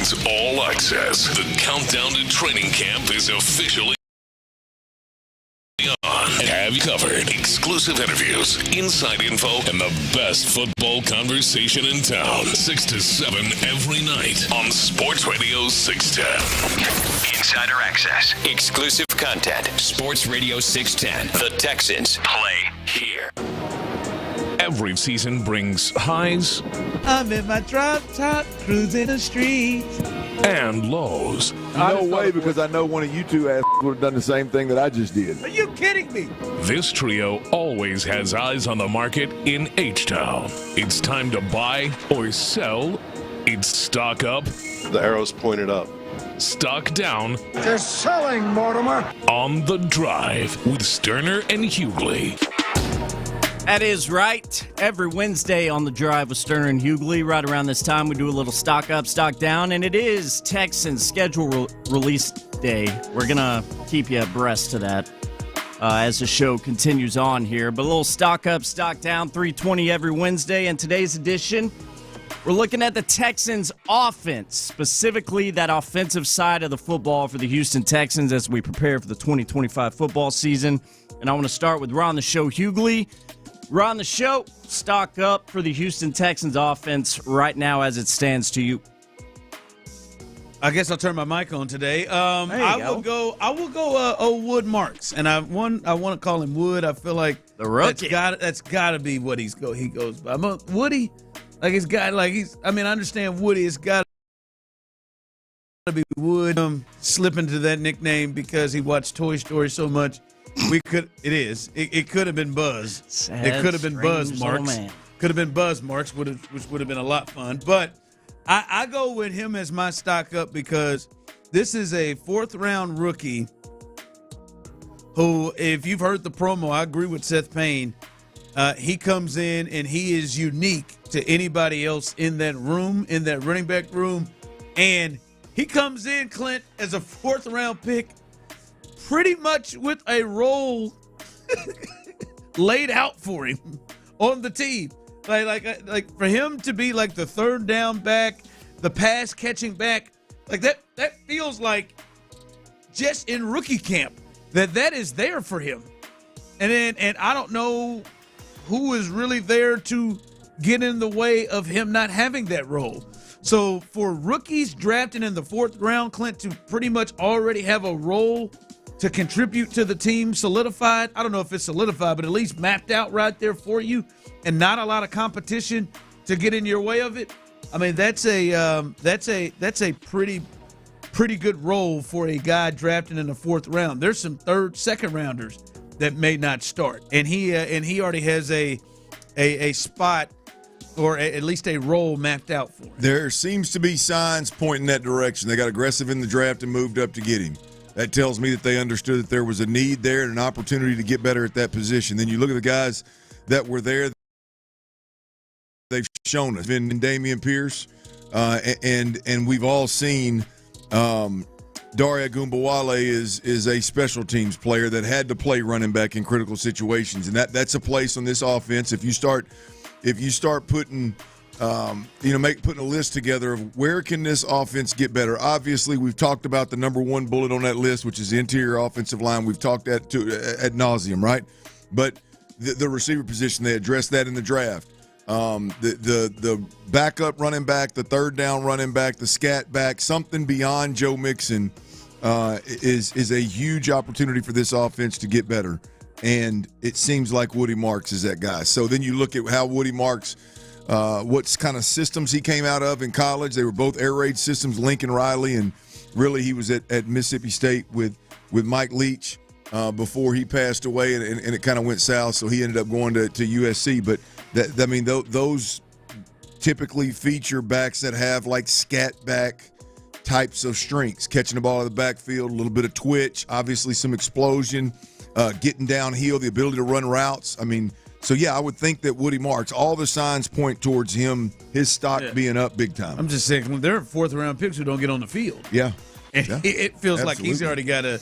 Texans All Access. The countdown to training camp is officially on. Have you covered? Exclusive interviews, inside info, and the best football conversation in town. 6 to 7 every night on Sports Radio 610. Insider access. Exclusive content. Sports Radio 610. The Texans play here. Every season brings highs. I'm in my drop top, cruising the streets. And lows. No way, because I know one of you two ass would have done the same thing that I just did. Are you kidding me? This trio always has eyes on the market in H-Town. It's time to buy or sell. It's stock up. The arrow's pointed up. Stock down. They're selling, Mortimer. On the Drive with Stoerner and Hughley. That is right. Every Wednesday on the Drive with Stoerner and Hughley, right around this time, we do a little stock up, stock down, and it is Texans schedule release day. We're going to keep you abreast of that as the show continues on here. But a little stock up, stock down, 3:20 every Wednesday. And today's edition, we're looking at the Texans offense, specifically that offensive side of the football for the Houston Texans as we prepare for the 2025 football season. And I want to start with Ron the Show Hughley. Ron the Show, stock up for the Houston Texans offense right now as it stands to you. I guess I'll turn my mic on today. I will go Wood Marks, and I want to call him Wood. I feel like the rookie. That's got to be what he goes by. Woody, I understand Woody. It's got to be Wood. Slip into that nickname because he watched Toy Story so much. It could have been Buzz. It could have been Buzz Marks. Could have been Buzz Marks, which would have been a lot fun. But I go with him as my stock up because this is a 4th-round rookie who, if you've heard the promo, I agree with Seth Payne. He comes in and he is unique to anybody else in that room, in that running back room. And he comes in, Clint, as a 4th-round pick, pretty much with a role laid out for him on the team. Like for him to be like the 3rd down back, the pass catching back, like that feels like just in rookie camp that is there for him. And I don't know who is really there to get in the way of him not having that role. So for rookies drafted in the 4th round, Clint, to pretty much already have a role to contribute to the team solidified. I don't know if it's solidified, but at least mapped out right there for you, and not a lot of competition to get in your way of it. I mean, that's a pretty good role for a guy drafted in the 4th round. There's some 3rd, 2nd rounders that may not start, and he already has a spot or at least a role mapped out for him. There seems to be signs pointing that direction. They got aggressive in the draft and moved up to get him. That tells me that they understood that there was a need there and an opportunity to get better at that position. Then you look at the guys that were there. They've shown us. Been Damian Pierce, and we've all seen Daria Gumbawale is a special teams player that had to play running back in critical situations, and that's a place on this offense. If you start putting putting a list together of where can this offense get better. Obviously, we've talked about the number 1 bullet on that list, which is the interior offensive line. We've talked ad nauseum, right? But the receiver position, they addressed that in the draft. The backup running back, the 3rd down running back, the scat back, something beyond Joe Mixon is a huge opportunity for this offense to get better. And it seems like Woody Marks is that guy. So then you look at how Woody Marks – what kind of systems he came out of in college. They were both air raid systems, Lincoln Riley, and really he was at Mississippi State with Mike Leach before he passed away, and it kind of went south, so he ended up going to USC. But those typically feature backs that have like scat back types of strengths, catching the ball in the backfield, a little bit of twitch, obviously some explosion, getting downhill, the ability to run routes. I mean, so, yeah, I would think that Woody Marks, all the signs point towards him, his stock being up big time. I'm just saying, there are 4th-round picks who don't get on the field. Yeah. And it feels like he's already got a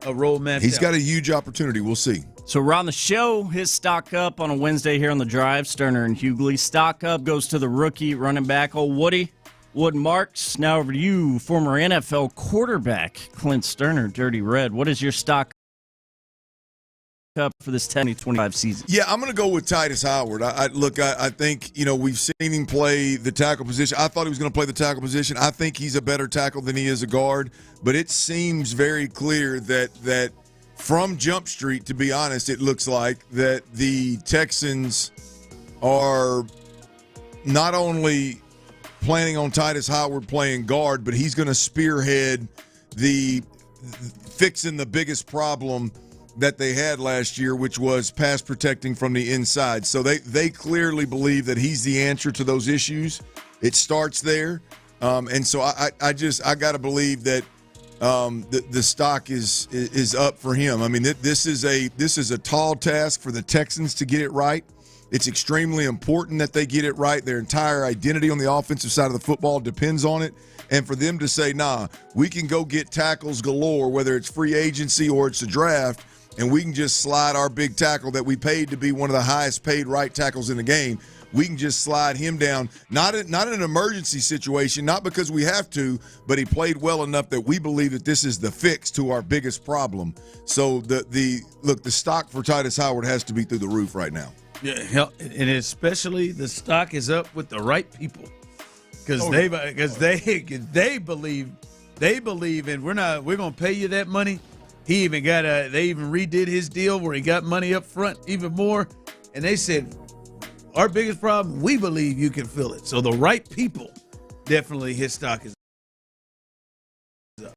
role mapped out. He's got a huge opportunity. We'll see. So, around the show, his stock up on a Wednesday here on the Drive, Stoerner and Hughley. Stock up goes to the rookie running back, old Woody Wood Marks. Now over to you, former NFL quarterback Clint Stoerner, Dirty Red. What is your stock up for this 2025 season? Yeah, I'm going to go with Titus Howard. I think, we've seen him play the tackle position. I thought he was going to play the tackle position. I think he's a better tackle than he is a guard, but it seems very clear that from Jump Street, to be honest, it looks like that the Texans are not only planning on Titus Howard playing guard, but he's going to spearhead fixing the biggest problem that they had last year, which was pass protecting from the inside. So they clearly believe that he's the answer to those issues. It starts there. And so I got to believe that the stock is up for him. I mean, this is a tall task for the Texans to get it right. It's extremely important that they get it right. Their entire identity on the offensive side of the football depends on it. And for them to say, nah, we can go get tackles galore, whether it's free agency or it's a draft, and we can just slide our big tackle that we paid to be one of the highest paid right tackles in the game. We can just slide him down, not in an emergency situation, not because we have to, but he played well enough that we believe that this is the fix to our biggest problem. So the stock for Titus Howard has to be through the roof right now. Yeah, and especially the stock is up with the right people because they believe and we're going to pay you that money. He even they even redid his deal where he got money up front even more, and they said our biggest problem, we believe you can fill it. So the right people, definitely his stock is up.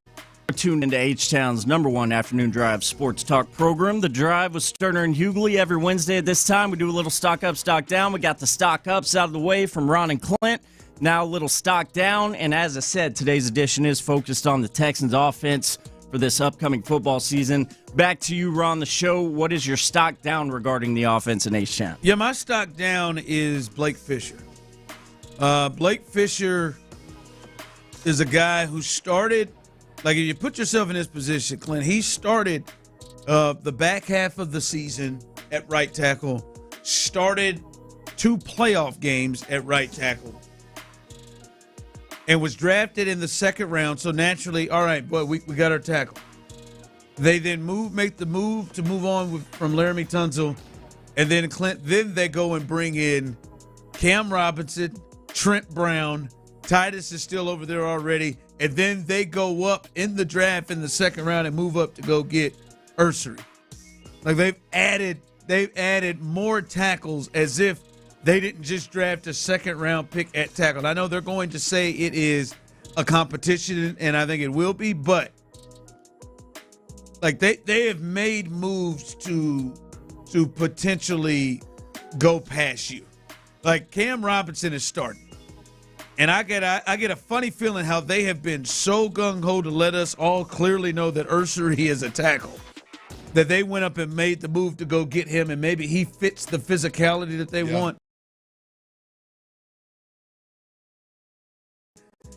Tuned into H-Town's #1 afternoon drive sports talk program, The Drive with Stoerner and Hughley. Every Wednesday at this time, we do a little stock up, stock down. We got the stock ups out of the way from Ron and Clint. Now a little stock down, and as I said, today's edition is focused on the Texans offense for this upcoming football season. Back to you, Ron, the show. What is your stock down regarding the offense in H-Town? Yeah, my stock down is Blake Fisher. Blake Fisher is a guy who started, like if you put yourself in this position, Clint, he started the back half of the season at right tackle, started 2 playoff games at right tackle, and was drafted in the second round. So naturally, all right, boy, we got our tackle. They then make the move to move on from Laramie Tunsil, and then then they go and bring in Cam Robinson, Trent Brown. Titus is still over there already, and then they go up in the draft in the second round and move up to go get Ursery. Like they've added more tackles as if they didn't just draft a second-round pick at tackle. I know they're going to say it is a competition, and I think it will be, but like they have made moves to potentially go past you. Like Cam Robinson is starting, and I get a funny feeling how they have been so gung-ho to let us all clearly know that Ursery is a tackle, that they went up and made the move to go get him, and maybe he fits the physicality that they want.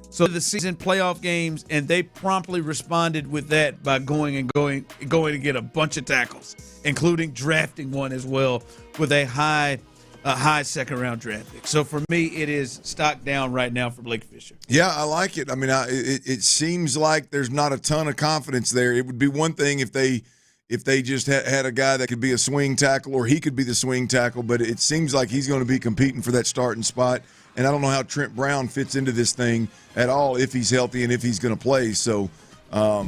So the season playoff games, and they promptly responded with that by going to get a bunch of tackles, including drafting one as well with a high second round draft pick. So for me, it is stock down right now for Blake Fisher. Yeah, I like it. I mean, it seems like there's not a ton of confidence there. It would be one thing if they just had a guy that could be a swing tackle, or he could be the swing tackle, but it seems like he's going to be competing for that starting spot. And I don't know how Trent Brown fits into this thing at all, if he's healthy and if he's going to play. So, I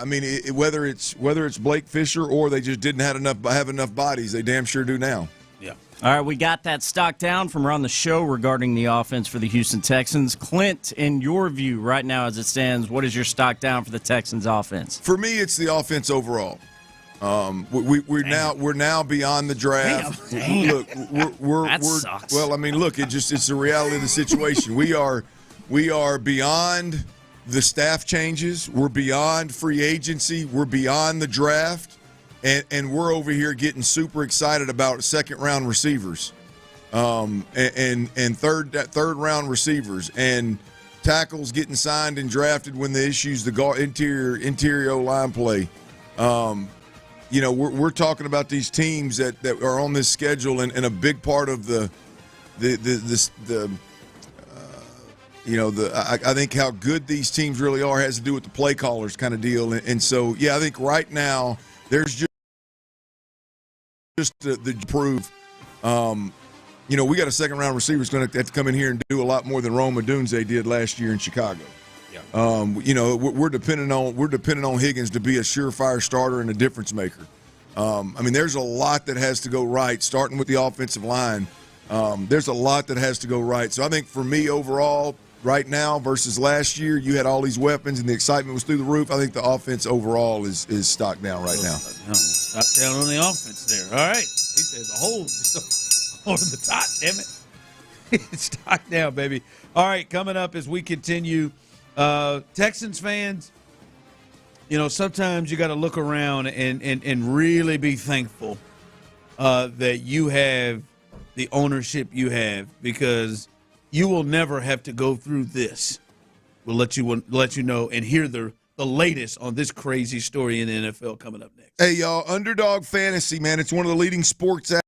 mean, whether it's Blake Fisher or they just didn't have enough bodies, they damn sure do now. Yeah. All right, we got that stock down from around the show regarding the offense for the Houston Texans. Clint, in your view, right now as it stands, what is your stock down for the Texans offense? For me, it's the offense overall. We're now beyond the draft. Damn. Look, that sucks. Well, I mean, look, it's the reality of the situation. We are beyond the staff changes. We're beyond free agency. We're beyond the draft, and we're over here getting super excited about second round receivers, and third round receivers and tackles getting signed and drafted when the issues the guard interior line play. We're talking about these teams that are on this schedule, and a big part of the I think how good these teams really are has to do with the play callers kind of deal. And so, yeah, I think right now there's just the prove. We got a second-round receiver who's going to have to come in here and do a lot more than Rome Odunze did last year in Chicago. Yeah. We're depending on Higgins to be a surefire starter and a difference maker. There's a lot that has to go right, starting with the offensive line. There's a lot that has to go right. So I think for me overall, right now versus last year, you had all these weapons and the excitement was through the roof. I think the offense overall is stocked down right now. Stocked down on the offense there. All right. He says a hole over the top, damn it. It's stocked down, baby. All right, coming up as we continue, Texans fans, sometimes you got to look around and really be thankful that you have the ownership you have, because you will never have to go through this. We'll let you know and hear the latest on this crazy story in the NFL coming up next. Hey, y'all, Underdog Fantasy, man, it's one of the leading sports apps.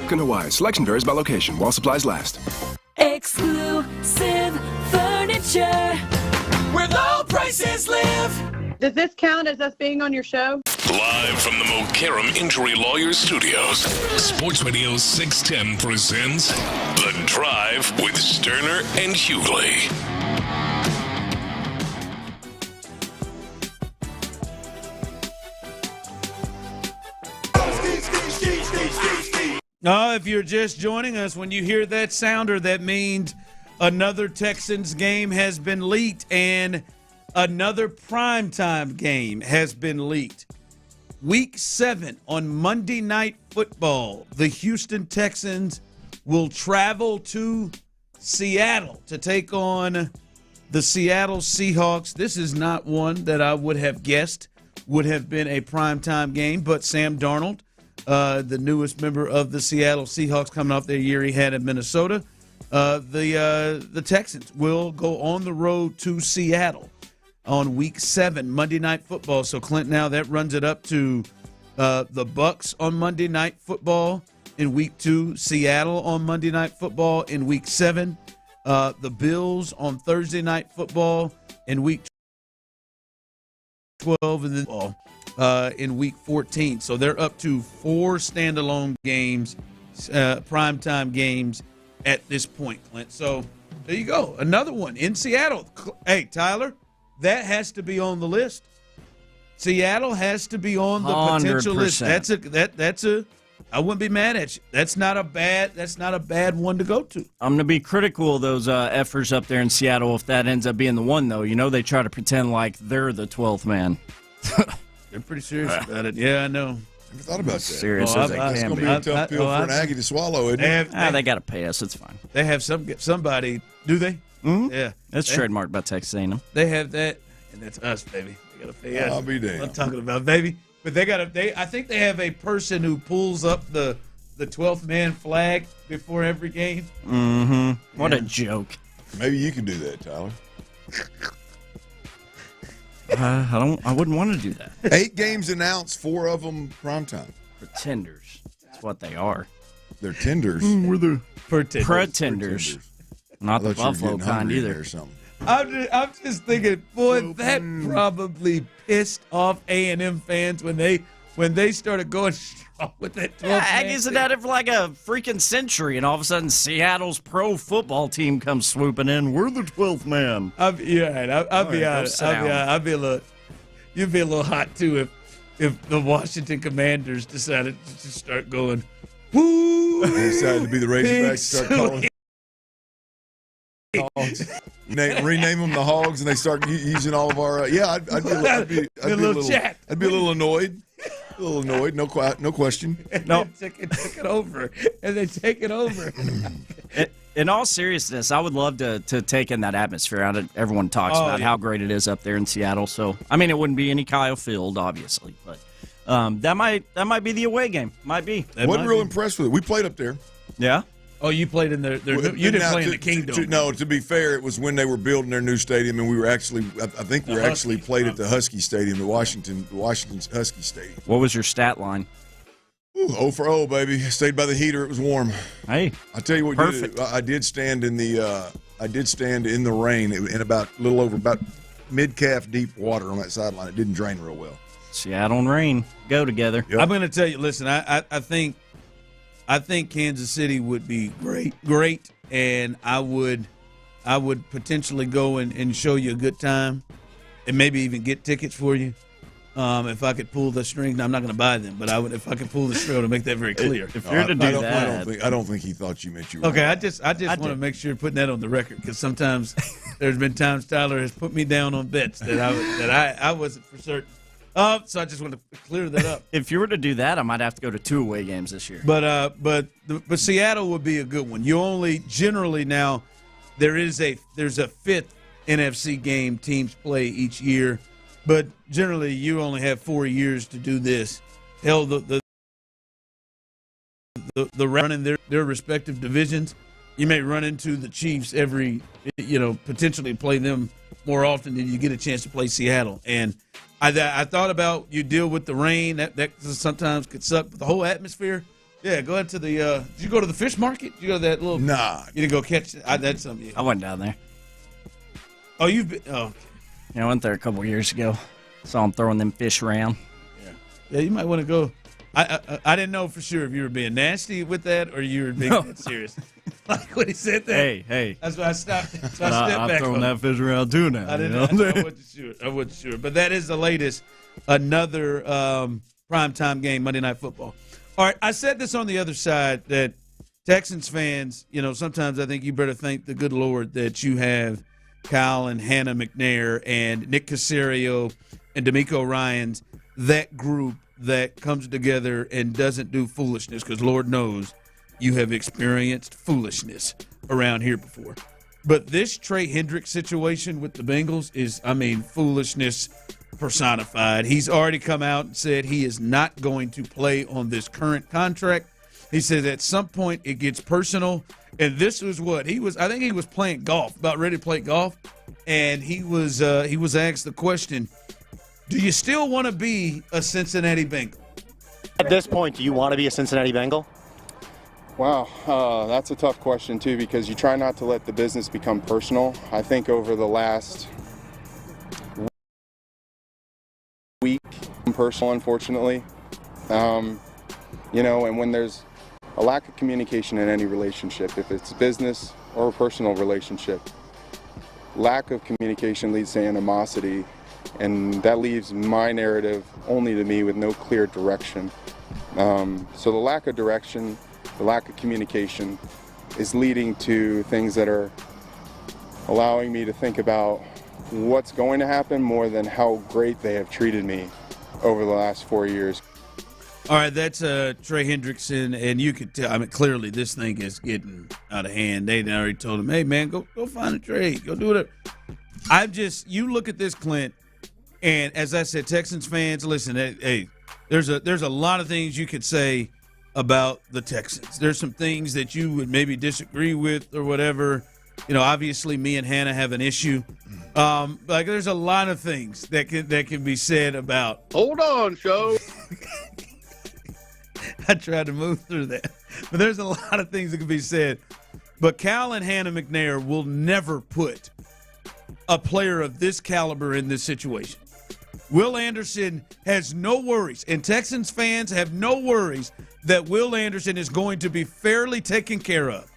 Wise. Selection varies by location while supplies last. Exclusive furniture where low prices live. Does this count as us being on your show? Live from the Mokaram Injury Lawyers Studios, Sports Radio 610 presents The Drive with Stoerner and Hughley. If you're just joining us, when you hear that sounder, that means another Texans game has been leaked and another primetime game has been leaked. Week 7 on Monday Night Football, the Houston Texans will travel to Seattle to take on the Seattle Seahawks. This is not one that I would have guessed would have been a primetime game, but Sam Darnold, the newest member of the Seattle Seahawks coming off their year he had in Minnesota, the Texans will go on the road to Seattle on Week 7, Monday Night Football. So, Clint, now that runs it up to the Bucs on Monday Night Football in Week 2, Seattle on Monday Night Football in Week 7, the Bills on Thursday Night Football in Week 12, and then in Week 14. So they're up to 4 standalone games, primetime games at this point, Clint. So there you go. Another one in Seattle. Hey, Tyler, that has to be on the list. Seattle has to be on the potential 100%. list. That's a I wouldn't be mad at you. That's not a bad one to go to. I'm going to be critical of those effers up there in Seattle if that ends up being the one, though. You know, they try to pretend like they're the 12th man. They're pretty serious about it. Yeah, I know. Never thought about that. Serious as they It's can going be. to be a tough pill for an Aggie to swallow, isn't it? They got to pay us. It's fine. They have somebody. Do they? Mm-hmm. Yeah. That's trademarked by Texas A&M. They have that, and that's us, baby. They got to pay us. I'll be damned. I'm talking about, baby. But I think they have a person who pulls up the 12th man flag before every game. Mm-hmm. What a joke. Maybe you can do that, Tyler. I wouldn't want to do that. 8 games announced, 4 of them primetime. Pretenders. That's what they are. They're tenders. We're the Pretenders. Not the Buffalo kind either. Or something. I'm just thinking, boy, that probably pissed off A&M fans when they started going strong with that 12th man. Aggies have had it for like a freaking century, and all of a sudden Seattle's pro football team comes swooping in. We're the 12th man. I'll be honest. You'd be a little hot too if the Washington Commanders decided to just start going, woo! They decided to be the Razorbacks, start calling Hogs. Rename them the Hogs, and they start using all of our. I'd be a little annoyed. A little annoyed, no question. No, they took it over, and they take it over. In all seriousness, I would love to take in that atmosphere. Everyone talks about how great it is up there in Seattle. So, I mean, it wouldn't be any Kyle Field, obviously, but that might be the away game. Might be. Wasn't real impressed with it. We played up there. Yeah. Oh, you played in you didn't play in the Kingdom. No, to be fair, it was when they were building their new stadium, and we were actually, I think we were actually played at the Husky Stadium, the Washington's Husky Stadium. What was your stat line? 0 for 0, baby. Stayed by the heater. It was warm. Hey, I tell you what, perfect. I did stand in the rain in about a little over about mid-calf deep water on that sideline. It didn't drain real well. Seattle and rain go together. Yep. I'm going to tell you. Listen, I think Kansas City would be great, and I would potentially go and show you a good time, and maybe even get tickets for you. If I could pull the string, I'm not going to buy them, but I would if I could pull the string to make that very clear. If you're to do that, I don't think he thought you meant you were. Okay, I just want to make sure you're putting that on the record, because sometimes there's been times Tyler has put me down on bets that I wasn't for certain. So I just want to clear that up. If you were to do that, I might have to go to 2 away games this year. But Seattle would be a good one. You only generally now there's a 5th NFC game teams play each year, but generally you only have 4 years to do this. Hell, the run in their respective divisions, you may run into the Chiefs potentially play them more often than you get a chance to play Seattle. And I thought about you deal with the rain that sometimes could suck, but the whole atmosphere Yeah, go ahead to the. Did you go to the fish market? Did you go to that little? Nah. You didn't go catch. That's something. I went down there. Oh, you've been. Oh, okay. Yeah, I went there a couple years ago. Saw them throwing them fish around. Yeah, you might want to go. I didn't know for sure if you were being nasty with that or you were being that serious. Like when he said that. Hey. That's why I stopped. So I stepped I'm back. throwing that fish around too now. I wasn't sure. But that is the latest. Another primetime game, Monday Night Football. All right, I said this on the other side that Texans fans, sometimes I think you better thank the good Lord that you have Kyle and Hannah McNair and Nick Caserio and D'Amico Ryans, that group that comes together and doesn't do foolishness, because Lord knows you have experienced foolishness around here before. But this Trey Hendricks situation with the Bengals is, foolishness personified. He's already come out and said he is not going to play on this current contract. He says at some point it gets personal. And this was what he was. I think he was playing golf, about ready to play golf, and he was asked the question, "Do you still want to be a Cincinnati Bengal?" At this point, do you want to be a Cincinnati Bengal? Wow, that's a tough question too, because you try not to let the business become personal. I think over the last week, personal, unfortunately, and when there's a lack of communication in any relationship, if it's business or a personal relationship, lack of communication leads to animosity, and that leaves my narrative only to me with no clear direction. So the lack of direction, the lack of communication is leading to things that are allowing me to think about what's going to happen more than how great they have treated me over the last 4 years. All right, that's Trey Hendrickson, and you could tell. Clearly this thing is getting out of hand. They already told him, "Hey, man, go find a trade. Go do whatever." You look at this, Clint, and as I said, Texans fans, listen. Hey, there's a lot of things you could say about the Texans. There's some things that you would maybe disagree with or whatever. Obviously, me and Hannah have an issue. There's a lot of things that can be said about. Hold on, show. I tried to move through that. But there's a lot of things that can be said. But Cal and Hannah McNair will never put a player of this caliber in this situation. Will Anderson has no worries, and Texans fans have no worries that Will Anderson is going to be fairly taken care of.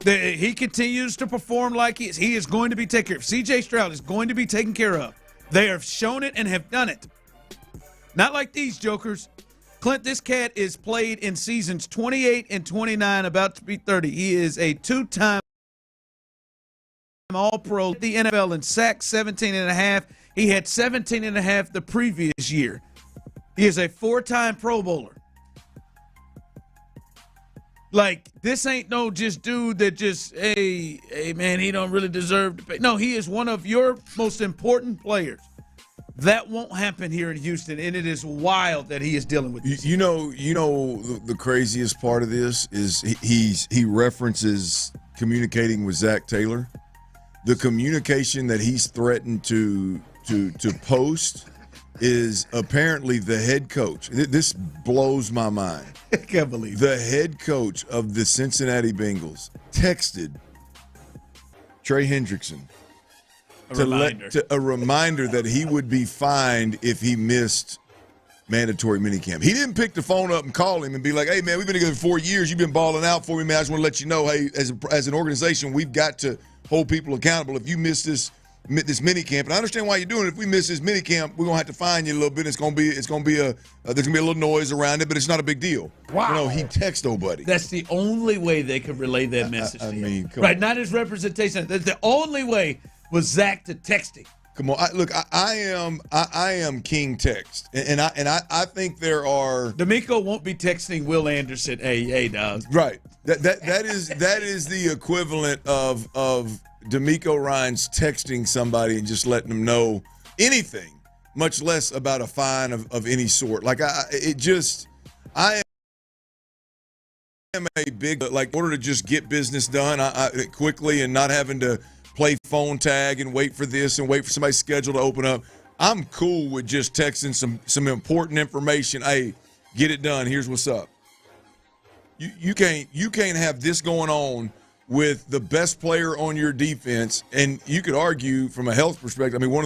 He continues to perform like he is. He is going to be taken care of. C.J. Stroud is going to be taken care of. They have shown it and have done it. Not like these jokers. Clint, this cat is played in seasons 28 and 29, about to be 30. He is a two-time All-Pro, the NFL in sacks, 17.5. He had 17.5 the previous year. He is a four-time Pro Bowler. This ain't no just dude that just, hey, man, he don't really deserve to pay. No, he is one of your most important players. That won't happen here in Houston, and it is wild that he is dealing with this. The craziest part of this is he references communicating with Zach Taylor. The communication that he's threatened to post is apparently the head coach. This blows my mind. I can't believe the head coach of the Cincinnati Bengals texted Trey Hendrickson a reminder that he would be fined if he missed mandatory minicamp. He didn't pick the phone up and call him and be like, "Hey, man, we've been together 4 years. You've been balling out for me, man. I just want to let you know, hey, as an organization, we've got to hold people accountable. If you miss this minicamp, and I understand why you're doing it. If we miss this minicamp, we're gonna have to fine you a little bit. There's gonna be there's gonna be a little noise around it, but it's not a big deal." Wow. He texted nobody. That's the only way they could relay that message. I mean, come right? on. Not his representation. That's the only way was Zach to text him. Come on, I am King Text, and I think there are. D'Amico won't be texting Will Anderson, hey, dog. Right. That is the equivalent of D'Amico Ryans texting somebody and just letting them know anything, much less about a fine of any sort. I am a big, in order to just get business done quickly and not having to play phone tag and wait for this and wait for somebody's schedule to open up. I'm cool with just texting some important information. Hey, get it done. Here's what's up. you can't have this going on with the best player on your defense, and you could argue from a health perspective. I mean, one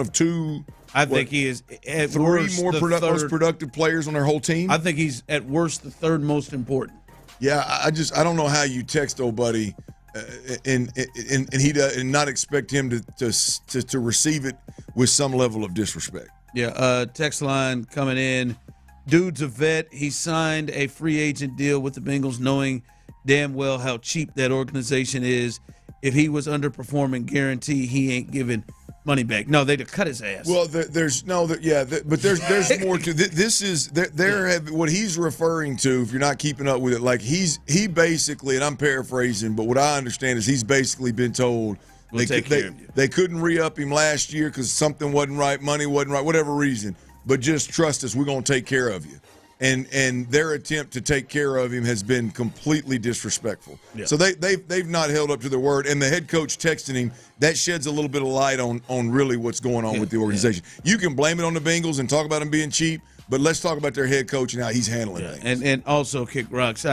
of two. I think he is at three worst most productive players on their whole team. I think he's at worst the third most important. Yeah, I don't know how you text old buddy, and not expect him to receive it with some level of disrespect. Yeah, text line coming in. Dude's a vet. He signed a free agent deal with the Bengals, knowing damn well how cheap that organization is. If he was underperforming, guarantee he ain't giving money back. No, they'd have cut his ass. Well, but there's more to this. Is what he's referring to? If you're not keeping up with it, like he basically, and I'm paraphrasing, but what I understand is he's basically been told they couldn't re-up him last year because something wasn't right, money wasn't right, whatever reason. But just trust us, we're going to take care of you. And their attempt to take care of him has been completely disrespectful. Yeah. So they've not held up to their word. And the head coach texting him, that sheds a little bit of light on really what's going on with the organization. Yeah. You can blame it on the Bengals and talk about them being cheap, but let's talk about their head coach and how he's handling things. And also kick rocks.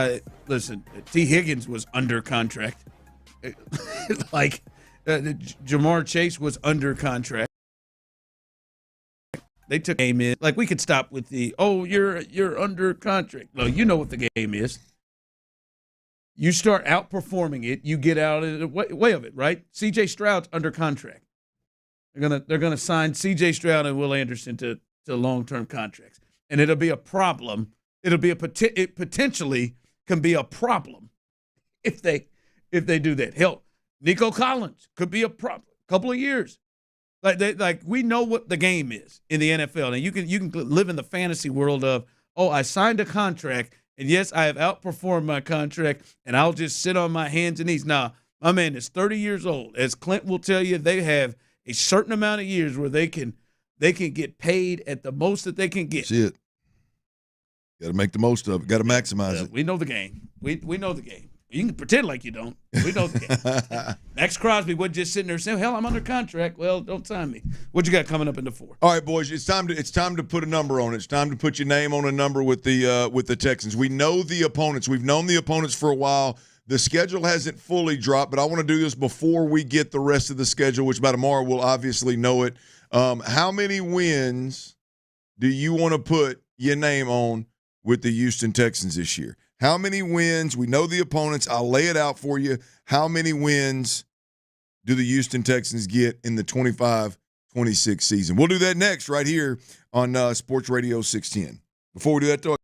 Listen, T. Higgins was under contract. Jamar Chase was under contract. They took game in. Like, we could stop with you're under contract. No, you know what the game is. You start outperforming it, you get out of the way of it, right? C.J. Stroud's under contract. They're gonna sign C.J. Stroud and Will Anderson to long-term contracts, and it'll be a problem. It potentially can be a problem if they do that. Hell, Nico Collins could be a problem. Couple of years. Like we know what the game is in the NFL, and you can live in the fantasy world of, I signed a contract, and yes, I have outperformed my contract, and I'll just sit on my hands and knees. Nah, my man is 30 years old. As Clint will tell you, they have a certain amount of years where they can get paid at the most that they can get. That's it. Got to make the most of it. Got to maximize it. We know the game. We know the game. You can pretend like you don't. We know the game. Max Crosby wasn't just sitting there saying, hell, I'm under contract. Well, don't sign me. What you got coming up in the 4? All right, boys, it's time to put a number on it. It's time to put your name on a number with the Texans. We know the opponents. We've known the opponents for a while. The schedule hasn't fully dropped, but I want to do this before we get the rest of the schedule, which by tomorrow we'll obviously know it. How many wins do you want to put your name on with the Houston Texans this year? How many wins? We know the opponents. I'll lay it out for you. How many wins do the Houston Texans get in the 25-26 season? We'll do that next right here on Sports Radio 610. Before we do that, though,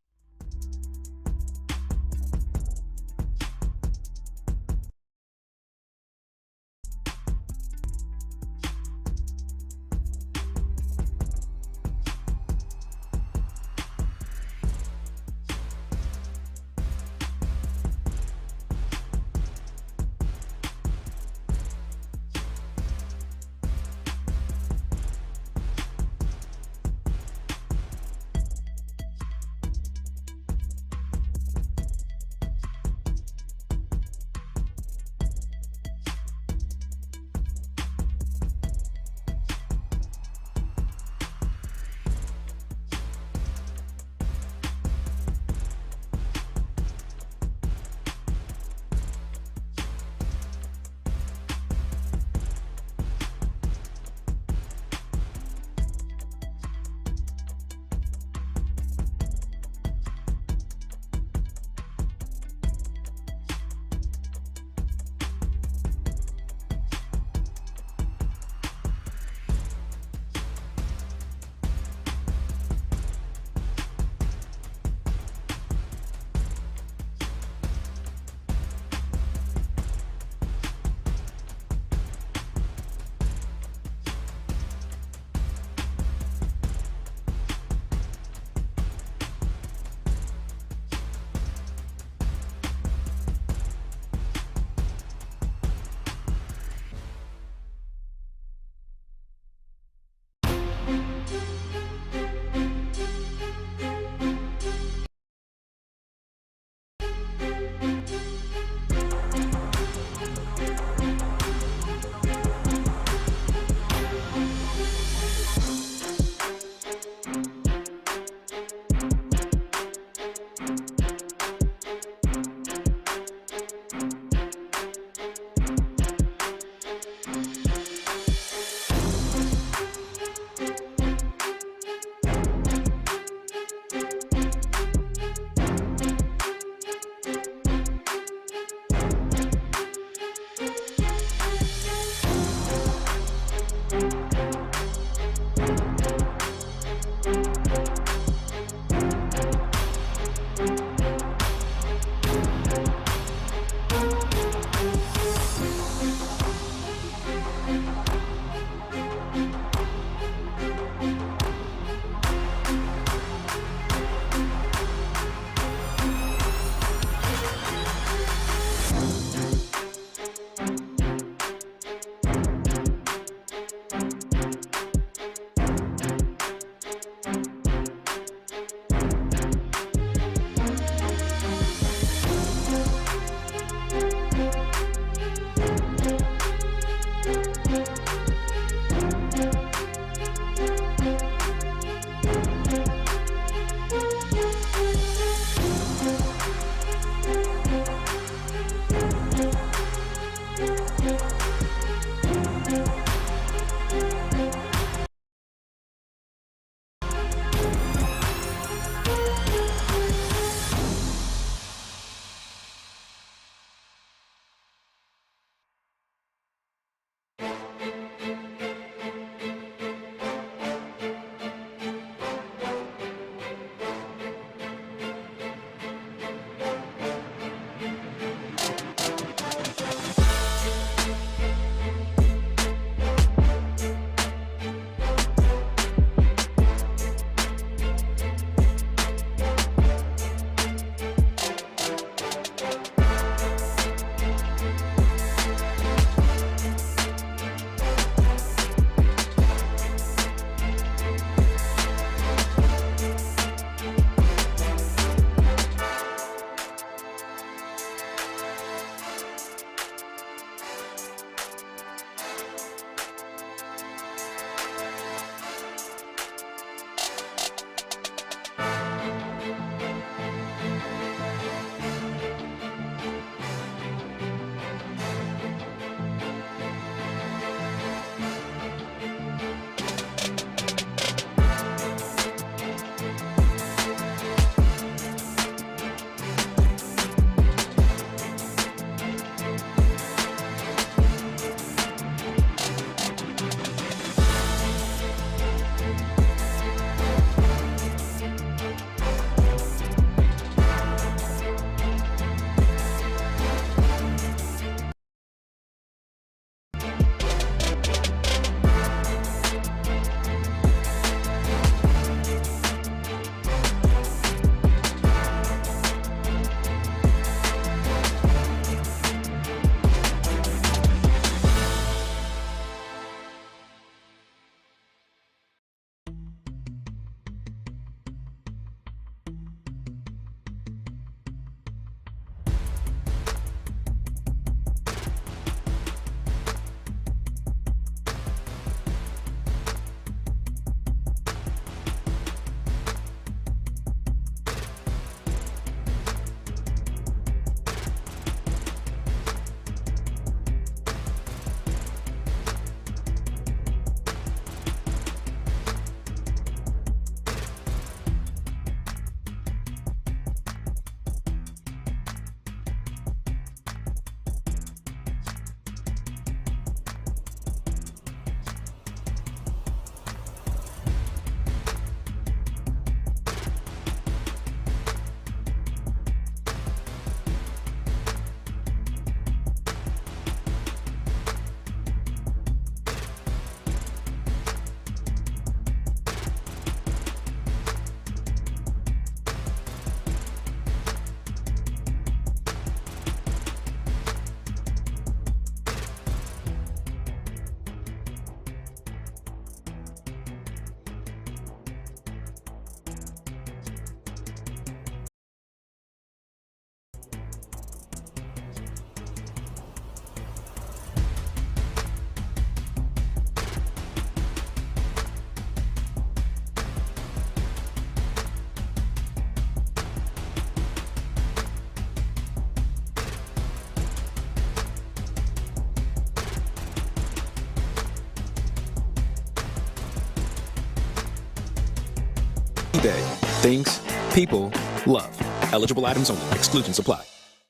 WEEKDAY. Things people love. Eligible items only. Exclusions apply.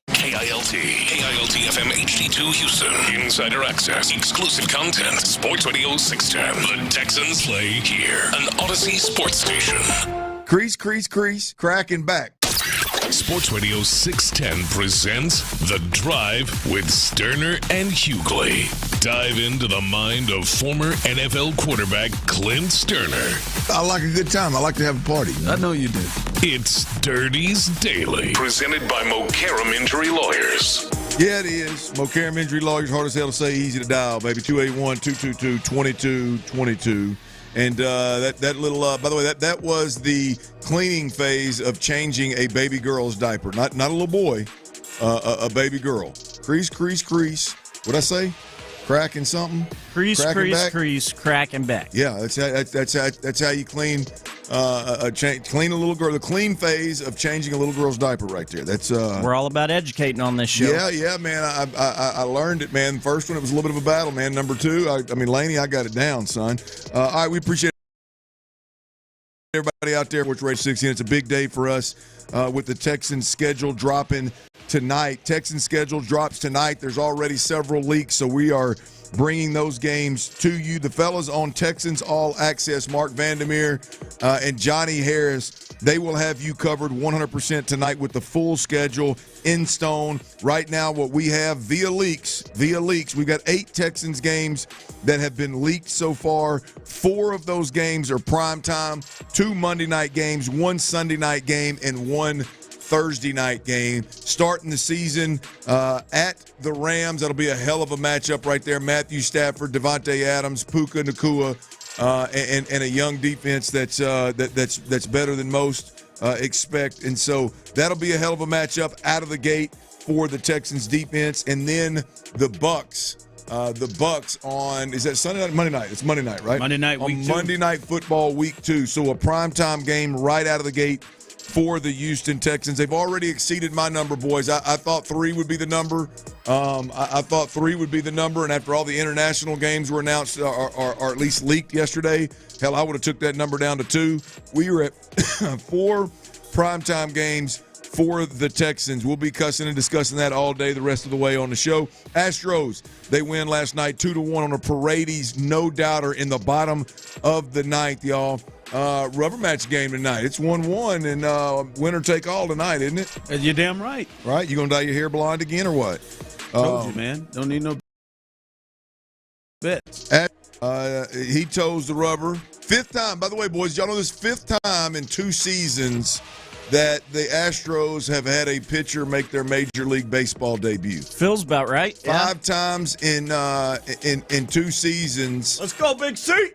KILT, KILT-FM HD2 Houston. Insider access, exclusive content. Sports Radio 610. The Texans play here. An Odyssey sports station. Crease, cracking back. Sports Radio 610 presents The Drive with Stoerner and Hughley. Dive into the mind of former NFL quarterback Clint Stoerner. I like a good time. I like to have a party. I know you do. It's Dirty's Daily, presented by Mokaram Injury Lawyers. Yeah, it is. Mokaram Injury Lawyers, hard as hell to say, easy to dial, baby. 281-222-2222. And that little, by the way, that was the cleaning phase of changing a baby girl's diaper. Not a little boy, a baby girl. Crease. What'd I say? Cracking something? Crease, cracking back. Yeah, that's how you clean clean a little girl. The clean phase of changing a little girl's diaper right there. That's we're all about educating on this show. Yeah, man. I learned it, man. First one, it was a little bit of a battle, man. Number two, Laney, I got it down, son. All right, we appreciate everybody out there. Sports Radio 16. It's a big day for us with the Texans schedule dropping tonight. Texans schedule drops tonight. There's already several leaks, so we are bringing those games to you. The fellas on Texans All Access, Mark Vandermeer and Johnny Harris, they will have you covered 100% tonight with the full schedule in stone. Right now, what we have via leaks, we've got 8 Texans games that have been leaked so far. 4 of those games are primetime, 2 Monday night games, 1 Sunday night game, and 1 Thursday night game. Starting the season at the Rams. That'll be a hell of a matchup right there. Matthew Stafford, Devontae Adams, Puka Nacua, and a young defense that's better than most expect. And so that'll be a hell of a matchup out of the gate for the Texans defense. And then the Bucks. The Bucks on, is that Sunday night? Monday night. It's Monday night, right? Monday night, week 2. Monday Night Football, week 2. So a primetime game right out of the gate for the Houston Texans. They've already exceeded my number, boys. I thought 3 would be the number. I thought 3 would be the number, and after all the international games were announced or at least leaked yesterday, hell, I would have took that number down to 2. We were at 4 primetime games for the Texans. We'll be cussing and discussing that all day the rest of the way on the show. Astros, they win last night 2-1 on a Paredes no-doubter in the bottom of the 9th, y'all. Rubber match game tonight. It's 1-1 and winner take all tonight, isn't it? You're damn right. Right? You gonna dye your hair blonde again or what? Told you, man. Don't need no bets. He toes the rubber. 5th time, by the way, boys, y'all know this 5th time in 2 seasons that the Astros have had a pitcher make their Major League Baseball debut. Feels about right. 5 times in 2 seasons. Let's go, Big C.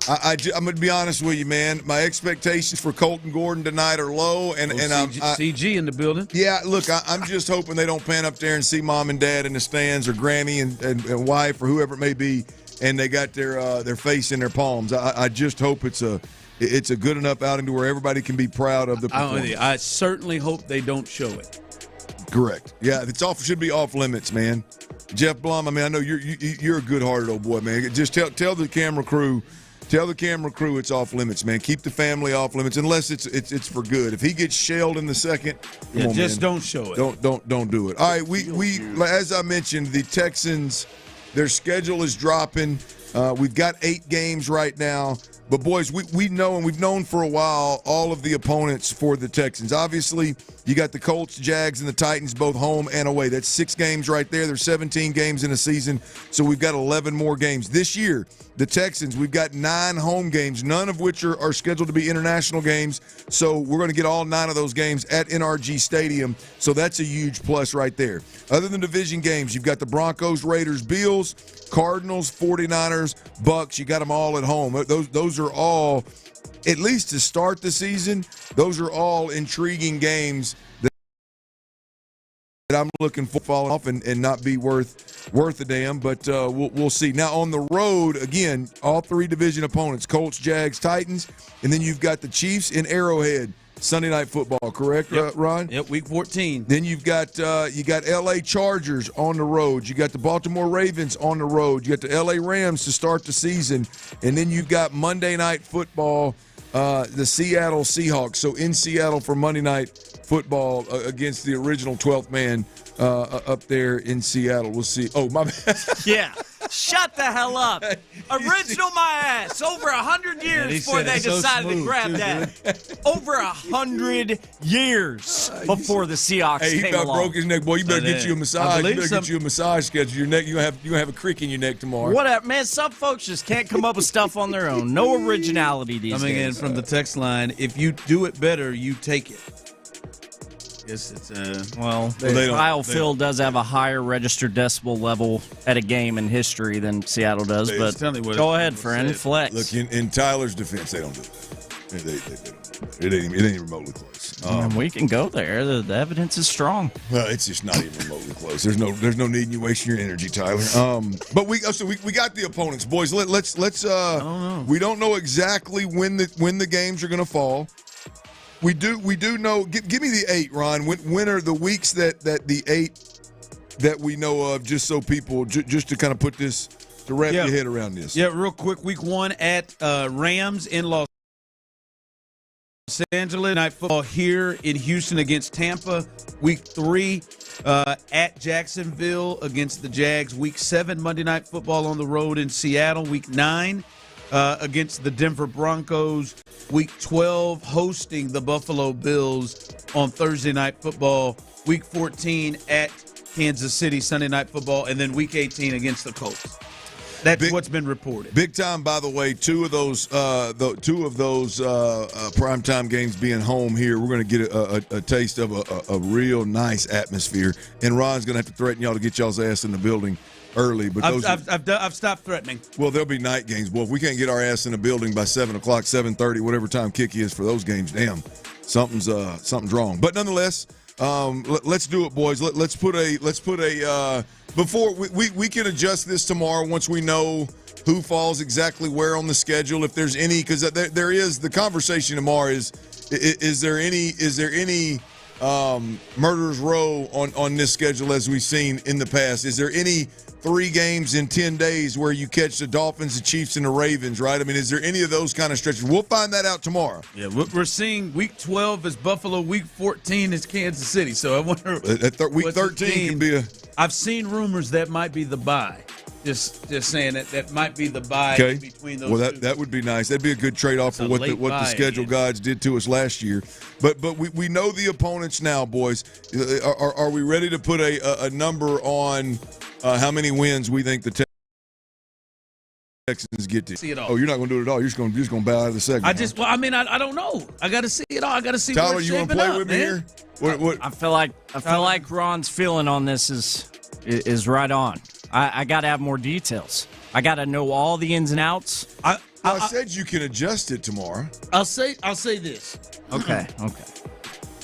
I'm going to be honest with you, man. My expectations for Colton Gordon tonight are low, and I'm CG in the building. Yeah, look, I'm just hoping they don't pan up there and see mom and dad in the stands, or granny and wife, or whoever it may be, and they got their face in their palms. I just hope it's a good enough outing to where everybody can be proud of the performance. I certainly hope they don't show it. Correct. Yeah, should be off limits, man. Jeff Blum, I mean, I know you're a good-hearted old boy, man. Just tell the camera crew. Tell the camera crew it's off limits, man. Keep the family off limits unless it's for good. If he gets shelled in the second, come on, just man. don't show it. Don't do it. All right, we as I mentioned, the Texans, their schedule is dropping. We've got 8 games right now. But, boys, we know, and we've known for a while, all of the opponents for the Texans. Obviously, you got the Colts, Jags, and the Titans both home and away. That's 6 games right there. There's 17 games in a season, so we've got 11 more games. This year, the Texans, we've got 9 home games, none of which are scheduled to be international games. So we're going to get all 9 of those games at NRG Stadium, so that's a huge plus right there. Other than division games, you've got the Broncos, Raiders, Bills, Cardinals, 49ers, Bucks. You got them all at home. Those are all, at least to start the season, those are all intriguing games that I'm looking for falling off and not be worth a damn, but we'll see. Now on the road, again, all 3 division opponents, Colts, Jags, Titans, and then you've got the Chiefs in Arrowhead. Sunday Night Football, correct, Ron? Yep, week 14. Then you've got L.A. Chargers on the road. You got the Baltimore Ravens on the road. You got the L.A. Rams to start the season. And then you've got Monday Night Football, the Seattle Seahawks. So in Seattle for Monday night football against the original 12th man up there in Seattle. We'll see. Oh, my bad. Yeah. Shut the hell up. Original my ass. Over 100 years before they decided to grab that. Over 100 years before the Seahawks came along. He about broke his neck. Boy, you better get you a massage. You better get you a massage schedule. Your neck, you're gonna have a crick in your neck tomorrow. Whatever, man. Some folks just can't come up with stuff on their own. No originality these Coming days. in from the text line, if you do it better, you take it. Yes, it's Kyle Phil does have a higher registered decibel level at a game in history than Seattle does, but go ahead, friend, flex. Look, in Tyler's defense, they don't do that. They don't. It ain't even remotely close. And we can go there. The evidence is strong. Well, it's just not even remotely close. There's no need in you wasting your energy, Tyler. But we got the opponents, boys. Let's I don't know. We don't know exactly when the games are going to fall. We do know. Give me the 8, Ron. When are the weeks that the 8 that we know of? Just so people, just to kind of put this, to wrap your head around this. Yeah, real quick. Week 1 at Rams in Los Angeles. Night football here in Houston against Tampa. Week 3 at Jacksonville against the Jags. Week 7 Monday Night Football on the road in Seattle. Week 9 against the Denver Broncos. Week 12 hosting the Buffalo Bills on Thursday Night Football. Week 14 at Kansas City Sunday Night Football, and then Week 18 against the Colts. That's what's been reported. Big time, by the way. Two of those primetime games being home here, we're going to get a taste of a real nice atmosphere. And Ron's going to have to threaten y'all to get y'all's ass in the building early. But I've stopped threatening. Well, there'll be night games. Well, if we can't get our ass in the building by 7 o'clock, 7:30, whatever time kick is for those games, damn, something's wrong. But nonetheless, let's do it, boys. Let's put a before we can adjust this tomorrow once we know who falls exactly where on the schedule. If there's any, because there is the conversation tomorrow is there any murderer's row on this schedule as we've seen in the past? Is there any 3 games in 10 days where you catch the Dolphins, the Chiefs, and the Ravens, right? I mean, is there any of those kind of stretches? We'll find that out tomorrow. Yeah, we're seeing Week 12 is Buffalo, Week 14 is Kansas City. So I wonder Week 13 can be a. I've seen rumors that might be the bye. Just saying that might be the bye between those. Well, two. that would be nice. That'd be a good trade-off for what the schedule gods did to us last year. But we know the opponents now, boys. Are we ready to put a number on how many wins we think the Texans get to? See it all. Oh, you're not going to do it at all. You're just going to bow out of the segment. I don't know. I got to see it all. I got to see. Tyler, what's you want to play up, with me man. here? What? I feel like Ron's feeling on this is right on. I got to have more details. I got to know all the ins and outs. I said you can adjust it tomorrow. I'll say this. Okay.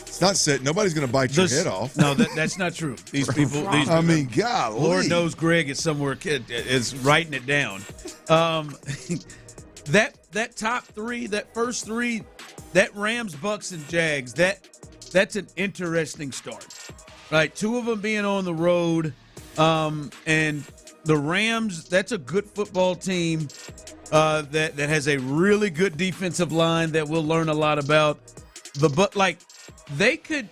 It's not set. Nobody's going to bite your head off. No, that's not true. These people. I mean, golly. Lord knows Greg is somewhere is writing it down. That top 3, that first 3, that Rams, Bucks, and Jags. That's an interesting start. Right, 2 of them being on the road. And the Rams, that's a good football team that has a really good defensive line that we'll learn a lot about. They could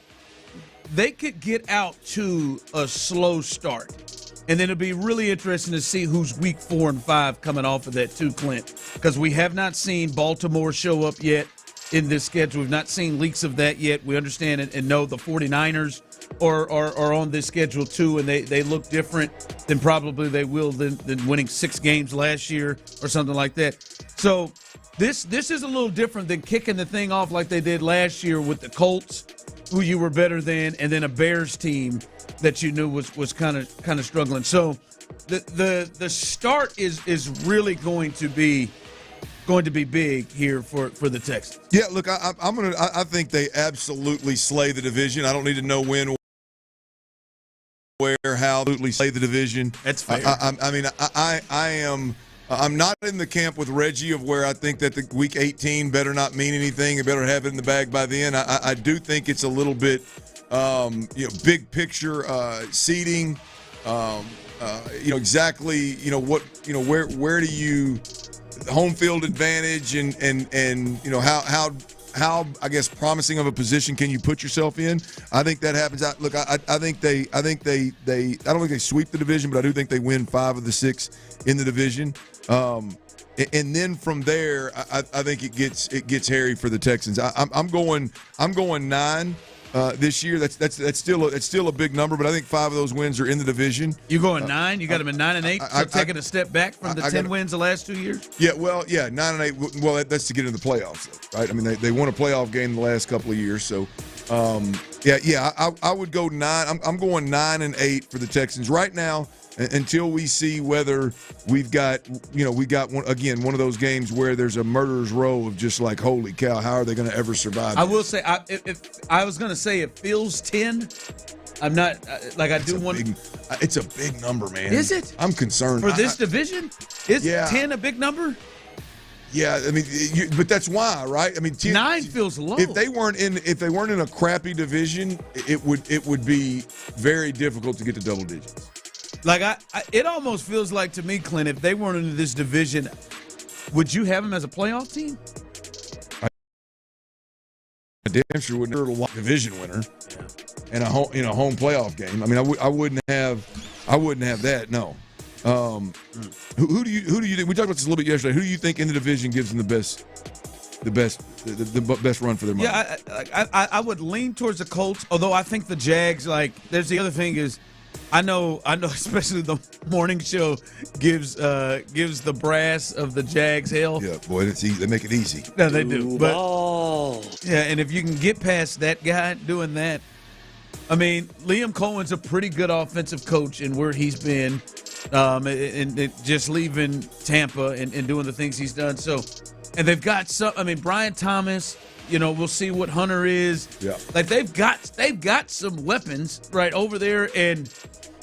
get out to a slow start, and then it'll be really interesting to see who's week 4 and 5 coming off of that too, Clint, because we have not seen Baltimore show up yet in this schedule. We've not seen leaks of that yet. We understand and know the 49ers are on this schedule too, and they look different than probably they will than winning 6 games last year or something like that. So this is a little different than kicking the thing off like they did last year with the Colts, who you were better than, and then a Bears team that you knew was kind of struggling. So the start is really going to be big here for the Texans. Yeah, look, I think they absolutely slay the division. I don't need to know when, where, how. Absolutely slay the division. That's fair. I'm not in the camp with Reggie of where I think that the week 18 better not mean anything. They better have it in the bag by then. I do think it's a little bit, big picture seeding. Exactly. Where do you home field advantage and how I guess promising of a position can you put yourself in? I think that happens. I don't think they sweep the division, but I do think they win 5 of the 6 in the division. And then from there, I think it gets hairy for the Texans. I'm going 9 this year. That's still a big number, but I think 5 of those wins are in the division. You going 9? You got them at 9 and 8. Taking a step back from the 10 wins the last 2 years. Yeah, 9 and 8. Well, that's to get into the playoffs, right? I mean, they won a playoff game the last couple of years, so I would go 9. I'm going 9 and 8 for the Texans right now. Until we see whether we've got one of those games where there's a murderer's row of just like, holy cow, how are they going to ever survive? I will say, if I was going to say it feels 10. I'm not it's a big number, man. Is it? I'm concerned for this division. Is 10 a big number? Yeah, I mean, but that's why, right? I mean, 9 feels low. If they weren't in a crappy division, it would be very difficult to get to double digits. Like it almost feels like to me, Clint, if they weren't in this division, would you have them as a playoff team? I damn sure wouldn't hurt a division winner and a home playoff game. I mean, I wouldn't have that. No. Who do you think? We talked about this a little bit yesterday. Who do you think in the division gives them the best run for their money? Yeah, I would lean towards the Colts. Although I think the Jags. There's the other thing is. I know. Especially the morning show gives the brass of the Jags hell. Yeah, boy, they make it easy. No, they do. But yeah, and if you can get past that guy doing that, I mean, Liam Cohen's a pretty good offensive coach in where he's been, and just leaving Tampa and doing the things he's done. So, and they've got some. I mean, Brian Thomas. We'll see what Hunter is. Yeah. They've got some weapons right over there, and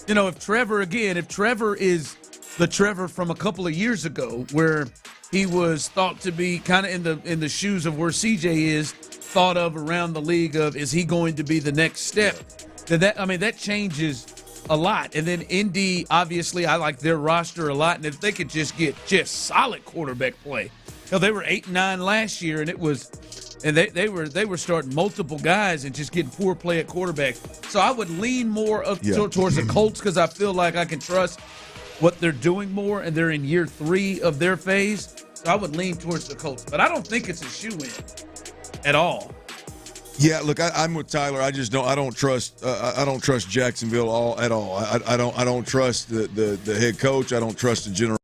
if Trevor is the Trevor from a couple of years ago, where he was thought to be kind of in the shoes of where CJ is, thought of around the league of is he going to be the next step? Then that changes a lot. And then Indy, obviously, I like their roster a lot, and if they could just get solid quarterback play, they were 8-9 last year, and it was. And they were starting multiple guys and just getting poor play at quarterback. So I would lean more towards the Colts because I feel like I can trust what they're doing more, and they're in year 3 of their phase. So I would lean towards the Colts, but I don't think it's a shoe-in at all. Yeah, look, I'm with Tyler. I don't trust Jacksonville at all. I don't trust the head coach. I don't trust the general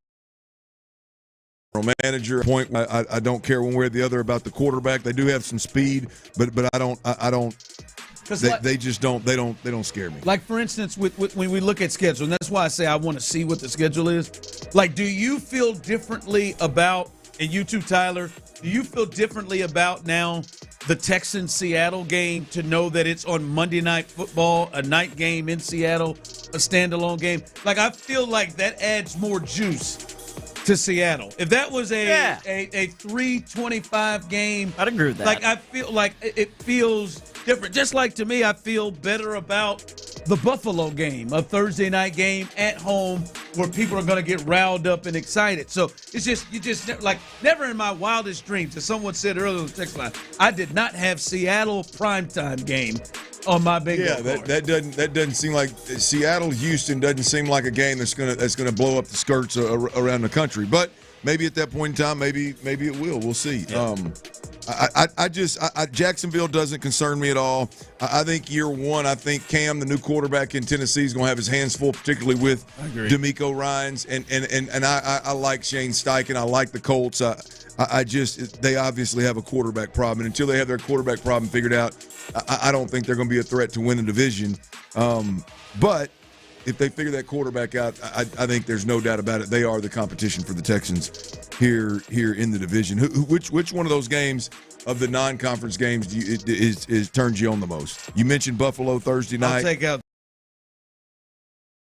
manager. I don't care one way or the other about the quarterback. They do have some speed, but I don't. They just don't. They don't scare me. Like for instance, with when we look at schedule, and that's why I say I want to see what the schedule is. Like, do you feel differently about? And you too, Tyler. Do you feel differently about now the Texans-Seattle game to know that it's on Monday Night Football, a night game in Seattle, a standalone game? Like, I feel like that adds more juice to Seattle. If that was a 3:25 game, I'd agree with that. Like, I feel like it feels different. Just like to me, I feel better about the Buffalo game, a Thursday night game at home where people are going to get riled up and excited. So it's just like never in my wildest dreams, as someone said earlier on the text line, I did not have Seattle primetime game on my bingo card. that doesn't seem like Seattle-Houston doesn't seem like a game that's gonna blow up the skirts around the country. But maybe at that point in time, maybe it will. We'll see. Yeah. Jacksonville doesn't concern me at all. I think year one, I think Cam, the new quarterback in Tennessee, is going to have his hands full, particularly with DeMeco Ryans, and I like Shane Steichen. I like the Colts. They obviously have a quarterback problem, and until they have their quarterback problem figured out, I don't think they're going to be a threat to win the division. But if they figure that quarterback out, I think there's no doubt about it. They are the competition for the Texans here in the division. Which one of those games of the non-conference games turns you on the most? You mentioned Buffalo Thursday night. I'll take out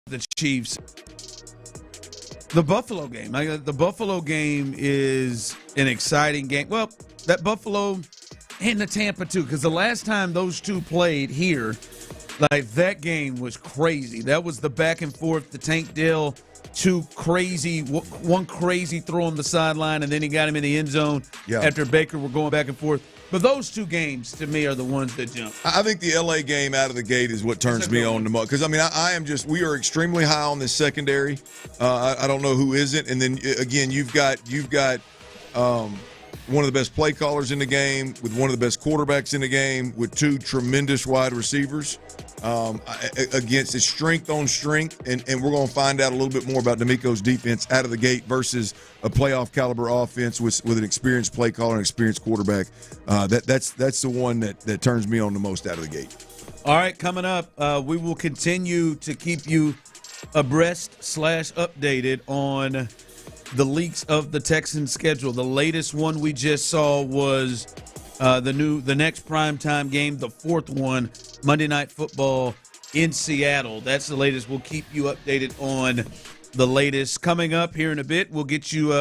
the Chiefs. The Buffalo game. The Buffalo game is an exciting game. Well, that Buffalo and the Tampa too, because the last time those two played here, like that game was crazy. That was the back and forth, the Tank Dell one crazy throw on the sideline, and then he got him in the end zone after Baker were going back and forth. But those two games, to me, are the ones that jump. I think the L.A. game out of the gate is what turns me on the most. Because, I mean, we are extremely high on this secondary. I don't know who isn't. And then, again, you've got one of the best play callers in the game, with one of the best quarterbacks in the game, with two tremendous wide receivers. Against his strength on strength, and we're going to find out a little bit more about D'Amico's defense out of the gate versus a playoff caliber offense with an experienced play caller and experienced quarterback. That's the one that turns me on the most out of the gate. All right, coming up, we will continue to keep you abreast/updated on the leaks of the Texans schedule. The latest one we just saw was the next primetime game, the fourth one, Monday Night Football in Seattle. That's the latest. We'll keep you updated on the latest. Coming up here in a bit, we'll get you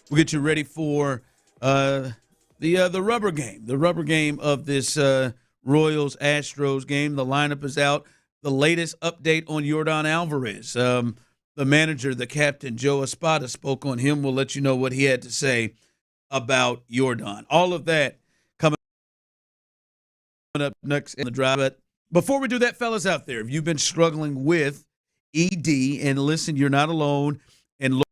ready for the rubber game of this Royals Astros game. The lineup is out. The latest update on Yordan Alvarez. The manager, the captain, Joe Espada, spoke on him. We'll let you know what he had to say about Yordan. All of that coming up next in the drive. But before we do that, fellas out there, if you've been struggling with ED, and listen, you're not alone, and look,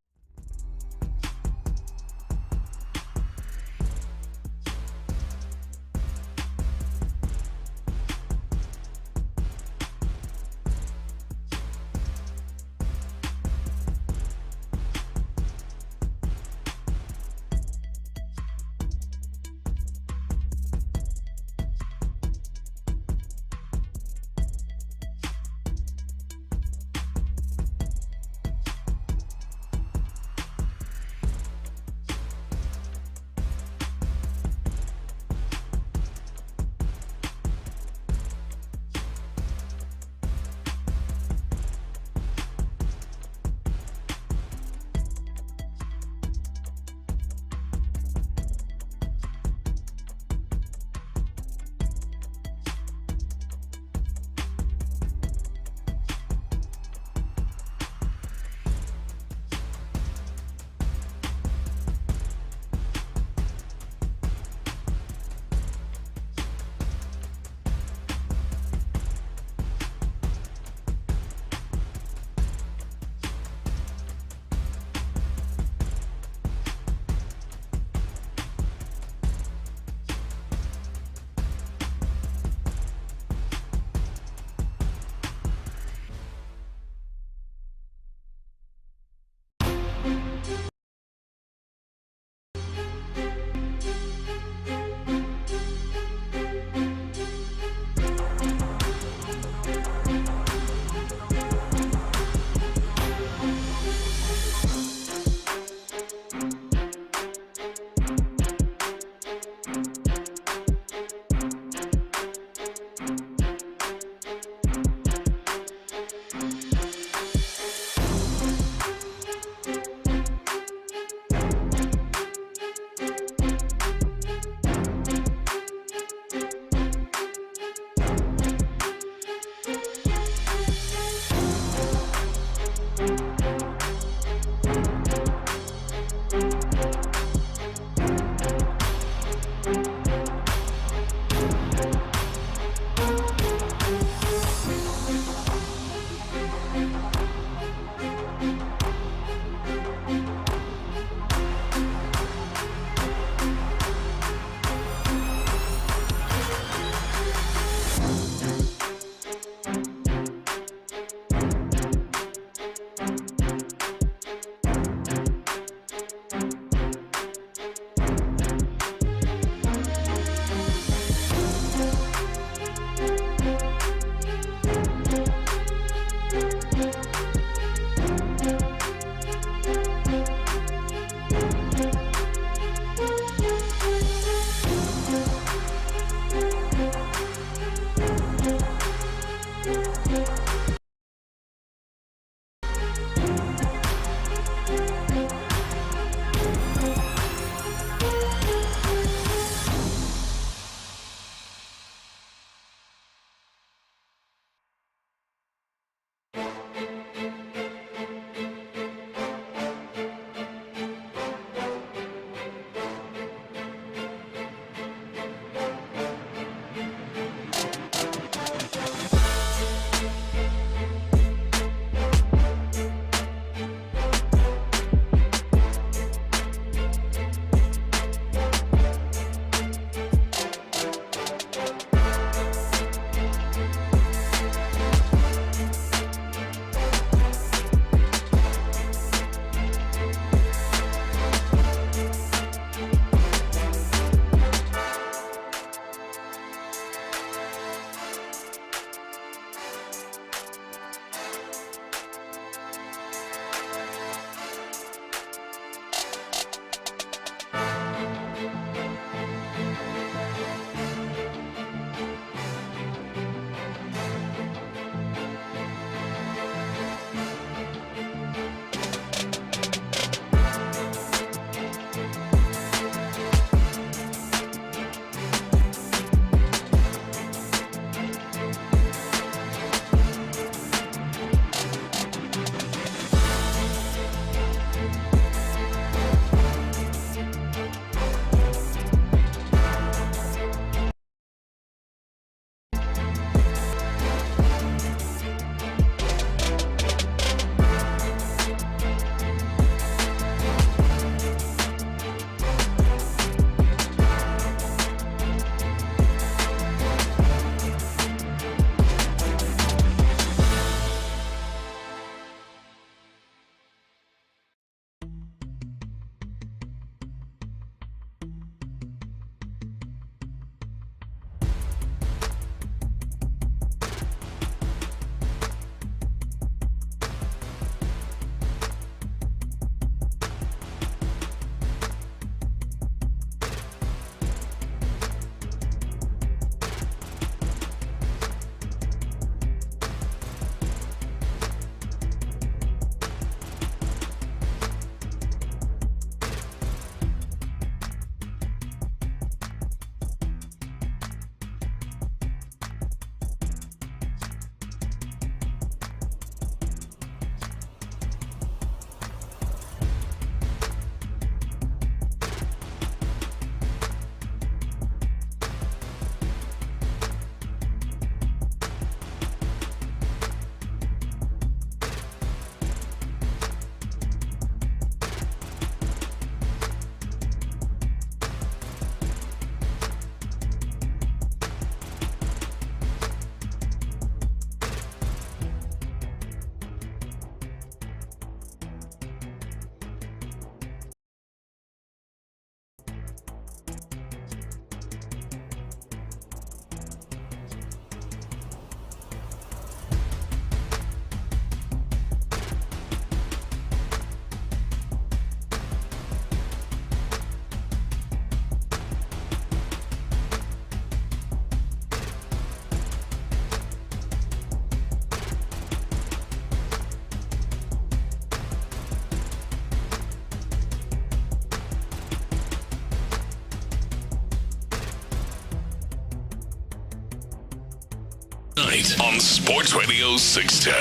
Night on Sports Radio 610.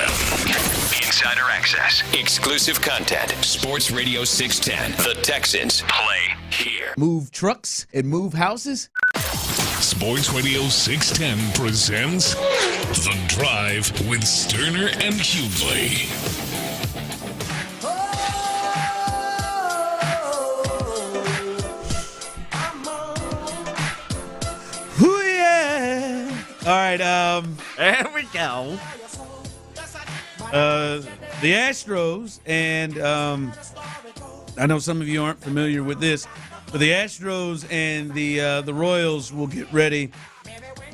Insider access. Exclusive content. Sports Radio 610. The Texans play here. Move trucks and move houses. Sports Radio 610 presents The Drive with Stoerner and Hughley. Ooh, yeah. All right. There we go. The Astros, and I know some of you aren't familiar with this, but the Astros and the Royals will get ready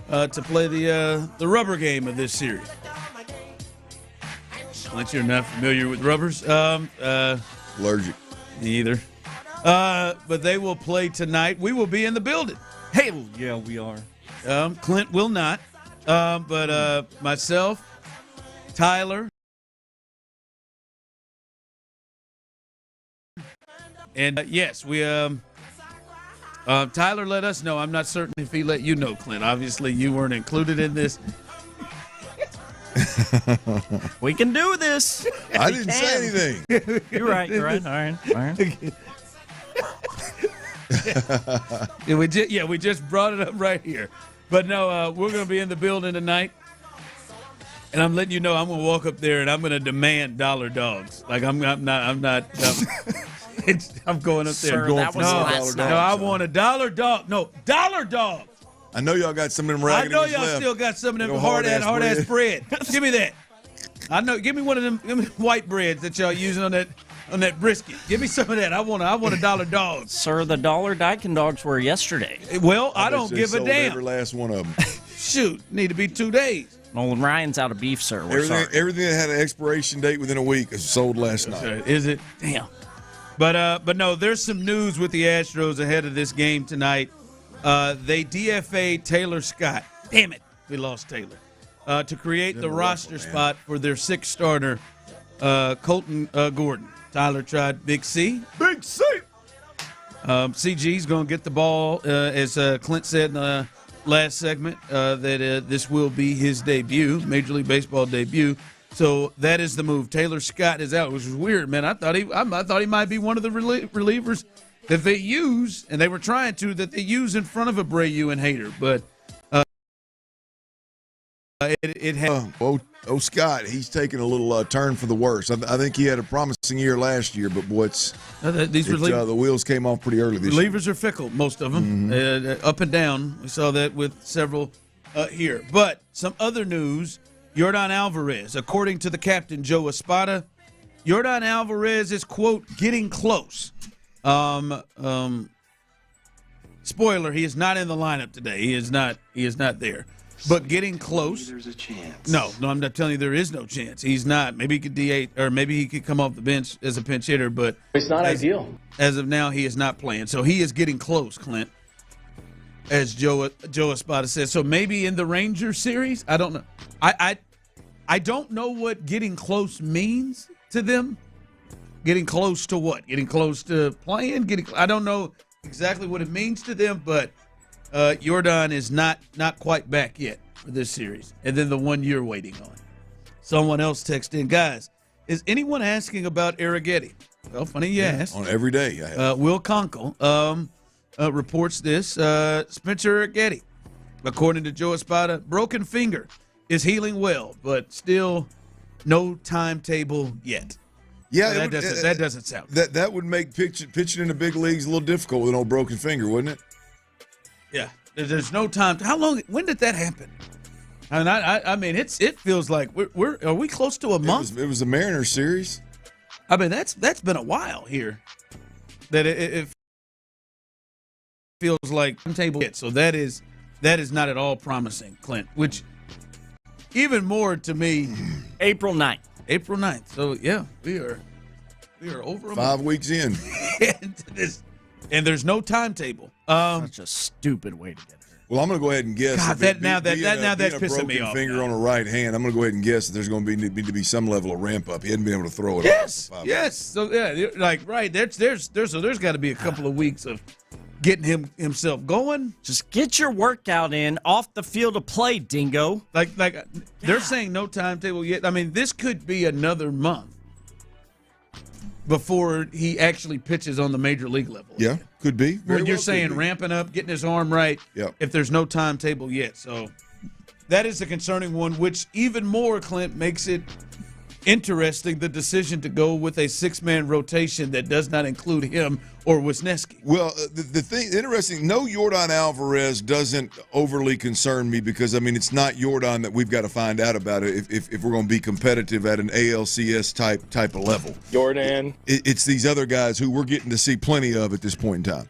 to play the rubber game of this series. Unless you're not familiar with rubbers. Allergic. Neither. But they will play tonight. We will be in the building. Hey, yeah, we are. Clint will not. But myself, Tyler, and yes, we Tyler let us know. I'm not certain if he let you know, Clint. Obviously, you weren't included in this. We can do this. I didn't say anything. You're right. All right. We just brought it up right here. But no, we're going to be in the building tonight. And I'm letting you know I'm going to walk up there and I'm going to demand dollar dogs. Like I'm going up there. Sir, that was last night. No, I want a dollar dog. No, dollar dog. I know y'all got some of them I raggedy know ones y'all left. still got some of them hard-ass bread. Give me that. I know. Give me one of them white breads that y'all using on that brisket. Give me some of that. I want a dollar dog. Sir, the dollar Dyken dogs were yesterday. Well, I don't give a damn. Every last one of them. Shoot, need to be 2 days. Nolan Ryan's out of beef, sir. We're sorry. Everything that had an expiration date within a week is sold last night. Is it? Damn. But no, there's some news with the Astros ahead of this game tonight. They DFA'd Taylor Scott. Damn it, we lost Taylor. To create the roster spot for their sixth starter, Colton Gordon. Tyler tried Big C. Big C. CG's going to get the ball, as Clint said in the last segment, that this will be his debut, Major League Baseball debut. So that is the move. Taylor Scott is out, which is weird, man. I thought he might be one of the relievers that they use, and they were trying to, that they use in front of Abreu and Hader, but it had. Scott, he's taking a little turn for the worse. I think he had a promising year last year, but the wheels came off pretty early this year. Relievers are fickle, most of them, up and down. We saw that with several here. But some other news, Yordan Alvarez, according to the captain, Joe Espada, Yordan Alvarez is, quote, getting close. Spoiler, he is not in the lineup today. He is not there. But getting close. There's a chance. No, I'm not telling you there is no chance. He's not. Maybe he could DH, or maybe he could come off the bench as a pinch hitter, but it's not ideal. As of now, he is not playing. So he is getting close, Clint, as Joe Espada says. So maybe in the Rangers series, I don't know. I don't know what getting close means to them. Getting close to what? Getting close to playing? I don't know exactly what it means to them, but Yordan is not quite back yet for this series. And then the one you're waiting on. Someone else texted in, guys, is anyone asking about Arrighetti? Well, funny you asked. On every day. Will Conkle reports this. Spencer Arrighetti, according to Joe Espada, broken finger, is healing well, but still no timetable yet. Yeah, so that doesn't sound good. That would make pitching in the big leagues a little difficult with an old broken finger, wouldn't it? Yeah, there's no time. How long? When did that happen? And I mean, it feels like are we close to a month? It was the Mariners series. I mean, that's been a while here. That it feels like table. So that is not at all promising, Clint. Which even more to me, April 9th. April 9th. So yeah, we are over 5 weeks in. And there's no timetable. Such a stupid way to get hurt. Well, I'm going to go ahead and guess. God, now that's pissing me off. Finger on the right hand. I'm going to go ahead and guess that there's going to need to be some level of ramp up. He hadn't been able to throw it. Yes. So yeah, like right. There's got to be a couple of weeks of getting himself going. Just get your workout in off the field of play, dingo. Like they're saying no timetable yet. I mean, this could be another month before he actually pitches on the major league level. Yeah, could be. When you're saying ramping up, getting his arm right, if there's no timetable yet. So that is a concerning one, which even more, Clint, makes it interesting, the decision to go with a six-man rotation that does not include him or Wisniewski. Well, the thing interesting, no Yordan Alvarez doesn't overly concern me because, I mean, it's not Yordan that we've got to find out about it if we're going to be competitive at an ALCS type of level. Jordan. It's these other guys who we're getting to see plenty of at this point in time.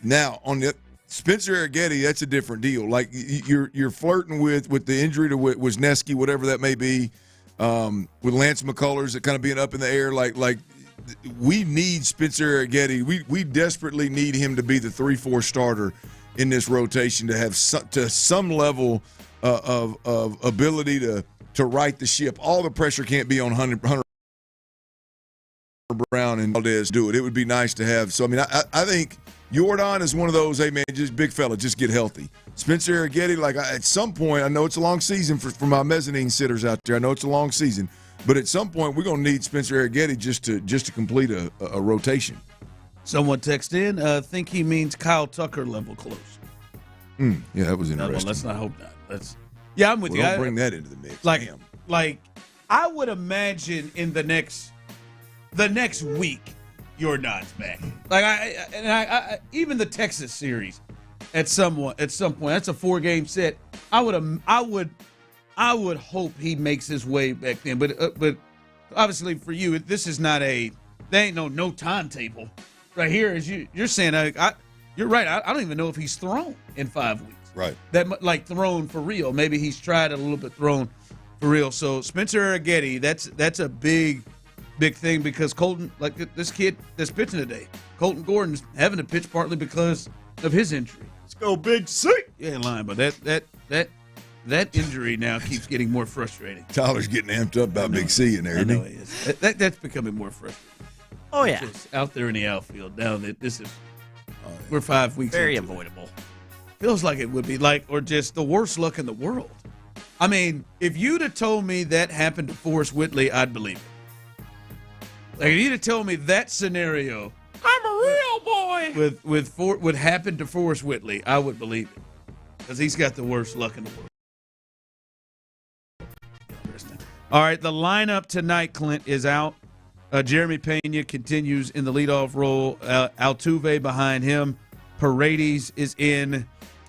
Now, on the Spencer Arrighetti, that's a different deal. Like, you're flirting with the injury to Wisniewski, whatever that may be, with Lance McCullers that kind of being up in the air, like we need Spencer Arrighetti. We desperately need him to be the 3-4 starter in this rotation to have some level of ability to right the ship. All the pressure can't be on Hunter Brown and Valdez do it. It would be nice to have. So I mean, I think Yordan is one of those. Hey man, just big fella, just get healthy. Spencer Arrighetti, at some point, I know it's a long season for my mezzanine sitters out there. I know it's a long season, but at some point we're going to need Spencer Arrighetti just to complete a rotation. Someone text in, think he means Kyle Tucker level close. Yeah, that was interesting. Well, let's not hope not. I'm with you. Don't bring that into the mix. Like I would imagine in the next week, Yordan's back. I even the Texas series. At some point, that's a 4-game set. I would hope he makes his way back then. But obviously for you, this is not there ain't no timetable. Right here, as you're saying, you're right. I don't even know if he's thrown in 5 weeks. Right. That thrown for real. Maybe he's tried it a little bit thrown for real. So Spencer Arrighetti, that's a big thing because Colton, this kid that's pitching today, Colton Gordon's having to pitch partly because of his injury. Let's go, Big C. You ain't lying, but that injury now keeps getting more frustrating. Tyler's getting amped up about Big C in there. I know he is. That's becoming more frustrating. Oh yeah, just out there in the outfield. Now that we're 5 weeks. Very avoidable. Feels like it would be or just the worst luck in the world. I mean, if you'd have told me that happened to Forrest Whitley, I'd believe it. If you'd have told me that scenario, I'm a real boy. Would happen to Forrest Whitley, I would believe it because he's got the worst luck in the world. All right, the lineup tonight, Clint, is out. Jeremy Pena continues in the leadoff role. Altuve behind him. Paredes is in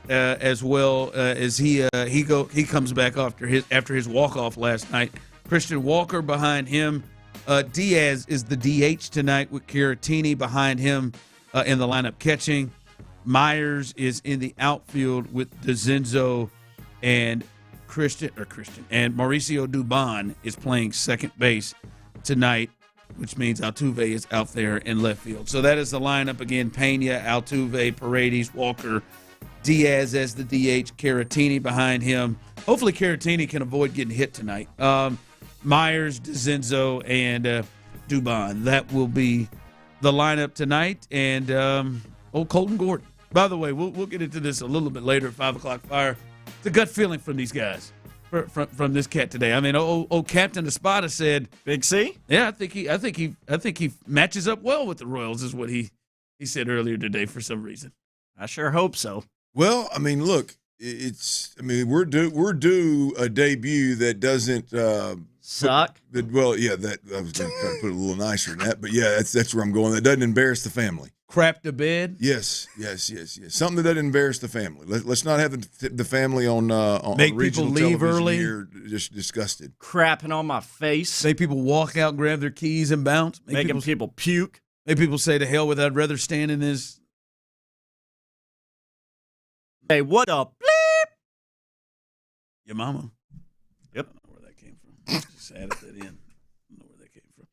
as well as he comes back after his walk-off last night. Christian Walker behind him. Diaz is the DH tonight with Caratini behind him in the lineup catching. Myers is in the outfield with DeZenzo and Christian and Mauricio Dubon is playing second base tonight, which means Altuve is out there in left field. So that is the lineup again: Pena, Altuve, Paredes, Walker, Diaz as the DH, Caratini behind him. Hopefully Caratini can avoid getting hit tonight. Myers, DeZenzo, and Dubon. That will be the lineup tonight. And Colton Gordon. By the way, we'll get into this a little bit later at 5 o'clock fire. It's a gut feeling from these guys, from this cat today. I mean, old Captain Espada said, "Big C." Yeah, I think he matches up well with the Royals, is what he said earlier today for some reason. I sure hope so. Well, I mean, look, we're due a debut that doesn't suck. I was going to try to put it a little nicer than that, but yeah, that's where I'm going. That doesn't embarrass the family. Crap to bed. Yes. Something that doesn't embarrass the family. Let's not have the family on make regional people leave television early. Here just disgusted. Crapping on my face. Make people walk out, grab their keys, and bounce. Making people puke. Make people say, "To hell with that! I'd rather stand in this." Hey, what up? Bleep. Your mama. Yep. I don't know where that came from. Just added that in. I don't know where that came from.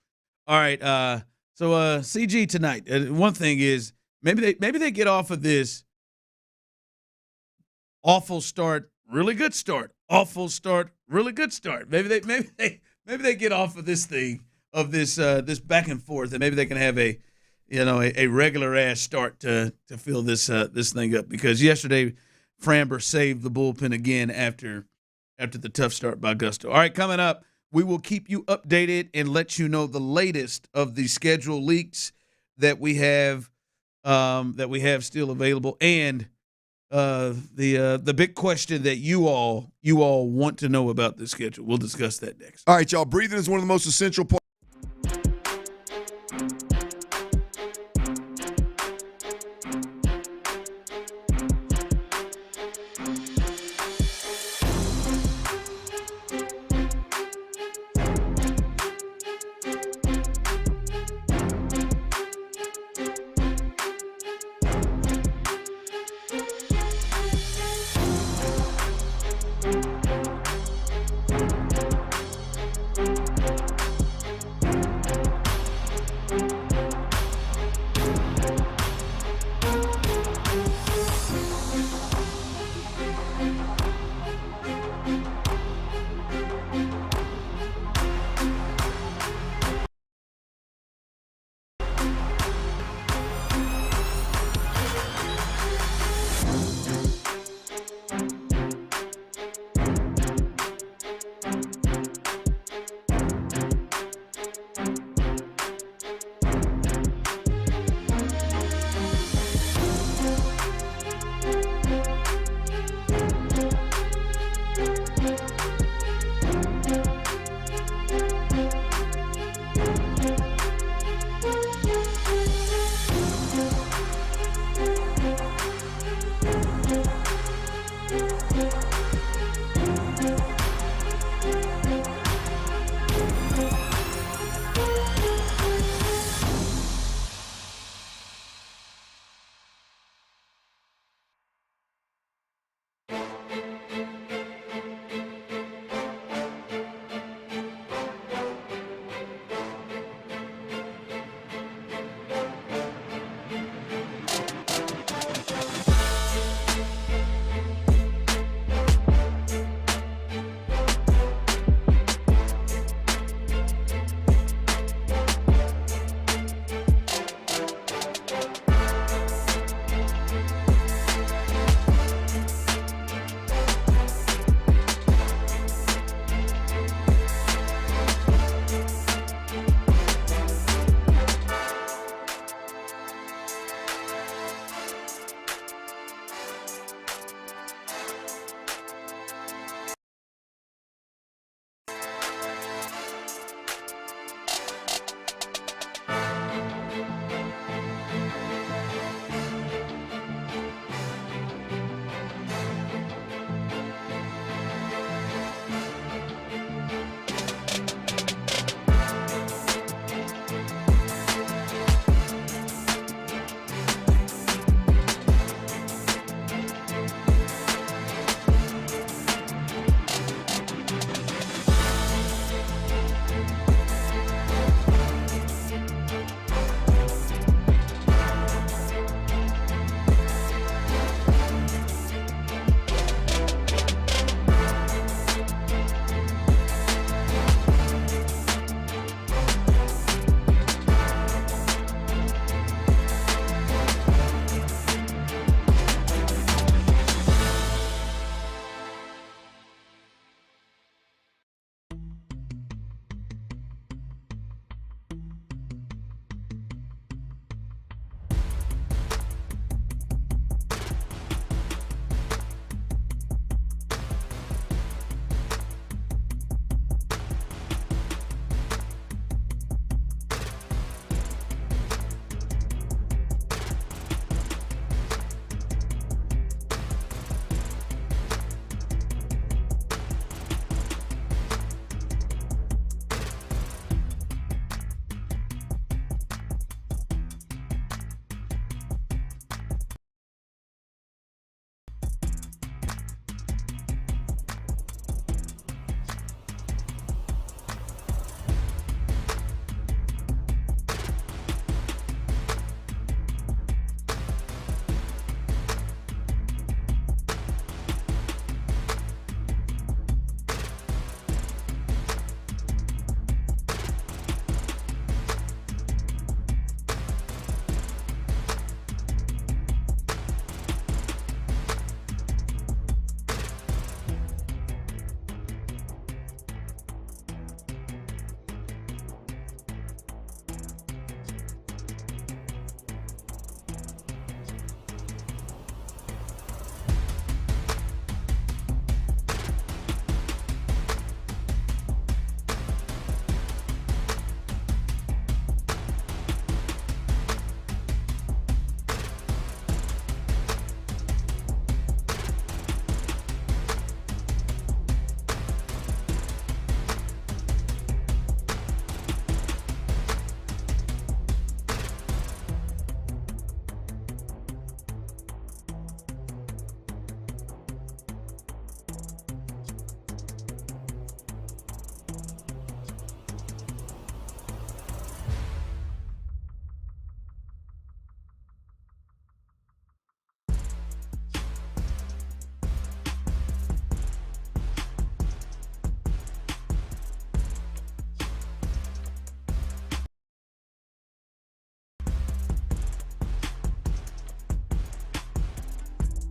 All right. So CG tonight. One thing is maybe they get off of this awful start, really good start, awful start, really good start. Maybe they get off of this thing of this back and forth, and maybe they can have a a regular ass start to fill this thing up, because yesterday Framber saved the bullpen again after the tough start by Gusto. All right, coming up, we will keep you updated and let you know the latest of the schedule leaks that we have still available, and the big question that you all want to know about the schedule. We'll discuss that next. All right, y'all. Breathing is one of the most essential parts.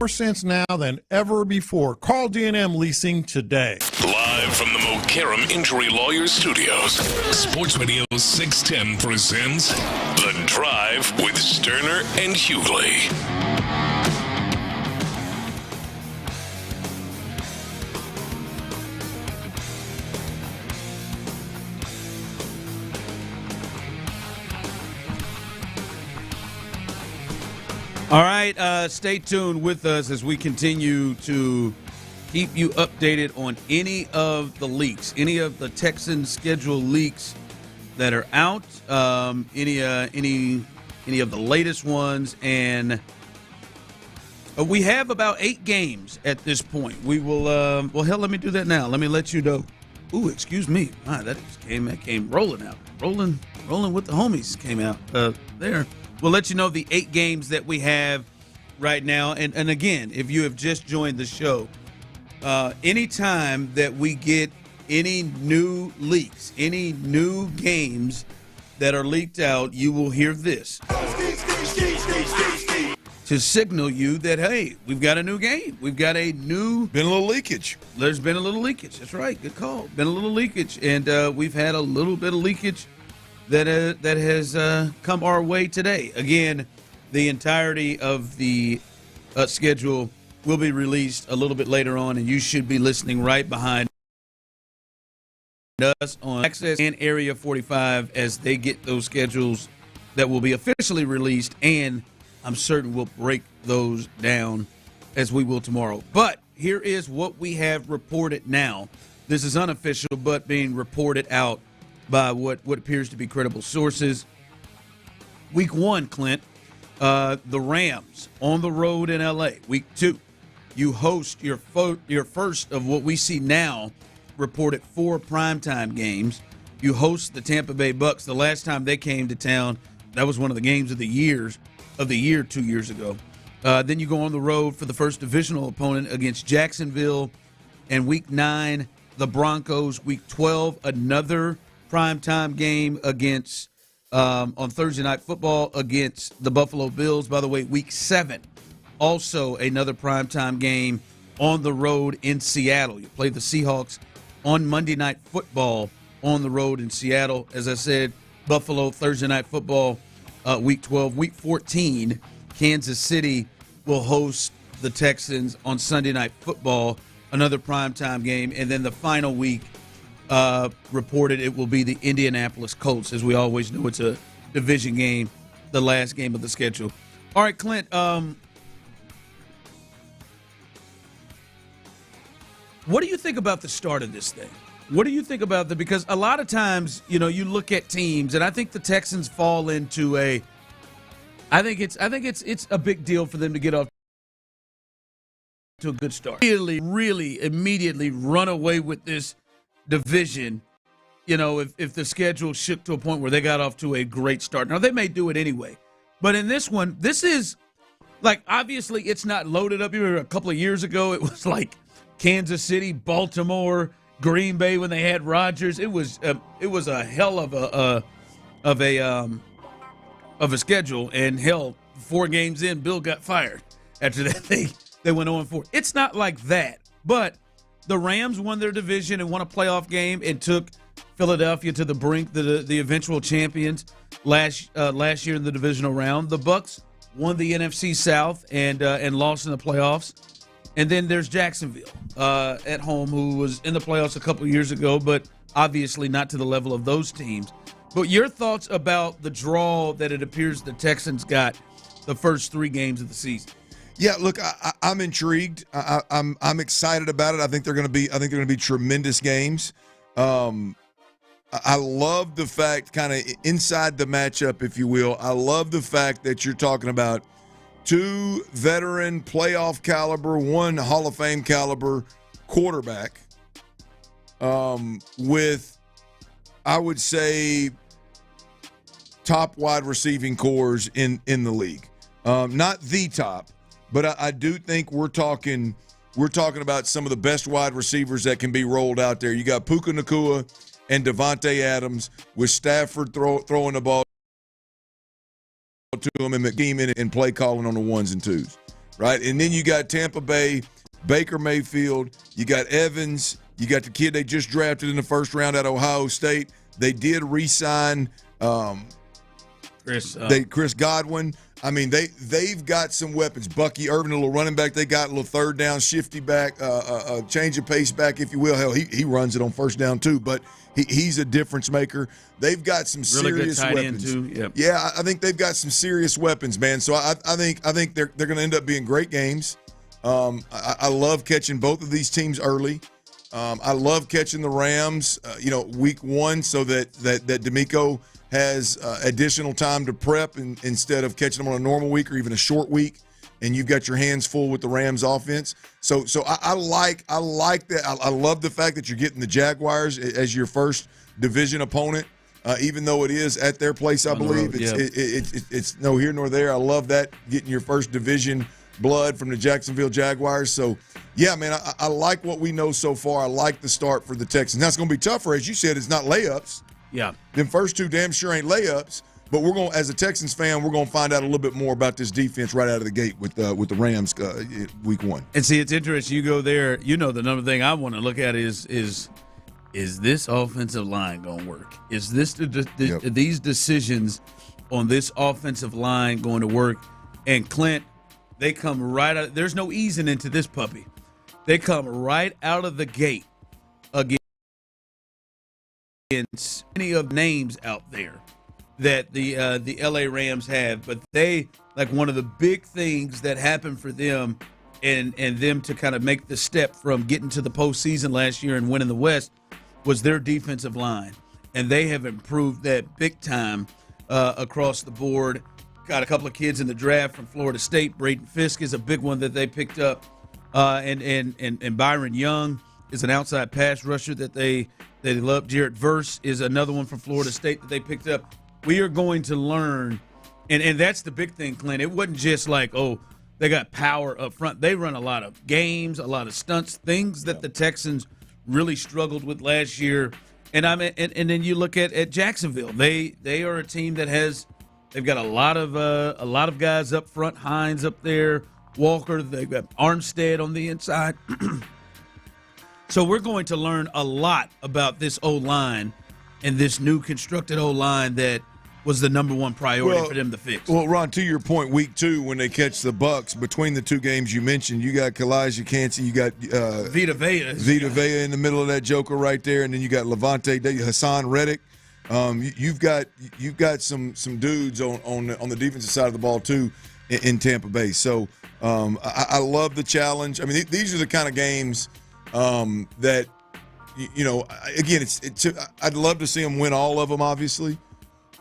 more sense now than ever before. Call D&M Leasing today. Live from the Mokaram Injury Lawyers Studios, Sports Radio 610 presents The Drive with Stoerner and Hughley. All right, stay tuned with us as we continue to keep you updated on any of the leaks, any of the Texans schedule leaks that are out, any of the latest ones, and we have about 8 games at this point. We will. Well, hell, let me do that now. Let me let you know. Ooh, excuse me. That came rolling out, rolling with the homies came out there. We'll let you know the 8 games that we have right now. And again, if you have just joined the show, anytime that we get any new leaks, any new games that are leaked out, you will hear this to signal you that, hey, we've got a new game. We've got a new... Been a little leakage. There's been a little leakage. That's right. Good call. Been a little leakage. And we've had a little bit of leakage that has come our way today. Again, the entirety of the schedule will be released a little bit later on, and you should be listening right behind us on Access and Area 45 as they get those schedules that will be officially released, and I'm certain we'll break those down as we will tomorrow. But here is what we have reported now. This is unofficial, but being reported out by what appears to be credible sources. Week 1, Clint, the Rams on the road in L.A. Week 2, you host your first of what we see now reported 4 primetime games. You host the Tampa Bay Bucks. The last time they came to town, that was one of the games of the year 2 years ago. Then you go on the road for the first divisional opponent against Jacksonville. And Week 9, the Broncos. Week 12, another primetime game against on Thursday Night Football against the Buffalo Bills. By the way, Week 7, also another primetime game on the road in Seattle. You play the Seahawks on Monday Night Football on the road in Seattle. As I said, Buffalo Thursday Night Football, Week 12. Week 14, Kansas City will host the Texans on Sunday Night Football, another primetime game. And then the final week, reported it will be the Indianapolis Colts. As we always know, it's a division game, the last game of the schedule. All right, Clint, what do you think about the start of this thing? What do you think about that? Because a lot of times, you look at teams, and I think the Texans fall into I think it's a big deal for them to get off to a good start. Really immediately run away with this division, if the schedule shook to a point where they got off to a great start. Now, they may do it anyway. But in this one, this is, obviously it's not loaded up. You remember a couple of years ago, it was like Kansas City, Baltimore, Green Bay when they had Rodgers. It was a hell of a schedule. And, hell, 4 games in, Bill got fired after that. They went 0-4. It's not like that. But the Rams won their division and won a playoff game and took Philadelphia to the brink, the eventual champions last year in the divisional round. The Bucks won the NFC South and lost in the playoffs. And then there's Jacksonville at home, who was in the playoffs a couple years ago, but obviously not to the level of those teams. But your thoughts about the draw that it appears the Texans got the first 3 games of the season? Yeah, look, I'm intrigued. I'm excited about it. I think they're going to be tremendous games. I love the fact, kind of inside the matchup, if you will. I love the fact that you're talking about 2 veteran playoff caliber, 1 Hall of Fame caliber quarterback, with, I would say, top wide receiving cores in the league. Not the top, but I do think we're talking about some of the best wide receivers that can be rolled out there. You got Puka Nacua and Devontae Adams, with Stafford throwing the ball to him and McGeeman and play calling on the 1s and 2s. right? And then you got Tampa Bay, Baker Mayfield, you got Evans, you got the kid they just drafted in the first round at Ohio State. They did re-sign Chris Godwin. I mean, they've got some weapons. Bucky Irvin, a little running back. They got a little third down, shifty back, change of pace back, if you will. Hell, he runs it on first down too, but he's a difference maker. They've got some really serious good tight weapons. end too. Yep. Yeah, I think they've got some serious weapons, man. So I think they're going to end up being great games. I love catching both of these teams early. I love catching the Rams, week one, so that D'Amico has additional time to prep instead of catching them on a normal week or even a short week, and you've got your hands full with the Rams offense. So I like that. I love the fact that you're getting the Jaguars as your first division opponent, even though it is at their place. I believe it's no here nor there. I love that, getting your first division blood from the Jacksonville Jaguars. So yeah, man, I like what we know so far. I like the start for the Texans. Now it's going to be tougher, as you said. It's not layups. Yeah. Them first two damn sure ain't layups, but we're going, as a Texans fan, we're going to find out a little bit more about this defense right out of the gate with the Rams week one. And see, it's interesting. You go there. The number thing I want to look at is this offensive line going to work? Is this these decisions on this offensive line going to work? And Clint, they come right out. There's no easing into this puppy. They come right out of the gate against many of names out there that the LA Rams have, but they, like, one of the big things that happened for them and them to kind of make the step from getting to the postseason last year and winning the West was their defensive line, and they have improved that big time across the board. Got a couple of kids in the draft from Florida State. Braden Fisk is a big one that they picked up, and Byron Young is an outside pass rusher that they love. Jarrett Verse is another one from Florida State that they picked up. We are going to learn, and that's the big thing, Clint. It wasn't just like, oh, they got power up front. They run a lot of games, a lot of stunts, things that the Texans really struggled with last year. And then you look at Jacksonville. They are a team that they've got a lot of guys up front. Hines up there, Walker. They've got Armstead on the inside. So we're going to learn a lot about this O-line and this new constructed O-line that was the number one priority for them to fix. Well, Ron, to your point, week two, when they catch the Bucs, between the two games you mentioned, you got Kalijah Kancey, you got Vita Vea in the middle of that joker right there, and then you got Levante, Hassan Reddick. You've got some dudes on the defensive side of the ball too in Tampa Bay. So I love the challenge. I mean, these are the kind of games that again, I'd love to see them win all of them, obviously.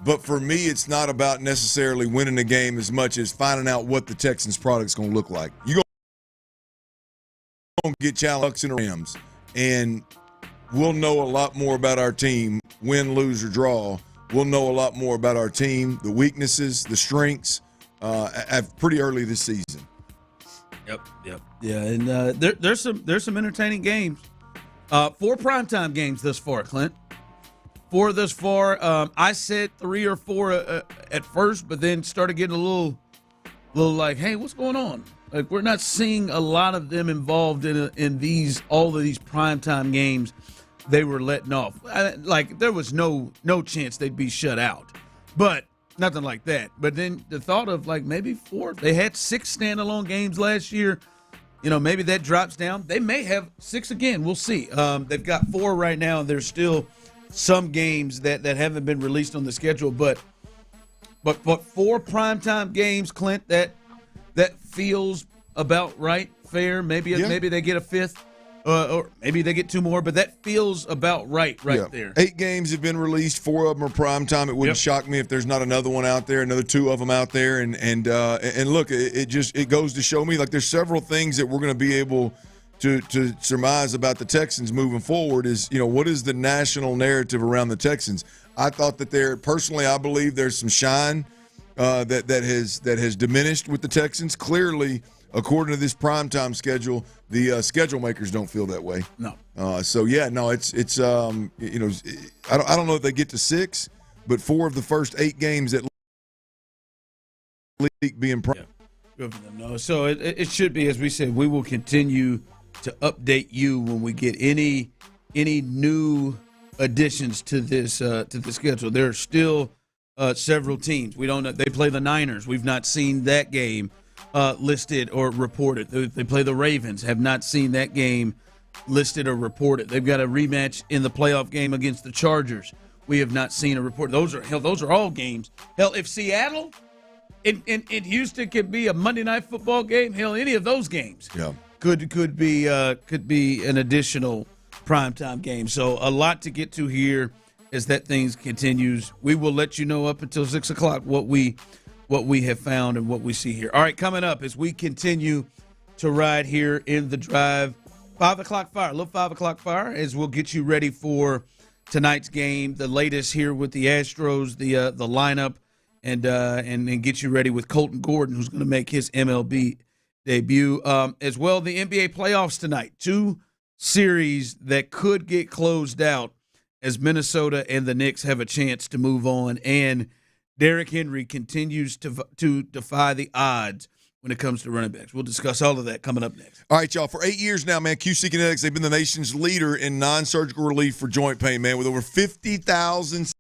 But for me, it's not about necessarily winning the game as much as finding out what the Texans' product is going to look like. You're going to get challenged in the Rams, and we'll know a lot more about our team, win, lose, or draw. We'll know a lot more about our team, the weaknesses, the strengths, pretty early this season. Yep. Yeah, and there's some entertaining games. 4 primetime games thus far, Clint. 4 thus far. I said 3 or 4 at first, but then started getting a little like, hey, what's going on? Like, we're not seeing a lot of them involved in all of these primetime games they were letting off. There was no chance they'd be shut out, but nothing like that. But then the thought of, like, maybe 4. They had 6 standalone games last year. Maybe that drops down. They may have 6 again. We'll see. They've got 4 right now, and there's still some games that haven't been released on the schedule. But 4 primetime games, Clint, that feels about right, fair. Maybe they get a 5th. Or maybe they get 2 more, but that feels about right there. 8 games have been released. 4 of them are prime time. It wouldn't shock me if there's not another one out there, another 2 of them out there. And look, it goes to show me, like, there's several things that we're going to be able to surmise about the Texans moving forward. Is, what is the national narrative around the Texans? I thought that personally, I believe there's some shine that has diminished with the Texans. Clearly, according to this primetime schedule, the schedule makers don't feel that way. No. It's I don't know if they get to 6, but 4 of the first 8 games at league being prime. Good for them. No, so it should be, as we said, we will continue to update you when we get any new additions to this schedule. There are still several teams. We don't know. They play the Niners. We've not seen that game listed or reported. They play the Ravens. Have not seen that game listed or reported. They've got a rematch in the playoff game against the Chargers. We have not seen a report. Those are all games. Hell, if Seattle in Houston could be a Monday Night Football game, hell, any of those games could be an additional primetime game. So a lot to get to here as that thing continues. We will let you know up until 6 o'clock what we have found and what we see here. All right, coming up as we continue to ride here in the drive, 5 o'clock fire, a little 5 o'clock fire, as we'll get you ready for tonight's game, the latest here with the Astros, the lineup, and get you ready with Colton Gordon, who's going to make his MLB debut. As well, the NBA playoffs tonight. 2 series that could get closed out as Minnesota and the Knicks have a chance to move on, and Derrick Henry continues to defy the odds when it comes to running backs. We'll discuss all of that coming up next. All right, y'all. For 8 years now, man, QC Kinetics, they've been the nation's leader in non-surgical relief for joint pain, man, with over 50,000.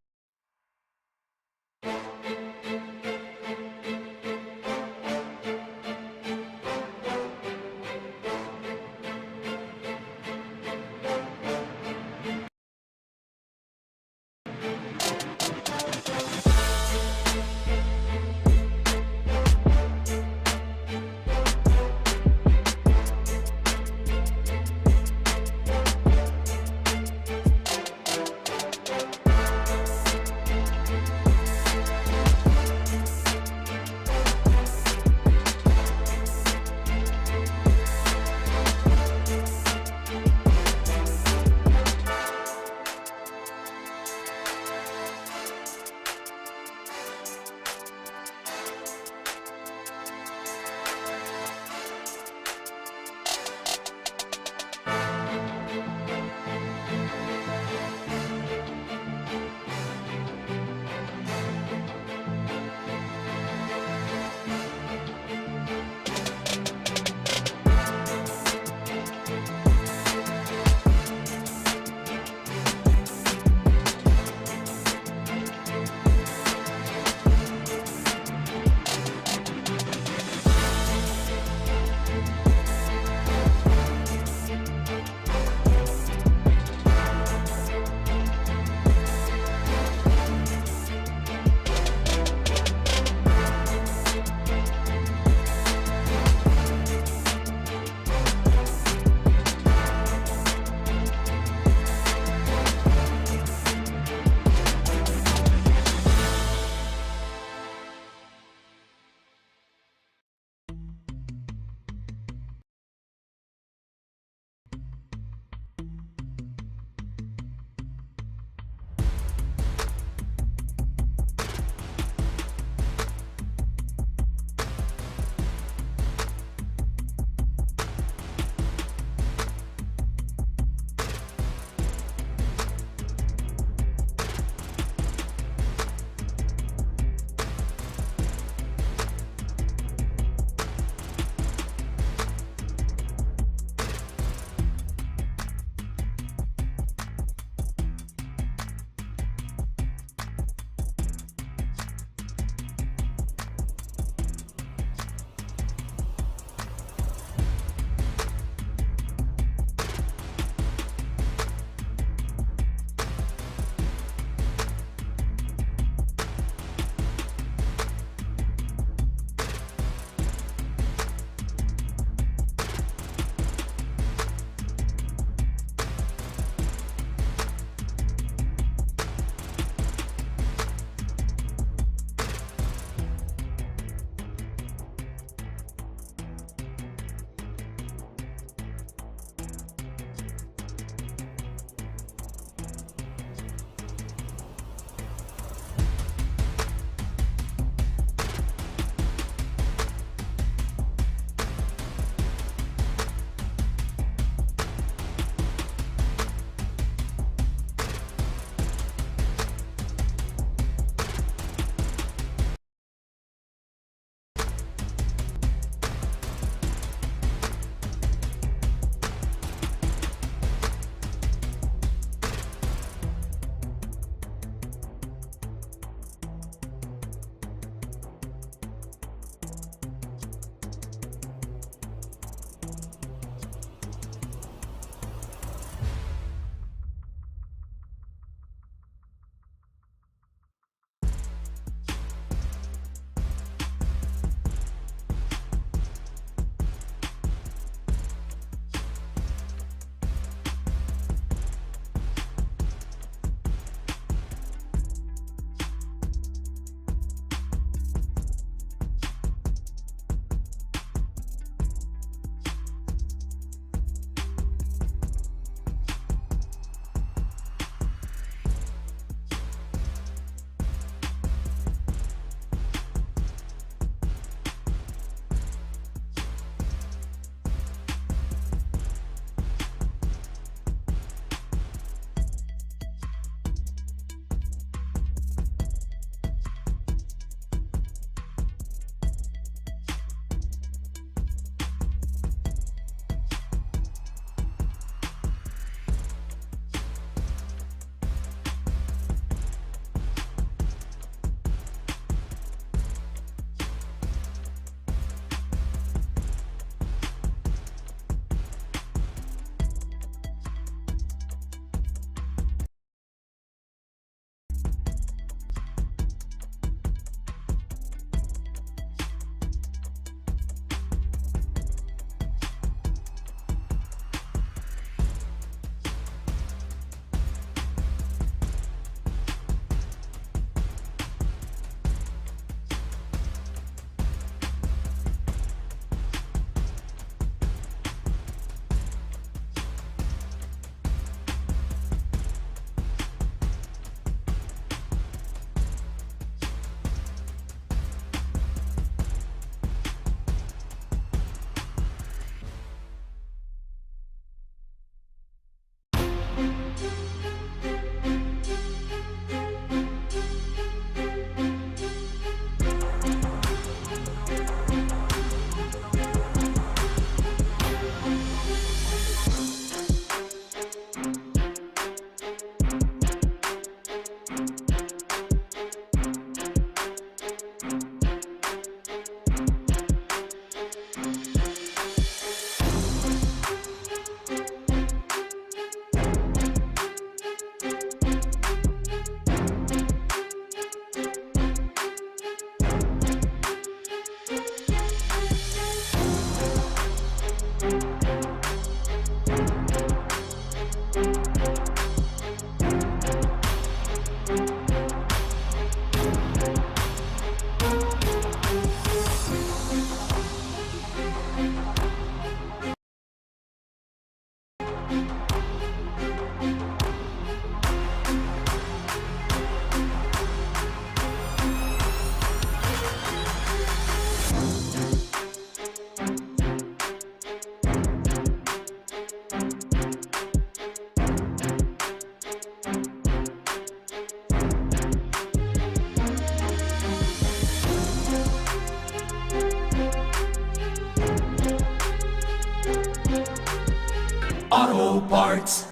Auto Parts.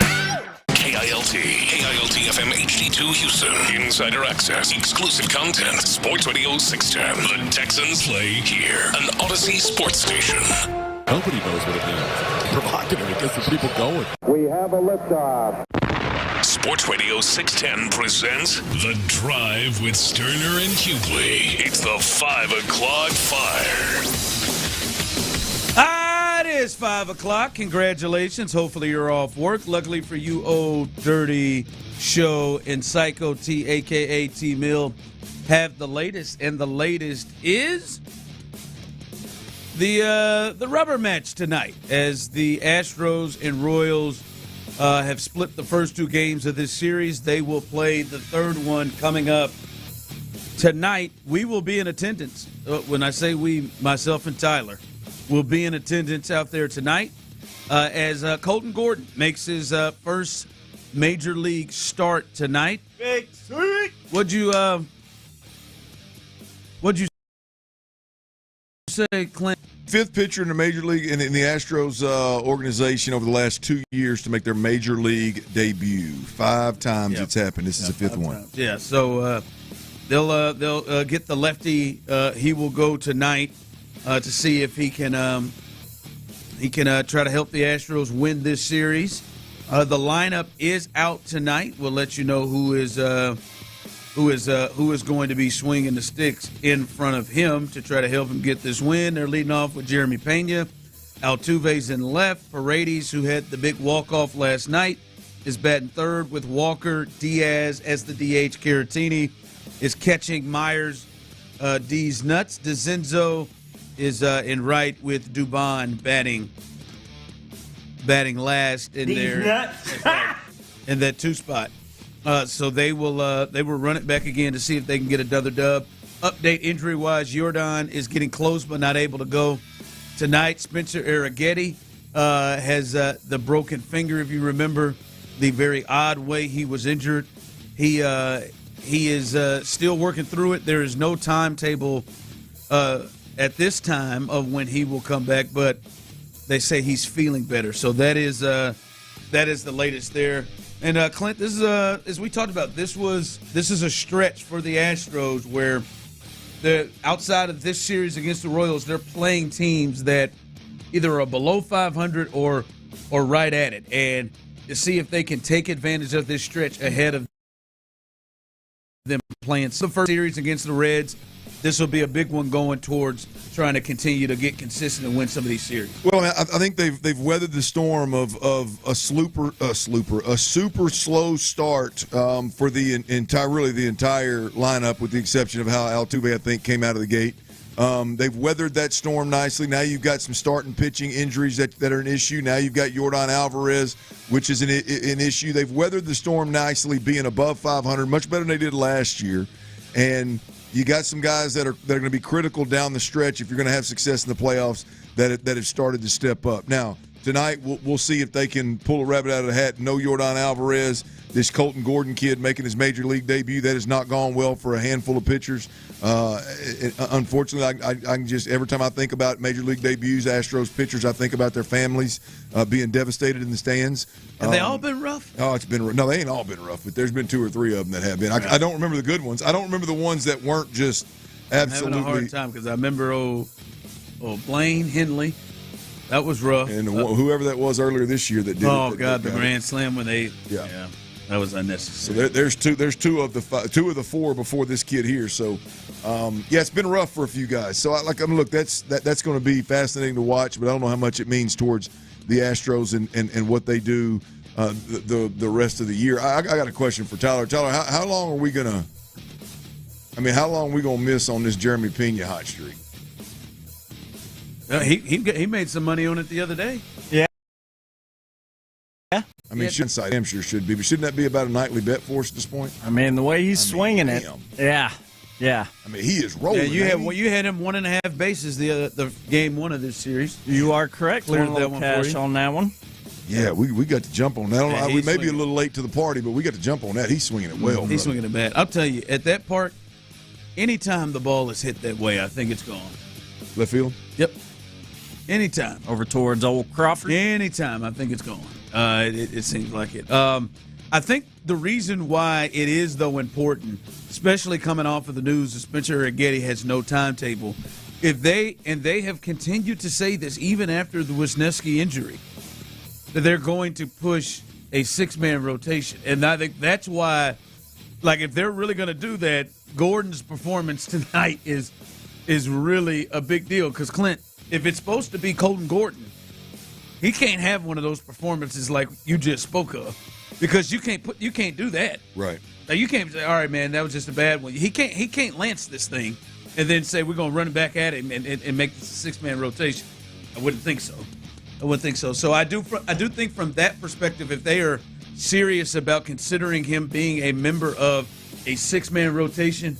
KILT FM HD2 Houston. Insider access, exclusive content. Sports Radio 610. The Texans play here. An Odyssey sports station. Nobody knows what it means. Provocative. It gets the people going. We have a liftoff. Sports Radio 610 presents The Drive with Stoerner and Hughley. It's the 5 o'clock fire. It is 5 o'clock. Congratulations. Hopefully you're off work. Luckily for you, old dirty show and Psycho T, a.k.a. T-Mill, have the latest. And the latest is the rubber match tonight as the Astros and Royals have split the first two games of this series. They will play the third one coming up tonight. We will be in attendance. When I say we, myself and Tyler will be in attendance out there tonight as Colton Gordon makes his first major league start tonight. Big sweet. What'd you say, Clint? Fifth pitcher in the major league in the Astros organization over the last 2 years to make their major league debut. 5 times it's happened. This is the fifth one. Times. Yeah, so they'll get the lefty. He will go tonight to see if he can try to help the Astros win this series. The lineup is out tonight. We'll let you know who is going to be swinging the sticks in front of him to try to help him get this win. They're leading off with Jeremy Pena. Altuve's in left. Paredes, who had the big walk-off last night, is batting third with Walker. Diaz as the DH. Caratini is catching Myers. D's nuts. DeCenzo is in right with Dubon batting last in there in that 2 spot. So they will run it back again to see if they can get another dub. Update injury-wise, Jordan is getting close but not able to go tonight. Spencer Arrighetti has the broken finger, if you remember the very odd way he was injured. He is still working through it. There is no timetable at this time of when he will come back, but they say he's feeling better. So that is the latest there. And Clint, this is as we talked about, this is a stretch for the Astros where the outside of this series against the Royals, they're playing teams that either are below 500 or right at it, and to see if they can take advantage of this stretch ahead of them playing the first series against the Reds. This will be a big one going towards trying to continue to get consistent and win some of these series. Well, I think they've weathered the storm of a super slow start for the entire lineup, with the exception of how Altuve, I think, came out of the gate. They've weathered that storm nicely. Now you've got some starting pitching injuries that are an issue. Now you've got Yordan Alvarez, which is an issue. They've weathered the storm nicely, being above 500, much better than they did last year. And you got some guys that are going to be critical down the stretch if you're going to have success in the playoffs that have started to step up. Now, tonight we'll see if they can pull a rabbit out of the hat. No Yordan Alvarez, this Colton Gordon kid making his major league debut. That has not gone well for a handful of pitchers. Unfortunately, I can just, every time I think about major league debuts, Astros pitchers, I think about their families being devastated in the stands. Have they all been rough? Oh, it's been rough. No, they ain't all been rough, but there's been 2 or 3 of them that have been. I don't remember the good ones. I don't remember the ones that weren't just absolutely. I'm having a hard time because I remember Blaine Henley. That was rough. And whoever that was earlier this year that did it. Oh, God, the Grand Slam when they – yeah. That was unnecessary. So there's two of the 4 before this kid here. So, it's been rough for a few guys. So, look, that's going to be fascinating to watch, but I don't know how much it means towards the Astros and what they do the rest of the year. I got a question for Tyler. Tyler, how long are we gonna miss on this Jeremy Pena hot streak? He made some money on it the other day. Yeah. I mean, damn sure should be, but shouldn't that be about a nightly bet for us at this point? I mean, the way he's swinging it, yeah. I mean, he is rolling. Yeah, you had him 1.5 bases the game 1 of this series. You are correct. Cleared that one cash for you on that one. Yeah, we got to jump on that. We may be a little late to the party, but we got to jump on that. He's swinging it well. He's swinging it bad. I'll tell you, at that park, anytime the ball is hit that way, I think it's gone. Left field? Yep. Anytime. Over towards Old Crawford? Anytime, I think it's gone. It seems like it. I think the reason why it is, though, important, especially coming off of the news that Spencer Ragetti has no timetable, they have continued to say this even after the Wisniewski injury, that they're going to push a six-man rotation. And I think that's why, like, if they're really going to do that, Gordon's performance tonight is really a big deal. Because, Clint, if it's supposed to be Colton Gordon, he can't have one of those performances like you just spoke of, because you can't do that. Right. Now, you can't say, all right, man, that was just a bad one. He can't lance this thing and then say we're going to run it back at him and make this a six-man rotation. I wouldn't think so. So I do think from that perspective, if they are serious about considering him being a member of a six-man rotation,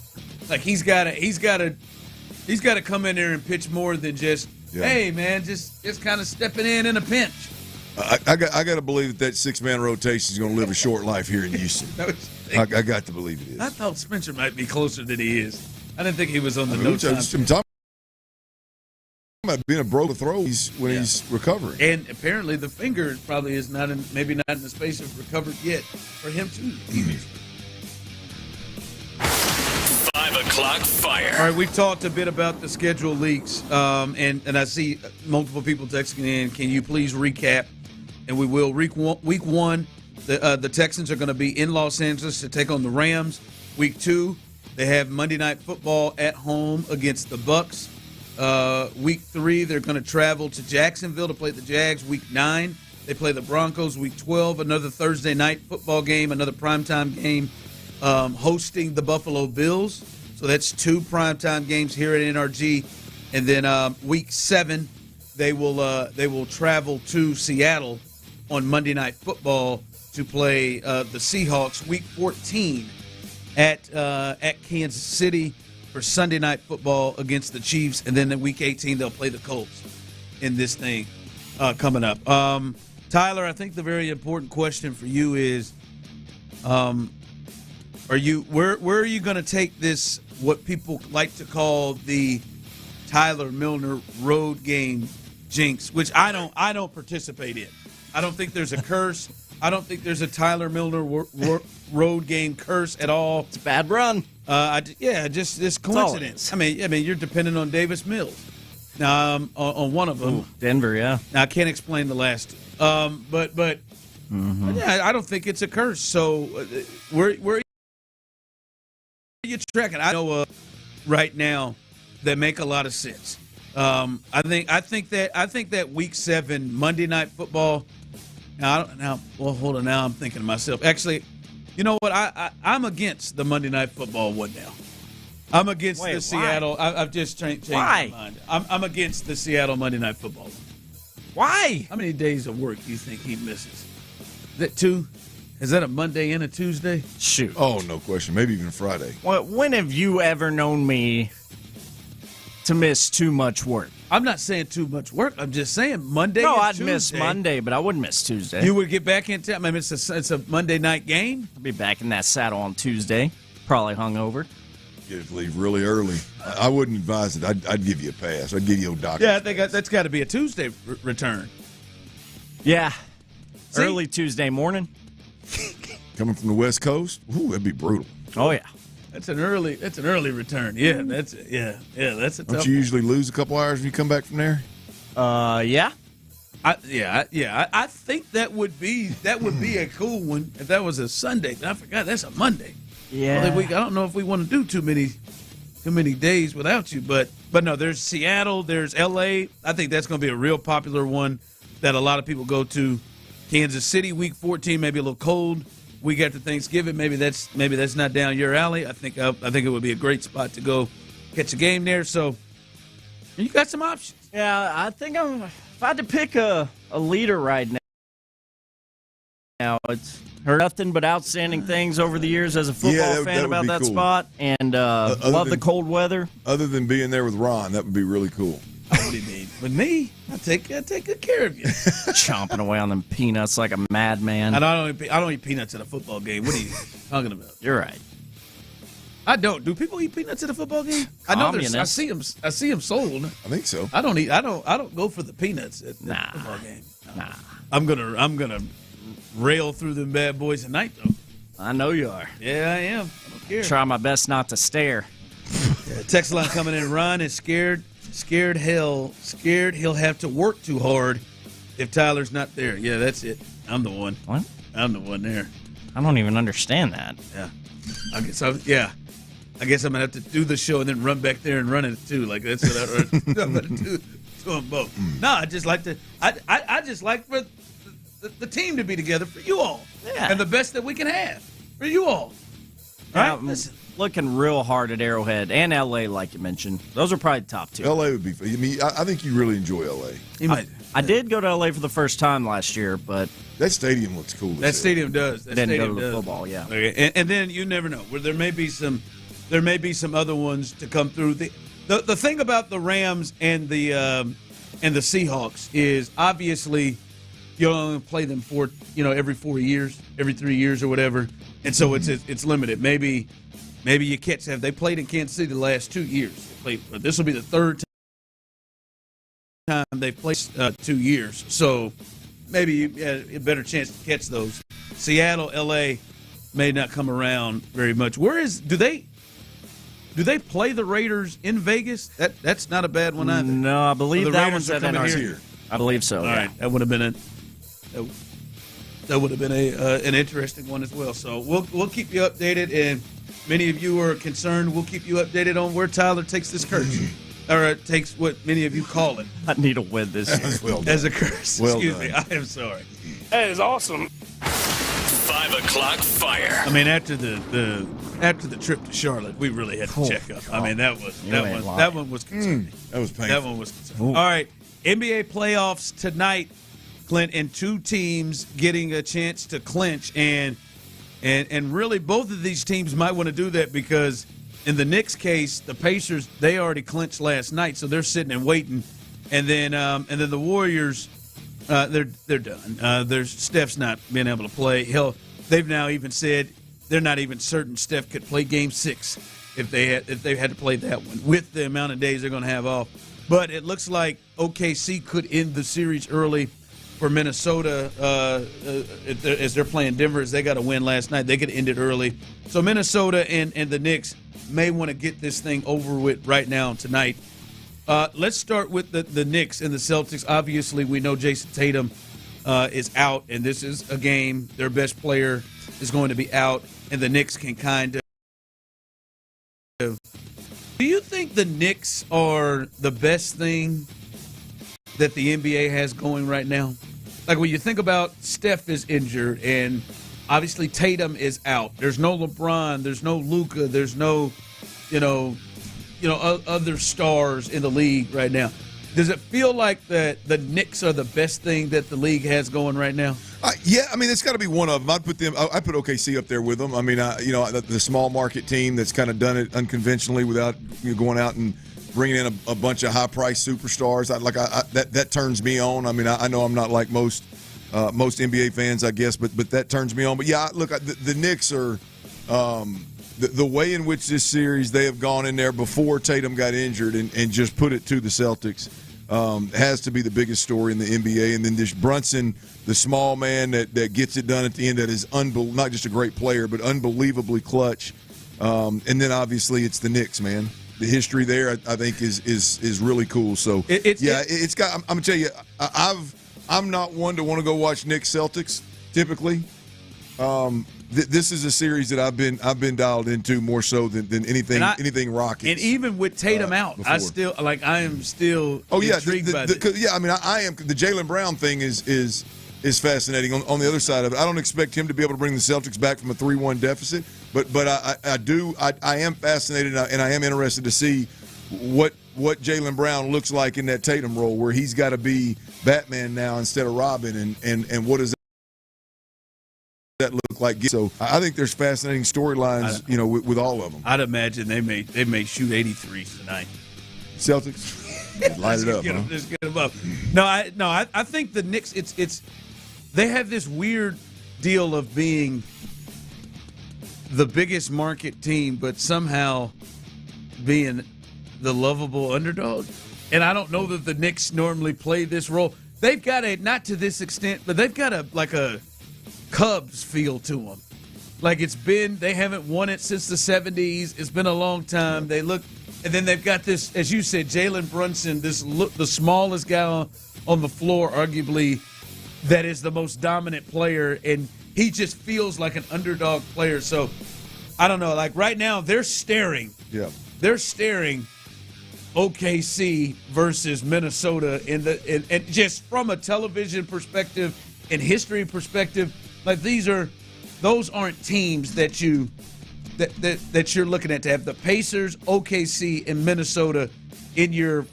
like he's got to come in there and pitch more than just, hey, man, just kind of stepping in a pinch. I got to believe that six-man rotation is going to live a short life here in Houston. I got to believe it is. I thought Spencer might be closer than he is. I didn't think he was on the no-time. I'm talking about being a broke throw when he's recovering. And apparently the finger probably is maybe not in the space of recovered yet for him, too. 5 o'clock fire. All right, we talked a bit about the schedule leaks, and I see multiple people texting in. Can you please recap? And we will. Week one, the Texans are going to be in Los Angeles to take on the Rams. Week 2, they have Monday Night Football at home against the Bucks. Week 3, they're going to travel to Jacksonville to play the Jags. Week 9, they play the Broncos. Week 12, another Thursday night football game, another primetime game, hosting the Buffalo Bills. So that's 2 primetime games here at NRG. And then week 7, they will travel to Seattle on Monday Night Football to play the Seahawks. Week 14 at Kansas City for Sunday Night Football against the Chiefs, and then in Week 18 they'll play the Colts in this thing coming up. Tyler, I think the very important question for you is, where are you going to take this? What people like to call the Tyler Milner road game jinx, which I don't participate in. I don't think there's a curse. I don't think there's a Tyler Milner road game curse at all. It's a bad run. Just this coincidence. I mean, you're dependent on Davis Mills. Now, on one of them. Ooh, Denver, yeah. Now, I can't explain the last two. But yeah, I don't think it's a curse. So where are you tracking? I know right now that make a lot of sense. I think that Week 7 Monday Night Football. Hold on. Now I'm thinking to myself. Actually, you know what? I'm against the Monday Night Football one now. I'm against the Seattle. I've just changed my mind. I'm against the Seattle Monday Night Football. Why? How many days of work do you think he misses? Is that 2? Is that a Monday and a Tuesday? Shoot. Oh, no question. Maybe even Friday. Well, when have you ever known me to miss too much work? I'm not saying too much work. I'm just saying Monday. No, and I'd Tuesday. miss Monday, but I wouldn't miss Tuesday. You would get back in time. I mean, it's a Monday night game. I'll be back in that saddle on Tuesday, probably hungover. You have to leave really early. I wouldn't advise it. I'd give you a pass. I'd give you a doctor. Yeah, I think that's got to be a Tuesday return. Yeah, early Tuesday morning. Coming from the West Coast, that'd be brutal. Oh yeah. That's an early return. Yeah, that's a tough. Don't you usually lose a couple hours when you come back from there? Yeah. I think that would be a cool one if that was a Sunday. I forgot that's a Monday. Yeah. Well, I don't know if we want to do too many days without you, but no, there's Seattle, there's LA. I think that's going to be a real popular one that a lot of people go to. Kansas City, Week 14, maybe a little cold. Week after Thanksgiving, maybe that's not down your alley. I think it would be a great spot to go catch a game there. So you got some options. Yeah, I think if I had to pick a leader right now, it's heard nothing but outstanding things over the years as a football fan about that cool spot, and love the cold weather. Other than being there with Ron, that would be really cool. What do you mean? With me, I take good care of you. Chomping away on them peanuts like a madman. I don't eat peanuts at a football game. What are you talking about? You're right. I don't. Do people eat peanuts at a football game? I know. I see them sold. I think so. I don't go for the peanuts at the football game. Nah. I'm gonna rail through them bad boys tonight, though. I know you are. Yeah, I am. I don't care. Try my best not to stare. Yeah, text line coming in. Ron is scared he'll have to work too hard if Tyler's not there. Yeah, that's it. I'm the one. What? I'm the one there. I don't even understand that. Yeah. I guess I'm gonna have to do the show and then run back there and run it too. Like that's what I'm gonna do to them both. No, I just like for the team to be together for you all. Yeah. And the best that we can have for you all. All right, listen. Looking real hard at Arrowhead and LA, like you mentioned. Those are probably the top two. LA would be. I mean, I think you really enjoy LA. I did go to LA for the first time last year, but that stadium looks cool. That stadium does. That didn't stadium go to the does. football, yeah. Okay. And then you never know. There may be some other ones to come through. The thing about the Rams and the Seahawks is obviously you only play them for every 4 years, every 3 years or whatever, and so it's limited. Maybe you catch have they played in Kansas City the last 2 years. But this will be the third time they've played 2 years, so maybe you had a better chance to catch those. Seattle, L.A. may not come around very much. Do they play the Raiders in Vegas? That's not a bad one either. No, I believe that one's at NRG. Here. I believe so. All right, that would have been an interesting one as well. So we'll keep you updated, and many of you are concerned. We'll keep you updated on where Tyler takes this curse, or takes what many of you call it. I need to win this as a curse. Well Excuse done. me. I am sorry. That is awesome. 5 o'clock fire. I mean, after the trip to Charlotte, we really had to check up. I mean, that one was concerning. That was painful. That one was concerning. All right, NBA playoffs tonight, Clint, and two teams getting a chance to clinch, and really both of these teams might want to do that because in the Knicks case, the Pacers, they already clinched last night, so they're sitting and waiting, and then the Warriors. They're done. Steph's not being able to play. Hell, they've now even said they're not even certain Steph could play Game 6 if they had to play that one with the amount of days they're going to have off. But it looks like OKC could end the series early for Minnesota as they're playing Denver. As they got a win last night, they could end it early. So Minnesota and the Knicks may want to get this thing over with right now tonight. Let's start with the Knicks and the Celtics. Obviously, we know Jason Tatum is out, and this is a game. Their best player is going to be out, and the Knicks can kind of. Do you think the Knicks are the best thing that the NBA has going right now? Like when you think about Steph is injured, and obviously Tatum is out. There's no LeBron. There's no Luka. There's no, other stars in the league right now. Does it feel like that the Knicks are the best thing that the league has going right now? Yeah, I mean, it's got to be one of them. I put OKC up there with them. I mean, the small market team that's kind of done it unconventionally without going out and bringing in a bunch of high-priced superstars. That turns me on. I mean, I know I'm not like most NBA fans, I guess, but that turns me on. But yeah, look, the Knicks are. The way in which this series they have gone in there before Tatum got injured and just put it to the Celtics has to be the biggest story in the NBA. And then this Brunson, the small man that gets it done at the end, that is not just a great player, but unbelievably clutch. And then obviously it's the Knicks, man. The history there, I think, is really cool. So it's got. I'm gonna tell you, I'm not one to want to go watch Knicks Celtics typically. This is a series that I've been dialed into more so than anything Rockets. And even with Tatum out, before. I am still intrigued by this. Yeah, I mean, I am. The Jaylen Brown thing is fascinating. On the other side of it, I don't expect him to be able to bring the Celtics back from a 3-1 deficit, but I am fascinated and I am interested to see what Jaylen Brown looks like in that Tatum role, where he's got to be Batman now instead of Robin, and what does that look like? So I think there's fascinating storylines, with all of them. I'd imagine they may shoot 83s tonight. Celtics light it up. Just get them up. No, I think the Knicks. It's they have this weird deal of being the biggest market team, but somehow being the lovable underdog. And I don't know that the Knicks normally play this role. they've got not to this extent, but they've got a Cubs feel to them. Like they haven't won it since the 70s. It's been a long time. They look, and then they've got this, as you said, Jalen Brunson, the smallest guy on the floor, arguably, that is the most dominant player, and he just feels like an underdog player. So, I don't know. Like right now, they're staring. Yeah. They're staring OKC versus Minnesota and just from a television perspective and history perspective, like those aren't teams that you're looking at to have the Pacers, OKC, and Minnesota in your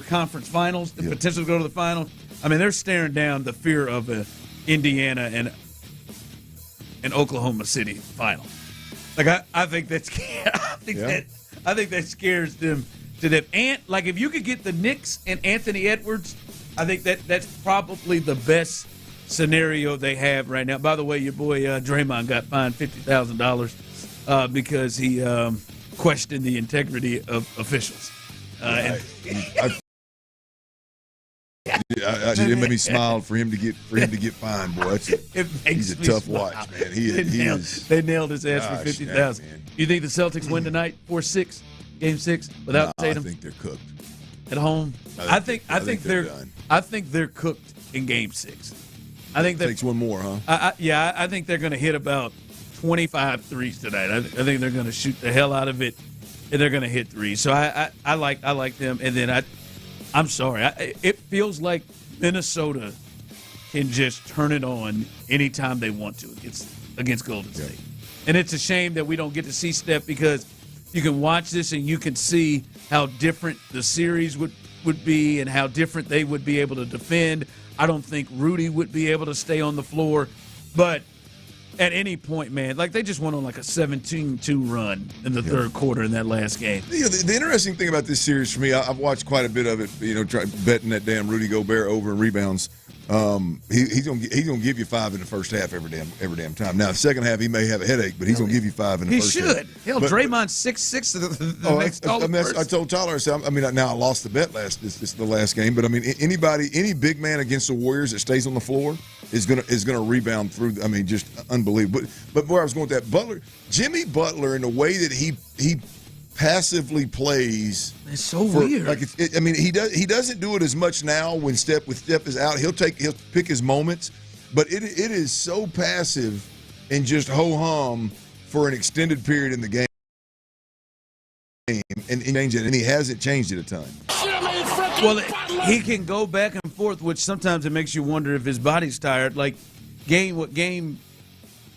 conference finals, the potential to go to the final. I mean, they're staring down the fear of Indiana and Oklahoma City final. Like I think that scares them to death. And like if you could get the Knicks and Anthony Edwards, I think that's probably the best scenario they have right now. By the way, your boy Draymond got fined $50,000 because he questioned the integrity of officials. It made me smile for him to get fined, boy. He's a tough watch, man. He is. They nailed his ass for $50,000. You think the Celtics win tonight, 4-6, Game 6, without Tatum? I think they're cooked at home. I think they're done. I think they're cooked in Game 6. I think it takes one more, huh? I think they're going to hit about 25 threes tonight. I think they're going to shoot the hell out of it, and they're going to hit threes. So I like them. And then I'm sorry. It feels like Minnesota can just turn it on anytime they want to against Golden State. And it's a shame that we don't get to see Steph because you can watch this and you can see how different the series would be and how different they would be able to defend. I don't think Rudy would be able to stay on the floor. But at any point, man, like they just went on like a 17-2 run in the third quarter in that last game. The interesting thing about this series for me, I've watched quite a bit of it, betting that damn Rudy Gobert over in rebounds. He's gonna give you 5 in the first half every damn time. Now, the second half he may have a headache, but he's gonna give you 5 in the first half. He should. Hell, Draymond's 6'6" the next I told Tyler, now I lost the bet the last game, but I mean any big man against the Warriors that stays on the floor is gonna rebound through. I mean, just unbelievable. But where I was going with that, Jimmy Butler, in the way that he passively plays. It's so weird. Like he doesn't do it as much now when Steph is out. He'll pick his moments, but it is so passive and just ho hum for an extended period in the game. And he hasn't changed it a ton. Well, he can go back and forth, which sometimes it makes you wonder if his body's tired. Like game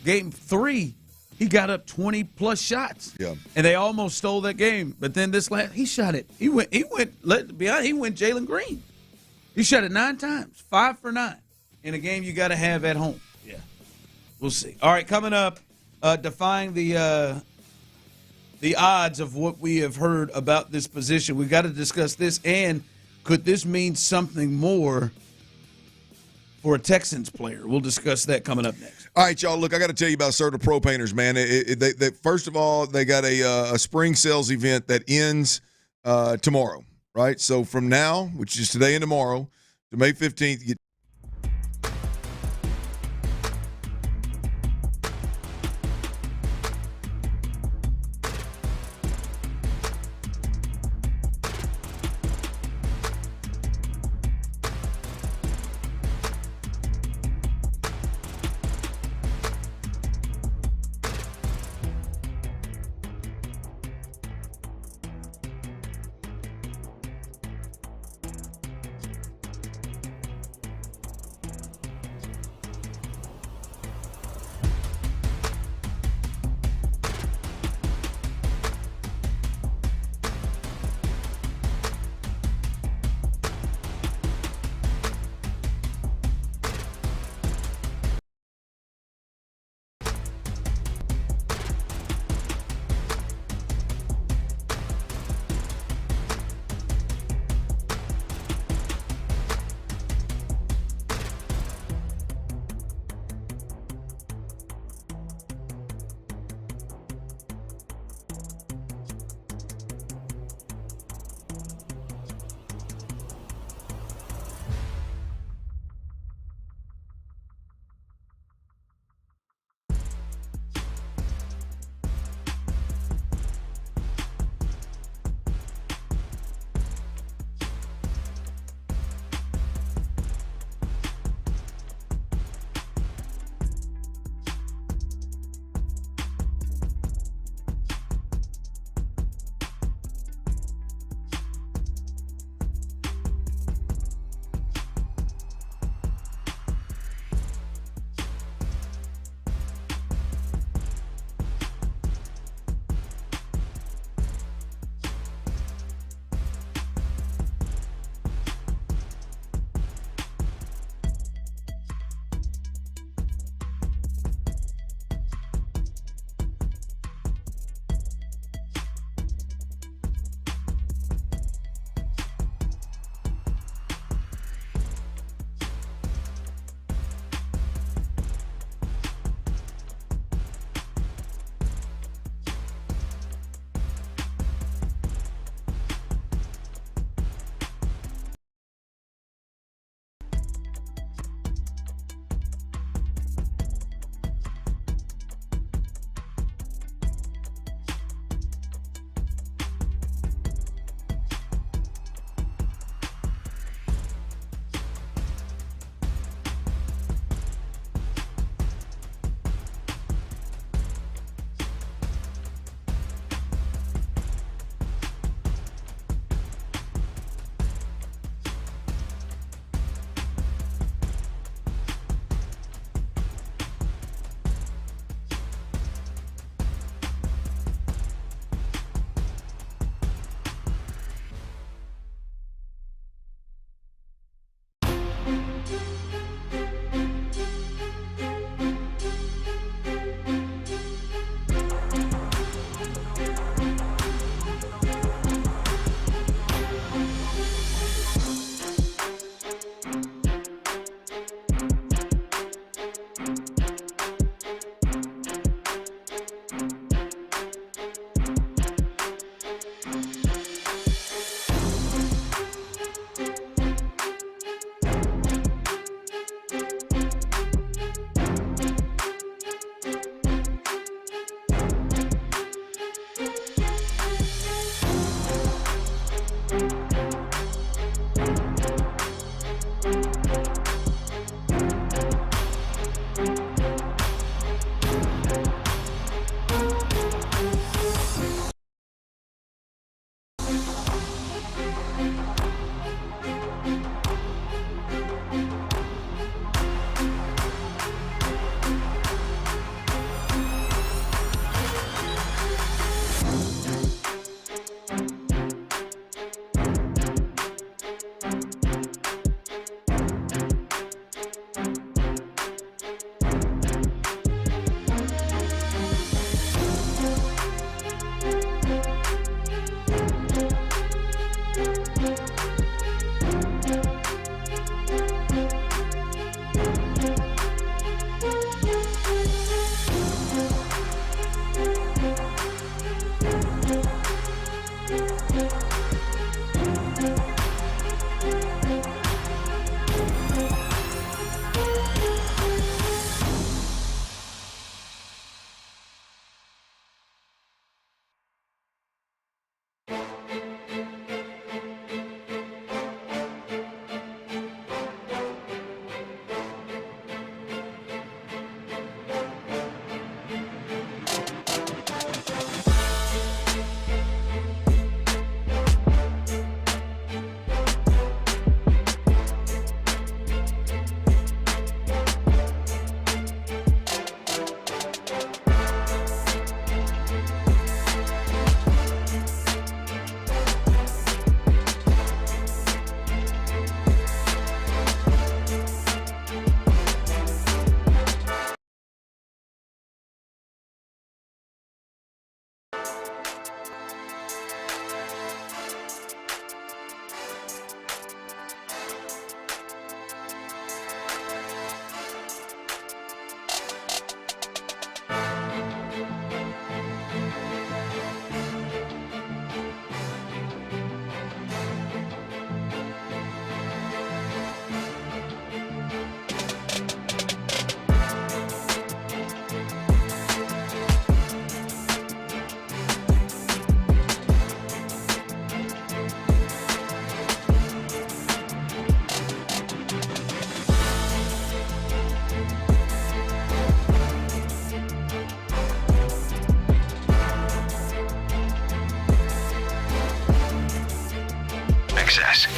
3. He got up 20-plus shots. Yeah. And they almost stole that game. But then he shot it. He went Jalen Green. He shot it 9 times, 5 for 9 in a game you got to have at home. Yeah. We'll see. All right, coming up, defying the odds of what we have heard about this position. We've got to discuss this, and could this mean something more for a Texans player? We'll discuss that coming up next. All right, y'all. Look, I got to tell you about Serta Pro Painters, man. They first of all, they got a spring sales event that ends tomorrow, right? So from now, which is today and tomorrow, to May 15th, you get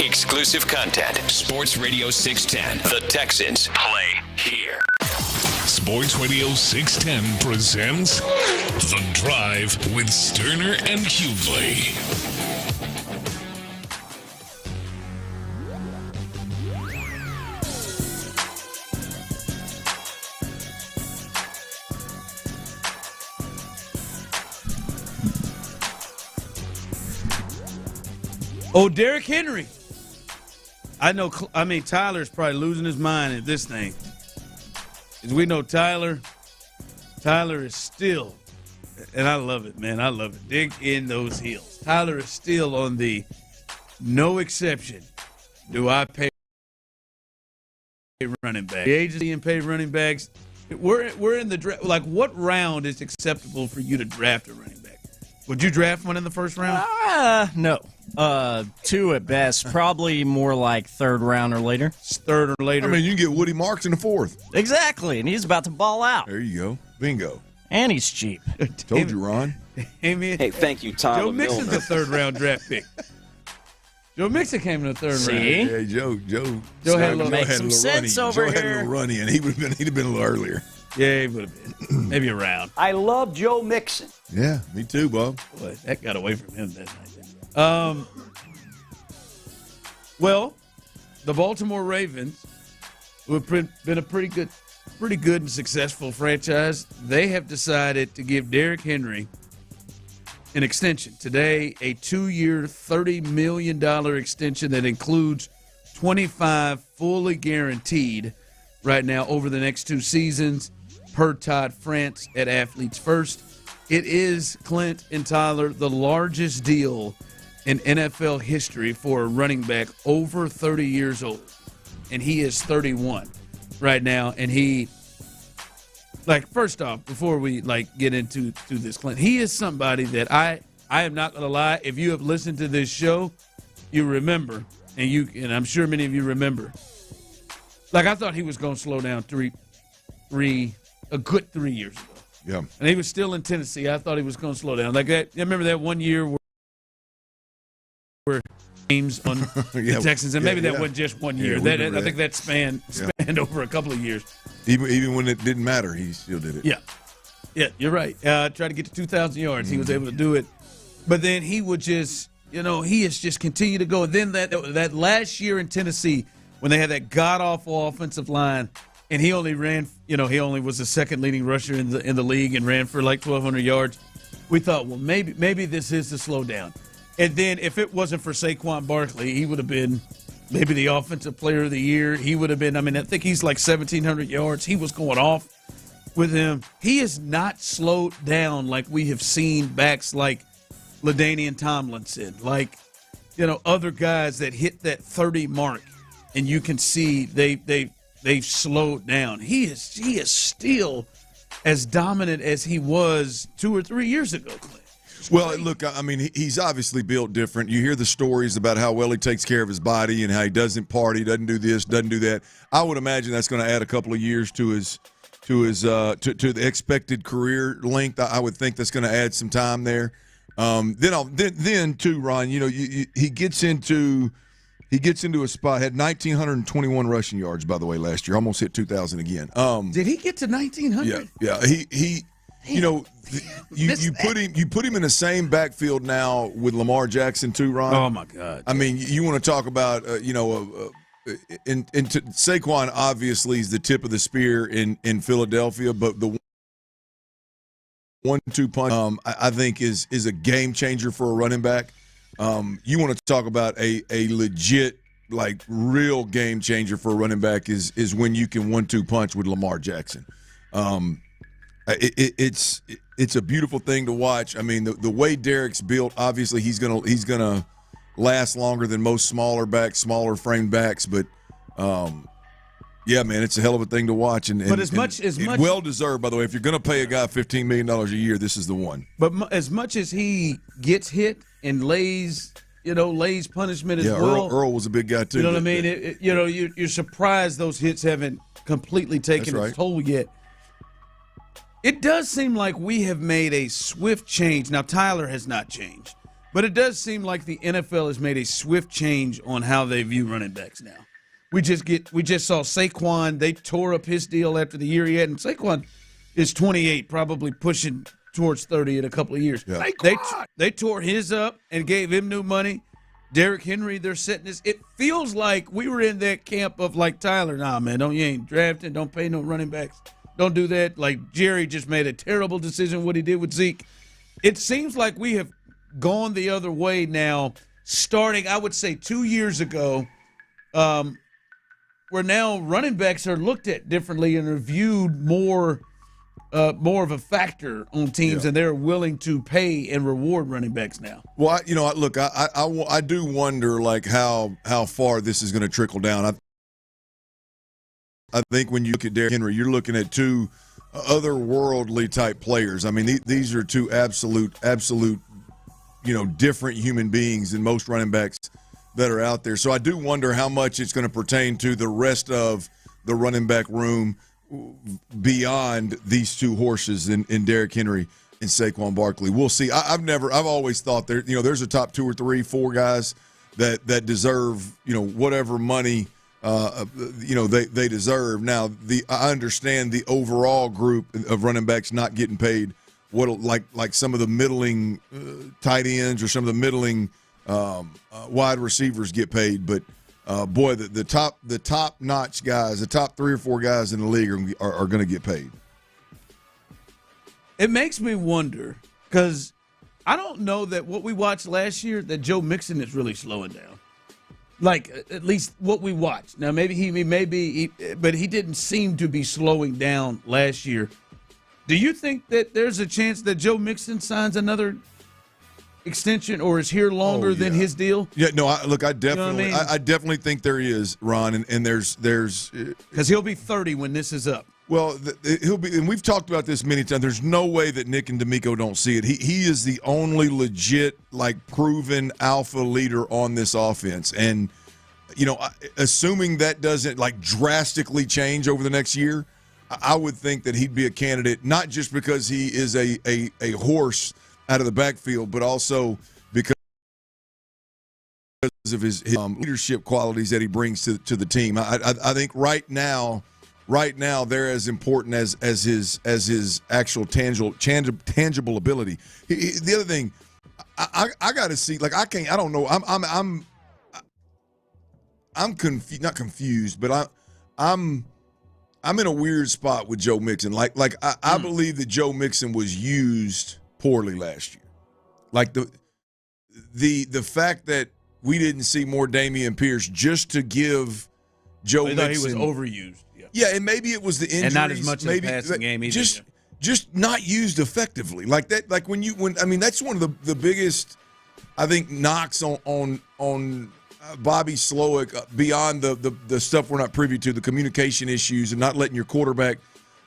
Exclusive content. Sports Radio 610. The Texans play here. Sports Radio 610 presents The Drive with Stoerner and Hughley. Oh, Derrick Henry. Tyler's probably losing his mind at this thing. As we know, Tyler is still, and I love it, man. I love it. Dig in those heels. Tyler is still on the no exception. Do I pay running back? The agency and pay running backs. We're in the draft. Like, what round is acceptable for you to draft a running back? Would you draft one in the first round? No. 2 at best. Probably more like third round or later. Third or later. I mean, you can get Woody Marks in the 4th. Exactly, and he's about to ball out. There you go. Bingo. And he's cheap. Told you, Ron. Hey, thank you, Tyler Joe Mixon's a third-round draft pick. Joe Mixon came in the third round. Yeah, Joe had a little, make some sense runny. over Joe here. had a little runny, and he'd have been a little earlier. Yeah, he would have been. Maybe a round. I love Joe Mixon. Yeah, me too, Bob. Boy, that got away from him that night. Well, the Baltimore Ravens, who have been a pretty good and successful franchise, they have decided to give Derrick Henry an extension. Today, a 2-year, $30 million extension that includes $25 fully guaranteed right now over the next 2 seasons, per Todd France at Athletes First. It is, Clint and Tyler, the largest deal in NFL history for a running back over 30 years old. And he is 31 right now. And he, first off, before we, get into this, Clint, he is somebody that I am not going to lie. If you have listened to this show, you remember, and I'm sure many of you remember, I thought he was going to slow down a good 3 years ago. Yeah. And he was still in Tennessee. I thought he was going to slow down. I remember that 1 year where games on the Texans, and maybe that wasn't just 1 year. I think that spanned over a couple of years. Even when it didn't matter, he still did it. Yeah, you're right. Tried to get to 2,000 yards. He was able to do it. But then he would just, he has just continued to go. And then that last year in Tennessee, when they had that god-awful offensive line, and he only ran, he only was the second leading rusher in the league and ran for 1,200 yards. We thought, well, maybe this is the slowdown. And then if it wasn't for Saquon Barkley, he would have been maybe the offensive player of the year. He would have been, I think he's 1,700 yards. He was going off with him. He is not slowed down like we have seen backs like LaDainian Tomlinson, other guys that hit that 30 mark, and you can see they've slowed down. He is still as dominant as he was 2 or 3 years ago, Clint. Well, look, he's obviously built different. You hear the stories about how well he takes care of his body and how he doesn't party, doesn't do this, doesn't do that. I would imagine that's going to add a couple of years to the expected career length. I would think that's going to add some time there. Then too, Ron, he gets into a spot, had 1,921 rushing yards, by the way, last year. Almost hit 2,000 again. Did he get to 1,900? Yeah. You put him in the same backfield now with Lamar Jackson too, Ron. Oh my God! You want to talk about Saquon obviously is the tip of the spear in Philadelphia, but the 1-2 punch I think is a game changer for a running back. You want to talk about a legit real game changer for a running back is when you can 1-2 punch with Lamar Jackson. It's a beautiful thing to watch. The way Derrick's built, obviously he's gonna last longer than most smaller framed backs, but yeah, man, it's a hell of a thing to watch. But as much well deserved, by the way. If you're gonna pay a guy $15 million a year, this is the one. But as much as he gets hit and lays punishment as well. Earl was a big guy too. You know what I mean? You're surprised those hits haven't completely taken its toll yet. It does seem like we have made a swift change. Now, Tyler has not changed, But it does seem like the NFL has made a swift change on how they view running backs now. We just saw Saquon. They tore up his deal after the year he had, and Saquon is 28, probably pushing towards 30 in a couple of years. Yeah. They tore his up and gave him new money. Derrick Henry, they're setting this. It feels like we were in that camp of like Tyler. Nah, man, you ain't drafting. Don't pay no running backs. Don't do that. Like Jerry just made a terrible decision what he did with Zeke. It seems like we have gone the other way now, starting, I would say, 2 years ago, where now running backs are looked at differently and are viewed more of a factor on teams, and they're willing to pay and reward running backs now. Well, look, I do wonder like how far this is going to trickle down. I think when you look at Derrick Henry, you're looking at two otherworldly type players. I mean, these are two absolute, different human beings than most running backs that are out there. So I do wonder how much it's going to pertain to the rest of the running back room beyond these two horses in Derrick Henry and Saquon Barkley. We'll see. I've always thought there's a top 2 or 3, 4 guys that deserve, whatever money they deserve. Now, I understand the overall group of running backs not getting paid like some of the middling tight ends or some of the middling wide receivers get paid, but boy, the top notch guys, the top 3 or 4 guys in the league are going to get paid. It makes me wonder because I don't know that what we watched last year that Joe Mixon is really slowing down. Like at least what we watched. Now maybe but he didn't seem to be slowing down last year. Do you think that there's a chance that Joe Mixon signs another extension or is here longer than his deal? Yeah, no. I definitely, I definitely think there is, Ron, and there's because he'll be 30 when this is up. Well, he'll be, and we've talked about this many times. There's no way that Nick and D'Amico don't see it. He is the only legit, proven alpha leader on this offense, and assuming that doesn't drastically change over the next year, I would think that he'd be a candidate, not just because he is a horse out of the backfield, but also because of his leadership qualities that he brings to the team. I think right now they're as important as his actual tangible ability. The other thing, I got to see. I don't know. I'm confused. Not confused, but I'm in a weird spot with Joe Mixon. I believe that Joe Mixon was used poorly last year. The fact that we didn't see more Dameon Pierce just to give Joe Mixon. He was overused. Yeah, and maybe it was the injuries. And not as much in the passing game either. Just not used effectively. That's one of the biggest, I think, knocks on Bobby Slowick, beyond the stuff we're not privy to, the communication issues and not letting your quarterback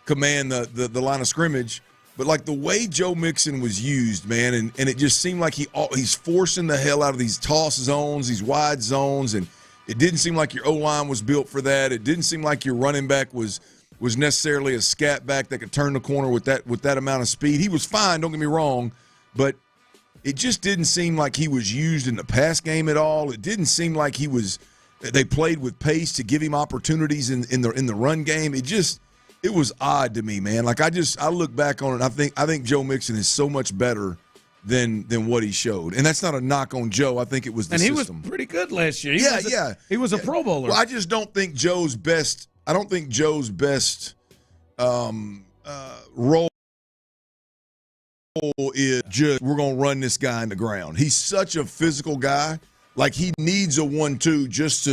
command the line of scrimmage. But the way Joe Mixon was used, man, and it just seemed like he's forcing the hell out of these toss zones, these wide zones, and it didn't seem like your O-line was built for that. It didn't seem like your running back was necessarily a scat back that could turn the corner with that amount of speed. He was fine, don't get me wrong, but it just didn't seem like he was used in the pass game at all. It didn't seem like they played with pace to give him opportunities in the run game. It was odd to me, man. I look back on it, I think Joe Mixon is so much better than what he showed. And that's not a knock on Joe. I think it was the system. And he was pretty good last year. He was a Pro Bowler. Well, I just don't think Joe's best role is just we're going to run this guy in the ground. He's such a physical guy. He needs a 1-2 just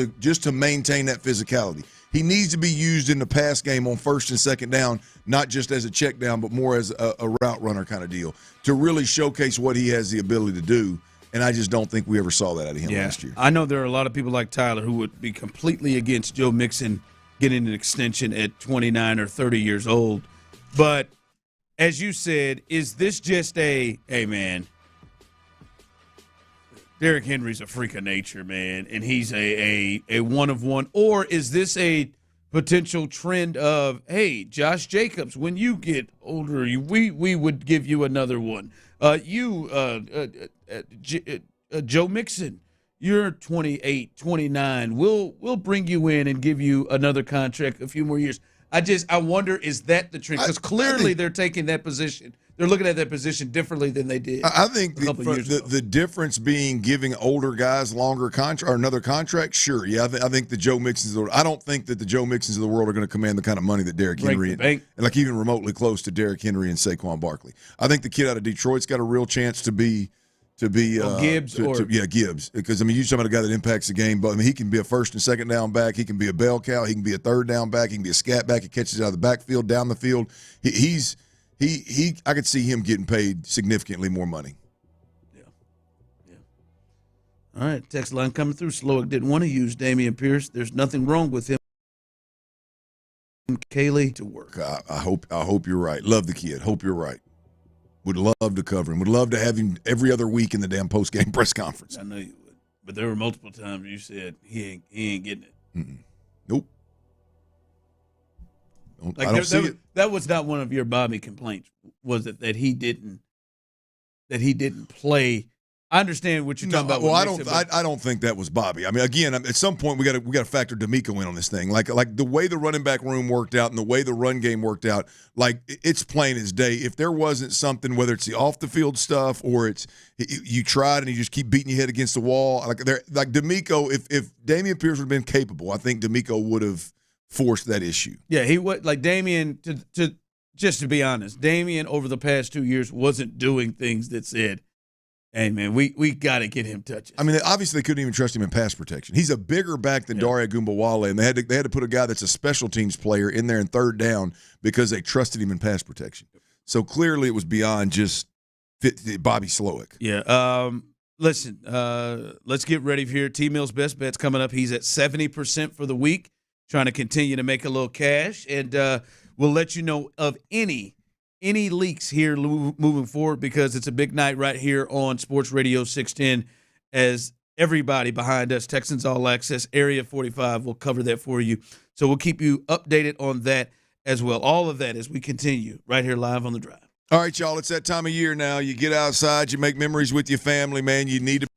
to maintain that physicality. He needs to be used in the pass game on first and second down, not just as a check down, but more as a route runner kind of deal, to really showcase what he has the ability to do. And I just don't think we ever saw that out of him last year. I know there are a lot of people like Tyler who would be completely against Joe Mixon getting an extension at 29 or 30 years old. But as you said, is this just hey, man, Derrick Henry's a freak of nature, man, and he's a one of one? Or is this a potential trend of, hey, Josh Jacobs, when you get older, we would give you another one. Joe Mixon, you're 28, 29. We'll bring you in and give you another contract, a few more years. I wonder, is that the trend? Because clearly they're taking that position. They're looking at that position differently than they did. I think the difference being giving older guys longer contract or another contract. Sure, yeah, I think the Joe Mixons. I don't think that the Joe Mixons of the world are going to command the kind of money that Derrick Henry and like even remotely close to Derrick Henry and Saquon Barkley. I think the kid out of Detroit's got a real chance to be Gibbs Gibbs, because I mean, you're talking about a guy that impacts the game, but I mean, he can be a first and second down back, he can be a bell cow, he can be a third down back, he can be a scat back, he catches it out of the backfield, down the field. I could see him getting paid significantly more money. Yeah. All right, text line coming through. Slowick didn't want to use Dameon Pierce. There's nothing wrong with him. Kaylee to work. I hope you're right. Love the kid. Hope you're right. Would love to cover him. Would love to have him every other week in the damn post-game press conference. I know you would. But there were multiple times you said he ain't getting it. Nope. That was not one of your Bobby complaints, was it, that he didn't play? I understand what you're talking about. Well, I don't think that was Bobby. I mean, again, at some point we got to factor D'Amico in on this thing. Like the way the running back room worked out and the way the run game worked out, like it's plain as day. If there wasn't something, whether it's the off the field stuff or it's you tried and you just keep beating your head against the wall, like D'Amico, if Dameon Pierce would have been capable, I think D'Amico would have forced that issue. Yeah, he would. Like Dameon, just to be honest, Dameon over the past 2 years wasn't doing things that said, hey, man, we got to get him touches. I mean, obviously they couldn't even trust him in pass protection. He's a bigger back than Dare Ogunbowale, and they had to put a guy that's a special teams player in there in third down because they trusted him in pass protection. So clearly it was beyond just Bobby Slowick. Yeah. Listen, let's get ready here. T-Mill's best bet's coming up. He's at 70% for the week, trying to continue to make a little cash, and we'll let you know of any leaks here moving forward, because it's a big night right here on Sports Radio 610 as everybody behind us, Texans All Access, Area 45, will cover that for you. So we'll keep you updated on that as well. All of that as we continue right here live on The Drive. All right, y'all, it's that time of year now. You get outside, you make memories with your family, man. You need to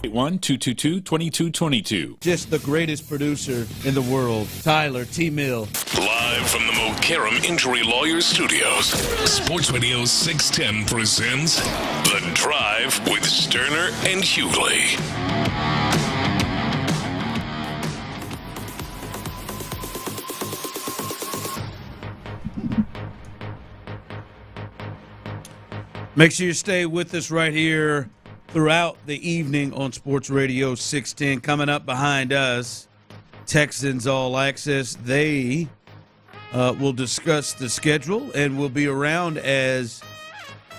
881-222-2222. Just the greatest producer in the world, Tyler T. Mill. Live from the Mokaram Injury Lawyers Studios, Sports Radio 610 presents The Drive with Stoerner and Hughley. Make sure you stay with us right here throughout the evening on Sports Radio 610. Coming up behind us, Texans All Access. They will discuss the schedule and will be around as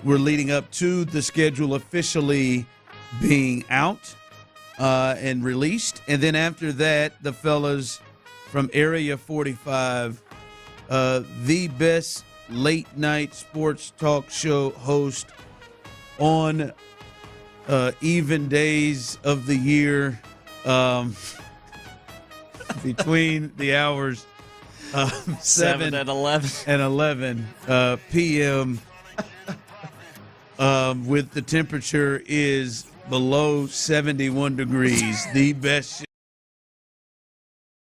we're leading up to the schedule officially being out and released. And then after that, the fellas from Area 45, the best late-night sports talk show host on even days of the year, between the hours of 7 and 11 p.m. With the temperature is below 71 degrees. The best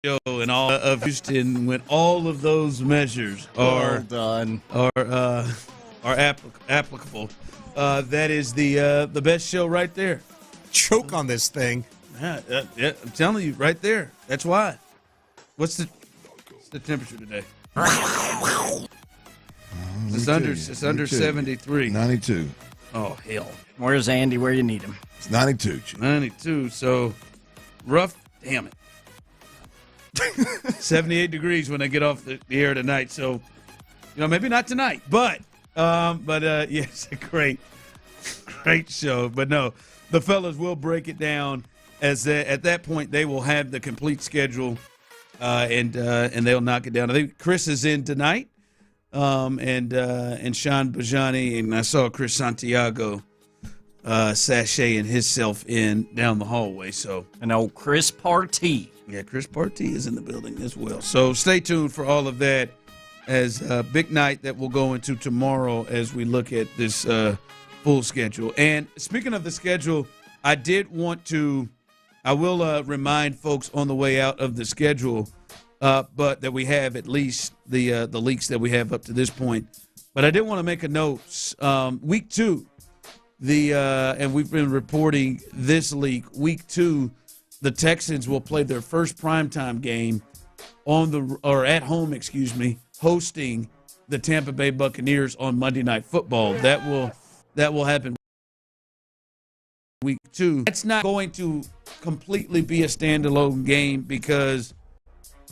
show in all of Houston, when all of those measures are applicable. That is the best show right there. Choke on this thing. Yeah, I'm telling you, right there. That's why. What's the temperature today? It's under 73. 92. Oh hell. Where's Andy? Where you need him? It's 92. 92. So rough. Damn it. 78 degrees when I get off the air tonight. So, maybe not tonight, but yes, great show. But no, the fellas will break it down as at that point they will have the complete schedule, and they'll knock it down. I think Chris is in tonight, and Sean Bijani, and I saw Chris Santiago sashaying himself in down the hallway. So an old Chris Partee. Yeah, Chris Partee is in the building as well. So stay tuned for all of that as a big night that we'll go into tomorrow as we look at this full schedule. And speaking of the schedule, I will remind folks on the way out of the schedule, but that we have at least the leaks that we have up to this point. But I did want to make a note. Week 2, and we've been reporting this leak. Week 2, the Texans will play their first primetime game at home, hosting the Tampa Bay Buccaneers on Monday Night Football. That will happen week 2. That's not going to completely be a standalone game because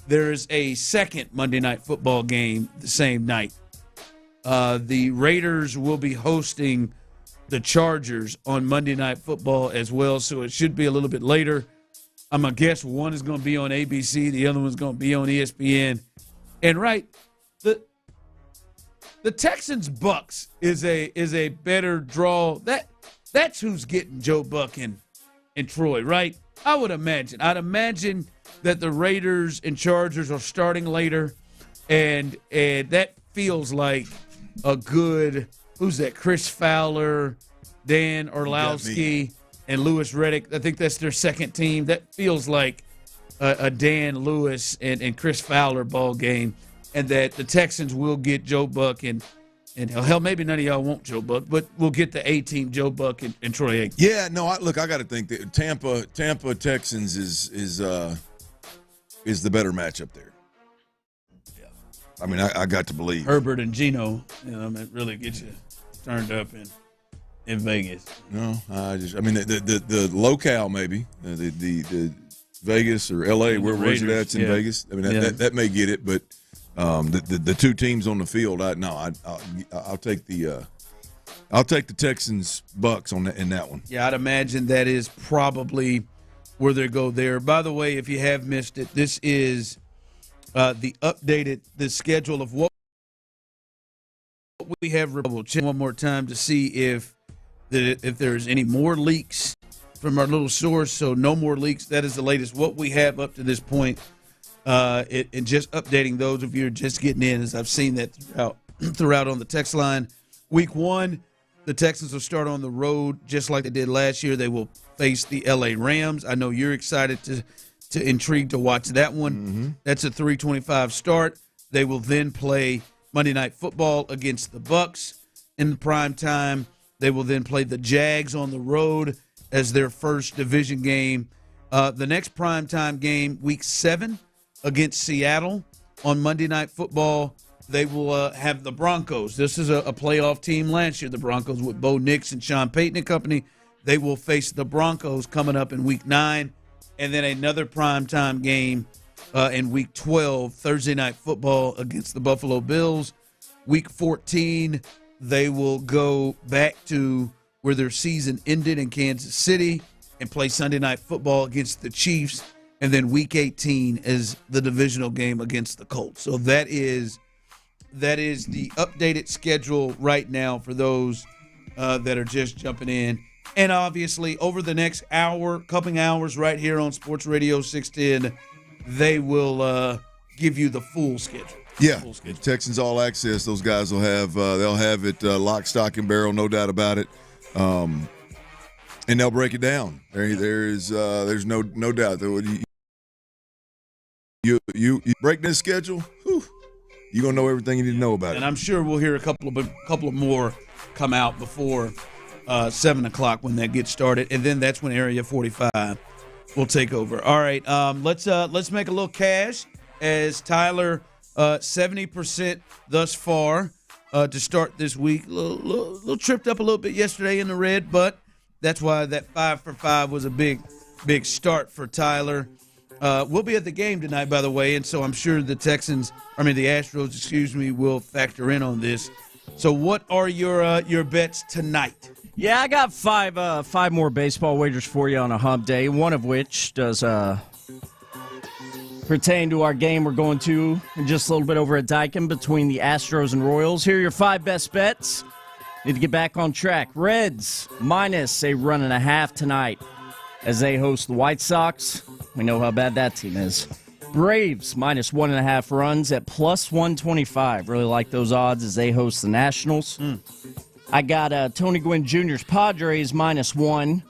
there is a second Monday Night Football game the same night. The Raiders will be hosting the Chargers on Monday Night Football as well, so it should be a little bit later. I'm going to guess one is going to be on ABC, the other one's going to be on ESPN. And the Texans Bucks is a better draw. That's who's getting Joe Buck and Troy, right? I would imagine. I'd imagine that the Raiders and Chargers are starting later, and that feels like a good, who's that? Chris Fowler, Dan Orlowski, and Lewis Reddick. I think that's their second team. That feels like a Dan Lewis and Chris Fowler ball game, and that the Texans will get Joe Buck and hell, maybe none of y'all want Joe Buck, but we'll get the A-team, Joe Buck and Troy Aikman. Yeah, no, I got to think that Tampa Texans is the better matchup there. Yeah, I mean, I got to believe Herbert and Geno. It really gets you turned up in Vegas. No, the locale maybe the Vegas or L.A. Where is it at? It's in Vegas. I mean that may get it, but the two teams on the field, I'll take the Texans Bucks in that one. Yeah, I'd imagine that is probably where they go there. By the way, if you have missed it, this is the schedule of what we have. We'll check one more time to see if there's any more leaks from our little source. So no more leaks. That is the latest. What we have up to this point, and just updating those of you who are just getting in, as I've seen that throughout on the text line. Week 1, The Texans will start on the road just like they did last year. They will face the L.A. Rams. I know you're excited to intrigued to watch that one. Mm-hmm. That's a 3:25 start. They will then play Monday Night Football against the Bucs in the prime time. They will then play the Jags on the road as their first division game. The next primetime game, Week 7, against Seattle on Monday Night Football. They will have the Broncos. This is a playoff team last year, the Broncos, with Bo Nix and Sean Payton and company. They will face the Broncos coming up in Week 9. And then another primetime game in Week 12, Thursday Night Football against the Buffalo Bills. Week 14, they will go back to where their season ended in Kansas City and play Sunday Night Football against the Chiefs. And then Week 18 is the divisional game against the Colts. So that is the updated schedule right now for those that are just jumping in. And obviously, over the next couple hours right here on Sports Radio 610, they will give you the full schedule. Yeah, Texans All Access. Those guys will have they'll have it lock, stock, and barrel, no doubt about it. And they'll break it down. There's no doubt that you break this schedule, whew, you're gonna know everything you need to know about it. And I'm sure we'll hear a couple of more come out before 7 o'clock when that gets started, and then that's when Area 45 will take over. All right, let's make a little cash as Tyler 70% thus far to start this week. Little tripped up a little bit yesterday in the red, but that's why that 5 for 5 was a big start for Tyler. We'll be at the game tonight, by the way, and so I'm sure the Astros, will factor in on this. So what are your bets tonight? Yeah, I got five more baseball wagers for you on a hump day, one of which does pertain to our game we're going to in just a little bit over at Daikin between the Astros and Royals. Here are your 5 best bets. Need to get back on track. Reds minus a 1.5 tonight as they host the White Sox. We know how bad that team is. Braves minus 1.5 runs at plus 125. Really like those odds as they host the Nationals. I got Tony Gwynn Jr.'s Padres minus 1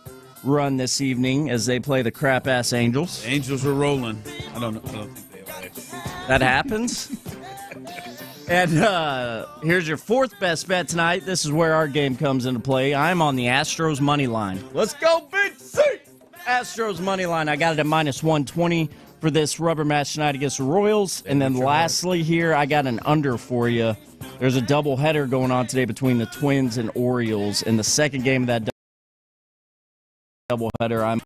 run this evening as they play the crap-ass Angels. The Angels are rolling. I don't think they ever actually. That happens. And here's your 4th best bet tonight. This is where our game comes into play. I'm on the Astros money line. Let's go, Big C! Astros money line. I got it at minus 120 for this rubber match tonight against the Royals. And then lastly here, I got an under for you. There's a doubleheader going on today between the Twins and Orioles. In the second game of that doubleheader, I'm